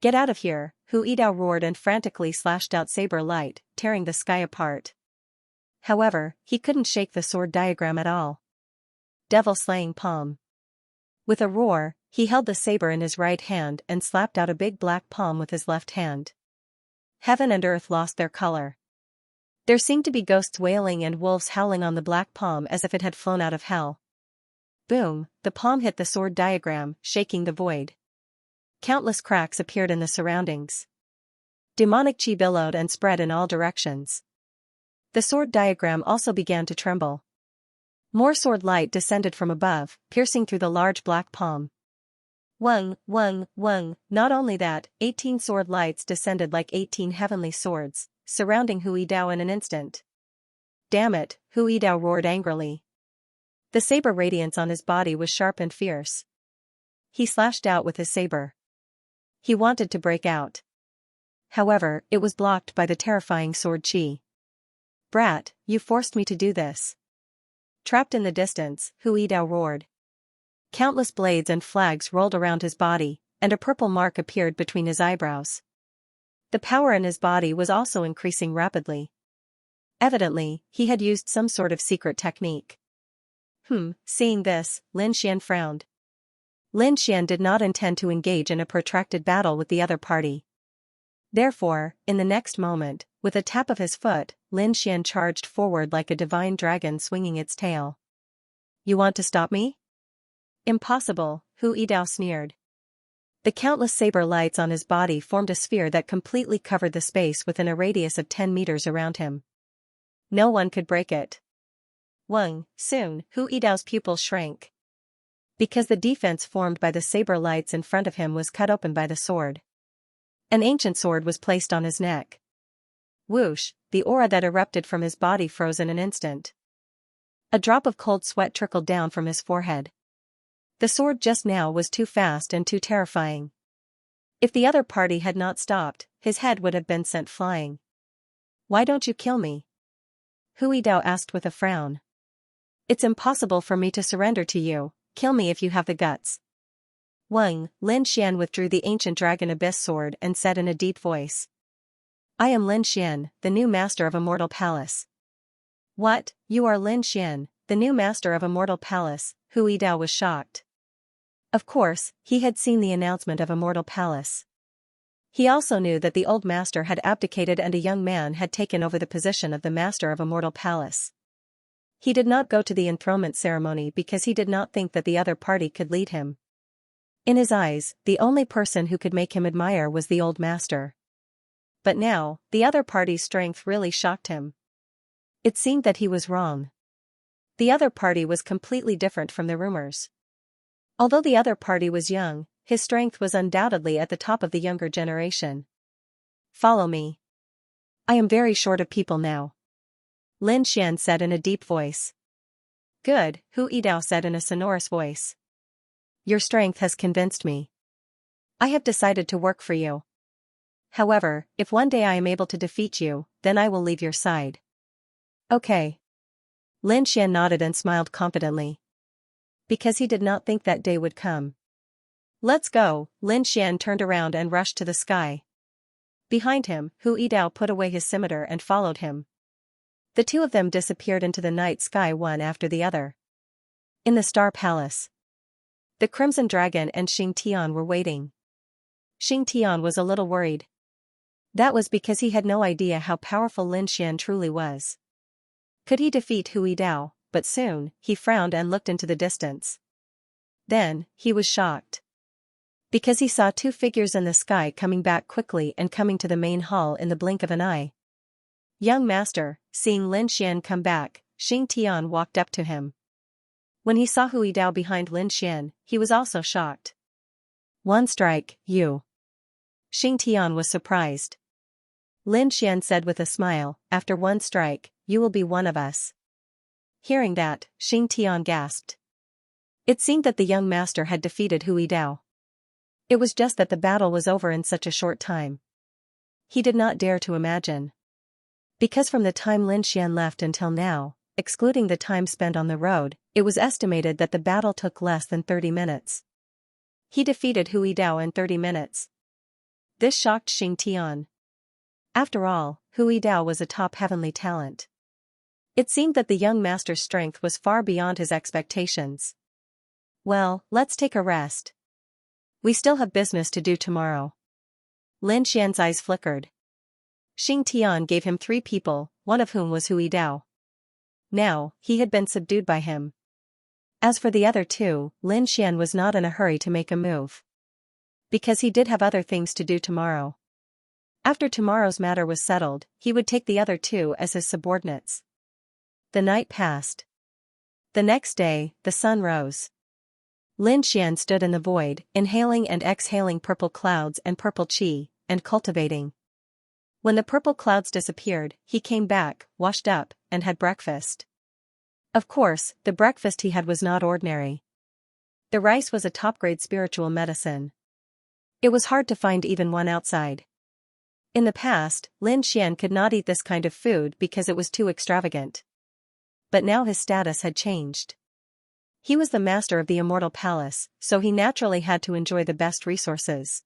Get out of here, Hui Dao roared and frantically slashed out saber light, tearing the sky apart. However, he couldn't shake the sword diagram at all. Devil slaying palm. With a roar, he held the saber in his right hand and slapped out a big black palm with his left hand. Heaven and earth lost their color. There seemed to be ghosts wailing and wolves howling on the black palm as if it had flown out of hell. Boom, the palm hit the sword diagram, shaking the void. Countless cracks appeared in the surroundings. Demonic chi billowed and spread in all directions. The sword diagram also began to tremble. More sword light descended from above, piercing through the large black palm. Wung, wung, wung. Not only that, 18 sword lights descended like 18 heavenly swords, surrounding Hui Dao in an instant. Damn it, Hui Dao roared angrily. The saber radiance on his body was sharp and fierce. He slashed out with his saber. He wanted to break out. However, it was blocked by the terrifying sword chi. Brat, you forced me to do this. Trapped in the distance, Hui Dao roared. Countless blades and flags rolled around his body, and a purple mark appeared between his eyebrows. The power in his body was also increasing rapidly. Evidently, he had used some sort of secret technique. Seeing this, Lin Xian frowned. Lin Xian did not intend to engage in a protracted battle with the other party. Therefore, in the next moment, with a tap of his foot, Lin Xian charged forward like a divine dragon swinging its tail. You want to stop me? Impossible, Hui Dao sneered. The countless saber lights on his body formed a sphere that completely covered the space within a radius of 10 meters around him. No one could break it. Soon, Hu Yidao's pupils shrank. Because the defense formed by the saber lights in front of him was cut open by the sword. An ancient sword was placed on his neck. Whoosh, the aura that erupted from his body froze in an instant. A drop of cold sweat trickled down from his forehead. The sword just now was too fast and too terrifying. If the other party had not stopped, his head would have been sent flying. "Why don't you kill me?" Hu Yidao asked with a frown. "It's impossible for me to surrender to you, kill me if you have the guts." Lin Xian withdrew the ancient dragon abyss sword and said in a deep voice. "I am Lin Xian, the new master of Immortal Palace." "What, you are Lin Xian, the new master of Immortal Palace?" Hu Yidao was shocked. Of course, he had seen the announcement of Immortal Palace. He also knew that the old master had abdicated and a young man had taken over the position of the master of Immortal Palace. He did not go to the enthronement ceremony because he did not think that the other party could lead him. In his eyes, the only person who could make him admire was the old master. But now, the other party's strength really shocked him. It seemed that he was wrong. The other party was completely different from the rumors. Although the other party was young, his strength was undoubtedly at the top of the younger generation. "Follow me. I am very short of people now," Lin Xian said in a deep voice. "Good," Hu Yidao said in a sonorous voice. "Your strength has convinced me. I have decided to work for you. However, if one day I am able to defeat you, then I will leave your side." "Okay." Lin Xian nodded and smiled confidently. Because he did not think that day would come. "Let's go." Lin Xian turned around and rushed to the sky. Behind him, Hu Yidao put away his scimitar and followed him. The two of them disappeared into the night sky one after the other. In the Star Palace, the Crimson Dragon and Xianxia were waiting. Xianxia was a little worried. That was because he had no idea how powerful Lin Xian truly was. Could he defeat Hu Yidao? But soon, he frowned and looked into the distance. Then, he was shocked. Because he saw two figures in the sky coming back quickly and coming to the main hall in the blink of an eye. "Young master," seeing Lin Xian come back, Xianxia walked up to him. When he saw Hu Yidao behind Lin Xian, he was also shocked. "One strike, you." Xianxia was surprised. Lin Xian said with a smile, "After one strike, you will be one of us." Hearing that, Xianxia gasped. It seemed that the young master had defeated Hu Yidao. It was just that the battle was over in such a short time. He did not dare to imagine. Because from the time Lin Xian left until now, excluding the time spent on the road, it was estimated that the battle took less than 30 minutes. He defeated Hu Yidao in 30 minutes. This shocked Xianxia. After all, Hu Yidao was a top heavenly talent. It seemed that the young master's strength was far beyond his expectations. "Well, let's take a rest. We still have business to do tomorrow." Lin Xian's eyes flickered. Xianxia gave him 3 people, one of whom was Hu Yidao. Now, he had been subdued by him. As for the other 2, Lin Xian was not in a hurry to make a move. Because he did have other things to do tomorrow. After tomorrow's matter was settled, he would take the other 2 as his subordinates. The night passed. The next day, the sun rose. Lin Xian stood in the void, inhaling and exhaling purple clouds and purple qi, and cultivating. When the purple clouds disappeared, he came back, washed up, and had breakfast. Of course, the breakfast he had was not ordinary. The rice was a top-grade spiritual medicine. It was hard to find even one outside. In the past, Lin Xian could not eat this kind of food because it was too extravagant. But now his status had changed. He was the master of the Immortal Palace, so he naturally had to enjoy the best resources.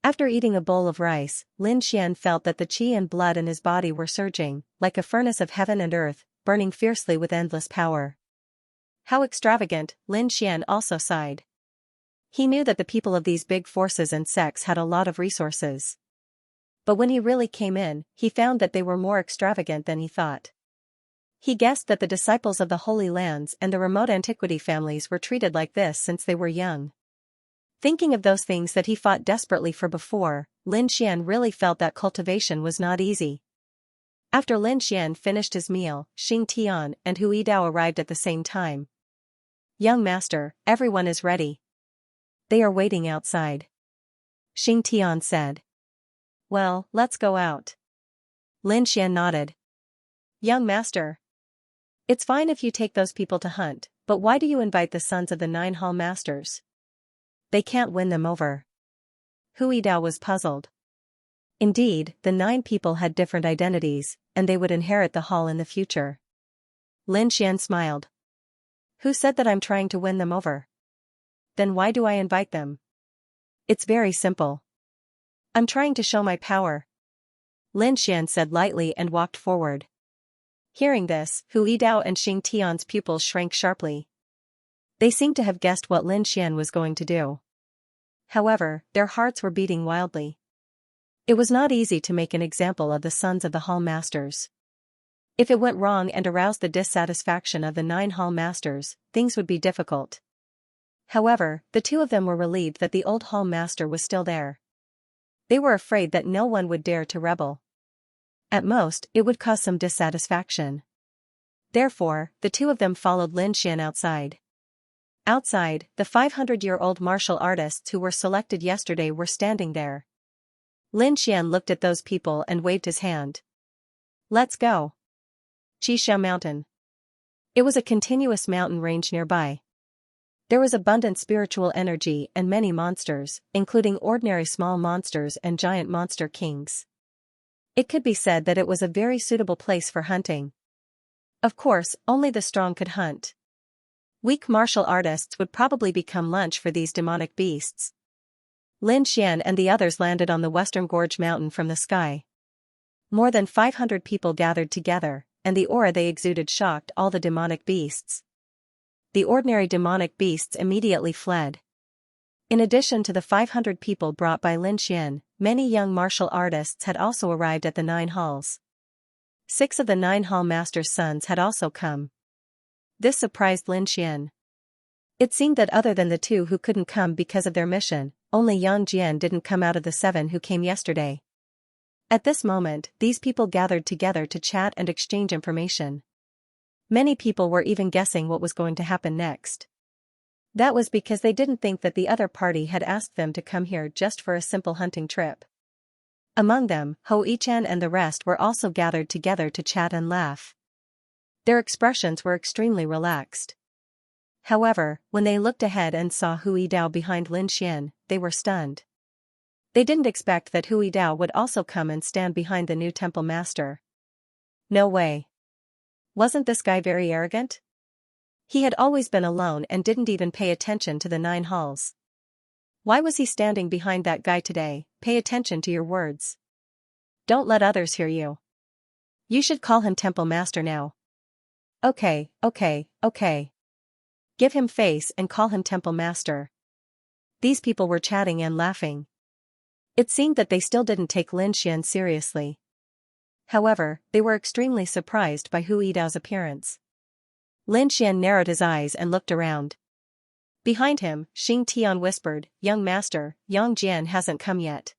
After eating a bowl of rice, Lin Xian felt that the qi and blood in his body were surging, like a furnace of heaven and earth, burning fiercely with endless power. How extravagant, Lin Xian also sighed. He knew that the people of these big forces and sects had a lot of resources. But when he really came in, he found that they were more extravagant than he thought. He guessed that the disciples of the Holy Lands and the remote antiquity families were treated like this since they were young. Thinking of those things that he fought desperately for before, Lin Xian really felt that cultivation was not easy. After Lin Xian finished his meal, Xing Tian and Hu Yidao arrived at the same time. "Young master, everyone is ready. They are waiting outside," Xing Tian said. "Well, let's go out." Lin Xian nodded. "Young master. It's fine if you take those people to hunt, but why do you invite the sons of the 9 hall masters? They can't win them over." Hu Yidao was puzzled. Indeed, the 9 people had different identities, and they would inherit the hall in the future. Lin Xian smiled. "Who said that I'm trying to win them over? Then why do I invite them? It's very simple. I'm trying to show my power," Lin Xian said lightly and walked forward. Hearing this, Hu Yidao and Xing Tian's pupils shrank sharply. They seemed to have guessed what Lin Xian was going to do. However, their hearts were beating wildly. It was not easy to make an example of the sons of the hall masters. If it went wrong and aroused the dissatisfaction of the 9 hall masters, things would be difficult. However, the 2 of them were relieved that the old hall master was still there. They were afraid that no one would dare to rebel. At most, it would cause some dissatisfaction. Therefore, the 2 of them followed Lin Xian outside. Outside, the 500-year-old martial artists who were selected yesterday were standing there. Lin Xian looked at those people and waved his hand. "Let's go." Qixia Mountain. It was a continuous mountain range nearby. There was abundant spiritual energy and many monsters, including ordinary small monsters and giant monster kings. It could be said that it was a very suitable place for hunting. Of course, only the strong could hunt. Weak martial artists would probably become lunch for these demonic beasts. Lin Xian and the others landed on the Western Gorge Mountain from the sky. More than 500 people gathered together, and the aura they exuded shocked all the demonic beasts. The ordinary demonic beasts immediately fled. In addition to the 500 people brought by Lin Xian, many young martial artists had also arrived at the 9 halls. 6 of the 9 hall masters' sons had also come. This surprised Lin Xian. It seemed that other than the 2 who couldn't come because of their mission, only Yang Jian didn't come out of the 7 who came yesterday. At this moment, these people gathered together to chat and exchange information. Many people were even guessing what was going to happen next. That was because they didn't think that the other party had asked them to come here just for a simple hunting trip. Among them, Ho Yichan and the rest were also gathered together to chat and laugh. Their expressions were extremely relaxed. However, when they looked ahead and saw Hu Yidao behind Lin Xian, they were stunned. They didn't expect that Hu Yidao would also come and stand behind the new temple master. No way. Wasn't this guy very arrogant? He had always been alone and didn't even pay attention to the 9 halls. Why was he standing behind that guy today? Pay attention to your words. Don't let others hear you. You should call him temple master now. Okay. Give him face and call him temple master. These people were chatting and laughing. It seemed that they still didn't take Lin Xian seriously. However, they were extremely surprised by Hu Yidao's appearance. Lin Xian narrowed his eyes and looked around. Behind him, Xing Tian whispered, "Young master, Yang Jian hasn't come yet.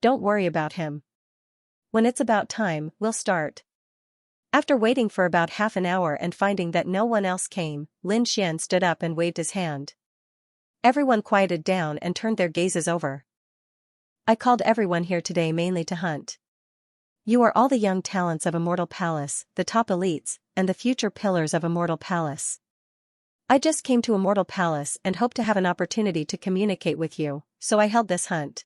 Don't worry about him. When it's about time, we'll start." After waiting for about half an hour and finding that no one else came, Lin Xian stood up and waved his hand. Everyone quieted down and turned their gazes over. "I called everyone here today mainly to hunt. You are all the young talents of Immortal Palace, the top elites, and the future pillars of Immortal Palace. I just came to Immortal Palace and hoped to have an opportunity to communicate with you, so I held this hunt.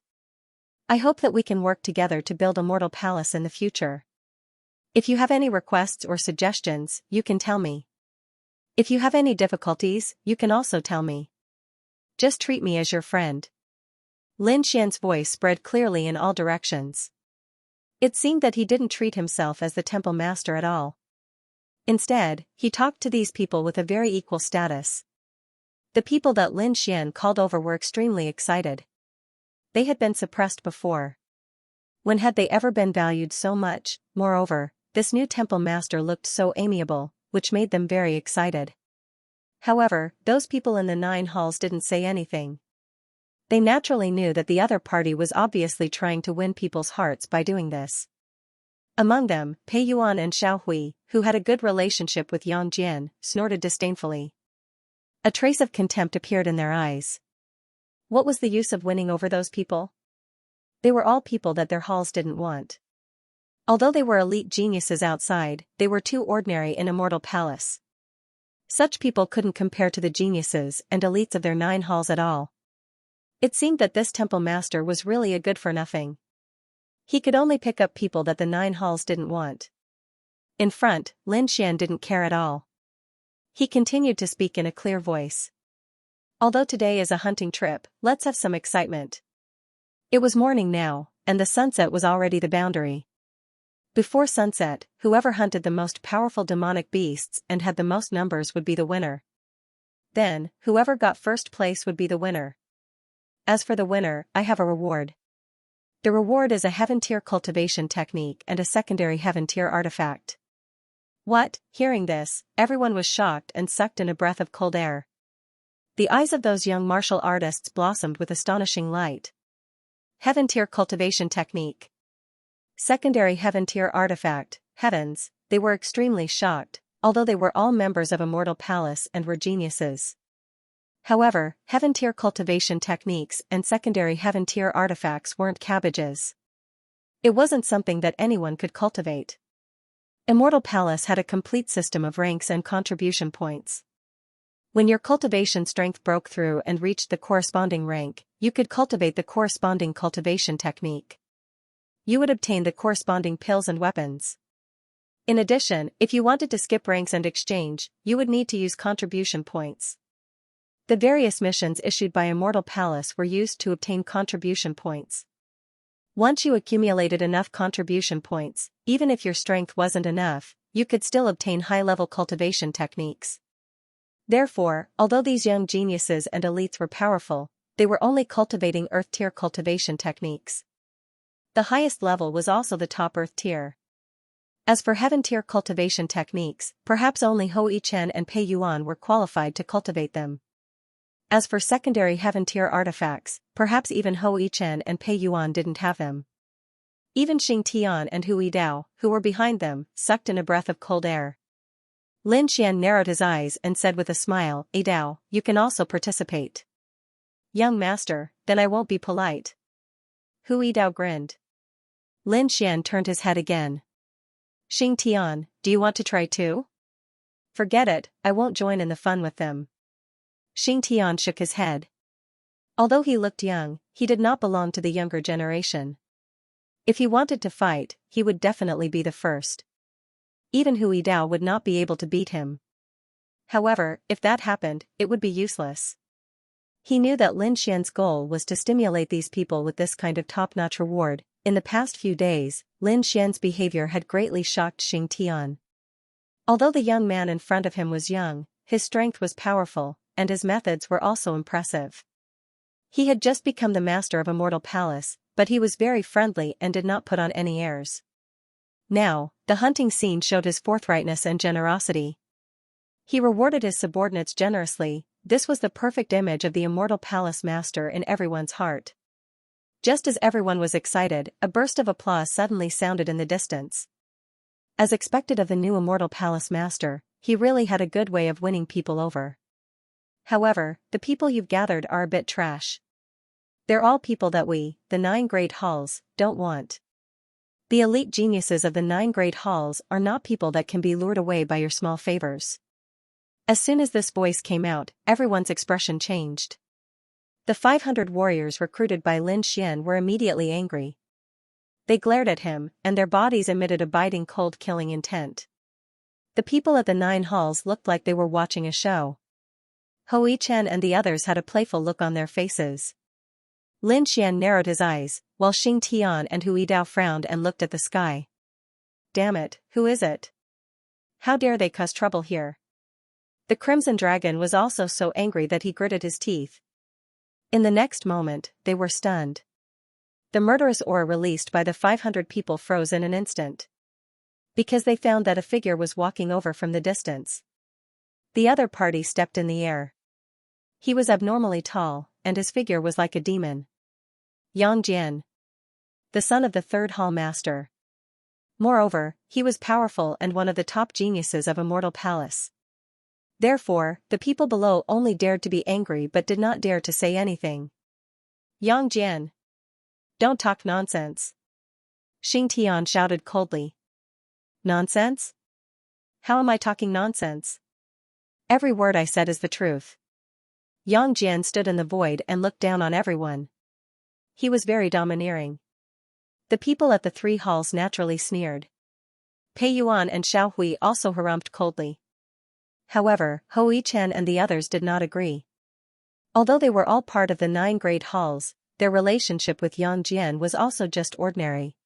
I hope that we can work together to build Immortal Palace in the future. If you have any requests or suggestions, you can tell me. If you have any difficulties, you can also tell me. Just treat me as your friend." Lin Xian's voice spread clearly in all directions. It seemed that he didn't treat himself as the temple master at all. Instead, he talked to these people with a very equal status. The people that Lin Xian called over were extremely excited. They had been suppressed before. When had they ever been valued so much? Moreover, this new temple master looked so amiable, which made them very excited. However, those people in the 9 halls didn't say anything. They naturally knew that the other party was obviously trying to win people's hearts by doing this. Among them, Pei Yuan and Xiao Hui, who had a good relationship with Yang Jian, snorted disdainfully. A trace of contempt appeared in their eyes. What was the use of winning over those people? They were all people that their halls didn't want. Although they were elite geniuses outside, they were too ordinary in Immortal Palace. Such people couldn't compare to the geniuses and elites of their 9 halls at all. It seemed that this temple master was really a good-for-nothing. He could only pick up people that the 9 halls didn't want. In front, Lin Xian didn't care at all. He continued to speak in a clear voice. Although today is a hunting trip, let's have some excitement. It was morning now, and the sunset was already the boundary. Before sunset, whoever hunted the most powerful demonic beasts and had the most numbers would be the winner. Then, whoever got first place would be the winner. As for the winner, I have a reward. The reward is a heaven-tier cultivation technique and a secondary heaven-tier artifact. What? Hearing this, everyone was shocked and sucked in a breath of cold air. The eyes of those young martial artists blossomed with astonishing light. Heaven-tier cultivation technique. Secondary heaven-tier artifact, heavens, they were extremely shocked, although they were all members of Immortal Palace and were geniuses. However, heaven-tier cultivation techniques and secondary heaven-tier artifacts weren't cabbages. It wasn't something that anyone could cultivate. Immortal Palace had a complete system of ranks and contribution points. When your cultivation strength broke through and reached the corresponding rank, you could cultivate the corresponding cultivation technique. You would obtain the corresponding pills and weapons. In addition, if you wanted to skip ranks and exchange, you would need to use contribution points. The various missions issued by Immortal Palace were used to obtain contribution points. Once you accumulated enough contribution points, even if your strength wasn't enough, you could still obtain high-level cultivation techniques. Therefore, although these young geniuses and elites were powerful, they were only cultivating Earth-tier cultivation techniques. The highest level was also the top Earth tier. As for Heaven-tier cultivation techniques, perhaps only Hou Chen and Pei Yuan were qualified to cultivate them. As for secondary Heaven-tier artifacts, perhaps even Hou Chen and Pei Yuan didn't have them. Even Xing Tian and Hu Yidao, who were behind them, sucked in a breath of cold air. Lin Xian narrowed his eyes and said with a smile, "Yidao, you can also participate." "Young master, then I won't be polite." Hu Yidao grinned. Lin Xian turned his head again. "Xing Tian, do you want to try too?" "Forget it, I won't join in the fun with them." Xing Tian shook his head. Although he looked young, he did not belong to the younger generation. If he wanted to fight, he would definitely be the first. Even Hu Yidao would not be able to beat him. However, if that happened, it would be useless. He knew that Lin Xian's goal was to stimulate these people with this kind of top-notch reward. In the past few days, Lin Xian's behavior had greatly shocked Xing Tian. Although the young man in front of him was young, his strength was powerful, and his methods were also impressive. He had just become the master of Immortal Palace, but he was very friendly and did not put on any airs. Now, the hunting scene showed his forthrightness and generosity. He rewarded his subordinates generously. This was the perfect image of the Immortal Palace master in everyone's heart. Just as everyone was excited, a burst of applause suddenly sounded in the distance. As expected of the new Immortal Palace master, he really had a good way of winning people over. However, the people you've gathered are a bit trash. They're all people that we, the 9 great halls, don't want. The elite geniuses of the 9 great halls are not people that can be lured away by your small favors. As soon as this voice came out, everyone's expression changed. The 500 warriors recruited by Lin Xian were immediately angry. They glared at him, and their bodies emitted a biting cold killing intent. The people at the 9 halls looked like they were watching a show. Hou Chen and the others had a playful look on their faces. Lin Xian narrowed his eyes, while Xing Tian and Hu Yidao frowned and looked at the sky. "Damn it, who is it? How dare they cause trouble here?" The Crimson Dragon was also so angry that he gritted his teeth. In the next moment, they were stunned. The murderous aura released by the 500 people froze in an instant. Because they found that a figure was walking over from the distance. The other party stepped in the air. He was abnormally tall, and his figure was like a demon. Yang Jian, the son of the third hall master. Moreover, he was powerful and one of the top geniuses of Immortal Palace. Therefore, the people below only dared to be angry but did not dare to say anything. Yang Jian, don't talk nonsense. Xianxia shouted coldly. Nonsense? How am I talking nonsense? Every word I said is the truth. Yang Jian stood in the void and looked down on everyone. He was very domineering. The people at the three halls naturally sneered. Pei Yuan and Xiao Hui also harumphed coldly. However, Hui Chen and the others did not agree. Although they were all part of the 9 great halls, their relationship with Yang Jian was also just ordinary.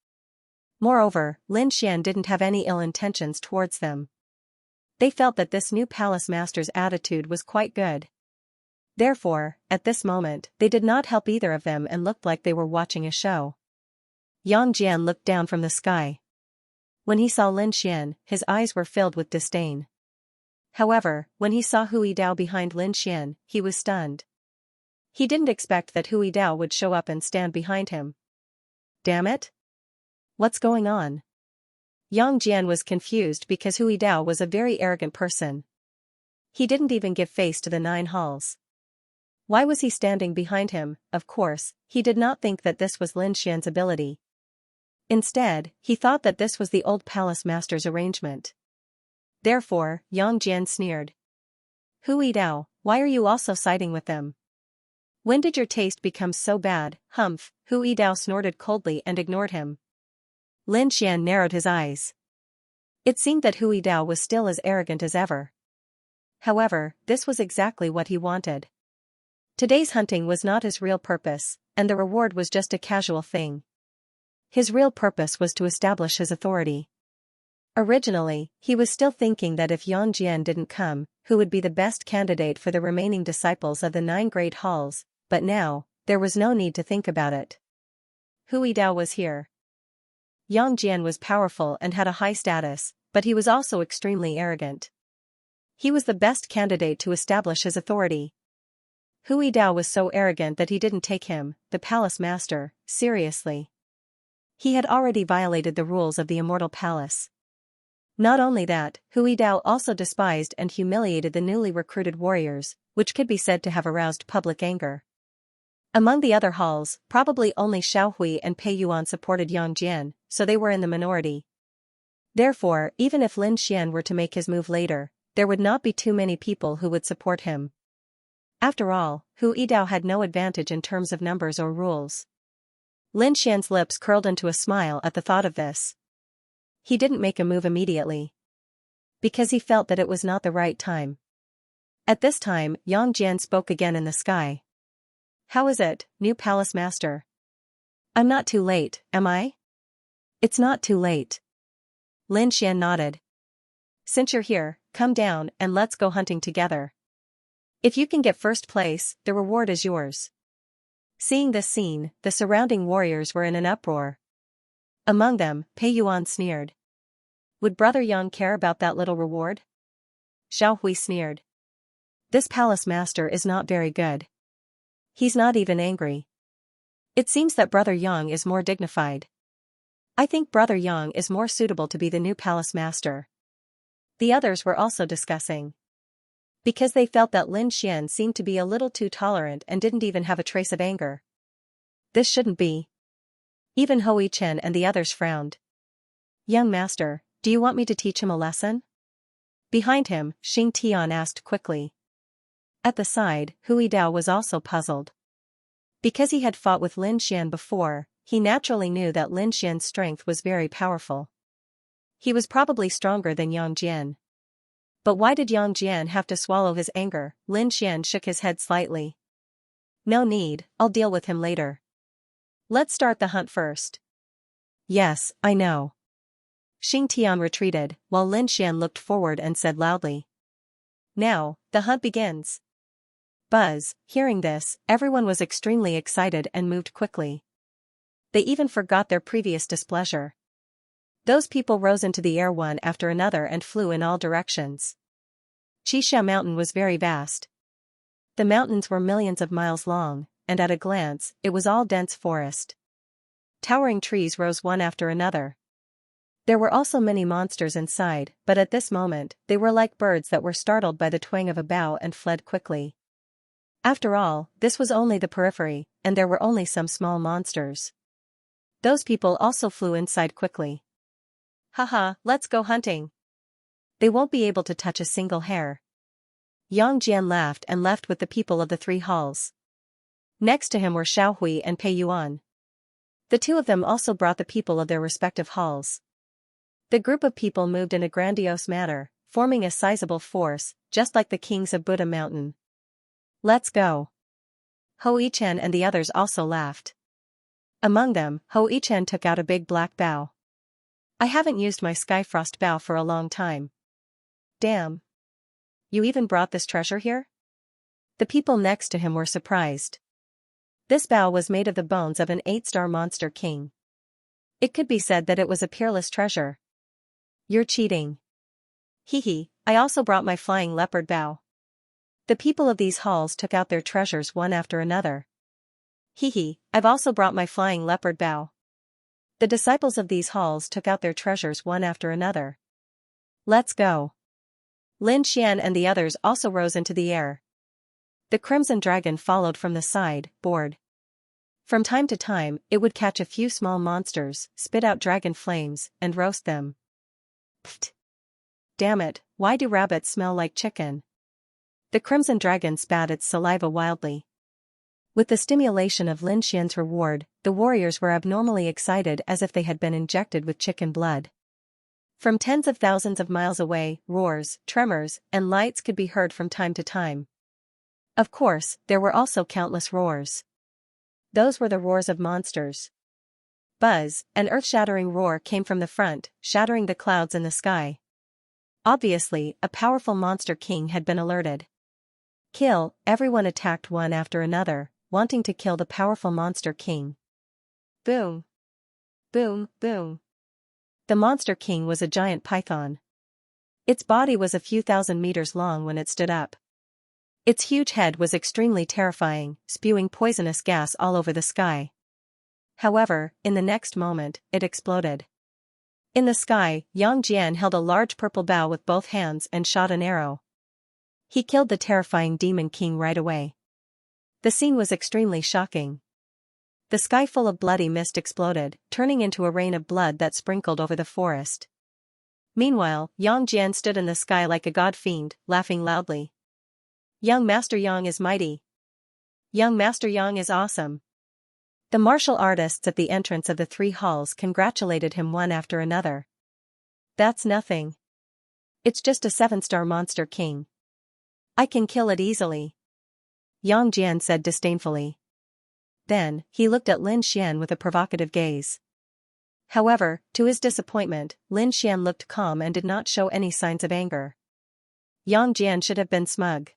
Moreover, Lin Xian didn't have any ill intentions towards them. They felt that this new palace master's attitude was quite good. Therefore, at this moment, they did not help either of them and looked like they were watching a show. Yang Jian looked down from the sky. When he saw Lin Xian, his eyes were filled with disdain. However, when he saw Hui Dao behind Lin Xian, he was stunned. He didn't expect that Hui Dao would show up and stand behind him. Damn it! What's going on? Yang Jian was confused because Hui Dao was a very arrogant person. He didn't even give face to the 9 halls. Why was he standing behind him? Of course, he did not think that this was Lin Xian's ability. Instead, he thought that this was the old palace master's arrangement. Therefore, Yang Jian sneered. Hui Dao, why are you also siding with them? When did your taste become so bad? Humph, Hui Dao snorted coldly and ignored him. Lin Xian narrowed his eyes. It seemed that Hui Dao was still as arrogant as ever. However, this was exactly what he wanted. Today's hunting was not his real purpose, and the reward was just a casual thing. His real purpose was to establish his authority. Originally, he was still thinking that if Yang Jian didn't come, who would be the best candidate for the remaining disciples of the 9 great halls, but now, there was no need to think about it. Hui Dao was here. Yang Jian was powerful and had a high status, but he was also extremely arrogant. He was the best candidate to establish his authority. Hui Dao was so arrogant that he didn't take him, the palace master, seriously. He had already violated the rules of the Immortal Palace. Not only that, Hui Dao also despised and humiliated the newly recruited warriors, which could be said to have aroused public anger. Among the other halls, probably only Xiao Hui and Pei Yuan supported Yang Jian, so they were in the minority. Therefore, even if Lin Xian were to make his move later, there would not be too many people who would support him. After all, Hui Dao had no advantage in terms of numbers or rules. Lin Xian's lips curled into a smile at the thought of this. He didn't make a move immediately. Because he felt that it was not the right time. At this time, Yang Jian spoke again in the sky. How is it, new palace master? I'm not too late, am I? It's not too late. Lin Xian nodded. Since you're here, come down and let's go hunting together. If you can get first place, the reward is yours. Seeing this scene, the surrounding warriors were in an uproar. Among them, Pei Yuan sneered. Would Brother Yang care about that little reward? Xiao Hui sneered. This palace master is not very good. He's not even angry. It seems that Brother Yang is more dignified. I think Brother Yang is more suitable to be the new palace master. The others were also discussing. Because they felt that Lin Xian seemed to be a little too tolerant and didn't even have a trace of anger. This shouldn't be. Even Hui Chen and the others frowned. Young master, do you want me to teach him a lesson? Behind him, Xing Tian asked quickly. At the side, Hui Dao was also puzzled. Because he had fought with Lin Xian before, he naturally knew that Lin Xian's strength was very powerful. He was probably stronger than Yang Jian. But why did Yang Jian have to swallow his anger? Lin Xian shook his head slightly. No need, I'll deal with him later. Let's start the hunt first. Yes, I know. Xing Tian retreated, while Lin Xian looked forward and said loudly. Now, the hunt begins. Buzz, hearing this, everyone was extremely excited and moved quickly. They even forgot their previous displeasure. Those people rose into the air one after another and flew in all directions. Qixia Mountain was very vast. The mountains were millions of miles long, and at a glance, it was all dense forest. Towering trees rose one after another. There were also many monsters inside, but at this moment, they were like birds that were startled by the twang of a bow and fled quickly. After all, this was only the periphery, and there were only some small monsters. Those people also flew inside quickly. Haha, let's go hunting. They won't be able to touch a single hair. Yang Jian laughed and left with the people of the three halls. Next to him were Xiaohui and Pei Yuan. The two of them also brought the people of their respective halls. The group of people moved in a grandiose manner, forming a sizable force, just like the kings of Buddha Mountain. Let's go. Ho Yichen and the others also laughed. Among them, Ho Yichen took out a big black bow. I haven't used my Skyfrost bow for a long time. Damn. You even brought this treasure here? The people next to him were surprised. This bow was made of the bones of an 8-star monster king. It could be said that it was a peerless treasure. You're cheating. Hee, I also brought my flying leopard bow. The people of these halls took out their treasures one after another. Hee, I've also brought my flying leopard bow. The disciples of these halls took out their treasures one after another. Let's go. Lin Xian and the others also rose into the air. The crimson dragon followed from the side, bored. From time to time, it would catch a few small monsters, spit out dragon flames, and roast them. Pfft. Damn it, why do rabbits smell like chicken? The crimson dragon spat its saliva wildly. With the stimulation of Lin Xian's reward, the warriors were abnormally excited as if they had been injected with chicken blood. From tens of thousands of miles away, roars, tremors, and lights could be heard from time to time. Of course, there were also countless roars. Those were the roars of monsters. Buzz, an earth-shattering roar came from the front, shattering the clouds in the sky. Obviously, a powerful monster king had been alerted. Kill, everyone attacked one after another, wanting to kill the powerful monster king. Boom. Boom, boom. The monster king was a giant python. Its body was a few thousand meters long when it stood up. Its huge head was extremely terrifying, spewing poisonous gas all over the sky. However, in the next moment, it exploded. In the sky, Yang Jian held a large purple bow with both hands and shot an arrow. He killed the terrifying demon king right away. The scene was extremely shocking. The sky full of bloody mist exploded, turning into a rain of blood that sprinkled over the forest. Meanwhile, Yang Jian stood in the sky like a god fiend, laughing loudly. Young Master Yang is mighty. Young Master Yang is awesome. The martial artists at the entrance of the three halls congratulated him one after another. That's nothing. It's just a 7-star monster king. I can kill it easily. Yang Jian said disdainfully. Then, he looked at Lin Xian with a provocative gaze. However, to his disappointment, Lin Xian looked calm and did not show any signs of anger. Yang Jian should have been smug.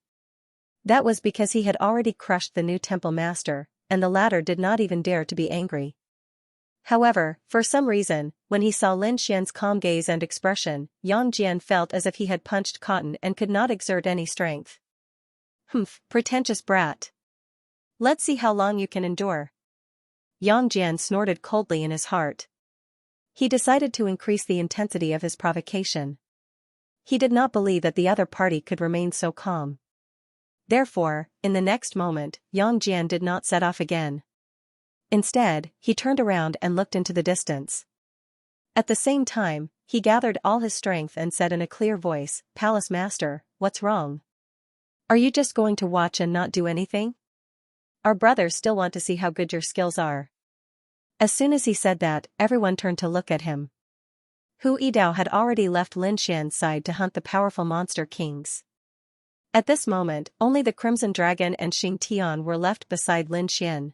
That was because he had already crushed the new temple master, and the latter did not even dare to be angry. However, for some reason, when he saw Lin Xian's calm gaze and expression, Yang Jian felt as if he had punched cotton and could not exert any strength. Humph, pretentious brat. Let's see how long you can endure. Yang Jian snorted coldly in his heart. He decided to increase the intensity of his provocation. He did not believe that the other party could remain so calm. Therefore, in the next moment, Yang Jian did not set off again. Instead, he turned around and looked into the distance. At the same time, he gathered all his strength and said in a clear voice, "Palace Master, what's wrong? Are you just going to watch and not do anything? Our brothers still want to see how good your skills are." As soon as he said that, everyone turned to look at him. Hu Yidao had already left Lin Xian's side to hunt the powerful monster kings. At this moment, only the Crimson Dragon and Xing Tian were left beside Lin Xian.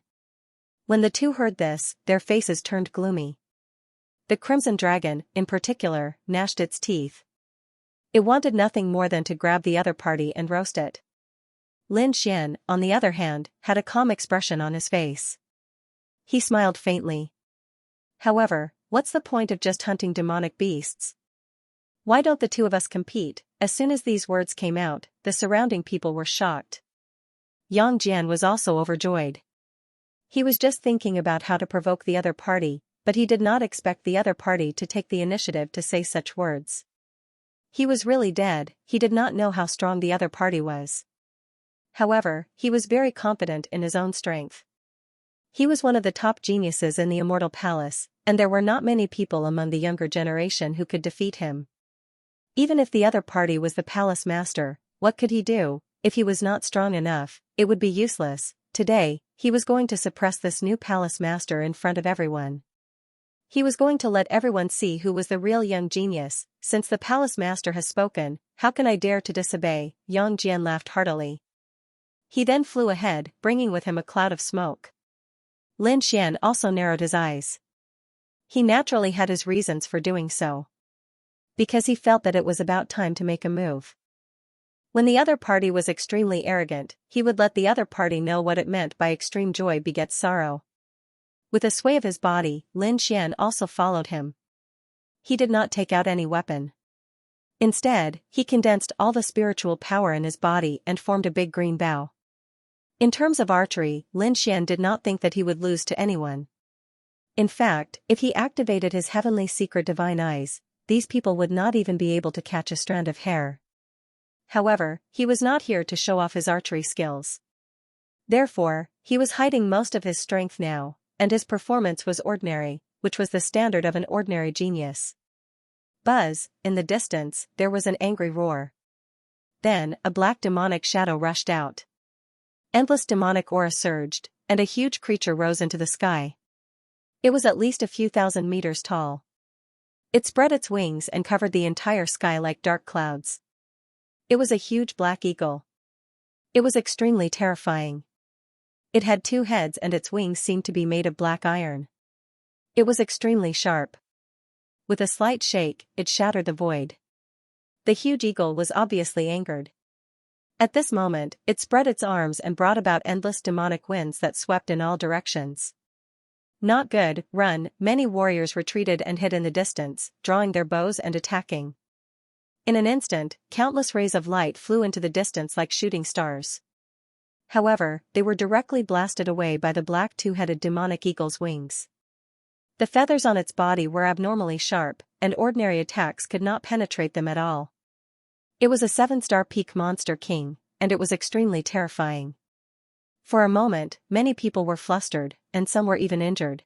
When the two heard this, their faces turned gloomy. The Crimson Dragon, in particular, gnashed its teeth. It wanted nothing more than to grab the other party and roast it. Lin Xian, on the other hand, had a calm expression on his face. He smiled faintly. However, what's the point of just hunting demonic beasts? Why don't the two of us compete? As soon as these words came out, the surrounding people were shocked. Yang Jian was also overjoyed. He was just thinking about how to provoke the other party, but he did not expect the other party to take the initiative to say such words. He was really dead, he did not know how strong the other party was. However, he was very confident in his own strength. He was one of the top geniuses in the Immortal Palace, and there were not many people among the younger generation who could defeat him. Even if the other party was the palace master, what could he do? If he was not strong enough, it would be useless. Today, he was going to suppress this new palace master in front of everyone. He was going to let everyone see who was the real young genius. Since the palace master has spoken, how can I dare to disobey? Yang Jian laughed heartily. He then flew ahead, bringing with him a cloud of smoke. Lin Xian also narrowed his eyes. He naturally had his reasons for doing so. Because he felt that it was about time to make a move. When the other party was extremely arrogant, he would let the other party know what it meant by extreme joy begets sorrow. With a sway of his body, Lin Xian also followed him. He did not take out any weapon. Instead, he condensed all the spiritual power in his body and formed a big green bow. In terms of archery, Lin Xian did not think that he would lose to anyone. In fact, if he activated his heavenly secret divine eyes, these people would not even be able to catch a strand of hair. However, he was not here to show off his archery skills. Therefore, he was hiding most of his strength now, and his performance was ordinary, which was the standard of an ordinary genius. Buzz, in the distance, there was an angry roar. Then, a black demonic shadow rushed out. Endless demonic aura surged, and a huge creature rose into the sky. It was at least a few thousand meters tall. It spread its wings and covered the entire sky like dark clouds. It was a huge black eagle. It was extremely terrifying. It had 2 heads and its wings seemed to be made of black iron. It was extremely sharp. With a slight shake, it shattered the void. The huge eagle was obviously angered. At this moment, it spread its arms and brought about endless demonic winds that swept in all directions. Not good, run, many warriors retreated and hid in the distance, drawing their bows and attacking. In an instant, countless rays of light flew into the distance like shooting stars. However, they were directly blasted away by the black 2-headed demonic eagle's wings. The feathers on its body were abnormally sharp, and ordinary attacks could not penetrate them at all. It was a 7-star peak monster king, and it was extremely terrifying. For a moment, many people were flustered, and some were even injured.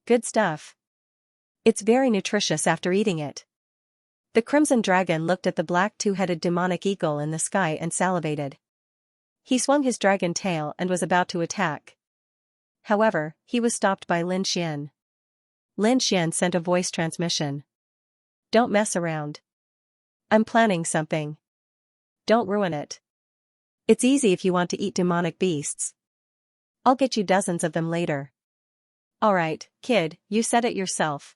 Good stuff. It's very nutritious after eating it. The Crimson Dragon looked at the black 2-headed demonic eagle in the sky and salivated. He swung his dragon tail and was about to attack. However, he was stopped by Lin Xian. Lin Xian sent a voice transmission. Don't mess around. I'm planning something. Don't ruin it. It's easy if you want to eat demonic beasts. I'll get you dozens of them later. Alright, kid, you said it yourself.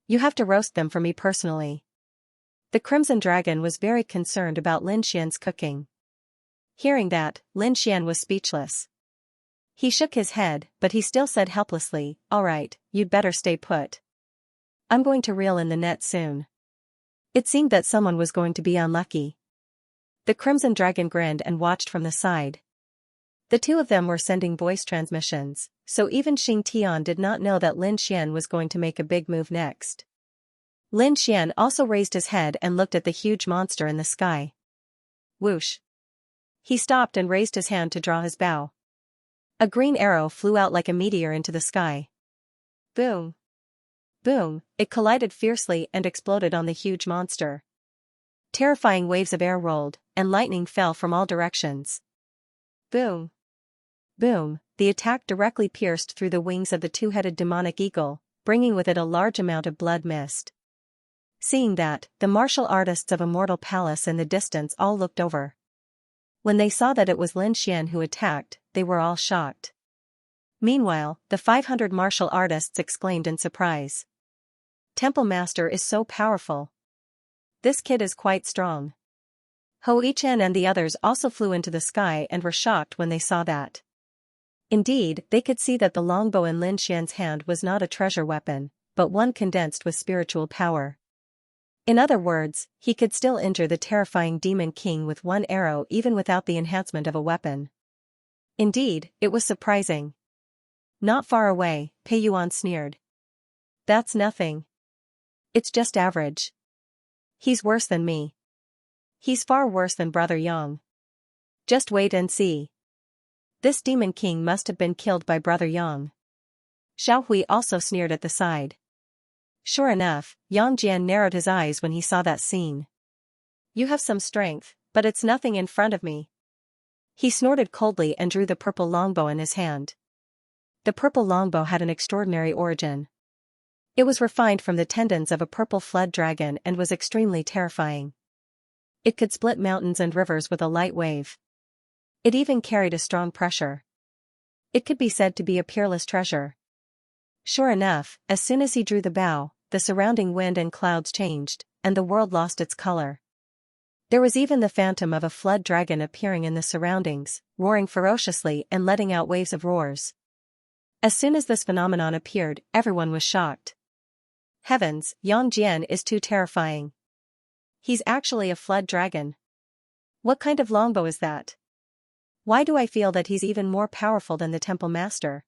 You have to roast them for me personally. The Crimson Dragon was very concerned about Lin Xian's cooking. Hearing that, Lin Xian was speechless. He shook his head, but he still said helplessly, alright, you'd better stay put. I'm going to reel in the net soon. It seemed that someone was going to be unlucky. The Crimson Dragon grinned and watched from the side. The 2 of them were sending voice transmissions, so even Xing Tian did not know that Lin Xian was going to make a big move next. Lin Xian also raised his head and looked at the huge monster in the sky. Whoosh. He stopped and raised his hand to draw his bow. A green arrow flew out like a meteor into the sky. Boom. Boom, it collided fiercely and exploded on the huge monster. Terrifying waves of air rolled, and lightning fell from all directions. Boom. Boom, the attack directly pierced through the wings of the 2-headed demonic eagle, bringing with it a large amount of blood mist. Seeing that, the martial artists of Immortal Palace in the distance all looked over. When they saw that it was Lin Xian who attacked, they were all shocked. Meanwhile, the 500 martial artists exclaimed in surprise. Temple Master is so powerful. This kid is quite strong. Ho Yichen and the others also flew into the sky and were shocked when they saw that. Indeed, they could see that the longbow in Lin Xian's hand was not a treasure weapon, but one condensed with spiritual power. In other words, he could still injure the terrifying Demon King with one arrow even without the enhancement of a weapon. Indeed, it was surprising. Not far away, Pei Yuan sneered. That's nothing. It's just average. He's worse than me. He's far worse than Brother Yang. Just wait and see. This demon king must have been killed by Brother Yang. Xiao Hui also sneered at the side. Sure enough, Yang Jian narrowed his eyes when he saw that scene. You have some strength, but it's nothing in front of me. He snorted coldly and drew the purple longbow in his hand. The purple longbow had an extraordinary origin. It was refined from the tendons of a purple flood dragon and was extremely terrifying. It could split mountains and rivers with a light wave. It even carried a strong pressure. It could be said to be a peerless treasure. Sure enough, as soon as he drew the bow, the surrounding wind and clouds changed, and the world lost its color. There was even the phantom of a flood dragon appearing in the surroundings, roaring ferociously and letting out waves of roars. As soon as this phenomenon appeared, everyone was shocked. Heavens, Yang Jian is too terrifying. He's actually a flood dragon. What kind of longbow is that? Why do I feel that he's even more powerful than the temple master?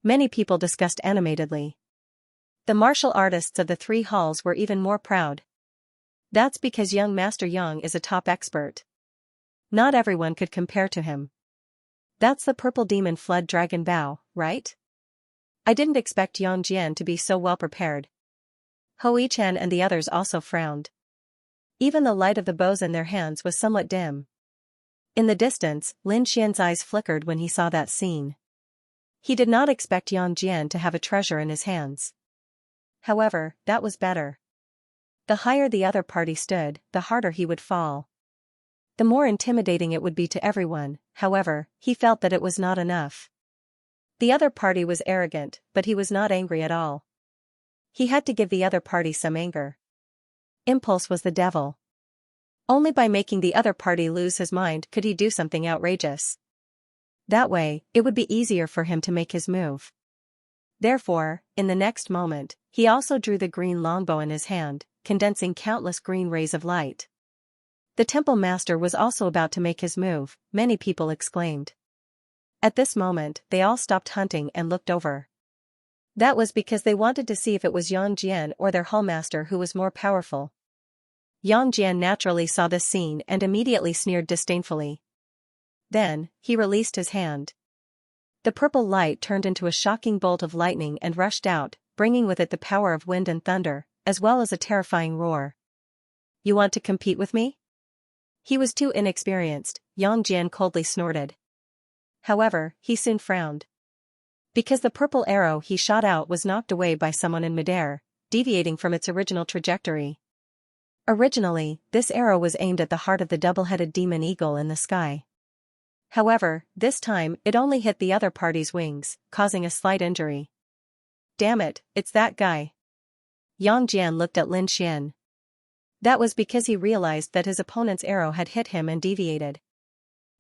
Many people discussed animatedly. The martial artists of the three halls were even more proud. That's because young Master Yang is a top expert. Not everyone could compare to him. That's the purple demon flood dragon bow, right? I didn't expect Yang Jian to be so well prepared. Hui Chen and the others also frowned. Even the light of the bows in their hands was somewhat dim. In the distance, Lin Xian's eyes flickered when he saw that scene. He did not expect Yang Jian to have a treasure in his hands. However, that was better. The higher the other party stood, the harder he would fall. The more intimidating it would be to everyone, however, he felt that it was not enough. The other party was arrogant, but he was not angry at all. He had to give the other party some anger. Impulse was the devil. Only by making the other party lose his mind could he do something outrageous. That way, it would be easier for him to make his move. Therefore, in the next moment, he also drew the green longbow in his hand, condensing countless green rays of light. The temple master was also about to make his move, many people exclaimed. At this moment, they all stopped hunting and looked over. That was because they wanted to see if it was Yang Jian or their hallmaster who was more powerful. Yang Jian naturally saw this scene and immediately sneered disdainfully. Then, he released his hand. The purple light turned into a shocking bolt of lightning and rushed out, bringing with it the power of wind and thunder, as well as a terrifying roar. You want to compete with me? He was too inexperienced, Yang Jian coldly snorted. However, he soon frowned. Because the purple arrow he shot out was knocked away by someone in midair, deviating from its original trajectory. Originally, this arrow was aimed at the heart of the double-headed demon eagle in the sky. However, this time it only hit the other party's wings, causing a slight injury. Damn it, it's that guy. Yang Jian looked at Lin Xian. That was because he realized that his opponent's arrow had hit him and deviated.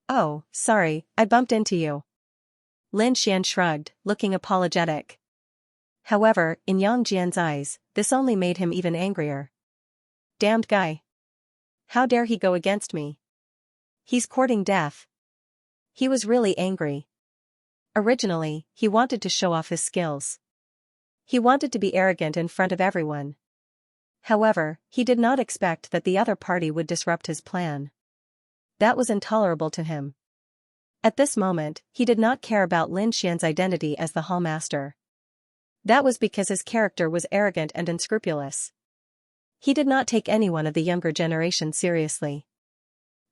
Oh, sorry, I bumped into you. Lin Xian shrugged, looking apologetic. However, in Yang Jian's eyes, this only made him even angrier. Damned guy. How dare he go against me? He's courting death. He was really angry. Originally, he wanted to show off his skills. He wanted to be arrogant in front of everyone. However, he did not expect that the other party would disrupt his plan. That was intolerable to him. At this moment, he did not care about Lin Xian's identity as the hallmaster. That was because his character was arrogant and unscrupulous. He did not take anyone of the younger generation seriously.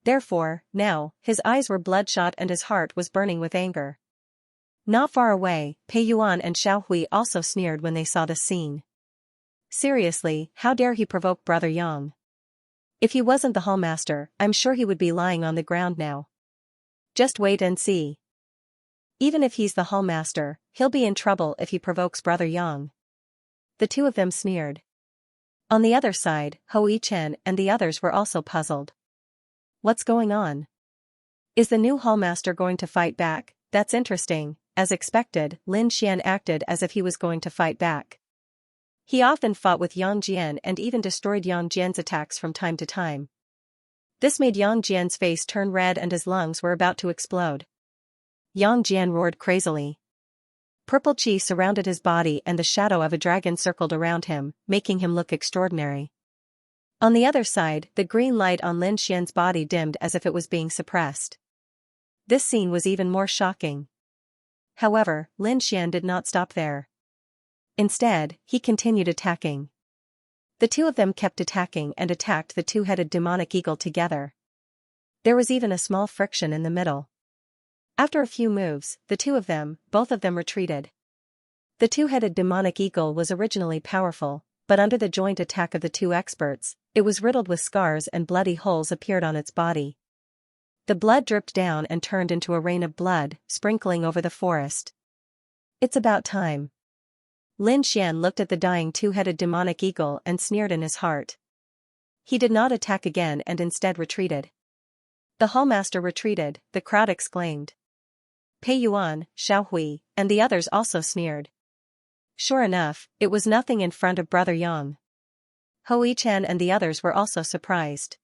Therefore, now, his eyes were bloodshot and his heart was burning with anger. Not far away, Pei Yuan and Xiao Hui also sneered when they saw the scene. Seriously, how dare he provoke Brother Yang? If he wasn't the hallmaster, I'm sure he would be lying on the ground now. Just wait and see. Even if he's the hallmaster, he'll be in trouble if he provokes Brother Yang. The two of them sneered. On the other side, Hui Chen and the others were also puzzled. What's going on? Is the new hallmaster going to fight back? That's interesting. As expected, Lin Xian acted as if he was going to fight back. He often fought with Yang Jian and even destroyed Yang Jian's attacks from time to time. This made Yang Jian's face turn red and his lungs were about to explode. Yang Jian roared crazily. Purple chi surrounded his body and the shadow of a dragon circled around him, making him look extraordinary. On the other side, the green light on Lin Xian's body dimmed as if it was being suppressed. This scene was even more shocking. However, Lin Xian did not stop there. Instead, he continued attacking. The two of them kept attacking and attacked the two-headed demonic eagle together. There was even a small friction in the middle. After a few moves, both of them retreated. The two-headed demonic eagle was originally powerful, but under the joint attack of the two experts, it was riddled with scars and bloody holes appeared on its body. The blood dripped down and turned into a rain of blood, sprinkling over the forest. It's about time. Lin Xian looked at the dying two-headed demonic eagle and sneered in his heart. He did not attack again and instead retreated. The Hallmaster retreated, the crowd exclaimed. Pei Yuan, Xiao Hui, and the others also sneered. Sure enough, it was nothing in front of Brother Yang. Hui Chen and the others were also surprised.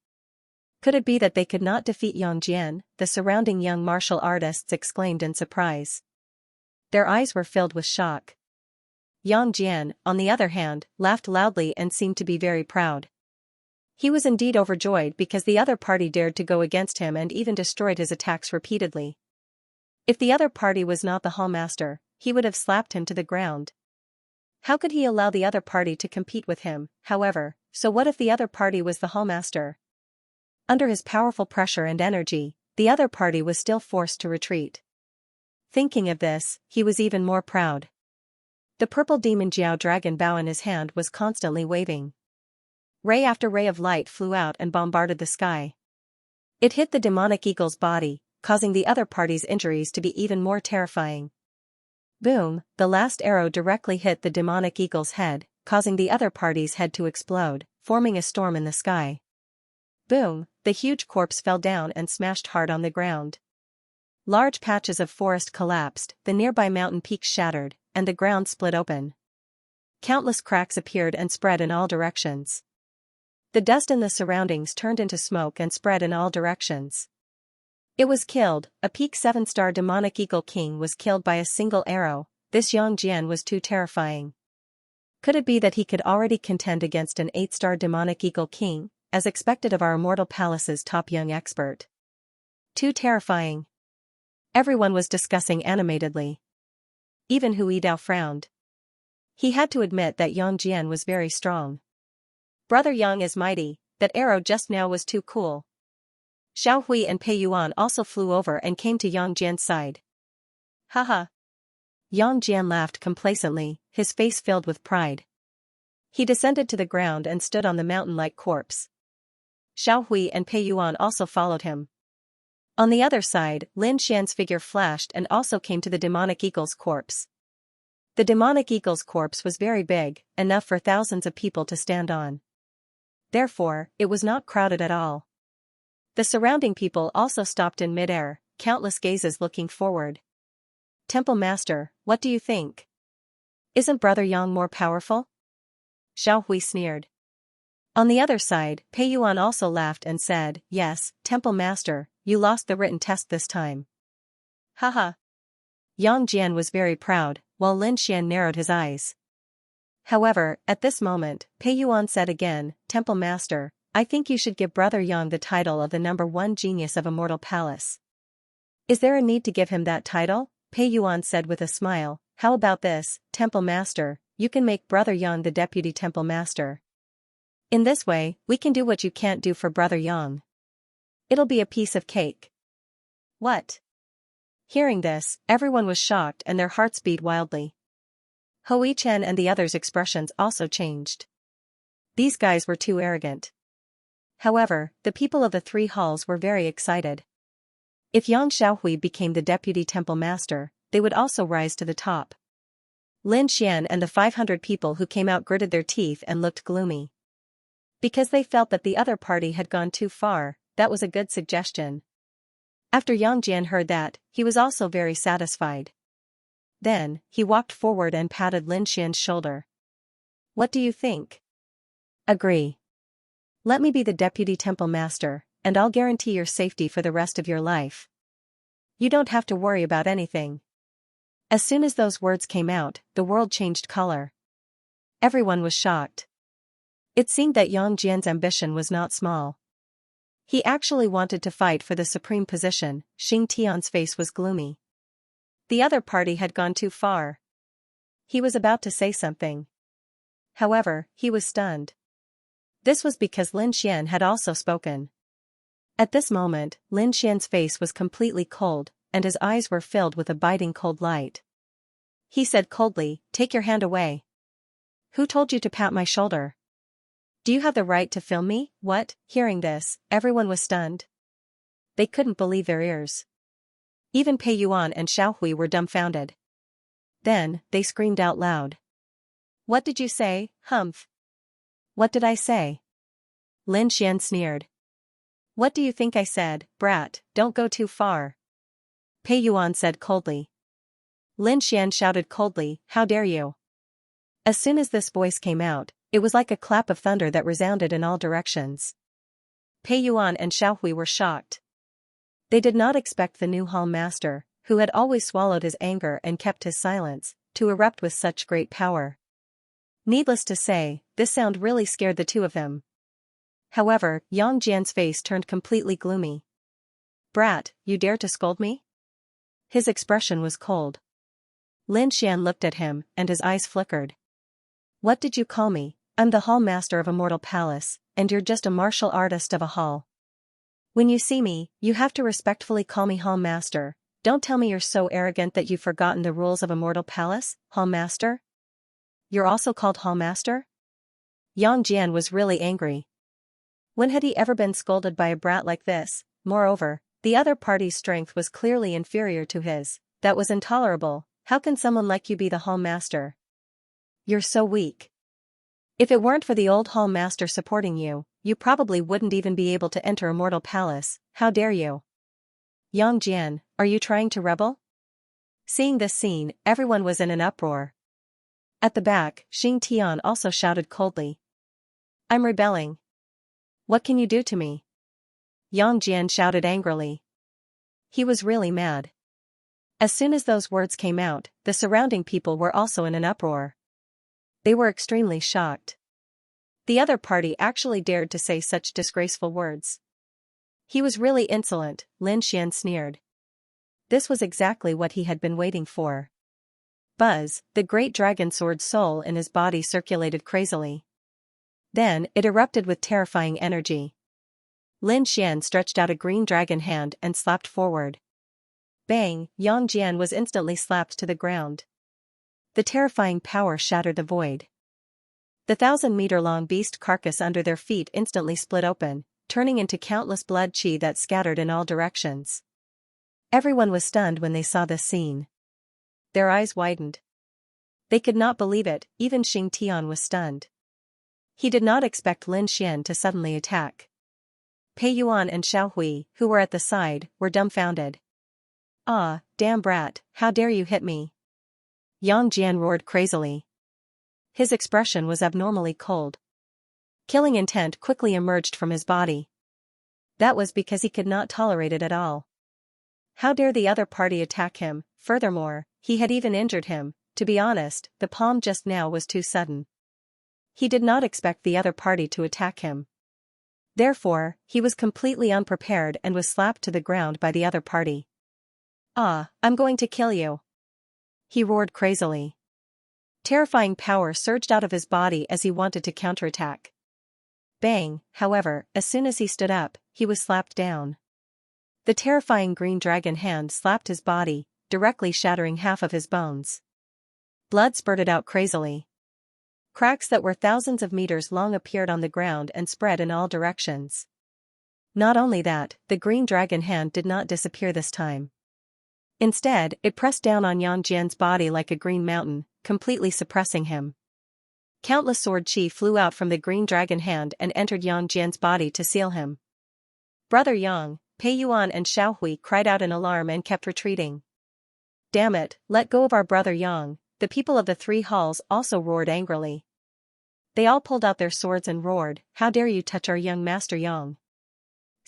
Could it be that they could not defeat Yang Jian? The surrounding young martial artists exclaimed in surprise. Their eyes were filled with shock. Yang Jian, on the other hand, laughed loudly and seemed to be very proud. He was indeed overjoyed because the other party dared to go against him and even destroyed his attacks repeatedly. If the other party was not the Hallmaster, he would have slapped him to the ground. How could he allow the other party to compete with him, however? So what if the other party was the Hallmaster? Under his powerful pressure and energy, the other party was still forced to retreat. Thinking of this, he was even more proud. The purple demon Jiao dragon bow in his hand was constantly waving. Ray after ray of light flew out and bombarded the sky. It hit the demonic eagle's body, causing the other party's injuries to be even more terrifying. Boom, the last arrow directly hit the demonic eagle's head, causing the other party's head to explode, forming a storm in the sky. Boom, the huge corpse fell down and smashed hard on the ground. Large patches of forest collapsed, the nearby mountain peaks shattered, and the ground split open. Countless cracks appeared and spread in all directions. The dust in the surroundings turned into smoke and spread in all directions. It was killed. A peak 7-star demonic eagle king was killed by a single arrow. This Yang Jian was too terrifying. Could it be that he could already contend against an 8-star demonic eagle king, as expected of our immortal palace's top young expert? Too terrifying. Everyone was discussing animatedly. Even Hui Dao frowned. He had to admit that Yang Jian was very strong. Brother Yang is mighty, that arrow just now was too cool. Xiao Hui and Pei Yuan also flew over and came to Yang Jian's side. Haha. Yang Jian laughed complacently, his face filled with pride. He descended to the ground and stood on the mountain-like corpse. Xiao Hui and Pei Yuan also followed him. On the other side, Lin Xian's figure flashed and also came to the demonic eagle's corpse. The demonic eagle's corpse was very big, enough for thousands of people to stand on. Therefore, it was not crowded at all. The surrounding people also stopped in mid-air, countless gazes looking forward. Temple Master, what do you think? Isn't Brother Yang more powerful? Xiao Hui sneered. On the other side, Pei Yuan also laughed and said, Yes, Temple Master, you lost the written test this time. Haha. Yang Jian was very proud, while Lin Xian narrowed his eyes. However, at this moment, Pei Yuan said again, Temple Master, I think you should give Brother Yang the title of the #1 genius of Immortal Palace. Is there a need to give him that title? Pei Yuan said with a smile, How about this, Temple Master, you can make Brother Yang the Deputy Temple Master. In this way, we can do what you can't do for Brother Yang. It'll be a piece of cake. What? Hearing this, everyone was shocked and their hearts beat wildly. Hui Chen and the others' expressions also changed. These guys were too arrogant. However, the people of the 3 halls were very excited. If Yang Xiaohui became the Deputy Temple Master, they would also rise to the top. Lin Xian and the 500 people who came out gritted their teeth and looked gloomy. Because they felt that the other party had gone too far, that was a good suggestion. After Yang Jian heard that, he was also very satisfied. Then, he walked forward and patted Lin Xian's shoulder. What do you think? Agree. Let me be the Deputy Temple Master, and I'll guarantee your safety for the rest of your life. You don't have to worry about anything." As soon as those words came out, the world changed color. Everyone was shocked. It seemed that Yang Jian's ambition was not small. He actually wanted to fight for the supreme position. Xing Tian's face was gloomy. The other party had gone too far. He was about to say something. However, he was stunned. This was because Lin Xian had also spoken. At this moment, Lin Xian's face was completely cold, and his eyes were filled with a biting cold light. He said coldly, "Take your hand away. Who told you to pat my shoulder? Do you have the right to film me?" What? Hearing this, everyone was stunned. They couldn't believe their ears. Even Pei Yuan and Xiaohui were dumbfounded. Then, they screamed out loud. "What did you say, Humph?" "What did I say?" Lin Xian sneered. "What do you think I said, brat? Don't go too far." Pei Yuan said coldly. Lin Xian shouted coldly, "How dare you!" As soon as this voice came out, it was like a clap of thunder that resounded in all directions. Pei Yuan and Xiaohui were shocked. They did not expect the new hall master, who had always swallowed his anger and kept his silence, to erupt with such great power. Needless to say, this sound really scared the two of them. However, Yang Jian's face turned completely gloomy. "Brat, you dare to scold me?" His expression was cold. Lin Xian looked at him, and his eyes flickered. "What did you call me? I'm the hall master of a mortal palace, and you're just a martial artist of a hall. When you see me, you have to respectfully call me hall master. Don't tell me you're so arrogant that you've forgotten the rules of a mortal palace, hall master. You're also called hall master?" Yang Jian was really angry. When had he ever been scolded by a brat like this? Moreover, the other party's strength was clearly inferior to his. That was intolerable. How can someone like you be the hall master? You're so weak. If it weren't for the old hall master supporting you, you probably wouldn't even be able to enter a mortal palace. How dare you? Yang Jian, are you trying to rebel? Seeing this scene, everyone was in an uproar. At the back, Xing Tian also shouted coldly. "I'm rebelling. What can you do to me?" Yang Jian shouted angrily. He was really mad. As soon as those words came out, the surrounding people were also in an uproar. They were extremely shocked. The other party actually dared to say such disgraceful words. He was really insolent, Lin Xian sneered. This was exactly what he had been waiting for. Buzz, the great dragon sword soul in his body circulated crazily. Then, it erupted with terrifying energy. Lin Xian stretched out a green dragon hand and slapped forward. Bang! Yang Jian was instantly slapped to the ground. The terrifying power shattered the void. The 1,000-meter-long beast carcass under their feet instantly split open, turning into countless blood qi that scattered in all directions. Everyone was stunned when they saw this scene. Their eyes widened. They could not believe it, even Xing Tian was stunned. He did not expect Lin Xian to suddenly attack. Pei Yuan and Xiaohui, who were at the side, were dumbfounded. "Ah, damn brat, how dare you hit me?" Yang Jian roared crazily. His expression was abnormally cold. Killing intent quickly emerged from his body. That was because he could not tolerate it at all. How dare the other party attack him? Furthermore, he had even injured him. To be honest, the palm just now was too sudden. He did not expect the other party to attack him. Therefore, he was completely unprepared and was slapped to the ground by the other party. "Ah, I'm going to kill you!" he roared crazily. Terrifying power surged out of his body as he wanted to counterattack. Bang! However, as soon as he stood up, he was slapped down. The terrifying green dragon hand slapped his body, directly shattering half of his bones. Blood spurted out crazily. Cracks that were thousands of meters long appeared on the ground and spread in all directions. Not only that, the green dragon hand did not disappear this time. Instead, it pressed down on Yang Jian's body like a green mountain, completely suppressing him. Countless sword qi flew out from the green dragon hand and entered Yang Jian's body to seal him. "Brother Yang!" Pei Yuan and Xiaohui cried out in alarm and kept retreating. "Damn it, let go of our brother Yang!" The people of the three halls also roared angrily. They all pulled out their swords and roared, "How dare you touch our young master Yang?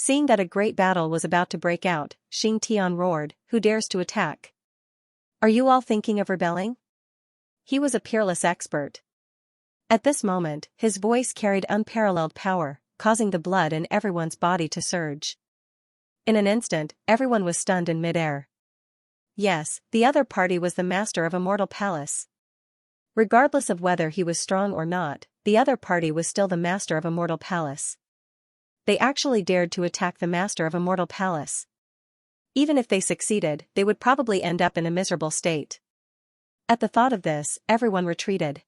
Seeing that a great battle was about to break out, Xianxia roared, "Who dares to attack? Are you all thinking of rebelling?" He was a peerless expert. At this moment, his voice carried unparalleled power, causing the blood in everyone's body to surge. In an instant, everyone was stunned in midair. Yes, the other party was the master of a mortal palace. Regardless of whether he was strong or not, the other party was still the master of a mortal palace. They actually dared to attack the master of a mortal palace. Even if they succeeded, they would probably end up in a miserable state. At the thought of this, everyone retreated.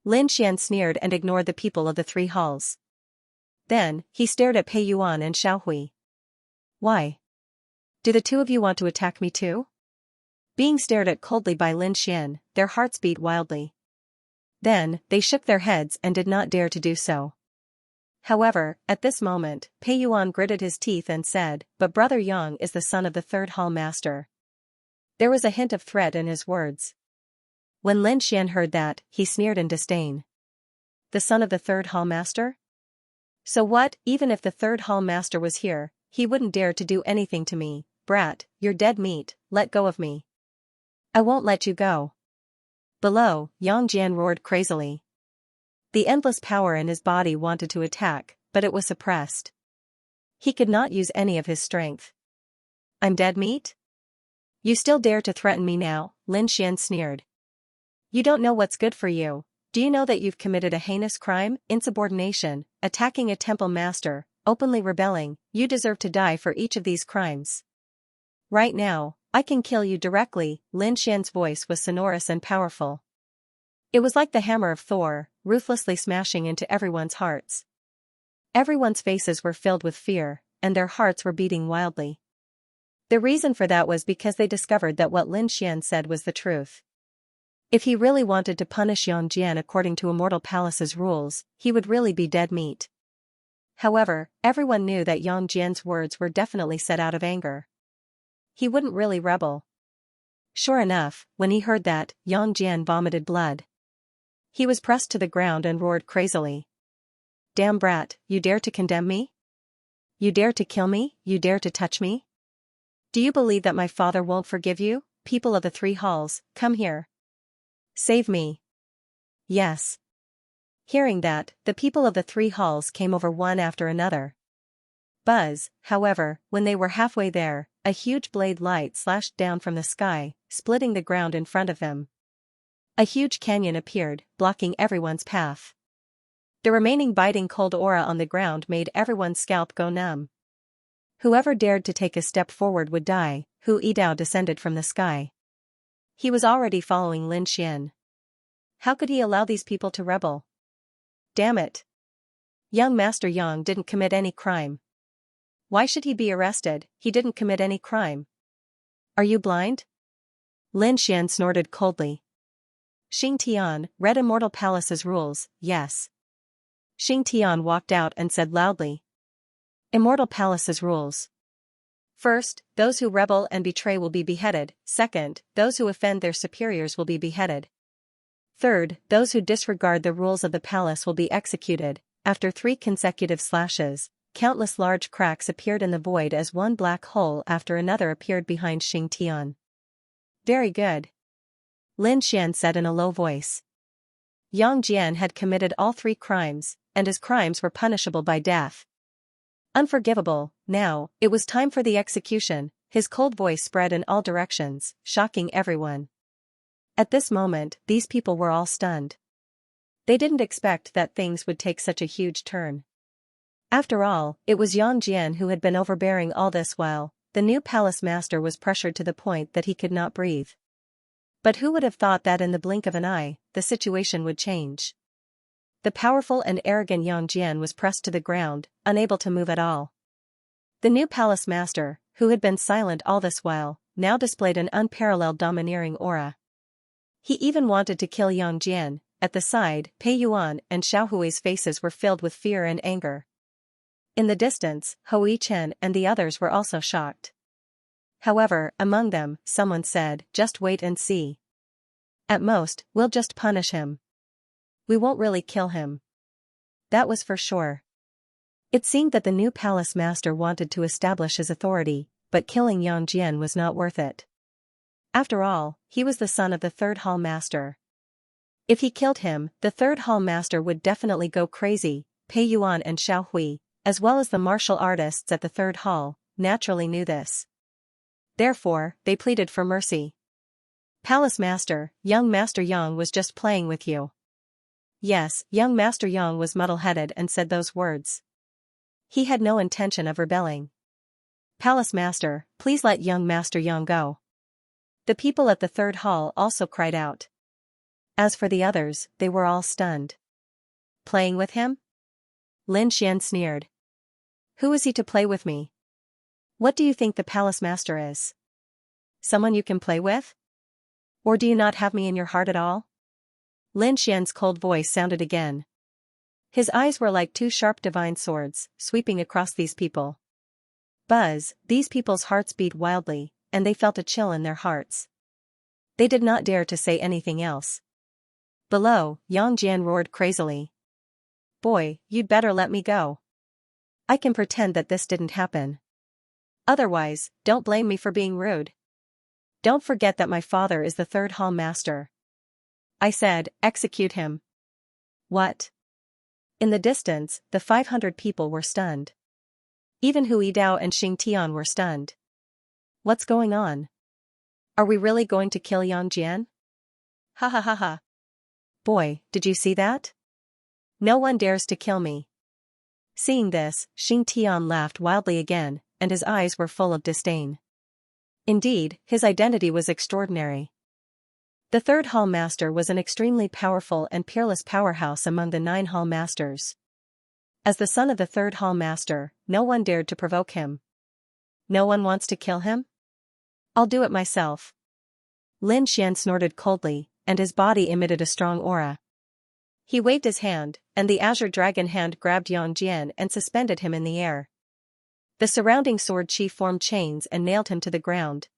Lin Xian sneered and ignored the people of the three halls. Then, he stared at Pei Yuan and Xiaohui. "Why? Do the two of you want to attack me too?" Being stared at coldly by Lin Xian, their hearts beat wildly. Then, they shook their heads and did not dare to do so. However, at this moment, Pei Yuan gritted his teeth and said, "But Brother Yang is the son of the third hall master." There was a hint of threat in his words. When Lin Xian heard that, he sneered in disdain. The son of the third hall master? So what, even if the third hall master was here, he wouldn't dare to do anything to me. "Brat, you're dead meat, let go of me. I won't let you go." Below, Yang Jian roared crazily. The endless power in his body wanted to attack, but it was suppressed. He could not use any of his strength. "I'm dead meat? You still dare to threaten me now?" Lin Xian sneered. "You don't know what's good for you. Do you know that you've committed a heinous crime, insubordination, attacking a temple master, openly rebelling? You deserve to die for each of these crimes. Right now, I can kill you directly." Lin Xian's voice was sonorous and powerful. It was like the hammer of Thor, ruthlessly smashing into everyone's hearts. Everyone's faces were filled with fear, and their hearts were beating wildly. The reason for that was because they discovered that what Lin Xian said was the truth. If he really wanted to punish Yang Jian according to Immortal Palace's rules, he would really be dead meat. However, everyone knew that Yang Jian's words were definitely said out of anger. He wouldn't really rebel. Sure enough, when he heard that, Yang Jian vomited blood. He was pressed to the ground and roared crazily. "Damn brat, you dare to condemn me? You dare to kill me? You dare to touch me? Do you believe that my father won't forgive you? People of the three halls, come here. Save me." Yes. Hearing that, the people of the three halls came over one after another. Buzz, however, when they were halfway there, a huge blade light slashed down from the sky, splitting the ground in front of them. A huge canyon appeared, blocking everyone's path. The remaining biting cold aura on the ground made everyone's scalp go numb. Whoever dared to take a step forward would die. Hu Yidao descended from the sky. He was already following Lin Xian. How could he allow these people to rebel? Damn it! Young Master Yang didn't commit any crime. Why should he be arrested? He didn't commit any crime. Are you blind? Lin Xian snorted coldly. Xing Tian, read Immortal Palace's rules, yes. Xing Tian walked out and said loudly. Immortal Palace's rules. First, those who rebel and betray will be beheaded. Second, those who offend their superiors will be beheaded. Third, those who disregard the rules of the palace will be executed. After 3 consecutive slashes, countless large cracks appeared in the void as one black hole after another appeared behind Xing Tian. Very good. Lin Xian said in a low voice. Yang Jian had committed all 3 crimes, and his crimes were punishable by death. Unforgivable. Now, it was time for the execution. His cold voice spread in all directions, shocking everyone. At this moment, these people were all stunned. They didn't expect that things would take such a huge turn. After all, it was Yang Jian who had been overbearing all this while. The new palace master was pressured to the point that he could not breathe. But who would have thought that in the blink of an eye, the situation would change? The powerful and arrogant Yang Jian was pressed to the ground, unable to move at all. The new palace master, who had been silent all this while, now displayed an unparalleled domineering aura. He even wanted to kill Yang Jian. At the side, Pei Yuan and Xiaohui's faces were filled with fear and anger. In the distance, Hui Chen and the others were also shocked. However, among them, someone said, "Just wait and see. At most, we'll just punish him. We won't really kill him." That was for sure. It seemed that the new palace master wanted to establish his authority, but killing Yang Jian was not worth it. After all, he was the son of the third hall master. If he killed him, the third hall master would definitely go crazy. Pei Yuan and Xiao Hui, as well as the martial artists at the third hall, naturally knew this. Therefore, they pleaded for mercy. Palace Master Yang was just playing with you. Yes, young Master Yang was muddle-headed and said those words. He had no intention of rebelling. Palace Master, please let young Master Yang go. The people at the third hall also cried out. As for the others, they were all stunned. Playing with him? Lin Xian sneered. Who is he to play with me? What do you think the palace master is? Someone you can play with? Or do you not have me in your heart at all? Lin Xian's cold voice sounded again. His eyes were like two sharp divine swords, sweeping across these people. Buzz, these people's hearts beat wildly, and they felt a chill in their hearts. They did not dare to say anything else. Below, Yang Jian roared crazily. Boy, you'd better let me go. I can pretend that this didn't happen. Otherwise, don't blame me for being rude. Don't forget that my father is the third hall master. I said, execute him. What? In the distance, the 500 people were stunned. Even Hu Yidao and Xing Tian were stunned. What's going on? Are we really going to kill Yang Jian? Ha ha ha ha. Boy, did you see that? No one dares to kill me. Seeing this, Xing Tian laughed wildly again, and his eyes were full of disdain. Indeed, his identity was extraordinary. The third hall master was an extremely powerful and peerless powerhouse among the 9 hall masters. As the son of the third hall master, no one dared to provoke him. No one wants to kill him? I'll do it myself. Lin Xian snorted coldly, and his body emitted a strong aura. He waved his hand, and the azure dragon hand grabbed Yang Jian and suspended him in the air. The surrounding sword chi formed chains and nailed him to the ground.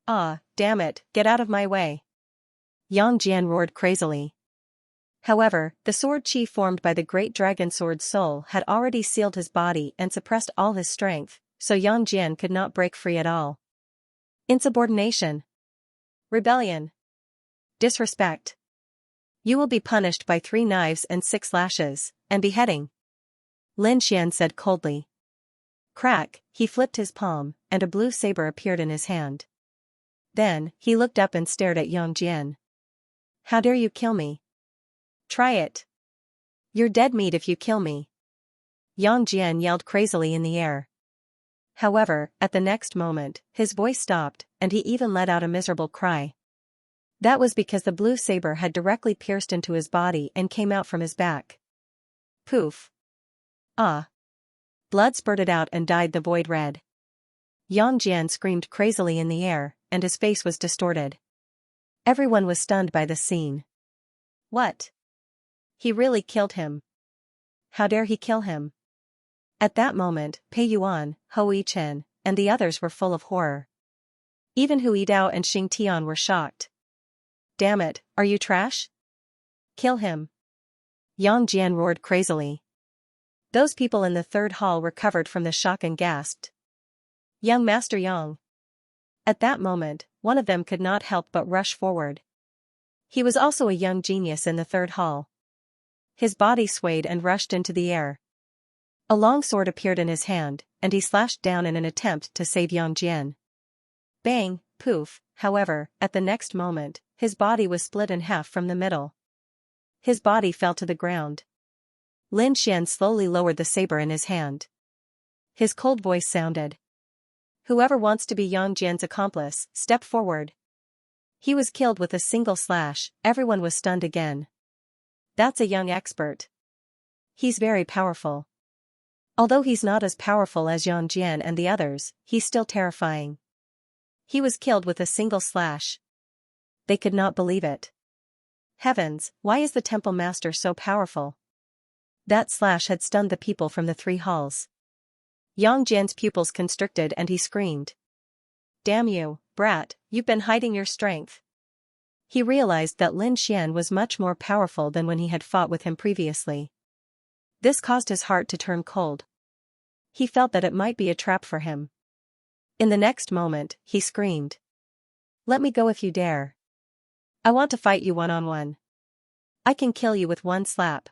Ah, damn it, get out of my way. Yang Jian roared crazily. However, the sword chi formed by the great dragon sword's soul had already sealed his body and suppressed all his strength, so Yang Jian could not break free at all. Insubordination. Rebellion. Disrespect. You will be punished by 3 knives and 6 lashes, and beheading. Lin Xian said coldly. Crack, he flipped his palm, and a blue saber appeared in his hand. Then, he looked up and stared at Yang Jian. How dare you kill me? Try it. You're dead meat if you kill me. Yang Jian yelled crazily in the air. However, at the next moment, his voice stopped, and he even let out a miserable cry. That was because the blue saber had directly pierced into his body and came out from his back. Poof. Ah. Blood spurted out and dyed the void red. Yang Jian screamed crazily in the air, and his face was distorted. Everyone was stunned by the scene. What? He really killed him. How dare he kill him? At that moment, Pei Yuan, Ho Yichen, and the others were full of horror. Even Hu Yidao and Xing Tian were shocked. Damn it, are you trash? Kill him. Yang Jian roared crazily. Those people in the third hall recovered from the shock and gasped. Young Master Yang. At that moment, one of them could not help but rush forward. He was also a young genius in the third hall. His body swayed and rushed into the air. A long sword appeared in his hand, and he slashed down in an attempt to save Yang Jian. Bang, poof, however, at the next moment, his body was split in half from the middle. His body fell to the ground. Lin Xian slowly lowered the saber in his hand. His cold voice sounded. Whoever wants to be Yang Jian's accomplice, step forward. He was killed with a single slash, everyone was stunned again. That's a young expert. He's very powerful. Although he's not as powerful as Yang Jian and the others, he's still terrifying. He was killed with a single slash. They could not believe it. Heavens, why is the temple master so powerful? That slash had stunned the people from the 3 halls. Yang Jian's pupils constricted and he screamed. Damn you, brat, you've been hiding your strength. He realized that Lin Xian was much more powerful than when he had fought with him previously. This caused his heart to turn cold. He felt that it might be a trap for him. In the next moment, he screamed. Let me go if you dare. I want to fight you one-on-one. I can kill you with one slap.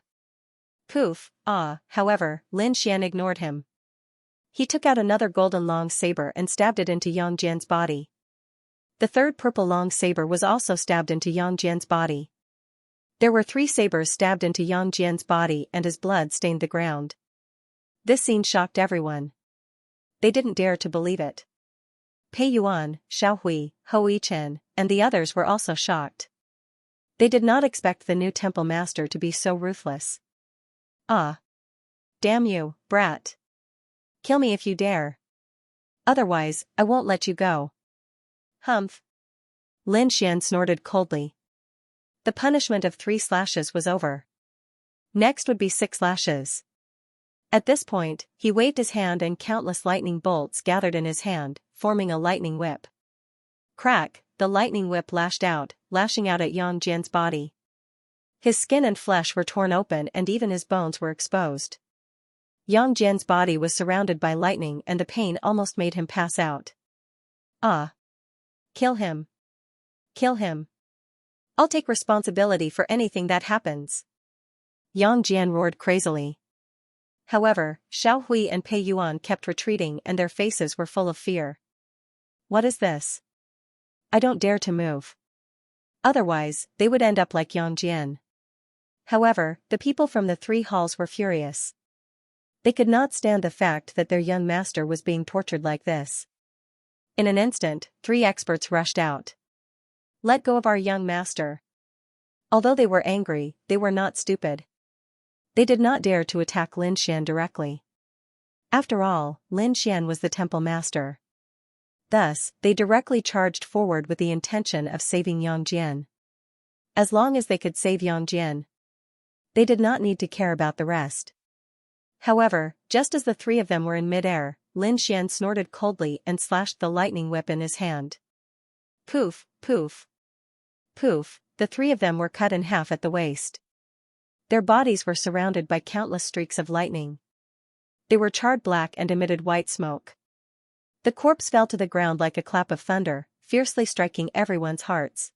Poof, however, Lin Xian ignored him. He took out another golden long saber and stabbed it into Yang Jian's body. The third purple long saber was also stabbed into Yang Jian's body. There were 3 sabers stabbed into Yang Jian's body and his blood stained the ground. This scene shocked everyone. They didn't dare to believe it. Pei Yuan, Xiao Hui, Hui Chen, and the others were also shocked. They did not expect the new temple master to be so ruthless. Ah! Damn you, brat! Kill me if you dare. Otherwise, I won't let you go. Humph! Lin Xian snorted coldly. The punishment of 3 slashes was over. Next would be 6 lashes. At this point, he waved his hand and countless lightning bolts gathered in his hand, forming a lightning whip. Crack, the lightning whip lashed out, lashing out at Yang Jian's body. His skin and flesh were torn open and even his bones were exposed. Yang Jian's body was surrounded by lightning and the pain almost made him pass out. Ah! Kill him. Kill him. I'll take responsibility for anything that happens. Yang Jian roared crazily. However, Xiao Hui and Pei Yuan kept retreating and their faces were full of fear. What is this? I don't dare to move. Otherwise, they would end up like Yang Jian. However, the people from the 3 halls were furious. They could not stand the fact that their young master was being tortured like this. In an instant, 3 experts rushed out. Let go of our young master. Although they were angry, they were not stupid. They did not dare to attack Lin Xian directly. After all, Lin Xian was the temple master. Thus, they directly charged forward with the intention of saving Yang Jian. As long as they could save Yang Jian, they did not need to care about the rest. However, just as the 3 of them were in mid-air, Lin Xian snorted coldly and slashed the lightning whip in his hand. Poof, poof. Poof, the 3 of them were cut in half at the waist. Their bodies were surrounded by countless streaks of lightning. They were charred black and emitted white smoke. The corpse fell to the ground like a clap of thunder, fiercely striking everyone's hearts.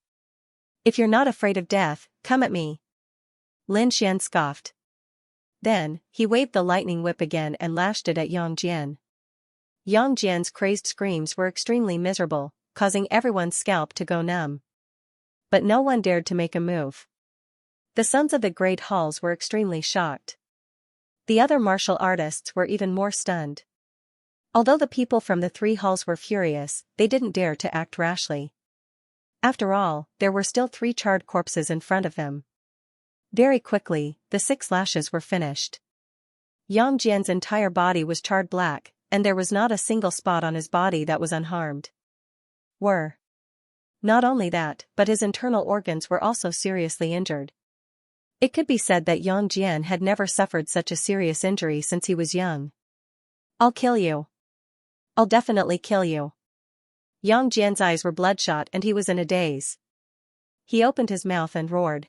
If you're not afraid of death, come at me. Lin Xian scoffed. Then, he waved the lightning whip again and lashed it at Yang Jian. Yang Jian's crazed screams were extremely miserable, causing everyone's scalp to go numb. But no one dared to make a move. The sons of the great halls were extremely shocked. The other martial artists were even more stunned. Although the people from the 3 halls were furious, they didn't dare to act rashly. After all, there were still 3 charred corpses in front of them. Very quickly, the 6 lashes were finished. Yang Jian's entire body was charred black, and there was not a single spot on his body that was unharmed. Not only that, but his internal organs were also seriously injured. It could be said that Yang Jian had never suffered such a serious injury since he was young. I'll kill you. I'll definitely kill you. Yang Jian's eyes were bloodshot and he was in a daze. He opened his mouth and roared.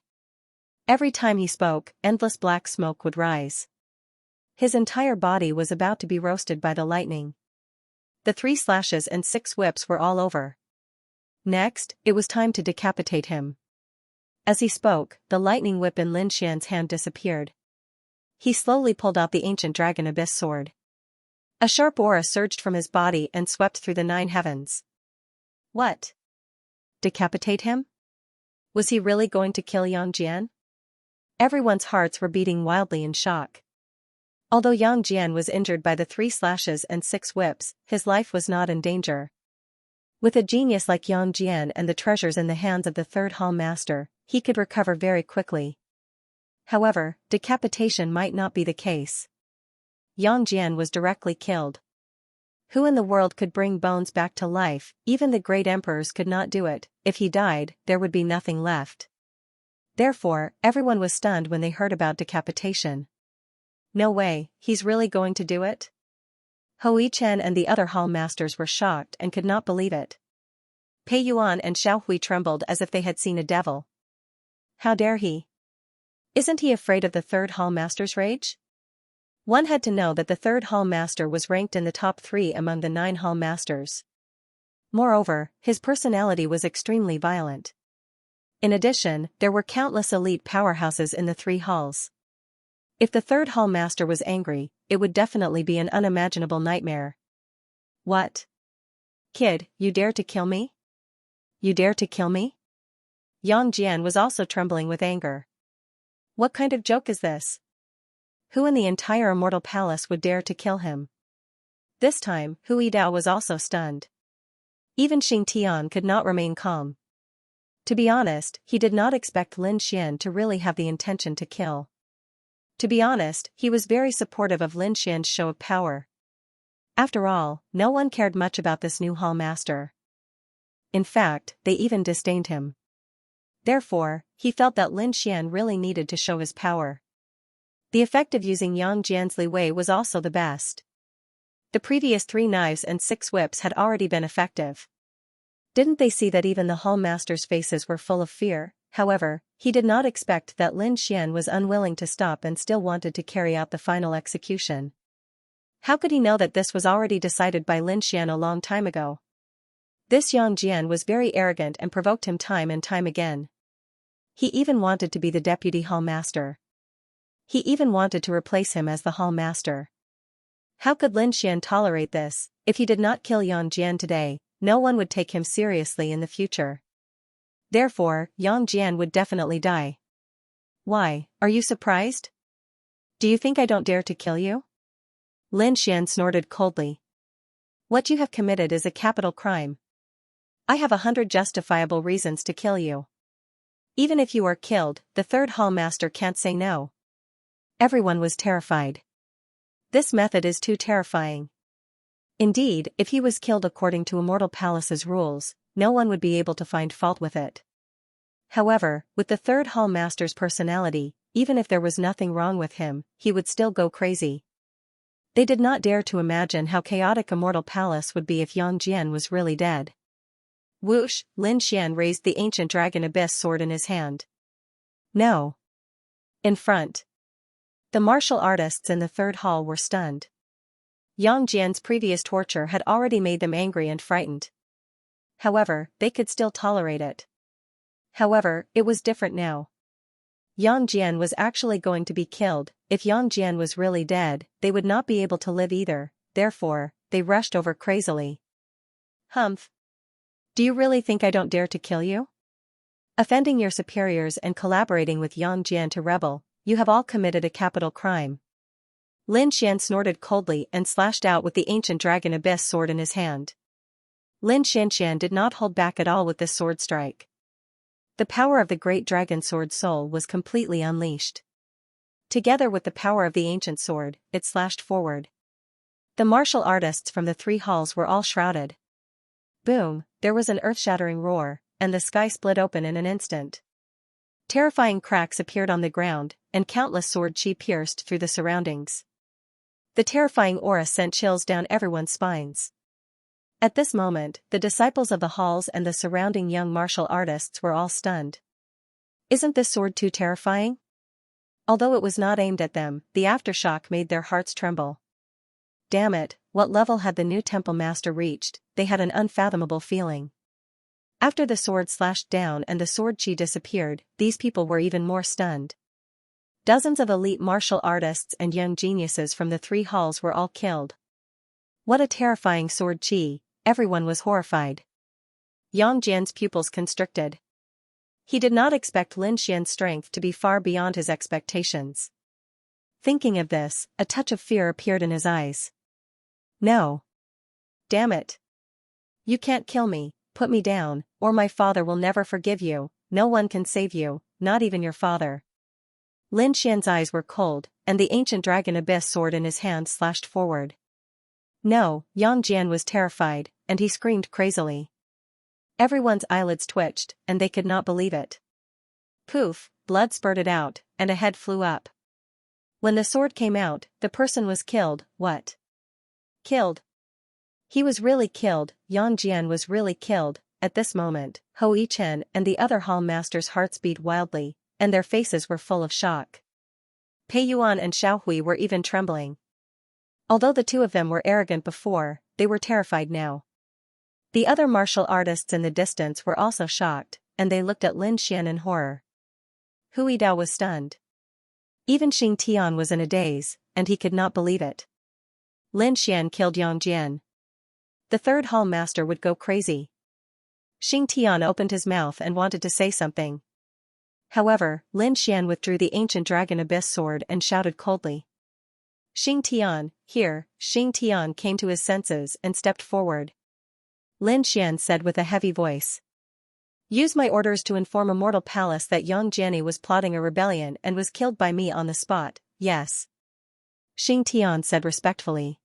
Every time he spoke, endless black smoke would rise. His entire body was about to be roasted by the lightning. The 3 slashes and 6 whips were all over. Next, it was time to decapitate him. As he spoke, the lightning whip in Lin Xian's hand disappeared. He slowly pulled out the ancient dragon abyss sword. A sharp aura surged from his body and swept through the 9 heavens. What? Decapitate him? Was he really going to kill Yang Jian? Everyone's hearts were beating wildly in shock. Although Yang Jian was injured by the 3 slashes and 6 whips, his life was not in danger. With a genius like Yang Jian and the treasures in the hands of the 3rd Hall Master, he could recover very quickly. However, decapitation might not be the case. Yang Jian was directly killed. Who in the world could bring bones back to life? Even the great emperors could not do it. If he died, there would be nothing left. Therefore, everyone was stunned when they heard about decapitation. No way, he's really going to do it? Hui Chen and the other hall masters were shocked and could not believe it. Pei Yuan and Xiao Hui trembled as if they had seen a devil. How dare he? Isn't he afraid of the 3rd hall master's rage? One had to know that the third hall master was ranked in the top 3 among the 9 hall masters. Moreover, his personality was extremely violent. In addition, there were countless elite powerhouses in the 3 halls. If the third hall master was angry, it would definitely be an unimaginable nightmare. What? Kid, you dare to kill me? You dare to kill me? Yang Jian was also trembling with anger. What kind of joke is this? Who in the entire immortal palace would dare to kill him? This time, Hu Yidao was also stunned. Even Xing Tian could not remain calm. To be honest, he did not expect Lin Xian to really have the intention to kill. To be honest, he was very supportive of Lin Xian's show of power. After all, no one cared much about this new hall master. In fact, they even disdained him. Therefore, he felt that Lin Xian really needed to show his power. The effect of using Yang Jian's Li Wei was also the best. The previous 3 knives and 6 whips had already been effective. Didn't they see that even the hall masters' faces were full of fear? However, he did not expect that Lin Xian was unwilling to stop and still wanted to carry out the final execution. How could he know that this was already decided by Lin Xian a long time ago? This Yang Jian was very arrogant and provoked him time and time again. He even wanted to be the deputy hall master. He even wanted to replace him as the hall master. How could Lin Xian tolerate this? If he did not kill Yang Jian today, no one would take him seriously in the future. Therefore, Yang Jian would definitely die. Why, are you surprised? Do you think I don't dare to kill you? Lin Xian snorted coldly. What you have committed is a capital crime. I have 100 justifiable reasons to kill you. Even if you are killed, the third hall master can't say no. Everyone was terrified. This method is too terrifying. Indeed, if he was killed according to Immortal Palace's rules, no one would be able to find fault with it. However, with the third hall master's personality, even if there was nothing wrong with him, he would still go crazy. They did not dare to imagine how chaotic Immortal Palace would be if Yang Jian was really dead. Whoosh, Lin Xian raised the ancient dragon abyss sword in his hand. No. In front. The martial artists in the third hall were stunned. Yang Jian's previous torture had already made them angry and frightened. However, they could still tolerate it. However, it was different now. Yang Jian was actually going to be killed. If Yang Jian was really dead, they would not be able to live either, therefore, they rushed over crazily. Humph. Do you really think I don't dare to kill you? Offending your superiors and collaborating with Yang Jian to rebel, you have all committed a capital crime. Lin Xian snorted coldly and slashed out with the ancient dragon abyss sword in his hand. Lin Xianxian did not hold back at all with this sword strike. The power of the great dragon sword soul was completely unleashed. Together with the power of the ancient sword, it slashed forward. The martial artists from the 3 halls were all shrouded. Boom, there was an earth-shattering roar, and the sky split open in an instant. Terrifying cracks appeared on the ground, and countless sword chi pierced through the surroundings. The terrifying aura sent chills down everyone's spines. At this moment, the disciples of the halls and the surrounding young martial artists were all stunned. Isn't this sword too terrifying? Although it was not aimed at them, the aftershock made their hearts tremble. Damn it, what level had the new temple master reached? They had an unfathomable feeling. After the sword slashed down and the sword chi disappeared, these people were even more stunned. Dozens of elite martial artists and young geniuses from the 3 halls were all killed. What a terrifying sword chi, everyone was horrified. Yang Jian's pupils constricted. He did not expect Lin Xian's strength to be far beyond his expectations. Thinking of this, a touch of fear appeared in his eyes. No. Damn it. You can't kill me, put me down, or my father will never forgive you. No one can save you, not even your father. Lin Xian's eyes were cold, and the ancient dragon abyss sword in his hand slashed forward. No, Yang Jian was terrified, and he screamed crazily. Everyone's eyelids twitched, and they could not believe it. Poof, blood spurted out, and a head flew up. When the sword came out, the person was killed. What? Killed? He was really killed. Yang Jian was really killed. At this moment, Ho Yichen and the other hall masters' hearts beat wildly, and their faces were full of shock. Pei Yuan and Xiao Hui were even trembling. Although the two of them were arrogant before, they were terrified now. The other martial artists in the distance were also shocked, and they looked at Lin Xian in horror. Hui Dao was stunned. Even Xing Tian was in a daze, and he could not believe it. Lin Xian killed Yang Jian. The third hall master would go crazy. Xing Tian opened his mouth and wanted to say something. However, Lin Xian withdrew the ancient dragon abyss sword and shouted coldly. Xing Tian, here. Xing Tian came to his senses and stepped forward. Lin Xian said with a heavy voice. Use my orders to inform Immortal Palace that Yang Jiani was plotting a rebellion and was killed by me on the spot, yes. Xing Tian said respectfully.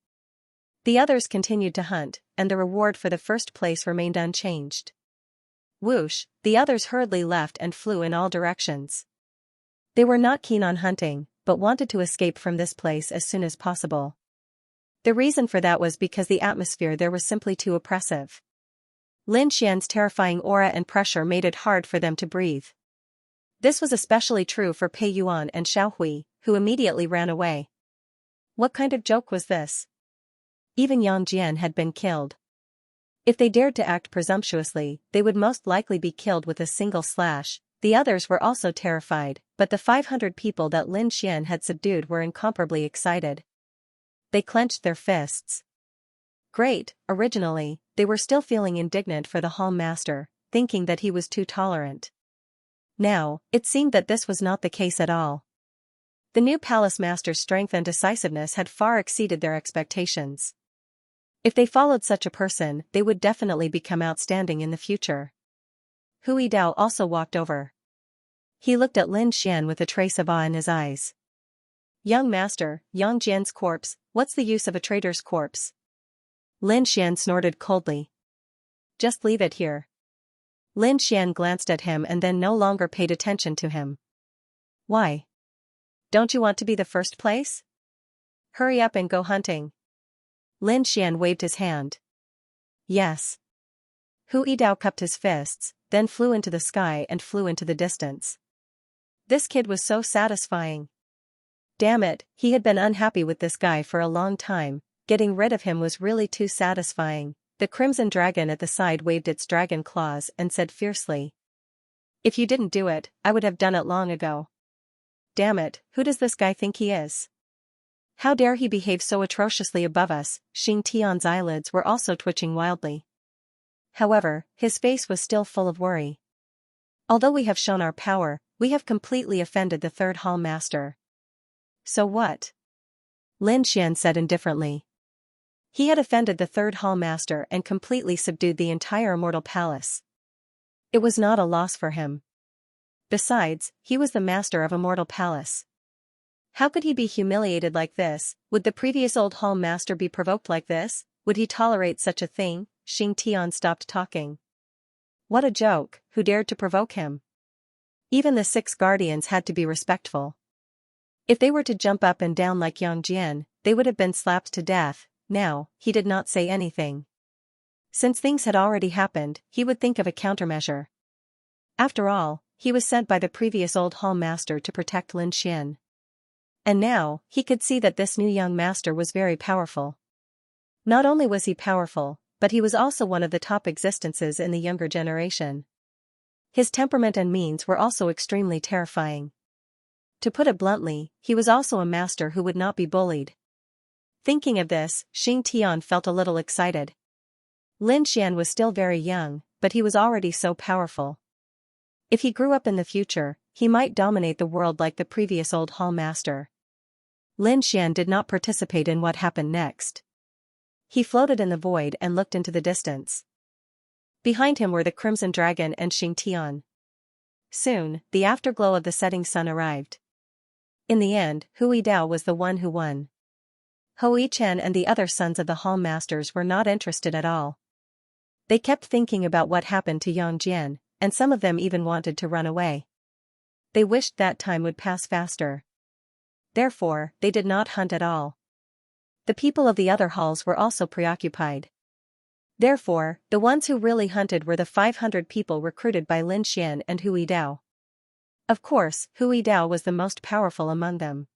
The others continued to hunt, and the reward for the first place remained unchanged. Whoosh, the others hurriedly left and flew in all directions. They were not keen on hunting, but wanted to escape from this place as soon as possible. The reason for that was because the atmosphere there was simply too oppressive. Lin Xian's terrifying aura and pressure made it hard for them to breathe. This was especially true for Pei Yuan and Xiao Hui, who immediately ran away. What kind of joke was this? Even Yang Jian had been killed. If they dared to act presumptuously, they would most likely be killed with a single slash. The others were also terrified, but the 500 people that Lin Xian had subdued were incomparably excited. They clenched their fists. Great, originally, they were still feeling indignant for the hall master, thinking that he was too tolerant. Now, it seemed that this was not the case at all. The new palace master's strength and decisiveness had far exceeded their expectations. If they followed such a person, they would definitely become outstanding in the future. Hui Dao also walked over. He looked at Lin Xian with a trace of awe in his eyes. Young master, Yang Jian's corpse, what's the use of a traitor's corpse? Lin Xian snorted coldly. Just leave it here. Lin Xian glanced at him and then no longer paid attention to him. Why? Don't you want to be the first place? Hurry up and go hunting. Lin Xian waved his hand. Yes. Hui Dao cupped his fists, then flew into the sky and flew into the distance. This kid was so satisfying. Damn it, he had been unhappy with this guy for a long time, getting rid of him was really too satisfying. The crimson dragon at the side waved its dragon claws and said fiercely. If you didn't do it, I would have done it long ago. Damn it, who does this guy think he is? How dare he behave so atrociously above us? Xing Tian's eyelids were also twitching wildly. However, his face was still full of worry. Although we have shown our power, we have completely offended the third hall master. So what? Lin Xian said indifferently. He had offended the third hall master and completely subdued the entire immortal palace. It was not a loss for him. Besides, he was the master of Immortal Palace. How could he be humiliated like this? Would the previous old hall master be provoked like this? Would he tolerate such a thing? Xing Tian stopped talking. What a joke, who dared to provoke him? Even the 6 guardians had to be respectful. If they were to jump up and down like Yang Jian, they would have been slapped to death. Now, he did not say anything. Since things had already happened, he would think of a countermeasure. After all, he was sent by the previous old hall master to protect Lin Xian. And now, he could see that this new young master was very powerful. Not only was he powerful, but he was also one of the top existences in the younger generation. His temperament and means were also extremely terrifying. To put it bluntly, he was also a master who would not be bullied. Thinking of this, Xing Tian felt a little excited. Lin Xian was still very young, but he was already so powerful. If he grew up in the future, he might dominate the world like the previous old hall master. Lin Xian did not participate in what happened next. He floated in the void and looked into the distance. Behind him were the Crimson Dragon and Xing Tian. Soon, the afterglow of the setting sun arrived. In the end, Hui Dao was the one who won. Hui Chen and the other sons of the hall masters were not interested at all. They kept thinking about what happened to Yang Jian, and some of them even wanted to run away. They wished that time would pass faster. Therefore, they did not hunt at all. The people of the other halls were also preoccupied. Therefore, the ones who really hunted were the 500 people recruited by Lin Xian and Hui Dao. Of course, Hui Dao was the most powerful among them.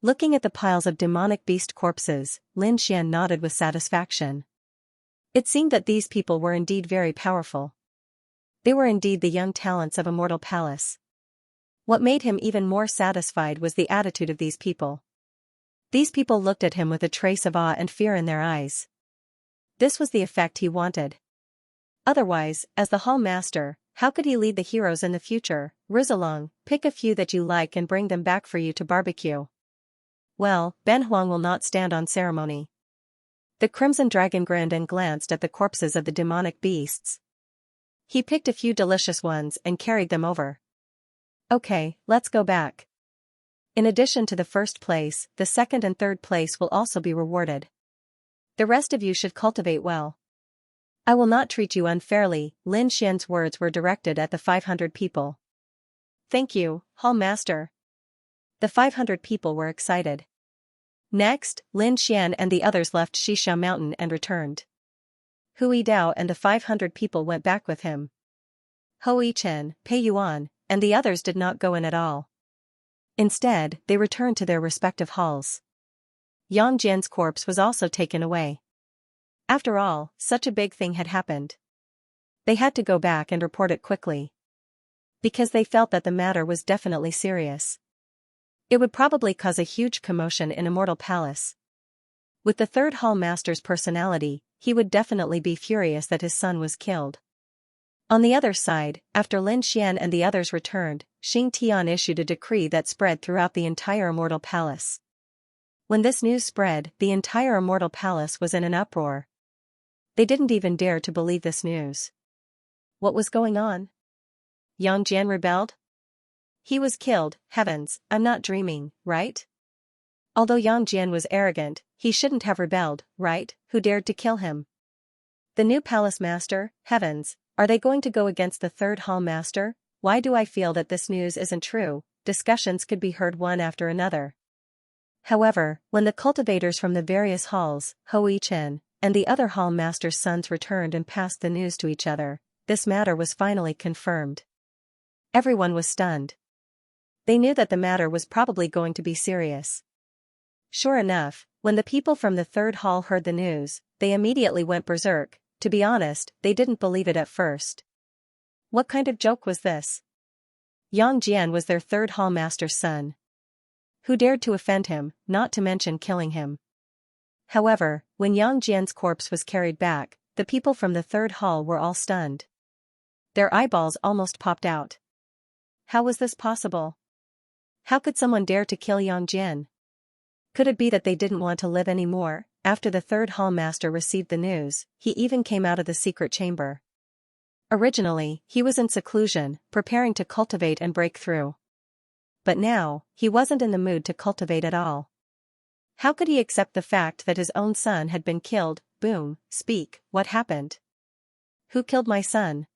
Looking at the piles of demonic beast corpses, Lin Xian nodded with satisfaction. It seemed that these people were indeed very powerful. They were indeed the young talents of Immortal Palace. What made him even more satisfied was the attitude of these people. These people looked at him with a trace of awe and fear in their eyes. This was the effect he wanted. Otherwise, as the Hall Master, how could he lead the heroes in the future? Rizalong, pick a few that you like and bring them back for you to barbecue. Well, Ben Huang will not stand on ceremony. The Crimson Dragon grinned and glanced at the corpses of the demonic beasts. He picked a few delicious ones and carried them over. Okay, let's go back. In addition to the first place, the second and third place will also be rewarded. The rest of you should cultivate well. I will not treat you unfairly. Lin Xian's words were directed at the 500 people. Thank you, Hall Master. The 500 people were excited. Next, Lin Xian and the others left Xixia Mountain and returned. Hu Yidao and the 500 people went back with him. Ho Yichen, Pei Yuan, and the others did not go in at all. Instead, they returned to their respective halls. Yang Jian's corpse was also taken away. After all, such a big thing had happened. They had to go back and report it quickly. Because they felt that the matter was definitely serious. It would probably cause a huge commotion in Immortal Palace. With the third Hall Master's personality, he would definitely be furious that his son was killed. On the other side, after Lin Xian and the others returned, Xing Tian issued a decree that spread throughout the entire Immortal Palace. When this news spread, the entire Immortal Palace was in an uproar. They didn't even dare to believe this news. What was going on? Yang Jian rebelled? He was killed. Heavens, I'm not dreaming, right? Although Yang Jian was arrogant, he shouldn't have rebelled, right? Who dared to kill him? The new palace master? Heavens, are they going to go against the third Hall Master? Why do I feel that this news isn't true? Discussions could be heard one after another. However, when the cultivators from the various halls, Ho Yichen, and the other Hall Master's sons returned and passed the news to each other, this matter was finally confirmed. Everyone was stunned. They knew that the matter was probably going to be serious. Sure enough, when the people from the third hall heard the news, they immediately went berserk. To be honest, they didn't believe it at first. What kind of joke was this? Yang Jian was their third Hall Master's son. Who dared to offend him, not to mention killing him? However, when Yang Jian's corpse was carried back, the people from the third hall were all stunned. Their eyeballs almost popped out. How was this possible? How could someone dare to kill Yang Jian? Could it be that they didn't want to live anymore? After the third Hall Master received the news, he even came out of the secret chamber. Originally, he was in seclusion, preparing to cultivate and break through. But now, he wasn't in the mood to cultivate at all. How could he accept the fact that his own son had been killed? Boom, speak, what happened? Who killed my son?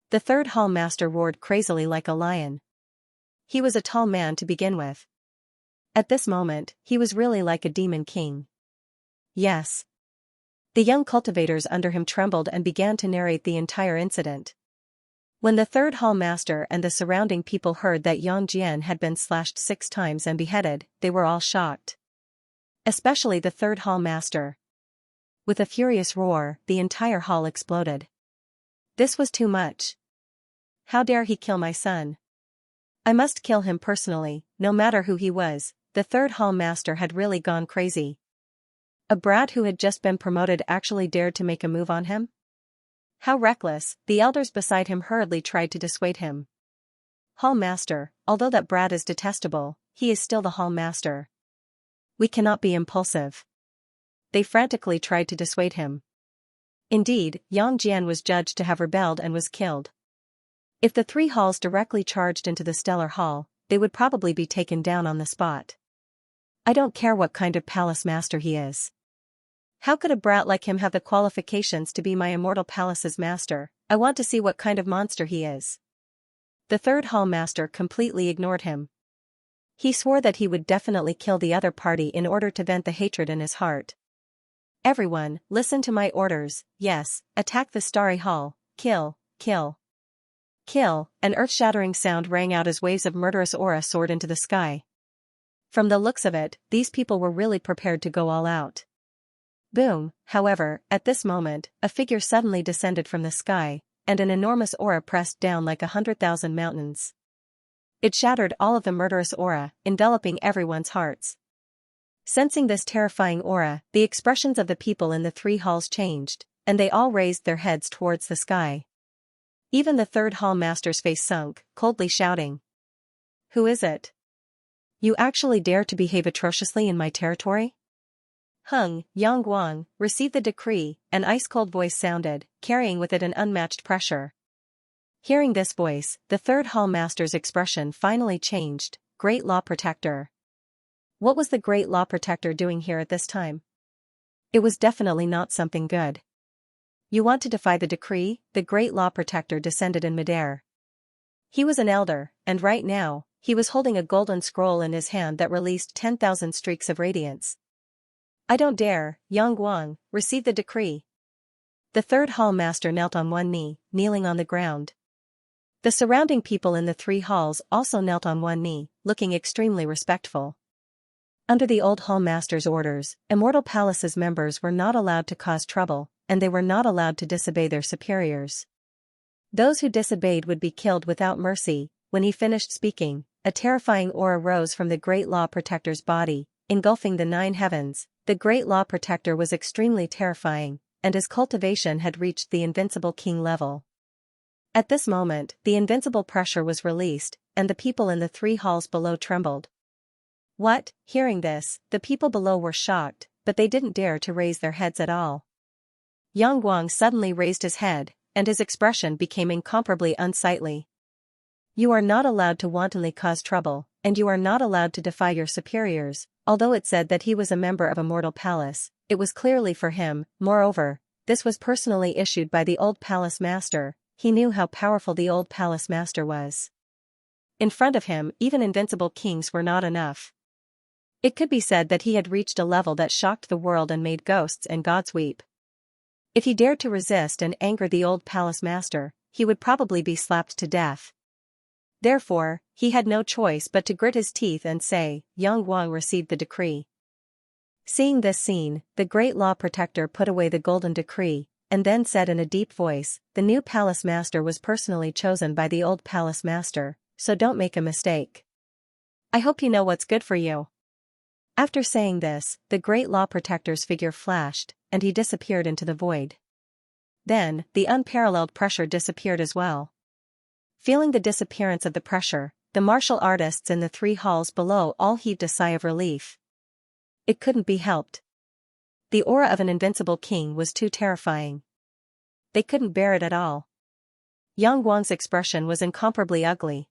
The third Hall Master roared crazily like a lion. He was a tall man to begin with. At this moment, he was really like a demon king. Yes. The young cultivators under him trembled and began to narrate the entire incident. When the third Hall Master and the surrounding people heard that Yang Jian had been slashed 6 times and beheaded, they were all shocked. Especially the third Hall Master. With a furious roar, the entire hall exploded. This was too much. How dare he kill my son? I must kill him personally, no matter who he was. The third Hall Master had really gone crazy. A brat who had just been promoted actually dared to make a move on him? How reckless. The elders beside him hurriedly tried to dissuade him. Hall Master, although that brat is detestable, he is still the Hall Master. We cannot be impulsive. They frantically tried to dissuade him. Indeed, Yang Jian was judged to have rebelled and was killed. If the 3 halls directly charged into the Stellar Hall, they would probably be taken down on the spot. I don't care what kind of palace master he is. How could a brat like him have the qualifications to be my Immortal Palace's master? I want to see what kind of monster he is. The third Hall Master completely ignored him. He swore that he would definitely kill the other party in order to vent the hatred in his heart. Everyone, listen to my orders. Yes, attack the Starry Hall. Kill, kill. Kill, an earth-shattering sound rang out as waves of murderous aura soared into the sky. From the looks of it, these people were really prepared to go all out. Boom, however, at this moment, a figure suddenly descended from the sky, and an enormous aura pressed down like 100,000 mountains. It shattered all of the murderous aura, enveloping everyone's hearts. Sensing this terrifying aura, the expressions of the people in the three halls changed, and they all raised their heads towards the sky. Even the third hall master's face sunk, coldly shouting. "Who is it? You actually dare to behave atrociously in my territory?" Yang received the decree, an ice-cold voice sounded, carrying with it an unmatched pressure. Hearing this voice, the third hall master's expression finally changed. Great Law Protector. What was the Great Law Protector doing here at this time? It was definitely not something good. You want to defy the decree? The Great Law Protector descended in midair. He was an elder, and right now, he was holding a golden scroll in his hand that released 10,000 streaks of radiance. "I don't dare, Yang receive the decree." The third hall master knelt on one knee, kneeling on the ground. The surrounding people in the three halls also knelt on one knee, looking extremely respectful. Under the old hall master's orders, Immortal Palace's members were not allowed to cause trouble, and they were not allowed to disobey their superiors. Those who disobeyed would be killed without mercy. When he finished speaking, a terrifying aura rose from the Great Law Protector's body, engulfing the 9 heavens. The Great Law Protector was extremely terrifying, and his cultivation had reached the invincible king level. At this moment, the invincible pressure was released, and the people in the three halls below trembled. What? Hearing this, the people below were shocked, but they didn't dare to raise their heads at all. Yang suddenly raised his head, and his expression became incomparably unsightly. "You are not allowed to wantonly cause trouble, and you are not allowed to defy your superiors." Although it said that he was a member of Immortal Palace, it was clearly for him. Moreover, this was personally issued by the old palace master. He knew how powerful the old palace master was. In front of him, even invincible kings were not enough. It could be said that he had reached a level that shocked the world and made ghosts and gods weep. If he dared to resist and anger the old palace master, he would probably be slapped to death. Therefore, he had no choice but to grit his teeth and say, "Yang received the decree." Seeing this scene, the Great Law Protector put away the golden decree, and then said in a deep voice, "The new palace master was personally chosen by the old palace master, so don't make a mistake. I hope you know what's good for you." After saying this, the Great Law Protector's figure flashed, and he disappeared into the void. Then, the unparalleled pressure disappeared as well. Feeling the disappearance of the pressure, the martial artists in the three halls below all heaved a sigh of relief. It couldn't be helped. The aura of an invincible king was too terrifying. They couldn't bear it at all. Yang expression was incomparably ugly.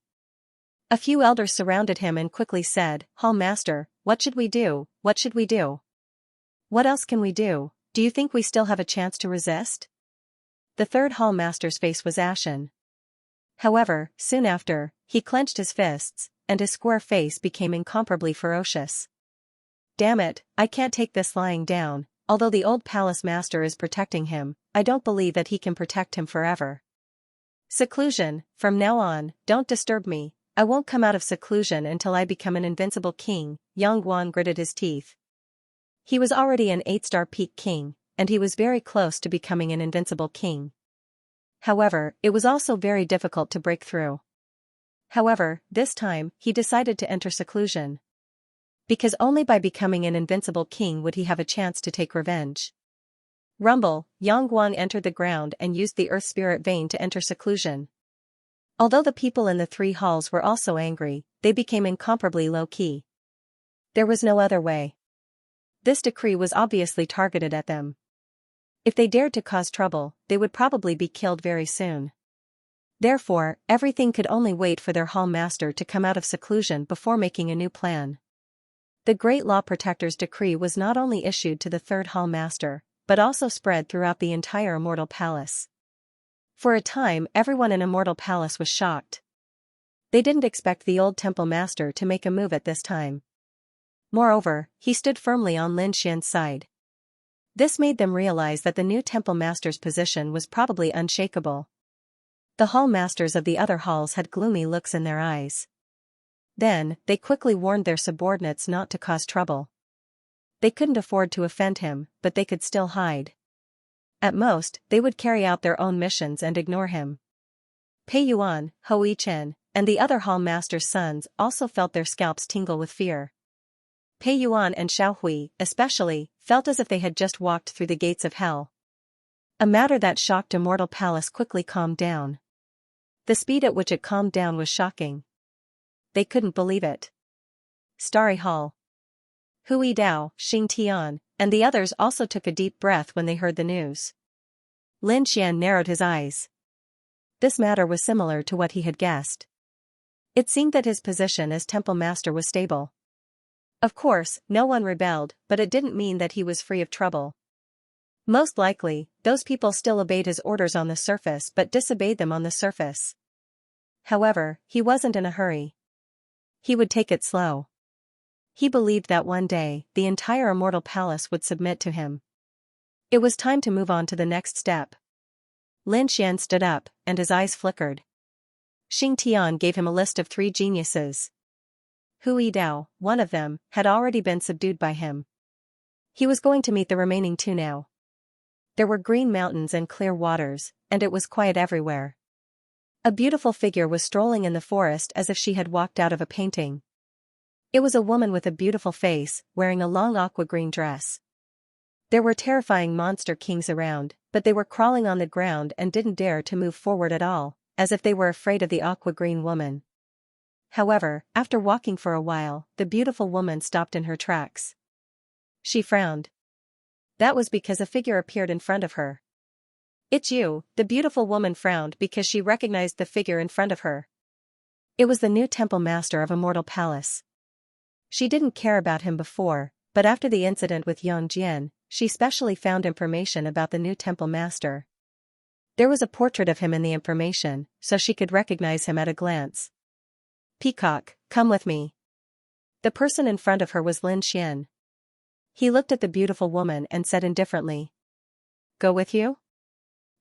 A few elders surrounded him and quickly said, "Hall Master, what should we do? What should we do? What else can we do? Do you think we still have a chance to resist?" The third hall master's face was ashen. However, soon after, he clenched his fists, and his square face became incomparably ferocious. "Damn it, I can't take this lying down. Although the old palace master is protecting him, I don't believe that he can protect him forever. Seclusion, from now on, don't disturb me. I won't come out of seclusion until I become an invincible king." Yang gritted his teeth. He was already an 8-star peak king, and he was very close to becoming an invincible king. However, it was also very difficult to break through. However, this time, he decided to enter seclusion. Because only by becoming an invincible king would he have a chance to take revenge. Rumble, Yang entered the ground and used the earth spirit vein to enter seclusion. Although the people in the three halls were also angry, they became incomparably low-key. There was no other way. This decree was obviously targeted at them. If they dared to cause trouble, they would probably be killed very soon. Therefore, everything could only wait for their hall master to come out of seclusion before making a new plan. The Great Law Protector's decree was not only issued to the third hall master, but also spread throughout the entire Immortal Palace. For a time, everyone in Immortal Palace was shocked. They didn't expect the old temple master to make a move at this time. Moreover, he stood firmly on Lin Xian's side. This made them realize that the new temple master's position was probably unshakable. The hall masters of the other halls had gloomy looks in their eyes. Then, they quickly warned their subordinates not to cause trouble. They couldn't afford to offend him, but they could still hide. At most, they would carry out their own missions and ignore him. Pei Yuan, Hui Chen, and the other hall master's sons also felt their scalps tingle with fear. Pei Yuan and Xiao Hui, especially, felt as if they had just walked through the gates of hell. A matter that shocked Immortal Palace quickly calmed down. The speed at which it calmed down was shocking. They couldn't believe it. Starry Hall. Hui Dao, Xing Tian, and the others also took a deep breath when they heard the news. Lin Xian narrowed his eyes. This matter was similar to what he had guessed. It seemed that his position as temple master was stable. Of course, no one rebelled, but it didn't mean that he was free of trouble. Most likely, those people still obeyed his orders on the surface but disobeyed them on the surface. However, he wasn't in a hurry. He would take it slow. He believed that one day, the entire Immortal Palace would submit to him. It was time to move on to the next step. Lin Xian stood up, and his eyes flickered. Xing Tian gave him a list of 3 geniuses. Hui Dao, one of them, had already been subdued by him. He was going to meet the remaining 2 now. There were green mountains and clear waters, and it was quiet everywhere. A beautiful figure was strolling in the forest as if she had walked out of a painting. It was a woman with a beautiful face, wearing a long aqua-green dress. There were terrifying monster kings around, but they were crawling on the ground and didn't dare to move forward at all, as if they were afraid of the aqua-green woman. However, after walking for a while, the beautiful woman stopped in her tracks. She frowned. That was because a figure appeared in front of her. "It's you," the beautiful woman frowned because she recognized the figure in front of her. It was the new temple master of Immortal Palace. She didn't care about him before, but after the incident with Yang Jian, she specially found information about the new temple master. There was a portrait of him in the information, so she could recognize him at a glance. "Peacock, come with me." The person in front of her was Lin Xian. He looked at the beautiful woman and said indifferently, "Go with you?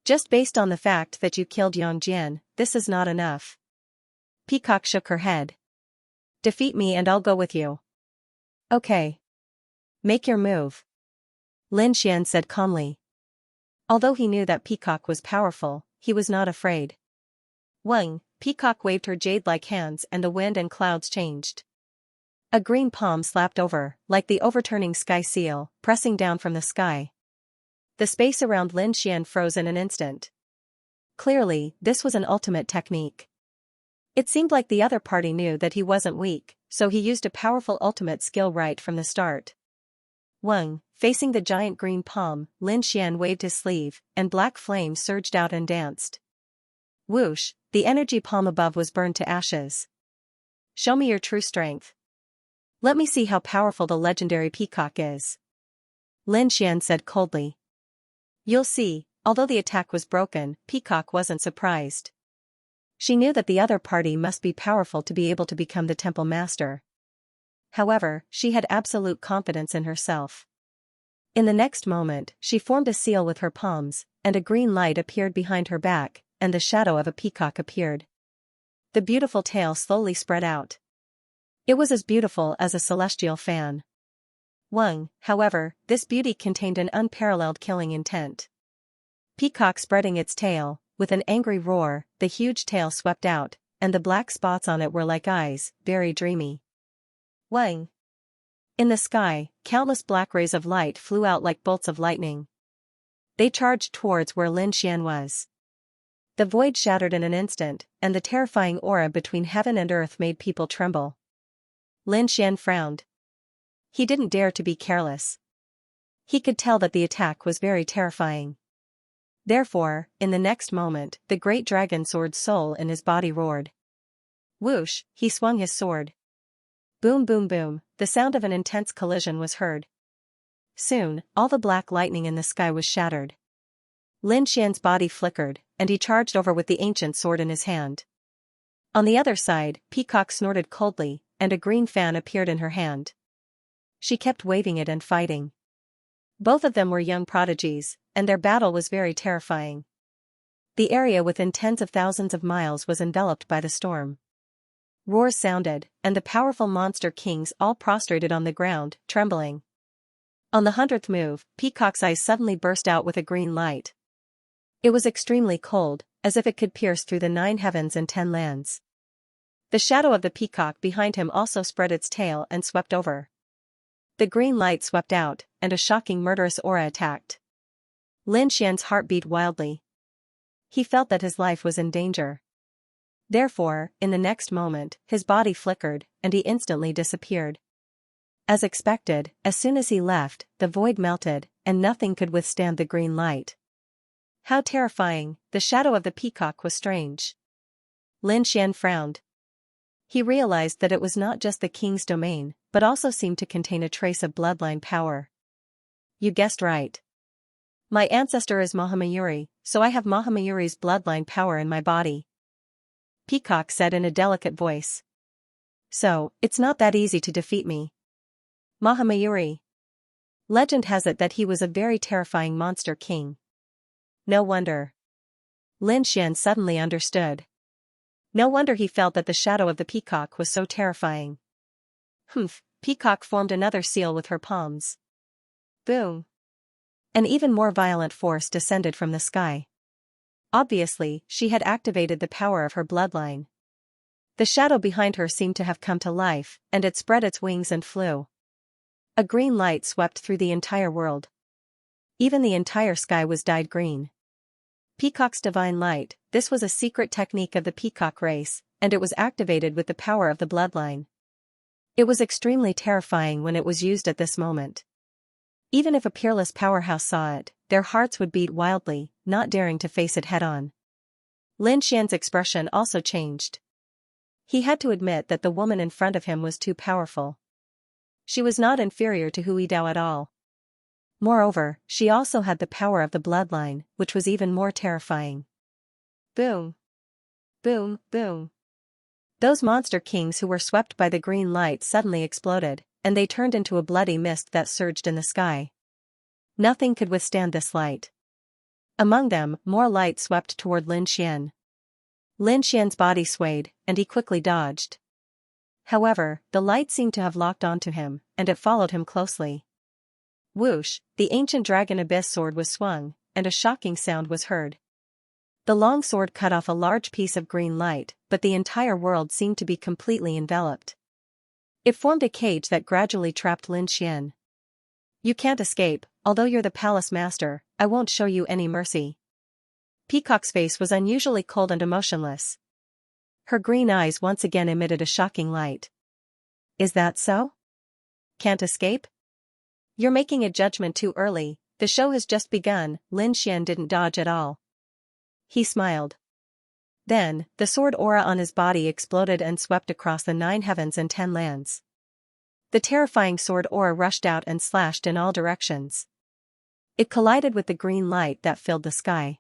Just based on the fact that you killed Yang Jian, this is not enough." Peacock shook her head. "Defeat me and I'll go with you." "Okay. Make your move," Lin Xian said calmly. Although he knew that Peacock was powerful, he was not afraid. Wang, Peacock waved her jade-like hands and the wind and clouds changed. A green palm slapped over, like the overturning sky seal, pressing down from the sky. The space around Lin Xian froze in an instant. Clearly, this was an ultimate technique. It seemed like the other party knew that he wasn't weak, so he used a powerful ultimate skill right from the start. Wang, facing the giant green palm, Lin Xian waved his sleeve, and black flames surged out and danced. Whoosh, the energy palm above was burned to ashes. "Show me your true strength. Let me see how powerful the legendary Peacock is," Lin Xian said coldly. "You'll see." Although the attack was broken, Peacock wasn't surprised. She knew that the other party must be powerful to be able to become the temple master. However, she had absolute confidence in herself. In the next moment, she formed a seal with her palms, and a green light appeared behind her back, and the shadow of a peacock appeared. The beautiful tail slowly spread out. It was as beautiful as a celestial fan. Wang, however, this beauty contained an unparalleled killing intent. Peacock spreading its tail, with an angry roar, the huge tail swept out, and the black spots on it were like eyes, very dreamy. Wang. In the sky, countless black rays of light flew out like bolts of lightning. They charged towards where Lin Xian was. The void shattered in an instant, and the terrifying aura between heaven and earth made people tremble. Lin Xian frowned. He didn't dare to be careless. He could tell that the attack was very terrifying. Therefore, in the next moment, the great dragon sword soul in his body roared. Whoosh, he swung his sword. Boom boom boom, the sound of an intense collision was heard. Soon, all the black lightning in the sky was shattered. Lin Xian's body flickered, and he charged over with the ancient sword in his hand. On the other side, Peacock snorted coldly, and a green fan appeared in her hand. She kept waving it and fighting. Both of them were young prodigies, and their battle was very terrifying. The area within tens of thousands of miles was enveloped by the storm. Roars sounded, and the powerful monster kings all prostrated on the ground, trembling. On the 100th move, Peacock's eyes suddenly burst out with a green light. It was extremely cold, as if it could pierce through the 9 heavens and 10 lands. The shadow of the peacock behind him also spread its tail and swept over. The green light swept out, and a shocking murderous aura attacked. Lin Xian's heart beat wildly. He felt that his life was in danger. Therefore, in the next moment, his body flickered, and he instantly disappeared. As expected, as soon as he left, the void melted, and nothing could withstand the green light. How terrifying! The shadow of the peacock was strange. Lin Xian frowned. He realized that it was not just the king's domain, but also seemed to contain a trace of bloodline power. You guessed right. My ancestor is Mahamayuri, so I have Mahamayuri's bloodline power in my body. Peacock said in a delicate voice. So, it's not that easy to defeat me. Mahamayuri. Legend has it that he was a very terrifying monster king. No wonder. Lin Xian suddenly understood. No wonder he felt that the shadow of the peacock was so terrifying. Humph, Peacock formed another seal with her palms. Boom. An even more violent force descended from the sky. Obviously, she had activated the power of her bloodline. The shadow behind her seemed to have come to life, and it spread its wings and flew. A green light swept through the entire world. Even the entire sky was dyed green. Peacock's divine light, this was a secret technique of the peacock race, and it was activated with the power of the bloodline. It was extremely terrifying when it was used at this moment. Even if a peerless powerhouse saw it, their hearts would beat wildly, not daring to face it head-on. Lin Xian's expression also changed. He had to admit that the woman in front of him was too powerful. She was not inferior to Hui Dao at all. Moreover, she also had the power of the bloodline, which was even more terrifying. Boom. Boom, boom. Those monster kings who were swept by the green light suddenly exploded, and they turned into a bloody mist that surged in the sky. Nothing could withstand this light. Among them, more light swept toward Lin Xian. Lin Xian's body swayed, and he quickly dodged. However, the light seemed to have locked onto him, and it followed him closely. Whoosh, the ancient dragon abyss sword was swung, and a shocking sound was heard. The long sword cut off a large piece of green light, but the entire world seemed to be completely enveloped. It formed a cage that gradually trapped Lin Xian. You can't escape, although you're the palace master, I won't show you any mercy. Peacock's face was unusually cold and emotionless. Her green eyes once again emitted a shocking light. Is that so? Can't escape? You're making a judgment too early, the show has just begun. Lin Xian didn't dodge at all. He smiled. Then, the sword aura on his body exploded and swept across the 9 heavens and 10 lands. The terrifying sword aura rushed out and slashed in all directions. It collided with the green light that filled the sky.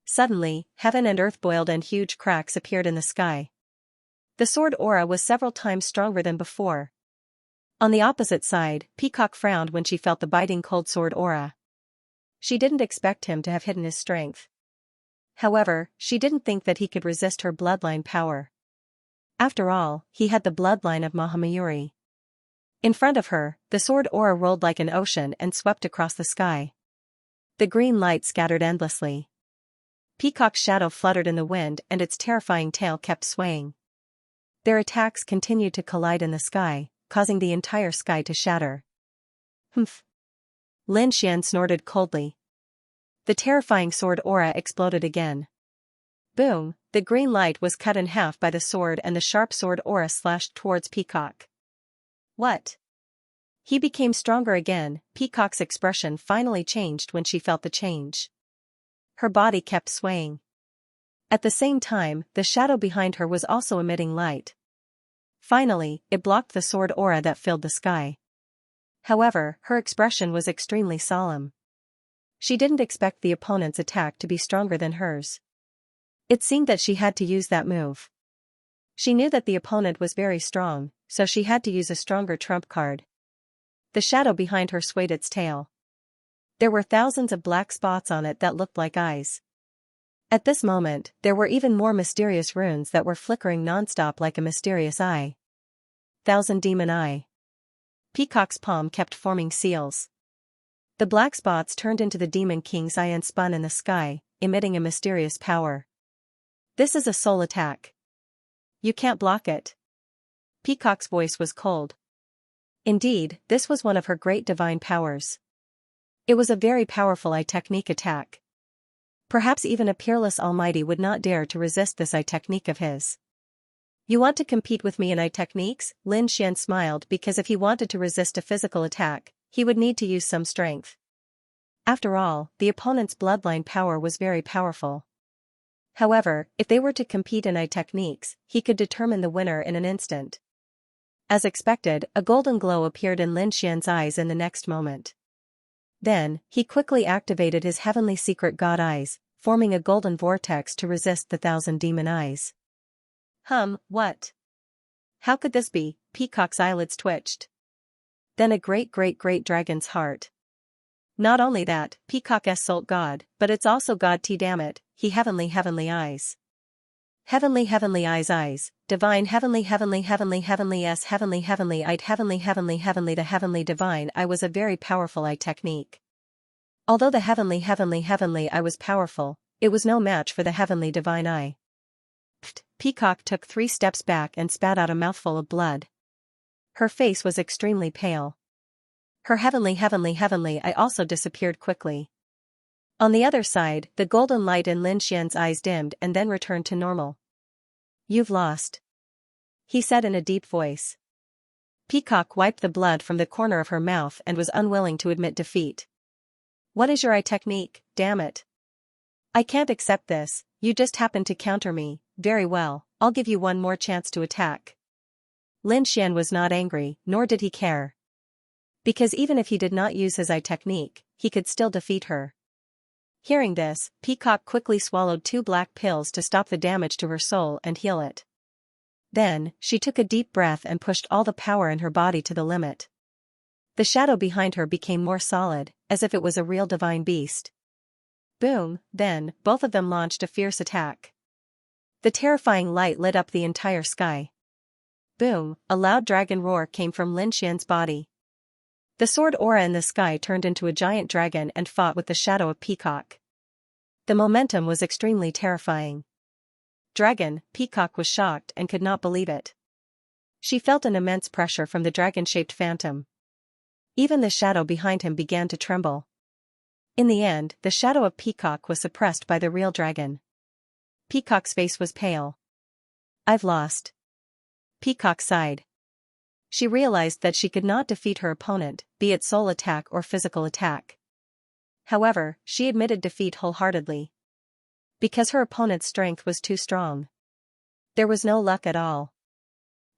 Suddenly, heaven and earth boiled and huge cracks appeared in the sky. The sword aura was several times stronger than before. On the opposite side, Peacock frowned when she felt the biting cold sword aura. She didn't expect him to have hidden his strength. However, she didn't think that he could resist her bloodline power. After all, he had the bloodline of Mahamayuri. In front of her, the sword aura rolled like an ocean and swept across the sky. The green light scattered endlessly. Peacock's shadow fluttered in the wind and its terrifying tail kept swaying. Their attacks continued to collide in the sky, causing the entire sky to shatter. Humph. Lin Xian snorted coldly. The terrifying sword aura exploded again. Boom, the green light was cut in half by the sword and the sharp sword aura slashed towards Peacock. What? He became stronger again. Peacock's expression finally changed when she felt the change. Her body kept swaying. At the same time, the shadow behind her was also emitting light. Finally, it blocked the sword aura that filled the sky. However, her expression was extremely solemn. She didn't expect the opponent's attack to be stronger than hers. It seemed that she had to use that move. She knew that the opponent was very strong, so she had to use a stronger trump card. The shadow behind her swayed its tail. There were thousands of black spots on it that looked like eyes. At this moment, there were even more mysterious runes that were flickering nonstop like a mysterious eye. Thousand Demon Eye. Peacock's palm kept forming seals. The black spots turned into the Demon King's eye and spun in the sky, emitting a mysterious power. This is a soul attack. You can't block it. Peacock's voice was cold. Indeed, this was one of her great divine powers. It was a very powerful eye technique attack. Perhaps even a peerless almighty would not dare to resist this eye technique of his. You want to compete with me in eye techniques? Lin Xian smiled because if he wanted to resist a physical attack, he would need to use some strength. After all, the opponent's bloodline power was very powerful. However, if they were to compete in eye techniques, he could determine the winner in an instant. As expected, a golden glow appeared in Lin Xian's eyes in the next moment. Then, he quickly activated his heavenly secret god eyes, forming a golden vortex to resist the thousand demon eyes. What? How could this be? Peacock's eyelids twitched. Then a great dragon's heart. Not only that, Peacock's salt god, but it's also god damn it, he heavenly eyes. Heavenly eyes, divine heavenly s heavenly the heavenly divine eye was a very powerful eye technique. Although the heavenly eye was powerful, it was no match for the heavenly divine eye. Peacock took 3 steps back and spat out a mouthful of blood. Her face was extremely pale. Her heavenly eye also disappeared quickly. On the other side, the golden light in Lin Xian's eyes dimmed and then returned to normal. You've lost, he said in a deep voice. Peacock wiped the blood from the corner of her mouth and was unwilling to admit defeat. What is your eye technique, damn it? I can't accept this, you just happened to counter me. Very well, I'll give you one more chance to attack. Lin Xian was not angry, nor did he care. Because even if he did not use his eye technique, he could still defeat her. Hearing this, Peacock quickly swallowed 2 black pills to stop the damage to her soul and heal it. Then, she took a deep breath and pushed all the power in her body to the limit. The shadow behind her became more solid, as if it was a real divine beast. Boom, then, both of them launched a fierce attack. The terrifying light lit up the entire sky. Boom, a loud dragon roar came from Lin Xian's body. The sword aura in the sky turned into a giant dragon and fought with the shadow of Peacock. The momentum was extremely terrifying. Dragon, Peacock was shocked and could not believe it. She felt an immense pressure from the dragon-shaped phantom. Even the shadow behind him began to tremble. In the end, the shadow of Peacock was suppressed by the real dragon. Peacock's face was pale. I've lost. Peacock sighed. She realized that she could not defeat her opponent, be it soul attack or physical attack. However, she admitted defeat wholeheartedly. Because her opponent's strength was too strong. There was no luck at all.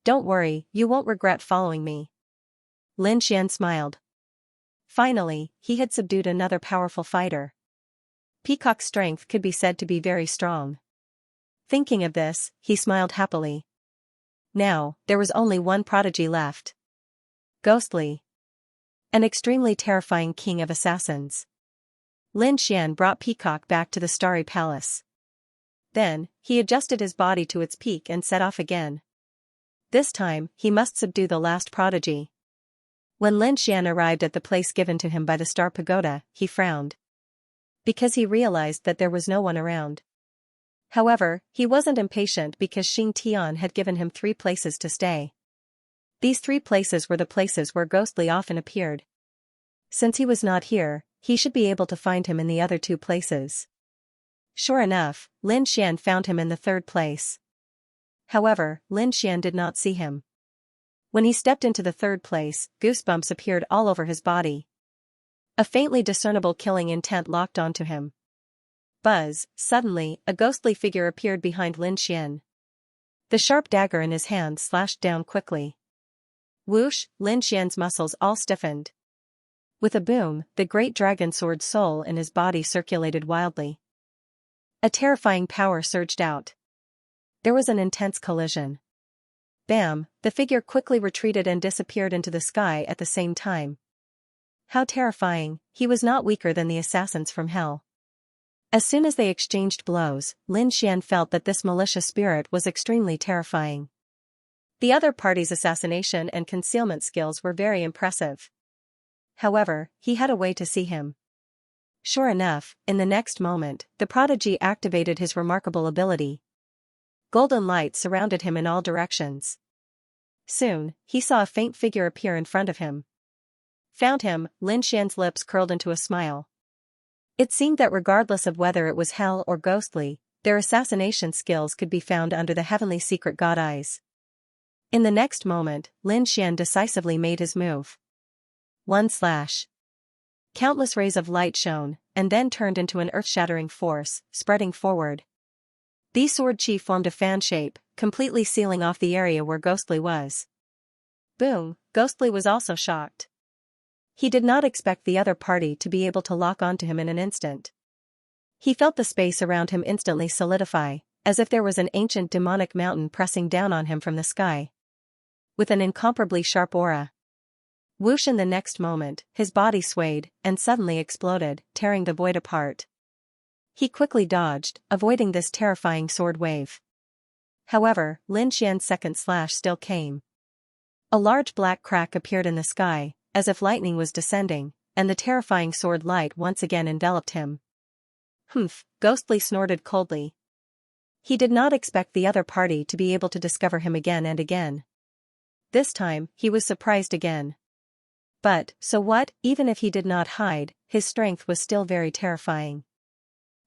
Don't worry, you won't regret following me. Lin Xian smiled. Finally, he had subdued another powerful fighter. Peacock's strength could be said to be very strong. Thinking of this, he smiled happily. Now, there was only one prodigy left. Ghostly. An extremely terrifying king of assassins. Lin Xian brought Peacock back to the Starry Palace. Then, he adjusted his body to its peak and set off again. This time, he must subdue the last prodigy. When Lin Xian arrived at the place given to him by the Star Pagoda, he frowned. Because he realized that there was no one around. However, he wasn't impatient because Xing Tian had given him 3 places to stay. These 3 places were the places where Ghostly often appeared. Since he was not here, he should be able to find him in the other 2 places. Sure enough, Lin Xian found him in the 3rd place. However, Lin Xian did not see him. When he stepped into the 3rd place, goosebumps appeared all over his body. A faintly discernible killing intent locked onto him. Buzz, suddenly, a ghostly figure appeared behind Lin Xian. The sharp dagger in his hand slashed down quickly. Whoosh, Lin Xian's muscles all stiffened. With a boom, the great dragon sword soul in his body circulated wildly. A terrifying power surged out. There was an intense collision. Bam, the figure quickly retreated and disappeared into the sky at the same time. How terrifying, he was not weaker than the assassins from hell. As soon as they exchanged blows, Lin Xian felt that this malicious spirit was extremely terrifying. The other party's assassination and concealment skills were very impressive. However, he had a way to see him. Sure enough, in the next moment, the prodigy activated his remarkable ability. Golden light surrounded him in all directions. Soon, he saw a faint figure appear in front of him. Found him, Lin Xian's lips curled into a smile. It seemed that regardless of whether it was hell or ghostly, their assassination skills could be found under the heavenly secret god eyes. In the next moment, Lin Xian decisively made his move. One slash. Countless rays of light shone, and then turned into an earth-shattering force, spreading forward. The sword chi formed a fan shape, completely sealing off the area where Ghostly was. Boom, Ghostly was also shocked. He did not expect the other party to be able to lock onto him in an instant. He felt the space around him instantly solidify, as if there was an ancient demonic mountain pressing down on him from the sky. With an incomparably sharp aura. Whoosh! In the next moment, his body swayed, and suddenly exploded, tearing the void apart. He quickly dodged, avoiding this terrifying sword wave. However, Lin Xian's second slash still came. A large black crack appeared in the sky, as if lightning was descending, and the terrifying sword light once again enveloped him. Humph, Ghostly snorted coldly. He did not expect the other party to be able to discover him again and again. This time, he was surprised again. But, so what, even if he did not hide, his strength was still very terrifying.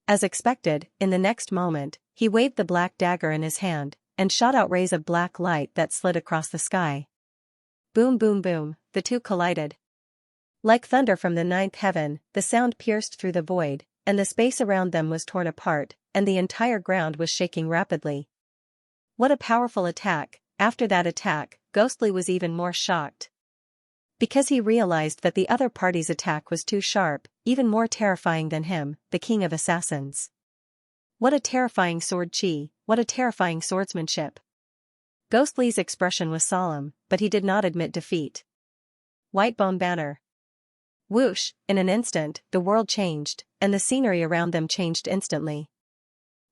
As expected, in the next moment, he waved the black dagger in his hand, and shot out rays of black light that slid across the sky. Boom boom boom, the two collided. Like thunder from the ninth heaven, the sound pierced through the void, and the space around them was torn apart, and the entire ground was shaking rapidly. What a powerful attack! After that attack, Ghostly was even more shocked. Because he realized that the other party's attack was too sharp, even more terrifying than him, the king of assassins. What a terrifying sword chi, what a terrifying swordsmanship. Ghostly's expression was solemn, but he did not admit defeat. Whitebone banner. Whoosh, in an instant, the world changed, and the scenery around them changed instantly.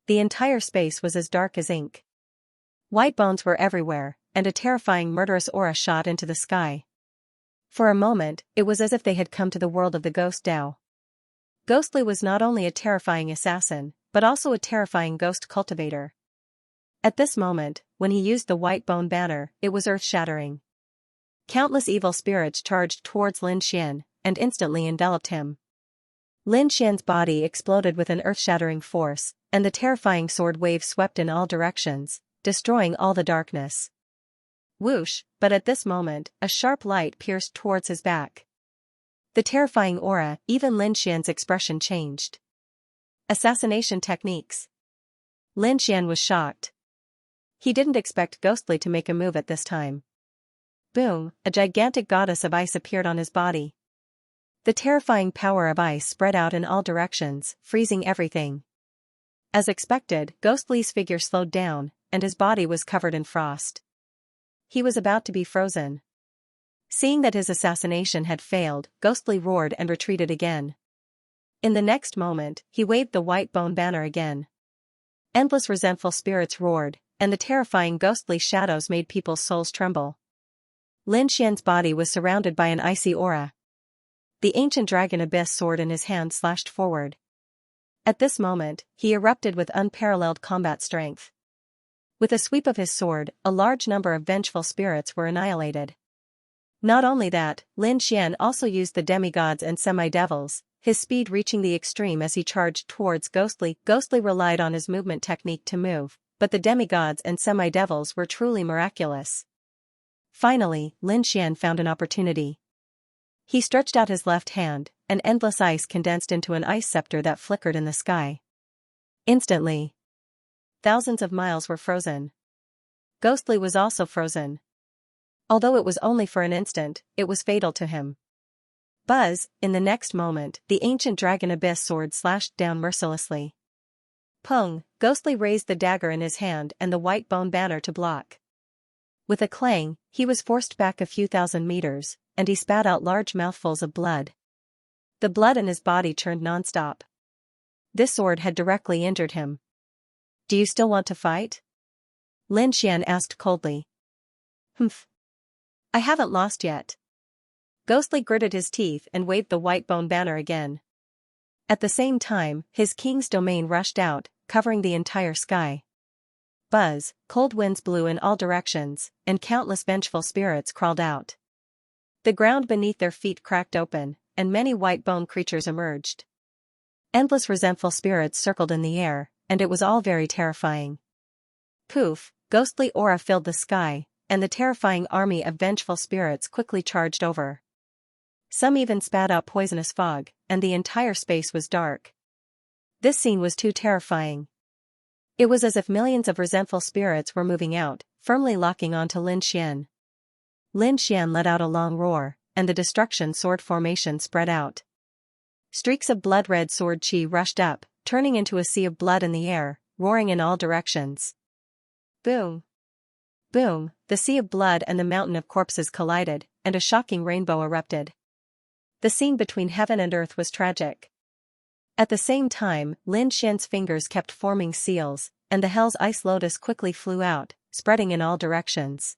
The entire space was as dark as ink. White bones were everywhere, and a terrifying murderous aura shot into the sky. For a moment, it was as if they had come to the world of the ghost Dao. Ghostly was not only a terrifying assassin, but also a terrifying ghost cultivator. At this moment, when he used the white bone banner, it was earth-shattering. Countless evil spirits charged towards Lin Xian, and instantly enveloped him. Lin Xian's body exploded with an earth-shattering force, and the terrifying sword wave swept in all directions, destroying all the darkness. Whoosh, but at this moment, a sharp light pierced towards his back. The terrifying aura, even Lin Xian's expression changed. Assassination techniques. Lin Xian was shocked. He didn't expect Ghostly to make a move at this time. Boom, a gigantic goddess of ice appeared on his body. The terrifying power of ice spread out in all directions, freezing everything. As expected, Ghostly's figure slowed down, and his body was covered in frost. He was about to be frozen. Seeing that his assassination had failed, Ghostly roared and retreated again. In the next moment, he waved the white bone banner again. Endless resentful spirits roared, and the terrifying ghostly shadows made people's souls tremble. Lin Xian's body was surrounded by an icy aura. The ancient dragon abyss sword in his hand slashed forward. At this moment, he erupted with unparalleled combat strength. With a sweep of his sword, a large number of vengeful spirits were annihilated. Not only that, Lin Xian also used the demigods and semi-devils, his speed reaching the extreme as he charged towards Ghostly. Ghostly relied on his movement technique to move, but the demigods and semi-devils were truly miraculous. Finally, Lin Xian found an opportunity. He stretched out his left hand, and endless ice condensed into an ice scepter that flickered in the sky. Instantly, thousands of miles were frozen. Ghostly was also frozen. Although it was only for an instant, it was fatal to him. Buzz, in the next moment, the ancient dragon abyss sword slashed down mercilessly. Pung, Ghostly raised the dagger in his hand and the white bone banner to block. With a clang, he was forced back a few thousand meters, and he spat out large mouthfuls of blood. The blood in his body churned non-stop. this sword had directly injured him. "Do you still want to fight?" Lin Xian asked coldly. "Humph. I haven't lost yet." Ghostly gritted his teeth and waved the white bone banner again. At the same time, his king's domain rushed out, covering the entire sky. Buzz, cold winds blew in all directions, and countless vengeful spirits crawled out. The ground beneath their feet cracked open, and many white bone creatures emerged. Endless resentful spirits circled in the air, and it was all very terrifying. Poof, ghostly aura filled the sky, and the terrifying army of vengeful spirits quickly charged over. Some even spat out poisonous fog, and the entire space was dark. This scene was too terrifying. It was as if millions of resentful spirits were moving out, firmly locking onto Lin Xian. Lin Xian let out a long roar, and the destruction sword formation spread out. Streaks of blood-red sword chi rushed up, turning into a sea of blood in the air, roaring in all directions. Boom! Boom! The sea of blood and the mountain of corpses collided, and a shocking rainbow erupted. The scene between heaven and earth was tragic. At the same time, Lin Xian's fingers kept forming seals, and the Hell's Ice Lotus quickly flew out, spreading in all directions.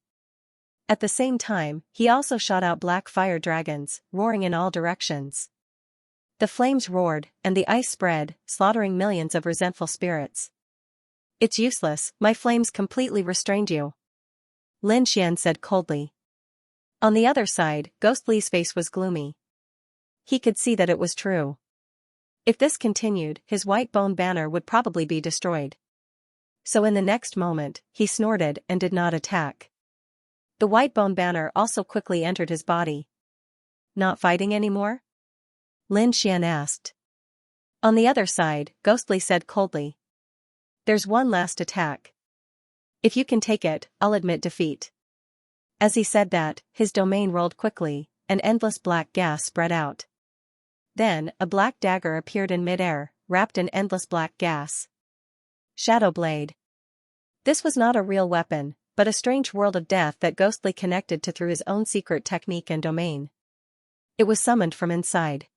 At the same time, he also shot out black fire dragons, roaring in all directions. The flames roared, and the ice spread, slaughtering millions of resentful spirits. "It's useless, my flames completely restrained you," Lin Xian said coldly. On the other side, Ghostly's face was gloomy. He could see that it was true. If this continued, his white bone banner would probably be destroyed. So in the next moment, he snorted and did not attack. The white bone banner also quickly entered his body. "Not fighting anymore?" Lin Xian asked. On the other side, Ghostly said coldly. "There's one last attack. If you can take it, I'll admit defeat." As he said that, his domain rolled quickly, and endless black gas spread out. Then, a black dagger appeared in midair, wrapped in endless black gas. Shadow Blade. This was not a real weapon, but a strange world of death that Ghostly connected to through his own secret technique and domain. It was summoned from inside.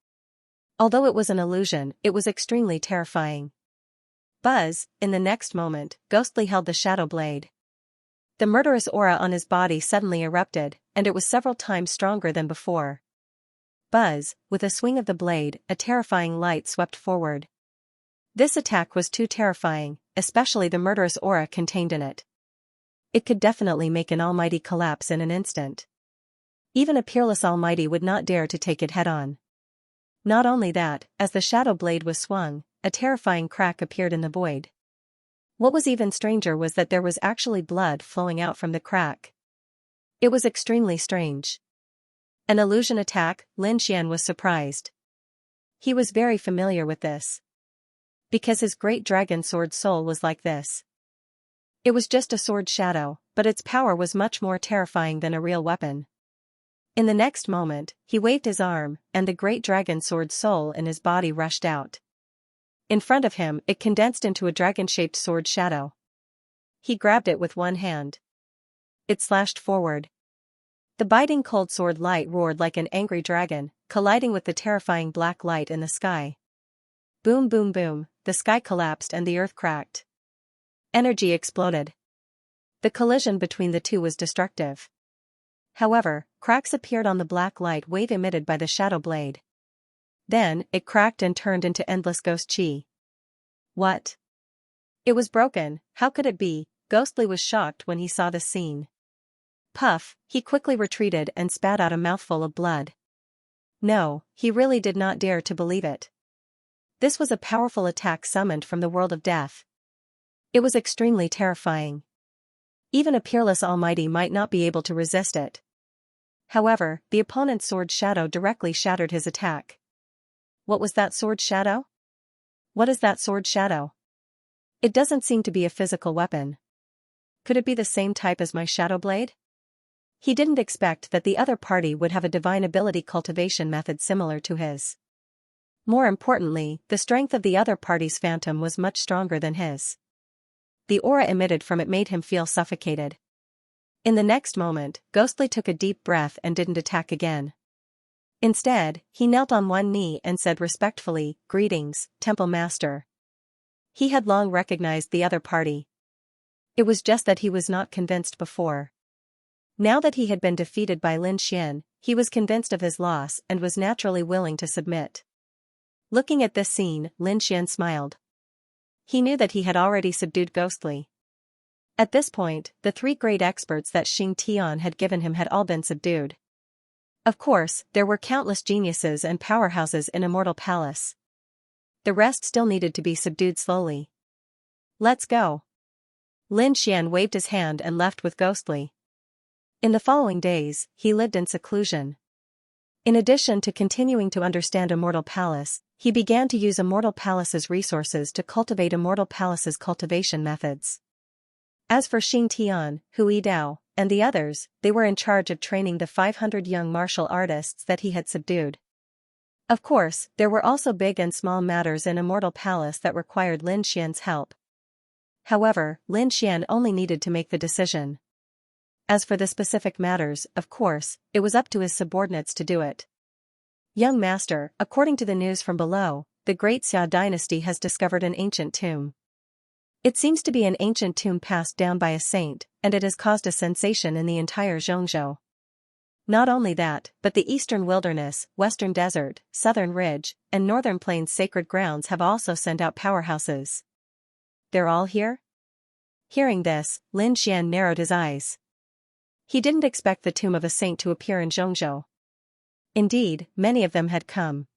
Although it was an illusion, it was extremely terrifying. Buzz, in the next moment, Ghostly held the Shadow Blade. The murderous aura on his body suddenly erupted, and it was several times stronger than before. Buzz, with a swing of the blade, a terrifying light swept forward. This attack was too terrifying, especially the murderous aura contained in it. It could definitely make an almighty collapse in an instant. Even a peerless almighty would not dare to take it head-on. Not only that, as the shadow blade was swung, a terrifying crack appeared in the void. What was even stranger was that there was actually blood flowing out from the crack. It was extremely strange. An illusion attack, Lin Xian was surprised. He was very familiar with this. Because his great dragon sword soul was like this. It was just a sword shadow, but its power was much more terrifying than a real weapon. In the next moment, he waved his arm, and the great dragon sword soul in his body rushed out. In front of him, it condensed into a dragon-shaped sword shadow. He grabbed it with one hand. It slashed forward. The biting cold sword light roared like an angry dragon, colliding with the terrifying black light in the sky. Boom boom boom, the sky collapsed and the earth cracked. Energy exploded. The collision between the two was destructive. However, cracks appeared on the black light wave emitted by the shadow blade. Then, it cracked and turned into endless ghost chi. What? It was broken, how could it be? Ghostly was shocked when he saw this scene. Puff, he quickly retreated and spat out a mouthful of blood. No, he really did not dare to believe it. This was a powerful attack summoned from the world of death. It was extremely terrifying. Even a peerless almighty might not be able to resist it. However, the opponent's sword shadow directly shattered his attack. What was that sword shadow? What is that sword shadow? It doesn't seem to be a physical weapon. Could it be the same type as my shadow blade? He didn't expect that the other party would have a divine ability cultivation method similar to his. More importantly, the strength of the other party's phantom was much stronger than his. The aura emitted from it made him feel suffocated. In the next moment, Ghostly took a deep breath and didn't attack again. Instead, he knelt on one knee and said respectfully, "Greetings, Temple Master." He had long recognized the other party. It was just that he was not convinced before. Now that he had been defeated by Lin Xian, he was convinced of his loss and was naturally willing to submit. Looking at this scene, Lin Xian smiled. He knew that he had already subdued Ghostly. At this point, the 3 great experts that Xing Tian had given him had all been subdued. Of course, there were countless geniuses and powerhouses in Immortal Palace. The rest still needed to be subdued slowly. Let's go. Lin Xian waved his hand and left with Ghostly. In the following days, he lived in seclusion. In addition to continuing to understand Immortal Palace, he began to use Immortal Palace's resources to cultivate Immortal Palace's cultivation methods. As for Xing Tian, Hu Yidao, and the others, they were in charge of training the 500 young martial artists that he had subdued. Of course, there were also big and small matters in Immortal Palace that required Lin Xian's help. However, Lin Xian only needed to make the decision. As for the specific matters, of course, it was up to his subordinates to do it. Young master, according to the news from below, the Great Xia dynasty has discovered an ancient tomb. It seems to be an ancient tomb passed down by a saint, and it has caused a sensation in the entire Zhongzhou. Not only that, but the eastern wilderness, western desert, southern ridge, and northern plains sacred grounds have also sent out powerhouses. They're all here? Hearing this, Lin Xian narrowed his eyes. He didn't expect the tomb of a saint to appear in Zhongzhou. Indeed, many of them had come.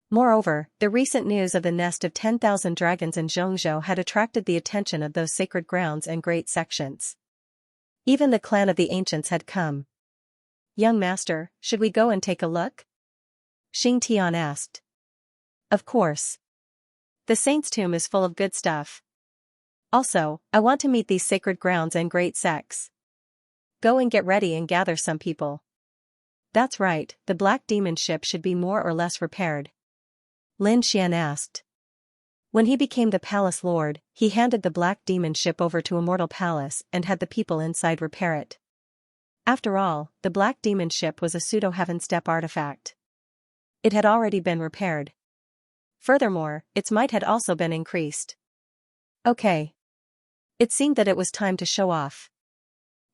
Moreover, the recent news of the nest of 10,000 dragons in Zhongzhou had attracted the attention of those sacred grounds and great sections. Even the clan of the ancients had come. Young master, should we go and take a look? Xing Tian asked. Of course. The saint's tomb is full of good stuff. Also, I want to meet these sacred grounds and great sects. Go and get ready and gather some people. That's right, the black demon ship should be more or less repaired. Lin Xian asked. When he became the palace lord, he handed the black demon ship over to Immortal Palace and had the people inside repair it. After all, the black demon ship was a pseudo-heaven step artifact. It had already been repaired. Furthermore, its might had also been increased. Okay. It seemed that it was time to show off.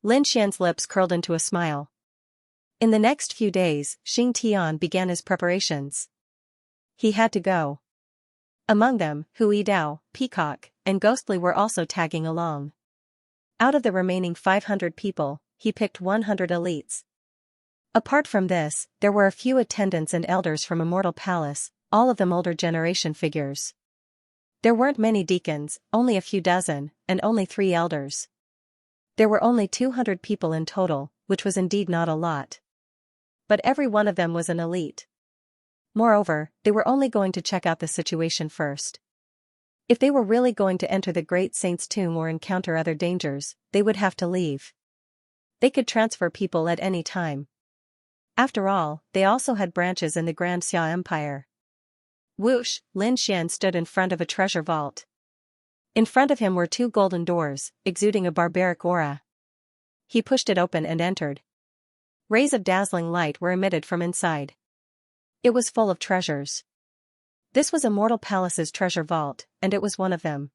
Lin Xian's lips curled into a smile. In the next few days, Xing Tian began his preparations. He had to go. Among them, Hu Yidao, Peacock, and Ghostly were also tagging along. Out of the remaining 500 people, he picked 100 elites. Apart from this, there were a few attendants and elders from Immortal Palace, all of them older generation figures. There weren't many deacons, only a few dozen, and only 3 elders. There were only 200 people in total, which was indeed not a lot. But every one of them was an elite. Moreover, they were only going to check out the situation first. If they were really going to enter the great saint's tomb or encounter other dangers, they would have to leave. They could transfer people at any time. After all, they also had branches in the Grand Xia Empire. Whoosh, Lin Xian stood in front of a treasure vault. In front of him were 2 golden doors, exuding a barbaric aura. He pushed it open and entered. Rays of dazzling light were emitted from inside. It was full of treasures. This was Immortal Palace's treasure vault, and it was one of them.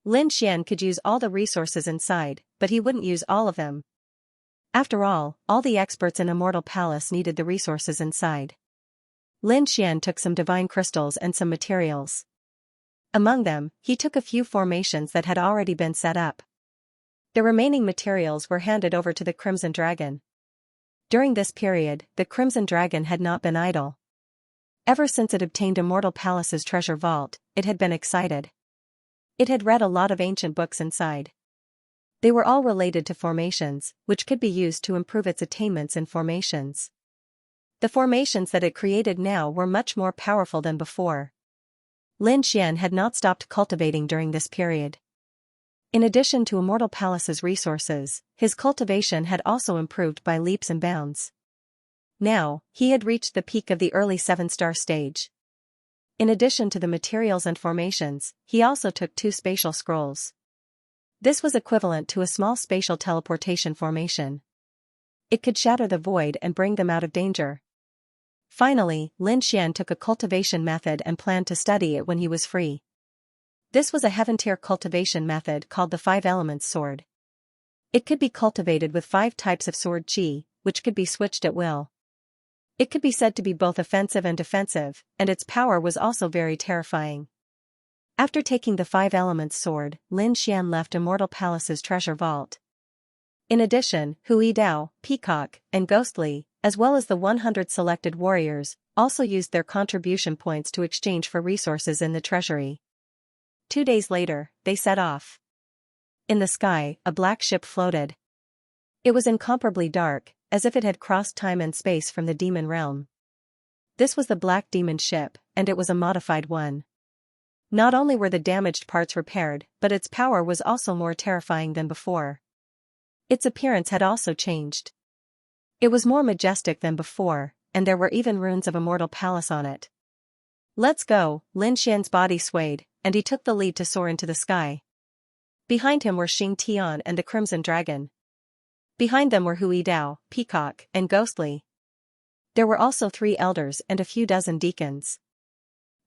Lin Xian could use all the resources inside, but he wouldn't use all of them. After all the experts in Immortal Palace needed the resources inside. Lin Xian took some divine crystals and some materials. Among them, he took a few formations that had already been set up. The remaining materials were handed over to the Crimson Dragon. During this period, the Crimson Dragon had not been idle. Ever since it obtained Immortal Palace's treasure vault, it had been excited. It had read a lot of ancient books inside. They were all related to formations, which could be used to improve its attainments in formations. The formations that it created now were much more powerful than before. Lin Xian had not stopped cultivating during this period. In addition to Immortal Palace's resources, his cultivation had also improved by leaps and bounds. Now, he had reached the peak of the early 7-star stage. In addition to the materials and formations, he also took 2 spatial scrolls. This was equivalent to a small spatial teleportation formation. It could shatter the void and bring them out of danger. Finally, Lin Xian took a cultivation method and planned to study it when he was free. This was a heaven-tier cultivation method called the Five Elements Sword. It could be cultivated with 5 types of sword chi, which could be switched at will. It could be said to be both offensive and defensive, and its power was also very terrifying. After taking the 5 Elements Sword, Lin Xian left Immortal Palace's treasure vault. In addition, Hui Dao, Peacock, and Ghostly, as well as the 100 selected warriors, also used their contribution points to exchange for resources in the treasury. 2 days later, they set off. In the sky, a black ship floated. It was incomparably dark, as if it had crossed time and space from the demon realm. This was the Black Demon ship, and it was a modified one. Not only were the damaged parts repaired, but its power was also more terrifying than before. Its appearance had also changed. It was more majestic than before, and there were even runes of Immortal Palace on it. "Let's go," Lin Xian's body swayed, and he took the lead to soar into the sky. Behind him were Xing Tian and the Crimson Dragon. Behind them were Hui Dao, Peacock, and Ghostly. There were also 3 elders and a few dozen deacons.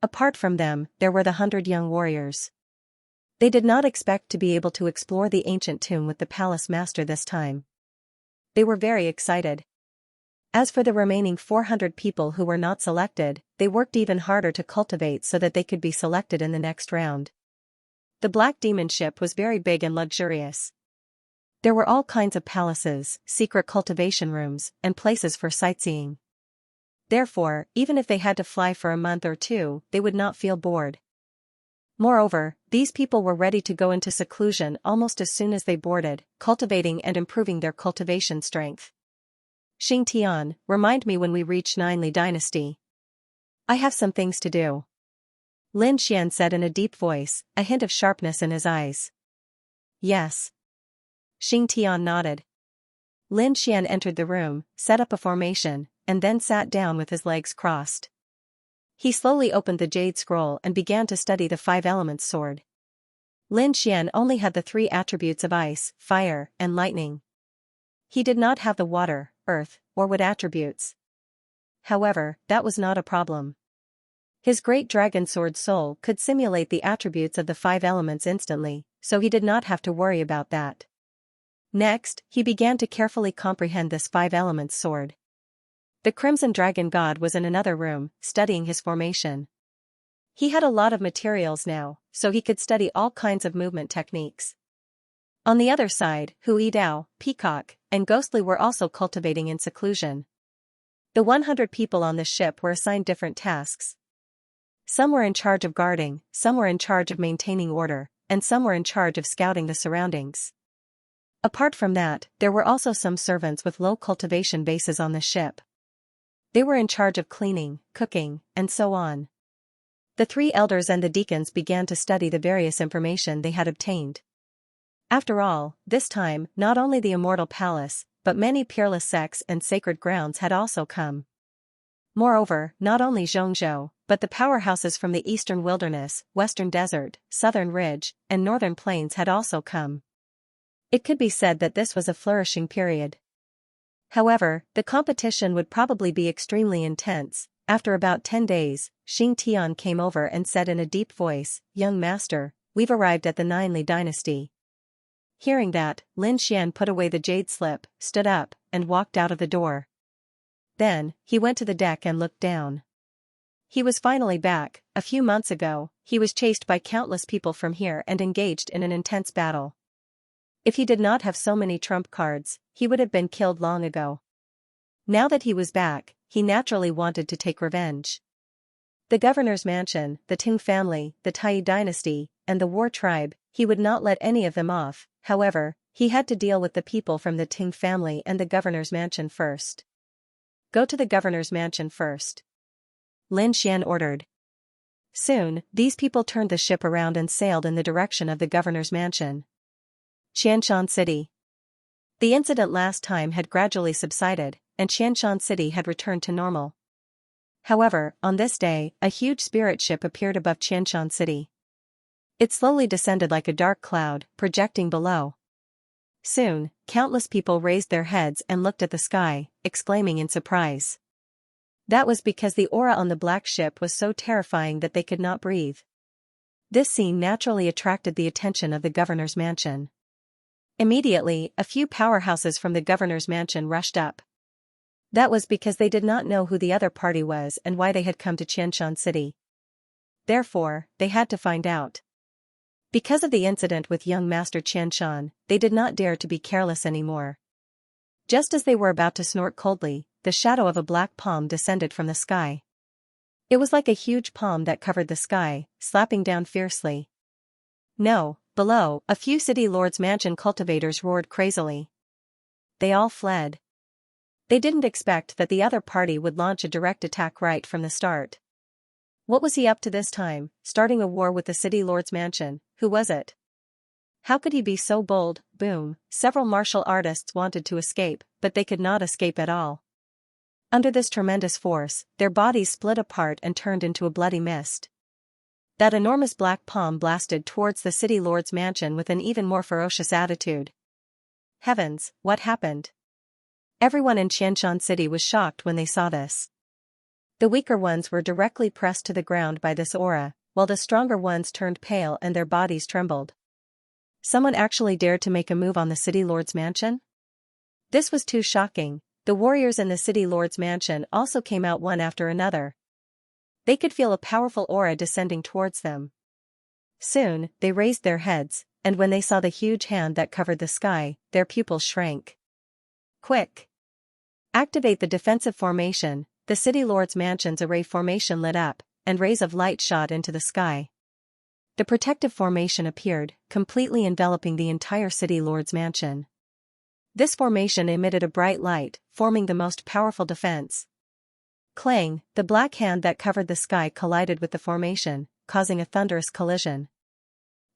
Apart from them, there were the 100 young warriors. They did not expect to be able to explore the ancient tomb with the palace master this time. They were very excited. As for the remaining 400 people who were not selected, they worked even harder to cultivate so that they could be selected in the next round. The Black Demon ship was very big and luxurious. There were all kinds of palaces, secret cultivation rooms, and places for sightseeing. Therefore, even if they had to fly for a month or 2, they would not feel bored. Moreover, these people were ready to go into seclusion almost as soon as they boarded, cultivating and improving their cultivation strength. "Xing Tian, remind me when we reach Ninely Dynasty. I have some things to do," Lin Xian said in a deep voice, a hint of sharpness in his eyes. "Yes." Xing Tian nodded. Lin Xian entered the room, set up a formation, and then sat down with his legs crossed. He slowly opened the jade scroll and began to study the 5 Elements Sword. Lin Xian only had the 3 attributes of ice, fire, and lightning. He did not have the water, earth, or wood attributes. However, that was not a problem. His great dragon sword soul could simulate the attributes of the 5 elements instantly, so he did not have to worry about that. Next, he began to carefully comprehend this 5 Elements Sword. The Crimson Dragon God was in another room, studying his formation. He had a lot of materials now, so he could study all kinds of movement techniques. On the other side, Hui Dao, Peacock, and Ghostly were also cultivating in seclusion. The 100 people on the ship were assigned different tasks. Some were in charge of guarding, some were in charge of maintaining order, and some were in charge of scouting the surroundings. Apart from that, there were also some servants with low cultivation bases on the ship. They were in charge of cleaning, cooking, and so on. The 3 elders and the deacons began to study the various information they had obtained. After all, this time, not only the Immortal Palace, but many peerless sects and sacred grounds had also come. Moreover, not only Zhongzhou, but the powerhouses from the eastern wilderness, western desert, southern ridge, and northern plains had also come. It could be said that this was a flourishing period. However, the competition would probably be extremely intense. After about 10 days, Xing Tian came over and said in a deep voice, "Young master, we've arrived at the Ninely Dynasty." Hearing that, Lin Xian put away the jade slip, stood up, and walked out of the door. Then, he went to the deck and looked down. He was finally back. A few months ago, he was chased by countless people from here and engaged in an intense battle. If he did not have so many trump cards, he would have been killed long ago. Now that he was back, he naturally wanted to take revenge. The governor's mansion, the Ting family, the Tai dynasty, and the War tribe, he would not let any of them off. However, he had to deal with the people from the Ting family and the governor's mansion first. "Go to the governor's mansion first," Lin Xian ordered. Soon, these people turned the ship around and sailed in the direction of the governor's mansion. Xianxia City. The incident last time had gradually subsided, and Xianxia City had returned to normal. However, on this day, a huge spirit ship appeared above Xianxia City. It slowly descended like a dark cloud, projecting below. Soon, countless people raised their heads and looked at the sky, exclaiming in surprise. That was because the aura on the black ship was so terrifying that they could not breathe. This scene naturally attracted the attention of the governor's mansion. Immediately, a few powerhouses from the governor's mansion rushed up. That was because they did not know who the other party was and why they had come to Xianxia City. Therefore, they had to find out. Because of the incident with young Master Xianxia, they did not dare to be careless anymore. Just as they were about to snort coldly, the shadow of a black palm descended from the sky. It was like a huge palm that covered the sky, slapping down fiercely. No, below, a few city lords' mansion cultivators roared crazily. They all fled. They didn't expect that the other party would launch a direct attack right from the start. What was he up to this time, starting a war with the city lord's mansion? Who was it? How could he be so bold? Boom. Several martial artists wanted to escape, but they could not escape at all. Under this tremendous force, their bodies split apart and turned into a bloody mist. That enormous black palm blasted towards the city lord's mansion with an even more ferocious attitude. Heavens, what happened? Everyone in Xianxia City was shocked when they saw this. The weaker ones were directly pressed to the ground by this aura, while the stronger ones turned pale and their bodies trembled. Someone actually dared to make a move on the city lord's mansion? This was too shocking. The warriors in the city lord's mansion also came out one after another. They could feel a powerful aura descending towards them. Soon, they raised their heads, and when they saw the huge hand that covered the sky, their pupils shrank. Quick! Activate the defensive formation. The city lord's mansion's array formation lit up, and rays of light shot into the sky. The protective formation appeared, completely enveloping the entire city lord's mansion. This formation emitted a bright light, forming the most powerful defense. Clang, the black hand that covered the sky collided with the formation, causing a thunderous collision.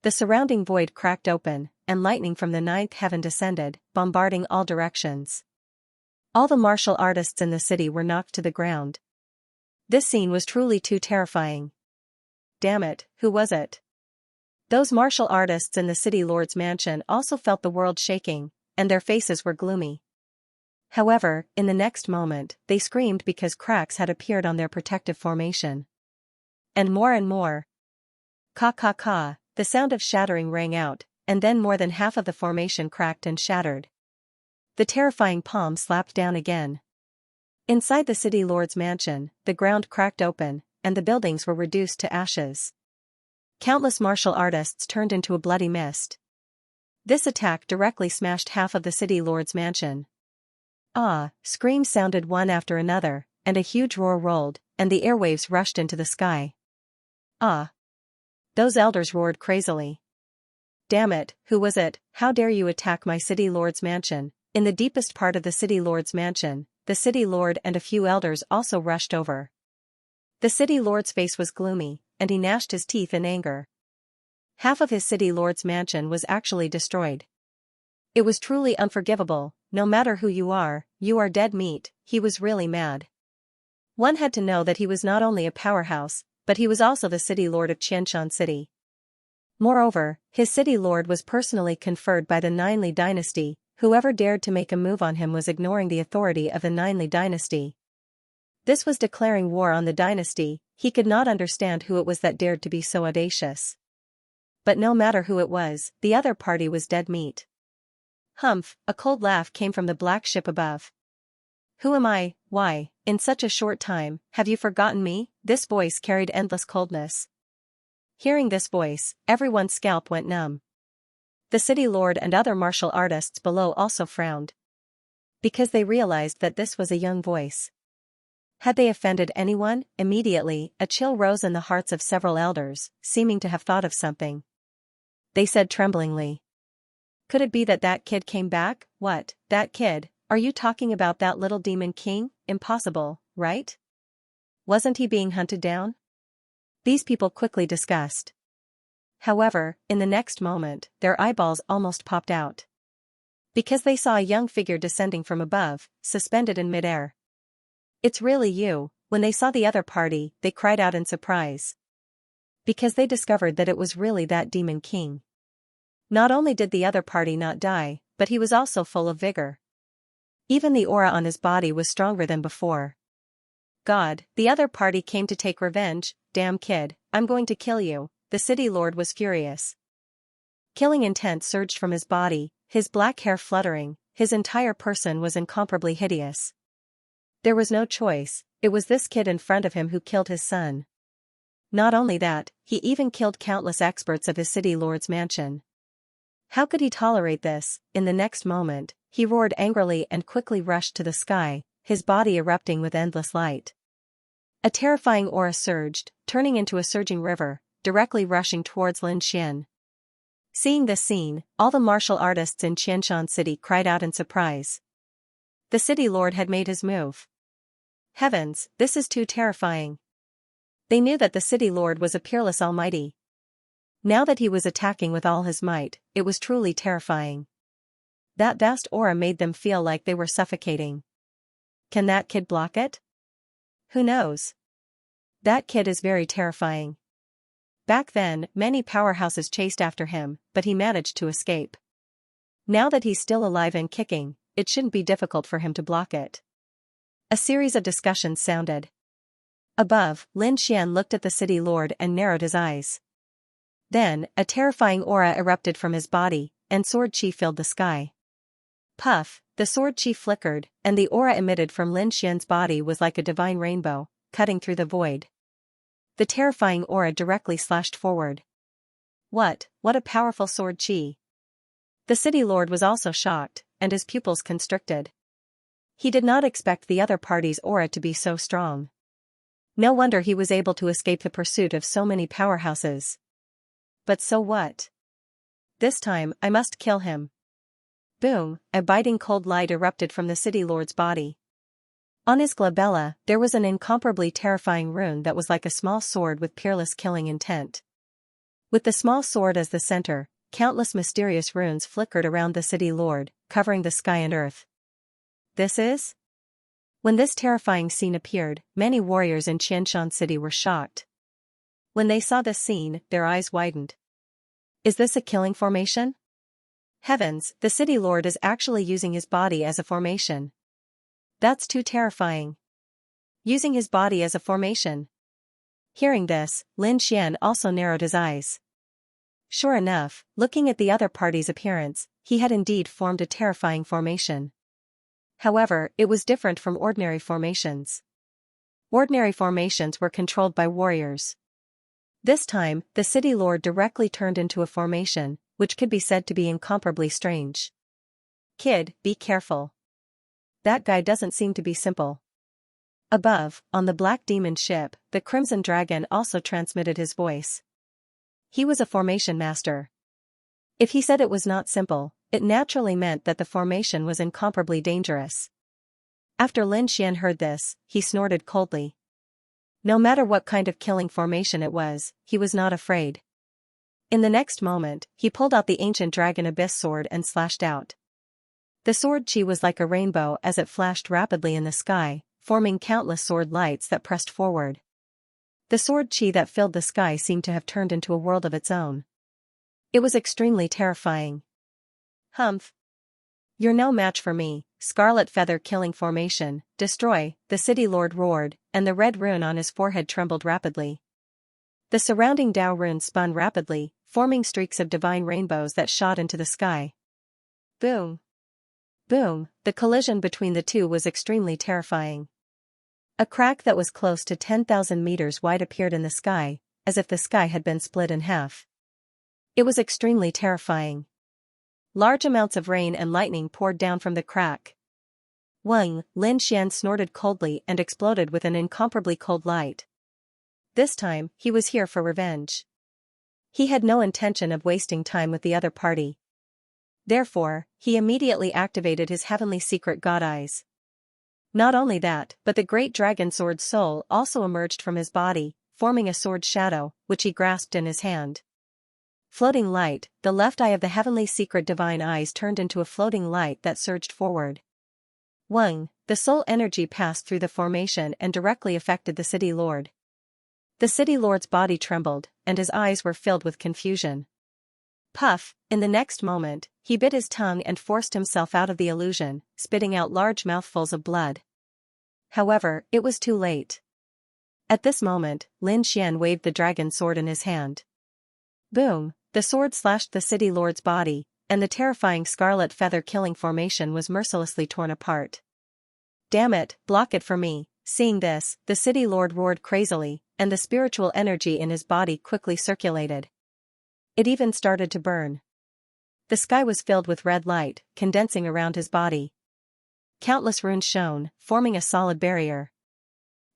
The surrounding void cracked open, and lightning from the ninth heaven descended, bombarding all directions. All the martial artists in the city were knocked to the ground. This scene was truly too terrifying. Damn it, who was it? Those martial artists in the city lord's mansion also felt the world shaking, and their faces were gloomy. However, in the next moment, they screamed because cracks had appeared on their protective formation. And more. Ka ka ka, the sound of shattering rang out, and then more than half of the formation cracked and shattered. The terrifying palm slapped down again. Inside the city lord's mansion, the ground cracked open, and the buildings were reduced to ashes. Countless martial artists turned into a bloody mist. This attack directly smashed half of the city lord's mansion. Ah! Screams sounded one after another, and a huge roar rolled, and the airwaves rushed into the sky. Ah! Those elders roared crazily. Damn it, who was it? How dare you attack my city lord's mansion? In the deepest part of the city lord's mansion, the city lord and a few elders also rushed over. The city lord's face was gloomy, and he gnashed his teeth in anger. Half of his city lord's mansion was actually destroyed. It was truly unforgivable. No matter who you are dead meat. He was really mad. One had to know that he was not only a powerhouse, but he was also the city lord of Xianxia City. Moreover, his city lord was personally conferred by the Ninely dynasty. Whoever dared to make a move on him was ignoring the authority of the Ninely dynasty. This was declaring war on the dynasty. He could not understand who it was that dared to be so audacious. But no matter who it was, the other party was dead meat. Humph, a cold laugh came from the black ship above. Who am I? Why, in such a short time, have you forgotten me? This voice carried endless coldness. Hearing this voice, everyone's scalp went numb. The city lord and other martial artists below also frowned. Because they realized that this was a young voice. Had they offended anyone? Immediately, a chill rose in the hearts of several elders, seeming to have thought of something. They said tremblingly. Could it be that kid came back? What, that kid? Are you talking about that little demon king? Impossible, right? Wasn't he being hunted down? These people quickly discussed. However, in the next moment, their eyeballs almost popped out. Because they saw a young figure descending from above, suspended in midair. It's really you. When they saw the other party, they cried out in surprise. Because they discovered that it was really that demon king. Not only did the other party not die, but he was also full of vigor. Even the aura on his body was stronger than before. God, the other party came to take revenge. Damn kid, I'm going to kill you. the city lord was furious. Killing intent surged from his body, his black hair fluttering, his entire person was incomparably hideous. There was no choice, it was this kid in front of him who killed his son. Not only that, he even killed countless experts of his city lord's mansion. How could he tolerate this? In the next moment, he roared angrily and quickly rushed to the sky, his body erupting with endless light. A terrifying aura surged, turning into a surging river, directly rushing towards Lin Xian. Seeing this scene, all the martial artists in Qianshan City cried out in surprise. The city lord had made his move. Heavens, this is too terrifying. They knew that the city lord was a peerless almighty. Now that he was attacking with all his might, it was truly terrifying. That vast aura made them feel like they were suffocating. Can that kid block it? Who knows? That kid is very terrifying. Back then, many powerhouses chased after him, but he managed to escape. Now that he's still alive and kicking, it shouldn't be difficult for him to block it. A series of discussions sounded. Above, Lin Xian looked at the city lord and narrowed his eyes. Then, a terrifying aura erupted from his body, and sword chi filled the sky. Puff, the sword chi flickered, and the aura emitted from Lin Xian's body was like a divine rainbow, cutting through the void. The terrifying aura directly slashed forward. What a powerful sword chi! The city lord was also shocked, and his pupils constricted. He did not expect the other party's aura to be so strong. No wonder he was able to escape the pursuit of so many powerhouses. But so what? This time, I must kill him. Boom, a biting cold light erupted from the city lord's body. On his glabella, there was an incomparably terrifying rune that was like a small sword with peerless killing intent. With the small sword as the center, countless mysterious runes flickered around the city lord, covering the sky and earth. This is? When this terrifying scene appeared, many warriors in Qianshan City were shocked. When they saw this scene, their eyes widened. Is this a killing formation? Heavens, the city lord is actually using his body as a formation. That's too terrifying. Using his body as a formation. Hearing this, Lin Xian also narrowed his eyes. Sure enough, looking at the other party's appearance, he had indeed formed a terrifying formation. However, it was different from ordinary formations. Ordinary formations were controlled by warriors. This time, the city lord directly turned into a formation, which could be said to be incomparably strange. Kid, be careful. That guy doesn't seem to be simple. Above, on the Black Demon ship, the Crimson Dragon also transmitted his voice. He was a formation master. If he said it was not simple, it naturally meant that the formation was incomparably dangerous. After Lin Xian heard this, he snorted coldly. No matter what kind of killing formation it was, he was not afraid. In the next moment, he pulled out the ancient dragon abyss sword and slashed out. The sword chi was like a rainbow as it flashed rapidly in the sky, forming countless sword lights that pressed forward. The sword chi that filled the sky seemed to have turned into a world of its own. It was extremely terrifying. Humph! You're no match for me, Scarlet Feather killing formation, destroy, the city lord roared, and the red rune on his forehead trembled rapidly. The surrounding Dao runes spun rapidly, forming streaks of divine rainbows that shot into the sky. Boom! Boom, the collision between the two was extremely terrifying. A crack that was close to 10,000 meters wide appeared in the sky, as if the sky had been split in half. It was extremely terrifying. Large amounts of rain and lightning poured down from the crack. Lin Xian snorted coldly and exploded with an incomparably cold light. This time, he was here for revenge. He had no intention of wasting time with the other party. Therefore, he immediately activated his heavenly secret god eyes. Not only that, but the great dragon sword soul also emerged from his body, forming a sword shadow, which he grasped in his hand. Floating light, the left eye of the heavenly secret divine eyes turned into a floating light that surged forward. The soul energy passed through the formation and directly affected the city lord. The city lord's body trembled, and his eyes were filled with confusion. Puff, in the next moment, he bit his tongue and forced himself out of the illusion, spitting out large mouthfuls of blood. However, it was too late. At this moment, Lin Xian waved the dragon sword in his hand. Boom, the sword slashed the city lord's body, and the terrifying scarlet feather killing formation was mercilessly torn apart. Damn it, block it for me. Seeing this, the city lord roared crazily, and the spiritual energy in his body quickly circulated. It even started to burn. The sky was filled with red light, condensing around his body. Countless runes shone, forming a solid barrier.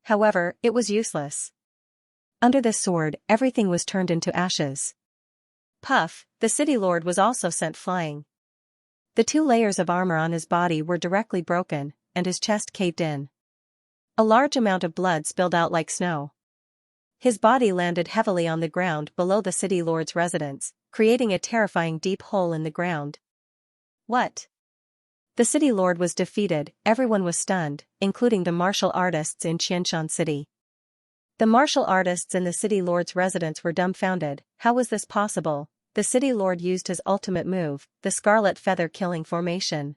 However, it was useless. Under this sword, everything was turned into ashes. Puff, the city lord was also sent flying. The 2 layers of armor on his body were directly broken, and his chest caved in. A large amount of blood spilled out like snow. His body landed heavily on the ground below the city lord's residence, creating a terrifying deep hole in the ground. What? The city lord was defeated, everyone was stunned, including the martial artists in Xianxia city. The martial artists in the city lord's residence were dumbfounded. How was this possible? The city lord used his ultimate move, the scarlet feather killing formation.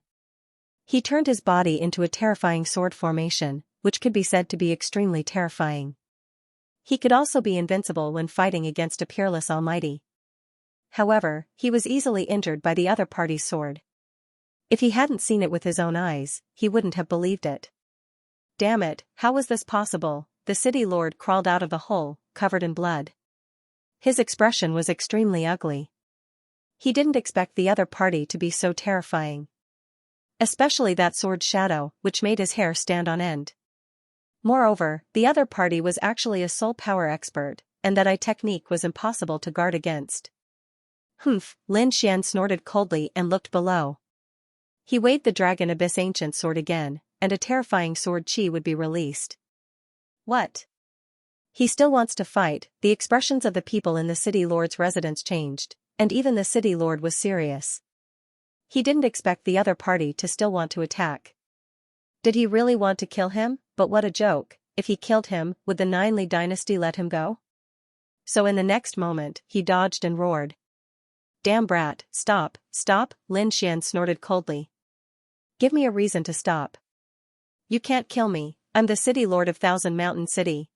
He turned his body into a terrifying sword formation, which could be said to be extremely terrifying. He could also be invincible when fighting against a peerless almighty. However, he was easily injured by the other party's sword. If he hadn't seen it with his own eyes, he wouldn't have believed it. Damn it, how was this possible? The city lord crawled out of the hole, covered in blood. His expression was extremely ugly. He didn't expect the other party to be so terrifying. Especially that sword shadow, which made his hair stand on end. Moreover, the other party was actually a soul power expert, and that technique was impossible to guard against. Humph, Lin Xian snorted coldly and looked below. He waved the dragon abyss ancient sword again, and a terrifying sword chi would be released. What? He still wants to fight. The expressions of the people in the city lord's residence changed, and even the city lord was serious. He didn't expect the other party to still want to attack. Did he really want to kill him? But what a joke. If he killed him, would the Nine Li dynasty let him go? So in the next moment, he dodged and roared. Damn brat, stop, stop, Lin Xian snorted coldly. Give me a reason to stop. You can't kill me, I'm the city lord of Thousand Mountain City.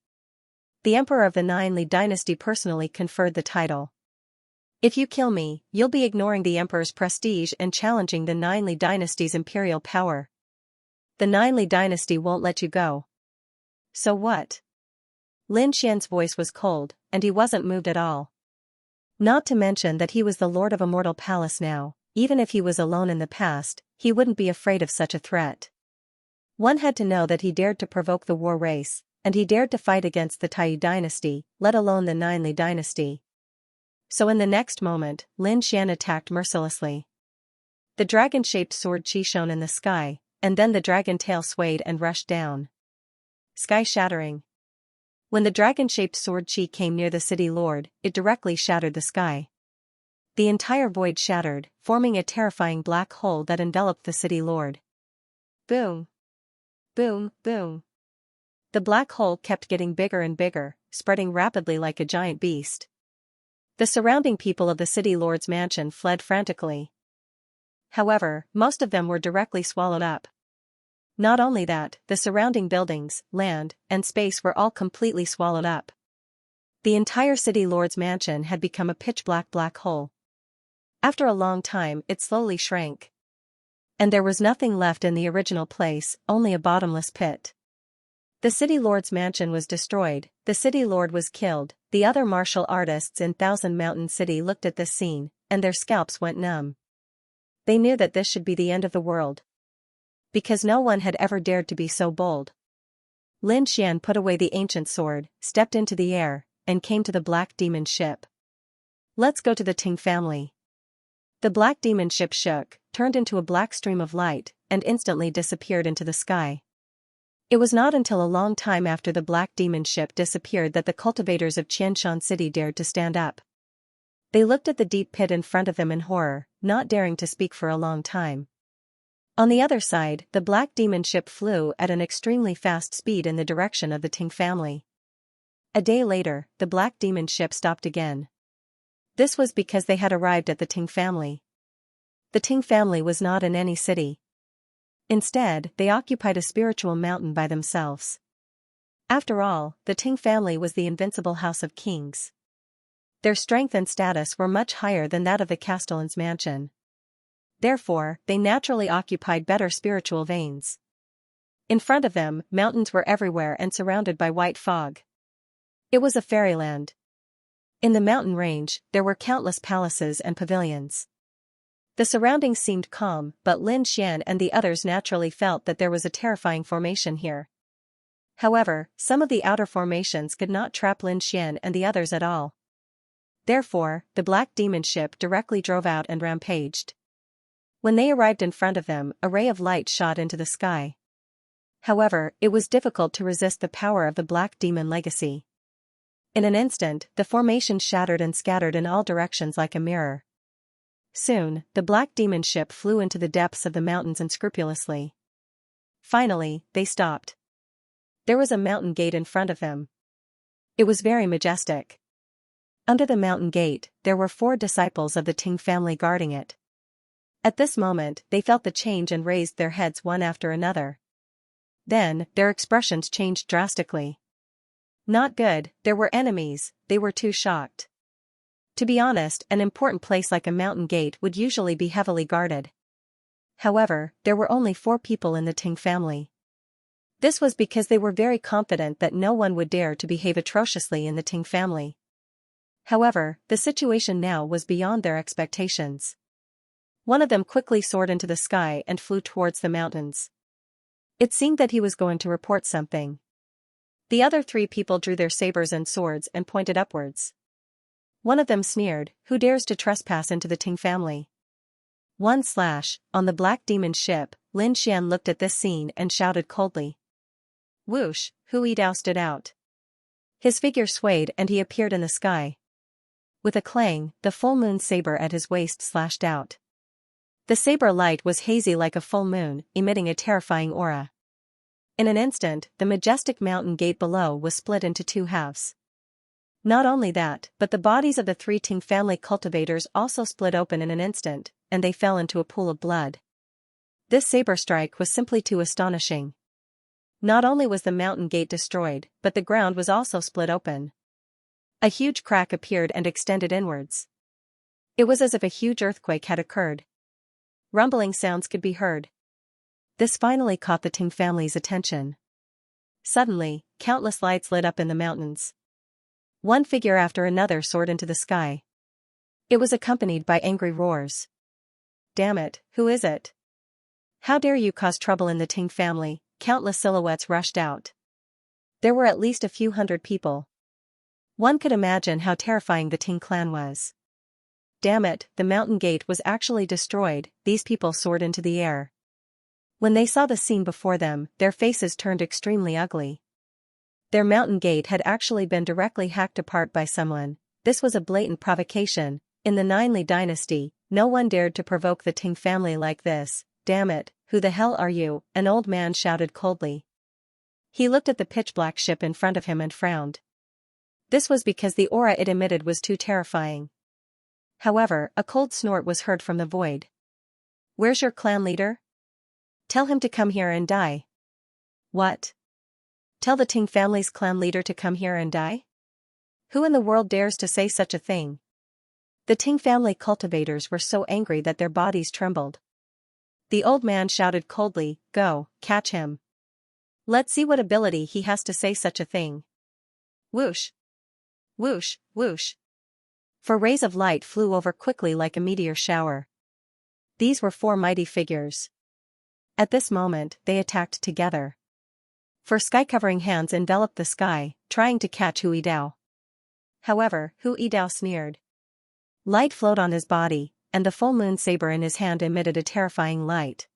The emperor of the Nine Li dynasty personally conferred the title. If you kill me, you'll be ignoring the emperor's prestige and challenging the Nine Li dynasty's imperial power. The Nine Li dynasty won't let you go. So what? Lin Xian's voice was cold, and he wasn't moved at all. Not to mention that he was the lord of a mortal palace now. Even if he was alone in the past, he wouldn't be afraid of such a threat. One had to know that he dared to provoke the war race, and he dared to fight against the Taiyu dynasty, let alone the Nine Li dynasty. So in the next moment, Lin Xian attacked mercilessly. The dragon-shaped sword chi shone in the sky, and then the dragon tail swayed and rushed down. Sky shattering. When the dragon-shaped sword chi came near the city lord, it directly shattered the sky. The entire void shattered, forming a terrifying black hole that enveloped the city lord. Boom. Boom, boom. The black hole kept getting bigger and bigger, spreading rapidly like a giant beast. The surrounding people of the city lord's mansion fled frantically. However, most of them were directly swallowed up. Not only that, the surrounding buildings, land, and space were all completely swallowed up. The entire city lord's mansion had become a pitch-black black hole. After a long time, it slowly shrank. And there was nothing left in the original place, only a bottomless pit. The city lord's mansion was destroyed, the city lord was killed. The other martial artists in Thousand Mountain City looked at this scene, and their scalps went numb. They knew that this should be the end of the world. Because no one had ever dared to be so bold. Lin Xian put away the ancient sword, stepped into the air, and came to the black demon ship. Let's go to the Ting family. The black demon ship shook, turned into a black stream of light, and instantly disappeared into the sky. It was not until a long time after the black demon ship disappeared that the cultivators of Xianxia City dared to stand up. They looked at the deep pit in front of them in horror, not daring to speak for a long time. On the other side, the black demon ship flew at an extremely fast speed in the direction of the Ting family. A day later, the black demon ship stopped again. This was because they had arrived at the Ting family. The Ting family was not in any city. Instead, they occupied a spiritual mountain by themselves. After all, the Ting family was the invincible house of kings. Their strength and status were much higher than that of the castellan's mansion. Therefore, they naturally occupied better spiritual veins. In front of them, mountains were everywhere and surrounded by white fog. It was a fairyland. In the mountain range, there were countless palaces and pavilions. The surroundings seemed calm, but Lin Xian and the others naturally felt that there was a terrifying formation here. However, some of the outer formations could not trap Lin Xian and the others at all. Therefore, the black demon ship directly drove out and rampaged. When they arrived in front of them, a ray of light shot into the sky. However, it was difficult to resist the power of the black demon legacy. In an instant, the formation shattered and scattered in all directions like a mirror. Soon, the black demon ship flew into the depths of the mountains unscrupulously. Finally, they stopped. There was a mountain gate in front of them. It was very majestic. Under the mountain gate, there were 4 disciples of the Ting family guarding it. At this moment, they felt the change and raised their heads one after another. Then, their expressions changed drastically. Not good, there were enemies, they were too shocked. To be honest, an important place like a mountain gate would usually be heavily guarded. However, there were only 4 people in the Ting family. This was because they were very confident that no one would dare to behave atrociously in the Ting family. However, the situation now was beyond their expectations. One of them quickly soared into the sky and flew towards the mountains. It seemed that he was going to report something. The other 3 people drew their sabers and swords and pointed upwards. One of them sneered, "Who dares to trespass into the Ting family?" One slash, on the black demon ship, Lin Xian looked at this scene and shouted coldly. Whoosh, Hu Yidao stood out. His figure swayed and he appeared in the sky. With a clang, the full moon saber at his waist slashed out. The saber light was hazy like a full moon, emitting a terrifying aura. In an instant, the majestic mountain gate below was split into 2 halves. Not only that, but the bodies of the 3 Ting family cultivators also split open in an instant, and they fell into a pool of blood. This saber strike was simply too astonishing. Not only was the mountain gate destroyed, but the ground was also split open. A huge crack appeared and extended inwards. It was as if a huge earthquake had occurred. Rumbling sounds could be heard. This finally caught the Ting family's attention. Suddenly, countless lights lit up in the mountains. One figure after another soared into the sky. It was accompanied by angry roars. Damn it, who is it? How dare you cause trouble in the Ting family? Countless silhouettes rushed out. There were at least a few hundred people. One could imagine how terrifying the Ting clan was. Damn it, the mountain gate was actually destroyed, these people soared into the air. When they saw the scene before them, their faces turned extremely ugly. Their mountain gate had actually been directly hacked apart by someone. This was a blatant provocation. In the Ninli dynasty, no one dared to provoke the Ting family like this. Damn it, who the hell are you? An old man shouted coldly. He looked at the pitch-black ship in front of him and frowned. This was because the aura it emitted was too terrifying. However, a cold snort was heard from the void. Where's your clan leader? Tell him to come here and die. What? Tell the Ting family's clan leader to come here and die? Who in the world dares to say such a thing? The Ting family cultivators were so angry that their bodies trembled. The old man shouted coldly, Go, catch him. Let's see what ability he has to say such a thing. Whoosh! Whoosh, whoosh! 4 rays of light flew over quickly like a meteor shower. These were 4 mighty figures. At this moment, they attacked together. 4 sky-covering hands enveloped the sky, trying to catch Hu Yidao. However, Hu Yidao sneered. Light flowed on his body, and the full moon saber in his hand emitted a terrifying light.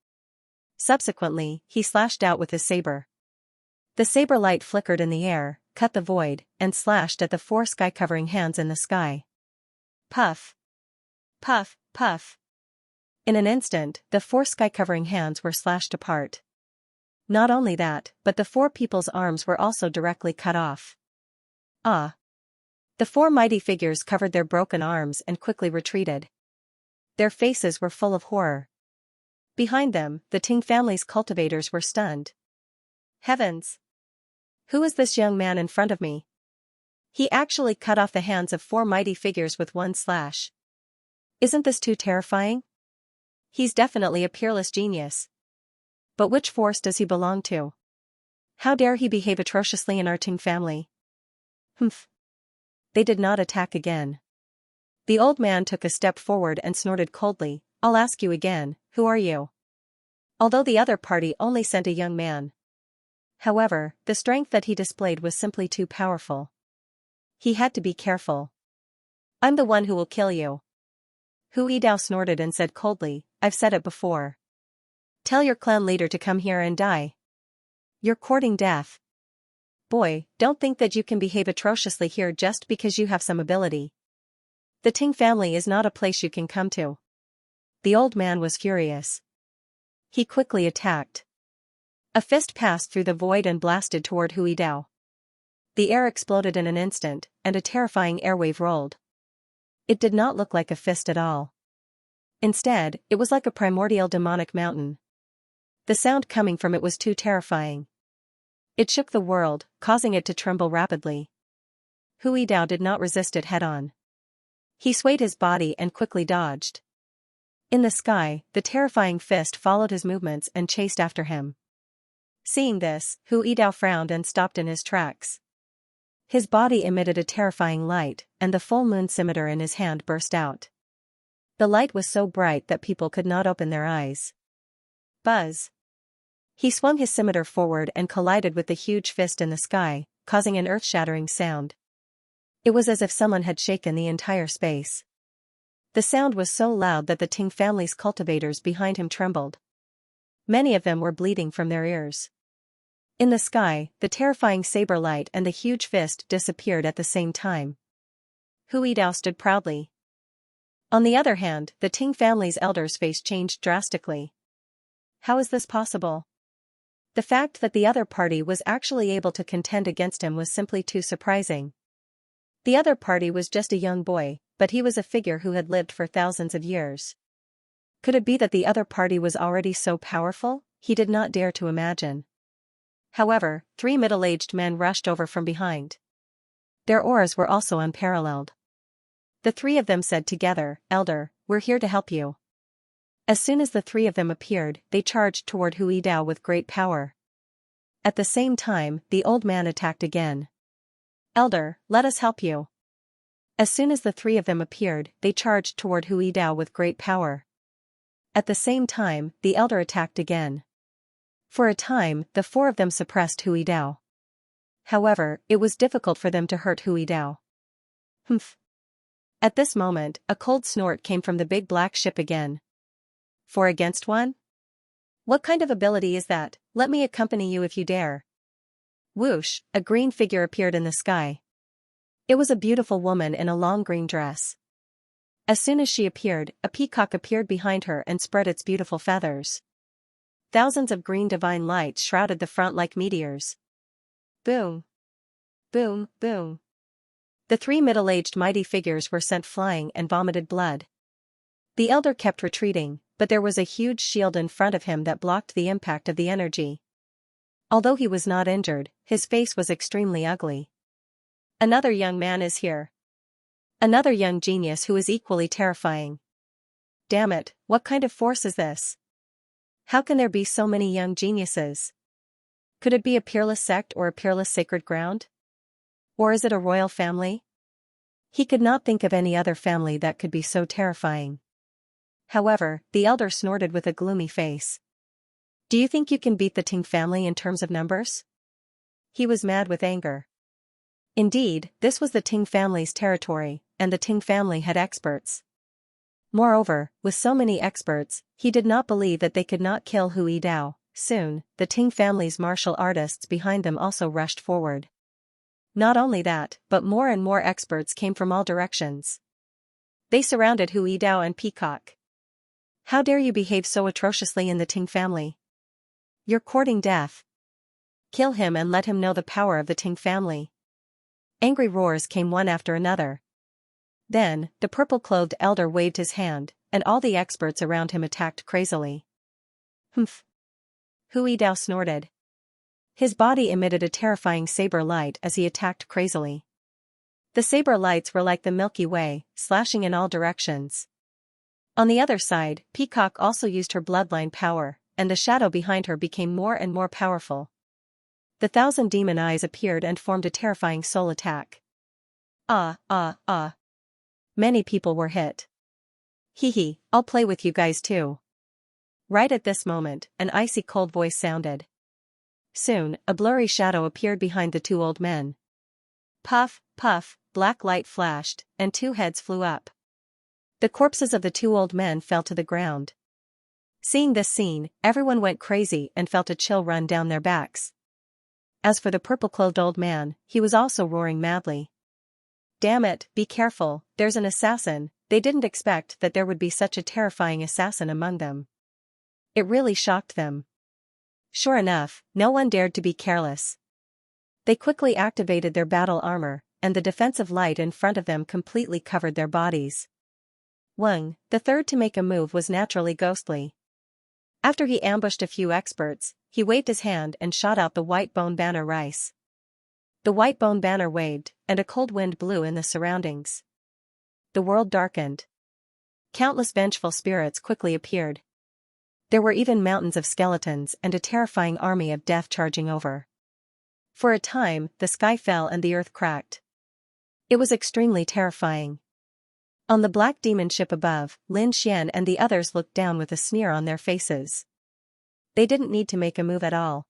Subsequently, he slashed out with his saber. The saber light flickered in the air, cut the void, and slashed at the 4 sky-covering hands in the sky. Puff! Puff, puff! In an instant, the 4 sky-covering hands were slashed apart. Not only that, but the 4 people's arms were also directly cut off. Ah! The 4 mighty figures covered their broken arms and quickly retreated. Their faces were full of horror. Behind them, the Ting family's cultivators were stunned. Heavens! Who is this young man in front of me? He actually cut off the hands of 4 mighty figures with one slash. Isn't this too terrifying? He's definitely a peerless genius. But which force does he belong to? How dare he behave atrociously in our Ting family? Humph. They did not attack again. The old man took a step forward and snorted coldly, I'll ask you again, who are you? Although the other party only sent a young man. However, the strength that he displayed was simply too powerful. He had to be careful. I'm the one who will kill you. Hu Yidao snorted and said coldly, I've said it before. Tell your clan leader to come here and die. You're courting death. Boy, don't think that you can behave atrociously here just because you have some ability. The Ting family is not a place you can come to. The old man was furious. He quickly attacked. A fist passed through the void and blasted toward Hu Yidao. The air exploded in an instant, and a terrifying airwave rolled. It did not look like a fist at all. Instead, it was like a primordial demonic mountain. The sound coming from it was too terrifying. It shook the world, causing it to tremble rapidly. Hu Yidao did not resist it head-on. He swayed his body and quickly dodged. In the sky, the terrifying fist followed his movements and chased after him. Seeing this, Hu Yidao frowned and stopped in his tracks. His body emitted a terrifying light, and the full moon scimitar in his hand burst out. The light was so bright that people could not open their eyes. Buzz! He swung his scimitar forward and collided with the huge fist in the sky, causing an earth-shattering sound. It was as if someone had shaken the entire space. The sound was so loud that the Ting family's cultivators behind him trembled. Many of them were bleeding from their ears. In the sky, the terrifying saber light and the huge fist disappeared at the same time. Hu Yidao stood proudly. On the other hand, the Ting family's elder's face changed drastically. How is this possible? The fact that the other party was actually able to contend against him was simply too surprising. The other party was just a young boy, but he was a figure who had lived for thousands of years. Could it be that the other party was already so powerful? He did not dare to imagine. However, 3 middle-aged men rushed over from behind. Their auras were also unparalleled. The 3 of them said together, Elder, we're here to help you. As soon as the 3 of them appeared, they charged toward Hu Yidao with great power. At the same time, the old man attacked again. Elder, let us help you. As soon as the 3 of them appeared, they charged toward Hu Yidao with great power. At the same time, the elder attacked again. For a time, the 4 of them suppressed Hu Yidao. However, it was difficult for them to hurt Hu Yidao. Humph. At this moment, a cold snort came from the big black ship again. 4 against 1? What kind of ability is that? Let me accompany you if you dare. Whoosh, a green figure appeared in the sky. It was a beautiful woman in a long green dress. As soon as she appeared, a peacock appeared behind her and spread its beautiful feathers. Thousands of green divine lights shrouded the front like meteors. Boom! Boom, boom! The 3 middle-aged mighty figures were sent flying and vomited blood. The elder kept retreating, but there was a huge shield in front of him that blocked the impact of the energy. Although he was not injured, his face was extremely ugly. Another young man is here. Another young genius who is equally terrifying. Damn it, what kind of force is this? How can there be so many young geniuses? Could it be a peerless sect or a peerless sacred ground? Or is it a royal family? He could not think of any other family that could be so terrifying. However, the elder snorted with a gloomy face. Do you think you can beat the Ting family in terms of numbers? He was mad with anger. Indeed, this was the Ting family's territory, and the Ting family had experts. Moreover, with so many experts, he did not believe that they could not kill Hu Yidao. Soon, the Ting family's martial artists behind them also rushed forward. Not only that, but more and more experts came from all directions. They surrounded Hu Yidao and Peacock. How dare you behave so atrociously in the Ting family? You're courting death. Kill him and let him know the power of the Ting family. Angry roars came one after another. Then, the purple-clothed elder waved his hand, and all the experts around him attacked crazily. Humph. Hu Yidao snorted. His body emitted a terrifying saber light as he attacked crazily. The saber lights were like the Milky Way, slashing in all directions. On the other side, Peacock also used her bloodline power, and the shadow behind her became more and more powerful. The 1,000 demon eyes appeared and formed a terrifying soul attack. Ah, ah, ah. Many people were hit. Hee hee, I'll play with you guys too. Right at this moment, an icy cold voice sounded. Soon, a blurry shadow appeared behind the two old men. Puff, puff, black light flashed, and two heads flew up. The corpses of the two old men fell to the ground. Seeing this scene, everyone went crazy and felt a chill run down their backs. As for the purple-clothed old man, he was also roaring madly. Damn it, be careful, there's an assassin. They didn't expect that there would be such a terrifying assassin among them. It really shocked them. Sure enough, no one dared to be careless. They quickly activated their battle armor, and the defensive light in front of them completely covered their bodies. Wang, the third to make a move, was naturally ghostly. After he ambushed a few experts, he waved his hand and shot out the white bone banner rice. The white bone banner waved, and a cold wind blew in the surroundings. The world darkened. Countless vengeful spirits quickly appeared. There were even mountains of skeletons and a terrifying army of death charging over. For a time, the sky fell and the earth cracked. It was extremely terrifying. On the black demon ship above, Lin Xian and the others looked down with a sneer on their faces. They didn't need to make a move at all.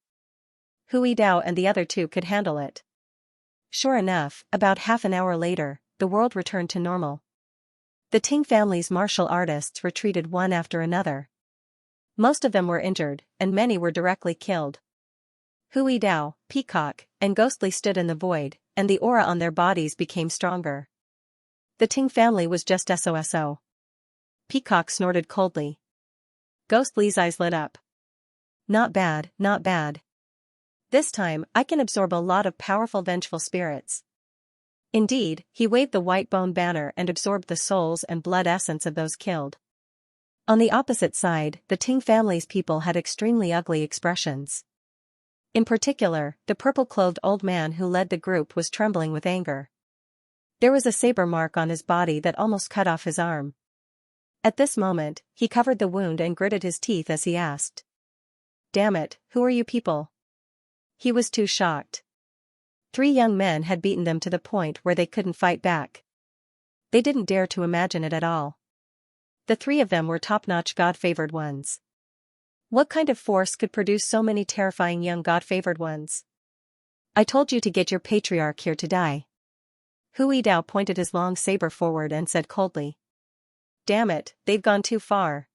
Hui Dao and the other two could handle it. Sure enough, about half an hour later, the world returned to normal. The Ting family's martial artists retreated one after another. Most of them were injured, and many were directly killed. Hui Dao, Peacock, and Ghostly stood in the void, and the aura on their bodies became stronger. The Ting family was just SOSO. Peacock snorted coldly. Ghostly's eyes lit up. Not bad, not bad. This time, I can absorb a lot of powerful vengeful spirits. Indeed, he waved the white bone banner and absorbed the souls and blood essence of those killed. On the opposite side, the Ting family's people had extremely ugly expressions. In particular, the purple-clothed old man who led the group was trembling with anger. There was a saber mark on his body that almost cut off his arm. At this moment, he covered the wound and gritted his teeth as he asked. Damn it, who are you people? He was too shocked. 3 young men had beaten them to the point where they couldn't fight back. They didn't dare to imagine it at all. The 3 of them were top-notch God-favored ones. What kind of force could produce so many terrifying young God-favored ones? I told you to get your patriarch here to die. Hui Dao pointed his long saber forward and said coldly. Damn it, they've gone too far.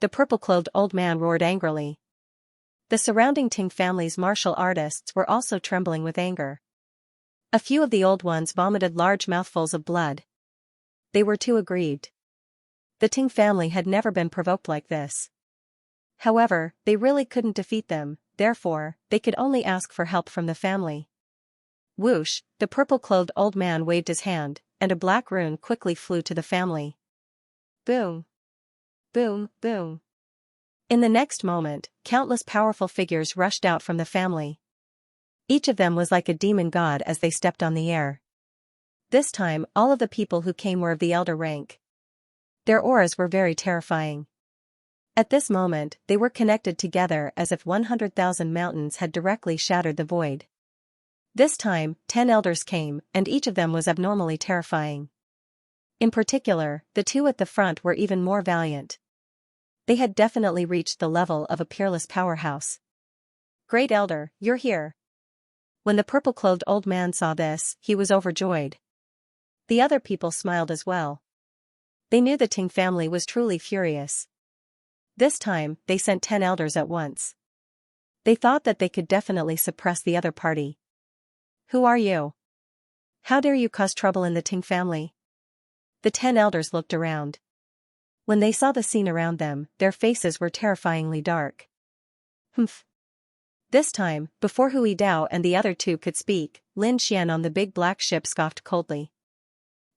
The purple-clothed old man roared angrily. The surrounding Ting family's martial artists were also trembling with anger. A few of the old ones vomited large mouthfuls of blood. They were too aggrieved. The Ting family had never been provoked like this. However, they really couldn't defeat them, therefore, they could only ask for help from the family. Whoosh, the purple-clothed old man waved his hand, and a black rune quickly flew to the family. Boom. Boom, boom. In the next moment, countless powerful figures rushed out from the family. Each of them was like a demon god as they stepped on the air. This time, all of the people who came were of the elder rank. Their auras were very terrifying. At this moment, they were connected together as if 100,000 mountains had directly shattered the void. This time, 10 elders came, and each of them was abnormally terrifying. In particular, the 2 at the front were even more valiant. They had definitely reached the level of a peerless powerhouse. Great Elder, you're here. When the purple-clothed old man saw this, he was overjoyed. The other people smiled as well. They knew the Ting family was truly furious. This time, they sent 10 elders at once. They thought that they could definitely suppress the other party. Who are you? How dare you cause trouble in the Ting family? The 10 elders looked around. When they saw the scene around them, their faces were terrifyingly dark. Humph. This time, before Hui Dao and the other 2 could speak, Lin Xian on the big black ship scoffed coldly.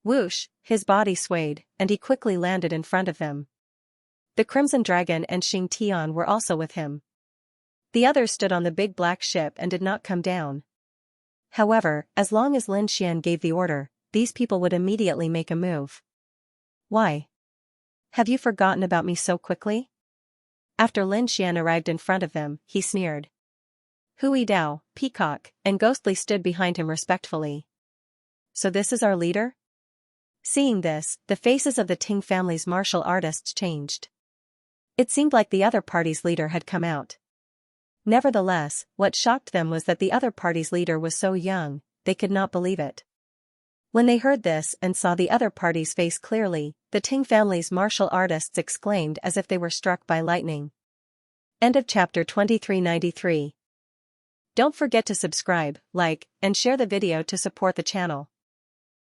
Whoosh, his body swayed, and he quickly landed in front of them. The Crimson Dragon and Xing Tian were also with him. The others stood on the big black ship and did not come down. However, as long as Lin Xian gave the order, these people would immediately make a move. Why? Have you forgotten about me so quickly? After Lin Xian arrived in front of them, he sneered. Hui Dao, Peacock, and Ghostly stood behind him respectfully. So this is our leader? Seeing this, the faces of the Ting family's martial artists changed. It seemed like the other party's leader had come out. Nevertheless, what shocked them was that the other party's leader was so young, they could not believe it. When they heard this and saw the other party's face clearly, the Ting family's martial artists exclaimed as if they were struck by lightning. End of chapter 2393. Don't forget to subscribe, like, and share the video to support the channel.